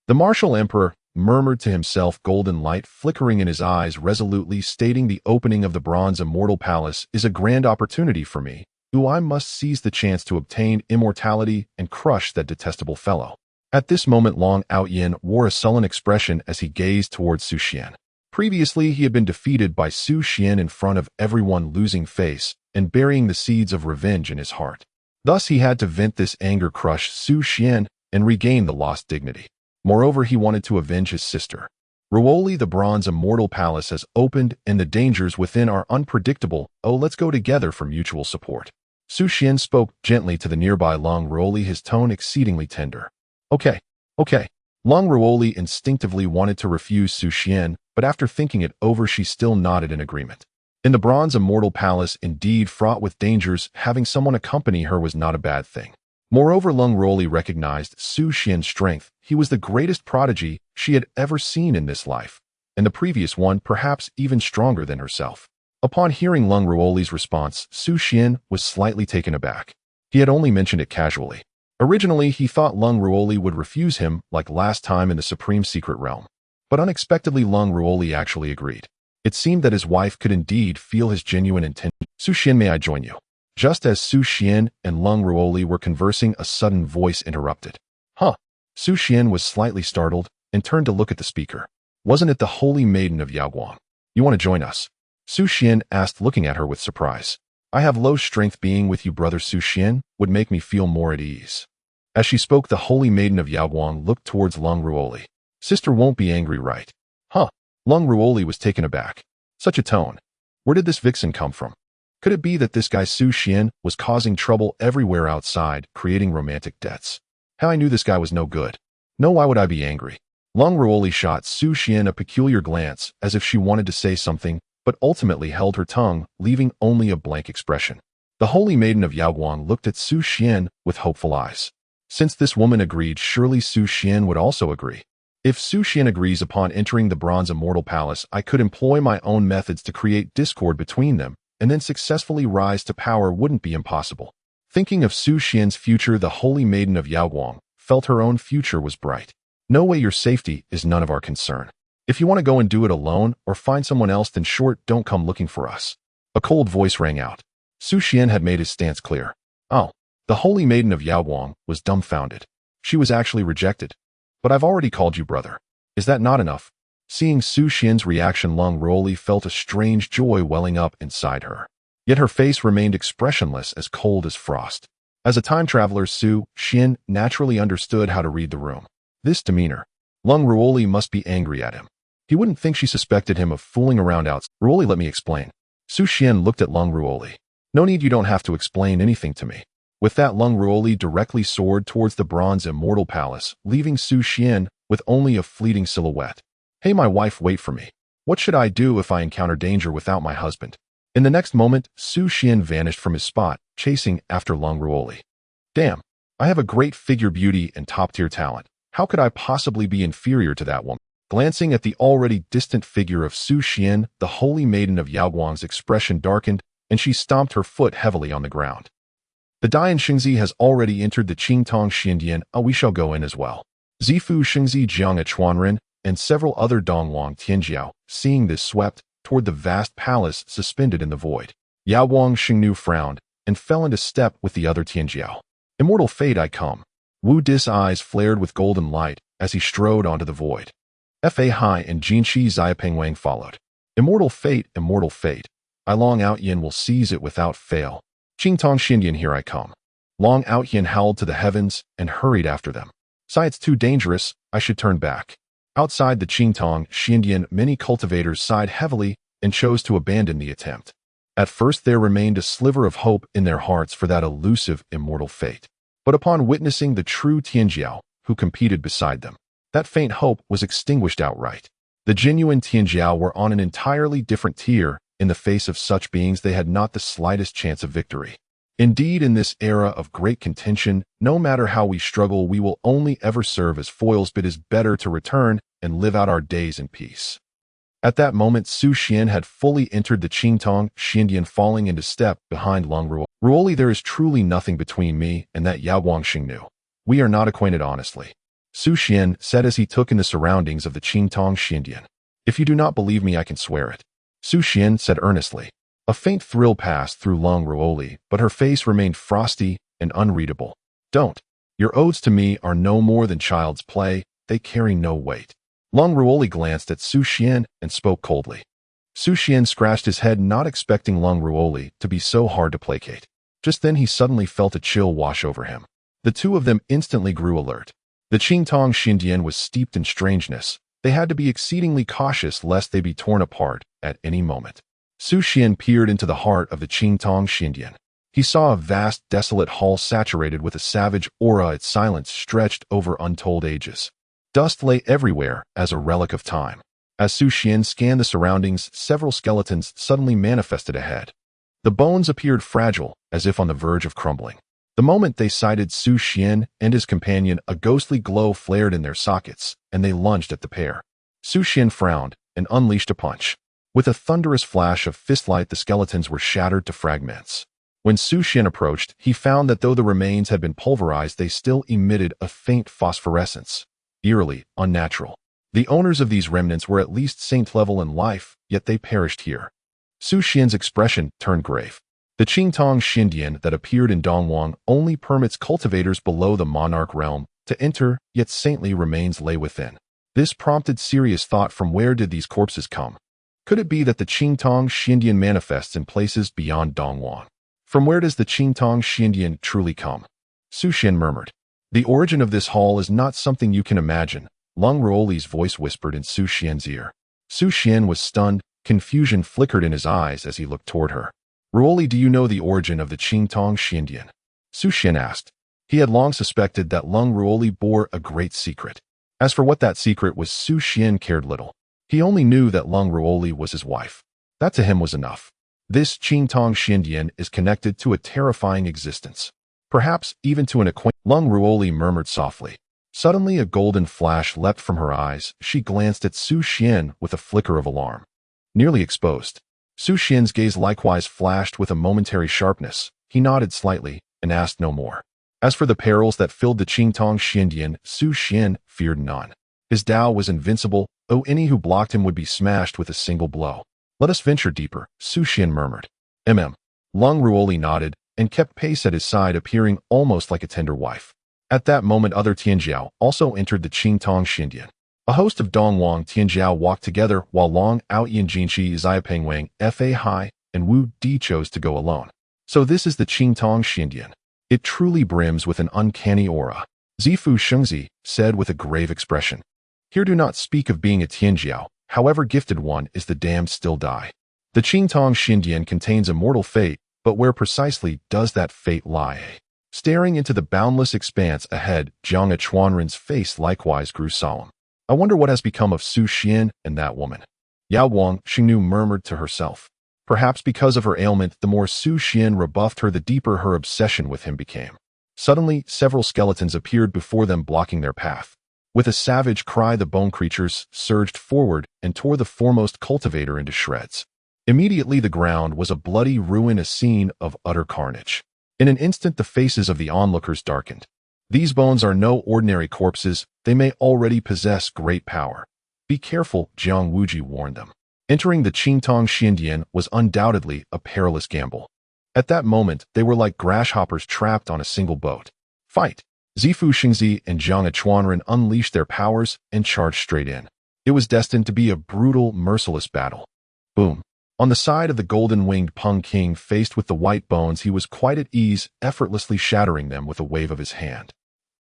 The martial emperor murmured to himself, golden light flickering in his eyes, resolutely stating, the opening of the bronze immortal palace is a grand opportunity for me. I must seize the chance to obtain immortality and crush that detestable fellow. At this moment, Long Outyin wore a sullen expression as he gazed towards Su Xian. Previously, he had been defeated by Su Xian in front of everyone, losing face and burying the seeds of revenge in his heart. Thus, he had to vent this anger, crush Su Xian, and regain the lost dignity. Moreover, he wanted to avenge his sister. Ruoli, the bronze immortal palace has opened, and the dangers within are unpredictable. Oh, let's go together for mutual support. Su Xian spoke gently to the nearby Leng Ruoli, his tone exceedingly tender. Okay. Leng Ruoli instinctively wanted to refuse Su Xian, but after thinking it over, she still nodded in agreement. In the bronze immortal palace, indeed fraught with dangers, having someone accompany her was not a bad thing. Moreover, Leng Ruoli recognized Su Xian's strength. He was the greatest prodigy she had ever seen in this life, and the previous one perhaps even stronger than herself. Upon hearing Leng Ruoli's response, Su Xian was slightly taken aback. He had only mentioned it casually. Originally, he thought Leng Ruoli would refuse him, like last time in the Supreme Secret Realm. But unexpectedly, Leng Ruoli actually agreed. It seemed that his wife could indeed feel his genuine intent. Su Xian, may I join you? Just as Su Xian and Leng Ruoli were conversing, a sudden voice interrupted. Huh? Su Xian was slightly startled and turned to look at the speaker. Wasn't it the Holy Maiden of Yaoguang? You want to join us? Su Xian asked, looking at her with surprise. I have low strength. Being with you, brother Su Xian, would make me feel more at ease. As she spoke, the Holy Maiden of Yaoguang looked towards Leng Ruoli. Sister won't be angry, right? Huh? Leng Ruoli was taken aback. Such a tone. Where did this vixen come from? Could it be that this guy Su Xian was causing trouble everywhere outside, creating romantic debts? How I knew this guy was no good. No, why would I be angry? Leng Ruoli shot Su Xian a peculiar glance, as if she wanted to say something, but ultimately held her tongue, leaving only a blank expression. The Holy Maiden of Yaoguang looked at Su Xian with hopeful eyes. Since this woman agreed, surely Su Xian would also agree. If Su Xian agrees, upon entering the Bronze Immortal Palace, I could employ my own methods to create discord between them, and then successfully rise to power wouldn't be impossible. Thinking of Su Xian's future, the Holy Maiden of Yaoguang felt her own future was bright. No way, your safety is none of our concern. If you want to go and do it alone or find someone else, then don't come looking for us. A cold voice rang out. Su Xian had made his stance clear. Oh. The Holy Maiden of Yaoguang was dumbfounded. She was actually rejected. But I've already called you brother. Is that not enough? Seeing Su Xian's reaction, Leng Ruoli felt a strange joy welling up inside her. Yet her face remained expressionless, as cold as frost. As a time traveler, Su Xian naturally understood how to read the room. This demeanor. Leng Ruoli must be angry at him. He wouldn't think she suspected him of fooling around outside. Ruoli, let me explain. Su Xian looked at Leng Ruoli. No need, you don't have to explain anything to me. With that, Leng Ruoli directly soared towards the Bronze Immortal Palace, leaving Su Xian with only a fleeting silhouette. Hey, my wife, wait for me. What should I do if I encounter danger without my husband? In the next moment, Su Xian vanished from his spot, chasing after Leng Ruoli. Damn, I have a great figure, beauty, and top-tier talent. How could I possibly be inferior to that woman? Glancing at the already distant figure of Su Xian, the Holy Maiden of Yaoguang's expression darkened, and she stomped her foot heavily on the ground. The Dian Xingzi has already entered the Qingtong Xindian. We shall go in as well. Zifu Xingzi Jiang at Chuanren and several other Dongwang Tianjiao, seeing this, swept toward the vast palace suspended in the void. Yaoguang Xingnu frowned and fell into step with the other Tianjiao. Immortal fate, I come. Wu Dis' eyes flared with golden light as he strode onto the void. Fa Hai and Jinshi Xiapengwang followed. Immortal fate, I Long Outyin will seize it without fail. Qingtong Xindian, here I come. Long Outyin howled to the heavens and hurried after them. Sai, it's too dangerous, I should turn back. Outside the Qingtong Xindian, many cultivators sighed heavily and chose to abandon the attempt. At first there remained a sliver of hope in their hearts for that elusive immortal fate. But upon witnessing the true Tianjiao, who competed beside them, that faint hope was extinguished outright. The genuine Tianjiao were on an entirely different tier. In the face of such beings, they had not the slightest chance of victory. Indeed, in this era of great contention, no matter how we struggle, we will only ever serve as foils, but it is better to return and live out our days in peace. At that moment, Su Xian had fully entered the Qingtong Xindian, falling into step behind Leng Ruoli. Ruoli, there is truly nothing between me and that Yaoguang Xingnu. We are not acquainted, honestly. Su Xian said as he took in the surroundings of the Qingtong Xindian. If you do not believe me, I can swear it. Su Xian said earnestly. A faint thrill passed through Leng Ruoli, but her face remained frosty and unreadable. Don't. Your odes to me are no more than child's play, they carry no weight. Leng Ruoli glanced at Xuan and spoke coldly. Xuan scratched his head, not expecting Leng Ruoli to be so hard to placate. Just then he suddenly felt a chill wash over him. The two of them instantly grew alert. The Qingtong Xindian was steeped in strangeness. They had to be exceedingly cautious lest they be torn apart at any moment. Xuan peered into the heart of the Qingtong Xindian. He saw a vast, desolate hall saturated with a savage aura, its silence stretched over untold ages. Dust lay everywhere as a relic of time. As Xuan scanned the surroundings, several skeletons suddenly manifested ahead. The bones appeared fragile, as if on the verge of crumbling. The moment they sighted Xuan and his companion, a ghostly glow flared in their sockets, and they lunged at the pair. Xuan frowned and unleashed a punch. With a thunderous flash of fistlight, the skeletons were shattered to fragments. When Xuan approached, he found that though the remains had been pulverized, they still emitted a faint phosphorescence. Eerily unnatural. The owners of these remnants were at least saint level in life, yet they perished here. Xuan's expression turned grave. The Qingtong Xindian that appeared in Dongwang only permits cultivators below the monarch realm to enter, yet saintly remains lay within. This prompted serious thought. From where did these corpses come? Could it be that the Qingtong Xindian manifests in places beyond Dongwang? From where does the Qingtong Xindian truly come? Xuan murmured. The origin of this hall is not something you can imagine, Leng Ruoli's voice whispered in Xuan's ear. Xuan was stunned. Confusion flickered in his eyes as he looked toward her. Ruoli, do you know the origin of the Qingtong Xindian? Xuan asked. He had long suspected that Leng Ruoli bore a great secret. As for what that secret was, Xuan cared little. He only knew that Leng Ruoli was his wife. That to him was enough. This Qingtong Xindian is connected to a terrifying existence. Perhaps even to an acquaintance. Leng Ruoli murmured softly. Suddenly a golden flash leapt from her eyes. She glanced at Xuan with a flicker of alarm. Nearly exposed. Xuan's gaze likewise flashed with a momentary sharpness. He nodded slightly and asked no more. As for the perils that filled the Qingtong Xindian, Xuan feared none. His Tao was invincible, though any who blocked him would be smashed with a single blow. Let us venture deeper, Xuan murmured. Leng Ruoli nodded and kept pace at his side, appearing almost like a tender wife. At that moment, other Tianjiao also entered the Qingtong Xindian. A host of Dongwang Tianjiao walked together, while Long, Outyan Jinshi, Xiapeng Wang, Fa Hai, and Wu Di chose to go alone. So this is the Qingtong Xindian. It truly brims with an uncanny aura, Zifu Shengzi said with a grave expression. Here do not speak of being a Tianjiao, however gifted one is, the damned still die. The Qingtong Xindian contains immortal fate, but where precisely does that fate lie? Staring into the boundless expanse ahead, Jiang Chuanren's face likewise grew solemn. I wonder what has become of Xuan and that woman. Yao Wang, Xingnu murmured to herself. Perhaps because of her ailment, the more Xuan rebuffed her, the deeper her obsession with him became. Suddenly, several skeletons appeared before them, blocking their path. With a savage cry, the bone creatures surged forward and tore the foremost cultivator into shreds. Immediately the ground was a bloody ruin, a scene of utter carnage. In an instant the faces of the onlookers darkened. These bones are no ordinary corpses, they may already possess great power. Be careful, Jiang Wuji warned them. Entering the Qingtong Xindian was undoubtedly a perilous gamble. At that moment, they were like grasshoppers trapped on a single boat. Fight! Zifu Xingzi and Jiang Chuanren unleashed their powers and charged straight in. It was destined to be a brutal, merciless battle. Boom! On the side of the golden-winged Peng King, faced with the white bones, he was quite at ease, effortlessly shattering them with a wave of his hand.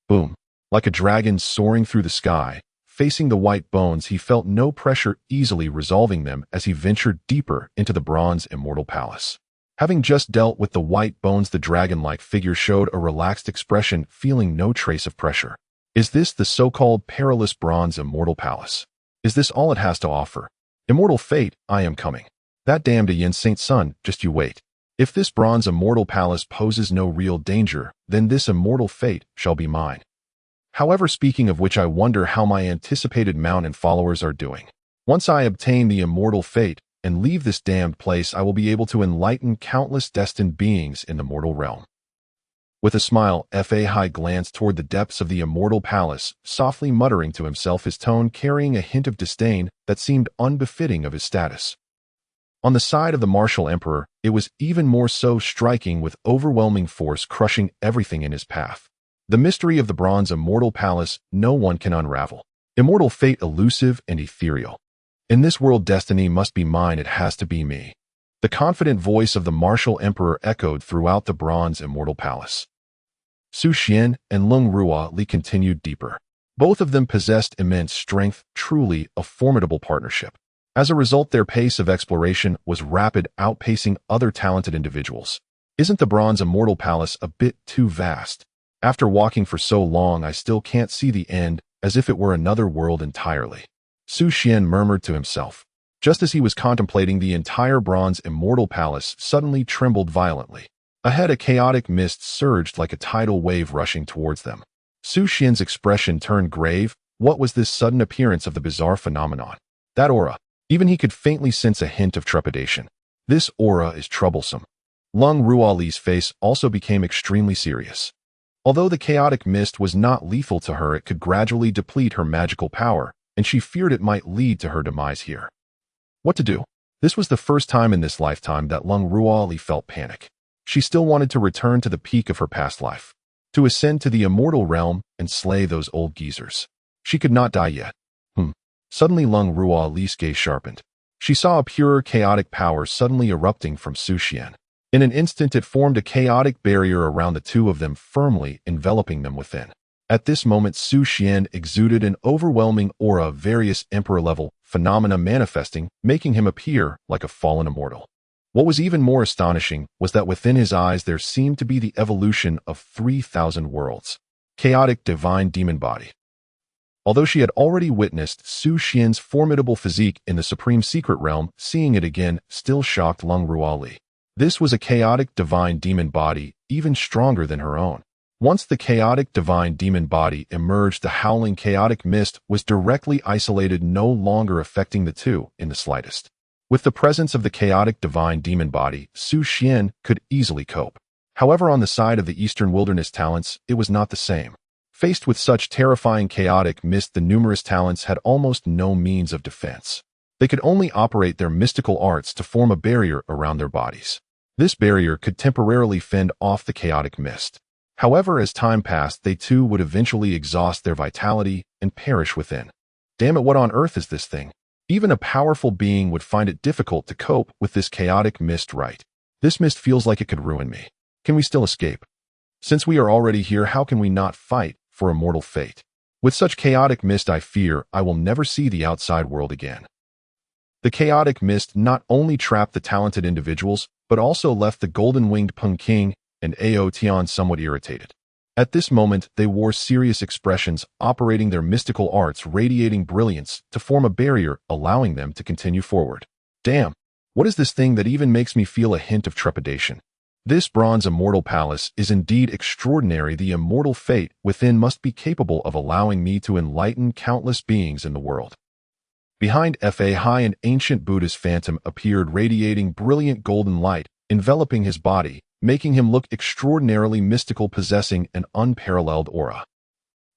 Boom! Like a dragon soaring through the sky, facing the white bones, he felt no pressure, easily resolving them as he ventured deeper into the bronze Immortal Palace. Having just dealt with the white bones, the dragon-like figure showed a relaxed expression, feeling no trace of pressure. Is this the so-called perilous bronze Immortal Palace? Is this all it has to offer? Immortal fate, I am coming. That damned Yin Saint Sun, just you wait. If this bronze Immortal Palace poses no real danger, then this immortal fate shall be mine. However, speaking of which, I wonder how my anticipated mount and followers are doing. Once I obtain the immortal fate and leave this damned place, I will be able to enlighten countless destined beings in the mortal realm. With a smile, Fa Hai glanced toward the depths of the Immortal Palace, softly muttering to himself, his tone carrying a hint of disdain that seemed unbefitting of his status. On the side of the martial emperor, it was even more so, striking with overwhelming force, crushing everything in his path. The mystery of the bronze immortal palace no one can unravel. Immortal fate, elusive and ethereal. In this world, destiny must be mine, it has to be me. The confident voice of the martial emperor echoed throughout the bronze immortal palace. Xuan and Leng Ruoli continued deeper. Both of them possessed immense strength, truly a formidable partnership. As a result, their pace of exploration was rapid, outpacing other talented individuals. Isn't the bronze immortal palace a bit too vast? After walking for so long, I still can't see the end, as if it were another world entirely. Xuan murmured to himself. Just as he was contemplating, the entire bronze immortal palace suddenly trembled violently. Ahead, a chaotic mist surged like a tidal wave rushing towards them. Xuan's expression turned grave. What was this sudden appearance of the bizarre phenomenon? That aura. Even he could faintly sense a hint of trepidation. This aura is troublesome. Leng Ruoli's face also became extremely serious. Although the chaotic mist was not lethal to her, it could gradually deplete her magical power, and she feared it might lead to her demise here. What to do? This was the first time in this lifetime that Leng Ruoli felt panic. She still wanted to return to the peak of her past life, to ascend to the immortal realm and slay those old geezers. She could not die yet. Suddenly Leng Ruoli's gaze sharpened. She saw a pure chaotic power suddenly erupting from Xuan. In an instant, it formed a chaotic barrier around the two of them, firmly enveloping them within. At this moment, Xuan exuded an overwhelming aura of various emperor-level phenomena manifesting, making him appear like a fallen immortal. What was even more astonishing was that within his eyes there seemed to be the evolution of 3,000 worlds. Chaotic divine demon body. Although she had already witnessed Xuan's formidable physique in the supreme secret realm, seeing it again still shocked Leng Ruoli. This was a chaotic divine demon body, even stronger than her own. Once the chaotic divine demon body emerged, the howling chaotic mist was directly isolated, no longer affecting the two in the slightest. With the presence of the chaotic divine demon body, Xuan could easily cope. However, on the side of the Eastern Wilderness talents, it was not the same. Faced with such terrifying chaotic mist, the numerous talents had almost no means of defense. They could only operate their mystical arts to form a barrier around their bodies. This barrier could temporarily fend off the chaotic mist. However, as time passed, they too would eventually exhaust their vitality and perish within. Damn it, what on earth is this thing? Even a powerful being would find it difficult to cope with this chaotic mist, right? This mist feels like it could ruin me. Can we still escape? Since we are already here, how can we not fight for immortal fate? With such chaotic mist, I fear I will never see the outside world again. The chaotic mist not only trapped the talented individuals, but also left the golden-winged Peng King and Ao Tian somewhat irritated. At this moment, they wore serious expressions, operating their mystical arts, radiating brilliance to form a barrier, allowing them to continue forward. Damn, what is this thing that even makes me feel a hint of trepidation? This bronze immortal palace is indeed extraordinary. The immortal fate within must be capable of allowing me to enlighten countless beings in the world. Behind Fa High, an ancient Buddhist phantom appeared, radiating brilliant golden light, enveloping his body, making him look extraordinarily mystical, possessing an unparalleled aura.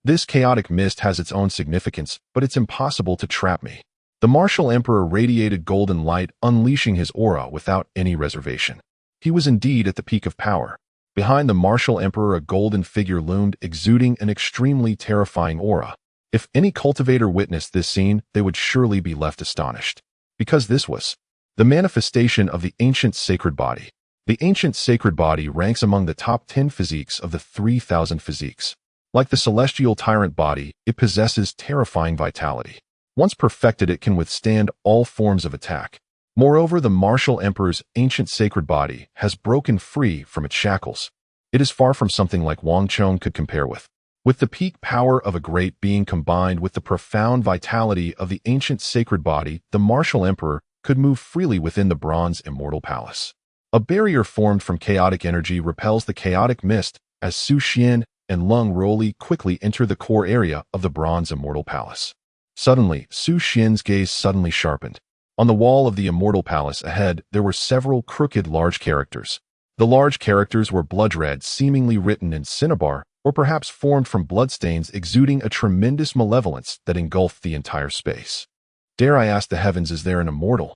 This chaotic mist has its own significance, but it's impossible to trap me. The martial emperor radiated golden light, unleashing his aura without any reservation. He was indeed at the peak of power. Behind the martial emperor, a golden figure loomed, exuding an extremely terrifying aura. If any cultivator witnessed this scene, they would surely be left astonished. Because this was the manifestation of the ancient sacred body. The ancient sacred body ranks among the top 10 physiques of the 3,000 physiques. Like the celestial tyrant body, it possesses terrifying vitality. Once perfected, it can withstand all forms of attack. Moreover, the martial emperor's ancient sacred body has broken free from its shackles. It is far from something like Wang Chong could compare with. With the peak power of a great being combined with the profound vitality of the ancient sacred body, the martial emperor could move freely within the bronze immortal palace. A barrier formed from chaotic energy repels the chaotic mist as Xuan and Leng Ruoli quickly enter the core area of the bronze immortal palace. Suddenly, Xuan's gaze suddenly sharpened. On the wall of the immortal palace ahead, there were several crooked large characters. The large characters were blood red, seemingly written in cinnabar, or perhaps formed from bloodstains, exuding a tremendous malevolence that engulfed the entire space. Dare I ask the heavens, is there an immortal?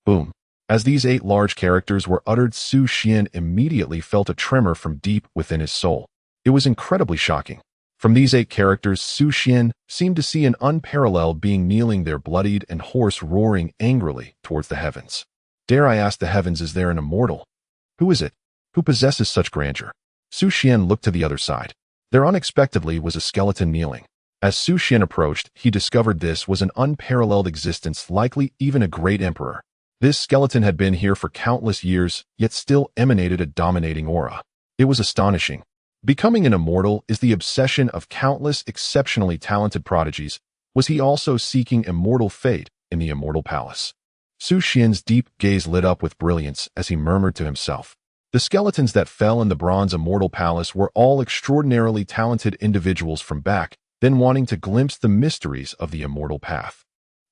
Boom. As these 8 large characters were uttered, Xuan immediately felt a tremor from deep within his soul. It was incredibly shocking. From these 8 characters, Xuan seemed to see an unparalleled being kneeling there, bloodied and hoarse, roaring angrily towards the heavens. Dare I ask the heavens, is there an immortal? Who is it? Who possesses such grandeur? Xuan looked to the other side. There unexpectedly was a skeleton kneeling. As Xuan approached, he discovered this was an unparalleled existence, likely even a great emperor. This skeleton had been here for countless years, yet still emanated a dominating aura. It was astonishing. Becoming an immortal is the obsession of countless exceptionally talented prodigies. Was he also seeking immortal fate in the Immortal Palace? Xuan's deep gaze lit up with brilliance as he murmured to himself. The skeletons that fell in the Bronze Immortal Palace were all extraordinarily talented individuals from back then wanting to glimpse the mysteries of the immortal path.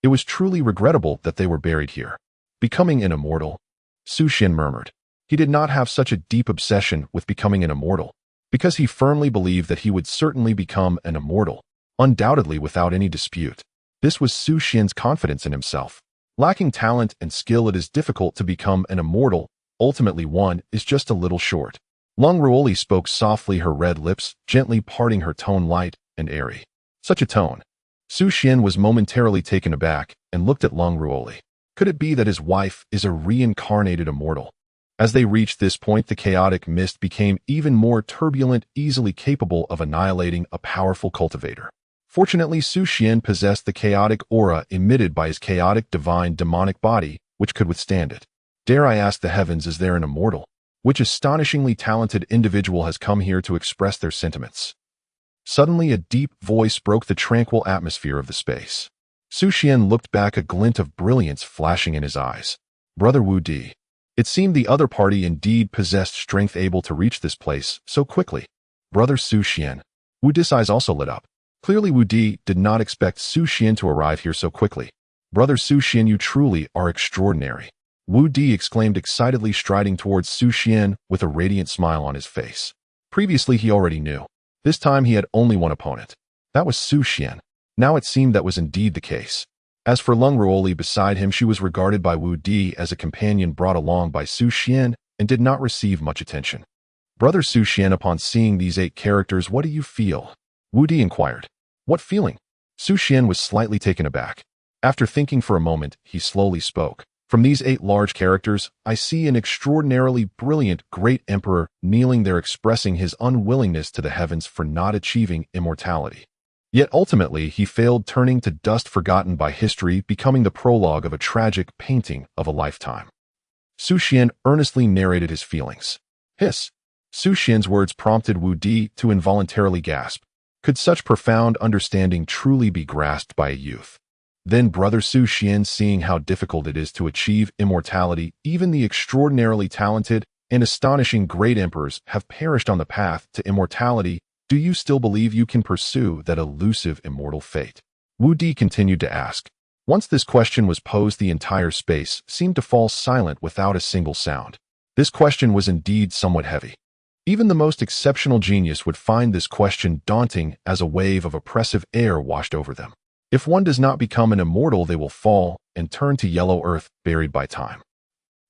It was truly regrettable that they were buried here. Becoming an immortal, Xuan murmured. He did not have such a deep obsession with becoming an immortal, because he firmly believed that he would certainly become an immortal, undoubtedly without any dispute. This was Xuan's confidence in himself. Lacking talent and skill, it is difficult to become an immortal. Ultimately, one is just a little short. Leng Ruoli spoke softly, her red lips gently parting, her tone light and airy. Such a tone. Xuan was momentarily taken aback and looked at Leng Ruoli. Could it be that his wife is a reincarnated immortal? As they reached this point, the chaotic mist became even more turbulent, easily capable of annihilating a powerful cultivator. Fortunately, Xuan possessed the chaotic aura emitted by his chaotic divine demonic body, which could withstand it. Dare I ask the heavens, is there an immortal? Which astonishingly talented individual has come here to express their sentiments? Suddenly, a deep voice broke the tranquil atmosphere of the space. Xuan looked back, a glint of brilliance flashing in his eyes. Brother Wu Di. It seemed the other party indeed possessed strength able to reach this place so quickly. Brother Xuan. Wu Di's eyes also lit up. Clearly Wu Di did not expect Xuan to arrive here so quickly. Brother Xuan, you truly are extraordinary. Wu Di exclaimed excitedly, striding towards Xuan with a radiant smile on his face. Previously he already knew. This time he had only one opponent. That was Xuan. Now it seemed that was indeed the case. As for Leng Ruoli, beside him, she was regarded by Wu Di as a companion brought along by Xuan and did not receive much attention. Brother Xuan, upon seeing these 8 characters, what do you feel? Wu Di inquired. What feeling? Xuan was slightly taken aback. After thinking for a moment, he slowly spoke. From these 8 large characters, I see an extraordinarily brilliant great emperor kneeling there, expressing his unwillingness to the heavens for not achieving immortality. Yet ultimately he failed, turning to dust forgotten by history, becoming the prologue of a tragic painting of a lifetime. Xuan earnestly narrated his feelings. Hiss! Xuan's words prompted Wu Di to involuntarily gasp. Could such profound understanding truly be grasped by a youth? Then Brother Xuan, seeing how difficult it is to achieve immortality, even the extraordinarily talented and astonishing great emperors have perished on the path to immortality, do you still believe you can pursue that elusive immortal fate? Wu Di continued to ask. Once this question was posed, the entire space seemed to fall silent without a single sound. This question was indeed somewhat heavy. Even the most exceptional genius would find this question daunting, as a wave of oppressive air washed over them. If one does not become an immortal, they will fall and turn to yellow earth, buried by time.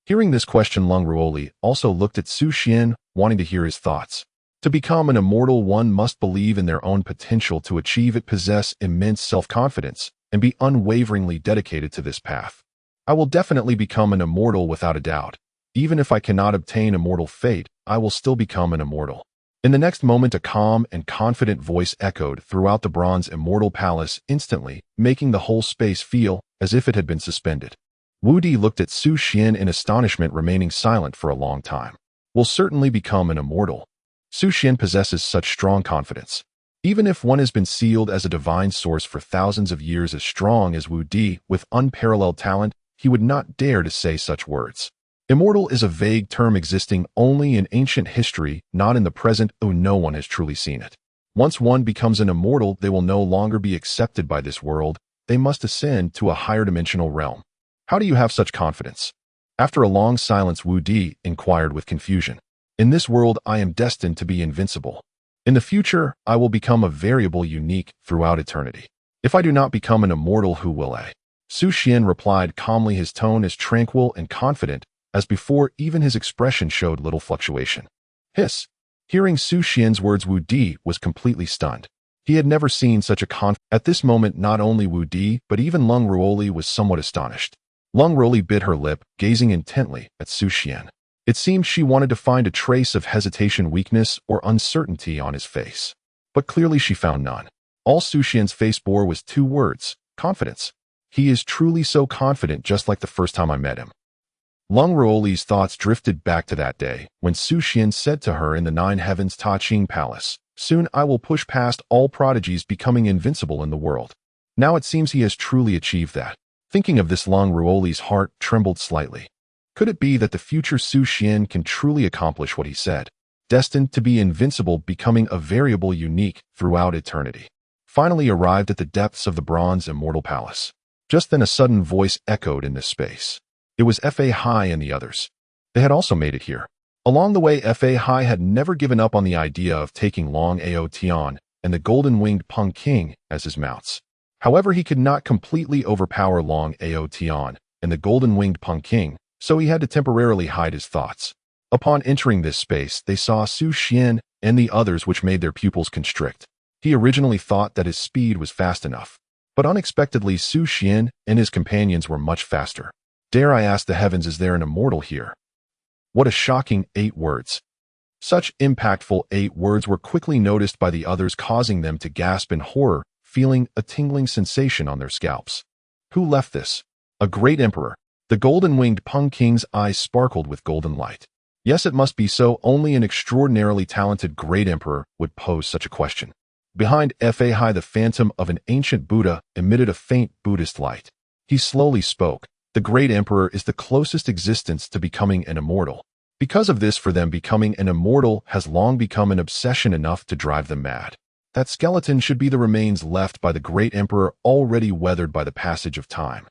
Hearing this question, Leng Ruoli also looked at Xuan, wanting to hear his thoughts. To become an immortal, one must believe in their own potential to achieve it, possess immense self-confidence, and be unwaveringly dedicated to this path. I will definitely become an immortal without a doubt. Even if I cannot obtain immortal fate, I will still become an immortal. In the next moment, a calm and confident voice echoed throughout the Bronze Immortal Palace, instantly making the whole space feel as if it had been suspended. Wu Di looked at Xuan in astonishment, remaining silent for a long time. Will certainly become an immortal. Xuan possesses such strong confidence. Even if one has been sealed as a divine source for thousands of years, as strong as Wu Di, with unparalleled talent, he would not dare to say such words. Immortal is a vague term existing only in ancient history, not in the present. No one has truly seen it. Once one becomes an immortal, they will no longer be accepted by this world. They must ascend to a higher dimensional realm. How do you have such confidence? After a long silence, Wu Di inquired with confusion. In this world, I am destined to be invincible. In the future, I will become a variable, unique throughout eternity. If I do not become an immortal, who will I? Xuan replied calmly, his tone as tranquil and confident as before, even his expression showed little fluctuation. Hiss. Hearing Xuan's words, Wu Di was completely stunned. He had never seen such a At this moment, not only Wu Di, but even Leng Ruoli was somewhat astonished. Leng Ruoli bit her lip, gazing intently at Xuan. It seemed she wanted to find a trace of hesitation, weakness, or uncertainty on his face. But clearly she found none. All Xuan's face bore was two words: confidence. He is truly so confident, just like the first time I met him. Leng Ruoli's thoughts drifted back to that day, when Xuan said to her in the Nine Heavens Taqing Palace, "Soon I will push past all prodigies, becoming invincible in the world." Now it seems he has truly achieved that. Thinking of this, Leng Ruoli's heart trembled slightly. Could it be that the future Xuan can truly accomplish what he said? Destined to be invincible, becoming a variable unique throughout eternity. Finally arrived at the depths of the bronze Immortal Palace. Just then a sudden voice echoed in this space. It was Fa Hai and the others. They had also made it here. Along the way, Fa Hai had never given up on the idea of taking Long Ao Tian and the golden-winged Peng King as his mounts. However, he could not completely overpower Long Ao Tian and the golden-winged Peng King, so he had to temporarily hide his thoughts. Upon entering this space, they saw Xuan and the others, which made their pupils constrict. He originally thought that his speed was fast enough, but unexpectedly Xuan and his companions were much faster. Dare I ask the heavens, is there an immortal here? What a shocking 8 words. Such impactful 8 words were quickly noticed by the others, causing them to gasp in horror, feeling a tingling sensation on their scalps. Who left this? A great emperor. The golden-winged Peng King's eyes sparkled with golden light. Yes, it must be so. Only an extraordinarily talented great emperor would pose such a question. Behind Fa Hai, the phantom of an ancient Buddha emitted a faint Buddhist light. He slowly spoke. The great emperor is the closest existence to becoming an immortal. Because of this, for them, becoming an immortal has long become an obsession enough to drive them mad. That skeleton should be the remains left by the great emperor, already weathered by the passage of time.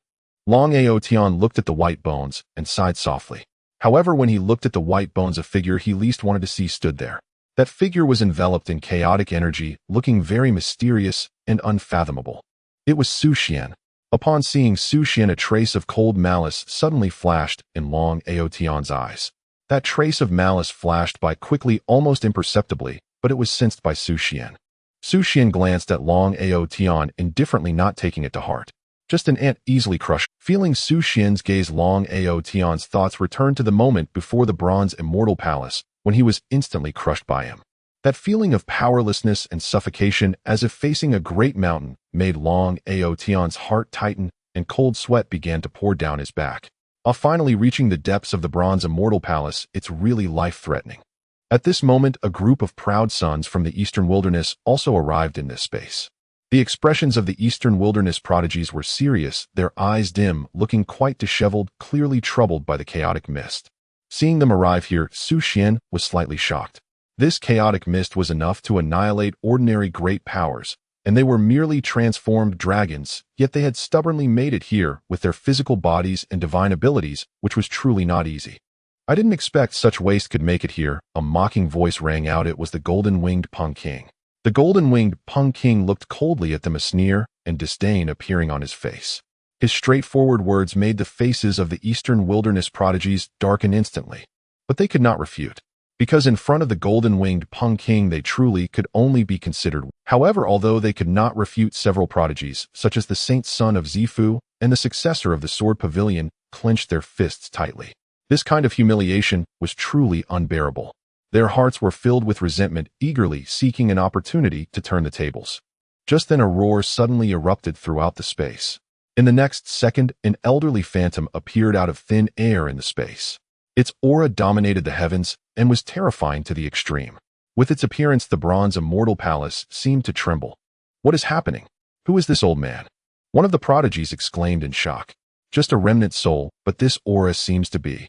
Long Ao Tian looked at the white bones and sighed softly. However, when he looked at the white bones, a figure he least wanted to see stood there. That figure was enveloped in chaotic energy, looking very mysterious and unfathomable. It was Xuan. Upon seeing Xuan, a trace of cold malice suddenly flashed in Long Ao Tian's eyes. That trace of malice flashed by quickly, almost imperceptibly, but it was sensed by Xuan. Xuan glanced at Long Ao Tian indifferently, not taking it to heart. Just an ant easily crushed. Feeling Xuan's gaze, Long Ao Tian's thoughts returned to the moment before the bronze Immortal Palace, when he was instantly crushed by him. That feeling of powerlessness and suffocation, as if facing a great mountain, made Long Ao Tian's heart tighten, and cold sweat began to pour down his back. Finally reaching the depths of the bronze Immortal Palace, it's really life-threatening. At this moment, a group of proud sons from the Eastern Wilderness also arrived in this space. The expressions of the Eastern Wilderness prodigies were serious, their eyes dim, looking quite disheveled, clearly troubled by the chaotic mist. Seeing them arrive here, Xuan was slightly shocked. This chaotic mist was enough to annihilate ordinary great powers, and they were merely transformed dragons, yet they had stubbornly made it here with their physical bodies and divine abilities, which was truly not easy. I didn't expect such waste could make it here, a mocking voice rang out. It was the golden-winged Peng King. The golden-winged Peng King looked coldly at them, a sneer and disdain appearing on his face. His straightforward words made the faces of the Eastern Wilderness prodigies darken instantly, but they could not refute. Because in front of the golden-winged Peng King they truly could only be considered. However, although they could not refute, several prodigies, such as the Saint Son of Zifu and the successor of the Sword Pavilion, clenched their fists tightly. This kind of humiliation was truly unbearable. Their hearts were filled with resentment, eagerly seeking an opportunity to turn the tables. Just then a roar suddenly erupted throughout the space. In the next second, an elderly phantom appeared out of thin air in the space. Its aura dominated the heavens and was terrifying to the extreme. With its appearance, the bronze Immortal Palace seemed to tremble. What is happening? Who is this old man? One of the prodigies exclaimed in shock. Just a remnant soul, but this aura seems to be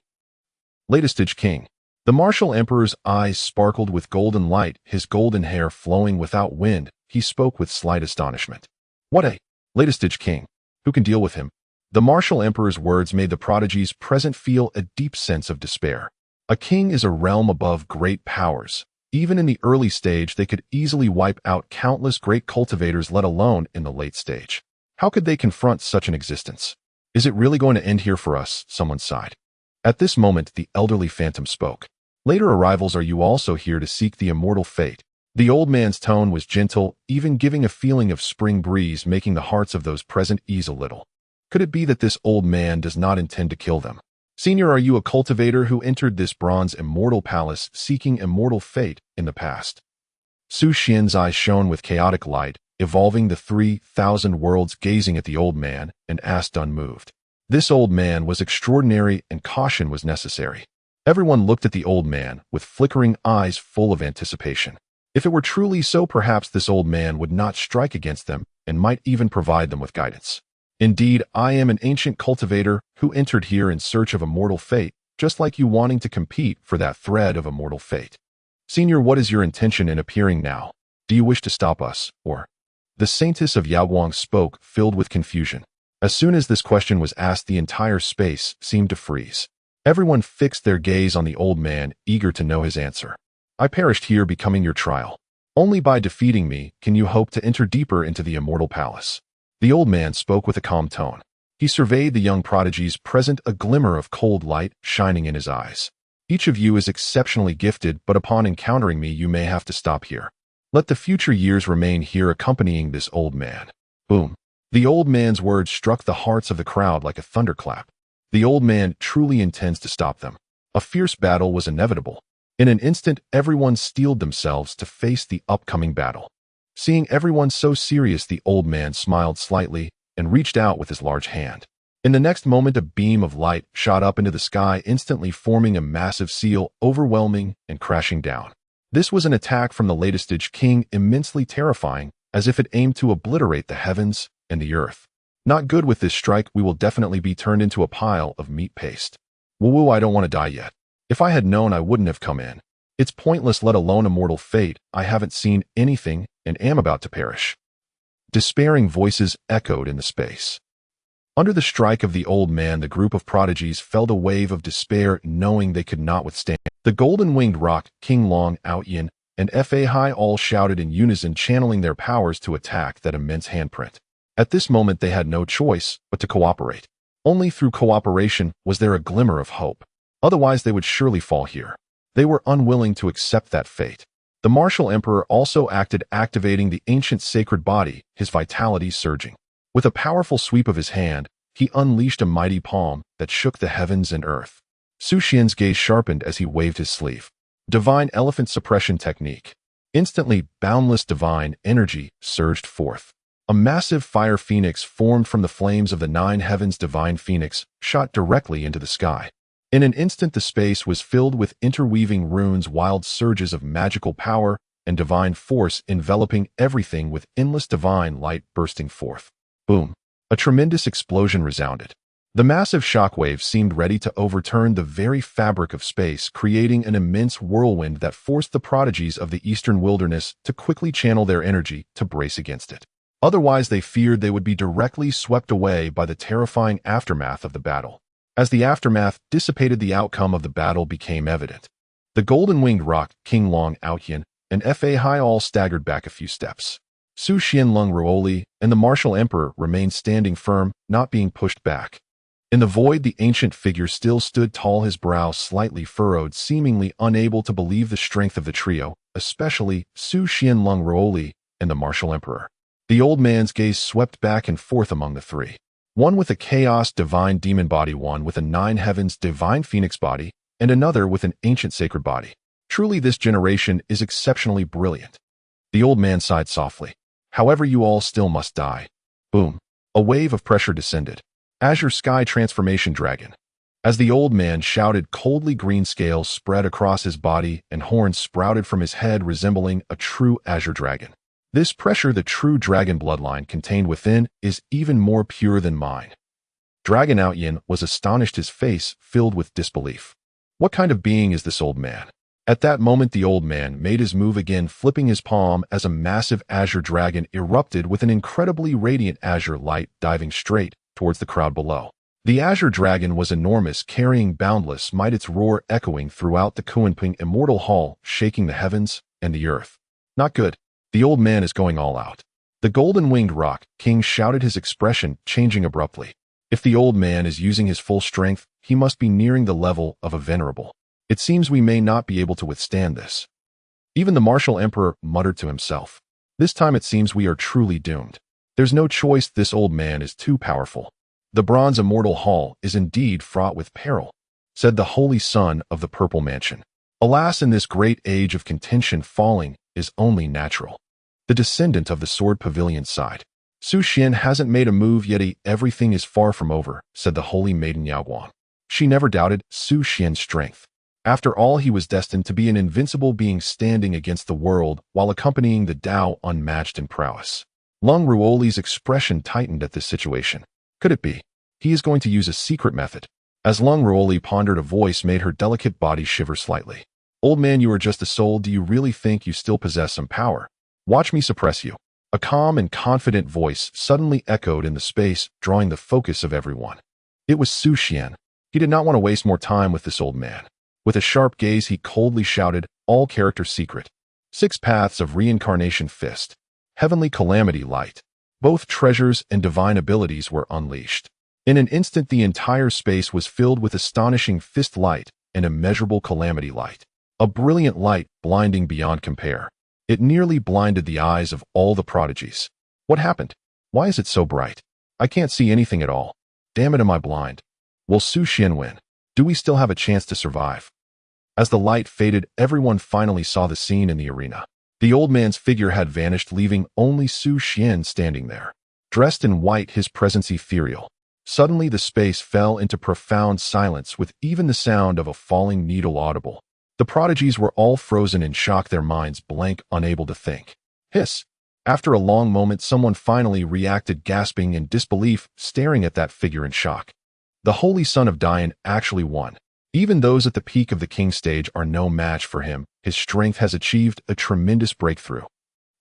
Latestage King. The martial emperor's eyes sparkled with golden light, his golden hair flowing without wind. He spoke with slight astonishment. What a Latestage King. Who can deal with him? The martial emperor's words made the prodigies present feel a deep sense of despair. A king is a realm above great powers. Even in the early stage, they could easily wipe out countless great cultivators, let alone in the late stage. How could they confront such an existence? Is it really going to end here for us? Someone sighed. At this moment, the elderly phantom spoke. Later arrivals, are you also here to seek the immortal fate? The old man's tone was gentle, even giving a feeling of spring breeze, making the hearts of those present ease a little. Could it be that this old man does not intend to kill them? Senior, are you a cultivator who entered this bronze immortal palace seeking immortal fate in the past? Xuan's eyes shone with chaotic light, evolving the 3,000 worlds, gazing at the old man, and asked unmoved. This old man was extraordinary, and caution was necessary. Everyone looked at the old man with flickering eyes full of anticipation. If it were truly so, perhaps this old man would not strike against them and might even provide them with guidance. Indeed, I am an ancient cultivator who entered here in search of immortal fate, just like you wanting to compete for that thread of immortal fate. Senior, what is your intention in appearing now? Do you wish to stop us, or? The saintess of Yaoguang spoke, filled with confusion. As soon as this question was asked, the entire space seemed to freeze. Everyone fixed their gaze on the old man, eager to know his answer. I perished here, becoming your trial. Only by defeating me can you hope to enter deeper into the immortal palace. The old man spoke with a calm tone. He surveyed the young prodigies present, a glimmer of cold light shining in his eyes. Each of you is exceptionally gifted, but upon encountering me, you may have to stop here. Let the future years remain here accompanying this old man. Boom. The old man's words struck the hearts of the crowd like a thunderclap. The old man truly intends to stop them. A fierce battle was inevitable. In an instant, everyone steeled themselves to face the upcoming battle. Seeing everyone so serious, the old man smiled slightly and reached out with his large hand. In the next moment, a beam of light shot up into the sky, instantly forming a massive seal, overwhelming and crashing down. This was an attack from the latest stage king, immensely terrifying, as if it aimed to obliterate the heavens and the earth. Not good. With this strike, we will definitely be turned into a pile of meat paste. Woo, I don't want to die yet. If I had known, I wouldn't have come in. It's pointless, let alone immortal fate. I haven't seen anything and am about to perish. Despairing voices echoed in the space. Under the strike of the old man, the group of prodigies felt a wave of despair, knowing they could not withstand. The golden-winged rock, King Long, Outyin, and Fai all shouted in unison, channeling their powers to attack that immense handprint. At this moment, they had no choice but to cooperate. Only through cooperation was there a glimmer of hope. Otherwise, they would surely fall here. They were unwilling to accept that fate. The martial emperor also acted, activating the ancient sacred body, his vitality surging. With a powerful sweep of his hand, he unleashed a mighty palm that shook the heavens and earth. Xuan's gaze sharpened as he waved his sleeve. Divine Elephant Suppression Technique. Instantly, boundless divine energy surged forth. A massive fire phoenix formed from the flames of the 9 heavens. Divine Phoenix shot directly into the sky. In an instant, the space was filled with interweaving runes, wild surges of magical power and divine force enveloping everything, with endless divine light bursting forth. Boom. A tremendous explosion resounded. The massive shockwave seemed ready to overturn the very fabric of space, creating an immense whirlwind that forced the prodigies of the eastern wilderness to quickly channel their energy to brace against it. Otherwise, they feared they would be directly swept away by the terrifying aftermath of the battle. As the aftermath dissipated, the outcome of the battle became evident. The golden-winged rock, King Long, Outyin, and Fai all staggered back a few steps. Leng Ruoli and the martial emperor remained standing firm, not being pushed back. In the void, the ancient figure still stood tall, his brow slightly furrowed, seemingly unable to believe the strength of the trio, especially Leng Ruoli and the martial emperor. The old man's gaze swept back and forth among the three. One with a chaos divine demon body, one with a 9 heavens divine phoenix body, and another with an ancient sacred body. Truly, this generation is exceptionally brilliant. The old man sighed softly. However, you all still must die. Boom. A wave of pressure descended. Azure Sky Transformation Dragon. As the old man shouted, coldly green scales spread across his body and horns sprouted from his head, resembling a true azure dragon. This pressure the true dragon bloodline contained within is even more pure than mine. Dragon Outyin was astonished, his face filled with disbelief. What kind of being is this old man? At that moment, the old man made his move again, flipping his palm as a massive azure dragon erupted with an incredibly radiant azure light, diving straight towards the crowd below. The azure dragon was enormous, carrying boundless might, its roar echoing throughout the Xuanping Immortal Hall, shaking the heavens and the earth. Not good. The old man is going all out. The golden-winged rock king shouted, his expression changing abruptly. If the old man is using his full strength, he must be nearing the level of a venerable. It seems we may not be able to withstand this. Even the martial emperor muttered to himself. This time it seems we are truly doomed. There's no choice, this old man is too powerful. The bronze immortal hall is indeed fraught with peril, said the holy son of the purple mansion. Alas, in this great age of contention, falling is only natural. The descendant of the sword pavilion sighed. Xuan hasn't made a move yet. Everything is far from over, said the holy maiden Yaoguang. She never doubted Xuan's strength. After all, he was destined to be an invincible being standing against the world while accompanying the Tao unmatched in prowess. Leng Ruoli's expression tightened at this situation. Could it be? He is going to use a secret method. As Leng Ruoli pondered, a voice made her delicate body shiver slightly. Old man, you are just a soul. Do you really think you still possess some power? Watch me suppress you. A calm and confident voice suddenly echoed in the space, drawing the focus of everyone. It was Xuan. He did not want to waste more time with this old man. With a sharp gaze, he coldly shouted, all character secret. 6 Paths of Reincarnation Fist. Heavenly Calamity Light. Both treasures and divine abilities were unleashed. In an instant, the entire space was filled with astonishing fist light and immeasurable calamity light. A brilliant light, blinding beyond compare. It nearly blinded the eyes of all the prodigies. What happened? Why is it so bright? I can't see anything at all. Damn it, am I blind? Will Xuan win? Do we still have a chance to survive? As the light faded, everyone finally saw the scene in the arena. The old man's figure had vanished, leaving only Xuan standing there. Dressed in white, his presence ethereal. Suddenly the space fell into profound silence, with even the sound of a falling needle audible. The prodigies were all frozen in shock, their minds blank, unable to think. Hiss! After a long moment, someone finally reacted, gasping in disbelief, staring at that figure in shock. The holy son of Dian actually won. Even those at the peak of the king stage are no match for him. His strength has achieved a tremendous breakthrough.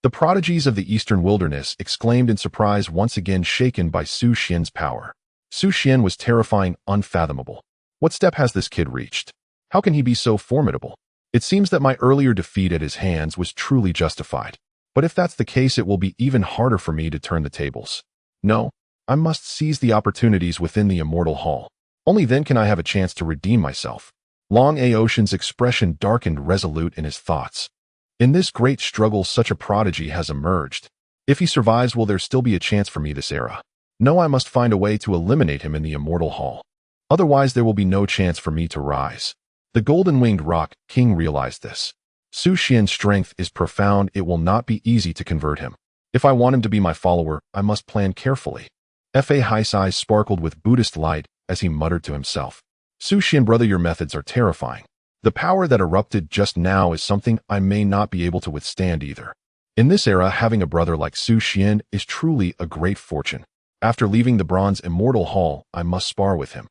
The prodigies of the eastern wilderness exclaimed in surprise, once again shaken by Xuan's power. Xuan was terrifying, unfathomable. What step has this kid reached? How can he be so formidable? It seems that my earlier defeat at his hands was truly justified. But if that's the case, it will be even harder for me to turn the tables. No, I must seize the opportunities within the immortal hall. Only then can I have a chance to redeem myself. Long Aocean's expression darkened, resolute in his thoughts. In this great struggle, such a prodigy has emerged. If he survives, will there still be a chance for me this era? No, I must find a way to eliminate him in the immortal hall. Otherwise, there will be no chance for me to rise. The golden-winged rock king realized this. Xuan's strength is profound. It will not be easy to convert him. If I want him to be my follower, I must plan carefully. His eyes sparkled with Buddhist light as he muttered to himself. Xuan, brother, your methods are terrifying. The power that erupted just now is something I may not be able to withstand either. In this era, having a brother like Xuan is truly a great fortune. After leaving the bronze immortal hall, I must spar with him.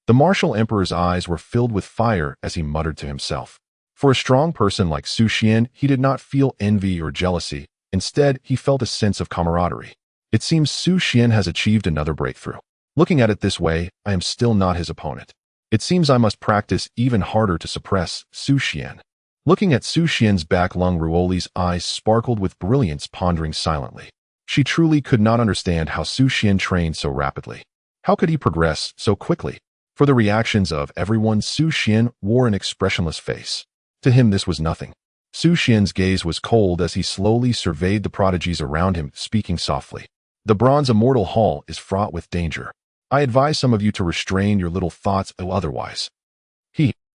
The martial emperor's eyes were filled with fire as he muttered to himself. For a strong person like Xuan, he did not feel envy or jealousy. Instead, he felt a sense of camaraderie. It seems Xuan has achieved another breakthrough. Looking at it this way, I am still not his opponent. It seems I must practice even harder to suppress Xuan. Looking at Xuan's back, Leng Ruoli's eyes sparkled with brilliance, pondering silently. She truly could not understand how Xuan trained so rapidly. How could he progress so quickly? For the reactions of everyone, Xuan wore an expressionless face. To him, this was nothing. Xuan's gaze was cold as he slowly surveyed the prodigies around him, speaking softly. The bronze immortal hall is fraught with danger. I advise some of you to restrain your little thoughts, otherwise.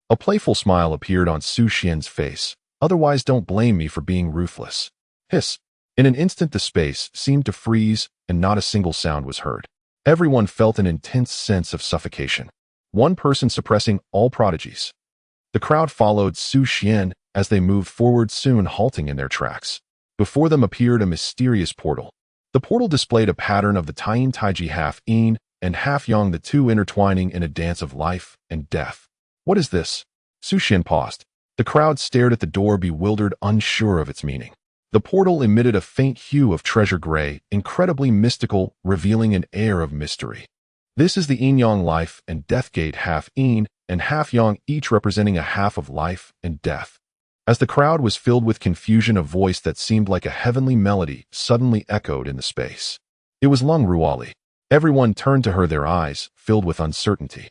A playful smile appeared on Xuan's face. Otherwise, don't blame me for being ruthless. Hiss. In an instant, the space seemed to freeze, and not a single sound was heard. Everyone felt an intense sense of suffocation. One person suppressing all prodigies. The crowd followed Xuan as they moved forward, soon halting in their tracks. Before them appeared a mysterious portal. The portal displayed a pattern of the Taiyin Taiji half yin and half yang, the two intertwining in a dance of life and death. What is this? Xuan paused. The crowd stared at the door, bewildered, unsure of its meaning. The portal emitted a faint hue of treasure gray, incredibly mystical, revealing an air of mystery. This is the yin-yang life and death gate, half yin and half yang, each representing a half of life and death. As the crowd was filled with confusion, a voice that seemed like a heavenly melody suddenly echoed in the space. It was Leng Ruoli. Everyone turned to her, their eyes filled with uncertainty.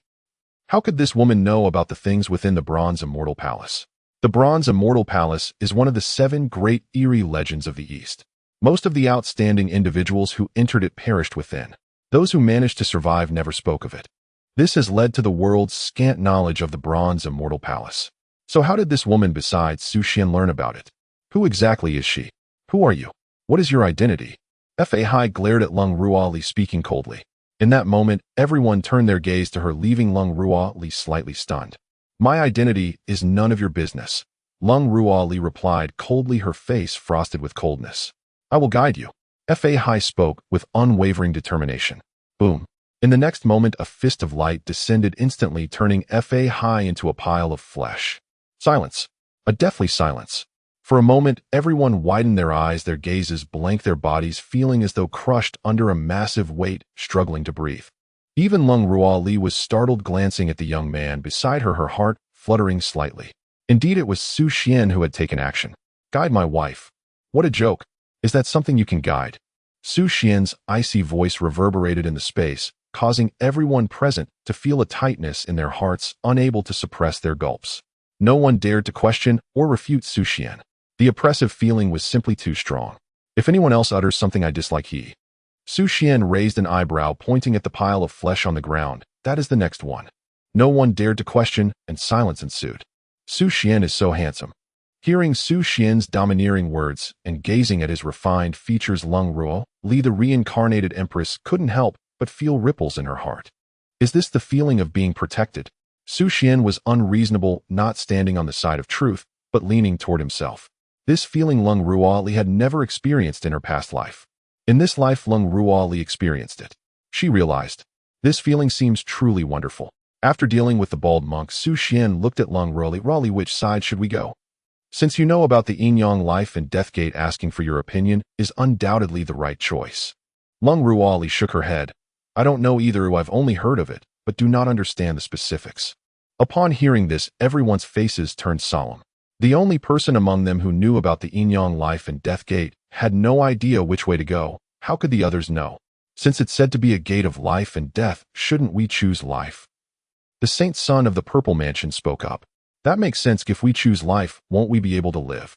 How could this woman know about the things within the Bronze Immortal Palace? The Bronze Immortal Palace is one of the 7 great eerie legends of the East. Most of the outstanding individuals who entered it perished within. Those who managed to survive never spoke of it. This has led to the world's scant knowledge of the Bronze Immortal Palace. So how did this woman besides Xuan learn about it? Who exactly is she? Who are you? What is your identity? Fai glared at Leng Ruoli, speaking coldly. In that moment, everyone turned their gaze to her, leaving Leng Ruoli slightly stunned. My identity is none of your business. Leng Ruoli replied coldly, her face frosted with coldness. I will guide you. Fai spoke with unwavering determination. Boom. In the next moment, a fist of light descended instantly, turning Fai into a pile of flesh. Silence. A deathly silence. For a moment, everyone widened their eyes, their gazes blank, their bodies feeling as though crushed under a massive weight, struggling to breathe. Even Leng Ruoli was startled, glancing at the young man beside her, her heart fluttering slightly. Indeed, it was Xuan who had taken action. Guide my wife. What a joke. Is that something you can guide? Xuan's icy voice reverberated in the space, causing everyone present to feel a tightness in their hearts, unable to suppress their gulps. No one dared to question or refute Xuan. The oppressive feeling was simply too strong. If anyone else utters something I dislike, he. Xuan raised an eyebrow, pointing at the pile of flesh on the ground. That is the next one. No one dared to question, and silence ensued. Xuan is so handsome. Hearing Xuan's domineering words and gazing at his refined features, Leng Ruoli, the reincarnated Empress, couldn't help but feel ripples in her heart. Is this the feeling of being protected? Xuan was unreasonable, not standing on the side of truth, but leaning toward himself. This feeling Leng Ruoli had never experienced in her past life. In this life, Leng Ruoli experienced it. She realized. This feeling seems truly wonderful. After dealing with the bald monk, Xuan looked at Leng Ruoli. Which side should we go? Since you know about the yin-yang life and death gate, asking for your opinion is undoubtedly the right choice. Leng Ruoli shook her head. I don't know either. I've only heard of it, but do not understand the specifics. Upon hearing this, everyone's faces turned solemn. The only person among them who knew about the yin-yang life and death gate had no idea which way to go. How could the others know? Since it's said to be a gate of life and death, shouldn't we choose life? The saint son of the Purple Mansion spoke up. That makes sense. If we choose life, won't we be able to live?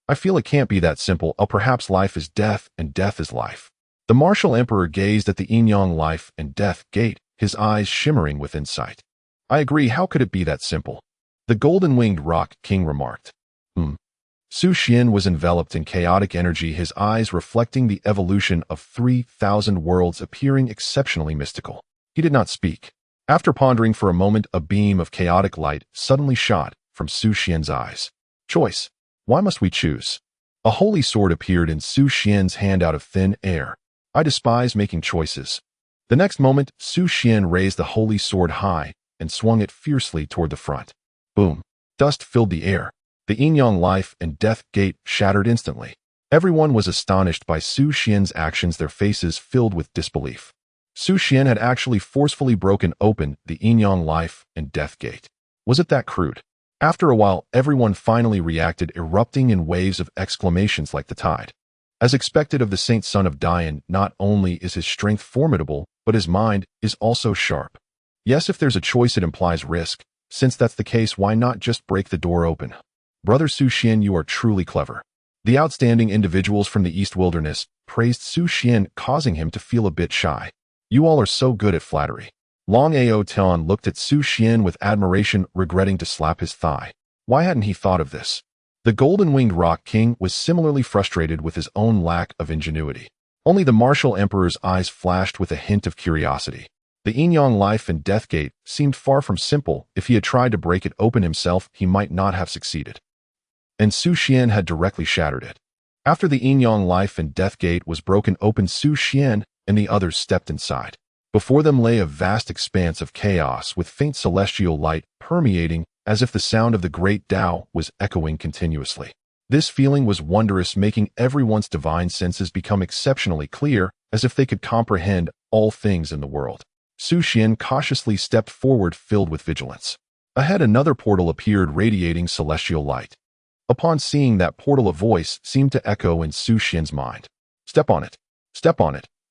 I feel it can't be that simple. Perhaps life is death and death is life. The martial emperor gazed at the yin-yang life and death gate, his eyes shimmering with insight. I agree. How could it be that simple? The golden-winged rock king remarked. Xuan was enveloped in chaotic energy, his eyes reflecting the evolution of 3,000 worlds, appearing exceptionally mystical. He did not speak. After pondering for a moment, a beam of chaotic light suddenly shot from Xuan's eyes. Choice. Why must we choose? A holy sword appeared in Xuan's hand out of thin air. I despise making choices. The next moment, Xuan raised the holy sword high and swung it fiercely toward the front. Boom. Dust filled the air. The yin-yang life and death gate shattered instantly. Everyone was astonished by Xuan's actions, their faces filled with disbelief. Xuan had actually forcefully broken open the yin-yang life and death gate. Was it that crude? After a while, everyone finally reacted, erupting in waves of exclamations like the tide. As expected of the saint son of Dian, not only is his strength formidable, but his mind is also sharp. Yes, if there's a choice, it implies risk. Since that's the case, why not just break the door open? Brother Xuan, you are truly clever. The outstanding individuals from the East Wilderness praised Xuan, causing him to feel a bit shy. You all are so good at flattery. Long Ao Tian looked at Xuan with admiration, regretting to slap his thigh. Why hadn't he thought of this? The golden-winged rock king was similarly frustrated with his own lack of ingenuity. Only the martial emperor's eyes flashed with a hint of curiosity. The yin-yang life and death gate seemed far from simple. If he had tried to break it open himself, he might not have succeeded. And Xuan had directly shattered it. After the yin-yang life and death gate was broken open, Xuan and the others stepped inside. Before them lay a vast expanse of chaos with faint celestial light permeating, as if the sound of the great Tao was echoing continuously. This feeling was wondrous, making everyone's divine senses become exceptionally clear, as if they could comprehend all things in the world. Xuan cautiously stepped forward, filled with vigilance. Ahead, another portal appeared, radiating celestial light. Upon seeing that portal, a voice seemed to echo in Xuan's mind. Step on it,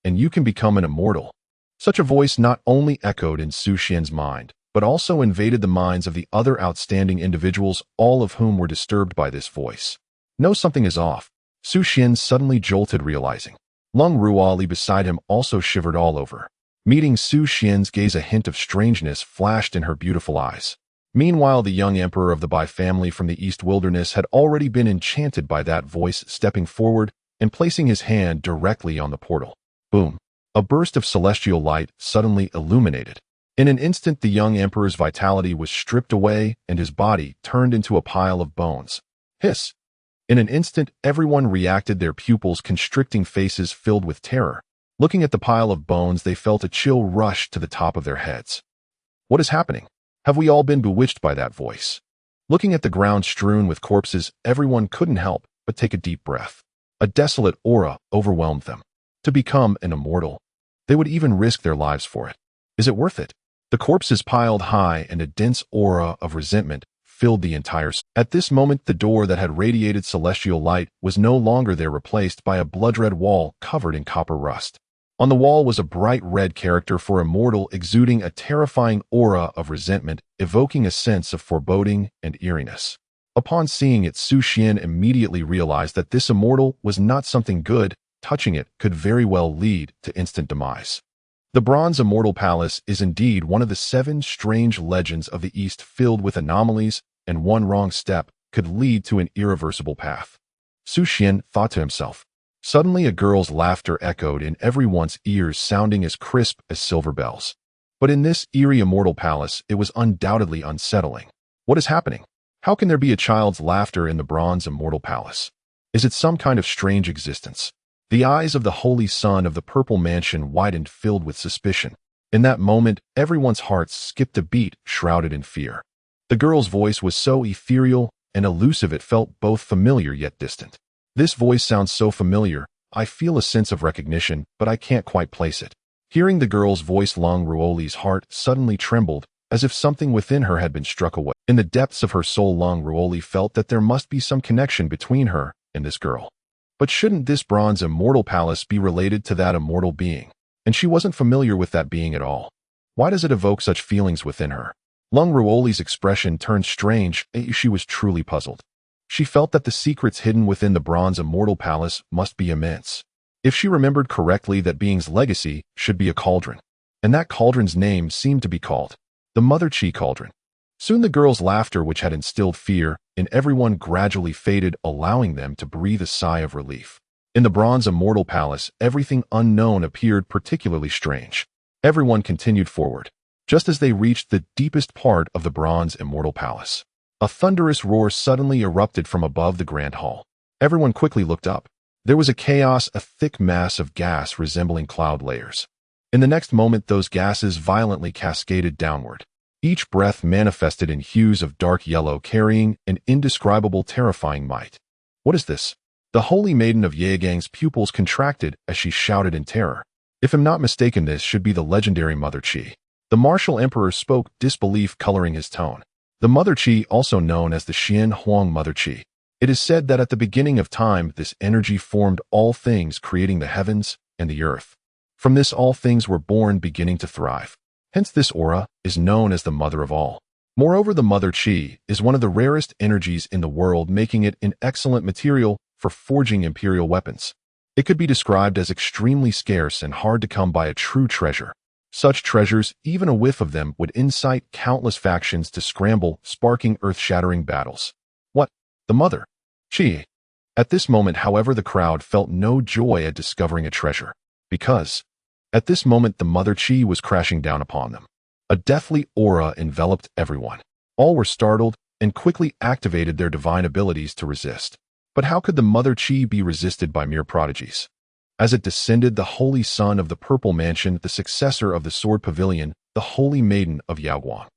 and you can become an immortal. Such a voice not only echoed in Xuan's mind, but also invaded the minds of the other outstanding individuals, all of whom were disturbed by this voice. "No, something is off," Xuan suddenly jolted, realizing. Leng Ruoli beside him also shivered all over. Meeting Xuan's gaze, a hint of strangeness flashed in her beautiful eyes. Meanwhile, the young emperor of the Bai family from the East Wilderness had already been enchanted by that voice, stepping forward and placing his hand directly on the portal. Boom! A burst of celestial light suddenly illuminated. In an instant, the young emperor's vitality was stripped away and his body turned into a pile of bones. Hiss! In an instant, everyone reacted, their pupils constricting, faces filled with terror. Looking at the pile of bones, they felt a chill rush to the top of their heads. What is happening? Have we all been bewitched by that voice? Looking at the ground strewn with corpses, everyone couldn't help but take a deep breath. A desolate aura overwhelmed them. To become an immortal, they would even risk their lives for it. Is it worth it? The corpses piled high and a dense aura of resentment filled the entire space. At this moment, the door that had radiated celestial light was no longer there, replaced by a blood-red wall covered in copper rust. On the wall was a bright red character for Immortal, exuding a terrifying aura of resentment, evoking a sense of foreboding and eeriness. Upon seeing it, Xuan immediately realized that this Immortal was not something good. Touching it could very well lead to instant demise. The Bronze Immortal Palace is indeed one of the 7 strange legends of the East, filled with anomalies, and one wrong step could lead to an irreversible path. Xuan thought to himself. Suddenly, a girl's laughter echoed in everyone's ears, sounding as crisp as silver bells. But in this eerie immortal palace, it was undoubtedly unsettling. What is happening? How can there be a child's laughter in the Bronze Immortal Palace? Is it some kind of strange existence? The eyes of the Holy Son of the Purple Mansion widened, filled with suspicion. In that moment, everyone's hearts skipped a beat, shrouded in fear. The girl's voice was so ethereal and elusive, it felt both familiar yet distant. This voice sounds so familiar. I feel a sense of recognition, but I can't quite place it. Hearing the girl's voice, Leng Ruoli's heart suddenly trembled, as if something within her had been struck away. In the depths of her soul, Leng Ruoli felt that there must be some connection between her and this girl. But shouldn't this Bronze Immortal Palace be related to that immortal being? And she wasn't familiar with that being at all. Why does it evoke such feelings within her? Leng Ruoli's expression turned strange. She was truly puzzled. She felt that the secrets hidden within the Bronze Immortal Palace must be immense. If she remembered correctly, that being's legacy should be a cauldron. And that cauldron's name seemed to be called the Mother Chi Cauldron. Soon the girl's laughter, which had instilled fear in everyone, gradually faded, allowing them to breathe a sigh of relief. In the Bronze Immortal Palace, everything unknown appeared particularly strange. Everyone continued forward. Just as they reached the deepest part of the Bronze Immortal Palace, a thunderous roar suddenly erupted from above the Grand Hall. Everyone quickly looked up. There was a chaos, a thick mass of gas resembling cloud layers. In the next moment, those gases violently cascaded downward. Each breath manifested in hues of dark yellow, carrying an indescribable, terrifying might. What is this? The Holy Maiden of Yeagang's pupils contracted as she shouted in terror. If I'm not mistaken, this should be the legendary Mother Chi. The martial emperor spoke, disbelief coloring his tone. The Mother Chi, also known as the Xian Huang Mother Chi. It is said that at the beginning of time, this energy formed all things, creating the heavens and the earth. From this, all things were born, beginning to thrive. Hence, this aura is known as the Mother of all. Moreover, the Mother Chi is one of the rarest energies in the world, making it an excellent material for forging imperial weapons. It could be described as extremely scarce and hard to come by, a true treasure. Such treasures, even a whiff of them, would incite countless factions to scramble, sparking earth-shattering battles. What? The Mother Chi? At this moment, however, the crowd felt no joy at discovering a treasure, because at this moment the Mother Chi was crashing down upon them. A deathly aura enveloped everyone. All were startled and quickly activated their divine abilities to resist. But how could the Mother Chi be resisted by mere prodigies? As it descended, the Holy Son of the Purple Mansion, the successor of the Sword Pavilion, the Holy Maiden of Yaoguang.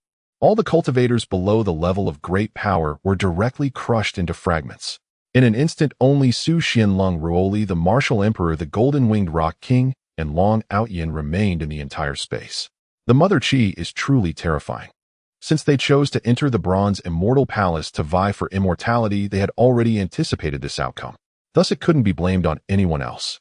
All the cultivators below the level of great power were directly crushed into fragments. In an instant, only Xuan, Leng Ruoli, the Martial Emperor, the Golden-Winged Rock King, and Long Outyin remained in the entire space. The Mother Chi is truly terrifying. Since they chose to enter the Bronze Immortal Palace to vie for immortality, they had already anticipated this outcome. Thus, it couldn't be blamed on anyone else.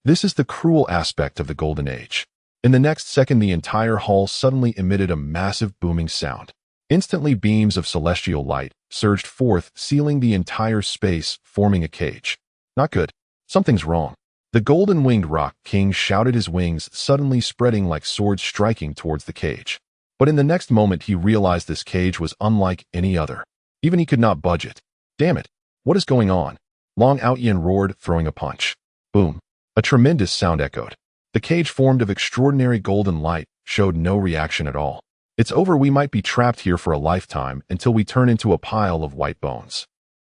This is the cruel aspect of the Golden Age. In the next second, the entire hall suddenly emitted a massive booming sound. Instantly, beams of celestial light surged forth, sealing the entire space, forming a cage. Not good. Something's wrong. The golden-winged rock king shouted, his wings suddenly spreading like swords striking towards the cage. But in the next moment, he realized this cage was unlike any other. Even he could not budge it. Damn it. What is going on? Leng Ruoli roared, throwing a punch. Boom. A tremendous sound echoed. The cage, formed of extraordinary golden light, showed no reaction at all. It's over. We might be trapped here for a lifetime until we turn into a pile of white bones.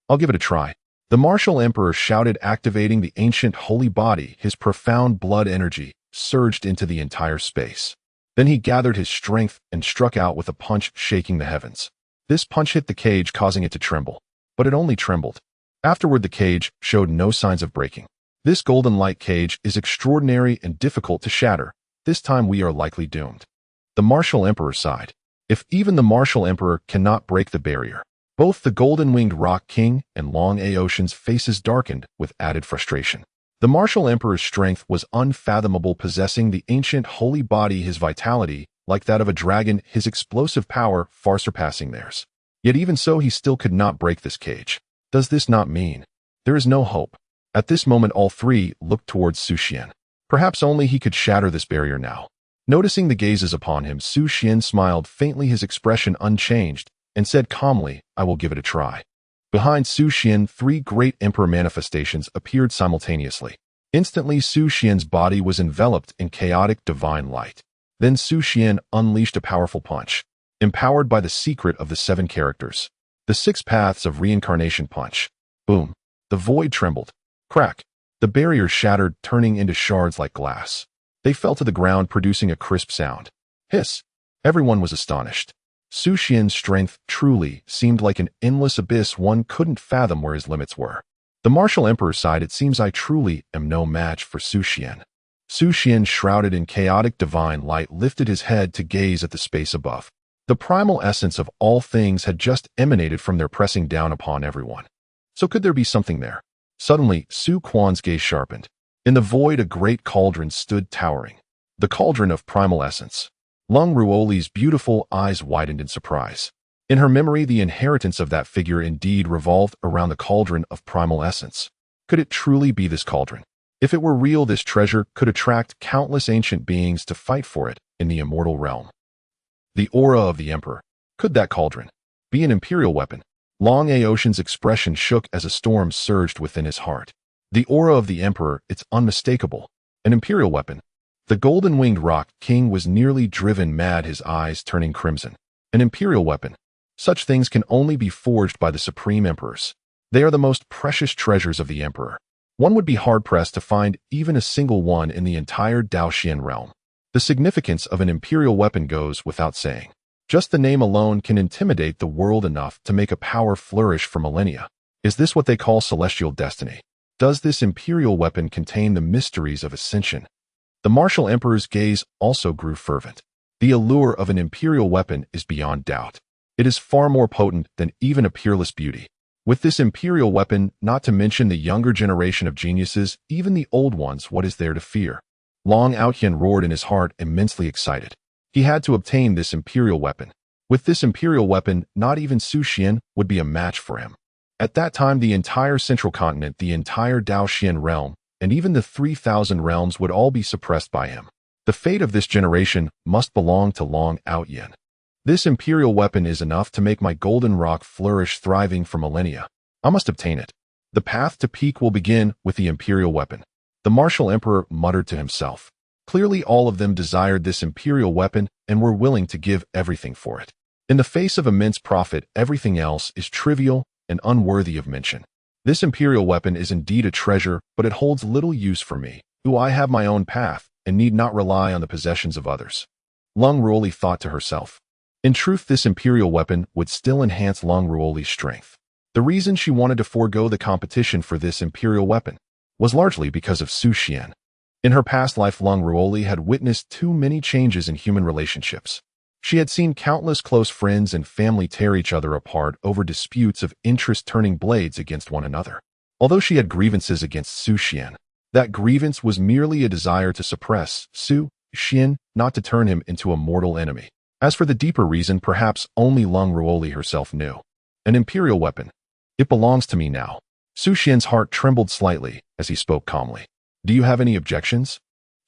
I'll give it a try. The martial emperor shouted, activating the ancient holy body. His profound blood energy surged into the entire space. Then he gathered his strength and struck out with a punch, shaking the heavens. This punch hit the cage, causing it to tremble. But it only trembled. Afterward, the cage showed no signs of breaking. This golden light cage is extraordinary and difficult to shatter. This time we are likely doomed. The martial emperor sighed. If even the martial emperor cannot break the barrier. Both the golden-winged rock king and Leng Ruoli's faces darkened with added frustration. The martial emperor's strength was unfathomable, possessing the ancient holy body, his vitality, like that of a dragon, his explosive power far surpassing theirs. Yet even so, he still could not break this cage. Does this not mean there is no hope? At this moment, all three looked towards Xuan. Perhaps only he could shatter this barrier now. Noticing the gazes upon him, Xuan smiled faintly, his expression unchanged, and said calmly, I will give it a try. Behind Xuan, three great emperor manifestations appeared simultaneously. Instantly, Xuan's body was enveloped in chaotic divine light. Then Xuan unleashed a powerful punch, empowered by the secret of the 7 characters. The 6 paths of reincarnation punch. Boom. The void trembled. Crack. The barrier shattered, turning into shards like glass. They fell to the ground, producing a crisp sound. Hiss. Everyone was astonished. Xuan's strength truly seemed like an endless abyss. One couldn't fathom where his limits were. The martial emperor sighed, it seems I truly am no match for Xuan. Xuan, shrouded in chaotic divine light, lifted his head to gaze at the space above. The primal essence of all things had just emanated from there, pressing down upon everyone. So could there be something there? Suddenly, Xuan's gaze sharpened. In the void, a great cauldron stood towering. The cauldron of primal essence. Leng Ruoli's beautiful eyes widened in surprise. In her memory, the inheritance of that figure indeed revolved around the cauldron of primal essence. Could it truly be this cauldron? If it were real, this treasure could attract countless ancient beings to fight for it in the immortal realm. The aura of the emperor. Could that cauldron be an imperial weapon? Leng Ruoli's expression shook as a storm surged within his heart. The aura of the emperor, it's unmistakable. An imperial weapon. The golden-winged rock king was nearly driven mad, his eyes turning crimson. An imperial weapon. Such things can only be forged by the supreme emperors. They are the most precious treasures of the emperor. One would be hard-pressed to find even a single one in the entire Daoxian realm. The significance of an imperial weapon goes without saying. Just the name alone can intimidate the world enough to make a power flourish for millennia. Is this what they call celestial destiny? Does this imperial weapon contain the mysteries of ascension? The martial emperor's gaze also grew fervent. The allure of an imperial weapon is beyond doubt. It is far more potent than even a peerless beauty. With this imperial weapon, not to mention the younger generation of geniuses, even the old ones, what is there to fear? Leng Ruoli roared in his heart, immensely excited. He had to obtain this imperial weapon. With this imperial weapon, not even Xuan would be a match for him. At that time, the entire central continent, the entire Daoxian realm, and even the 3,000 realms would all be suppressed by him. The fate of this generation must belong to Leng Ruoli. This imperial weapon is enough to make my golden rock flourish, thriving for millennia. I must obtain it. The path to peak will begin with the imperial weapon. The martial emperor muttered to himself. Clearly all of them desired this imperial weapon and were willing to give everything for it. In the face of immense profit, everything else is trivial and unworthy of mention. This imperial weapon is indeed a treasure, but it holds little use for me, who I have my own path and need not rely on the possessions of others. Leng Ruoli thought to herself. In truth, this imperial weapon would still enhance Leng Ruoli's strength. The reason she wanted to forego the competition for this imperial weapon was largely because of Xuan. In her past life, Leng Ruoli had witnessed too many changes in human relationships. She had seen countless close friends and family tear each other apart over disputes of interest, turning blades against one another. Although she had grievances against Xuan, that grievance was merely a desire to suppress Xuan. Xuan not to turn him into a mortal enemy. As for the deeper reason, perhaps only Leng Ruoli herself knew. An imperial weapon. It belongs to me now. Su Xian's heart trembled slightly as he spoke calmly. Do you have any objections?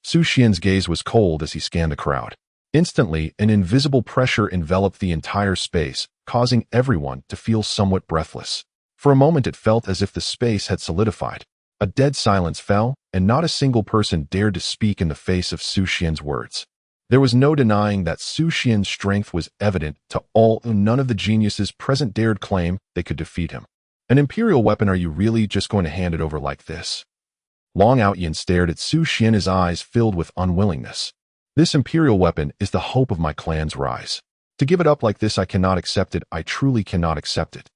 Su Xian's gaze was cold as he scanned the crowd. Instantly, an invisible pressure enveloped the entire space, causing everyone to feel somewhat breathless. For a moment it felt as if the space had solidified. A dead silence fell, and not a single person dared to speak in the face of Su Xian's words. There was no denying that Su Xian's strength was evident to all, and none of the geniuses present dared claim they could defeat him. An imperial weapon, are you really just going to hand it over like this? Long Outyin stared at Su Xian, his eyes filled with unwillingness. This imperial weapon is the hope of my clan's rise. To give it up like this, I cannot accept it. I truly cannot accept it.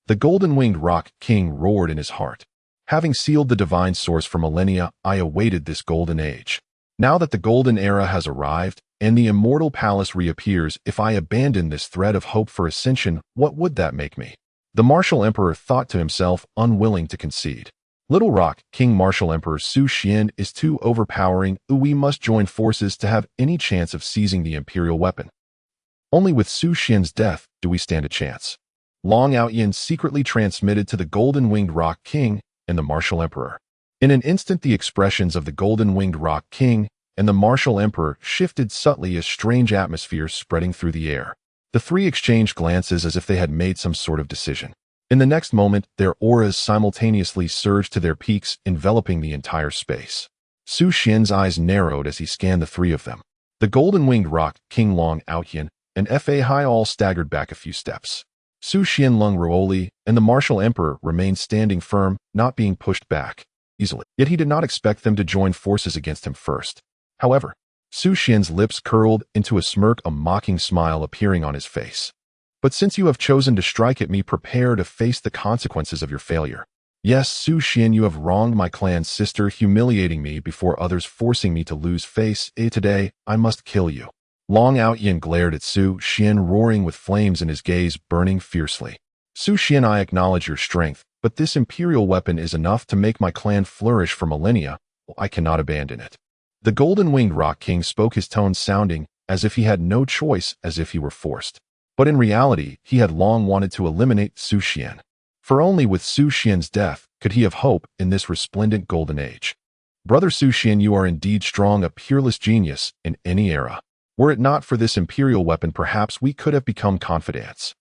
The golden-winged rock king roared in his heart. Having sealed the divine source for millennia, I awaited this golden age. Now that the golden era has arrived, and the immortal palace reappears, if I abandon this thread of hope for ascension, what would that make me? The martial emperor thought to himself, unwilling to concede. Little Rock, King Martial Emperor Su Xian is too overpowering. We must join forces to have any chance of seizing the imperial weapon. Only with Su Xian's death do we stand a chance. Long Outyin secretly transmitted to the golden-winged rock king and the martial emperor. In an instant, the expressions of the golden-winged rock king and the martial emperor shifted subtly, a strange atmosphere spreading through the air. The three exchanged glances as if they had made some sort of decision. In the next moment, their auras simultaneously surged to their peaks, enveloping the entire space. Su Xian's eyes narrowed as he scanned the three of them. The golden-winged rock king Long Outyin and Fa Hai all staggered back a few steps. Su Xian, Leng Ruoli, and the martial emperor remained standing firm, not being pushed back easily. Yet he did not expect them to join forces against him first. However, Su Xian's lips curled into a smirk, a mocking smile appearing on his face. But since you have chosen to strike at me, prepare to face the consequences of your failure. Yes, Su Xian, you have wronged my clan's sister, humiliating me before others, forcing me to lose face. Today, I must kill you. Long Outyin glared at Su Xian, roaring with flames in his gaze burning fiercely. Su Xian, I acknowledge your strength, but this imperial weapon is enough to make my clan flourish for millennia. I cannot abandon it. The golden-winged rock king spoke, his tone sounding as if he had no choice, as if he were forced. But in reality, he had long wanted to eliminate Su Xian. For only with Su Xian's death could he have hope in this resplendent golden age. Brother Su Xian, you are indeed strong, a peerless genius in any era. Were it not for this imperial weapon, perhaps we could have become confidants.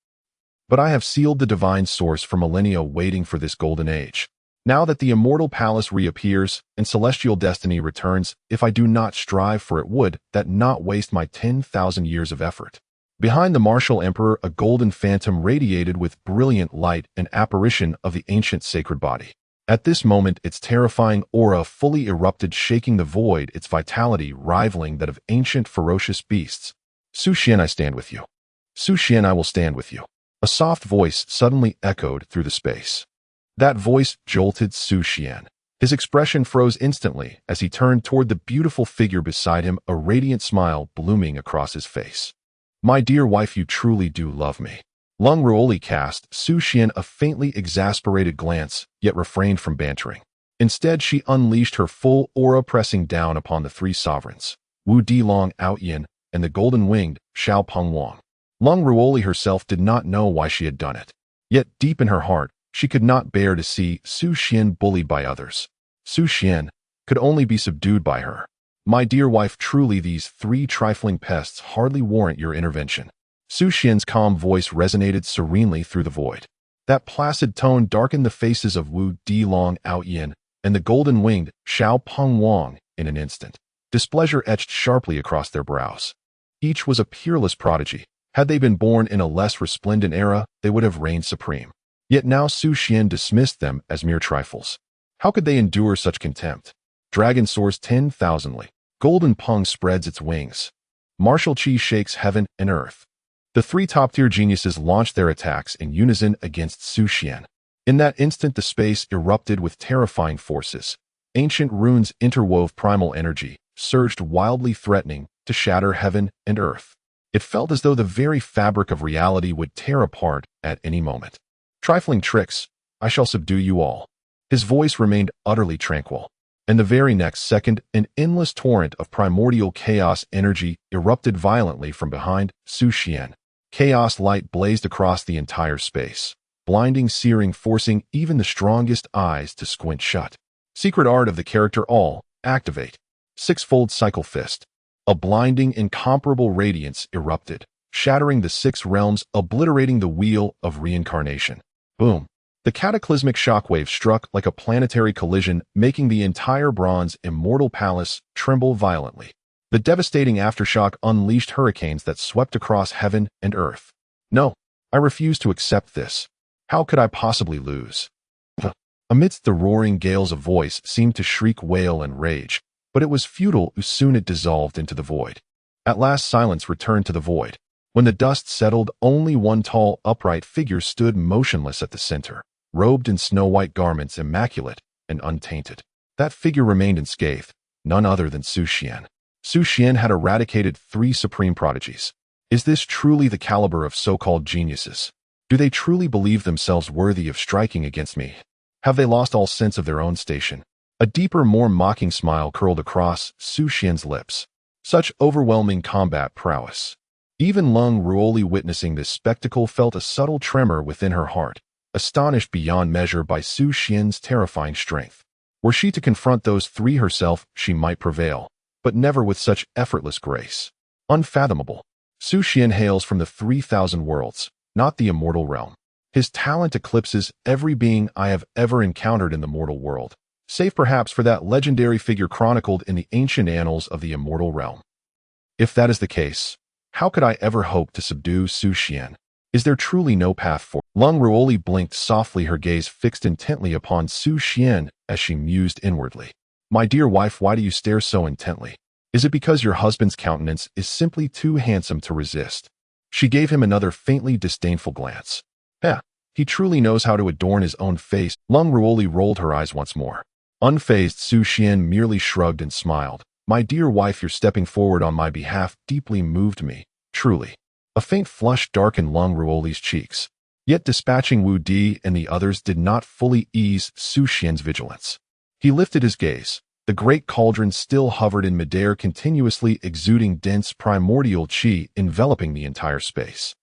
But I have sealed the divine source for millennia, waiting for this golden age. Now that the immortal palace reappears and celestial destiny returns, if I do not strive for it, would that not waste my 10,000 years of effort? Behind the martial emperor, a golden phantom radiated with brilliant light, an apparition of the ancient sacred body. At this moment, its terrifying aura fully erupted, shaking the void, its vitality rivaling that of ancient ferocious beasts. Su Xian, I stand with you. Su Xian, I will stand with you. A soft voice suddenly echoed through the space. That voice jolted Su Xian. His expression froze instantly as he turned toward the beautiful figure beside him, a radiant smile blooming across his face. My dear wife, you truly do love me. Leng Ruoli cast Su Xian a faintly exasperated glance, yet refrained from bantering. Instead, she unleashed her full aura, pressing down upon the three sovereigns, Wu Di, Long Outyin, and the golden-winged Xiao Peng Wang. Leng Ruoli herself did not know why she had done it. Yet deep in her heart, she could not bear to see Su Xian bullied by others. Su Xian could only be subdued by her. My dear wife, truly these three trifling pests hardly warrant your intervention. Su Xian's calm voice resonated serenely through the void. That placid tone darkened the faces of Wu Di, Long Outyin, and the golden-winged Xiao Peng Wang in an instant. Displeasure etched sharply across their brows. Each was a peerless prodigy. Had they been born in a less resplendent era, they would have reigned supreme. Yet now Su Xian dismissed them as mere trifles. How could they endure such contempt? Dragon soars 10,000ly. Golden Peng spreads its wings. Martial Qi shakes heaven and earth. The three top-tier geniuses launched their attacks in unison against Su Xian. In that instant, the space erupted with terrifying forces. Ancient runes interwove primal energy, surged wildly, threatening to shatter heaven and earth. It felt as though the very fabric of reality would tear apart at any moment. Trifling tricks, I shall subdue you all. His voice remained utterly tranquil. and the very next second, an endless torrent of primordial chaos energy erupted violently from behind Xuan. Chaos light blazed across the entire space, blinding, searing, forcing even the strongest eyes to squint shut. Secret art of the character all, activate. Sixfold cycle fist. A blinding, incomparable radiance erupted, shattering the six realms, obliterating the wheel of reincarnation. Boom. The cataclysmic shockwave struck like a planetary collision, making the entire bronze immortal palace tremble violently. The devastating aftershock unleashed hurricanes that swept across heaven and earth. No, I refuse to accept this. How could I possibly lose? Amidst the roaring gales, a voice seemed to shriek, wail, and rage, but it was futile. Soon it dissolved into the void. At last, silence returned to the void. When the dust settled, only one tall, upright figure stood motionless at the center, robed in snow-white garments, immaculate and untainted. That figure remained unscathed, none other than Xuan. Xuan had eradicated 3 supreme prodigies. Is this truly the caliber of so-called geniuses? Do they truly believe themselves worthy of striking against me? Have they lost all sense of their own station? A deeper, more mocking smile curled across Xuan's lips. Such overwhelming combat prowess. Even Leng Ruoli, witnessing this spectacle, felt a subtle tremor within her heart, astonished beyond measure by Xuan's terrifying strength. Were she to confront those 3 herself, she might prevail, but never with such effortless grace. Unfathomable. Xuan hails from the 3,000 worlds, not the immortal realm. His talent eclipses every being I have ever encountered in the mortal world, save perhaps for that legendary figure chronicled in the ancient annals of the immortal realm. If that is the case, how could I ever hope to subdue Xuan? Is there truly no path forward? Leng Ruoli blinked softly, her gaze fixed intently upon Xuan as she mused inwardly. My dear wife, why do you stare so intently? Is it because your husband's countenance is simply too handsome to resist? She gave him another faintly disdainful glance. He truly knows how to adorn his own face. Leng Ruoli rolled her eyes once more. Unfazed, Xuan merely shrugged and smiled. My dear wife, your stepping forward on my behalf deeply moved me, truly. A faint flush darkened Leng Ruoli's cheeks. Yet dispatching Wu Di and the others did not fully ease Xuan's vigilance. He lifted his gaze. The great cauldron still hovered in midair, continuously exuding dense primordial qi enveloping the entire space.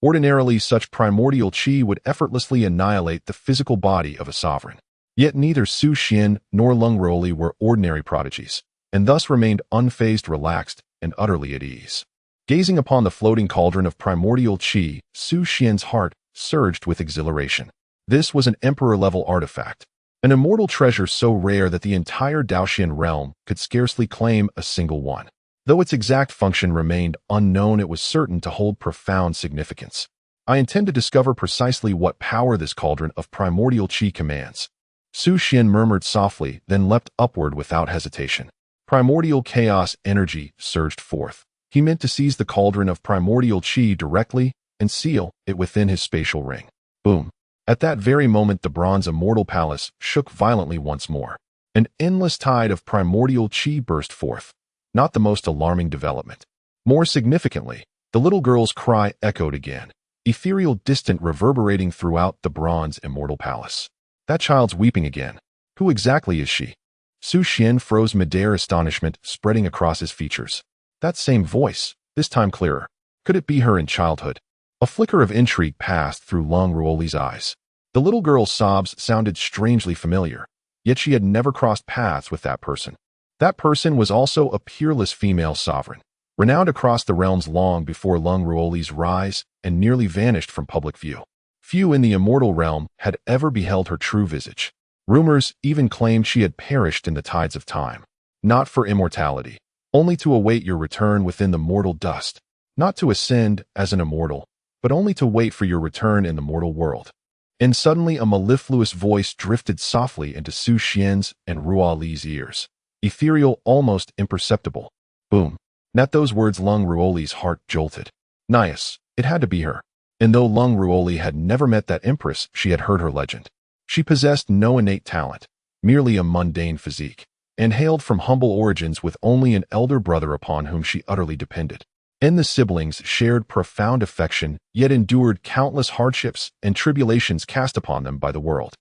Ordinarily, such primordial qi would effortlessly annihilate the physical body of a sovereign. Yet neither Xuan nor Leng Ruoli were ordinary prodigies, and thus remained unfazed, relaxed, and utterly at ease. Gazing upon the floating cauldron of primordial qi, Xuan's heart surged with exhilaration. This was an emperor-level artifact, an immortal treasure so rare that the entire Daotian realm could scarcely claim a single one. Though its exact function remained unknown, it was certain to hold profound significance. I intend to discover precisely what power this cauldron of primordial qi commands. Xuan murmured softly, then leapt upward without hesitation. Primordial chaos energy surged forth. He meant to seize the cauldron of primordial qi directly and seal it within his spatial ring. Boom. At that very moment, the bronze immortal palace shook violently once more. An endless tide of primordial qi burst forth. Not the most alarming development. More significantly, the little girl's cry echoed again, ethereal, distant, reverberating throughout the bronze immortal palace. That child's weeping again. Who exactly is she? Xuan froze midair, astonishment spreading across his features. That same voice, this time clearer. Could it be her in childhood? A flicker of intrigue passed through Leng Ruoli's eyes. The little girl's sobs sounded strangely familiar, yet she had never crossed paths with that person. That person was also a peerless female sovereign, renowned across the realms long before Leng Ruoli's rise and nearly vanished from public view. Few in the immortal realm had ever beheld her true visage. Rumors even claimed she had perished in the tides of time. Not for immortality, only to await your return within the mortal dust. Not to ascend as an immortal, but only to wait for your return in the mortal world. And suddenly a mellifluous voice drifted softly into Xuan's and Ruoli's ears. Ethereal, almost imperceptible. Boom. At those words, Leng Ruoli's heart jolted. Nias, it had to be her. And though Leng Ruoli had never met that Empress, she had heard her legend. She possessed no innate talent, merely a mundane physique, and hailed from humble origins with only an elder brother upon whom she utterly depended. And the siblings shared profound affection, yet endured countless hardships and tribulations cast upon them by the world.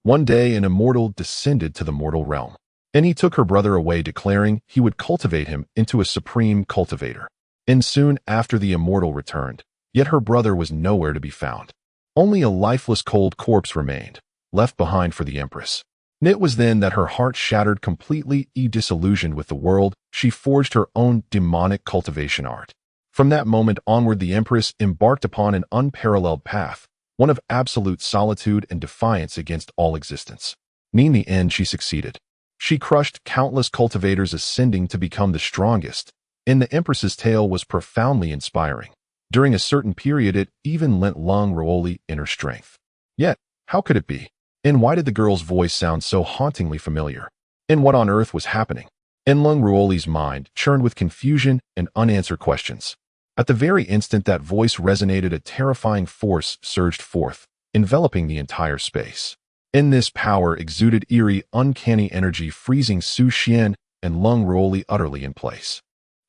One day, an immortal descended to the mortal realm. and he took her brother away, declaring he would cultivate him into a supreme cultivator. And soon after the Immortal returned, yet her brother was nowhere to be found. Only a lifeless cold corpse remained, left behind for the Empress. And it was then that her heart shattered completely. Disillusioned with the world, she forged her own demonic cultivation art. From that moment onward, the Empress embarked upon an unparalleled path, one of absolute solitude and defiance against all existence. In the end, she succeeded. She crushed countless cultivators, ascending to become the strongest, and the Empress's tale was profoundly inspiring. During a certain period, it even lent Leng Ruoli inner strength. Yet, how could it be? And why did the girl's voice sound so hauntingly familiar? And what on earth was happening? And Leng Ruoli's mind churned with confusion and unanswered questions. At the very instant that voice resonated, a terrifying force surged forth, enveloping the entire space. In this power exuded eerie, uncanny energy, freezing Xuan and Leng Ruoli utterly in place.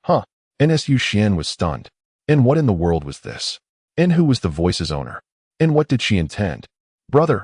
Xuan was stunned. And what in the world was this? And who was the voice's owner? And what did she intend? Brother,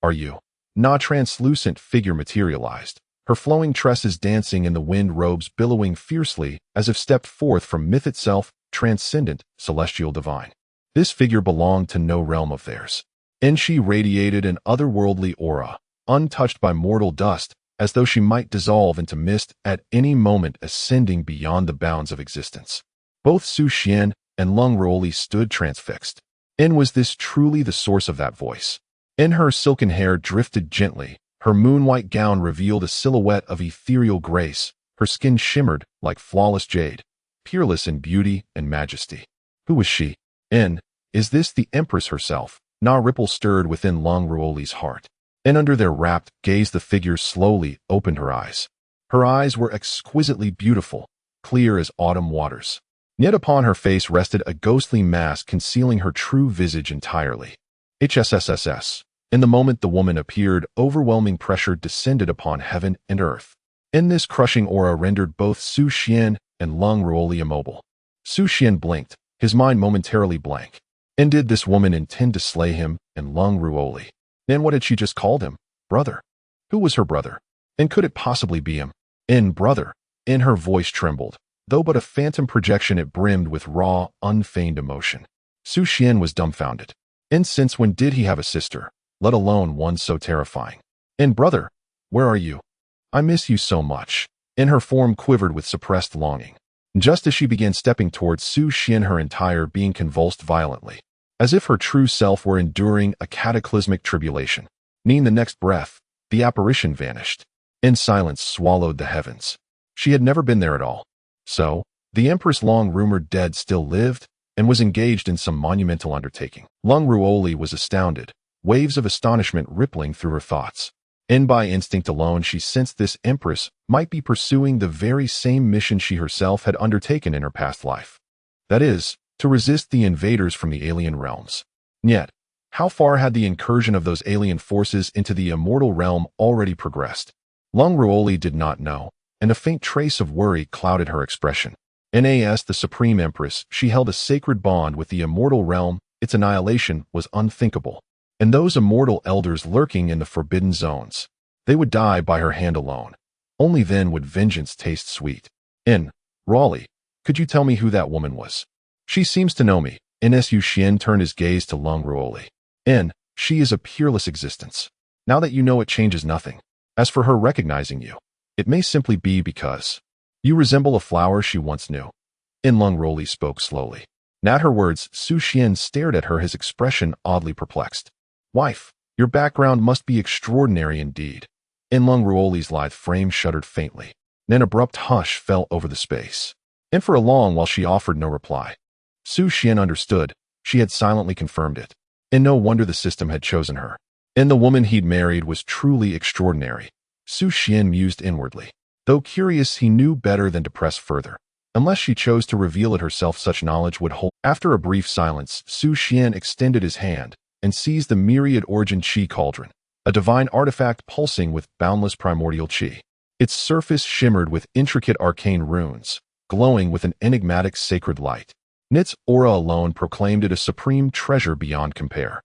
are you? A translucent figure materialized, her flowing tresses dancing in the wind, robes billowing fiercely as if stepped forth from myth itself, transcendent, celestial, divine. This figure belonged to no realm of theirs, and she radiated an otherworldly aura, untouched by mortal dust, as though she might dissolve into mist at any moment, ascending beyond the bounds of existence. Both Xuan and Leng Ruoli stood transfixed. And was this truly the source of that voice? In her silken hair drifted gently, her moon-white gown revealed a silhouette of ethereal grace, her skin shimmered like flawless jade, peerless in beauty and majesty. Who was she? And is this the Empress herself? A ripple stirred within Leng Ruoli's heart, and under their rapt gaze the figure slowly opened her eyes. Her eyes were exquisitely beautiful, clear as autumn waters. Yet upon her face rested a ghostly mask concealing her true visage entirely. HSSSS. In the moment the woman appeared, overwhelming pressure descended upon heaven and earth. And this crushing aura rendered both Xuan and Leng Ruoli immobile. Xuan blinked, his mind momentarily blank. And did this woman intend to slay him and Leng Ruoli? And what had she just called him? Brother. Who was her brother? And could it possibly be him? And brother. And her voice trembled. Though but a phantom projection, it brimmed with raw, unfeigned emotion. Xuan was dumbfounded. And since when did he have a sister, let alone one so terrifying? And brother, where are you? I miss you so much. And her form quivered with suppressed longing. Just as she began stepping towards Xuan, her entire being convulsed violently, as if her true self were enduring a cataclysmic tribulation. The next breath, the apparition vanished, and silence swallowed the heavens. She had never been there at all. So, the Empress, long rumored dead, still lived and was engaged in some monumental undertaking. Leng Ruoli was astounded, waves of astonishment rippling through her thoughts. And by instinct alone she sensed this Empress might be pursuing the very same mission she herself had undertaken in her past life. That is, to resist the invaders from the alien realms. Yet, how far had the incursion of those alien forces into the immortal realm already progressed? Leng Ruoli did not know, and a faint trace of worry clouded her expression. As the Supreme Empress, she held a sacred bond with the immortal realm. Its annihilation was unthinkable. And those immortal elders lurking in the forbidden zones, they would die by her hand alone. Only then would vengeance taste sweet. Ruoli, could you tell me who that woman was? She seems to know me. Xuan turned his gaze to Leng Ruoli. She is a peerless existence. Now that you know, it changes nothing. As for her recognizing you, it may simply be because you resemble a flower she once knew. Leng Ruoli spoke slowly. At her words, Xuan stared at her, his expression oddly perplexed. Wife, your background must be extraordinary indeed. Leng Ruoli's lithe frame shuddered faintly. An abrupt hush fell over the space. And for a long while she offered no reply. Xuan understood. She had silently confirmed it. And no wonder the system had chosen her. And the woman he'd married was truly extraordinary. Xuan mused inwardly. Though curious, he knew better than to press further. Unless she chose to reveal it herself, such knowledge would hold. After a brief silence, Xuan extended his hand and seized the myriad origin chi cauldron, a divine artifact pulsing with boundless primordial chi. Its surface shimmered with intricate arcane runes, glowing with an enigmatic sacred light. Its aura alone proclaimed it a supreme treasure beyond compare.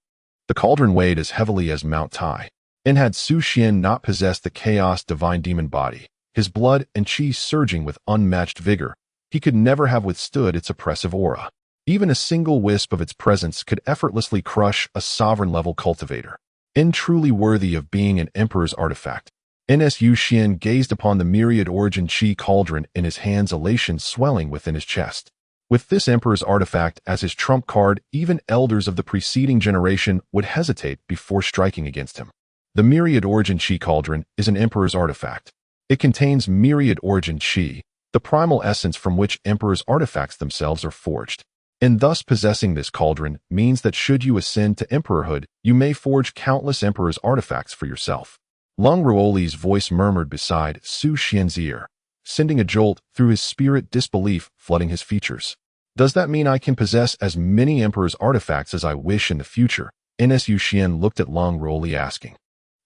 The cauldron weighed as heavily as Mount Tai, and had Xuan not possessed the chaos divine demon body, his blood and chi surging with unmatched vigor. He could never have withstood its oppressive aura. Even a single wisp of its presence could effortlessly crush a sovereign-level cultivator. Truly worthy of being an emperor's artifact. Xuan gazed upon the myriad origin chi cauldron in his hands, elation swelling within his chest. With this emperor's artifact as his trump card, even elders of the preceding generation would hesitate before striking against him. The myriad origin chi cauldron is an emperor's artifact. It contains myriad origin chi, the primal essence from which emperor's artifacts themselves are forged. And thus possessing this cauldron means that should you ascend to emperorhood, you may forge countless emperor's artifacts for yourself. Leng Ruoli's voice murmured beside Xuan's ear, sending a jolt through his spirit, disbelief flooding his features. Does that mean I can possess as many emperor's artifacts as I wish in the future? Xuan looked at Leng Ruoli asking.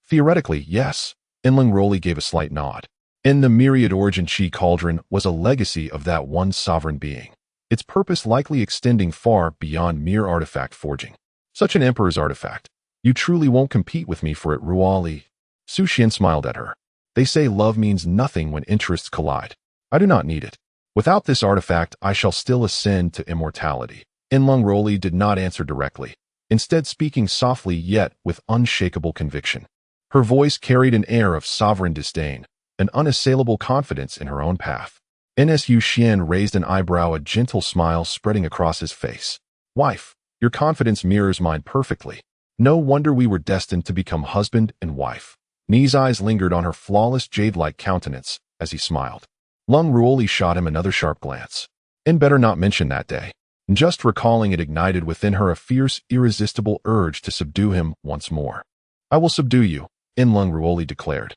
Theoretically, yes. Leng Ruoli gave a slight nod. In the myriad origin chi cauldron was a legacy of that one sovereign being, its purpose likely extending far beyond mere artifact forging. Such an emperor's artifact. You truly won't compete with me for it, Ruoli. Xuan smiled at her. They say love means nothing when interests collide. I do not need it. Without this artifact, I shall still ascend to immortality. Leng Ruoli did not answer directly, instead speaking softly yet with unshakable conviction. Her voice carried an air of sovereign disdain, an unassailable confidence in her own path. Xuan raised an eyebrow, a gentle smile spreading across his face. Wife, your confidence mirrors mine perfectly. No wonder we were destined to become husband and wife. Ni's eyes lingered on her flawless jade-like countenance as he smiled. Leng Ruoli shot him another sharp glance. Better not mention that day. Just recalling it ignited within her a fierce, irresistible urge to subdue him once more. I will subdue you, Leng Ruoli declared.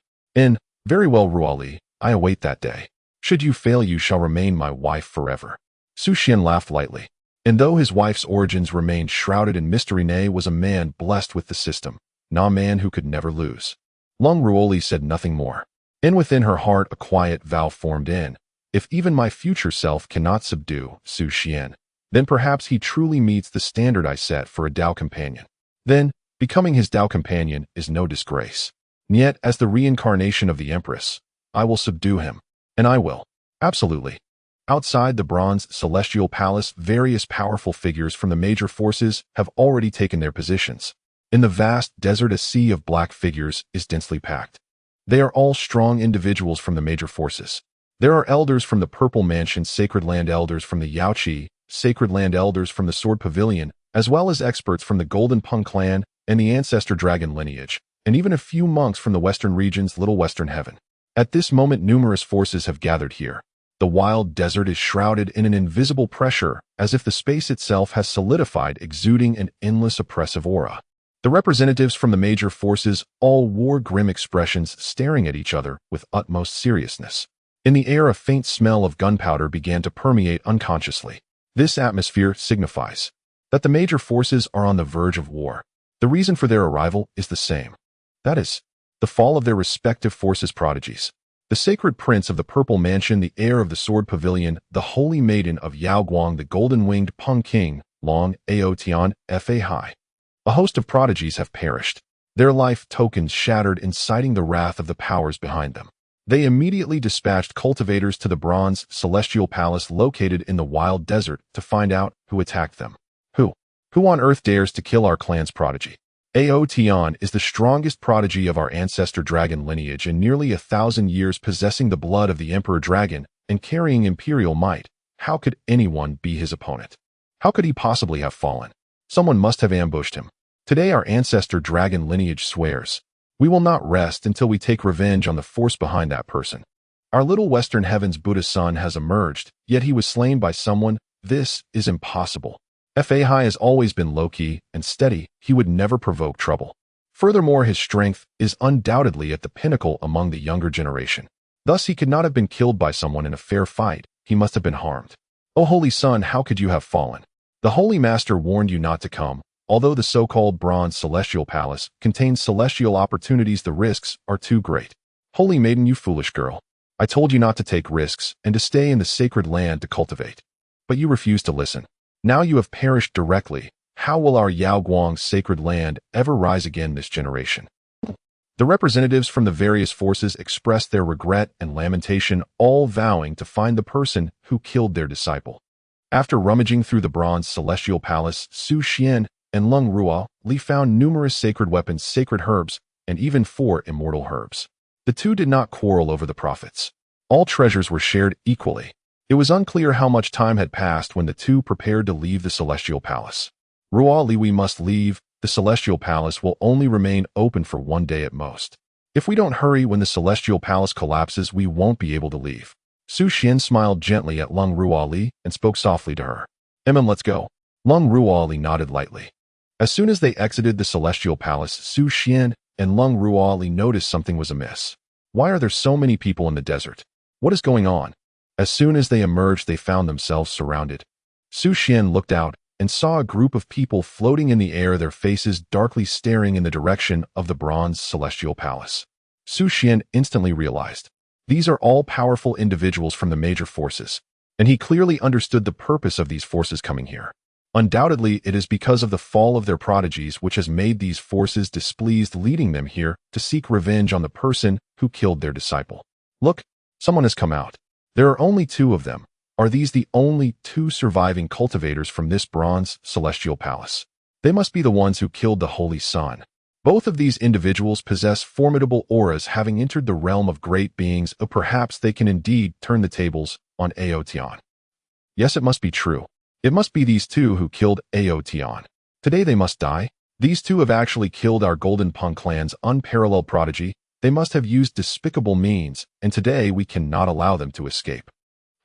Very well, Ruoli, I await that day. Should you fail, you shall remain my wife forever. Xuan laughed lightly. And though his wife's origins remained shrouded in mystery, Ne was a man blessed with the system, a man who could never lose. Leng Ruoli said nothing more. Within her heart a quiet vow formed. If even my future self cannot subdue Xuan, then perhaps he truly meets the standard I set for a Dao companion. Then, becoming his Dao companion is no disgrace. Yet, as the reincarnation of the Empress, I will subdue him. And I will. Absolutely. Outside the bronze celestial palace, various powerful figures from the major forces have already taken their positions. In the vast desert, a sea of black figures is densely packed. They are all strong individuals from the major forces. There are elders from the Purple Mansion, sacred land elders from the Yaoqi, sacred land elders from the Sword Pavilion, as well as experts from the Golden Pung clan and the Ancestor Dragon lineage, and even a few monks from the Western region's Little Western Heaven. At this moment, numerous forces have gathered here. The wild desert is shrouded in an invisible pressure, as if the space itself has solidified, exuding an endless oppressive aura. The representatives from the major forces all wore grim expressions, staring at each other with utmost seriousness. In the air, a faint smell of gunpowder began to permeate unconsciously. This atmosphere signifies that the major forces are on the verge of war. The reason for their arrival is the same. That is, the fall of their respective forces' prodigies. The sacred prince of the Purple Mansion, the heir of the Sword Pavilion, the holy maiden of Yaoguang, the golden-winged Pung King, Long Aotian, Fa Hai. A host of prodigies have perished, their life tokens shattered, inciting the wrath of the powers behind them. They immediately dispatched cultivators to the bronze celestial palace located in the wild desert to find out who attacked them. Who on earth dares to kill our clan's prodigy? Aotian is the strongest prodigy of our ancestor dragon lineage, and nearly 1,000 years possessing the blood of the Emperor Dragon and carrying imperial might. How could anyone be his opponent? How could he possibly have fallen? Someone must have ambushed him. Today our ancestor dragon lineage swears, we will not rest until we take revenge on the force behind that person. Our Little Western Heaven's Buddha son has emerged, yet he was slain by someone. This is impossible. Fa Hai has always been low-key and steady. He would never provoke trouble. Furthermore, his strength is undoubtedly at the pinnacle among the younger generation. Thus, he could not have been killed by someone in a fair fight. He must have been harmed. O Holy Son, how could you have fallen? The Holy Master warned you not to come. Although the so-called Bronze Celestial Palace contains celestial opportunities, the risks are too great. Holy Maiden, you foolish girl. I told you not to take risks and to stay in the sacred land to cultivate. But you refused to listen. Now you have perished directly. How will our Yaoguang sacred land ever rise again this generation? The representatives from the various forces expressed their regret and lamentation, all vowing to find the person who killed their disciple. After rummaging through the bronze celestial palace, Xuan and Leng Ruoli found numerous sacred weapons, sacred herbs, and even 4 immortal herbs. The two did not quarrel over the profits. All treasures were shared equally. It was unclear how much time had passed when the two prepared to leave the celestial palace. Ruoli, we must leave. The celestial palace will only remain open for 1 day at most. If we don't hurry when the celestial palace collapses, we won't be able to leave. Xuan smiled gently at Leng Ruoli and spoke softly to her. Let's go. Leng Ruoli nodded lightly. As soon as they exited the celestial palace, Xuan and Leng Ruoli noticed something was amiss. Why are there so many people in the desert? What is going on? As soon as they emerged, they found themselves surrounded. Xuan looked out and saw a group of people floating in the air, their faces darkly staring in the direction of the bronze celestial palace. Xuan instantly realized, these are all powerful individuals from the major forces, and he clearly understood the purpose of these forces coming here. Undoubtedly, it is because of the fall of their prodigies which has made these forces displeased, leading them here to seek revenge on the person who killed their disciple. Look, someone has come out. There are only 2 of them. Are these the only 2 surviving cultivators from this bronze celestial palace? They must be the ones who killed the Holy Sun. Both of these individuals possess formidable auras, having entered the realm of great beings, or perhaps they can indeed turn the tables on Aotian. Yes, it must be true. It must be these 2 who killed Aotian. Today they must die. These 2 have actually killed our Golden Pung clan's unparalleled prodigy. They must have used despicable means, and today we cannot allow them to escape.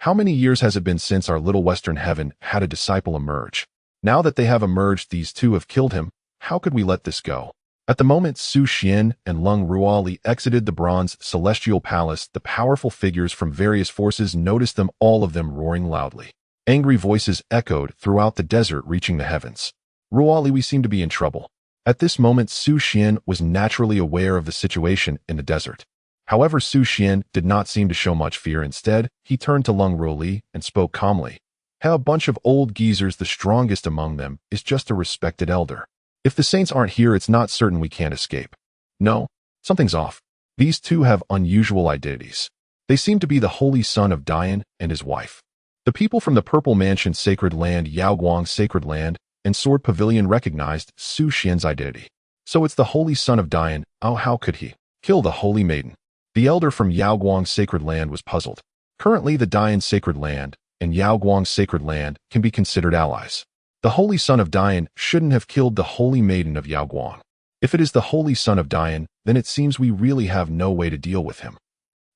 How many years has it been since our little Western heaven had a disciple emerge? Now that they have emerged, these 2 have killed him. How could we let this go? At the moment Xuan and Leng Ruoli exited the bronze celestial palace, the powerful figures from various forces noticed them, all of them roaring loudly. Angry voices echoed throughout the desert, reaching the heavens. Ruoli, we seem to be in trouble. At this moment, Xuan was naturally aware of the situation in the desert. However, Xuan did not seem to show much fear. Instead, he turned to Leng Ruoli and spoke calmly. Hey, a bunch of old geezers, the strongest among them is just a respected elder. If the saints aren't here, it's not certain we can't escape. No, something's off. These 2 have unusual identities. They seem to be the holy son of Dian and his wife. The people from the Purple Mansion Sacred Land, Yaoguang Sacred Land, and Sword Pavilion recognized Xuan's identity. So it's the holy son of Dian. Oh, how could he kill the holy maiden? The elder from Yaoguang Sacred Land was puzzled. Currently, the Dian Sacred Land and Yaoguang Sacred Land can be considered allies. The holy son of Dian shouldn't have killed the holy maiden of Yaoguang. If it is the holy son of Dian, then it seems we really have no way to deal with him.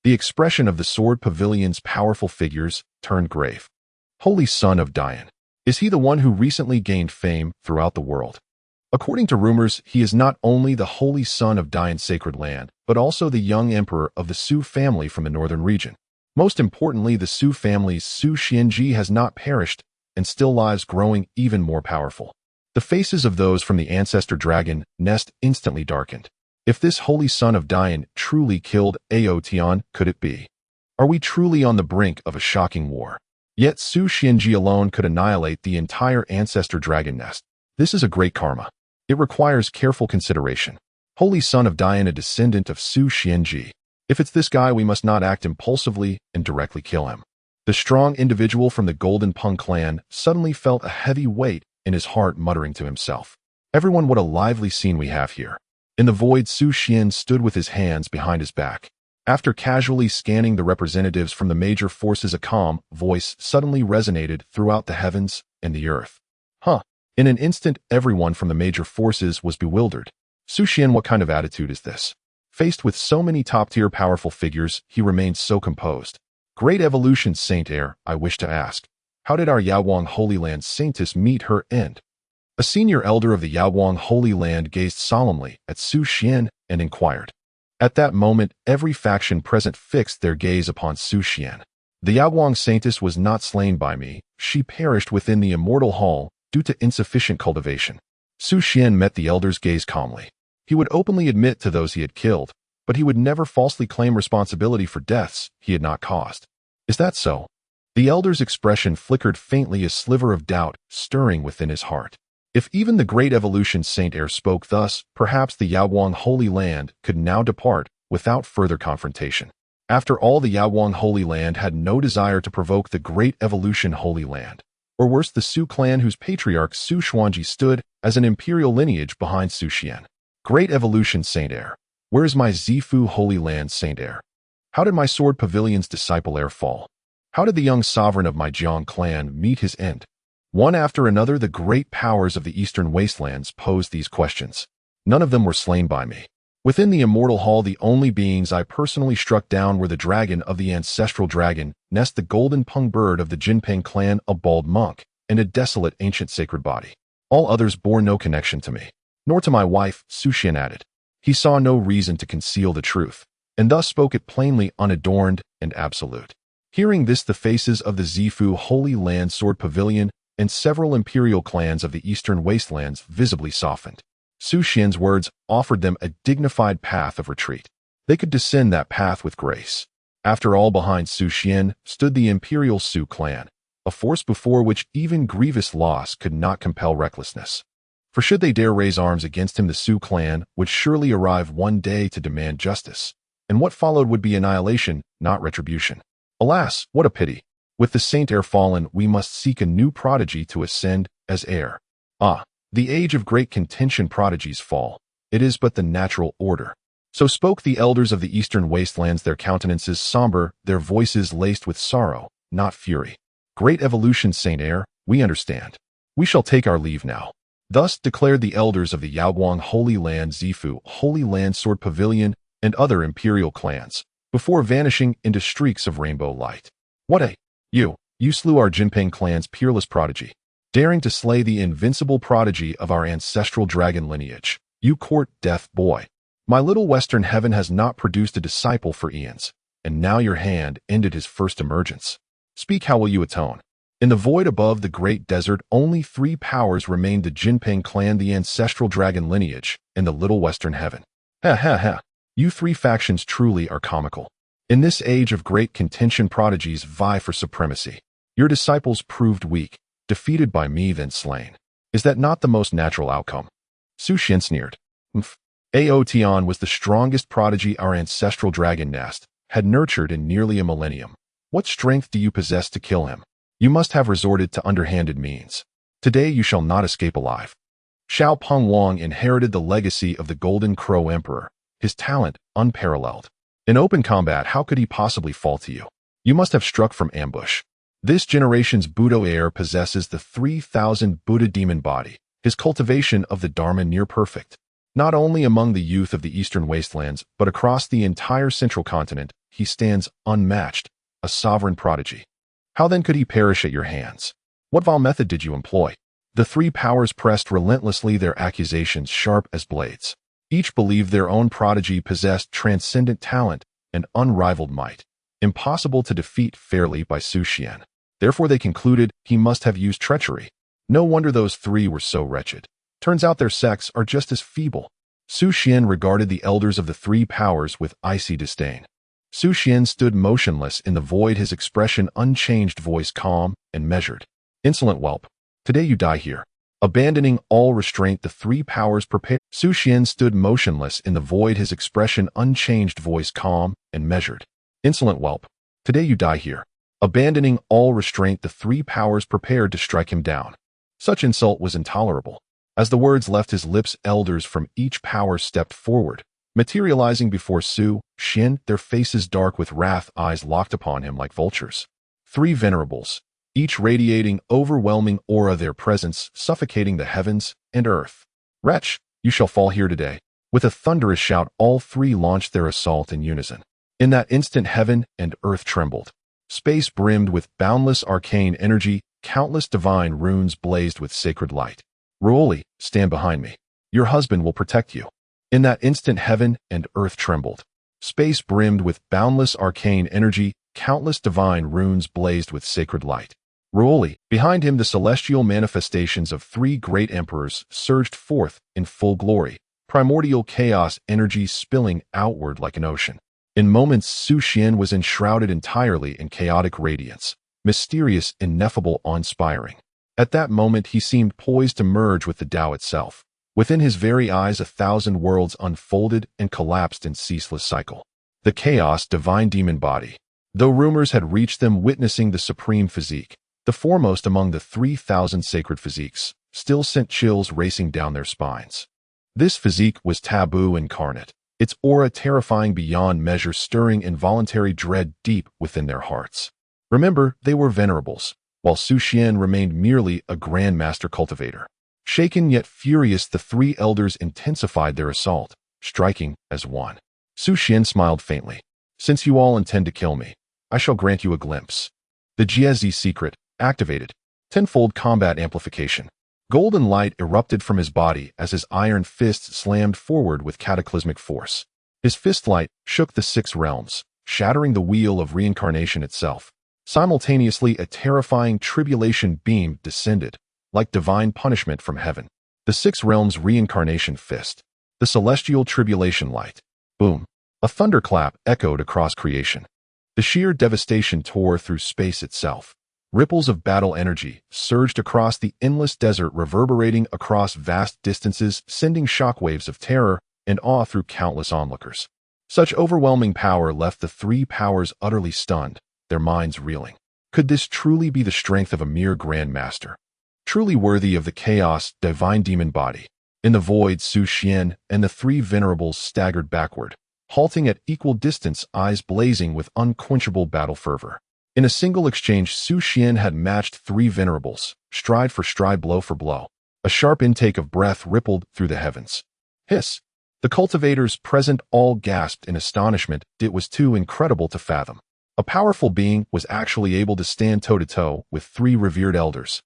The expression of the Sword Pavilion's powerful figures turned grave. Holy son of Dian. Is he the one who recently gained fame throughout the world? According to rumors, he is not only the holy son of Dian's sacred land, but also the young emperor of the Su family from the Northern Region. Most importantly, the Su family's Su Xianji has not perished and still lives, growing even more powerful. The faces of those from the ancestor dragon nest instantly darkened. If this holy son of Dian truly killed Aotian, could it be? Are we truly on the brink of a shocking war? Yet Su Xianji alone could annihilate the entire ancestor dragon nest. This is a great karma. It requires careful consideration. Holy son of Dian, a descendant of Su Xianji. If it's this guy, we must not act impulsively and directly kill him. The strong individual from the Golden Pung clan suddenly felt a heavy weight in his heart, muttering to himself, "Everyone, what a lively scene we have here." In the void, Su Xian stood with his hands behind his back. After casually scanning the representatives from the major forces, a calm voice suddenly resonated throughout the heavens and the earth. Huh. In an instant, everyone from the major forces was bewildered. Su Xian, what kind of attitude is this? Faced with so many top-tier powerful figures, he remained so composed. Great evolution, Saint Heir, I wish to ask. How did our Yaoguang Holy Land saintess meet her end? A senior elder of the Yaoguang Holy Land gazed solemnly at Su Xian and inquired. At that moment, every faction present fixed their gaze upon Su Xian. The Yaoguang saintess was not slain by me. She perished within the Immortal Hall due to insufficient cultivation. Su Xian met the elder's gaze calmly. He would openly admit to those he had killed, but he would never falsely claim responsibility for deaths he had not caused. Is that so? The elder's expression flickered faintly, a sliver of doubt stirring within his heart. If even the great evolution Saint Heir spoke thus, perhaps the Yaoguang Holy Land could now depart without further confrontation. After all, the Yaoguang Holy Land had no desire to provoke the great evolution Holy Land, or worse, the Su clan whose patriarch Su Xuanji stood as an imperial lineage behind Su Xian. Great evolution Saint Heir, where is my Zifu Holy Land Saint Heir? How did my sword pavilion's disciple heir fall? How did the young sovereign of my Jiang clan meet his end? One after another, the great powers of the eastern wastelands posed these questions. None of them were slain by me. Within the Immortal Hall, the only beings I personally struck down were the dragon of the ancestral dragon nest, the golden pung bird of the Jinping clan, a bald monk, and a desolate ancient sacred body. All others bore no connection to me, nor to my wife, Su Xian added. He saw no reason to conceal the truth, and thus spoke it plainly, unadorned and absolute. Hearing this, the faces of the Zifu Holy Land Sword Pavilion and several imperial clans of the eastern wastelands visibly softened. Su Xian's words offered them a dignified path of retreat. They could descend that path with grace. After all, behind Su Xian stood the imperial Su clan, a force before which even grievous loss could not compel recklessness. For should they dare raise arms against him, the Su clan would surely arrive one day to demand justice, and what followed would be annihilation, not retribution. Alas, what a pity! With the Saint Heir fallen, we must seek a new prodigy to ascend as heir. Ah, the age of great contention, prodigies fall. It is but the natural order. So spoke the elders of the eastern wastelands, their countenances somber, their voices laced with sorrow, not fury. Great evolution Saint Heir, we understand. We shall take our leave now. Thus declared the elders of the Yaoguang Holy Land, Zifu Holy Land Sword Pavilion, and other imperial clans, before vanishing into streaks of rainbow light. What a... You slew our Jinping clan's peerless prodigy, daring to slay the invincible prodigy of our ancestral dragon lineage. You court death, boy. My little western heaven has not produced a disciple for eons, and now your hand ended his first emergence. Speak, how will you atone? In the void above the great desert, only three powers remained: the Jinping clan, the ancestral dragon lineage, and the little western heaven. Ha ha ha. You three factions truly are comical. In this age of great contention, prodigies vie for supremacy. Your disciples proved weak, defeated by me, then slain. Is that not the most natural outcome? Su Xian sneered. Aotian was the strongest prodigy our ancestral dragon nest had nurtured in nearly a millennium. What strength do you possess to kill him? You must have resorted to underhanded means. Today you shall not escape alive. Xiao Peng Wang inherited the legacy of the Golden Crow Emperor, his talent unparalleled. In open combat, how could he possibly fall to you? You must have struck from ambush. This generation's Budo heir possesses the 3,000 Buddha demon body, his cultivation of the Dharma near perfect. Not only among the youth of the eastern wastelands, but across the entire central continent, he stands unmatched, a sovereign prodigy. How then could he perish at your hands? What vile method did you employ? The three powers pressed relentlessly, their accusations sharp as blades. Each believed their own prodigy possessed transcendent talent and unrivaled might, impossible to defeat fairly by Su Xian. Therefore they concluded he must have used treachery. No wonder those three were so wretched. Turns out their sects are just as feeble. Su Xian regarded the elders of the three powers with icy disdain. Su Xian stood motionless in the void, his expression unchanged, voice calm and measured. Insolent whelp, today you die here. Abandoning all restraint, the three powers prepared. Su Xian stood motionless in the void, his expression unchanged, voice calm and measured. Insolent whelp, today you die here. Abandoning all restraint, the three powers prepared to strike him down. Such insult was intolerable. As the words left his lips, elders from each power stepped forward, materializing before Su Xian, their faces dark with wrath, eyes locked upon him like vultures. Three venerables, each radiating overwhelming aura, their presence suffocating the heavens and earth. Wretch, you shall fall here today. With a thunderous shout, all three launched their assault in unison. In that instant, heaven and earth trembled. Space brimmed with boundless arcane energy, countless divine runes blazed with sacred light. Ruoli, stand behind me. Your husband will protect you. In that instant, heaven and earth trembled. Space brimmed with boundless arcane energy, countless divine runes blazed with sacred light. Ruoli, behind him, the celestial manifestations of three great emperors surged forth in full glory, primordial chaos energy spilling outward like an ocean. In moments, Su Xian was enshrouded entirely in chaotic radiance, mysterious, ineffable, awe-inspiring. At that moment, he seemed poised to merge with the Tao itself. Within his very eyes, 1,000 worlds unfolded and collapsed in ceaseless cycle. The chaos, divine demon body. Though rumors had reached them witnessing the supreme physique, the foremost among the 3,000 sacred physiques, still sent chills racing down their spines. This physique was taboo incarnate, its aura terrifying beyond measure, stirring involuntary dread deep within their hearts. Remember, they were venerables, while Xuan remained merely a grandmaster cultivator. Shaken yet furious, the three elders intensified their assault, striking as one. Xuan smiled faintly. Since you all intend to kill me, I shall grant you a glimpse. The Jiezi secret activated. Tenfold combat amplification. Golden light erupted from his body as his iron fist slammed forward with cataclysmic force. His fist light shook the 6 realms, shattering the wheel of reincarnation itself. Simultaneously, a terrifying tribulation beam descended, like divine punishment from heaven. The 6 realms reincarnation fist. The celestial tribulation light. Boom. A thunderclap echoed across creation. The sheer devastation tore through space itself. Ripples of battle energy surged across the endless desert, reverberating across vast distances, sending shockwaves of terror and awe through countless onlookers. Such overwhelming power left the 3 powers utterly stunned, their minds reeling. Could this truly be the strength of a mere grandmaster? Truly worthy of the chaos, divine demon body? In the void, Xuan and the 3 venerables staggered backward, halting at equal distance, eyes blazing with unquenchable battle fervor. In a single exchange, Xuan had matched 3 venerables, stride for stride, blow for blow. A sharp intake of breath rippled through the heavens. Hiss! The cultivators present all gasped in astonishment. It was too incredible to fathom. A powerful being was actually able to stand toe-to-toe with 3 revered elders.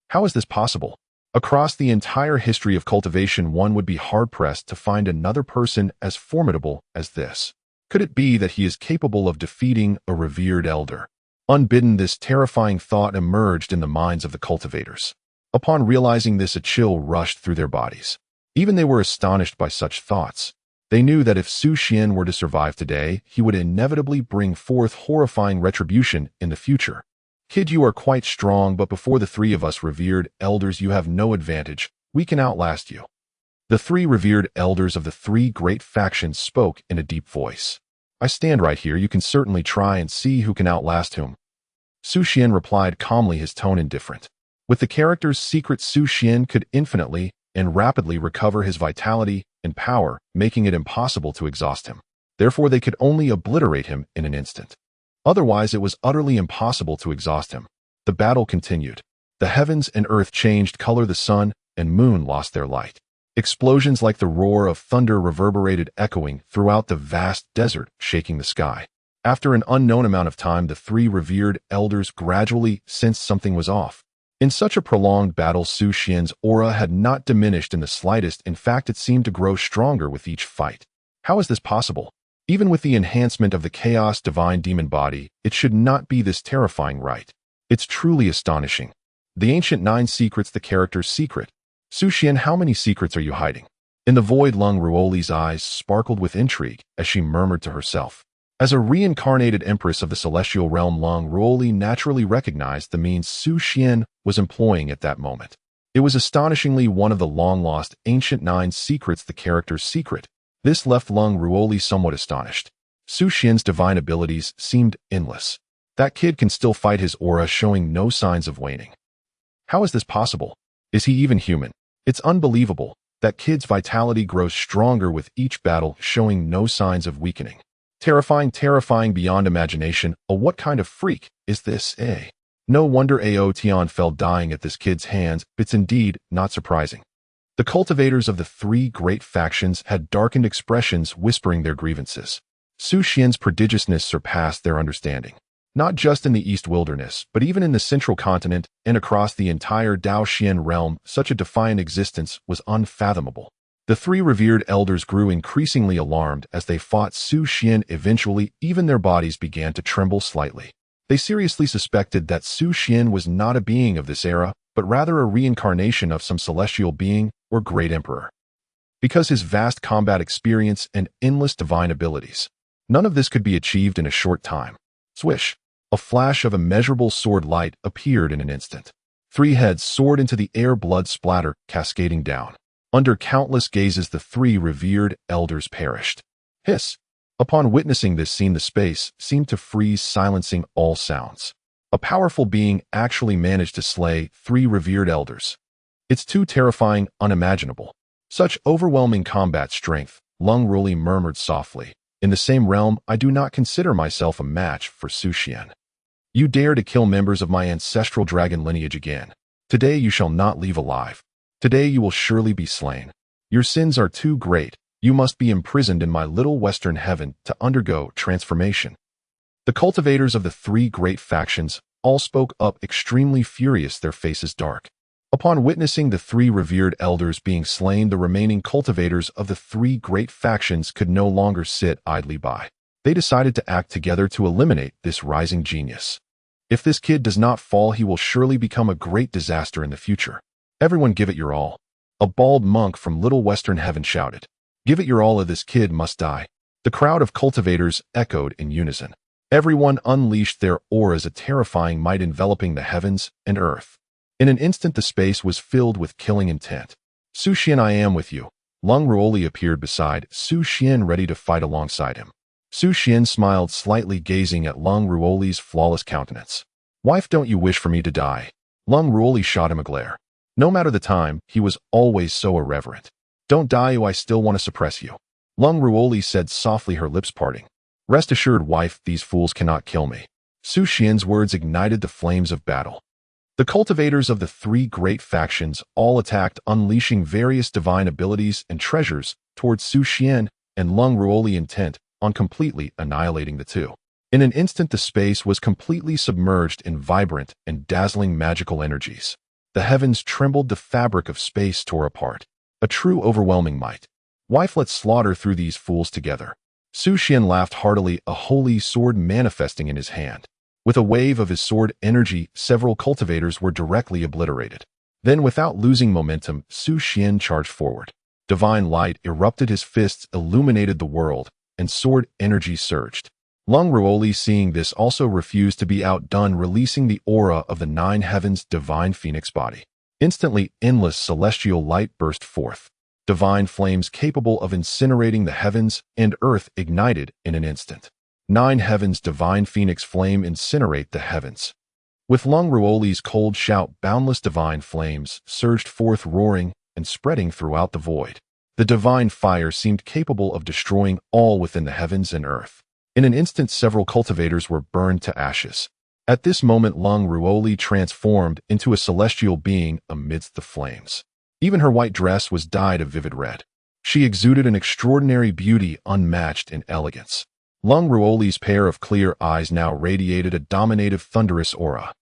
How is this possible? Across the entire history of cultivation, one would be hard-pressed to find another person as formidable as this. Could it be that he is capable of defeating a revered elder? Unbidden, this terrifying thought emerged in the minds of the cultivators. Upon realizing this, a chill rushed through their bodies. Even they were astonished by such thoughts. They knew that if Xuan were to survive today, he would inevitably bring forth horrifying retribution in the future. Kid, you are quite strong, but before the 3 of us revered elders, you have no advantage. We can outlast you. The 3 revered elders of the 3 great factions spoke in a deep voice. I stand right here. You can certainly try and see who can outlast whom. Xuan replied calmly, his tone indifferent. With the character's secret, Xuan could infinitely and rapidly recover his vitality and power, making it impossible to exhaust him. Therefore, they could only obliterate him in an instant. Otherwise, it was utterly impossible to exhaust him. The battle continued. The heavens and earth changed color. The sun and moon lost their light. Explosions like the roar of thunder reverberated, echoing throughout the vast desert, shaking the sky. After an unknown amount of time, the 3 revered elders gradually sensed something was off. In such a prolonged battle, Xuan's aura had not diminished in the slightest. In fact, it seemed to grow stronger with each fight. How is this possible? Even with the enhancement of the chaos divine demon body, it should not be this terrifying, right? It's truly astonishing. The ancient 9 secrets, the character's secret. Xuan, how many secrets are you hiding? In the void, Leng Ruoli's eyes sparkled with intrigue as she murmured to herself. As a reincarnated empress of the celestial realm, Leng Ruoli naturally recognized the means Xuan was employing at that moment. It was astonishingly one of the long-lost ancient 9 secrets, the character's secret. This left Leng Ruoli somewhat astonished. Xuan's divine abilities seemed endless. That kid can still fight, his aura showing no signs of waning. How is this possible? Is he even human? It's unbelievable. That kid's vitality grows stronger with each battle, showing no signs of weakening. Terrifying, terrifying beyond imagination. Oh, what kind of freak is this, eh? No wonder Aotian fell dying at this kid's hands. It's indeed not surprising. The cultivators of the 3 great factions had darkened expressions, whispering their grievances. Xuan's prodigiousness surpassed their understanding. Not just in the East Wilderness, but even in the Central Continent and across the entire Daoxian realm, such a defiant existence was unfathomable. The 3 revered elders grew increasingly alarmed as they fought Xuan. Eventually, even their bodies began to tremble slightly. They seriously suspected that Xuan was not a being of this era, but rather a reincarnation of some celestial being or great emperor. Because his vast combat experience and endless divine abilities, none of this could be achieved in a short time. Swish! A flash of immeasurable sword light appeared in an instant. Three heads soared into the air, blood splatter cascading down. Under countless gazes, the three revered elders perished. Hiss! Upon witnessing this scene, the space seemed to freeze, silencing all sounds. A powerful being actually managed to slay three revered elders. It's too terrifying, unimaginable. Such overwhelming combat strength, Leng Ruoli murmured softly. In the same realm, I do not consider myself a match for Xuan. You dare to kill members of my ancestral dragon lineage again. Today you shall not leave alive. Today you will surely be slain. Your sins are too great. You must be imprisoned in my little western heaven to undergo transformation. The cultivators of the three great factions all spoke up, extremely furious, their faces dark. Upon witnessing the three revered elders being slain, the remaining cultivators of the three great factions could no longer sit idly by. They decided to act together to eliminate this rising genius. If this kid does not fall, he will surely become a great disaster in the future. Everyone give it your all. A bald monk from Little Western Heaven shouted. Give it your all, or this kid must die. The crowd of cultivators echoed in unison. Everyone unleashed their auras, a terrifying might enveloping the heavens and earth. In an instant, the space was filled with killing intent. Xuan, I am with you. Leng Ruoli appeared beside Xuan, ready to fight alongside him. Xuan smiled slightly, gazing at Leng Ruoli's flawless countenance. Wife, don't you wish for me to die? Leng Ruoli shot him a glare. No matter the time, he was always so irreverent. Don't die, or I still want to suppress you. Leng Ruoli said softly, her lips parting. Rest assured, wife, these fools cannot kill me. Xuan's words ignited the flames of battle. The cultivators of the three great factions all attacked, unleashing various divine abilities and treasures towards Xuan and Leng Ruoli, intent on completely annihilating the two. In an instant, the space was completely submerged in vibrant and dazzling magical energies. The heavens trembled, the fabric of space tore apart. A true overwhelming might. Wife, let's slaughter through these fools together. Xuan laughed heartily, a holy sword manifesting in his hand. With a wave of his sword energy, several cultivators were directly obliterated. Then, without losing momentum, Xuan charged forward. Divine light erupted, his fists illuminated the world, and sword energy surged. Leng Ruoli, seeing this, also refused to be outdone, releasing the aura of the nine heavens' divine phoenix body. Instantly, endless celestial light burst forth. Divine flames capable of incinerating the heavens and earth ignited in an instant. Nine heavens' divine phoenix flame incinerate the heavens. With Leng Ruoli's cold shout, boundless divine flames surged forth, roaring and spreading throughout the void. The divine fire seemed capable of destroying all within the heavens and earth. In an instant, several cultivators were burned to ashes. At this moment, Leng Ruoli transformed into a celestial being amidst the flames. Even her white dress was dyed a vivid red. She exuded an extraordinary beauty, unmatched in elegance. Leng Ruoli's pair of clear eyes now radiated a dominative, thunderous aura.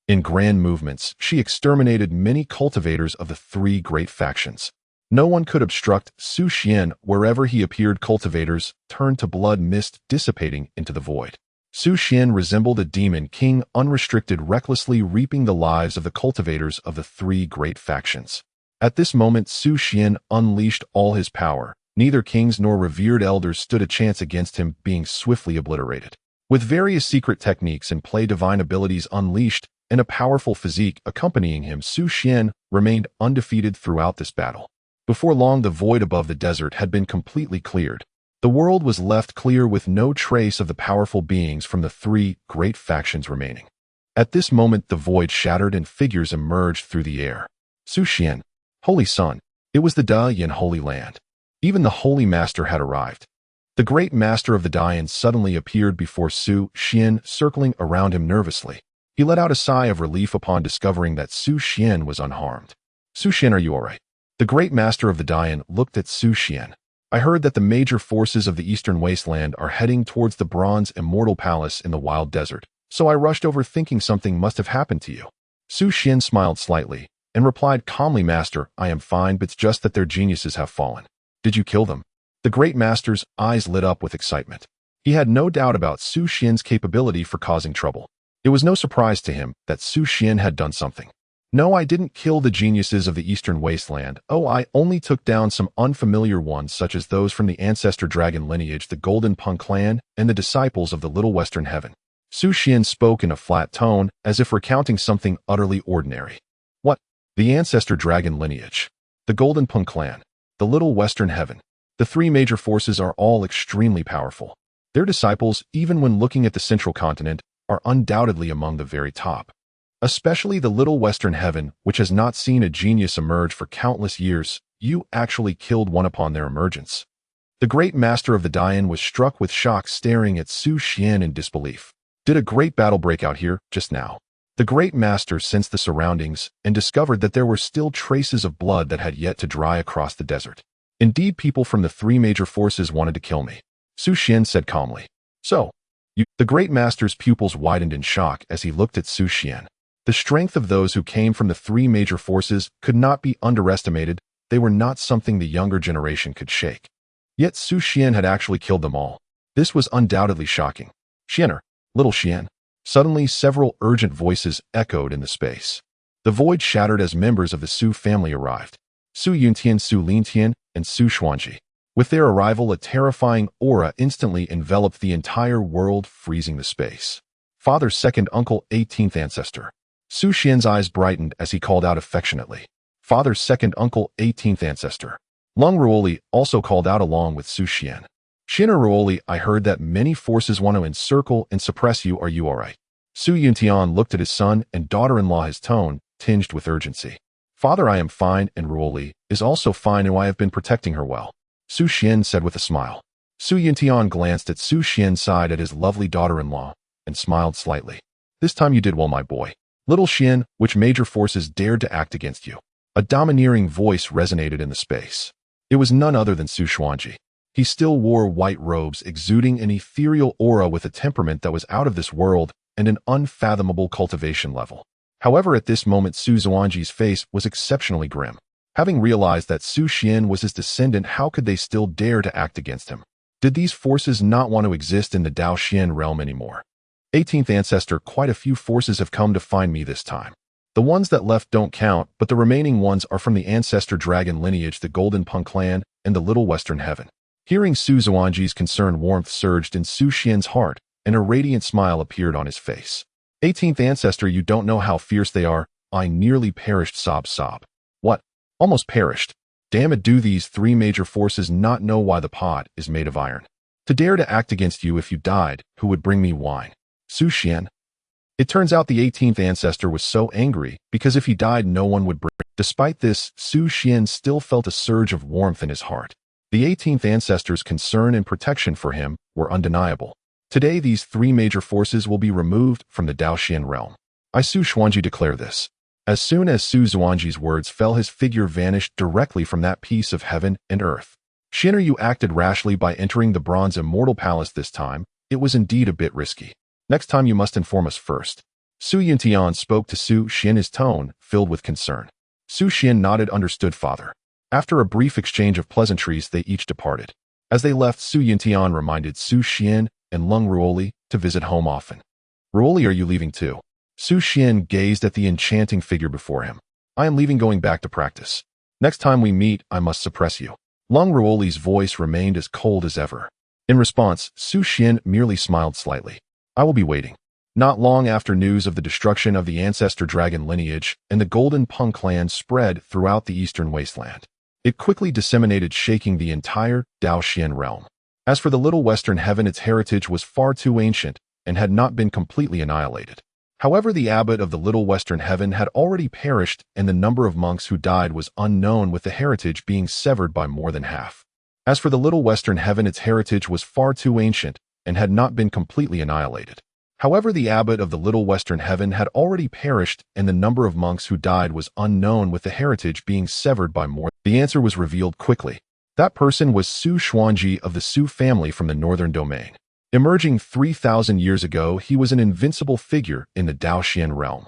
In grand movements, she exterminated many cultivators of the three great factions. No one could obstruct Xuan. Wherever he appeared, cultivators turned to blood mist, dissipating into the void. Xuan resembled a demon king, unrestricted, recklessly reaping the lives of the cultivators of the three great factions. At this moment, Xuan unleashed all his power. Neither kings nor revered elders stood a chance against him, being swiftly obliterated. With various secret techniques and play divine abilities unleashed, and a powerful physique accompanying him, Xuan remained undefeated throughout this battle. Before long, the void above the desert had been completely cleared. The world was left clear, with no trace of the powerful beings from the three great factions remaining. At this moment, the void shattered and figures emerged through the air. Xuan, Holy Sun. It was the Dayan Holy Land. Even the Holy Master had arrived. The great master of the Dayan suddenly appeared before Xuan, circling around him nervously. He let out a sigh of relief upon discovering that Xuan was unharmed. Xuan, are you all right? The great master of the Dayan looked at Xuan. I heard that the major forces of the Eastern Wasteland are heading towards the bronze Immortal Palace in the wild desert, so I rushed over thinking something must have happened to you. Xuan smiled slightly and replied calmly, Master, I am fine, but it's just that their geniuses have fallen. Did you kill them? The great master's eyes lit up with excitement. He had no doubt about Xuan's capability for causing trouble. It was no surprise to him that Xuan had done something. No, I didn't kill the geniuses of the Eastern Wasteland. Oh, I only took down some unfamiliar ones, such as those from the ancestor dragon lineage, the Golden Pung clan, and the disciples of the Little Western Heaven. Xuan spoke in a flat tone, as if recounting something utterly ordinary. The ancestor dragon lineage, the Golden Pung Clan, the Little Western Heaven. The three major forces are all extremely powerful. Their disciples, even when looking at the central continent, are undoubtedly among the very top. Especially the Little Western Heaven, which has not seen a genius emerge for countless years. You actually killed one upon their emergence. The great master of the Dian was struck with shock, staring at Su Xian in disbelief. Did a great battle break out here, just now? The great master sensed the surroundings and discovered that there were still traces of blood that had yet to dry across the desert. Indeed, people from the three major forces wanted to kill me, Su Xian said calmly. So, you... The great master's pupils widened in shock as he looked at Su Xian. The strength of those who came from the three major forces could not be underestimated. They were not something the younger generation could shake. Yet Su Xian had actually killed them all. This was undoubtedly shocking. Xianer, little Xian. Suddenly, several urgent voices echoed in the space. The void shattered as members of the Su family arrived. Su Yuntian, Su Lintian, and Su Xuanji. With their arrival, a terrifying aura instantly enveloped the entire world, freezing the space. Father's second uncle, 18th ancestor. Su Xian's eyes brightened as he called out affectionately. Father's second uncle, 18th ancestor. Leng Ruoli also called out along with Su Xian. Xianer Ruoli, I heard that many forces want to encircle and suppress you. Are you alright? Su Yuntian looked at his son and daughter-in-law, his tone tinged with urgency. Father, I am fine, and Ruoli is also fine, and I have been protecting her well, Su Xian said with a smile. Su Yuntian glanced at Su Xian's side at his lovely daughter-in-law and smiled slightly. This time you did well, my boy. Little Xian, which major forces dared to act against you? A domineering voice resonated in the space. It was none other than Su Xuanji. He still wore white robes, exuding an ethereal aura with a temperament that was out of this world and an unfathomable cultivation level. However, at this moment, Su Xuanji's face was exceptionally grim. Having realized that Su Xian was his descendant, how could they still dare to act against him? Did these forces not want to exist in the Dao Xian realm anymore? 18th ancestor, quite a few forces have come to find me this time. The ones that left don't count, but the remaining ones are from the ancestor dragon lineage, the Golden Pung Clan, and the Little Western Heaven. Hearing Su Xuanji's concern, warmth surged in Su Xian's heart, and a radiant smile appeared on his face. 18th ancestor, you don't know how fierce they are. I nearly perished, sob. What? Almost perished. Damn it, do these three major forces not know why the pot is made of iron? To dare to act against you, if you died, who would bring me wine? Su Xian. It turns out the 18th ancestor was so angry because if he died, no one would bring. Despite this, Su Xian still felt a surge of warmth in his heart. The 18th ancestor's concern and protection for him were undeniable. Today, these three major forces will be removed from the Dao Xian realm. I, Su Xuanji, declare this. As soon as Su Xuanji's words fell, his figure vanished directly from that piece of heaven and earth. Xianer, you acted rashly by entering the bronze immortal palace this time. It was indeed a bit risky. Next time you must inform us first. Su Yuntian spoke to Su Xian, his tone filled with concern. Su Xian nodded, understood, father. After a brief exchange of pleasantries, they each departed. As they left, Su Yuntian reminded Su Xian and Leng Ruoli to visit home often. Ruoli, are you leaving too? Su Xian gazed at the enchanting figure before him. I am leaving, going back to practice. Next time we meet, I must suppress you. Leng Ruoli's voice remained as cold as ever. In response, Su Xian merely smiled slightly. I will be waiting. Not long after news of the destruction of the ancestor dragon lineage and the Golden Pung Clan spread throughout the eastern wasteland. It quickly disseminated, shaking the entire Dao Xian realm. As for the Little Western Heaven, its heritage was far too ancient and had not been completely annihilated. However, the abbot of the Little Western Heaven had already perished, and the number of monks who died was unknown, with the heritage being severed by more than half. As for the Little Western Heaven, its heritage was far too ancient and had not been completely annihilated. However, the abbot of the Little Western Heaven had already perished, and the number of monks who died was unknown, with the heritage being severed by more. The answer was revealed quickly. That person was Su Xuanji of the Su family from the Northern Domain. Emerging 3,000 years ago, he was an invincible figure in the Dao Xian realm.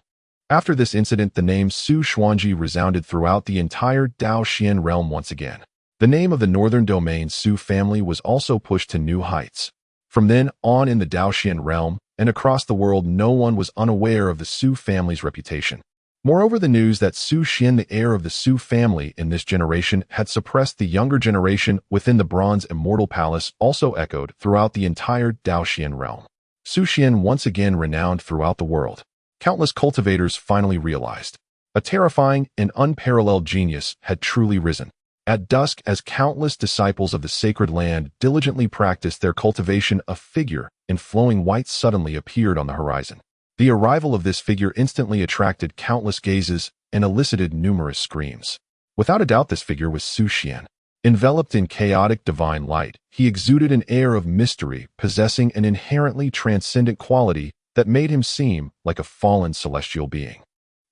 After this incident, the name Su Xuanji resounded throughout the entire Dao Xian realm once again. The name of the Northern Domain Su family was also pushed to new heights. From then on in the Dao Xian realm and across the world, no one was unaware of the Su family's reputation. Moreover, the news that Su Xian, the heir of the Su family in this generation, had suppressed the younger generation within the bronze immortal palace also echoed throughout the entire Dao Xian realm. Su Xian, once again renowned throughout the world. Countless cultivators finally realized. A terrifying and unparalleled genius had truly risen. At dusk, as countless disciples of the sacred land diligently practiced their cultivation, a figure in flowing white suddenly appeared on the horizon. The arrival of this figure instantly attracted countless gazes and elicited numerous screams. Without a doubt, this figure was Xuan. Enveloped in chaotic divine light, he exuded an air of mystery, possessing an inherently transcendent quality that made him seem like a fallen celestial being.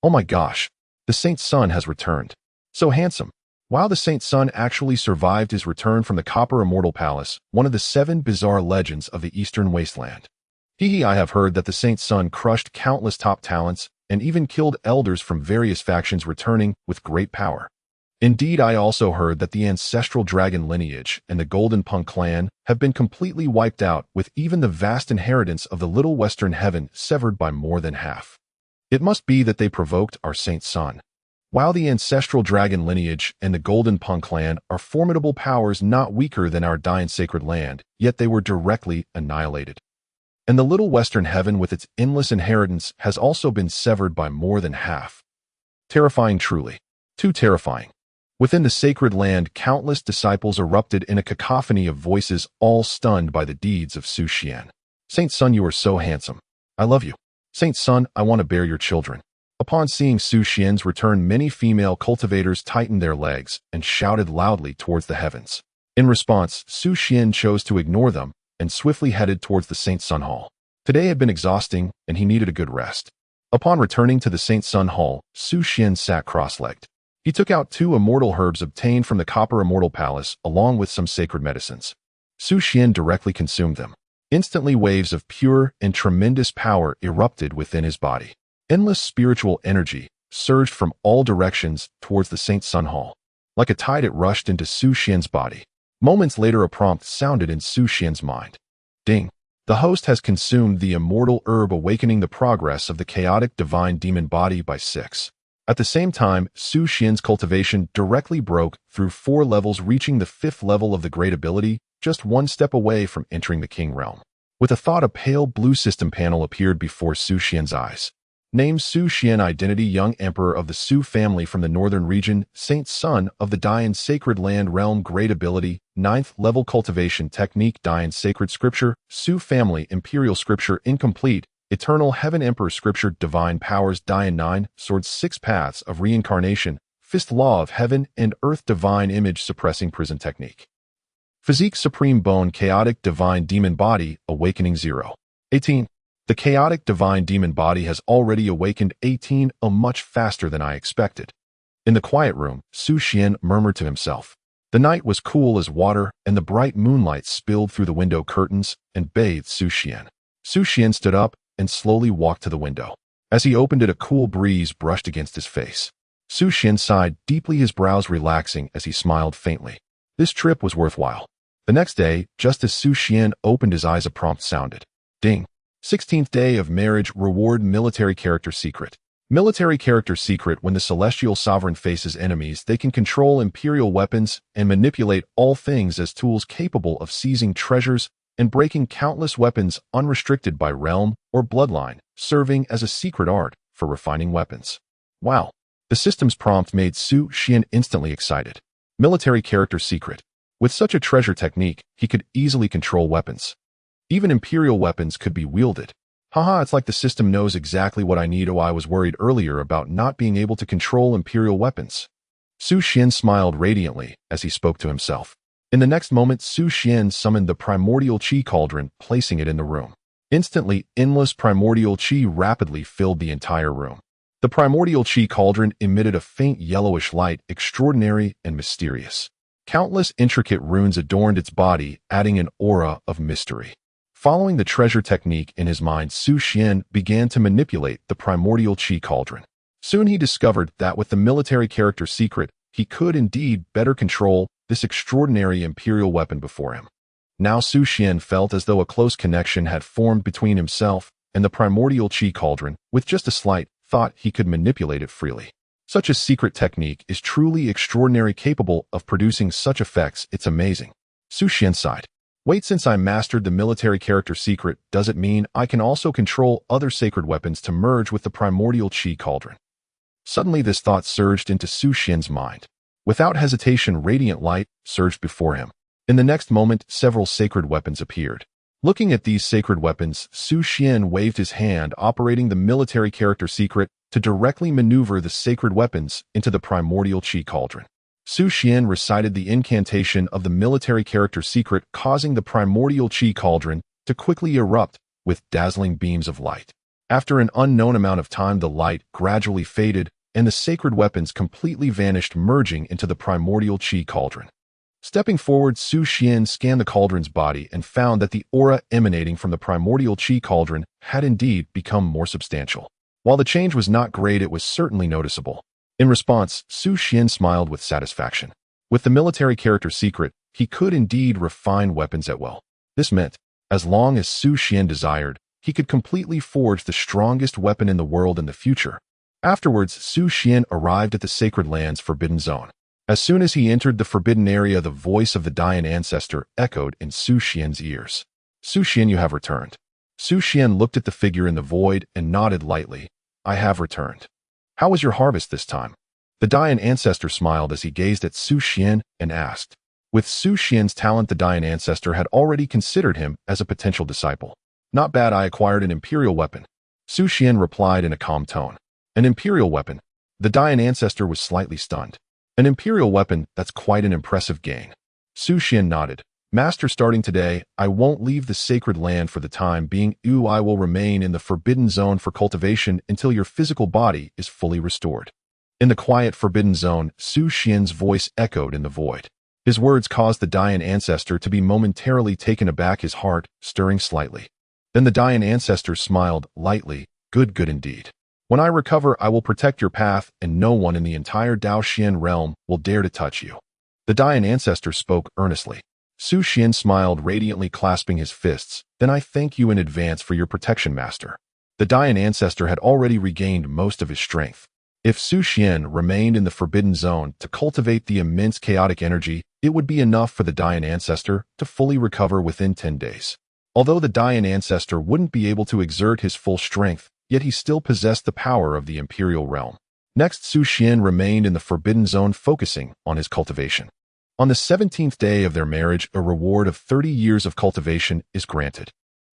Oh my gosh, the Saint's son has returned. So handsome. While the Saint's son actually survived his return from the Copper Immortal Palace, one of the 7 bizarre legends of the Eastern Wasteland. I have heard that the Saint's son crushed countless top talents and even killed elders from various factions, returning with great power. Indeed, I also heard that the ancestral dragon lineage and the Golden Punk clan have been completely wiped out, with even the vast inheritance of the Little Western Heaven severed by more than half. It must be that they provoked our Saint's son. While the ancestral dragon lineage and the Golden Punk clan are formidable powers not weaker than our dying sacred land, yet they were directly annihilated. And the Little Western Heaven with its endless inheritance has also been severed by more than half. Terrifying, truly. Too terrifying. Within the sacred land, countless disciples erupted in a cacophony of voices, all stunned by the deeds of Xuan. Saint's son, you are so handsome. I love you. Saint's son, I want to bear your children. Upon seeing Xuan's return, many female cultivators tightened their legs and shouted loudly towards the heavens. In response, Xuan chose to ignore them and swiftly headed towards the Saint's Son Hall. Today had been exhausting, and he needed a good rest. Upon returning to the Saint's Son Hall, Xuan sat cross-legged. He took out 2 immortal herbs obtained from the Copper Immortal Palace, along with some sacred medicines. Xuan directly consumed them. Instantly, waves of pure and tremendous power erupted within his body. Endless spiritual energy surged from all directions towards the Saint's Son Hall. Like a tide, it rushed into Xuan's body. Moments later, a prompt sounded in Xuan's mind. Ding! The host has consumed the immortal herb, awakening the progress of the chaotic divine demon body by 6. At the same time, Xuan's cultivation directly broke through 4 levels, reaching the 5th level of the great ability, just 1 step away from entering the King Realm. With a thought, a pale blue system panel appeared before Xuan's eyes. Name: Xuan. Identity: young emperor of the Xu family from the Northern Region, Saint's son of the Dian Sacred Land Realm. Great ability: 9th level. Cultivation technique: Dian Sacred Scripture, Xu family, Imperial Scripture, incomplete. Eternal Heaven Emperor Scripture, Divine Powers, Dian 9, Swords 6, Paths of Reincarnation Fist, Law of Heaven and Earth, Divine Image Suppressing Prison Technique. Physique: Supreme Bone, Chaotic Divine Demon Body, Awakening 0. 18. The chaotic divine demon body has already awakened 18, much faster than I expected. In the quiet room, Xuan murmured to himself. The night was cool as water, and the bright moonlight spilled through the window curtains and bathed Xuan. Xuan stood up and slowly walked to the window. As he opened it, a cool breeze brushed against his face. Xuan sighed deeply, his brows relaxing as he smiled faintly. This trip was worthwhile. The next day, just as Xuan opened his eyes, a prompt sounded. Ding! 16th day of marriage. Reward: military character secret. Military character secret: when the celestial sovereign faces enemies, they can control imperial weapons and manipulate all things as tools, capable of seizing treasures and breaking countless weapons unrestricted by realm or bloodline, serving as a secret art for refining weapons. Wow! The system's prompt made Xuan instantly excited. Military character secret. With such a treasure technique, he could easily control weapons. Even imperial weapons could be wielded. Haha, it's like the system knows exactly what I need. Oh, I was worried earlier about not being able to control imperial weapons. Xuan smiled radiantly as he spoke to himself. In the next moment, Xuan summoned the primordial chi cauldron, placing it in the room. Instantly, endless primordial chi rapidly filled the entire room. The primordial chi cauldron emitted a faint yellowish light, extraordinary and mysterious. Countless intricate runes adorned its body, adding an aura of mystery. Following the treasure technique in his mind, Xuan began to manipulate the primordial chi cauldron. Soon he discovered that with the military character secret, he could indeed better control this extraordinary imperial weapon before him. Now Xuan felt as though a close connection had formed between himself and the primordial chi cauldron. With just a slight thought, he could manipulate it freely. Such a secret technique is truly extraordinary, capable of producing such effects. It's amazing. Xuan sighed. Wait, since I mastered the military character secret, does it mean I can also control other sacred weapons to merge with the primordial chi cauldron? Suddenly this thought surged into Su Xian's mind. Without hesitation, radiant light surged before him. In the next moment, several sacred weapons appeared. Looking at these sacred weapons, Su Xian waved his hand, operating the military character secret to directly maneuver the sacred weapons into the primordial chi cauldron. Su Xian recited the incantation of the military character secret, causing the primordial chi cauldron to quickly erupt with dazzling beams of light. After an unknown amount of time, the light gradually faded, and the sacred weapons completely vanished, merging into the primordial chi cauldron. Stepping forward, Su Xian scanned the cauldron's body and found that the aura emanating from the primordial chi cauldron had indeed become more substantial. While the change was not great, it was certainly noticeable. In response, Su Xian smiled with satisfaction. With the military character secret, he could indeed refine weapons at will. This meant, as long as Su Xian desired, he could completely forge the strongest weapon in the world in the future. Afterwards, Su Xian arrived at the Sacred Land's Forbidden Zone. As soon as he entered the forbidden area, the voice of the Dying Ancestor echoed in Su Xian's ears. Su Xian, you have returned. Su Xian looked at the figure in the void and nodded lightly. I have returned. How was your harvest this time? The Dying Ancestor smiled as he gazed at Su Xian and asked. With Su Xian's talent, the Dying Ancestor had already considered him as a potential disciple. Not bad, I acquired an imperial weapon. Su Xian replied in a calm tone. An imperial weapon? The Dying Ancestor was slightly stunned. An imperial weapon, that's quite an impressive gain. Su Xian nodded. Master, starting today, I won't leave the Sacred Land for the time being. I will remain in the Forbidden Zone for cultivation until your physical body is fully restored. In the quiet Forbidden Zone, Su Xian's voice echoed in the void. His words caused the Dying Ancestor to be momentarily taken aback, his heart stirring slightly. Then the Dying Ancestor smiled lightly. Good indeed. When I recover, I will protect your path, and no one in the entire Daoxian realm will dare to touch you. The Dying Ancestor spoke earnestly. Su Xian smiled radiantly, clasping his fists. Then I thank you in advance for your protection, Master. The Dying Ancestor had already regained most of his strength. If Su Xian remained in the Forbidden Zone to cultivate the immense chaotic energy, it would be enough for the Dying Ancestor to fully recover within 10 days. Although the Dying Ancestor wouldn't be able to exert his full strength, yet he still possessed the power of the Imperial Realm. Next, Su Xian remained in the Forbidden Zone, focusing on his cultivation. On the 17th day of their marriage, a reward of 30 years of cultivation is granted.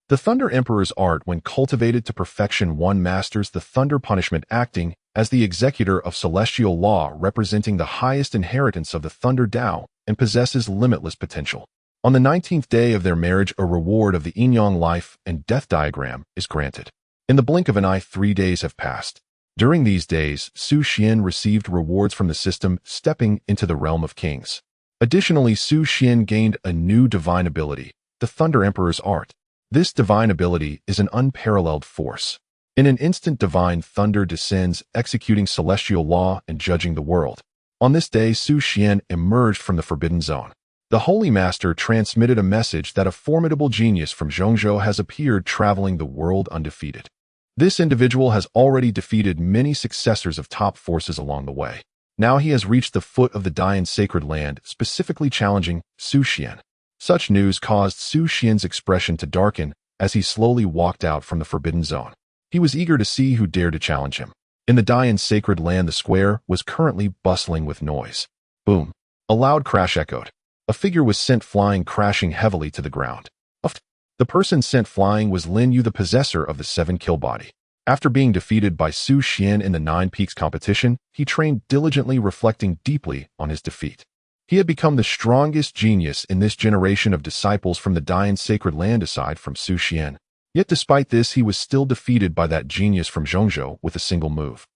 The Thunder Emperor's art, when cultivated to perfection, one masters the Thunder punishment, acting as the executor of celestial law, representing the highest inheritance of the Thunder Dao, and possesses limitless potential. On the 19th day of their marriage, a reward of the Yin-Yang life and death diagram is granted. In the blink of an eye, 3 days have passed. During these days, Su Xian received rewards from the system, stepping into the realm of kings. Additionally, Su Xian gained a new divine ability, the Thunder Emperor's art. This divine ability is an unparalleled force. In an instant, divine thunder descends, executing celestial law and judging the world. On this day, Su Xian emerged from the Forbidden Zone. The Holy Master transmitted a message that a formidable genius from Zhongzhou has appeared, traveling the world undefeated. This individual has already defeated many successors of top forces along the way. Now he has reached the foot of the Dying Sacred Land, specifically challenging Su Xian. Such news caused Su Xian's expression to darken as he slowly walked out from the Forbidden Zone. He was eager to see who dared to challenge him. In the Dying Sacred Land, the square was currently bustling with noise. Boom! A loud crash echoed. A figure was sent flying, crashing heavily to the ground. The person sent flying was Lin Yu, the possessor of the 7-kill body. After being defeated by Su Xian in the 9 Peaks competition, he trained diligently, reflecting deeply on his defeat. He had become the strongest genius in this generation of disciples from the Dying Sacred Land aside from Su Xian. Yet despite this, he was still defeated by that genius from Zhongzhou with a single move.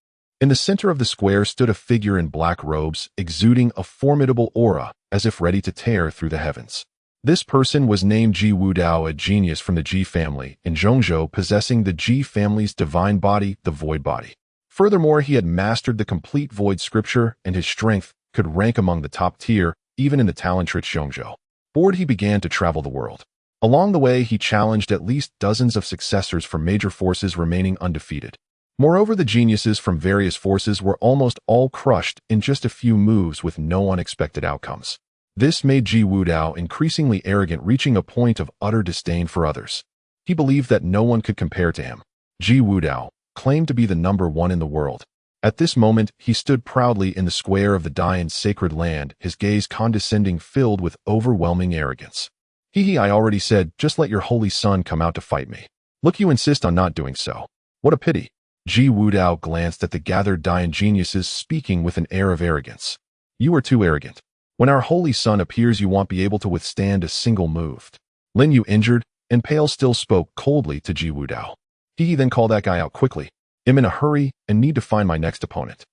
In the center of the square stood a figure in black robes, exuding a formidable aura, as if ready to tear through the heavens. This person was named Ji Wudao, a genius from the Ji family in Zhongzhou, possessing the Ji family's divine body, the Void Body. Furthermore, he had mastered the complete Void Scripture, and his strength could rank among the top tier, even in the talent-rich Zhongzhou. Bored, he began to travel the world. Along the way, he challenged at least dozens of successors from major forces, remaining undefeated. Moreover, the geniuses from various forces were almost all crushed in just a few moves with no unexpected outcomes. This made Ji Wudao increasingly arrogant, reaching a point of utter disdain for others. He believed that no one could compare to him. Ji Wudao claimed to be the #1 in the world. At this moment, he stood proudly in the square of the Dian's sacred land, his gaze condescending, filled with overwhelming arrogance. Hee, I already said, just let your holy son come out to fight me. Look, you insist on not doing so. What a pity. Ji Wudao glanced at the gathered Dian geniuses, speaking with an air of arrogance. You are too arrogant. When our holy son appears, you won't be able to withstand a single move. Lin, you injured? And Pale still spoke coldly to Ji Wudao. He then called that guy out quickly. I'm in a hurry and need to find my next opponent.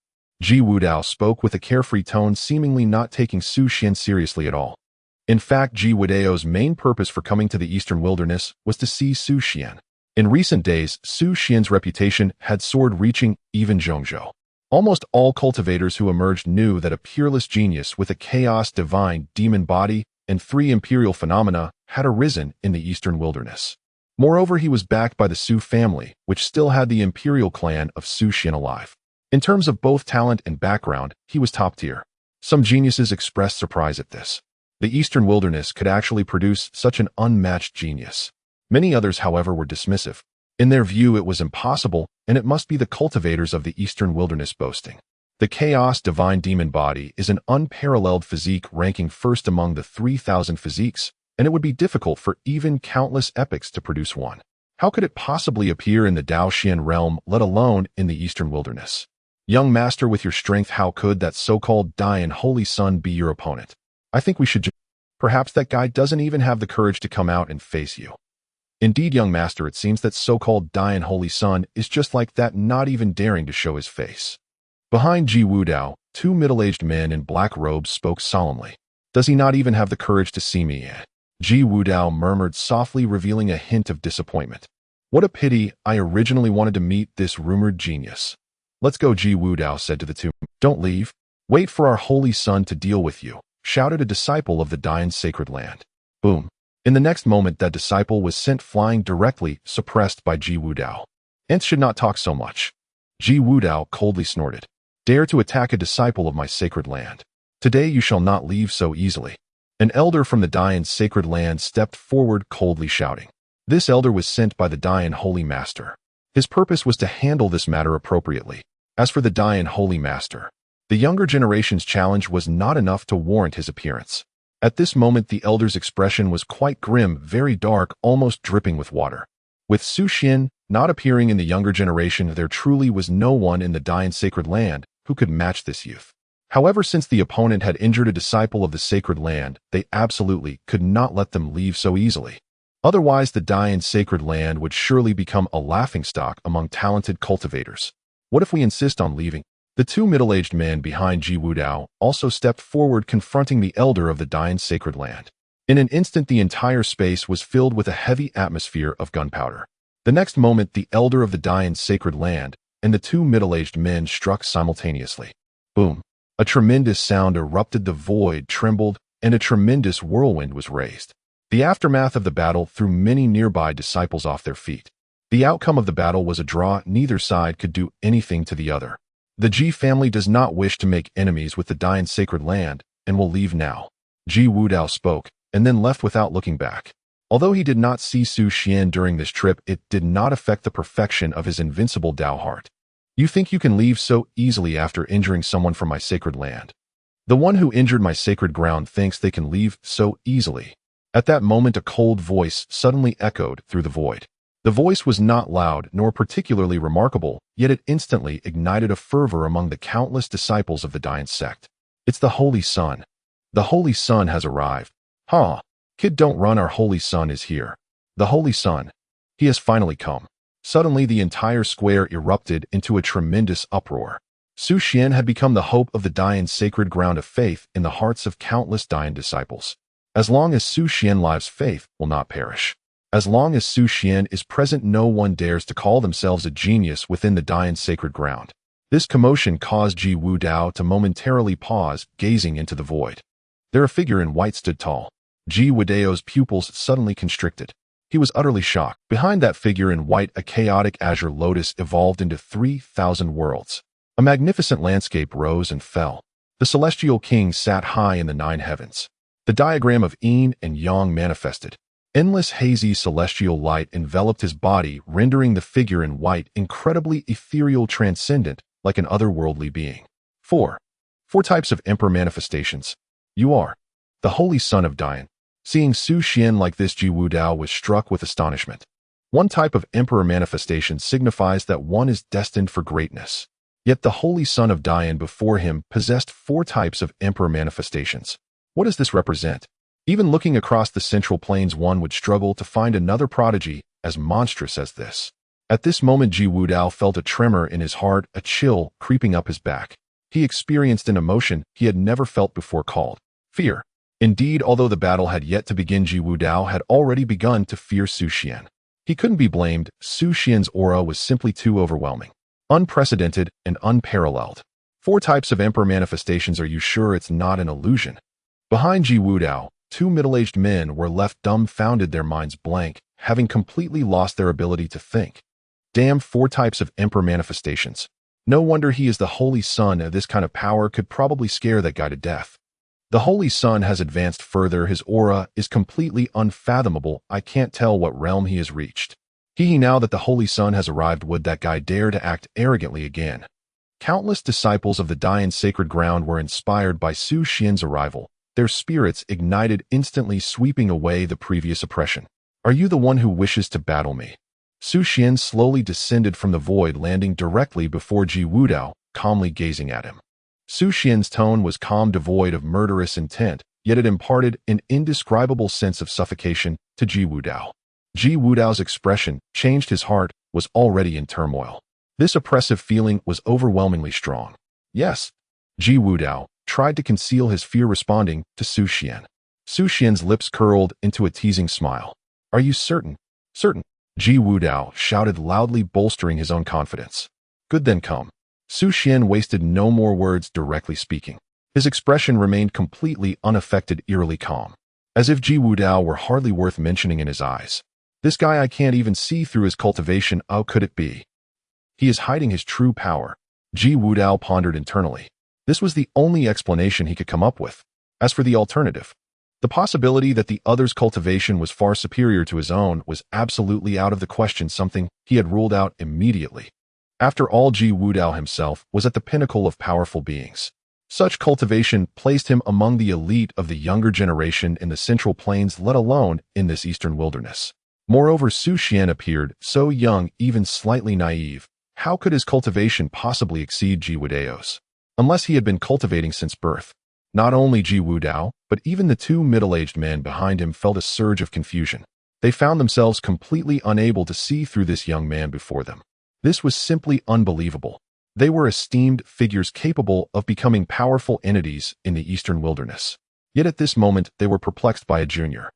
Ji Wudao spoke with a carefree tone, seemingly not taking Su Xian seriously at all. In fact, Ji Wudao's main purpose for coming to the Eastern Wilderness was to see Su Xian. In recent days, Su Xian's reputation had soared, reaching even Zhongzhou. Almost all cultivators who emerged knew that a peerless genius with a chaos divine demon body and 3 imperial phenomena had arisen in the Eastern Wilderness. Moreover, he was backed by the Su family, which still had the imperial clan of Su Xian alive. In terms of both talent and background, he was top tier. Some geniuses expressed surprise at this. The Eastern Wilderness could actually produce such an unmatched genius. Many others, however, were dismissive. In their view, it was impossible, and it must be the cultivators of the Eastern Wilderness boasting. The Chaos Divine Demon Body is an unparalleled physique, ranking first among the 3,000 physiques, and it would be difficult for even countless epics to produce one. How could it possibly appear in the Daoxian realm, let alone in the Eastern Wilderness? Young master, with your strength, how could that so-called Dian Holy Son be your opponent? I think we should Perhaps that guy doesn't even have the courage to come out and face you. Indeed, young master, it seems that so-called Dian Holy Son is just like that, not even daring to show his face. Behind Ji Wudao, 2 middle-aged men in black robes spoke solemnly. Does he not even have the courage to see me yet? Ji Wudao murmured softly, revealing a hint of disappointment. What a pity, I originally wanted to meet this rumored genius. Let's go, Ji Wudao said to the 2. Don't leave. Wait for our holy son to deal with you, shouted a disciple of the Dian's sacred land. Boom. In the next moment, that disciple was sent flying directly, suppressed by Ji Wudao. Ents should not talk so much. Ji Wudao coldly snorted. Dare to attack a disciple of my sacred land. Today you shall not leave so easily. An elder from the Dian's sacred land stepped forward, coldly shouting. This elder was sent by the Dian Holy Master. His purpose was to handle this matter appropriately. As for the Dian Holy Master, the younger generation's challenge was not enough to warrant his appearance. At this moment, the elder's expression was quite grim, very dark, almost dripping with water. With Su Xian not appearing in the younger generation, there truly was no one in the Dian sacred land who could match this youth. However, since the opponent had injured a disciple of the sacred land, they absolutely could not let them leave so easily. Otherwise, the Dian sacred land would surely become a laughingstock among talented cultivators. What if we insist on leaving? The 2 middle-aged men behind Ji Wudao also stepped forward, confronting the elder of the Dian sacred land. In an instant, the entire space was filled with a heavy atmosphere of gunpowder. The next moment, the elder of the Dian sacred land and the 2 middle-aged men struck simultaneously. Boom. A tremendous sound erupted, the void trembled, and a tremendous whirlwind was raised. The aftermath of the battle threw many nearby disciples off their feet. The outcome of the battle was a draw. Neither side could do anything to the other. The Ji family does not wish to make enemies with the Dian sacred land and will leave now. Ji Wudao spoke and then left without looking back. Although he did not see Su Xian during this trip, it did not affect the perfection of his invincible Dao heart. You think you can leave so easily after injuring someone from my sacred land? The one who injured my sacred ground thinks they can leave so easily. At that moment, a cold voice suddenly echoed through the void. The voice was not loud nor particularly remarkable, yet it instantly ignited a fervor among the countless disciples of the Dian sect. It's the Holy Son. The Holy Son has arrived. Huh. Kid, don't run, our Holy Son is here. The Holy Son. He has finally come. Suddenly, the entire square erupted into a tremendous uproar. Su Xian had become the hope of the Dian's sacred ground of faith in the hearts of countless Dian disciples. As long as Su Xian lives, faith will not perish. As long as Su Xian is present, no one dares to call themselves a genius within the Dian's sacred ground. This commotion caused Ji Wudao to momentarily pause, gazing into the void. There a figure in white stood tall. Ji Wudao's pupils suddenly constricted. He was utterly shocked. Behind that figure in white, a chaotic azure lotus evolved into 3,000 worlds. A magnificent landscape rose and fell. The celestial king sat high in the 9 heavens. The diagram of yin and yang manifested. Endless hazy celestial light enveloped his body, rendering the figure in white incredibly ethereal, transcendent, like an otherworldly being. 4. 4 types of Emperor manifestations. You are the Holy Son of Dian. Seeing Xuan like this, Ji Wudao was struck with astonishment. One type of Emperor manifestation signifies that one is destined for greatness. Yet the Holy Son of Dian before him possessed 4 types of Emperor manifestations. What does this represent? Even looking across the Central Plains, one would struggle to find another prodigy as monstrous as this. At this moment, Ji Wudao felt a tremor in his heart, a chill creeping up his back. He experienced an emotion he had never felt before called fear. Indeed, although the battle had yet to begin, Ji Wudao had already begun to fear Xuan. He couldn't be blamed. Xuan's aura was simply too overwhelming, unprecedented, and unparalleled. 4 types of Emperor manifestations. Are you sure it's not an illusion? Behind Ji Wudao, 2 middle-aged men were left dumbfounded, their minds blank, having completely lost their ability to think. Damn, 4 types of Emperor manifestations. No wonder he is the Holy Son. This kind of power could probably scare that guy to death. The Holy Son has advanced further. His aura is completely unfathomable. I can't tell what realm he has reached. Now that the Holy Son has arrived, would that guy dare to act arrogantly again? Countless disciples of the Dian sacred ground were inspired by Xuan's arrival. Their spirits ignited instantly, sweeping away the previous oppression. Are you the one who wishes to battle me? Xuan slowly descended from the void, landing directly before Ji Wudao, calmly gazing at him. Xuan's tone was calm, devoid of murderous intent, yet it imparted an indescribable sense of suffocation to Ji Wudao. Ji Wudao's expression changed. His heart was already in turmoil. This oppressive feeling was overwhelmingly strong. Yes. Ji Wudao tried to conceal his fear, responding to Xuan. Xuan's lips curled into a teasing smile. Are you certain? Certain. Ji Wudao shouted loudly, bolstering his own confidence. Good, then come. Xuan wasted no more words, directly speaking. His expression remained completely unaffected, eerily calm, as if Ji Wudao were hardly worth mentioning in his eyes. This guy, I can't even see through his cultivation. How could it be? He is hiding his true power. Ji Wudao pondered internally. This was the only explanation he could come up with. As for the alternative, the possibility that the other's cultivation was far superior to his own was absolutely out of the question, something he had ruled out immediately. After all, Ji Wudao himself was at the pinnacle of powerful beings. Such cultivation placed him among the elite of the younger generation in the Central Plains, let alone in this eastern wilderness. Moreover, Xuan appeared so young, even slightly naive. How could his cultivation possibly exceed Ji Wudao's? Unless he had been cultivating since birth. Not only Ji Wudao, but even the 2 middle-aged men behind him felt a surge of confusion. They found themselves completely unable to see through this young man before them. This was simply unbelievable. They were esteemed figures capable of becoming powerful entities in the eastern wilderness. Yet at this moment, they were perplexed by a junior.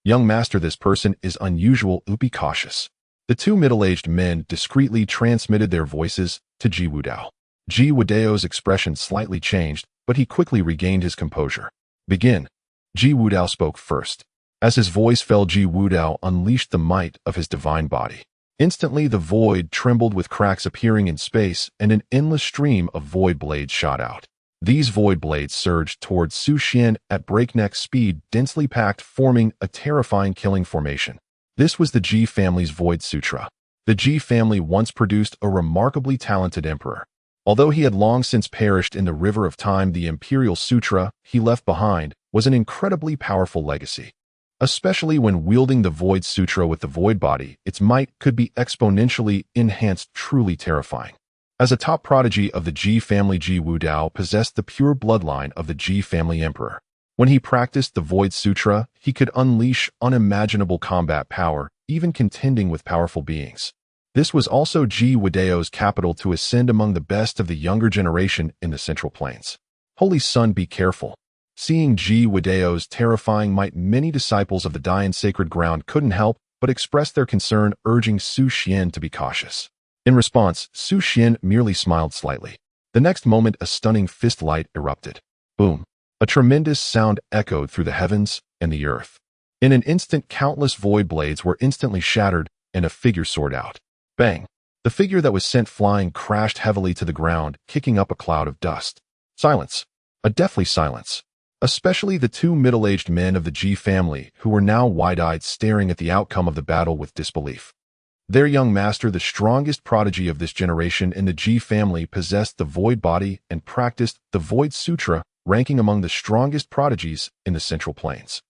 Young master, this person is unusual. Be cautious. The 2 middle-aged men discreetly transmitted their voices to Ji Wudao. Ji Wudao's expression slightly changed, but he quickly regained his composure. Begin. Ji Wudao spoke first. As his voice fell, Ji Wudao unleashed the might of his divine body. Instantly, the void trembled with cracks appearing in space, and an endless stream of void blades shot out. These void blades surged towards Xuan at breakneck speed, densely packed, forming a terrifying killing formation. This was the Ji family's Void Sutra. The Ji family once produced a remarkably talented emperor. Although he had long since perished in the river of time, the Imperial Sutra he left behind was an incredibly powerful legacy. Especially when wielding the Void Sutra with the Void Body, its might could be exponentially enhanced, truly terrifying. As a top prodigy of the Ji family, Ji Wudao possessed the pure bloodline of the Ji family emperor. When he practiced the Void Sutra, he could unleash unimaginable combat power, even contending with powerful beings. This was also Ji Wudao's capital to ascend among the best of the younger generation in the Central Plains. Holy Son, be careful. Seeing Ji Wudao's terrifying might, many disciples of the Dian sacred ground couldn't help but express their concern, urging Xuan to be cautious. In response, Xuan merely smiled slightly. The next moment, a stunning fist light erupted. Boom! A tremendous sound echoed through the heavens and the earth. In an instant, countless void blades were instantly shattered, and a figure soared out. Bang! The figure that was sent flying crashed heavily to the ground, kicking up a cloud of dust. Silence. A deathly silence. Especially the 2 middle-aged men of the Ji family, who were now wide-eyed, staring at the outcome of the battle with disbelief. Their young master, the strongest prodigy of this generation in the Ji family, possessed the Void Body and practiced the Void Sutra, ranking among the strongest prodigies in the Central Plains.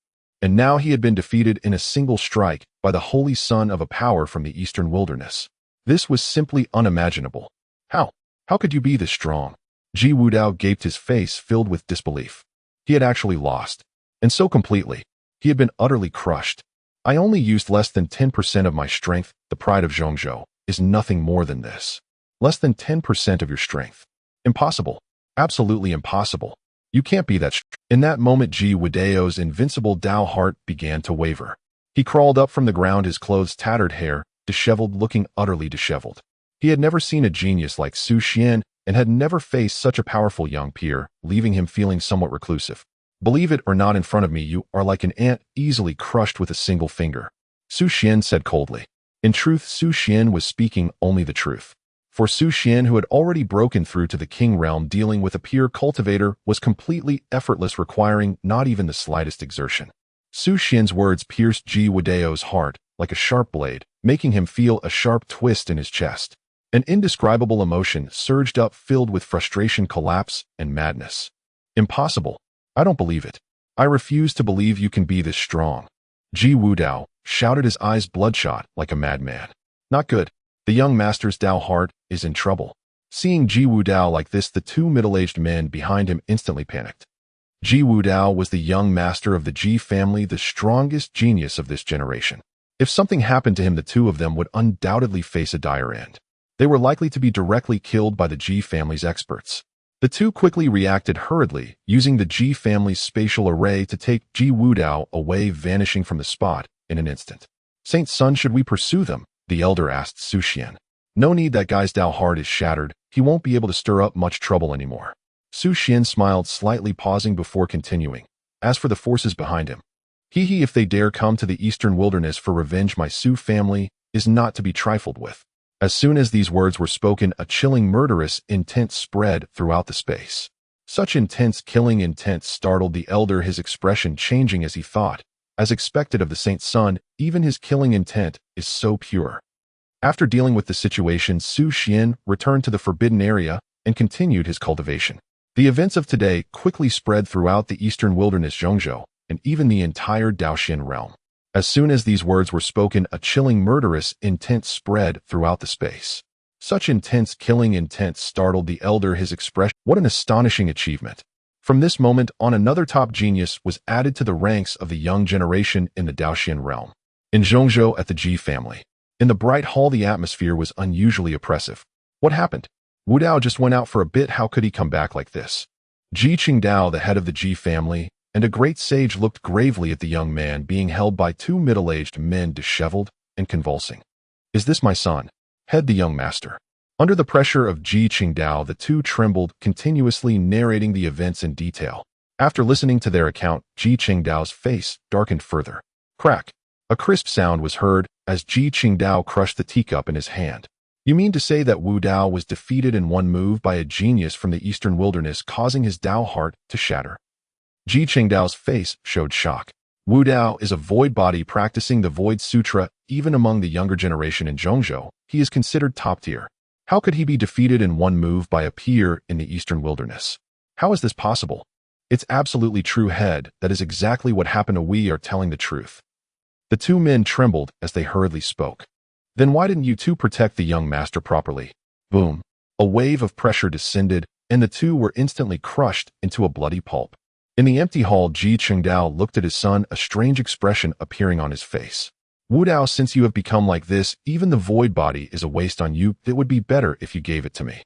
And now he had been defeated in a single strike by the holy son of a power from the Eastern Wilderness. This was simply unimaginable. How? How could you be this strong? Ji Wudao gaped, his face filled with disbelief. He had actually lost. And so completely. He had been utterly crushed. I only used less than 10% of my strength. The pride of Zhongzhou is nothing more than this. Less than 10% of your strength. Impossible. Absolutely impossible. You can't be that strong. In that moment, Ji Wudao's invincible Dao heart began to waver. He crawled up from the ground, his clothes tattered, hair disheveled, looking utterly disheveled. He had never seen a genius like Su Xian and had never faced such a powerful young peer, leaving him feeling somewhat reclusive. Believe it or not, in front of me you are like an ant easily crushed with a single finger, Su Xian said coldly. In truth, Su Xian was speaking only the truth. For Su Xian, who had already broken through to the king realm, dealing with a peer cultivator was completely effortless, requiring not even the slightest exertion. Su Xian's words pierced Ji Wudao's heart like a sharp blade, making him feel a sharp twist in his chest. An indescribable emotion surged up, filled with frustration, collapse, and madness. Impossible. I don't believe it. I refuse to believe you can be this strong. Ji Wudao shouted, his eyes bloodshot like a madman. Not good. The young master's Dao heart is in trouble. Seeing Ji Wudao like this, the two middle-aged men behind him instantly panicked. Ji Wudao was the young master of the Ji family, the strongest genius of this generation. If something happened to him, the two of them would undoubtedly face a dire end. They were likely to be directly killed by the Ji family's experts. The two quickly reacted hurriedly, using the Ji family's spatial array to take Ji Wudao away, vanishing from the spot in an instant. Saint Sun, should we pursue them? The elder asked Su Xian. No need, that guy's Dao heart is shattered. He won't be able to stir up much trouble anymore. Su Xian smiled slightly, pausing before continuing. As for the forces behind him, if they dare come to the Eastern Wilderness for revenge, my Su family is not to be trifled with. As soon as these words were spoken, a chilling, murderous intent spread throughout the space. Such intense, killing intent startled the elder, his expression changing as he thought. As expected of the Saint Sun, even his killing intent is so pure. After dealing with the situation, Su Xian returned to the forbidden area and continued his cultivation. The events of today quickly spread throughout the Eastern Wilderness, Zhongzhou, and even the entire Daoxian realm. As soon as these words were spoken, a chilling, murderous intent spread throughout the space. Such intense, killing intent startled the elder, his expression. What an astonishing achievement! From this moment on, another top genius was added to the ranks of the young generation in the Daoxian realm. In Zhongzhou, at the Ji family. In the bright hall, the atmosphere was unusually oppressive. What happened? Wudao just went out for a bit. How could he come back like this? Ji Qingdao, the head of the Ji family, and a great sage, looked gravely at the young man being held by two middle-aged men, disheveled and convulsing. Is this my son? Head, the young master. Under the pressure of Ji Qingdao, the two trembled, continuously narrating the events in detail. After listening to their account, Ji Qingdao's face darkened further. Crack! A crisp sound was heard as Ji Qingdao crushed the teacup in his hand. You mean to say that Wudao was defeated in one move by a genius from the Eastern Wilderness, causing his Dao heart to shatter? Ji Qingdao's face showed shock. Wudao is a void body practicing the Void Sutra. Even among the younger generation in Zhongzhou, he is considered top tier. How could he be defeated in one move by a peer in the Eastern Wilderness? How is this possible? It's absolutely true, head. That is exactly what happened. We are telling the truth. The two men trembled as they hurriedly spoke. Then why didn't you two protect the young master properly? Boom. A wave of pressure descended, and the two were instantly crushed into a bloody pulp. In the empty hall, Ji Qingdao looked at his son, a strange expression appearing on his face. Wudao, since you have become like this, even the void body is a waste on you. It would be better if you gave it to me.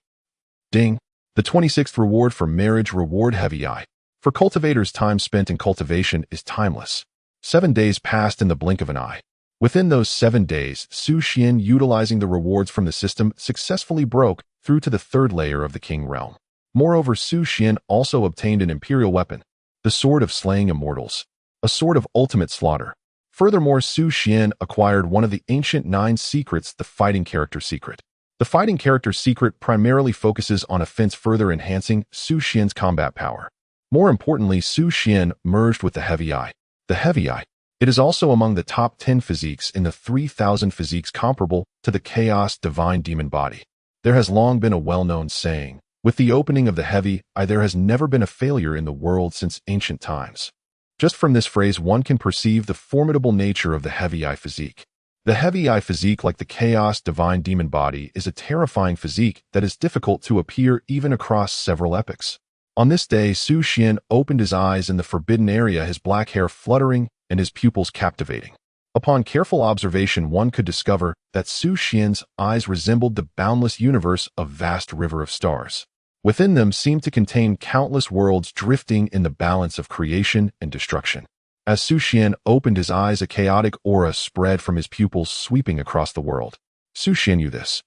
Ding. The 26th reward for marriage. Reward heavy eye. For cultivators, time spent in cultivation is timeless. 7 days passed in the blink of an eye. Within those 7 days, Su Xian, utilizing the rewards from the system, successfully broke through to the third layer of the King realm. Moreover, Su Xian also obtained an imperial weapon, the Sword of Slaying Immortals, a sword of ultimate slaughter. Furthermore, Su Xian acquired one of the ancient 9 secrets, the Fighting Character Secret. The Fighting Character Secret primarily focuses on offense, further enhancing Su Xian's combat power. More importantly, Su Xian merged with the Heavy Eye. The Heavy Eye. It is also among the top 10 physiques in the 3,000 physiques comparable to the chaos divine demon body. There has long been a well-known saying, with the opening of the heavy eye there has never been a failure in the world since ancient times. Just from this phrase one can perceive the formidable nature of the heavy eye physique. The heavy eye physique, like the chaos divine demon body, is a terrifying physique that is difficult to appear even across several epochs. On this day, Xuan opened his eyes in the forbidden area, his black hair fluttering and his pupils captivating. Upon careful observation, one could discover that Xuan's eyes resembled the boundless universe, a vast river of stars. Within them seemed to contain countless worlds drifting in the balance of creation and destruction. As Xuan opened his eyes, a chaotic aura spread from his pupils, sweeping across the world. Xuan knew this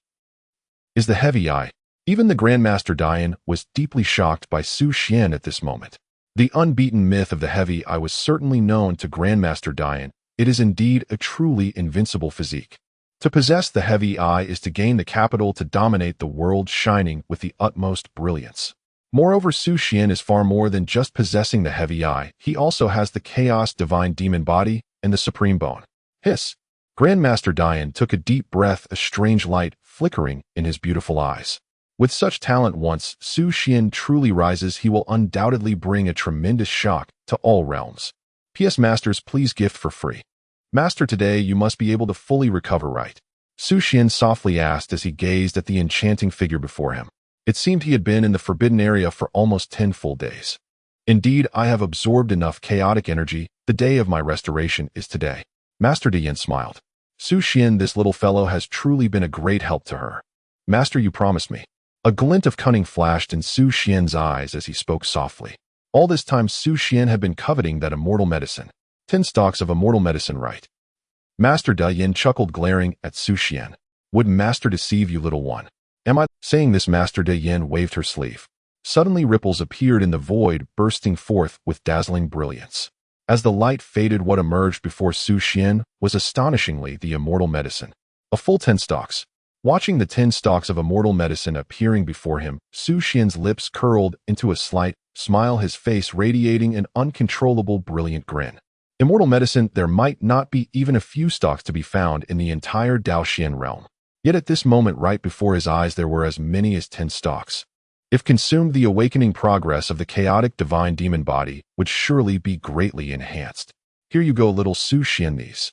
is the heavy eye. Even the Grandmaster Dian was deeply shocked by Xuan at this moment. The unbeaten myth of the heavy eye was certainly known to Grandmaster Dian. It is indeed a truly invincible physique. To possess the heavy eye is to gain the capital to dominate the world, shining with the utmost brilliance. Moreover, Xuan is far more than just possessing the heavy eye. He also has the chaos divine demon body and the supreme bone. Hiss! Grandmaster Dian took a deep breath, a strange light flickering in his beautiful eyes. With such talent, once Xuan truly rises, he will undoubtedly bring a tremendous shock to all realms. P.S. Masters, please gift for free. Master, today you must be able to fully recover, right? Xuan softly asked as he gazed at the enchanting figure before him. It seemed he had been in the forbidden area for almost 10 full days. Indeed, I have absorbed enough chaotic energy. The day of my restoration is today. Master Dian smiled. Xuan, this little fellow has truly been a great help to her. Master, you promised me. A glint of cunning flashed in Xuan's eyes as he spoke softly. All this time, Xuan had been coveting that immortal medicine. 10 stalks of immortal medicine, right? Master Dian chuckled, glaring at Xuan. Would Master deceive you, little one? Am I? Saying this, Master Dian waved her sleeve. Suddenly ripples appeared in the void, bursting forth with dazzling brilliance. As the light faded, what emerged before Xuan was astonishingly the immortal medicine. A full 10 stalks. Watching the 10 stalks of immortal medicine appearing before him, Xuan's lips curled into a slight smile, his face radiating an uncontrollable brilliant grin. Immortal medicine, there might not be even a few stalks to be found in the entire Daoxian realm. Yet at this moment, right before his eyes, there were as many as 10 stalks. If consumed, the awakening progress of the chaotic divine demon body would surely be greatly enhanced. Here you go, little Xuan, these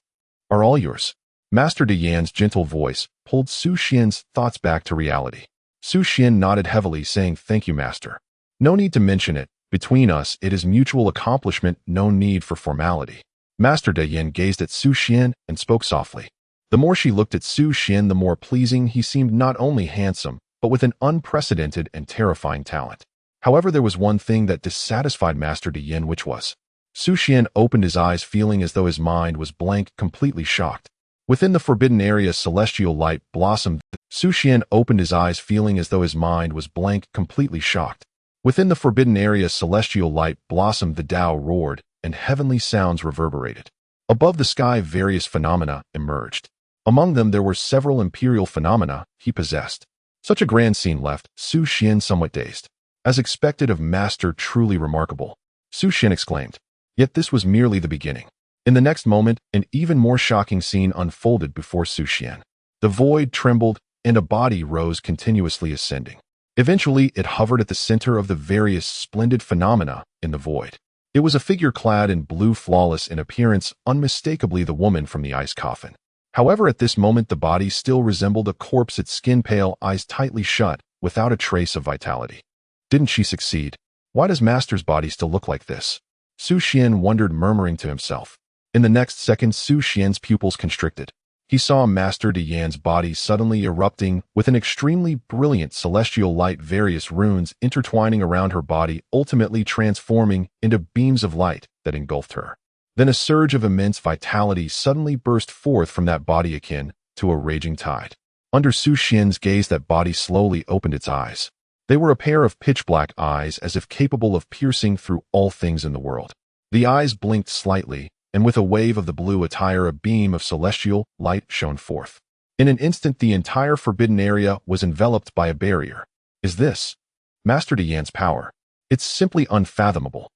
are all yours. Master Dian's gentle voice pulled Xuan's thoughts back to reality. Xuan nodded heavily, saying, "Thank you, Master. No need to mention it. Between us, it is mutual accomplishment, no need for formality." Master Dian gazed at Xuan and spoke softly. The more she looked at Xuan, the more pleasing he seemed, not only handsome, but with an unprecedented and terrifying talent. However, there was one thing that dissatisfied Master Dian, which was Xuan opened his eyes, feeling as though his mind was blank, completely shocked. Within the forbidden area, celestial light blossomed. Xuan opened his eyes, feeling as though his mind was blank, completely shocked. Within the forbidden area, celestial light blossomed, the Tao roared, and heavenly sounds reverberated. Above the sky, various phenomena emerged. Among them, there were several imperial phenomena he possessed. Such a grand scene left Xuan somewhat dazed. As expected of Master, truly remarkable, Xuan exclaimed. Yet this was merely the beginning. In the next moment, an even more shocking scene unfolded before Xuan. The void trembled, and a body rose, continuously ascending. Eventually, it hovered at the center of the various splendid phenomena in the void. It was a figure clad in blue, flawless in appearance, unmistakably the woman from the ice coffin. However, at this moment, the body still resembled a corpse, its skin pale, eyes tightly shut, without a trace of vitality. Didn't she succeed? Why does Master's body still look like this? Xuan wondered, murmuring to himself. In the next second, Xuan's pupils constricted. He saw Master Dian's body suddenly erupting with an extremely brilliant celestial light, various runes intertwining around her body, ultimately transforming into beams of light that engulfed her. Then a surge of immense vitality suddenly burst forth from that body, akin to a raging tide. Under Xuan's gaze, that body slowly opened its eyes. They were a pair of pitch-black eyes, as if capable of piercing through all things in the world. The eyes blinked slightly, and with a wave of the blue attire, a beam of celestial light shone forth. In an instant, the entire forbidden area was enveloped by a barrier. Is this Master Dian's power? It's simply unfathomable.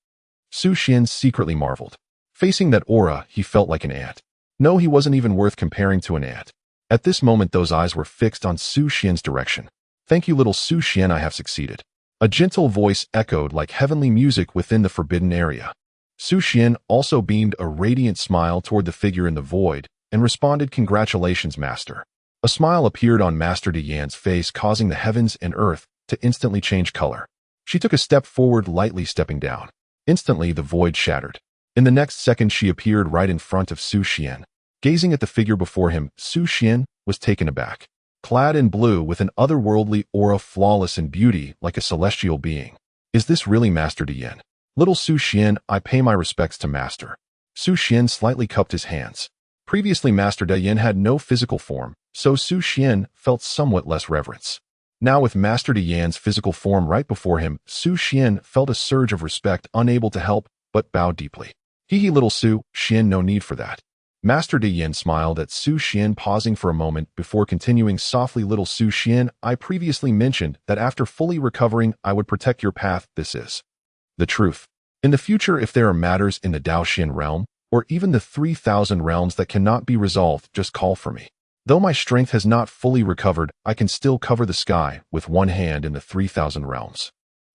Xuan secretly marveled. Facing that aura, he felt like an ant. No, he wasn't even worth comparing to an ant. At this moment, those eyes were fixed on Su Xian's direction. Thank you, little Su Xian, I have succeeded. A gentle voice echoed like heavenly music within the forbidden area. Su Xian also beamed a radiant smile toward the figure in the void and responded, congratulations, Master. A smile appeared on Master Dian's face, causing the heavens and earth to instantly change color. She took a step forward, lightly stepping down. Instantly, the void shattered. In the next second, she appeared right in front of Su Xian. Gazing at the figure before him, Su Xian was taken aback. Clad in blue with an otherworldly aura, flawless in beauty like a celestial being. Is this really Master Dian? Little Su Xian, I pay my respects to Master. Su Xian slightly cupped his hands. Previously, Master Dian had no physical form, so Su Xian felt somewhat less reverence. Now with Master Dian's physical form right before him, Su Xian felt a surge of respect, unable to help but bow deeply. Hee little Su Xian, no need for that. Master Dian smiled at Su Xian, pausing for a moment before continuing softly, little Su Xian, I previously mentioned that after fully recovering, I would protect your path. This is the truth. In the future, if there are matters in the Daoxian realm, or even the 3,000 realms that cannot be resolved, just call for me. Though my strength has not fully recovered, I can still cover the sky with one hand in the 3,000 realms.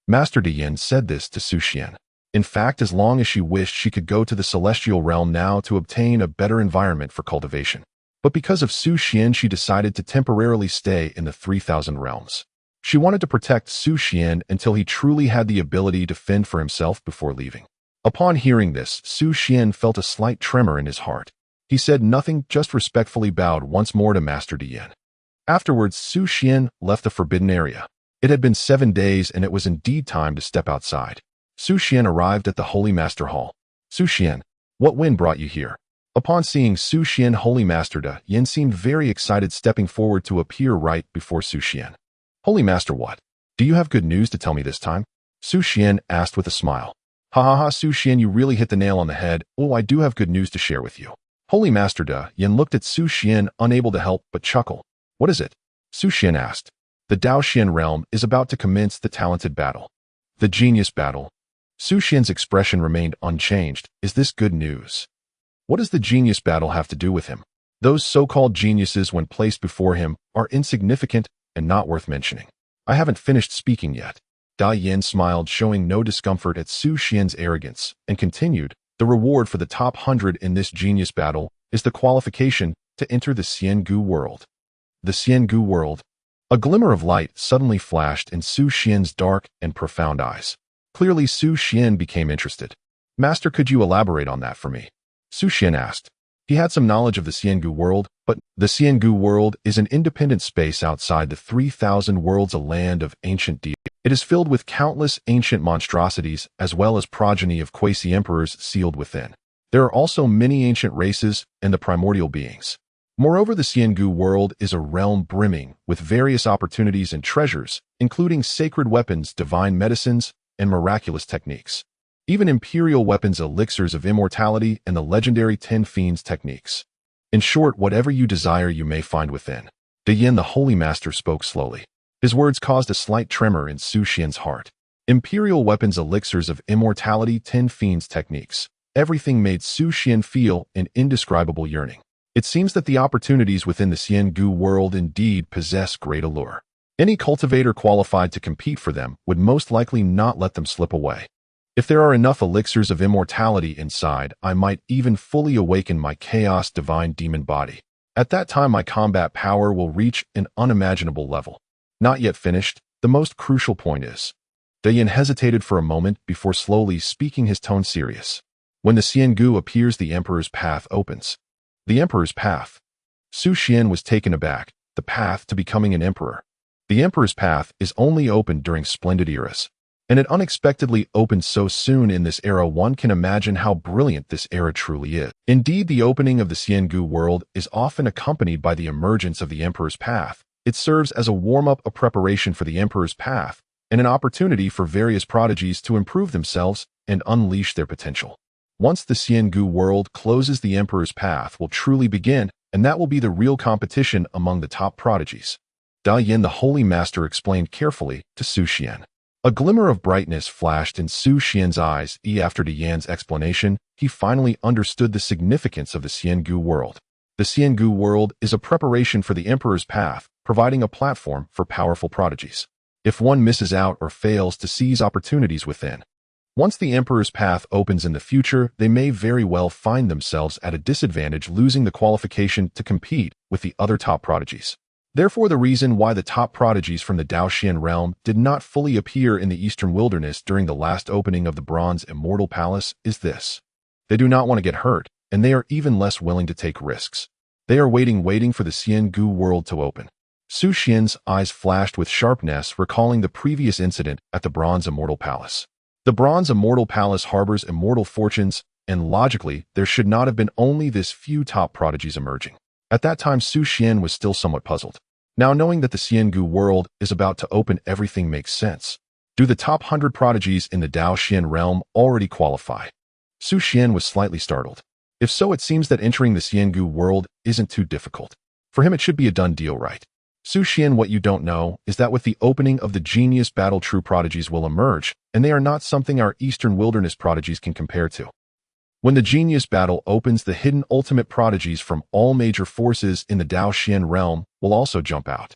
Master Dian said this to Su Xian. In fact, as long as she wished, she could go to the celestial realm now to obtain a better environment for cultivation. But because of Su Xian, she decided to temporarily stay in the 3,000 realms. She wanted to protect Su Xian until he truly had the ability to fend for himself before leaving. Upon hearing this, Su Xian felt a slight tremor in his heart. He said nothing, just respectfully bowed once more to Master Dian. Afterwards, Su Xian left the forbidden area. It had been 7 days, and it was indeed time to step outside. Su Xian arrived at the Holy Master Hall. Su Xian, what wind brought you here? Upon seeing Su Xian, Holy Master Dian seemed very excited, stepping forward to appear right before Su Xian. Holy Master, what? Do you have good news to tell me this time? Su Xian asked with a smile. Ha ha ha, Su Xian, you really hit the nail on the head. Oh, I do have good news to share with you. Holy Master Dian looked at Su Xian, unable to help but chuckle. What is it? Su Xian asked. The Daoxian realm is about to commence the talented battle. The genius battle. Su Xian's expression remained unchanged. Is this good news? What does the genius battle have to do with him? Those so-called geniuses, when placed before him, are insignificant and not worth mentioning. I haven't finished speaking yet. Dian smiled, showing no discomfort at Su Xian's arrogance, and continued, the reward for the top 100 in this genius battle is the qualification to enter the Xiangu world. The Xiangu world? A glimmer of light suddenly flashed in Su Xian's dark and profound eyes. Clearly, Su Xian became interested. Master, could you elaborate on that for me? Su Xian asked. He had some knowledge of the Xiangu world, but the Xiangu world is an independent space outside the 3,000 worlds, a land of ancient deities. It is filled with countless ancient monstrosities as well as progeny of quasi-emperors sealed within. There are also many ancient races and the primordial beings. Moreover, the Xiangu world is a realm brimming with various opportunities and treasures, including sacred weapons, divine medicines, and miraculous techniques. Even imperial weapons, elixirs of immortality, and the legendary 10 Fiends techniques. In short, whatever you desire you may find within. Dian, the Holy Master, spoke slowly. His words caused a slight tremor in Su Xian's heart. Imperial weapons, elixirs of immortality, 10 Fiends techniques. Everything made Su Xian feel an indescribable yearning. It seems that the opportunities within the Xiangu world indeed possess great allure. Any cultivator qualified to compete for them would most likely not let them slip away. If there are enough elixirs of immortality inside, I might even fully awaken my chaos divine demon body. At that time, my combat power will reach an unimaginable level. Not yet finished, the most crucial point is. Dian hesitated for a moment before slowly speaking, his tone serious. When the Xiangu appears, the Emperor's path opens. The Emperor's path. Su Xian was taken aback. The path to becoming an emperor. The Emperor's path is only opened during splendid eras, and it unexpectedly opened so soon in this era. One can imagine how brilliant this era truly is. Indeed, the opening of the Xiangu world is often accompanied by the emergence of the Emperor's path. It serves as a warm-up, a preparation for the Emperor's path, and an opportunity for various prodigies to improve themselves and unleash their potential. Once the Xiangu world closes, the Emperor's path will truly begin, and that will be the real competition among the top prodigies. Dian, the Holy Master, explained carefully to Su Xian. A glimmer of brightness flashed in Xuan's eyes. After Dian's explanation, he finally understood the significance of the Xiangu world. The Xiangu world is a preparation for the Emperor's path, providing a platform for powerful prodigies. If one misses out or fails to seize opportunities within, once the Emperor's path opens in the future, they may very well find themselves at a disadvantage, losing the qualification to compete with the other top prodigies. Therefore, the reason why the top prodigies from the Daoxian realm did not fully appear in the Eastern Wilderness during the last opening of the Bronze Immortal Palace is this. They do not want to get hurt, and they are even less willing to take risks. They are waiting for the Xiangu world to open. Xuan's eyes flashed with sharpness, recalling the previous incident at the Bronze Immortal Palace. The Bronze Immortal Palace harbors immortal fortunes, and logically, there should not have been only this few top prodigies emerging. At that time, Xuan was still somewhat puzzled. Now, knowing that the Xiangu world is about to open, everything makes sense. Do the top 100 prodigies in the Daoxian realm already qualify? Xuan was slightly startled. If so, it seems that entering the Xiangu world isn't too difficult. For him, it should be a done deal, right? Xuan, what you don't know is that with the opening of the Genius Battle, true prodigies will emerge, and they are not something our Eastern Wilderness prodigies can compare to. When the Genius Battle opens, the hidden ultimate prodigies from all major forces in the Daoxian realm will also jump out.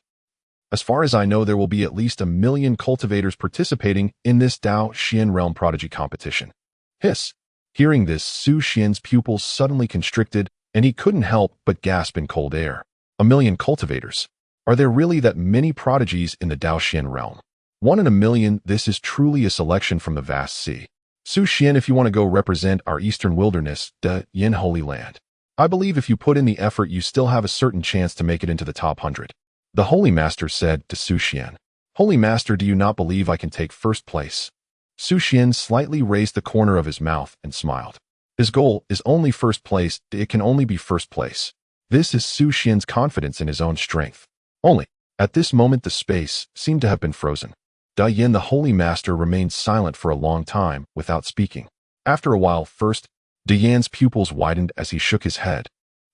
As far as I know, there will be at least 1 million cultivators participating in this Daoxian realm prodigy competition. Hiss! Hearing this, Xuan's pupils suddenly constricted, and he couldn't help but gasp in cold air. 1 million cultivators. Are there really that many prodigies in the Daoxian realm? 1 in 1 million, this is truly a selection from the vast sea. Xuan, if you want to go represent our Eastern Wilderness, the Yin Holy Land, I believe if you put in the effort, you still have a certain chance to make it into the top 100. The Holy Master said to Xuan. Holy Master, do you not believe I can take first place? Xuan slightly raised the corner of his mouth and smiled. His goal is only first place, it can only be first place. This is Xuan's confidence in his own strength. Only, at this moment the space seemed to have been frozen. Yin, the Holy Master, remained silent for a long time without speaking. After a while, first, Yan's pupils widened as he shook his head.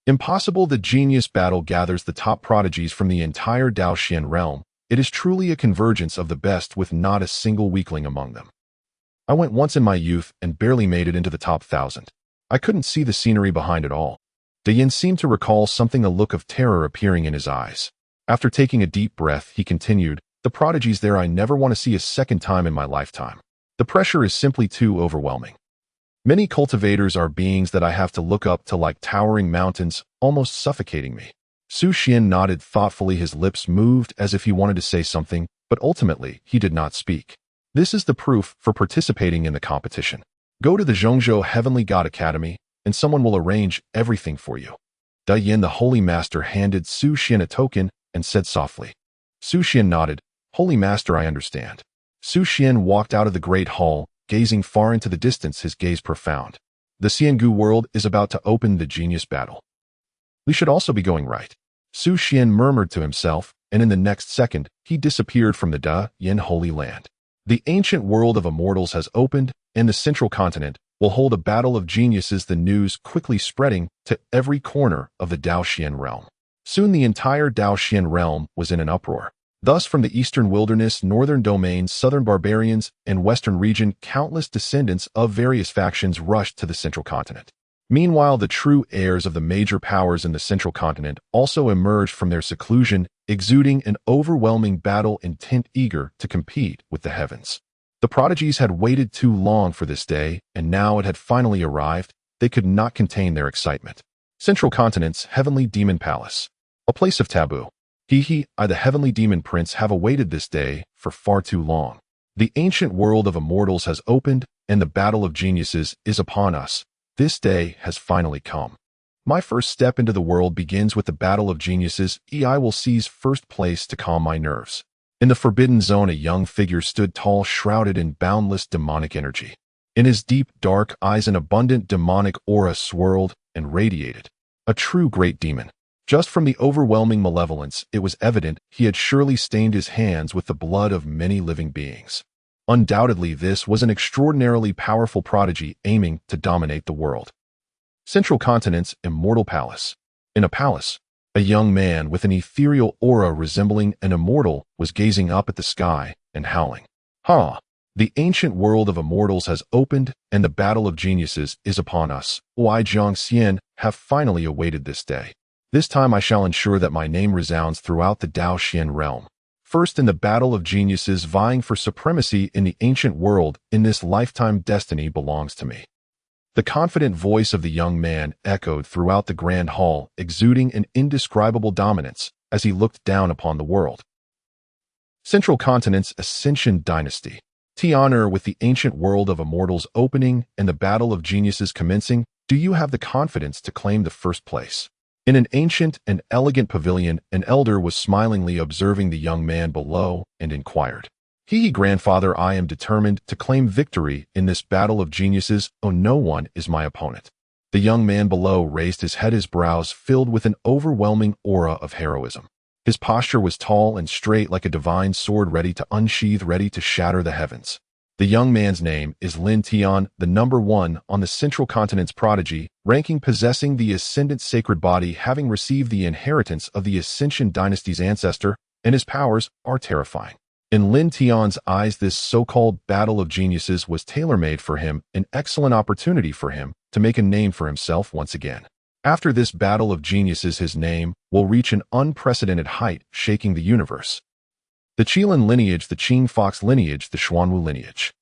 Impossible. The Genius Battle gathers the top prodigies from the entire Daoxian realm. It is truly a convergence of the best with not a single weakling among them. I went once in my youth and barely made it into the top 1,000. I couldn't see the scenery behind it all. Yin seemed to recall something, a look of terror appearing in his eyes. After taking a deep breath, he continued, the prodigies there I never want to see a second time in my lifetime. The pressure is simply too overwhelming. Many cultivators are beings that I have to look up to like towering mountains, almost suffocating me. Xuan nodded thoughtfully, his lips moved as if he wanted to say something, but ultimately he did not speak. This is the proof for participating in the competition. Go to the Zhongzhou Heavenly God Academy, and someone will arrange everything for you. Yin, the Holy Master, handed Xuan a token and said softly. Xuan nodded. Holy Master, I understand. Xuan walked out of the great hall, gazing far into the distance, his gaze profound. The Xiangu world is about to open the Genius Battle. We should also be going right. Xuan murmured to himself, and in the next second, he disappeared from the Yin Holy Land. The ancient world of immortals has opened, and the central continent will hold a battle of geniuses, the news quickly spreading to every corner of the Daoxian realm. Soon the entire Daoxian realm was in an uproar. Thus, from the Eastern Wilderness, Northern Domains, Southern Barbarians, and Western Region, countless descendants of various factions rushed to the Central Continent. Meanwhile, the true heirs of the major powers in the Central Continent also emerged from their seclusion, exuding an overwhelming battle intent, eager to compete with the heavens. The prodigies had waited too long for this day, and now it had finally arrived. They could not contain their excitement. Central Continent's Heavenly Demon Palace. A place of taboo. I, the Heavenly Demon Prince, have awaited this day for far too long. The ancient world of immortals has opened, and the battle of geniuses is upon us. This day has finally come. My first step into the world begins with the battle of geniuses. I will seize first place to calm my nerves. In the Forbidden Zone, a young figure stood tall, shrouded in boundless demonic energy. In his deep, dark eyes, an abundant demonic aura swirled and radiated. A true great demon. Just from the overwhelming malevolence, it was evident he had surely stained his hands with the blood of many living beings. Undoubtedly, this was an extraordinarily powerful prodigy aiming to dominate the world. Central Continent's Immortal Palace. In a palace, a young man with an ethereal aura resembling an immortal was gazing up at the sky and howling. Ha! The ancient world of immortals has opened, and the battle of geniuses is upon us. I, Jiang Xian, have finally awaited this day. This time I shall ensure that my name resounds throughout the Dao Xian realm. First in the battle of geniuses vying for supremacy in the ancient world, in this lifetime destiny belongs to me. The confident voice of the young man echoed throughout the grand hall, exuding an indescribable dominance as he looked down upon the world. Central Continent's Ascension Dynasty. To honor with the ancient world of immortals opening and the battle of geniuses commencing, do you have the confidence to claim the first place? In an ancient and elegant pavilion, an elder was smilingly observing the young man below and inquired, Grandfather, I am determined to claim victory in this battle of geniuses. Oh, no one is my opponent. The young man below raised his head, his brows filled with an overwhelming aura of heroism. His posture was tall and straight like a divine sword ready to unsheath, ready to shatter the heavens. The young man's name is Lin Tian, the number 1 on the Central Continent's prodigy, ranking possessing the ascendant sacred body, having received the inheritance of the Ascension Dynasty's ancestor, and his powers are terrifying. In Lin Tian's eyes, this so-called battle of geniuses was tailor-made for him, an excellent opportunity for him to make a name for himself once again. After this battle of geniuses, his name will reach an unprecedented height, shaking the universe. The Qilin lineage, the Qing Fox lineage, the Xuanwu lineage.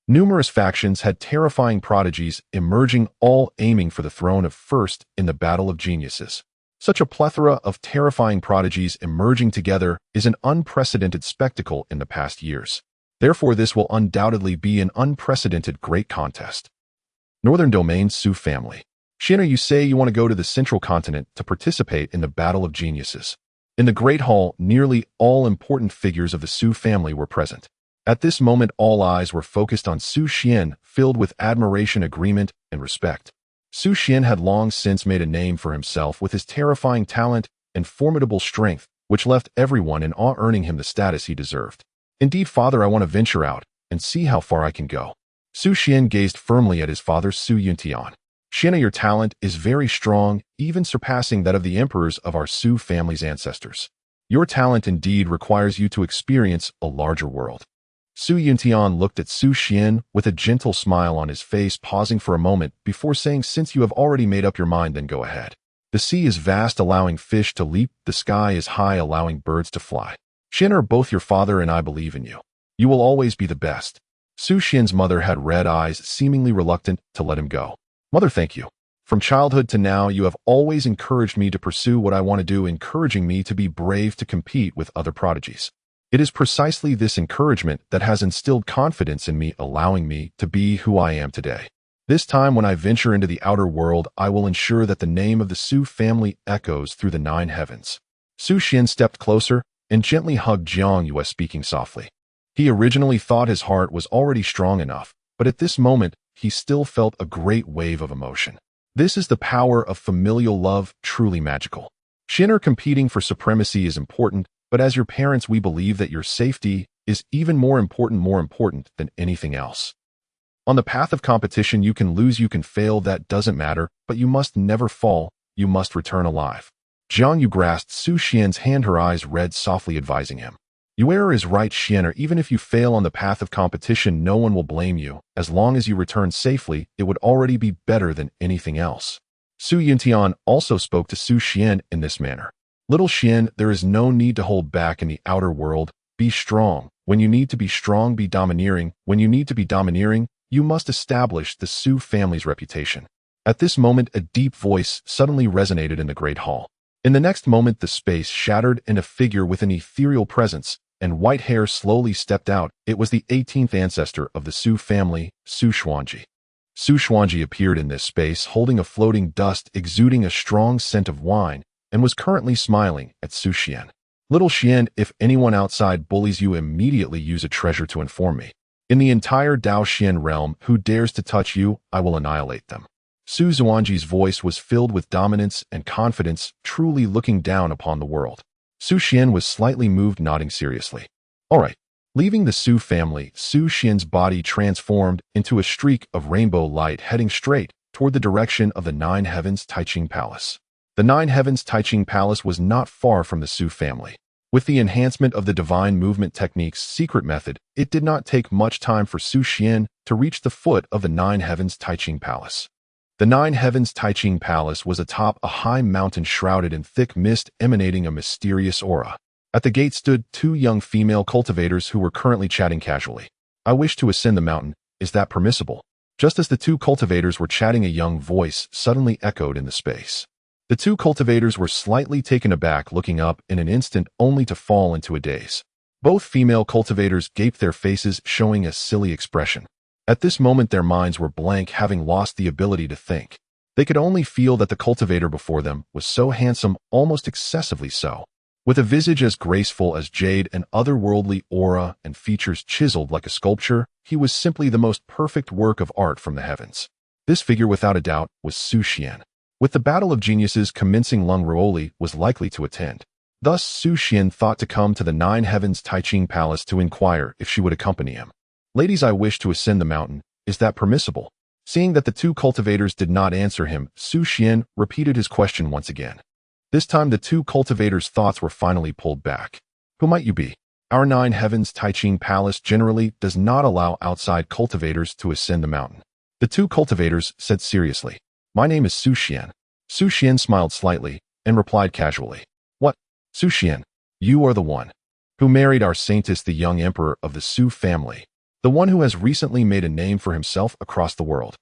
Numerous factions had terrifying prodigies emerging, all aiming for the throne of first in the battle of geniuses. Such a plethora of terrifying prodigies emerging together is an unprecedented spectacle in the past years. Therefore, this will undoubtedly be an unprecedented great contest. Northern Domain Su family. Xian, you say you want to go to the Central Continent to participate in the battle of geniuses. In the Great Hall, nearly all important figures of the Su family were present. At this moment, all eyes were focused on Su Xian, filled with admiration, agreement, and respect. Su Xian had long since made a name for himself with his terrifying talent and formidable strength, which left everyone in awe, earning him the status he deserved. Indeed, father, I want to venture out and see how far I can go. Su Xian gazed firmly at his father, Su Yuntian. Xian, your talent is very strong, even surpassing that of the emperors of our Su family's ancestors. Your talent indeed requires you to experience a larger world. Su Yuntian looked at Su Xian with a gentle smile on his face, pausing for a moment before saying, since you have already made up your mind, then go ahead. The sea is vast, allowing fish to leap. The sky is high, allowing birds to fly. Xian, both your father and I believe in you. You will always be the best. Su Xian's mother had red eyes, seemingly reluctant to let him go. Mother, thank you. From childhood to now, you have always encouraged me to pursue what I want to do, encouraging me to be brave, to compete with other prodigies. It is precisely this encouragement that has instilled confidence in me, allowing me to be who I am today. This time when I venture into the outer world, I will ensure that the name of the Su family echoes through the 9 heavens. Su Xian stepped closer and gently hugged Jiang Yue, speaking softly. He originally thought his heart was already strong enough, but at this moment, he still felt a great wave of emotion. This is the power of familial love, truly magical. Xian, competing for supremacy is important, but as your parents, we believe that your safety is even more important than anything else. On the path of competition, you can lose, you can fail, that doesn't matter, but you must never fall, you must return alive. Jiang Yu grasped Su Xian's hand, her eyes red, softly advising him. Your is right, Xian, even if you fail on the path of competition, no one will blame you. As long as you return safely, it would already be better than anything else. Su Yuntian also spoke to Su Xian in this manner. Little Xian, there is no need to hold back in the outer world. Be strong. When you need to be strong, be domineering. When you need to be domineering, you must establish the Su family's reputation. At this moment, a deep voice suddenly resonated in the great hall. In the next moment, the space shattered and a figure with an ethereal presence and white hair slowly stepped out. It was the 18th ancestor of the Su family, Su Xuanji. Su Xuanji appeared in this space holding a floating dust exuding a strong scent of wine, and was currently smiling at Su Xian. Little Xian, if anyone outside bullies you, immediately use a treasure to inform me. In the entire Dao Xian realm, who dares to touch you, I will annihilate them. Su Xuanji's voice was filled with dominance and confidence, truly looking down upon the world. Su Xian was slightly moved, nodding seriously. All right. Leaving the Su family, Su Xian's body transformed into a streak of rainbow light, heading straight toward the direction of the 9 Heavens Taiching Palace. The 9 Heavens Taiching Palace was not far from the Su family. With the enhancement of the divine movement technique's secret method, it did not take much time for Xuan to reach the foot of the Nine Heavens Taiching Palace. The Nine Heavens Taiching Palace was atop a high mountain shrouded in thick mist emanating a mysterious aura. At the gate stood two young female cultivators who were currently chatting casually. "I wish to ascend the mountain. Is that permissible?" Just as the two cultivators were chatting, a young voice suddenly echoed in the space. The two cultivators were slightly taken aback, looking up in an instant only to fall into a daze. Both female cultivators gaped, their faces showing a silly expression. At this moment their minds were blank, having lost the ability to think. They could only feel that the cultivator before them was so handsome, almost excessively so. With a visage as graceful as jade, an otherworldly aura, and features chiseled like a sculpture, he was simply the most perfect work of art from the heavens. This figure, without a doubt, was Xuan. With the battle of geniuses commencing, Leng Ruoli was likely to attend. Thus, Xuan thought to come to the Nine Heavens Taiching Palace to inquire if she would accompany him. "Ladies, I wish to ascend the mountain. Is that permissible?" Seeing that the two cultivators did not answer him, Xuan repeated his question once again. This time the two cultivators' thoughts were finally pulled back. "Who might you be? Our Nine Heavens Taiching Palace generally does not allow outside cultivators to ascend the mountain." The two cultivators said seriously. "My name is Xuan." Xuan smiled slightly and replied casually. "What? Xuan, you are the one who married our saintess, the young emperor of the Su family, the one who has recently made a name for himself across the world."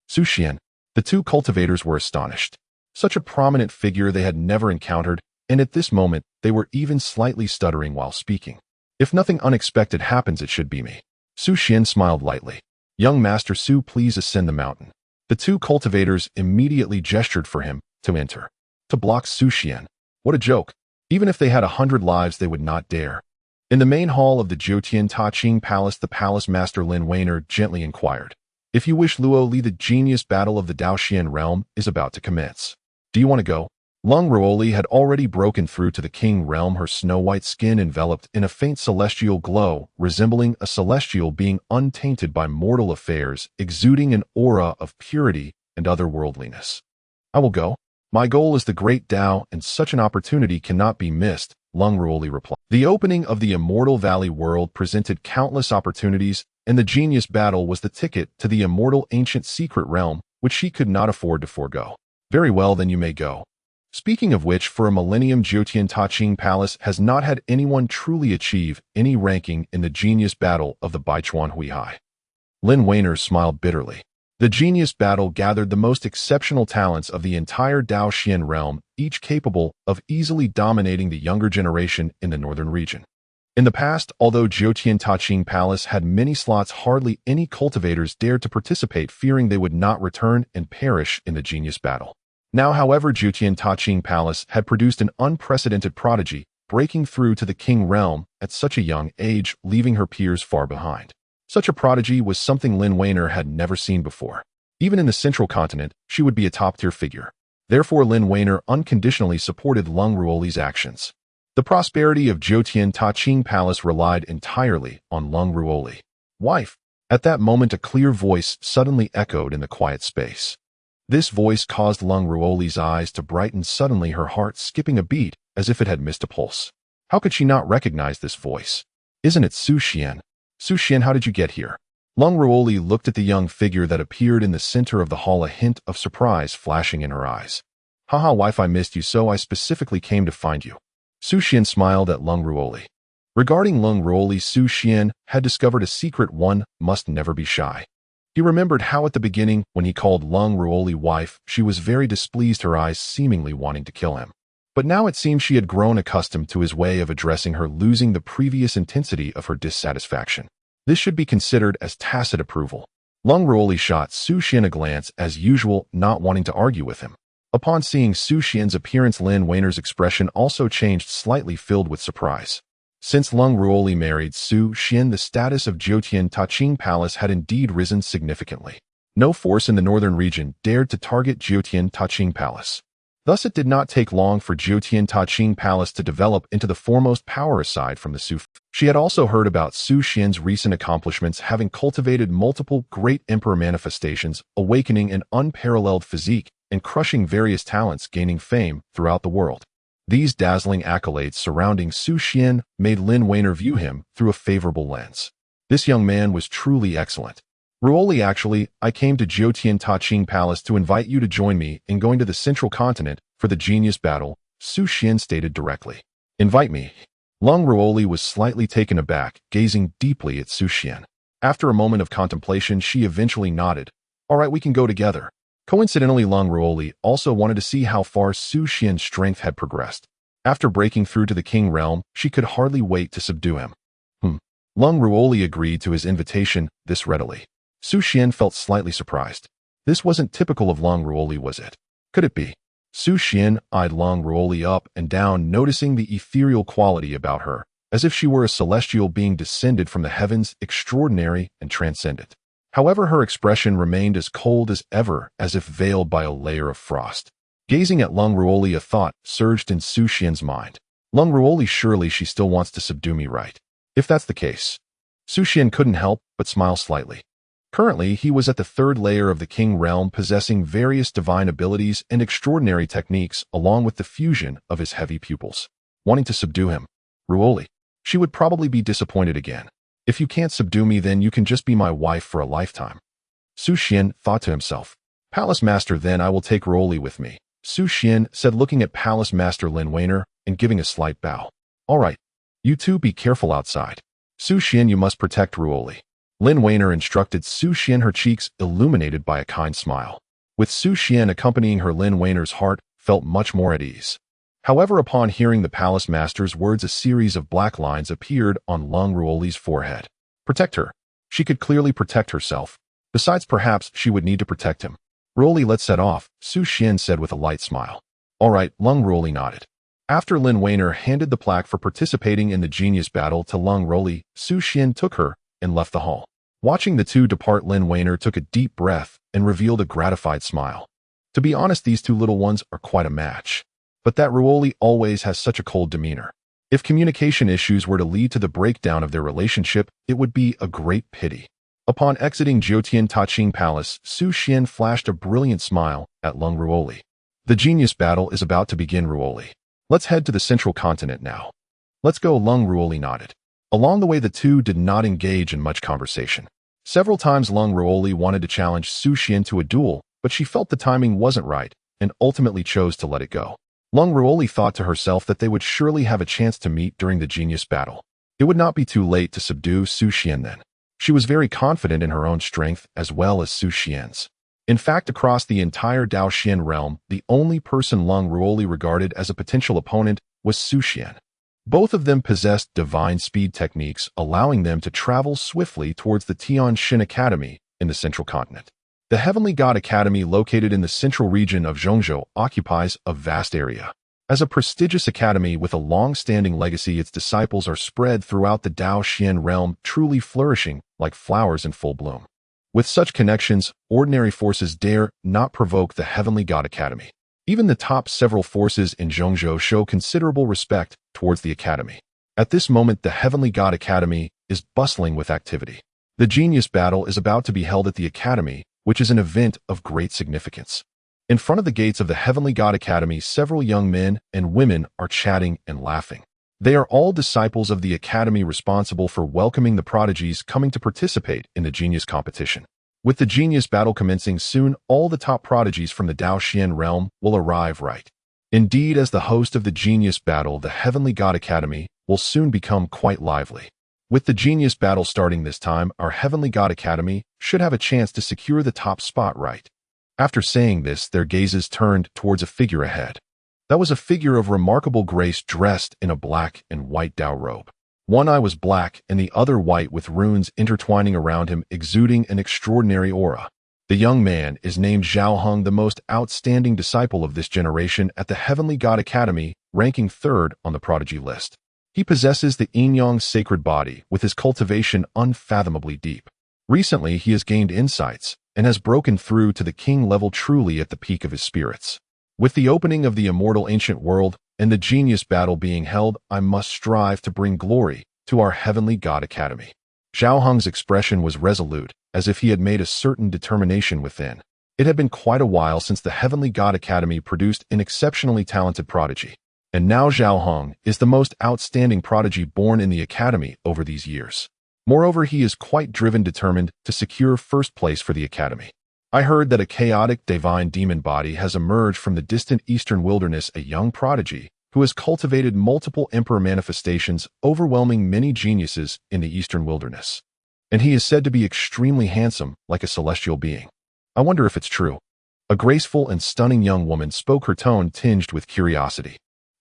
Xuan. The two cultivators were astonished. Such a prominent figure they had never encountered, and at this moment they were even slightly stuttering while speaking. "If nothing unexpected happens, it should be me." Xuan smiled lightly. "Young Master Su, please ascend the mountain." The two cultivators immediately gestured for him to enter. To block Xuan. What a joke. Even if they had 100 lives, they would not dare. In the main hall of the Jiutian Taching Palace, the palace master Lin Ruoli gently inquired, "If you wish, Luoli, the genius battle of the Daoxian realm is about to commence. Do you want to go?" Leng Ruoli had already broken through to the king realm, her snow-white skin enveloped in a faint celestial glow, resembling a celestial being untainted by mortal affairs, exuding an aura of purity and otherworldliness. "I will go. My goal is the great Tao, and such an opportunity cannot be missed," Leng Ruoli replied. The opening of the Immortal Valley world presented countless opportunities, and the genius battle was the ticket to the immortal ancient secret realm, which she could not afford to forego. "Very well, then you may go." Speaking of which, for a millennium, Jiutian Taching Palace has not had anyone truly achieve any ranking in the genius battle of the Baichuan Huihai. Lin Ruoli smiled bitterly. The genius battle gathered the most exceptional talents of the entire Daoxian realm, each capable of easily dominating the younger generation in the northern region. In the past, although Jiutian Taching Palace had many slots, hardly any cultivators dared to participate, fearing they would not return and perish in the genius battle. Now, however, Jiutian Taching Palace had produced an unprecedented prodigy, breaking through to the king realm at such a young age, leaving her peers far behind. Such a prodigy was something Lin Ruoli had never seen before. Even in the central continent, she would be a top-tier figure. Therefore, Lin Ruoli unconditionally supported Leng Ruoli's actions. The prosperity of Jiutian Taching Palace relied entirely on Leng Ruoli. "Wife." At that moment, a clear voice suddenly echoed in the quiet space. This voice caused Leng Ruoli's eyes to brighten, suddenly her heart skipping a beat as if it had missed a pulse. How could she not recognize this voice? "Isn't it Xuan? Xuan, how did you get here?" Leng Ruoli looked at the young figure that appeared in the center of the hall, a hint of surprise flashing in her eyes. "Haha, wife, I missed you, so I specifically came to find you." Xuan smiled at Leng Ruoli. Regarding Leng Ruoli, Xuan had discovered a secret: one must never be shy. He remembered how at the beginning, when he called Leng Ruoli wife, she was very displeased, her eyes seemingly wanting to kill him. But now it seemed she had grown accustomed to his way of addressing her, losing the previous intensity of her dissatisfaction. This should be considered as tacit approval. Leng Ruoli shot Xuan a glance as usual, not wanting to argue with him. Upon seeing Xuan's appearance, Lin Ruoli's expression also changed slightly, filled with surprise. Since Leng Ruoli married Xuan, the status of Jiutian Taching Palace had indeed risen significantly. No force in the northern region dared to target Jiutian Taching Palace. Thus, it did not take long for Jiutian Taching Palace to develop into the foremost power aside from the Su. She had also heard about Xuan's recent accomplishments, having cultivated multiple great emperor manifestations, awakening an unparalleled physique, and crushing various talents, gaining fame throughout the world. These dazzling accolades surrounding Xuan made Leng Ruoli view him through a favorable lens. This young man was truly excellent. Ruoli, actually, I came to Jiutian Taching Palace to invite you to join me in going to the Central Continent for the Genius Battle, Xuan stated directly. Invite me. Leng Ruoli was slightly taken aback, gazing deeply at Xuan. After a moment of contemplation, she eventually nodded. All right, we can go together. Coincidentally, Leng Ruoli also wanted to see how far Xuan's strength had progressed. After breaking through to the King realm, she could hardly wait to subdue him. Leng Ruoli agreed to his invitation this readily. Xuan felt slightly surprised. This wasn't typical of Leng Ruoli, was it? Could it be? Xuan eyed Leng Ruoli up and down, noticing the ethereal quality about her, as if she were a celestial being descended from the heavens, extraordinary and transcendent. However, her expression remained as cold as ever, as if veiled by a layer of frost. Gazing at Leng Ruoli, a thought surged in Xuan's mind. Leng Ruoli, surely she still wants to subdue me, right? If that's the case. Xuan couldn't help but smile slightly. Currently, he was at the third layer of the King realm, possessing various divine abilities and extraordinary techniques, along with the fusion of his heavy pupils. Wanting to subdue him. Ruoli. She would probably be disappointed again. If you can't subdue me, then you can just be my wife for a lifetime. Xuan thought to himself. Palace Master, then I will take Ruoli with me. Xuan said, looking at Palace Master Leng Ruoli and giving a slight bow. All right. You two be careful outside. Xuan, you must protect Ruoli. Leng Ruoli instructed Xuan, her cheeks illuminated by a kind smile. With Xuan accompanying her, Leng Ruoli's heart felt much more at ease. However, upon hearing the Palace Master's words, a series of black lines appeared on Leng Ruoli's forehead. Protect her. She could clearly protect herself. Besides, perhaps she would need to protect him. Ruoli, let's set off, Xuan said with a light smile. All right, Leng Ruoli nodded. After Leng Ruoli handed the plaque for participating in the Genius Battle to Leng Ruoli, Xuan took her and left the hall. Watching the two depart, Leng Ruoli took a deep breath and revealed a gratified smile. To be honest, these two little ones are quite a match. But that Ruoli always has such a cold demeanor. If communication issues were to lead to the breakdown of their relationship, it would be a great pity. Upon exiting Jiutian Taching Palace, Xuan flashed a brilliant smile at Leng Ruoli. The Genius Battle is about to begin, Ruoli. Let's head to the Central Continent now. Let's go, Leng Ruoli nodded. Along the way, the two did not engage in much conversation. Several times Leng Ruoli wanted to challenge Xuan to a duel, but she felt the timing wasn't right and ultimately chose to let it go. Leng Ruoli thought to herself that they would surely have a chance to meet during the Genius Battle. It would not be too late to subdue Xuan then. She was very confident in her own strength as well as Xuan's. In fact, across the entire Daoxian realm, the only person Leng Ruoli regarded as a potential opponent was Xuan. Both of them possessed divine speed techniques, allowing them to travel swiftly towards the Tianxin Academy in the Central Continent. The Heavenly God Academy, located in the central region of Zhongzhou, occupies a vast area. As a prestigious academy with a long-standing legacy, its disciples are spread throughout the Daoxian realm, truly flourishing like flowers in full bloom. With such connections, ordinary forces dare not provoke the Heavenly God Academy. Even the top several forces in Zhongzhou show considerable respect towards the academy. At this moment, the Heavenly God Academy is bustling with activity. The Genius Battle is about to be held at the academy, which is an event of great significance. In front of the gates of the Heavenly God Academy, several young men and women are chatting and laughing. They are all disciples of the academy, responsible for welcoming the prodigies coming to participate in the Genius competition. With the Genius Battle commencing soon, all the top prodigies from the Daoxian realm will arrive, right? Indeed, as the host of the Genius Battle, the Heavenly God Academy will soon become quite lively. With the Genius Battle starting this time, our Heavenly God Academy should have a chance to secure the top spot, right? After saying this, their gazes turned towards a figure ahead. That was a figure of remarkable grace, dressed in a black and white Dao robe. One eye was black and the other white, with runes intertwining around him, exuding an extraordinary aura. The young man is named Xiaoheng, the most outstanding disciple of this generation at the Heavenly God Academy, ranking third on the prodigy list. He possesses the yin-yang sacred body, with his cultivation unfathomably deep. Recently, he has gained insights and has broken through to the king level, truly at the peak of his spirits. With the opening of the immortal ancient world and the Genius Battle being held, I must strive to bring glory to our Heavenly God Academy. Xiaoheng's expression was resolute, as if he had made a certain determination within. It had been quite a while since the Heavenly God Academy produced an exceptionally talented prodigy. And now Zhao Hong is the most outstanding prodigy born in the academy over these years. Moreover, he is quite determined to secure first place for the academy. I heard that a chaotic divine demon body has emerged from the distant eastern wilderness, a young prodigy who has cultivated multiple emperor manifestations, overwhelming many geniuses in the eastern wilderness. And he is said to be extremely handsome, like a celestial being. I wonder if it's true. A graceful and stunning young woman spoke, her tone tinged with curiosity.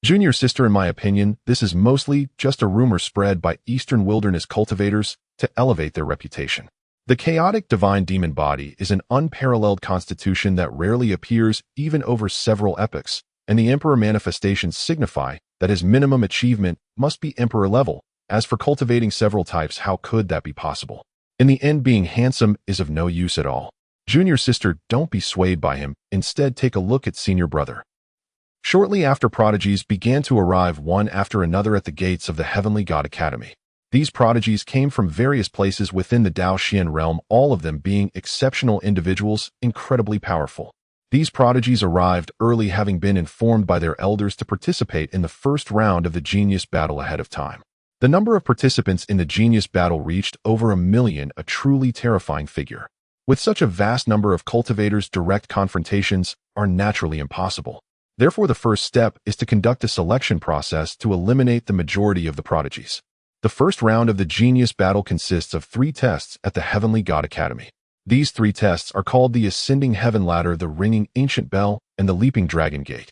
Junior sister, in my opinion, this is mostly just a rumor spread by eastern wilderness cultivators to elevate their reputation. The chaotic divine demon body is an unparalleled constitution that rarely appears even over several epochs, and the emperor manifestations signify that his minimum achievement must be emperor level. As for cultivating several types, how could that be possible? In the end, being handsome is of no use at all. Junior sister, don't be swayed by him. Instead, take a look at senior brother. Shortly after, prodigies began to arrive one after another at the gates of the Heavenly God Academy. These prodigies came from various places within the Daoxian realm, all of them being exceptional individuals, incredibly powerful. These prodigies arrived early, having been informed by their elders to participate in the first round of the genius battle ahead of time. The number of participants in the genius battle reached over 1 million, a truly terrifying figure. With such a vast number of cultivators, direct confrontations are naturally impossible. Therefore, the first step is to conduct a selection process to eliminate the majority of the prodigies. The first round of the genius battle consists of 3 tests at the Heavenly God Academy. These 3 tests are called the Ascending Heaven Ladder, the Ringing Ancient Bell, and the Leaping Dragon Gate.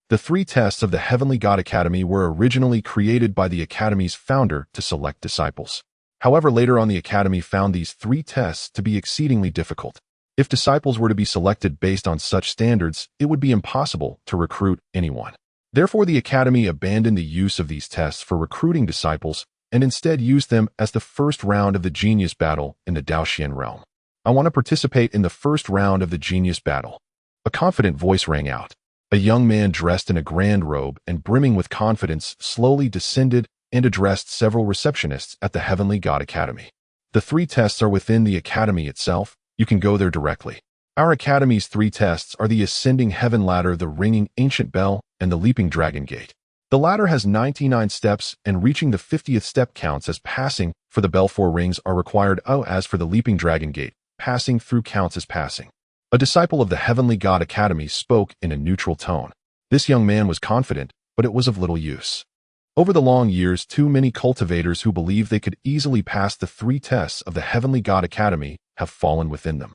The 3 tests of the Heavenly God Academy were originally created by the Academy's founder to select disciples. However, later on the Academy found these 3 tests to be exceedingly difficult. If disciples were to be selected based on such standards, it would be impossible to recruit anyone. Therefore, the Academy abandoned the use of these tests for recruiting disciples and instead used them as the first round of the genius battle in the Daoxian realm. I want to participate in the first round of the genius battle. A confident voice rang out. A young man dressed in a grand robe and brimming with confidence slowly descended and addressed several receptionists at the Heavenly God Academy. The 3 tests are within the Academy itself. You can go there directly. Our Academy's 3 tests are the Ascending Heaven Ladder, the Ringing Ancient Bell, and the Leaping Dragon Gate. The ladder has 99 steps, and reaching the 50th step counts as passing. For the bell, 4 rings are required. As for the Leaping Dragon Gate, passing through counts as passing. A disciple of the Heavenly God Academy spoke in a neutral tone. This young man was confident, but it was of little use. Over the long years, too many cultivators who believed they could easily pass the 3 tests of the Heavenly God Academy have fallen within them.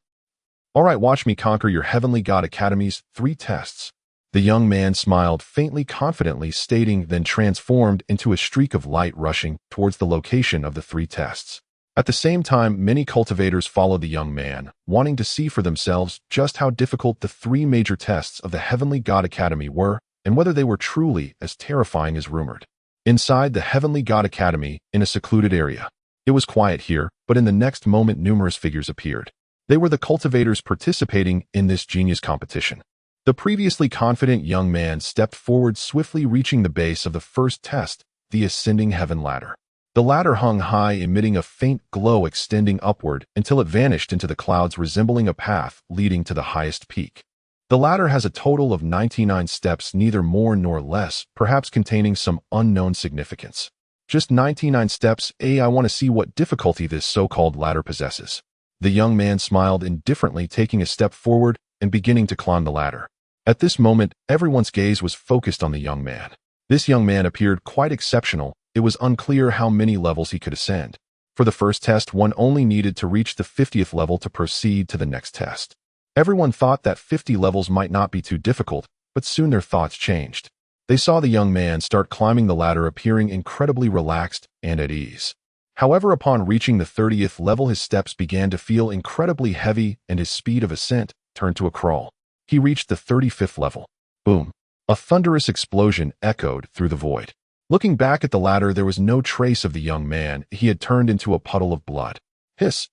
All right, watch me conquer your Heavenly God Academy's 3 tests. The young man smiled faintly, confidently stating, then transformed into a streak of light rushing towards the location of the 3 tests. At the same time, many cultivators followed the young man, wanting to see for themselves just how difficult the 3 major tests of the Heavenly God Academy were, and whether they were truly as terrifying as rumored. Inside the Heavenly God Academy, in a secluded area. It was quiet here, but in the next moment numerous figures appeared. They were the cultivators participating in this genius competition. The previously confident young man stepped forward, swiftly reaching the base of the first test, the Ascending Heaven Ladder. The ladder hung high, emitting a faint glow extending upward until it vanished into the clouds, resembling a path leading to the highest peak. The ladder has a total of 99 steps, neither more nor less, perhaps containing some unknown significance. Just 99 steps. I want to see what difficulty this so-called ladder possesses. The young man smiled indifferently, taking a step forward and beginning to climb the ladder. At this moment, everyone's gaze was focused on the young man. This young man appeared quite exceptional. It was unclear how many levels he could ascend. For the first test, one only needed to reach the 50th level to proceed to the next test. Everyone thought that 50 levels might not be too difficult, but soon their thoughts changed. They saw the young man start climbing the ladder, appearing incredibly relaxed and at ease. However, upon reaching the 30th level, his steps began to feel incredibly heavy and his speed of ascent turned to a crawl. He reached the 35th level. Boom! A thunderous explosion echoed through the void. Looking back at the ladder, there was no trace of the young man. He had turned into a puddle of blood. Hiss!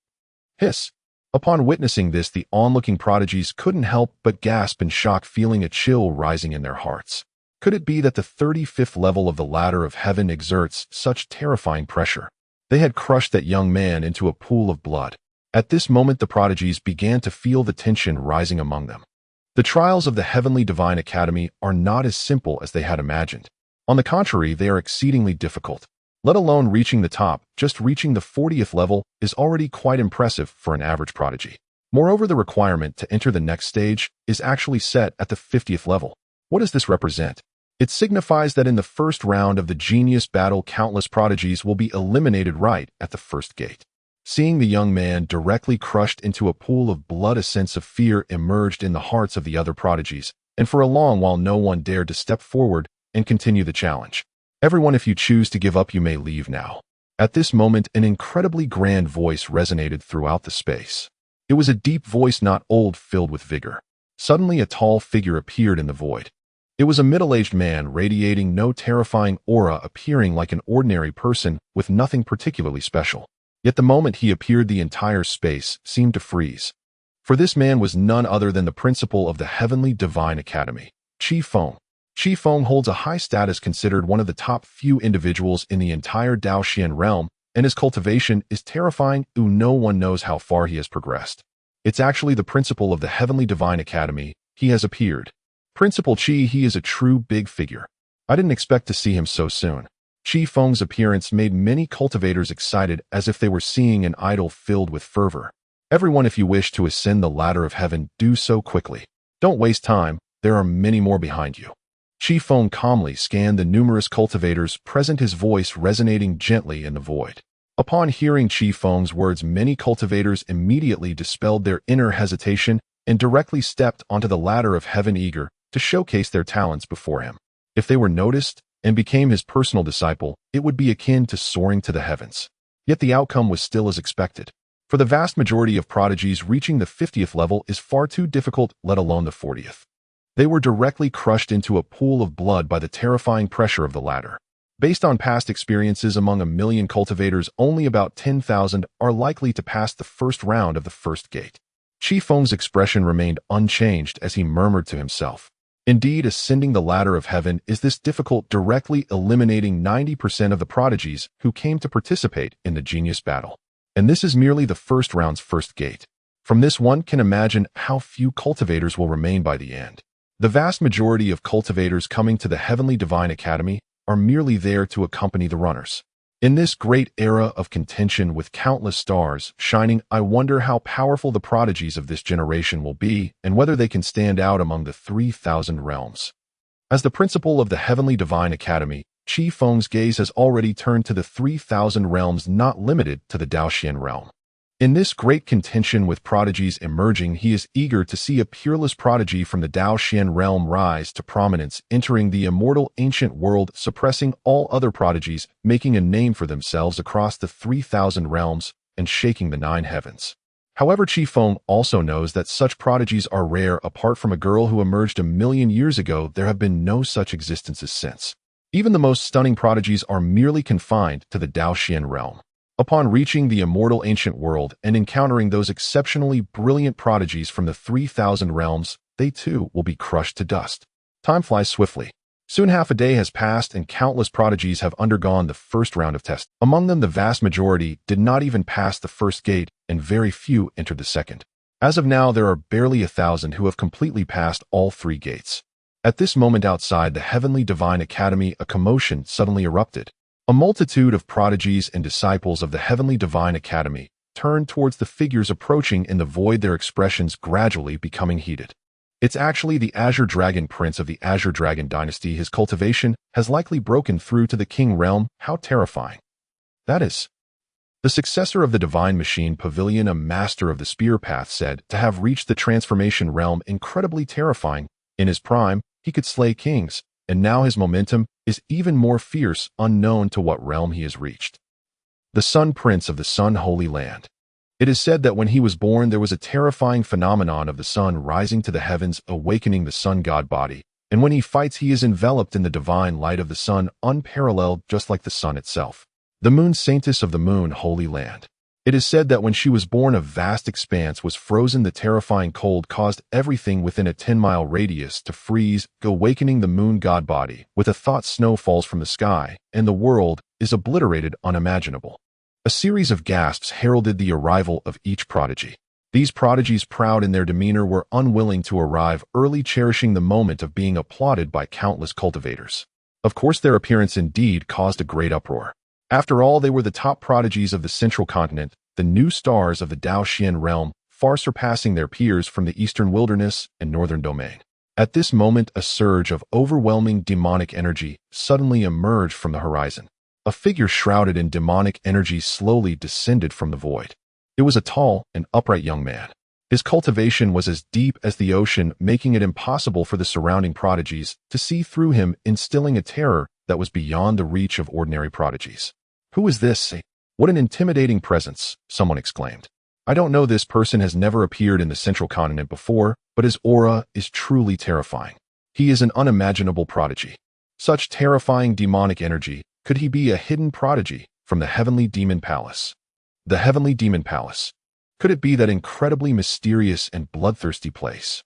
Hiss! Upon witnessing this, the onlooking prodigies couldn't help but gasp in shock, feeling a chill rising in their hearts. Could it be that the 35th level of the ladder of heaven exerts such terrifying pressure? They had crushed that young man into a pool of blood. At this moment, the prodigies began to feel the tension rising among them. The trials of the Heavenly Divine Academy are not as simple as they had imagined. On the contrary, they are exceedingly difficult. Let alone reaching the top, just reaching the 40th level is already quite impressive for an average prodigy. Moreover, the requirement to enter the next stage is actually set at the 50th level. What does this represent? It signifies that in the first round of the genius battle, countless prodigies will be eliminated right at the first gate. Seeing the young man directly crushed into a pool of blood, a sense of fear emerged in the hearts of the other prodigies, and for a long while no one dared to step forward and continue the challenge. Everyone, if you choose to give up, you may leave now. At this moment, an incredibly grand voice resonated throughout the space. It was a deep voice, not old, filled with vigor. Suddenly, a tall figure appeared in the void. It was a middle-aged man, radiating no terrifying aura, appearing like an ordinary person with nothing particularly special. Yet the moment he appeared, the entire space seemed to freeze. For this man was none other than the principal of the Heavenly Divine Academy, Qi Feng. Qi Feng holds a high status, considered one of the top few individuals in the entire Daoxian realm, and his cultivation is terrifying. No one knows how far he has progressed. It's actually the principal of the Heavenly Divine Academy. He has appeared. Principal Qi, he is a true big figure. I didn't expect to see him so soon. Qi Feng's appearance made many cultivators excited, as if they were seeing an idol filled with fervor. Everyone, if you wish to ascend the ladder of heaven, do so quickly. Don't waste time, there are many more behind you. Qi Feng calmly scanned the numerous cultivators present, his voice resonating gently in the void. Upon hearing Qi Feng's words, many cultivators immediately dispelled their inner hesitation and directly stepped onto the ladder of heaven, eager to showcase their talents before him. If they were noticed and became his personal disciple, it would be akin to soaring to the heavens. Yet the outcome was still as expected. For the vast majority of prodigies, reaching the 50th level is far too difficult, let alone the 40th. They were directly crushed into a pool of blood by the terrifying pressure of the ladder. Based on past experiences, among 1,000,000 cultivators, only about 10,000 are likely to pass the first round of the first gate. Qi Feng's expression remained unchanged as he murmured to himself. Indeed, ascending the ladder of heaven is this difficult, directly eliminating 90% of the prodigies who came to participate in the genius battle. And this is merely the first round's first gate. From this, one can imagine how few cultivators will remain by the end. The vast majority of cultivators coming to the Heavenly Divine Academy are merely there to accompany the runners. In this great era of contention with countless stars shining, I wonder how powerful the prodigies of this generation will be and whether they can stand out among the 3,000 realms. As the principal of the Heavenly Divine Academy, Qi Feng's gaze has already turned to the 3,000 realms, not limited to the Daoxian realm. In this great contention with prodigies emerging, he is eager to see a peerless prodigy from the Daoxian realm rise to prominence, entering the immortal ancient world, suppressing all other prodigies, making a name for themselves across the 3,000 realms, and shaking the 9 heavens. However, Qi Feng also knows that such prodigies are rare. Apart from a girl who emerged 1,000,000 years ago, there have been no such existences since. Even the most stunning prodigies are merely confined to the Daoxian realm. Upon reaching the immortal ancient world and encountering those exceptionally brilliant prodigies from the 3,000 realms, they too will be crushed to dust. Time flies swiftly. Soon half a day has passed and countless prodigies have undergone the first round of tests. Among them, the vast majority did not even pass the first gate, and very few entered the second. As of now, there are barely 1,000 who have completely passed all 3 gates. At this moment, outside the Heavenly Divine Academy, a commotion suddenly erupted. A multitude of prodigies and disciples of the Heavenly Divine Academy turned towards the figures approaching in the void, their expressions gradually becoming heated. It's actually the Azure Dragon, Prince of the Azure Dragon dynasty. His cultivation has likely broken through to the King realm. How terrifying. That is. The successor of the Divine Machine Pavilion, a master of the Spear Path, said to have reached the transformation realm. Incredibly terrifying. In his prime, he could slay kings, and now his momentum is even more fierce, unknown to what realm he has reached. The Sun Prince of the Sun Holy Land. It is said that when he was born, there was a terrifying phenomenon of the sun rising to the heavens, awakening the sun god body, and when he fights, he is enveloped in the divine light of the sun, unparalleled, just like the sun itself. The moon, saintess of the Moon Holy Land. It is said that when she was born, a vast expanse was frozen. The terrifying cold caused everything within a 10-mile radius to freeze, awakening the moon god body. With a thought, snow falls from the sky, and the world is obliterated, unimaginable. A series of gasps heralded the arrival of each prodigy. These prodigies, proud in their demeanor, were unwilling to arrive early, cherishing the moment of being applauded by countless cultivators. Of course, their appearance indeed caused a great uproar. After all, they were the top prodigies of the Central Continent, the new stars of the Daoxian realm, far surpassing their peers from the Eastern Wilderness and Northern Domain. At this moment, a surge of overwhelming demonic energy suddenly emerged from the horizon. A figure shrouded in demonic energy slowly descended from the void. It was a tall and upright young man. His cultivation was as deep as the ocean, making it impossible for the surrounding prodigies to see through him, instilling a terror that was beyond the reach of ordinary prodigies. "Who is this? What an intimidating presence," someone exclaimed. "I don't know, this person has never appeared in the Central Continent before, but his aura is truly terrifying. He is an unimaginable prodigy. Such terrifying demonic energy. Could he be a hidden prodigy from the Heavenly Demon Palace?" The Heavenly Demon Palace. Could it be that incredibly mysterious and bloodthirsty place?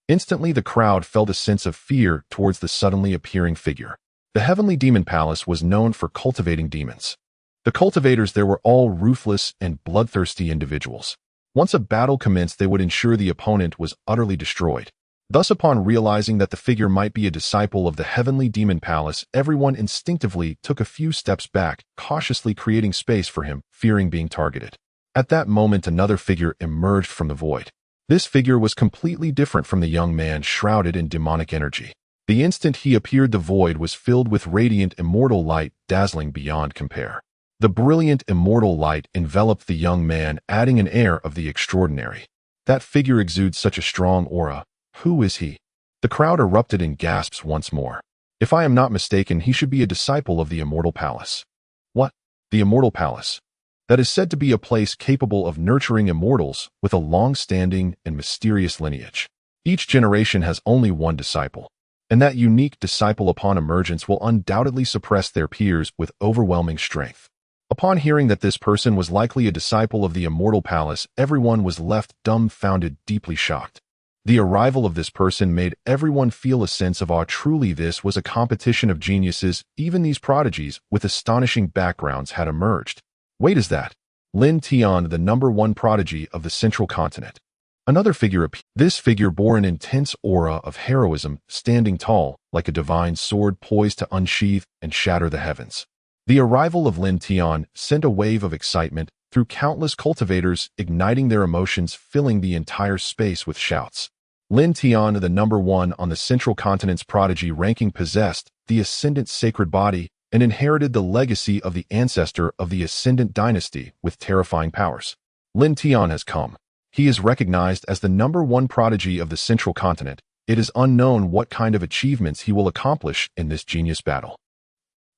Instantly, the crowd felt a sense of fear towards the suddenly appearing figure. The Heavenly Demon Palace was known for cultivating demons. The cultivators there were all ruthless and bloodthirsty individuals. Once a battle commenced, they would ensure the opponent was utterly destroyed. Thus, upon realizing that the figure might be a disciple of the Heavenly Demon Palace, everyone instinctively took a few steps back, cautiously creating space for him, fearing being targeted. At that moment, another figure emerged from the void. This figure was completely different from the young man shrouded in demonic energy. The instant he appeared, the void was filled with radiant immortal light, dazzling beyond compare. The brilliant immortal light enveloped the young man, adding an air of the extraordinary. That figure exudes such a strong aura. Who is he? The crowd erupted in gasps once more. If I am not mistaken, he should be a disciple of the Immortal Palace. What? The Immortal Palace? That is said to be a place capable of nurturing immortals with a long-standing and mysterious lineage. Each generation has only one disciple, and that unique disciple upon emergence will undoubtedly suppress their peers with overwhelming strength. Upon hearing that this person was likely a disciple of the Immortal Palace, everyone was left dumbfounded, deeply shocked. The arrival of this person made everyone feel a sense of awe. Truly, this was a competition of geniuses. Even these prodigies with astonishing backgrounds had emerged. Wait, is that Lin Tian, the #1 prodigy of the Central Continent? Another figure appeared. This figure bore an intense aura of heroism, standing tall, like a divine sword poised to unsheath and shatter the heavens. The arrival of Lin Tian sent a wave of excitement through countless cultivators, igniting their emotions, filling the entire space with shouts. Lin Tian, the #1 on the Central Continent's prodigy ranking, possessed the Ascendant Sacred Body and inherited the legacy of the ancestor of the Ascendant Dynasty with terrifying powers. Lin Tian has come. He is recognized as the #1 prodigy of the Central Continent. It is unknown what kind of achievements he will accomplish in this genius battle.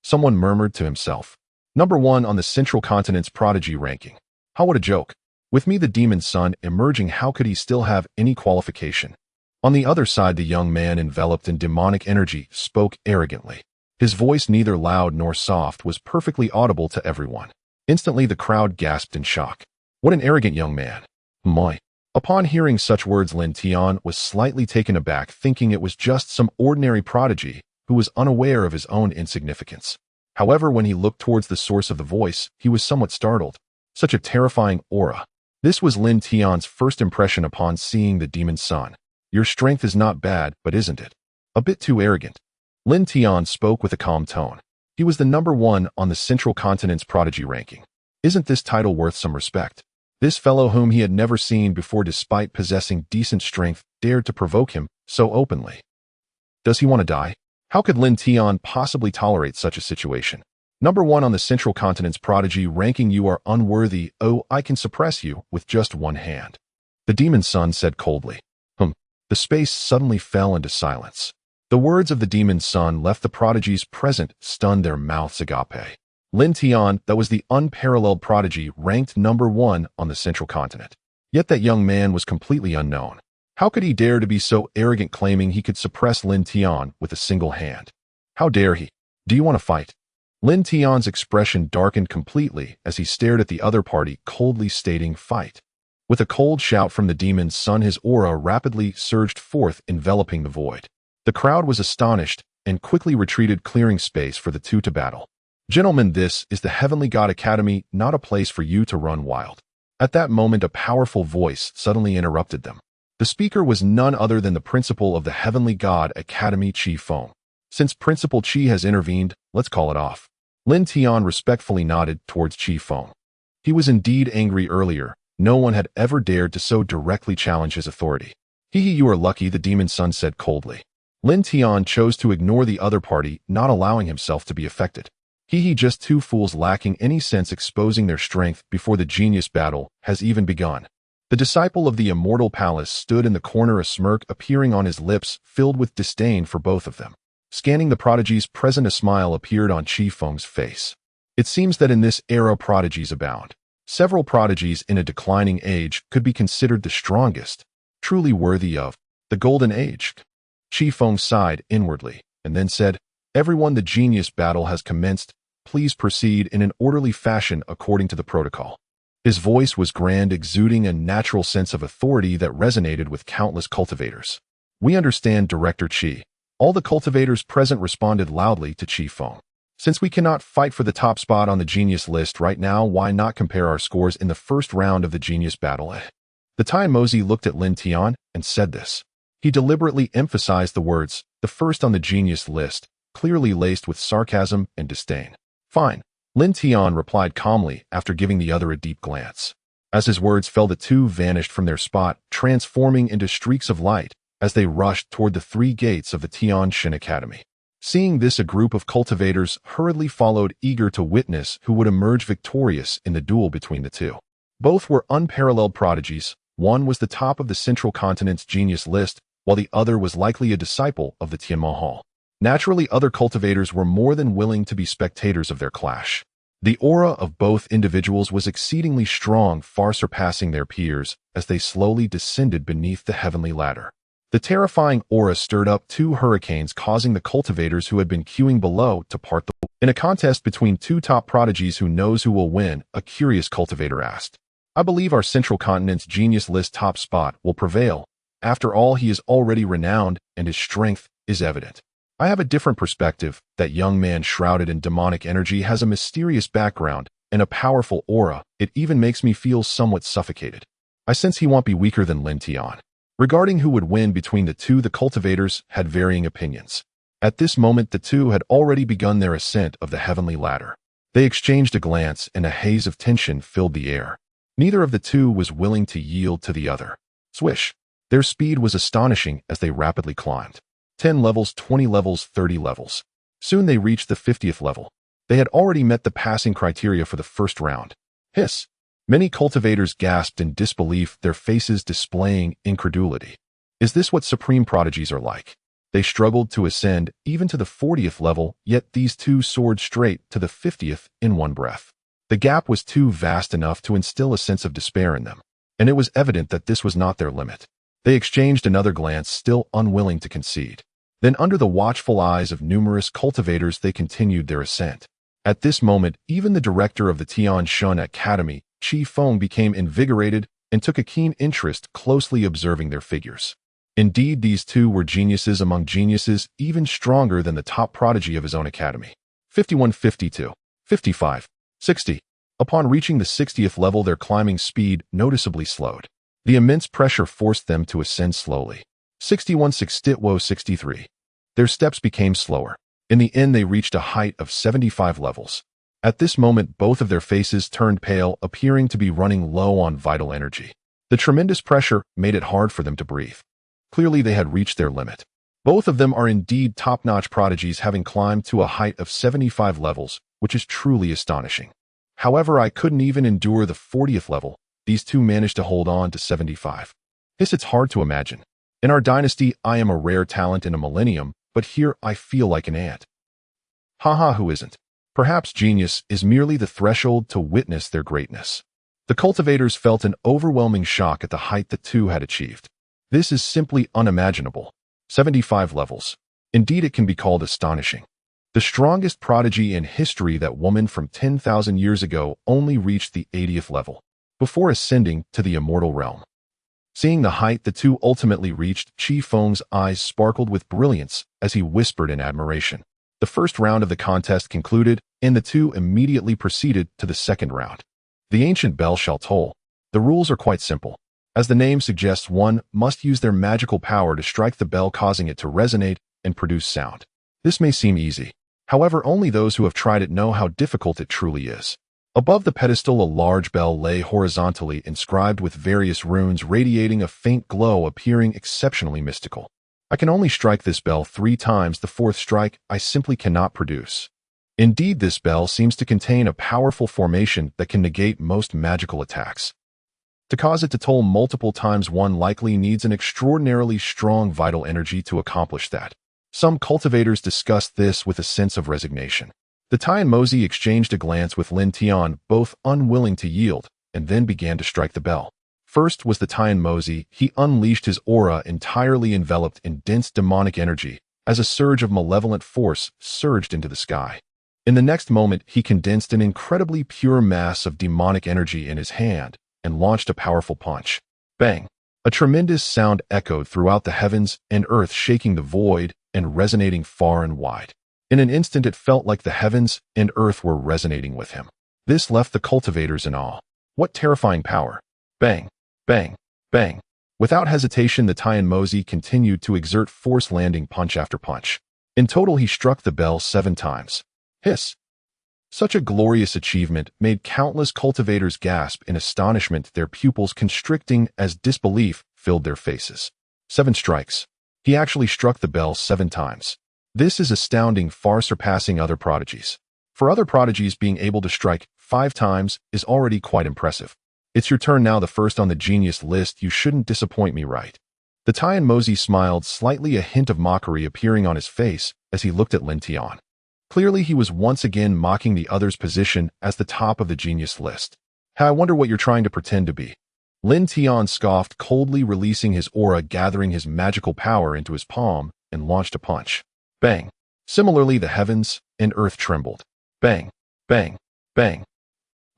Someone murmured to himself. #1 on the Central Continent's prodigy ranking. How, what a joke. With me, the demon son, emerging, how could he still have any qualification? On the other side, the young man, enveloped in demonic energy, spoke arrogantly. His voice, neither loud nor soft, was perfectly audible to everyone. Instantly, the crowd gasped in shock. What an arrogant young man. My. Upon hearing such words, Lin Tian was slightly taken aback, thinking it was just some ordinary prodigy who was unaware of his own insignificance. However, when he looked towards the source of the voice, he was somewhat startled. Such a terrifying aura. This was Lin Tian's first impression upon seeing the demon son. Your strength is not bad, but isn't it a bit too arrogant? Lin Tian spoke with a calm tone. He was the #1 on the Central Continent's prodigy ranking. Isn't this title worth some respect? This fellow, whom he had never seen before despite possessing decent strength, dared to provoke him so openly. Does he want to die? How could Lin Tian possibly tolerate such a situation? #1 on the Central Continent's prodigy ranking, you are unworthy. Oh, I can suppress you with just one hand. The demon son said coldly. The space suddenly fell into silence. The words of the demon son left the prodigies present, stunned, their mouths agape. Lin Tian, that was the unparalleled prodigy, ranked #1 on the Central Continent. Yet that young man was completely unknown. How could he dare to be so arrogant, claiming he could suppress Lin Tian with a single hand? How dare he? Do you want to fight? Lin Tian's expression darkened completely as he stared at the other party, coldly stating, fight. With a cold shout from the demon's son, his aura rapidly surged forth, enveloping the void. The crowd was astonished and quickly retreated, clearing space for the two to battle. Gentlemen, this is the Heavenly God Academy, not a place for you to run wild. At that moment, a powerful voice suddenly interrupted them. The speaker was none other than the principal of the Heavenly God Academy, Chi Feng. Since Principal Qi has intervened, let's call it off. Lin Tian respectfully nodded towards Qi Feng. He was indeed angry earlier. No one had ever dared to so directly challenge his authority. You are lucky, the demon son said coldly. Lin Tian chose to ignore the other party, not allowing himself to be affected. Just two fools lacking any sense, exposing their strength before the genius battle has even begun. The disciple of the Immortal Palace stood in the corner, a smirk appearing on his lips, filled with disdain for both of them. Scanning the prodigies present, a smile appeared on Qi Feng's face. It seems that in this era prodigies abound. Several prodigies in a declining age could be considered the strongest, truly worthy of the golden age. Qi Feng sighed inwardly, and then said, "Everyone, the genius battle has commenced. Please proceed in an orderly fashion according to the protocol." His voice was grand, exuding a natural sense of authority that resonated with countless cultivators. "We understand, Director Qi." All the cultivators present responded loudly to Qi Feng. "Since we cannot fight for the top spot on the genius list right now, why not compare our scores in the first round of the genius battle?" The Tai Mozi looked at Lin Tian and said this. He deliberately emphasized the words, "the first on the genius list," clearly laced with sarcasm and disdain. "Fine," Lin Tian replied calmly after giving the other a deep glance. As his words fell, the two vanished from their spot, transforming into streaks of light as they rushed toward the 3 gates of the Tian Shin Academy. Seeing this, a group of cultivators hurriedly followed, eager to witness who would emerge victorious in the duel between the two. Both were unparalleled prodigies. One was the top of the Central Continent's genius list, while the other was likely a disciple of the Tian Mahal. Naturally, other cultivators were more than willing to be spectators of their clash. The aura of both individuals was exceedingly strong, far surpassing their peers as they slowly descended beneath the heavenly ladder. The terrifying aura stirred up 2 hurricanes, causing the cultivators who had been queuing below to part the way. In a contest between 2 top prodigies, who knows who will win? A curious cultivator asked. "I believe our Central Continent's genius list top spot will prevail. After all, he is already renowned and his strength is evident." "I have a different perspective. That young man, shrouded in demonic energy, has a mysterious background and a powerful aura. It even makes me feel somewhat suffocated. I sense he won't be weaker than Lin Tian." Regarding who would win between the two, the cultivators had varying opinions. At this moment, the two had already begun their ascent of the heavenly ladder. They exchanged a glance, and a haze of tension filled the air. Neither of the two was willing to yield to the other. Swish! Their speed was astonishing as they rapidly climbed. 10 levels, 20 levels, 30 levels. Soon they reached the 50th level. They had already met the passing criteria for the first round. Hiss! Many cultivators gasped in disbelief, their faces displaying incredulity. Is this what supreme prodigies are like? They struggled to ascend even to the 40th level, yet these two soared straight to the 50th in one breath. The gap was too vast enough to instill a sense of despair in them, and it was evident that this was not their limit. They exchanged another glance, still unwilling to concede. Then, under the watchful eyes of numerous cultivators, they continued their ascent. At this moment, even the director of the Tian Shin Academy, Qi Feng, became invigorated and took a keen interest, closely observing their figures. Indeed, these two were geniuses among geniuses, even stronger than the top prodigy of his own academy. 51, 52, 55, 60. Upon reaching the 60th level, their climbing speed noticeably slowed. The immense pressure forced them to ascend slowly. 61, 63. Their steps became slower. In the end, they reached a height of 75 levels. At this moment, both of their faces turned pale, appearing to be running low on vital energy. The tremendous pressure made it hard for them to breathe. Clearly, they had reached their limit. Both of them are indeed top-notch prodigies, having climbed to a height of 75 levels, which is truly astonishing. However, I couldn't even endure the 40th level. These two managed to hold on to 75. It's hard to imagine. In our dynasty, I am a rare talent in a millennium, but here I feel like an ant. Haha, who isn't? Perhaps genius is merely the threshold to witness their greatness. The cultivators felt an overwhelming shock at the height the two had achieved. This is simply unimaginable. 75 levels. Indeed, it can be called astonishing. The strongest prodigy in history, that woman from 10,000 years ago, only reached the 80th level before ascending to the immortal realm. Seeing the height the two ultimately reached, Qi Feng's eyes sparkled with brilliance as he whispered in admiration. The first round of the contest concluded, and the two immediately proceeded to the second round. The ancient bell shall toll. The rules are quite simple. As the name suggests, one must use their magical power to strike the bell, causing it to resonate and produce sound. This may seem easy. However, only those who have tried it know how difficult it truly is. Above the pedestal, a large bell lay horizontally, inscribed with various runes radiating a faint glow, appearing exceptionally mystical. I can only strike this bell 3 times. The 4th strike I simply cannot produce. Indeed, this bell seems to contain a powerful formation that can negate most magical attacks. To cause it to toll multiple times, one likely needs an extraordinarily strong vital energy to accomplish that. Some cultivators discussed this with a sense of resignation. The Tian Mozi exchanged a glance with Lin Tian, both unwilling to yield, and then began to strike the bell. First was the Tian Mozi. He unleashed his aura, entirely enveloped in dense demonic energy, as a surge of malevolent force surged into the sky. In the next moment, he condensed an incredibly pure mass of demonic energy in his hand and launched a powerful punch. Bang! A tremendous sound echoed throughout the heavens and earth, shaking the void and resonating far and wide. In an instant, it felt like the heavens and earth were resonating with him. This left the cultivators in awe. What terrifying power! Bang! Bang! Bang! Without hesitation, the Tian Mozi continued to exert force, landing punch after punch. In total, he struck the bell 7 times. Hiss! Such a glorious achievement made countless cultivators gasp in astonishment, their pupils constricting as disbelief filled their faces. 7 strikes. He actually struck the bell 7 times. This is astounding, far surpassing other prodigies. For other prodigies, being able to strike 5 times is already quite impressive. It's your turn now, the first on the genius list. You shouldn't disappoint me, right? The Tian Mozi smiled slightly, a hint of mockery appearing on his face as he looked at Lin Tian. Clearly, he was once again mocking the other's position as the top of the genius list. I wonder what you're trying to pretend to be. Lin Tian scoffed, coldly releasing his aura, gathering his magical power into his palm, and launched a punch. Bang! Similarly, the heavens and earth trembled. Bang! Bang! Bang!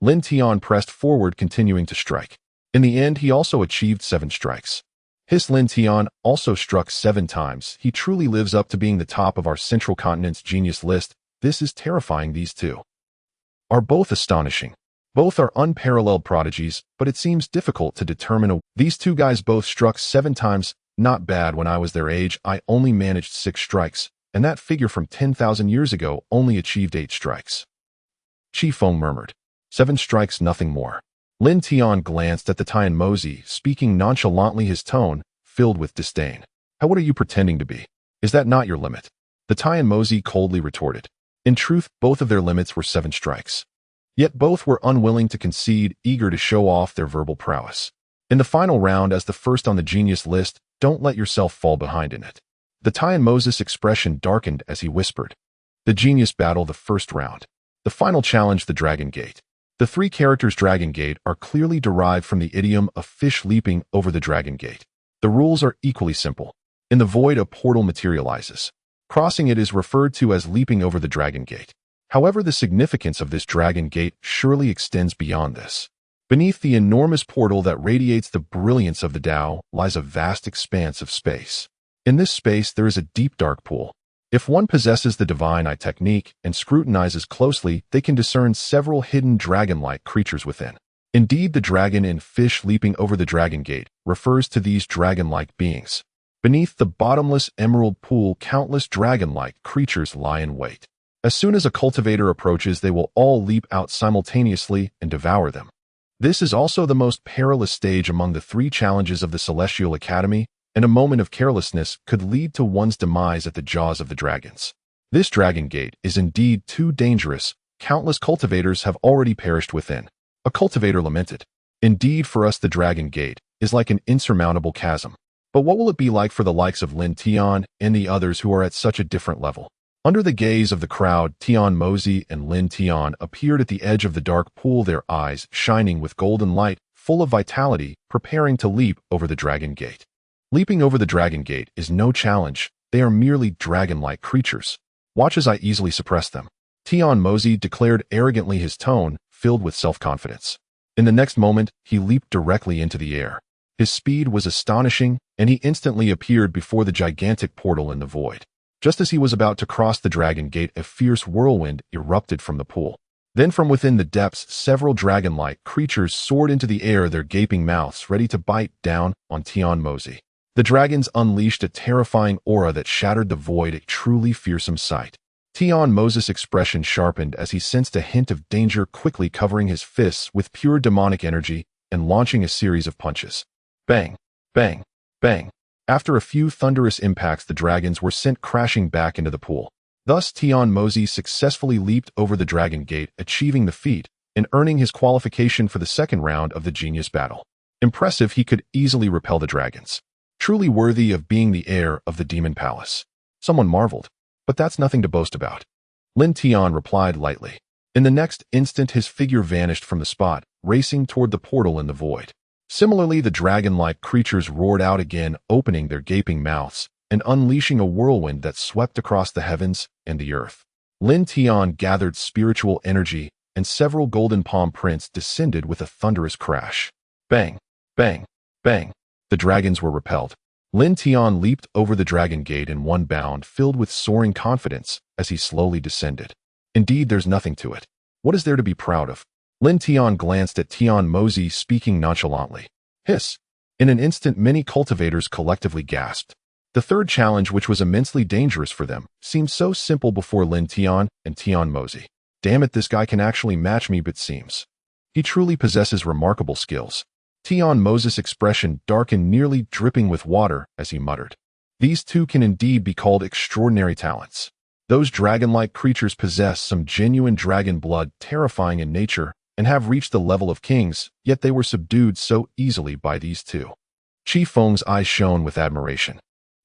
Lin Tian pressed forward, continuing to strike. In the end, he also achieved 7 strikes. His Lin Tian also struck 7 times. He truly lives up to being the top of our central continent's genius list. This is terrifying. These two are both astonishing. Both are unparalleled prodigies, but it seems difficult to determine. These two guys both struck 7 times. Not bad. When I was their age, I only managed 6 strikes, and that figure from 10,000 years ago only achieved 8 strikes. Chi Feng murmured. 7 strikes, nothing more. Lin Tian glanced at the Tian Mozi, speaking nonchalantly, his tone filled with disdain. What are you pretending to be? Is that not your limit? The Tian Mozi coldly retorted. In truth, both of their limits were 7 strikes. Yet both were unwilling to concede, eager to show off their verbal prowess. In the final round, as the first on the genius list, don't let yourself fall behind in it. The Tian Mozi's expression darkened as he whispered. The genius battle, the first round. The final challenge, the Dragon Gate. The 3 characters Dragon Gate are clearly derived from the idiom of fish leaping over the Dragon Gate. The rules are equally simple. In the void, a portal materializes. Crossing it is referred to as leaping over the Dragon Gate. However, the significance of this Dragon Gate surely extends beyond this. Beneath the enormous portal that radiates the brilliance of the Tao lies a vast expanse of space. In this space, there is a deep dark pool. If one possesses the divine eye technique and scrutinizes closely, they can discern several hidden dragon-like creatures within. Indeed, the dragon in fish leaping over the Dragon Gate refers to these dragon-like beings. Beneath the bottomless emerald pool, countless dragon-like creatures lie in wait. As soon as a cultivator approaches, they will all leap out simultaneously and devour them. This is also the most perilous stage among the 3 challenges of the Celestial Academy, and a moment of carelessness could lead to one's demise at the jaws of the dragons. This Dragon Gate is indeed too dangerous. Countless cultivators have already perished within. A cultivator lamented. Indeed, for us the Dragon Gate is like an insurmountable chasm. But what will it be like for the likes of Lin Tian and the others who are at such a different level? Under the gaze of the crowd, Tian Mozi and Lin Tian appeared at the edge of the dark pool, their eyes shining with golden light, full of vitality, preparing to leap over the Dragon Gate. Leaping over the Dragon Gate is no challenge. They are merely dragon-like creatures. Watch as I easily suppress them. Tian Mozi declared arrogantly, his tone filled with self-confidence. In the next moment, he leaped directly into the air. His speed was astonishing, and he instantly appeared before the gigantic portal in the void. Just as he was about to cross the Dragon Gate, a fierce whirlwind erupted from the pool. Then from within the depths, several dragon-like creatures soared into the air, their gaping mouths ready to bite down on Tian Mozi. The dragons unleashed a terrifying aura that shattered the void, a truly fearsome sight. Tion Moses' expression sharpened as he sensed a hint of danger, quickly covering his fists with pure demonic energy and launching a series of punches. Bang, bang, bang. After a few thunderous impacts, the dragons were sent crashing back into the pool. Thus, Tion Moses successfully leaped over the dragon gate, achieving the feat and earning his qualification for the second round of the genius battle. Impressive, he could easily repel the dragons. Truly worthy of being the heir of the demon palace. Someone marveled. But that's nothing to boast about. Lin Tion replied lightly. In the next instant, his figure vanished from the spot, racing toward the portal in the void. Similarly, the dragon-like creatures roared out again, opening their gaping mouths and unleashing a whirlwind that swept across the heavens and the earth. Lin Tion gathered spiritual energy, and several golden palm prints descended with a thunderous crash. Bang, bang, bang. The dragons were repelled. Lin Tion leaped over the dragon gate in one bound, filled with soaring confidence as he slowly descended. Indeed, there's nothing to it. What is there to be proud of? Lin Tion glanced at Tion Moses, speaking nonchalantly. Hiss. In an instant, many cultivators collectively gasped. The third challenge, which was immensely dangerous for them, seemed so simple before Lin Tion and Tion Moses. Damn it, this guy can actually match me, but seems. He truly possesses remarkable skills. Tion Moses' expression darkened, nearly dripping with water, as he muttered. These two can indeed be called extraordinary talents. Those dragon-like creatures possess some genuine dragon blood, terrifying in nature, and have reached the level of kings, yet they were subdued so easily by these two. Chi Feng's eyes shone with admiration.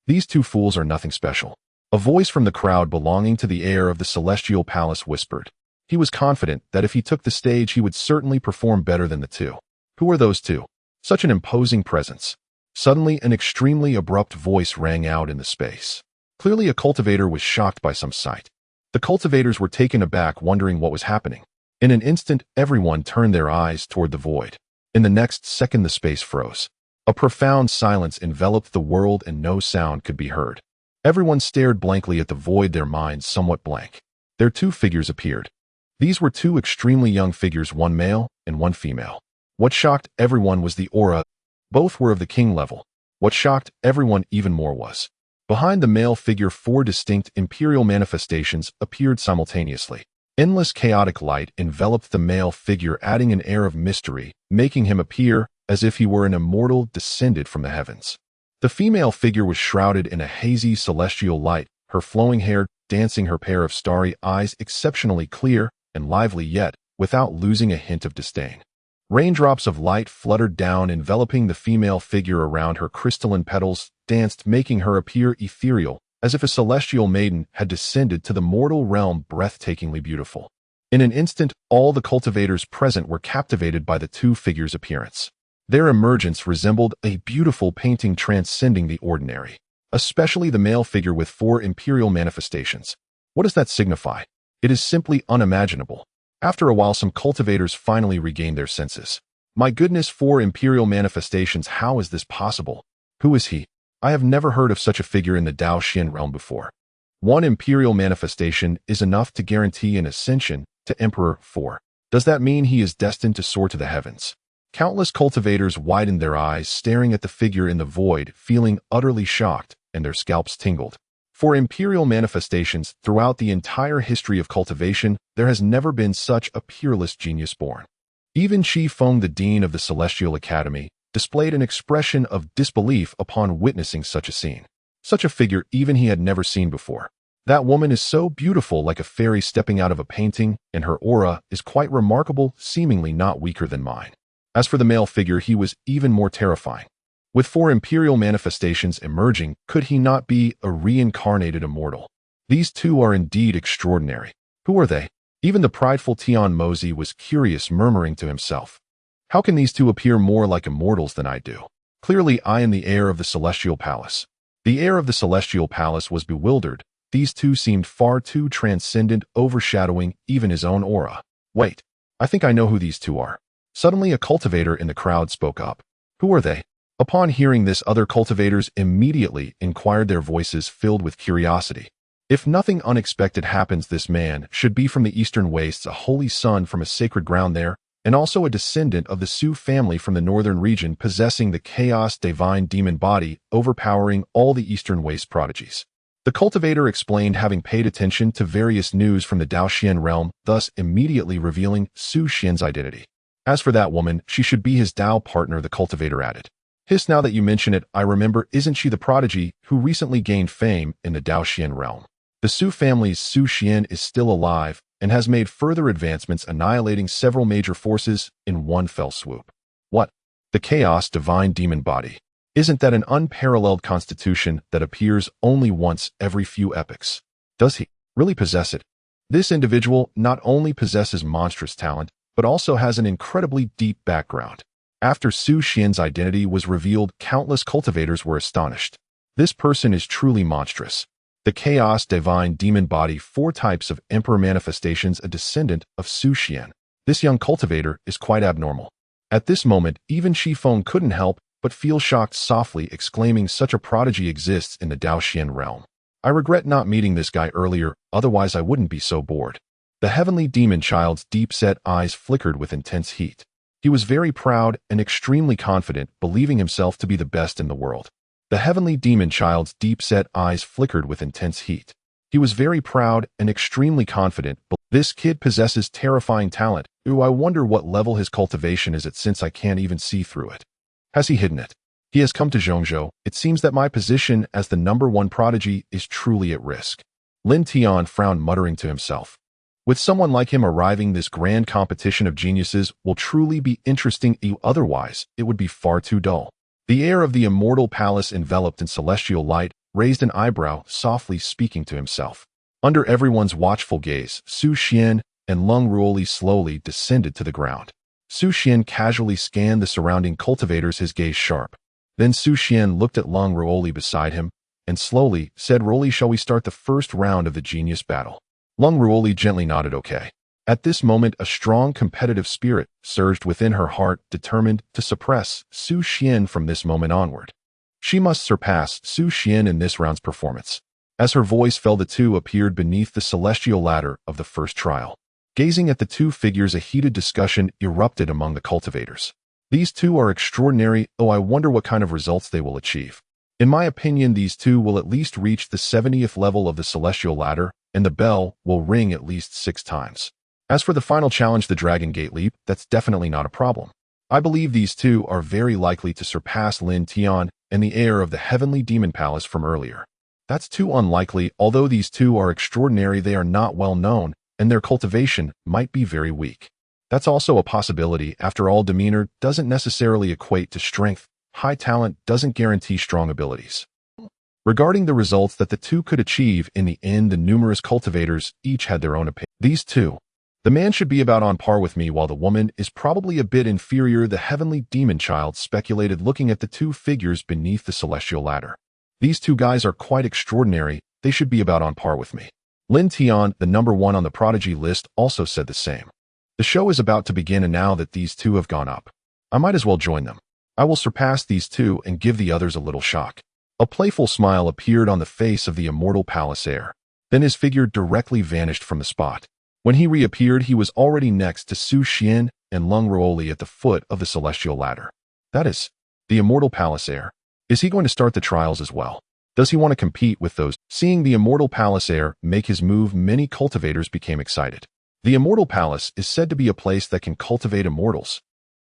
These two fools are nothing special. A voice from the crowd belonging to the heir of the celestial palace whispered. He was confident that if he took the stage, he would certainly perform better than the two. Who are those two? Such an imposing presence. Suddenly, an extremely abrupt voice rang out in the space. Clearly, a cultivator was shocked by some sight. The cultivators were taken aback, wondering what was happening. In an instant, everyone turned their eyes toward the void. In the next second, the space froze. A profound silence enveloped the world and no sound could be heard. Everyone stared blankly at the void, their minds somewhat blank. There two figures appeared. These were two extremely young figures, one male and one female. What shocked everyone was the aura. Both were of the king level. What shocked everyone even more was, behind the male figure, four distinct imperial manifestations appeared simultaneously. Endless chaotic light enveloped the male figure, adding an air of mystery, making him appear as if he were an immortal descended from the heavens. The female figure was shrouded in a hazy celestial light, her flowing hair dancing, her pair of starry eyes exceptionally clear and lively, yet without losing a hint of disdain. Raindrops of light fluttered down, enveloping the female figure. Around her, crystalline petals danced, making her appear ethereal, as if a celestial maiden had descended to the mortal realm, breathtakingly beautiful. In an instant, all the cultivators present were captivated by the two figures' appearance. Their emergence resembled a beautiful painting transcending the ordinary, especially the male figure with four imperial manifestations. What does that signify? It is simply unimaginable. After a while, some cultivators finally regained their senses. My goodness, four imperial manifestations, how is this possible? Who is he? I have never heard of such a figure in the Dao Xin realm before. One imperial manifestation is enough to guarantee an ascension to Emperor 4. Does that mean he is destined to soar to the heavens? Countless cultivators widened their eyes, staring at the figure in the void, feeling utterly shocked, and their scalps tingled. For imperial manifestations, throughout the entire history of cultivation, there has never been such a peerless genius born. Even Chi Feng, the dean of the Celestial Academy, displayed an expression of disbelief upon witnessing such a scene. Such a figure even he had never seen before. That woman is so beautiful, like a fairy stepping out of a painting, and her aura is quite remarkable, seemingly not weaker than mine. As for the male figure, he was even more terrifying. With four imperial manifestations emerging, could he not be a reincarnated immortal? These two are indeed extraordinary. Who are they? Even the prideful Tion Moses was curious, murmuring to himself. How can these two appear more like immortals than I do? Clearly, I am the heir of the Celestial Palace. The heir of the Celestial Palace was bewildered. These two seemed far too transcendent, overshadowing even his own aura. Wait, I think I know who these two are. Suddenly, a cultivator in the crowd spoke up. Who are they? Upon hearing this, other cultivators immediately inquired, their voices filled with curiosity. If nothing unexpected happens, this man should be from the eastern wastes, a holy son from a sacred ground there, and also a descendant of the Su family from the northern region possessing the chaos divine demon body, overpowering all the Eastern Waste prodigies. The cultivator explained, having paid attention to various news from the Daoxian realm, thus immediately revealing Su Xian's identity. As for that woman, she should be his Dao partner, the cultivator added. Hiss, now that you mention it, I remember, isn't she the prodigy who recently gained fame in the Daoxian realm? The Su family's Su Xian is still alive and has made further advancements, annihilating several major forces in one fell swoop. What? The chaos divine demon body. Isn't that an unparalleled constitution that appears only once every few epochs? Does he really possess it? This individual not only possesses monstrous talent, but also has an incredibly deep background. After Su Xian's identity was revealed, countless cultivators were astonished. This person is truly monstrous. The chaos divine demon body, 4 types of emperor manifestations, a descendant of Su Xian. This young cultivator is quite abnormal. At this moment, even Shifeng couldn't help but feel shocked, softly exclaiming, such a prodigy exists in the Daoxian realm. I regret not meeting this guy earlier, otherwise I wouldn't be so bored. The heavenly demon child's deep-set eyes flickered with intense heat. He was very proud and extremely confident, believing himself to be the best in the world. The heavenly demon child's deep-set eyes flickered with intense heat. He was very proud and extremely confident. This kid possesses terrifying talent. Ooh, I wonder what level his cultivation is at, since I can't even see through it. Has he hidden it? He has come to Zhongzhou. It seems that my position as the #1 prodigy is truly at risk. Lin Tian frowned, muttering to himself. With someone like him arriving, this grand competition of geniuses will truly be interesting. Otherwise, it would be far too dull. The air of the immortal palace, enveloped in celestial light, raised an eyebrow, softly speaking to himself. Under everyone's watchful gaze, Su Xian and Leng Ruoli slowly descended to the ground. Su Xian casually scanned the surrounding cultivators, his gaze sharp. Then Su Xian looked at Leng Ruoli beside him and slowly said, Ruoli, shall we start the first round of the genius battle? Leng Ruoli gently nodded okay. At this moment, a strong competitive spirit surged within her heart, determined to suppress Su Xian from this moment onward. She must surpass Su Xian in this round's performance. As her voice fell, the two appeared beneath the celestial ladder of the first trial. Gazing at the two figures, a heated discussion erupted among the cultivators. These two are extraordinary. Oh, I wonder what kind of results they will achieve. In my opinion, these two will at least reach the 70th level of the celestial ladder, and the bell will ring at least 6 times. As for the final challenge, the Dragon Gate Leap, that's definitely not a problem. I believe these two are very likely to surpass Lin Tian and the heir of the Heavenly Demon Palace from earlier. That's too unlikely. Although these two are extraordinary, they are not well known, and their cultivation might be very weak. That's also a possibility. After all, demeanor doesn't necessarily equate to strength. High talent doesn't guarantee strong abilities. Regarding the results that the two could achieve in the end, the numerous cultivators each had their own opinion. These two. The man should be about on par with me, while the woman is probably a bit inferior, the heavenly demon child speculated, looking at the two figures beneath the celestial ladder. These two guys are quite extraordinary. They should be about on par with me. Lin Tian, the #1 on the prodigy list, also said the same. The show is about to begin, and now that these two have gone up, I might as well join them. I will surpass these two and give the others a little shock. A playful smile appeared on the face of the immortal palace heir. Then his figure directly vanished from the spot. When he reappeared, he was already next to Su Xian and Leng Ruoli at the foot of the celestial ladder. That is, the immortal palace heir. Is he going to start the trials as well? Does he want to compete with those? Seeing the immortal palace heir make his move, many cultivators became excited. The immortal palace is said to be a place that can cultivate immortals.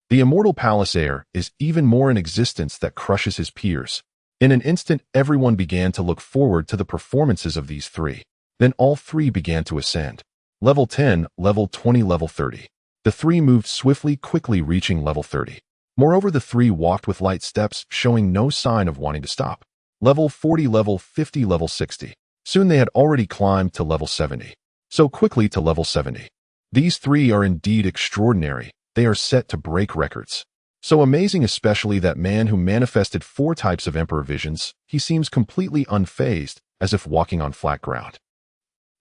The immortal palace heir is even more an existence that crushes his peers. In an instant, everyone began to look forward to the performances of these three. Then all three began to ascend. Level 10, level 20, level 30. The three moved swiftly, quickly reaching level 30. Moreover, the three walked with light steps, showing no sign of wanting to stop. Level 40, level 50, level 60. Soon they had already climbed to level 70. So quickly to level 70. These three are indeed extraordinary. They are set to break records. So amazing, especially that man who manifested 4 types of emperor visions. He seems completely unfazed, as if walking on flat ground.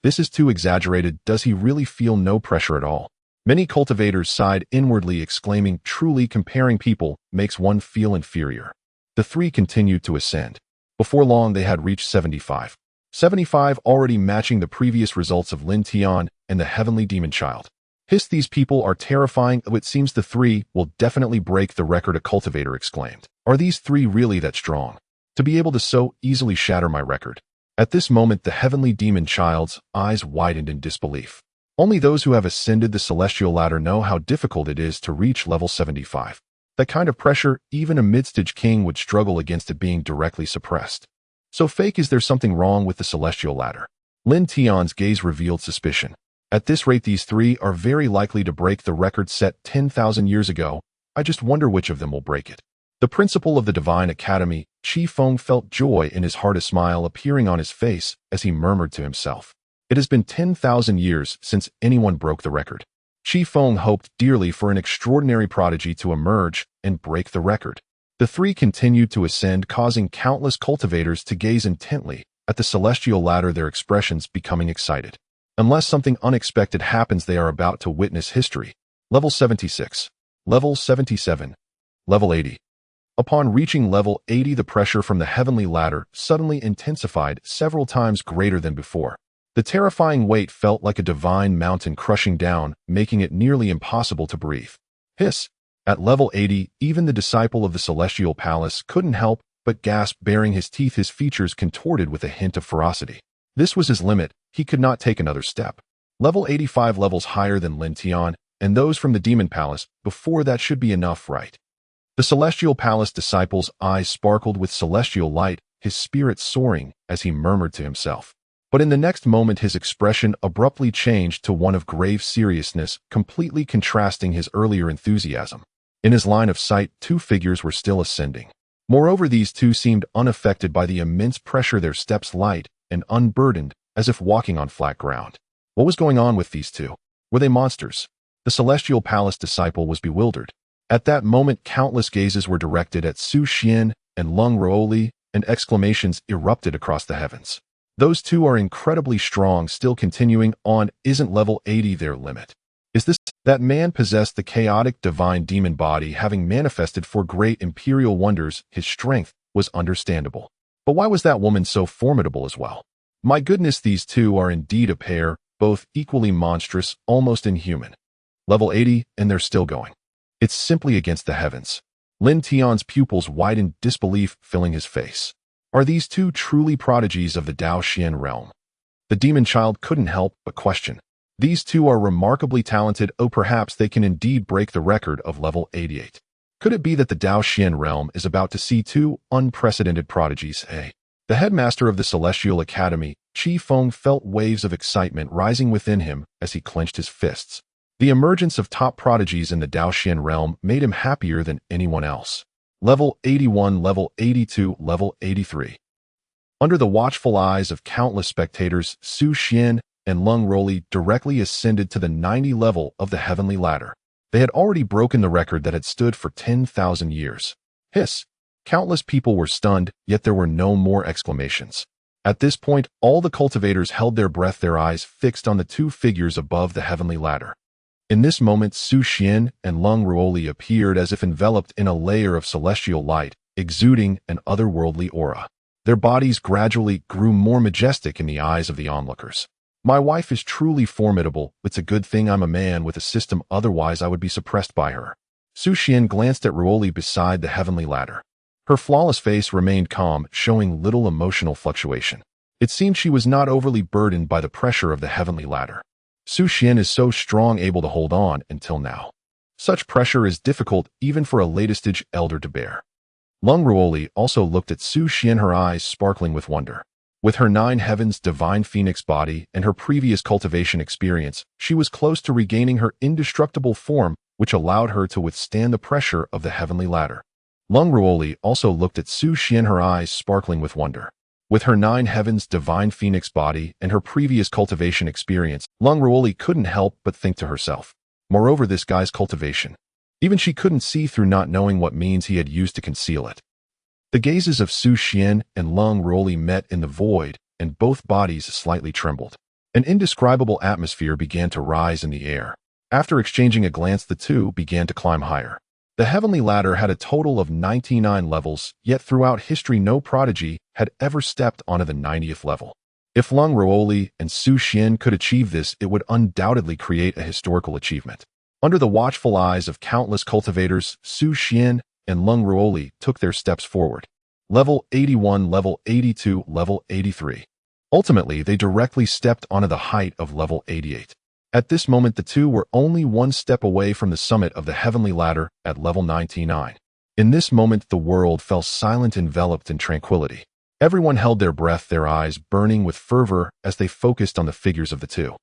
This is too exaggerated. Does he really feel no pressure at all? Many cultivators sighed inwardly, exclaiming, truly comparing people makes one feel inferior. The three continued to ascend. Before long, they had reached 75. 75, already matching the previous results of Lin Tian and the heavenly demon child. These people are terrifying. Oh, it seems the three will definitely break the record, a cultivator exclaimed. Are these three really that strong? To be able to so easily shatter my record? At this moment, the heavenly demon child's eyes widened in disbelief. Only those who have ascended the celestial ladder know how difficult it is to reach level 75. That kind of pressure, even a mid-stage king would struggle against it being directly suppressed. So fake, is there something wrong with the celestial ladder? Lin Tian's gaze revealed suspicion. At this rate, these three are very likely to break the record set 10,000 years ago. I just wonder which of them will break it. The principal of the Divine Academy, Qi Feng, felt joy in his heart, a smile appearing on his face as he murmured to himself. It has been 10,000 years since anyone broke the record. Qi Feng hoped dearly for an extraordinary prodigy to emerge and break the record. The three continued to ascend, causing countless cultivators to gaze intently at the celestial ladder, their expressions becoming excited. Unless something unexpected happens, they are about to witness history. Level 76. Level 77. Level 80. Upon reaching level 80, the pressure from the heavenly ladder suddenly intensified, several times greater than before. The terrifying weight felt like a divine mountain crushing down, making it nearly impossible to breathe. Hiss! At level 80, even the disciple of the celestial palace couldn't help but gasp, baring his teeth, his features contorted with a hint of ferocity. This was his limit. He could not take another step. Level 85, levels higher than Lin Tian and those from the demon palace. Before that should be enough, right? The celestial palace disciple's eyes sparkled with celestial light, his spirit soaring as he murmured to himself. But in the next moment, his expression abruptly changed to one of grave seriousness, completely contrasting his earlier enthusiasm. In his line of sight, two figures were still ascending. Moreover, these two seemed unaffected by the immense pressure, their steps light and unburdened, as if walking on flat ground. What was going on with these two? Were they monsters? The celestial palace disciple was bewildered. At that moment, countless gazes were directed at Xuan and Leng Ruoli, and exclamations erupted across the heavens. Those two are incredibly strong. Still continuing on, isn't level 80 their limit? Is this? That man possessed the chaotic divine demon body, having manifested for great imperial wonders. His strength was understandable. But why was that woman so formidable as well? My goodness, these two are indeed a pair, both equally monstrous, almost inhuman. Level 80, and they're still going. It's simply against the heavens. Lin Tian's pupils widened, disbelief filling his face. Are these two truly prodigies of the Daoxian realm? The demon child couldn't help but question. These two are remarkably talented. Oh, perhaps they can indeed break the record of level 88. Could it be that the Daoxian realm is about to see two unprecedented prodigies? The headmaster of the Celestial Academy, Qi Feng, felt waves of excitement rising within him as he clenched his fists. The emergence of top prodigies in the Daoxian realm made him happier than anyone else. Level 81, Level 82, Level 83. Under the watchful eyes of countless spectators, Xuan and Leng Ruoli directly ascended to the 90 level of the heavenly ladder. They had already broken the record that had stood for 10,000 years. Hiss! Countless people were stunned, yet there were no more exclamations. At this point, all the cultivators held their breath, their eyes fixed on the two figures above the heavenly ladder. In this moment, Xuan and Leng Ruoli appeared as if enveloped in a layer of celestial light, exuding an otherworldly aura. Their bodies gradually grew more majestic in the eyes of the onlookers. My wife is truly formidable. It's a good thing I'm a man with a system, otherwise I would be suppressed by her. Xuan glanced at Ruoli beside the heavenly ladder. Her flawless face remained calm, showing little emotional fluctuation. It seemed she was not overly burdened by the pressure of the heavenly ladder. Xuan is so strong, able to hold on until now. Such pressure is difficult even for a late-stage elder to bear. Leng Ruoli also looked at Xuan, her eyes sparkling with wonder. With her 9 heavens divine phoenix body and her previous cultivation experience, she was close to regaining her indestructible form, which allowed her to withstand the pressure of the heavenly ladder. Leng Ruoli also looked at Xuan, her eyes sparkling with wonder. With her 9 heavens divine phoenix body and her previous cultivation experience, Leng Ruoli couldn't help but think to herself. Moreover, this guy's cultivation. Even she couldn't see through, not knowing what means he had used to conceal it. The gazes of Xuan and Leng Ruoli met in the void, and both bodies slightly trembled. An indescribable atmosphere began to rise in the air. After exchanging a glance, the two began to climb higher. The heavenly ladder had a total of 99 levels, yet throughout history no prodigy had ever stepped onto the 90th level. If Leng Ruoli and Xuan could achieve this, it would undoubtedly create a historical achievement. Under the watchful eyes of countless cultivators, Xuan and Leng Ruoli took their steps forward. Level 81, Level 82, Level 83. Ultimately, they directly stepped onto the height of Level 88. At this moment, the two were only one step away from the summit of the heavenly ladder at Level 99. In this moment, the world fell silent, enveloped in tranquility. Everyone held their breath, their eyes burning with fervor as they focused on the figures of the two.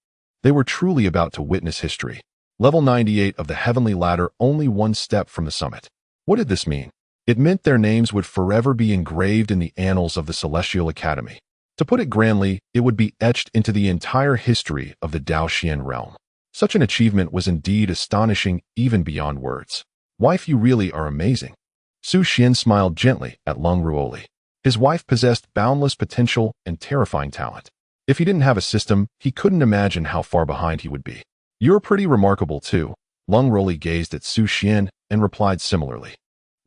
They were truly about to witness history. Level 98 of the heavenly ladder, only one step from the summit. What did this mean? It meant their names would forever be engraved in the annals of the Celestial Academy. To put it grandly, it would be etched into the entire history of the Daoxian realm. Such an achievement was indeed astonishing, even beyond words. Wife, you really are amazing. Xuan smiled gently at Leng Ruoli. His wife possessed boundless potential and terrifying talent. If he didn't have a system, he couldn't imagine how far behind he would be. You're pretty remarkable too. Leng Ruoli gazed at Xuan and replied similarly.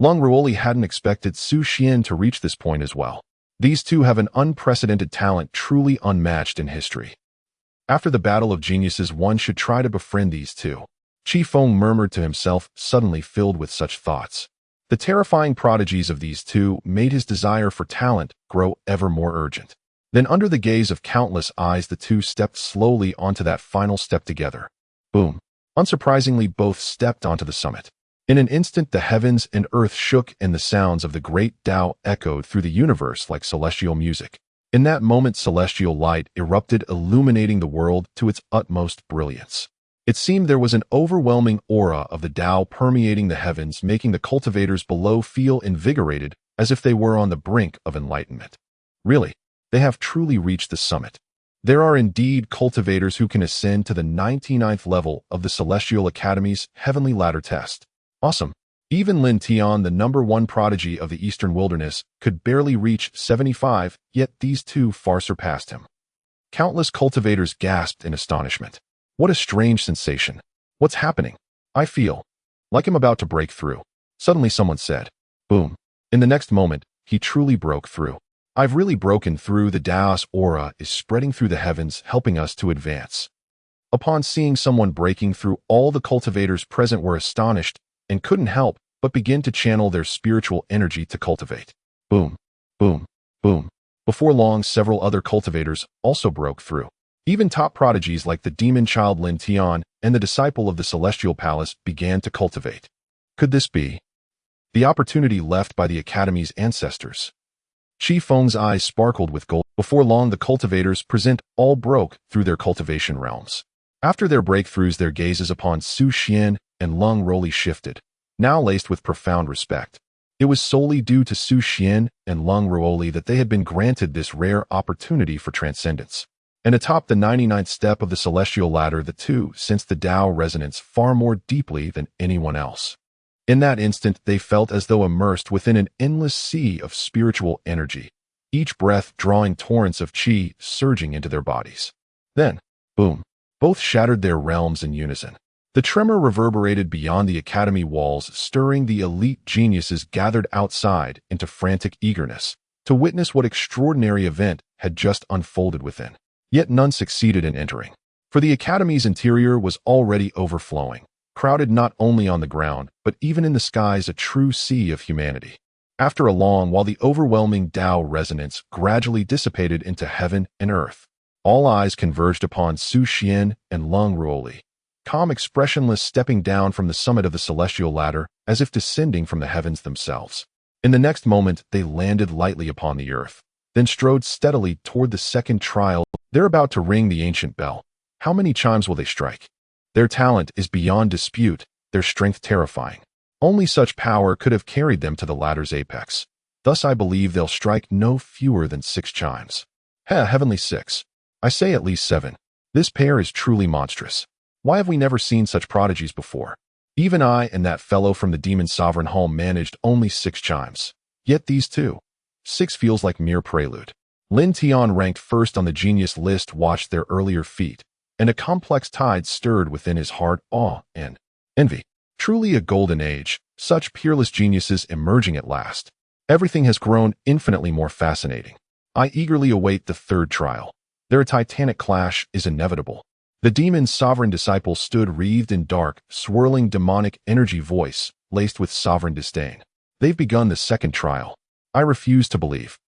Leng Ruoli hadn't expected Xuan to reach this point as well. These two have an unprecedented talent truly unmatched in history. After the battle of geniuses, one should try to befriend these two. Qi Feng murmured to himself, suddenly filled with such thoughts. The terrifying prodigies of these two made his desire for talent grow ever more urgent. Then under the gaze of countless eyes, the two stepped slowly onto that final step together. Boom. Unsurprisingly, both stepped onto the summit. In an instant, the heavens and earth shook and the sounds of the great Tao echoed through the universe like celestial music. In that moment, celestial light erupted, illuminating the world to its utmost brilliance. It seemed there was an overwhelming aura of the Tao permeating the heavens, making the cultivators below feel invigorated as if they were on the brink of enlightenment. Really, they have truly reached the summit. There are indeed cultivators who can ascend to the 99th level of the Celestial Academy's heavenly ladder test. Awesome. Even Lin Tian, the #1 prodigy of the Eastern Wilderness, could barely reach 75, yet these two far surpassed him. Countless cultivators gasped in astonishment. What a strange sensation. What's happening? I feel like I'm about to break through. Suddenly someone said, boom. In the next moment, he truly broke through. I've really broken through. The Daos aura is spreading through the heavens, helping us to advance. Upon seeing someone breaking through, all the cultivators present were astonished and couldn't help but begin to channel their spiritual energy to cultivate. Boom, boom, boom. Before long, several other cultivators also broke through. Even top prodigies like the demon child Lin Tian and the disciple of the Celestial Palace began to cultivate. Could this be the opportunity left by the Academy's ancestors? Qi Feng's eyes sparkled with gold. Before long, the cultivators present all broke through their cultivation realms. After their breakthroughs, their gazes upon Xuan and Leng Ruoli shifted, now laced with profound respect. It was solely due to Xuan and Leng Ruoli that they had been granted this rare opportunity for transcendence. And atop the 99th step of the celestial ladder, the two sensed the Tao resonance far more deeply than anyone else. In that instant, they felt as though immersed within an endless sea of spiritual energy, each breath drawing torrents of qi surging into their bodies. Then, boom, both shattered their realms in unison. The tremor reverberated beyond the academy walls, stirring the elite geniuses gathered outside into frantic eagerness to witness what extraordinary event had just unfolded within. Yet none succeeded in entering, for the academy's interior was already overflowing, crowded not only on the ground, but even in the skies, a true sea of humanity. After a long while, the overwhelming Tao resonance gradually dissipated into heaven and earth. All eyes converged upon Xuan and Leng Ruoli, calm, expressionless, stepping down from the summit of the celestial ladder as if descending from the heavens themselves. In the next moment, they landed lightly upon the earth, then strode steadily toward the second trial. They're about to ring the ancient bell. How many chimes will they strike? Their talent is beyond dispute, their strength terrifying. Only such power could have carried them to the ladder's apex. Thus I believe they'll strike no fewer than 6 chimes. Heavenly 6. I say at least 7. This pair is truly monstrous. Why have we never seen such prodigies before? Even I and that fellow from the Demon Sovereign Hall managed only 6 chimes. Yet these two. 6 feels like mere prelude. Lin Tian, ranked first on the genius list, watched their earlier feat, and a complex tide stirred within his heart, awe and envy. Truly a golden age, such peerless geniuses emerging at last. Everything has grown infinitely more fascinating. I eagerly await the third trial. Their titanic clash is inevitable. The demon's sovereign disciple stood wreathed in dark, swirling demonic energy voice, laced with sovereign disdain. They've begun the second trial. I refuse to believe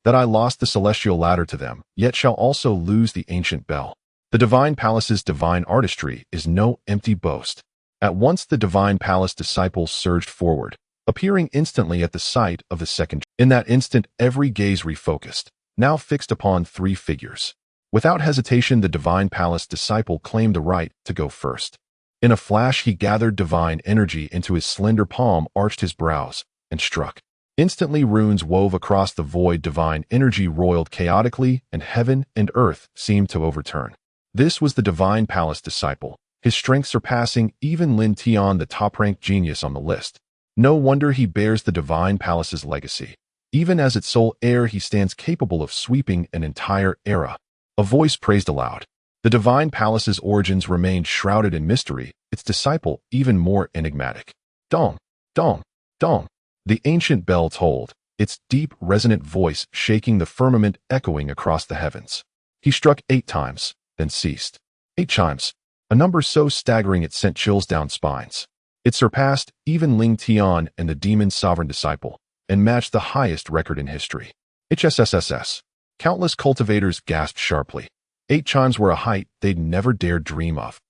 that I lost the celestial ladder to them, yet shall also lose the ancient bell. The divine palace's divine artistry is no empty boast. At once the divine palace disciples surged forward, appearing instantly at the sight of the second. In that instant, every gaze refocused, now fixed upon three figures. Without hesitation, the divine palace disciple claimed the right to go first. In a flash, he gathered divine energy into his slender palm, arched his brows, and struck. Instantly, runes wove across the void. Divine energy roiled chaotically, and heaven and earth seemed to overturn. This was the divine palace disciple, his strength surpassing even Lin Tian, the top-ranked genius on the list. No wonder he bears the divine palace's legacy. Even as its sole heir, he stands capable of sweeping an entire era. A voice praised aloud. The divine palace's origins remained shrouded in mystery, its disciple even more enigmatic. Dong, dong, dong. The ancient bell tolled, its deep, resonant voice shaking the firmament, echoing across the heavens. He struck 8 times, then ceased. 8 chimes, a number so staggering it sent chills down spines. It surpassed even Ling Tian and the demon's sovereign disciple, and matched the highest record in history. HSSSS. Countless cultivators gasped sharply. 8 chimes were a height they'd never dared dream of.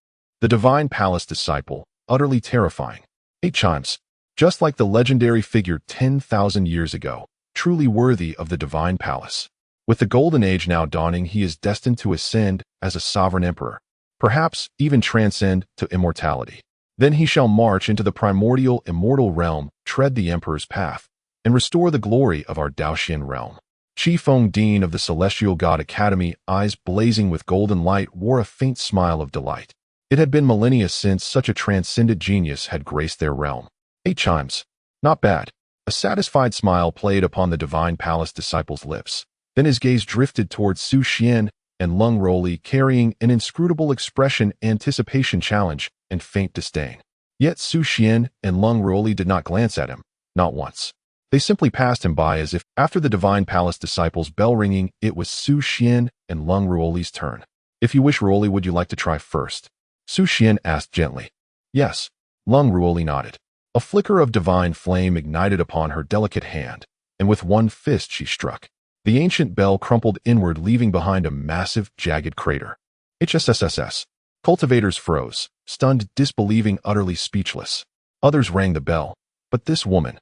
The divine palace disciple, utterly terrifying. 8 chimes. Just like the legendary figure 10,000 years ago, truly worthy of the divine palace. With the golden age now dawning, he is destined to ascend as a sovereign emperor, perhaps even transcend to immortality. Then he shall march into the primordial immortal realm, tread the emperor's path, and restore the glory of our Daotian realm. Qi Feng, dean of the Celestial God Academy, eyes blazing with golden light, wore a faint smile of delight. It had been millennia since such a transcendent genius had graced their realm. 8 chimes. Not bad. A satisfied smile played upon the divine palace disciple's lips. Then his gaze drifted towards Su Xian and Leng Ruoli, carrying an inscrutable expression, anticipation, challenge, and faint disdain. Yet Su Xian and Leng Ruoli did not glance at him, not once. They simply passed him by as if, after the divine palace disciple's bell ringing, it was Su Xian and Leng Ruoli's turn. If you wish, Ruoli, would you like to try first? Su Xian asked gently. Yes. Leng Ruoli nodded. A flicker of divine flame ignited upon her delicate hand, and with one fist she struck. The ancient bell crumpled inward, leaving behind a massive, jagged crater. HSSSS. Cultivators froze, stunned, disbelieving, utterly speechless. Others rang the bell. But this woman,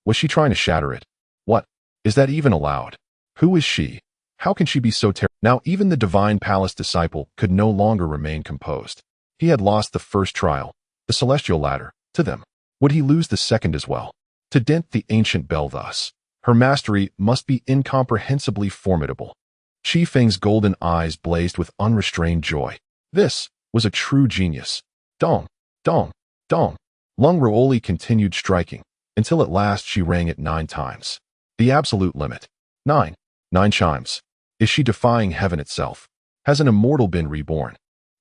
was she trying to shatter it? What? Is that even allowed? Who is she? How can she be so terrible? Now even the divine palace disciple could no longer remain composed. He had lost the first trial, the celestial ladder, to them. Would he lose the second as well? To dent the ancient bell thus, her mastery must be incomprehensibly formidable. Qi Feng's golden eyes blazed with unrestrained joy. This was a true genius. Dong, dong, dong. Leng Ruoli continued striking, until at last she rang it 9 times. The absolute limit. 9. 9 chimes. Is she defying heaven itself? Has an immortal been reborn?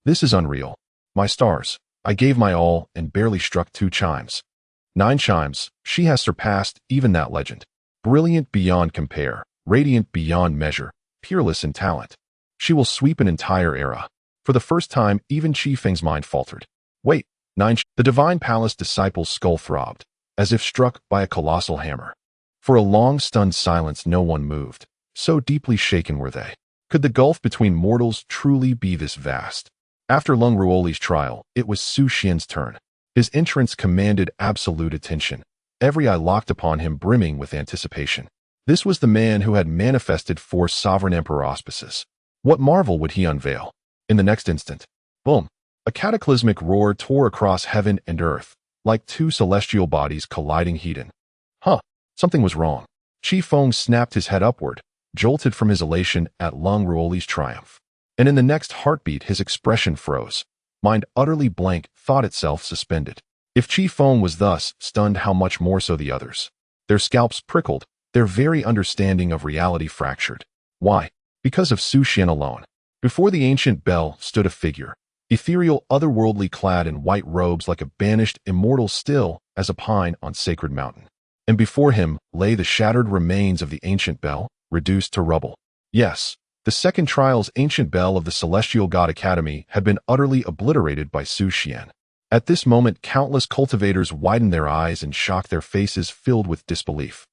This is unreal. My stars, I gave my all and barely struck 2 chimes. 9 chimes, she has surpassed even that legend. Brilliant beyond compare, radiant beyond measure, peerless in talent. She will sweep an entire era. For the first time, even Qi Feng's mind faltered. Wait, 9. The divine palace disciple's skull throbbed, as if struck by a colossal hammer. For a long, stunned silence, no one moved. So deeply shaken were they. Could the gulf between mortals truly be this vast? After Leng Ruoli's trial, it was Su Xian's turn. His entrance commanded absolute attention, every eye locked upon him, brimming with anticipation. This was the man who had manifested 4 sovereign emperor auspices. What marvel would he unveil? In the next instant, boom! A cataclysmic roar tore across heaven and earth, like 2 celestial bodies colliding heat-in. Something was wrong. Qi Feng snapped his head upward, jolted from his elation at Leng Ruoli's triumph. And in the next heartbeat, his expression froze. Mind utterly blank, thought itself suspended. If Qi Feng was thus stunned, how much more so the others? Their scalps prickled, their very understanding of reality fractured. Why? Because of Su Xian alone. Before the ancient bell stood a figure, ethereal, otherworldly, clad in white robes, like a banished immortal, still as a pine on sacred mountain. And before him lay the shattered remains of the ancient bell, reduced to rubble. Yes, The second trial's ancient bell of the Celestial God Academy had been utterly obliterated by Xuan. At this moment, countless cultivators widened their eyes and shocked, their faces filled with disbelief.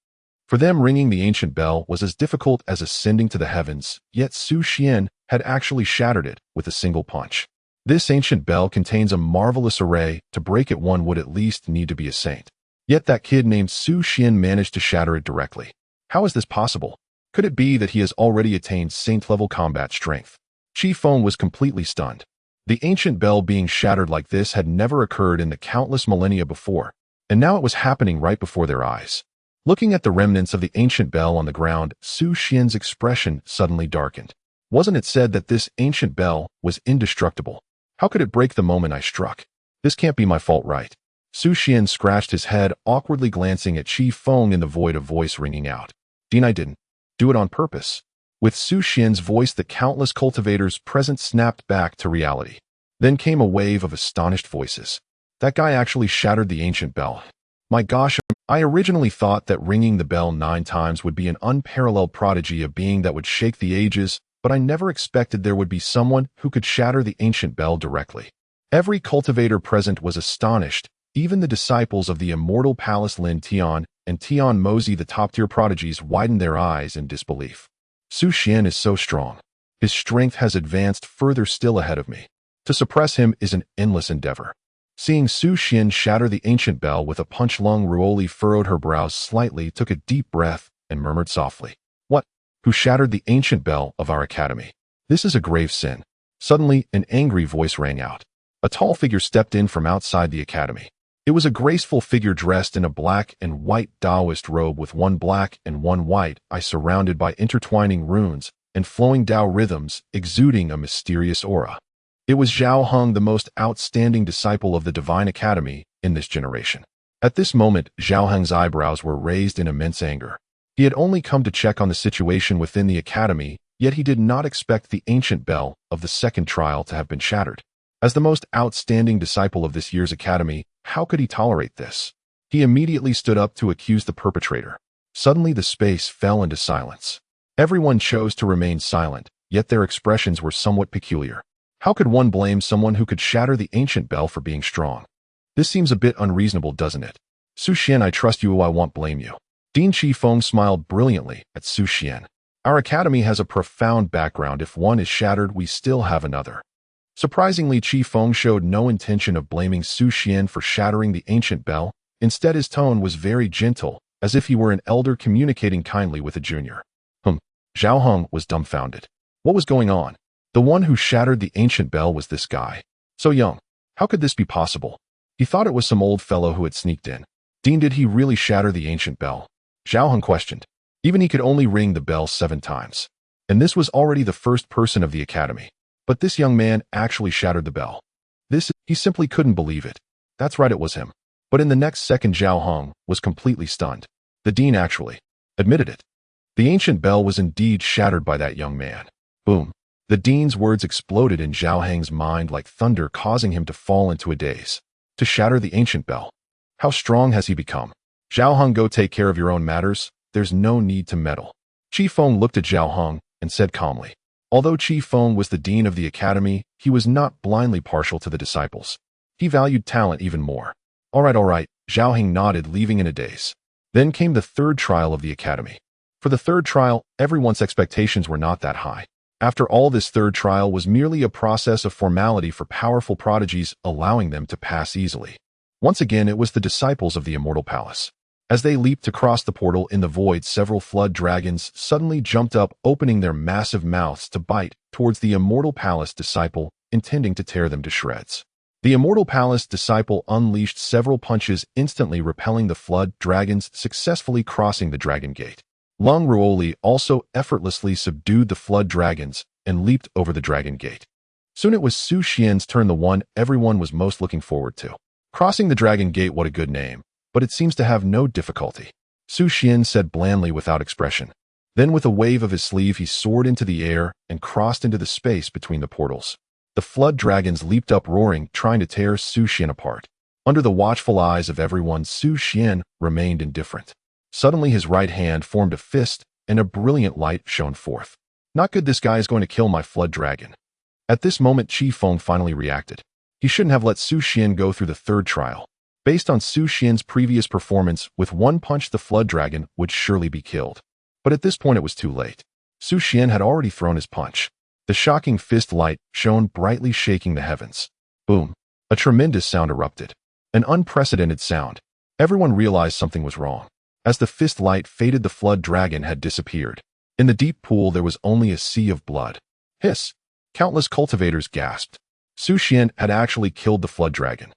For them, ringing the ancient bell was as difficult as ascending to the heavens, yet Xuan had actually shattered it with a single punch. This ancient bell contains a marvelous array. To break it, one would at least need to be a saint. Yet that kid named Xuan managed to shatter it directly. How is this possible? Could it be that he has already attained saint-level combat strength? Qifeng was completely stunned. The ancient bell being shattered like this had never occurred in the countless millennia before, and now it was happening right before their eyes. Looking at the remnants of the ancient bell on the ground, Xuan's expression suddenly darkened. Wasn't it said that this ancient bell was indestructible? How could it break the moment I struck? This can't be my fault, right? Xuan scratched his head, awkwardly glancing at Qifeng in the void, a voice ringing out. Dean, I didn't do it on purpose. With Xuan's voice, the countless cultivators present snapped back to reality. Then came a wave of astonished voices. That guy actually shattered the ancient bell. My gosh, I originally thought that ringing the bell 9 times would be an unparalleled prodigy, a being that would shake the ages, but I never expected there would be someone who could shatter the ancient bell directly. Every cultivator present was astonished. Even the disciples of the Immortal Palace, Lin Tian and Tian Mozi, the top-tier prodigies, widened their eyes in disbelief. Xuan is so strong. His strength has advanced further still ahead of me. To suppress him is an endless endeavor. Seeing Xuan shatter the ancient bell with a punch, Leng Ruoli furrowed her brows slightly, took a deep breath, and murmured softly, "What? Who shattered the ancient bell of our academy? This is a grave sin." Suddenly, an angry voice rang out. A tall figure stepped in from outside the academy. It was a graceful figure dressed in a black and white Taoist robe with one black and one white eye, surrounded by intertwining runes and flowing Tao rhythms, exuding a mysterious aura. It was Zhao Heng, the most outstanding disciple of the Divine Academy in this generation. At this moment, Zhao Heng's eyebrows were raised in immense anger. He had only come to check on the situation within the academy, yet he did not expect the ancient bell of the second trial to have been shattered. As the most outstanding disciple of this year's academy, how could he tolerate this? He immediately stood up to accuse the perpetrator. Suddenly, the space fell into silence. Everyone chose to remain silent, yet their expressions were somewhat peculiar. How could one blame someone who could shatter the ancient bell for being strong? This seems a bit unreasonable, doesn't it? Xuan, I trust you, I won't blame you. Dean Qifeng smiled brilliantly at Xuan. Our academy has a profound background. If one is shattered, we still have another. Surprisingly, Qifeng showed no intention of blaming Xuan for shattering the ancient bell. Instead, his tone was very gentle, as if he were an elder communicating kindly with a junior. Zhao Heng was dumbfounded. What was going on? The one who shattered the ancient bell was this guy. So young. How could this be possible? He thought it was some old fellow who had sneaked in. Dean, did he really shatter the ancient bell? Zhao Heng questioned. Even he could only ring the bell 7 times. And this was already the first person of the academy. But this young man actually shattered the bell. He simply couldn't believe it. That's right, it was him. But in the next second, Zhao Heng was completely stunned. The dean actually admitted it. The ancient bell was indeed shattered by that young man. Boom. The dean's words exploded in Zhao Heng's mind like thunder, causing him to fall into a daze. To shatter the ancient bell. How strong has he become? Zhao Heng, go take care of your own matters. There's no need to meddle. Qifeng looked at Zhao Heng and said calmly. Although Qifeng was the dean of the academy, he was not blindly partial to the disciples. He valued talent even more. All right, Zhao Heng nodded, leaving in a daze. Then came the third trial of the academy. For the third trial, everyone's expectations were not that high. After all, this third trial was merely a process of formality for powerful prodigies, allowing them to pass easily. Once again, it was the disciples of the Immortal Palace. As they leaped to cross the portal in the void, several flood dragons suddenly jumped up, opening their massive mouths to bite towards the Immortal Palace disciple, intending to tear them to shreds. The Immortal Palace disciple unleashed several punches, instantly repelling the flood dragons, successfully crossing the dragon gate. Leng Ruoli also effortlessly subdued the flood dragons and leaped over the dragon gate. Soon it was Xuan's turn, the one everyone was most looking forward to. Crossing the dragon gate, what a good name, but it seems to have no difficulty. Xuan said blandly without expression. Then with a wave of his sleeve, he soared into the air and crossed into the space between the portals. The flood dragons leaped up roaring, trying to tear Xuan apart. Under the watchful eyes of everyone, Xuan remained indifferent. Suddenly his right hand formed a fist, and a brilliant light shone forth. Not good, this guy is going to kill my flood dragon. At this moment, Qi Feng finally reacted. He shouldn't have let Su Xian go through the third trial. Based on Su Xian's previous performance, with one punch the flood dragon would surely be killed. But at this point it was too late. Su Xian had already thrown his punch. The shocking fist light shone brightly, shaking the heavens. Boom. A tremendous sound erupted. An unprecedented sound. Everyone realized something was wrong. As the fist light faded, the flood dragon had disappeared. In the deep pool there was only a sea of blood. Hiss! Countless cultivators gasped. Su Xian had actually killed the flood dragon.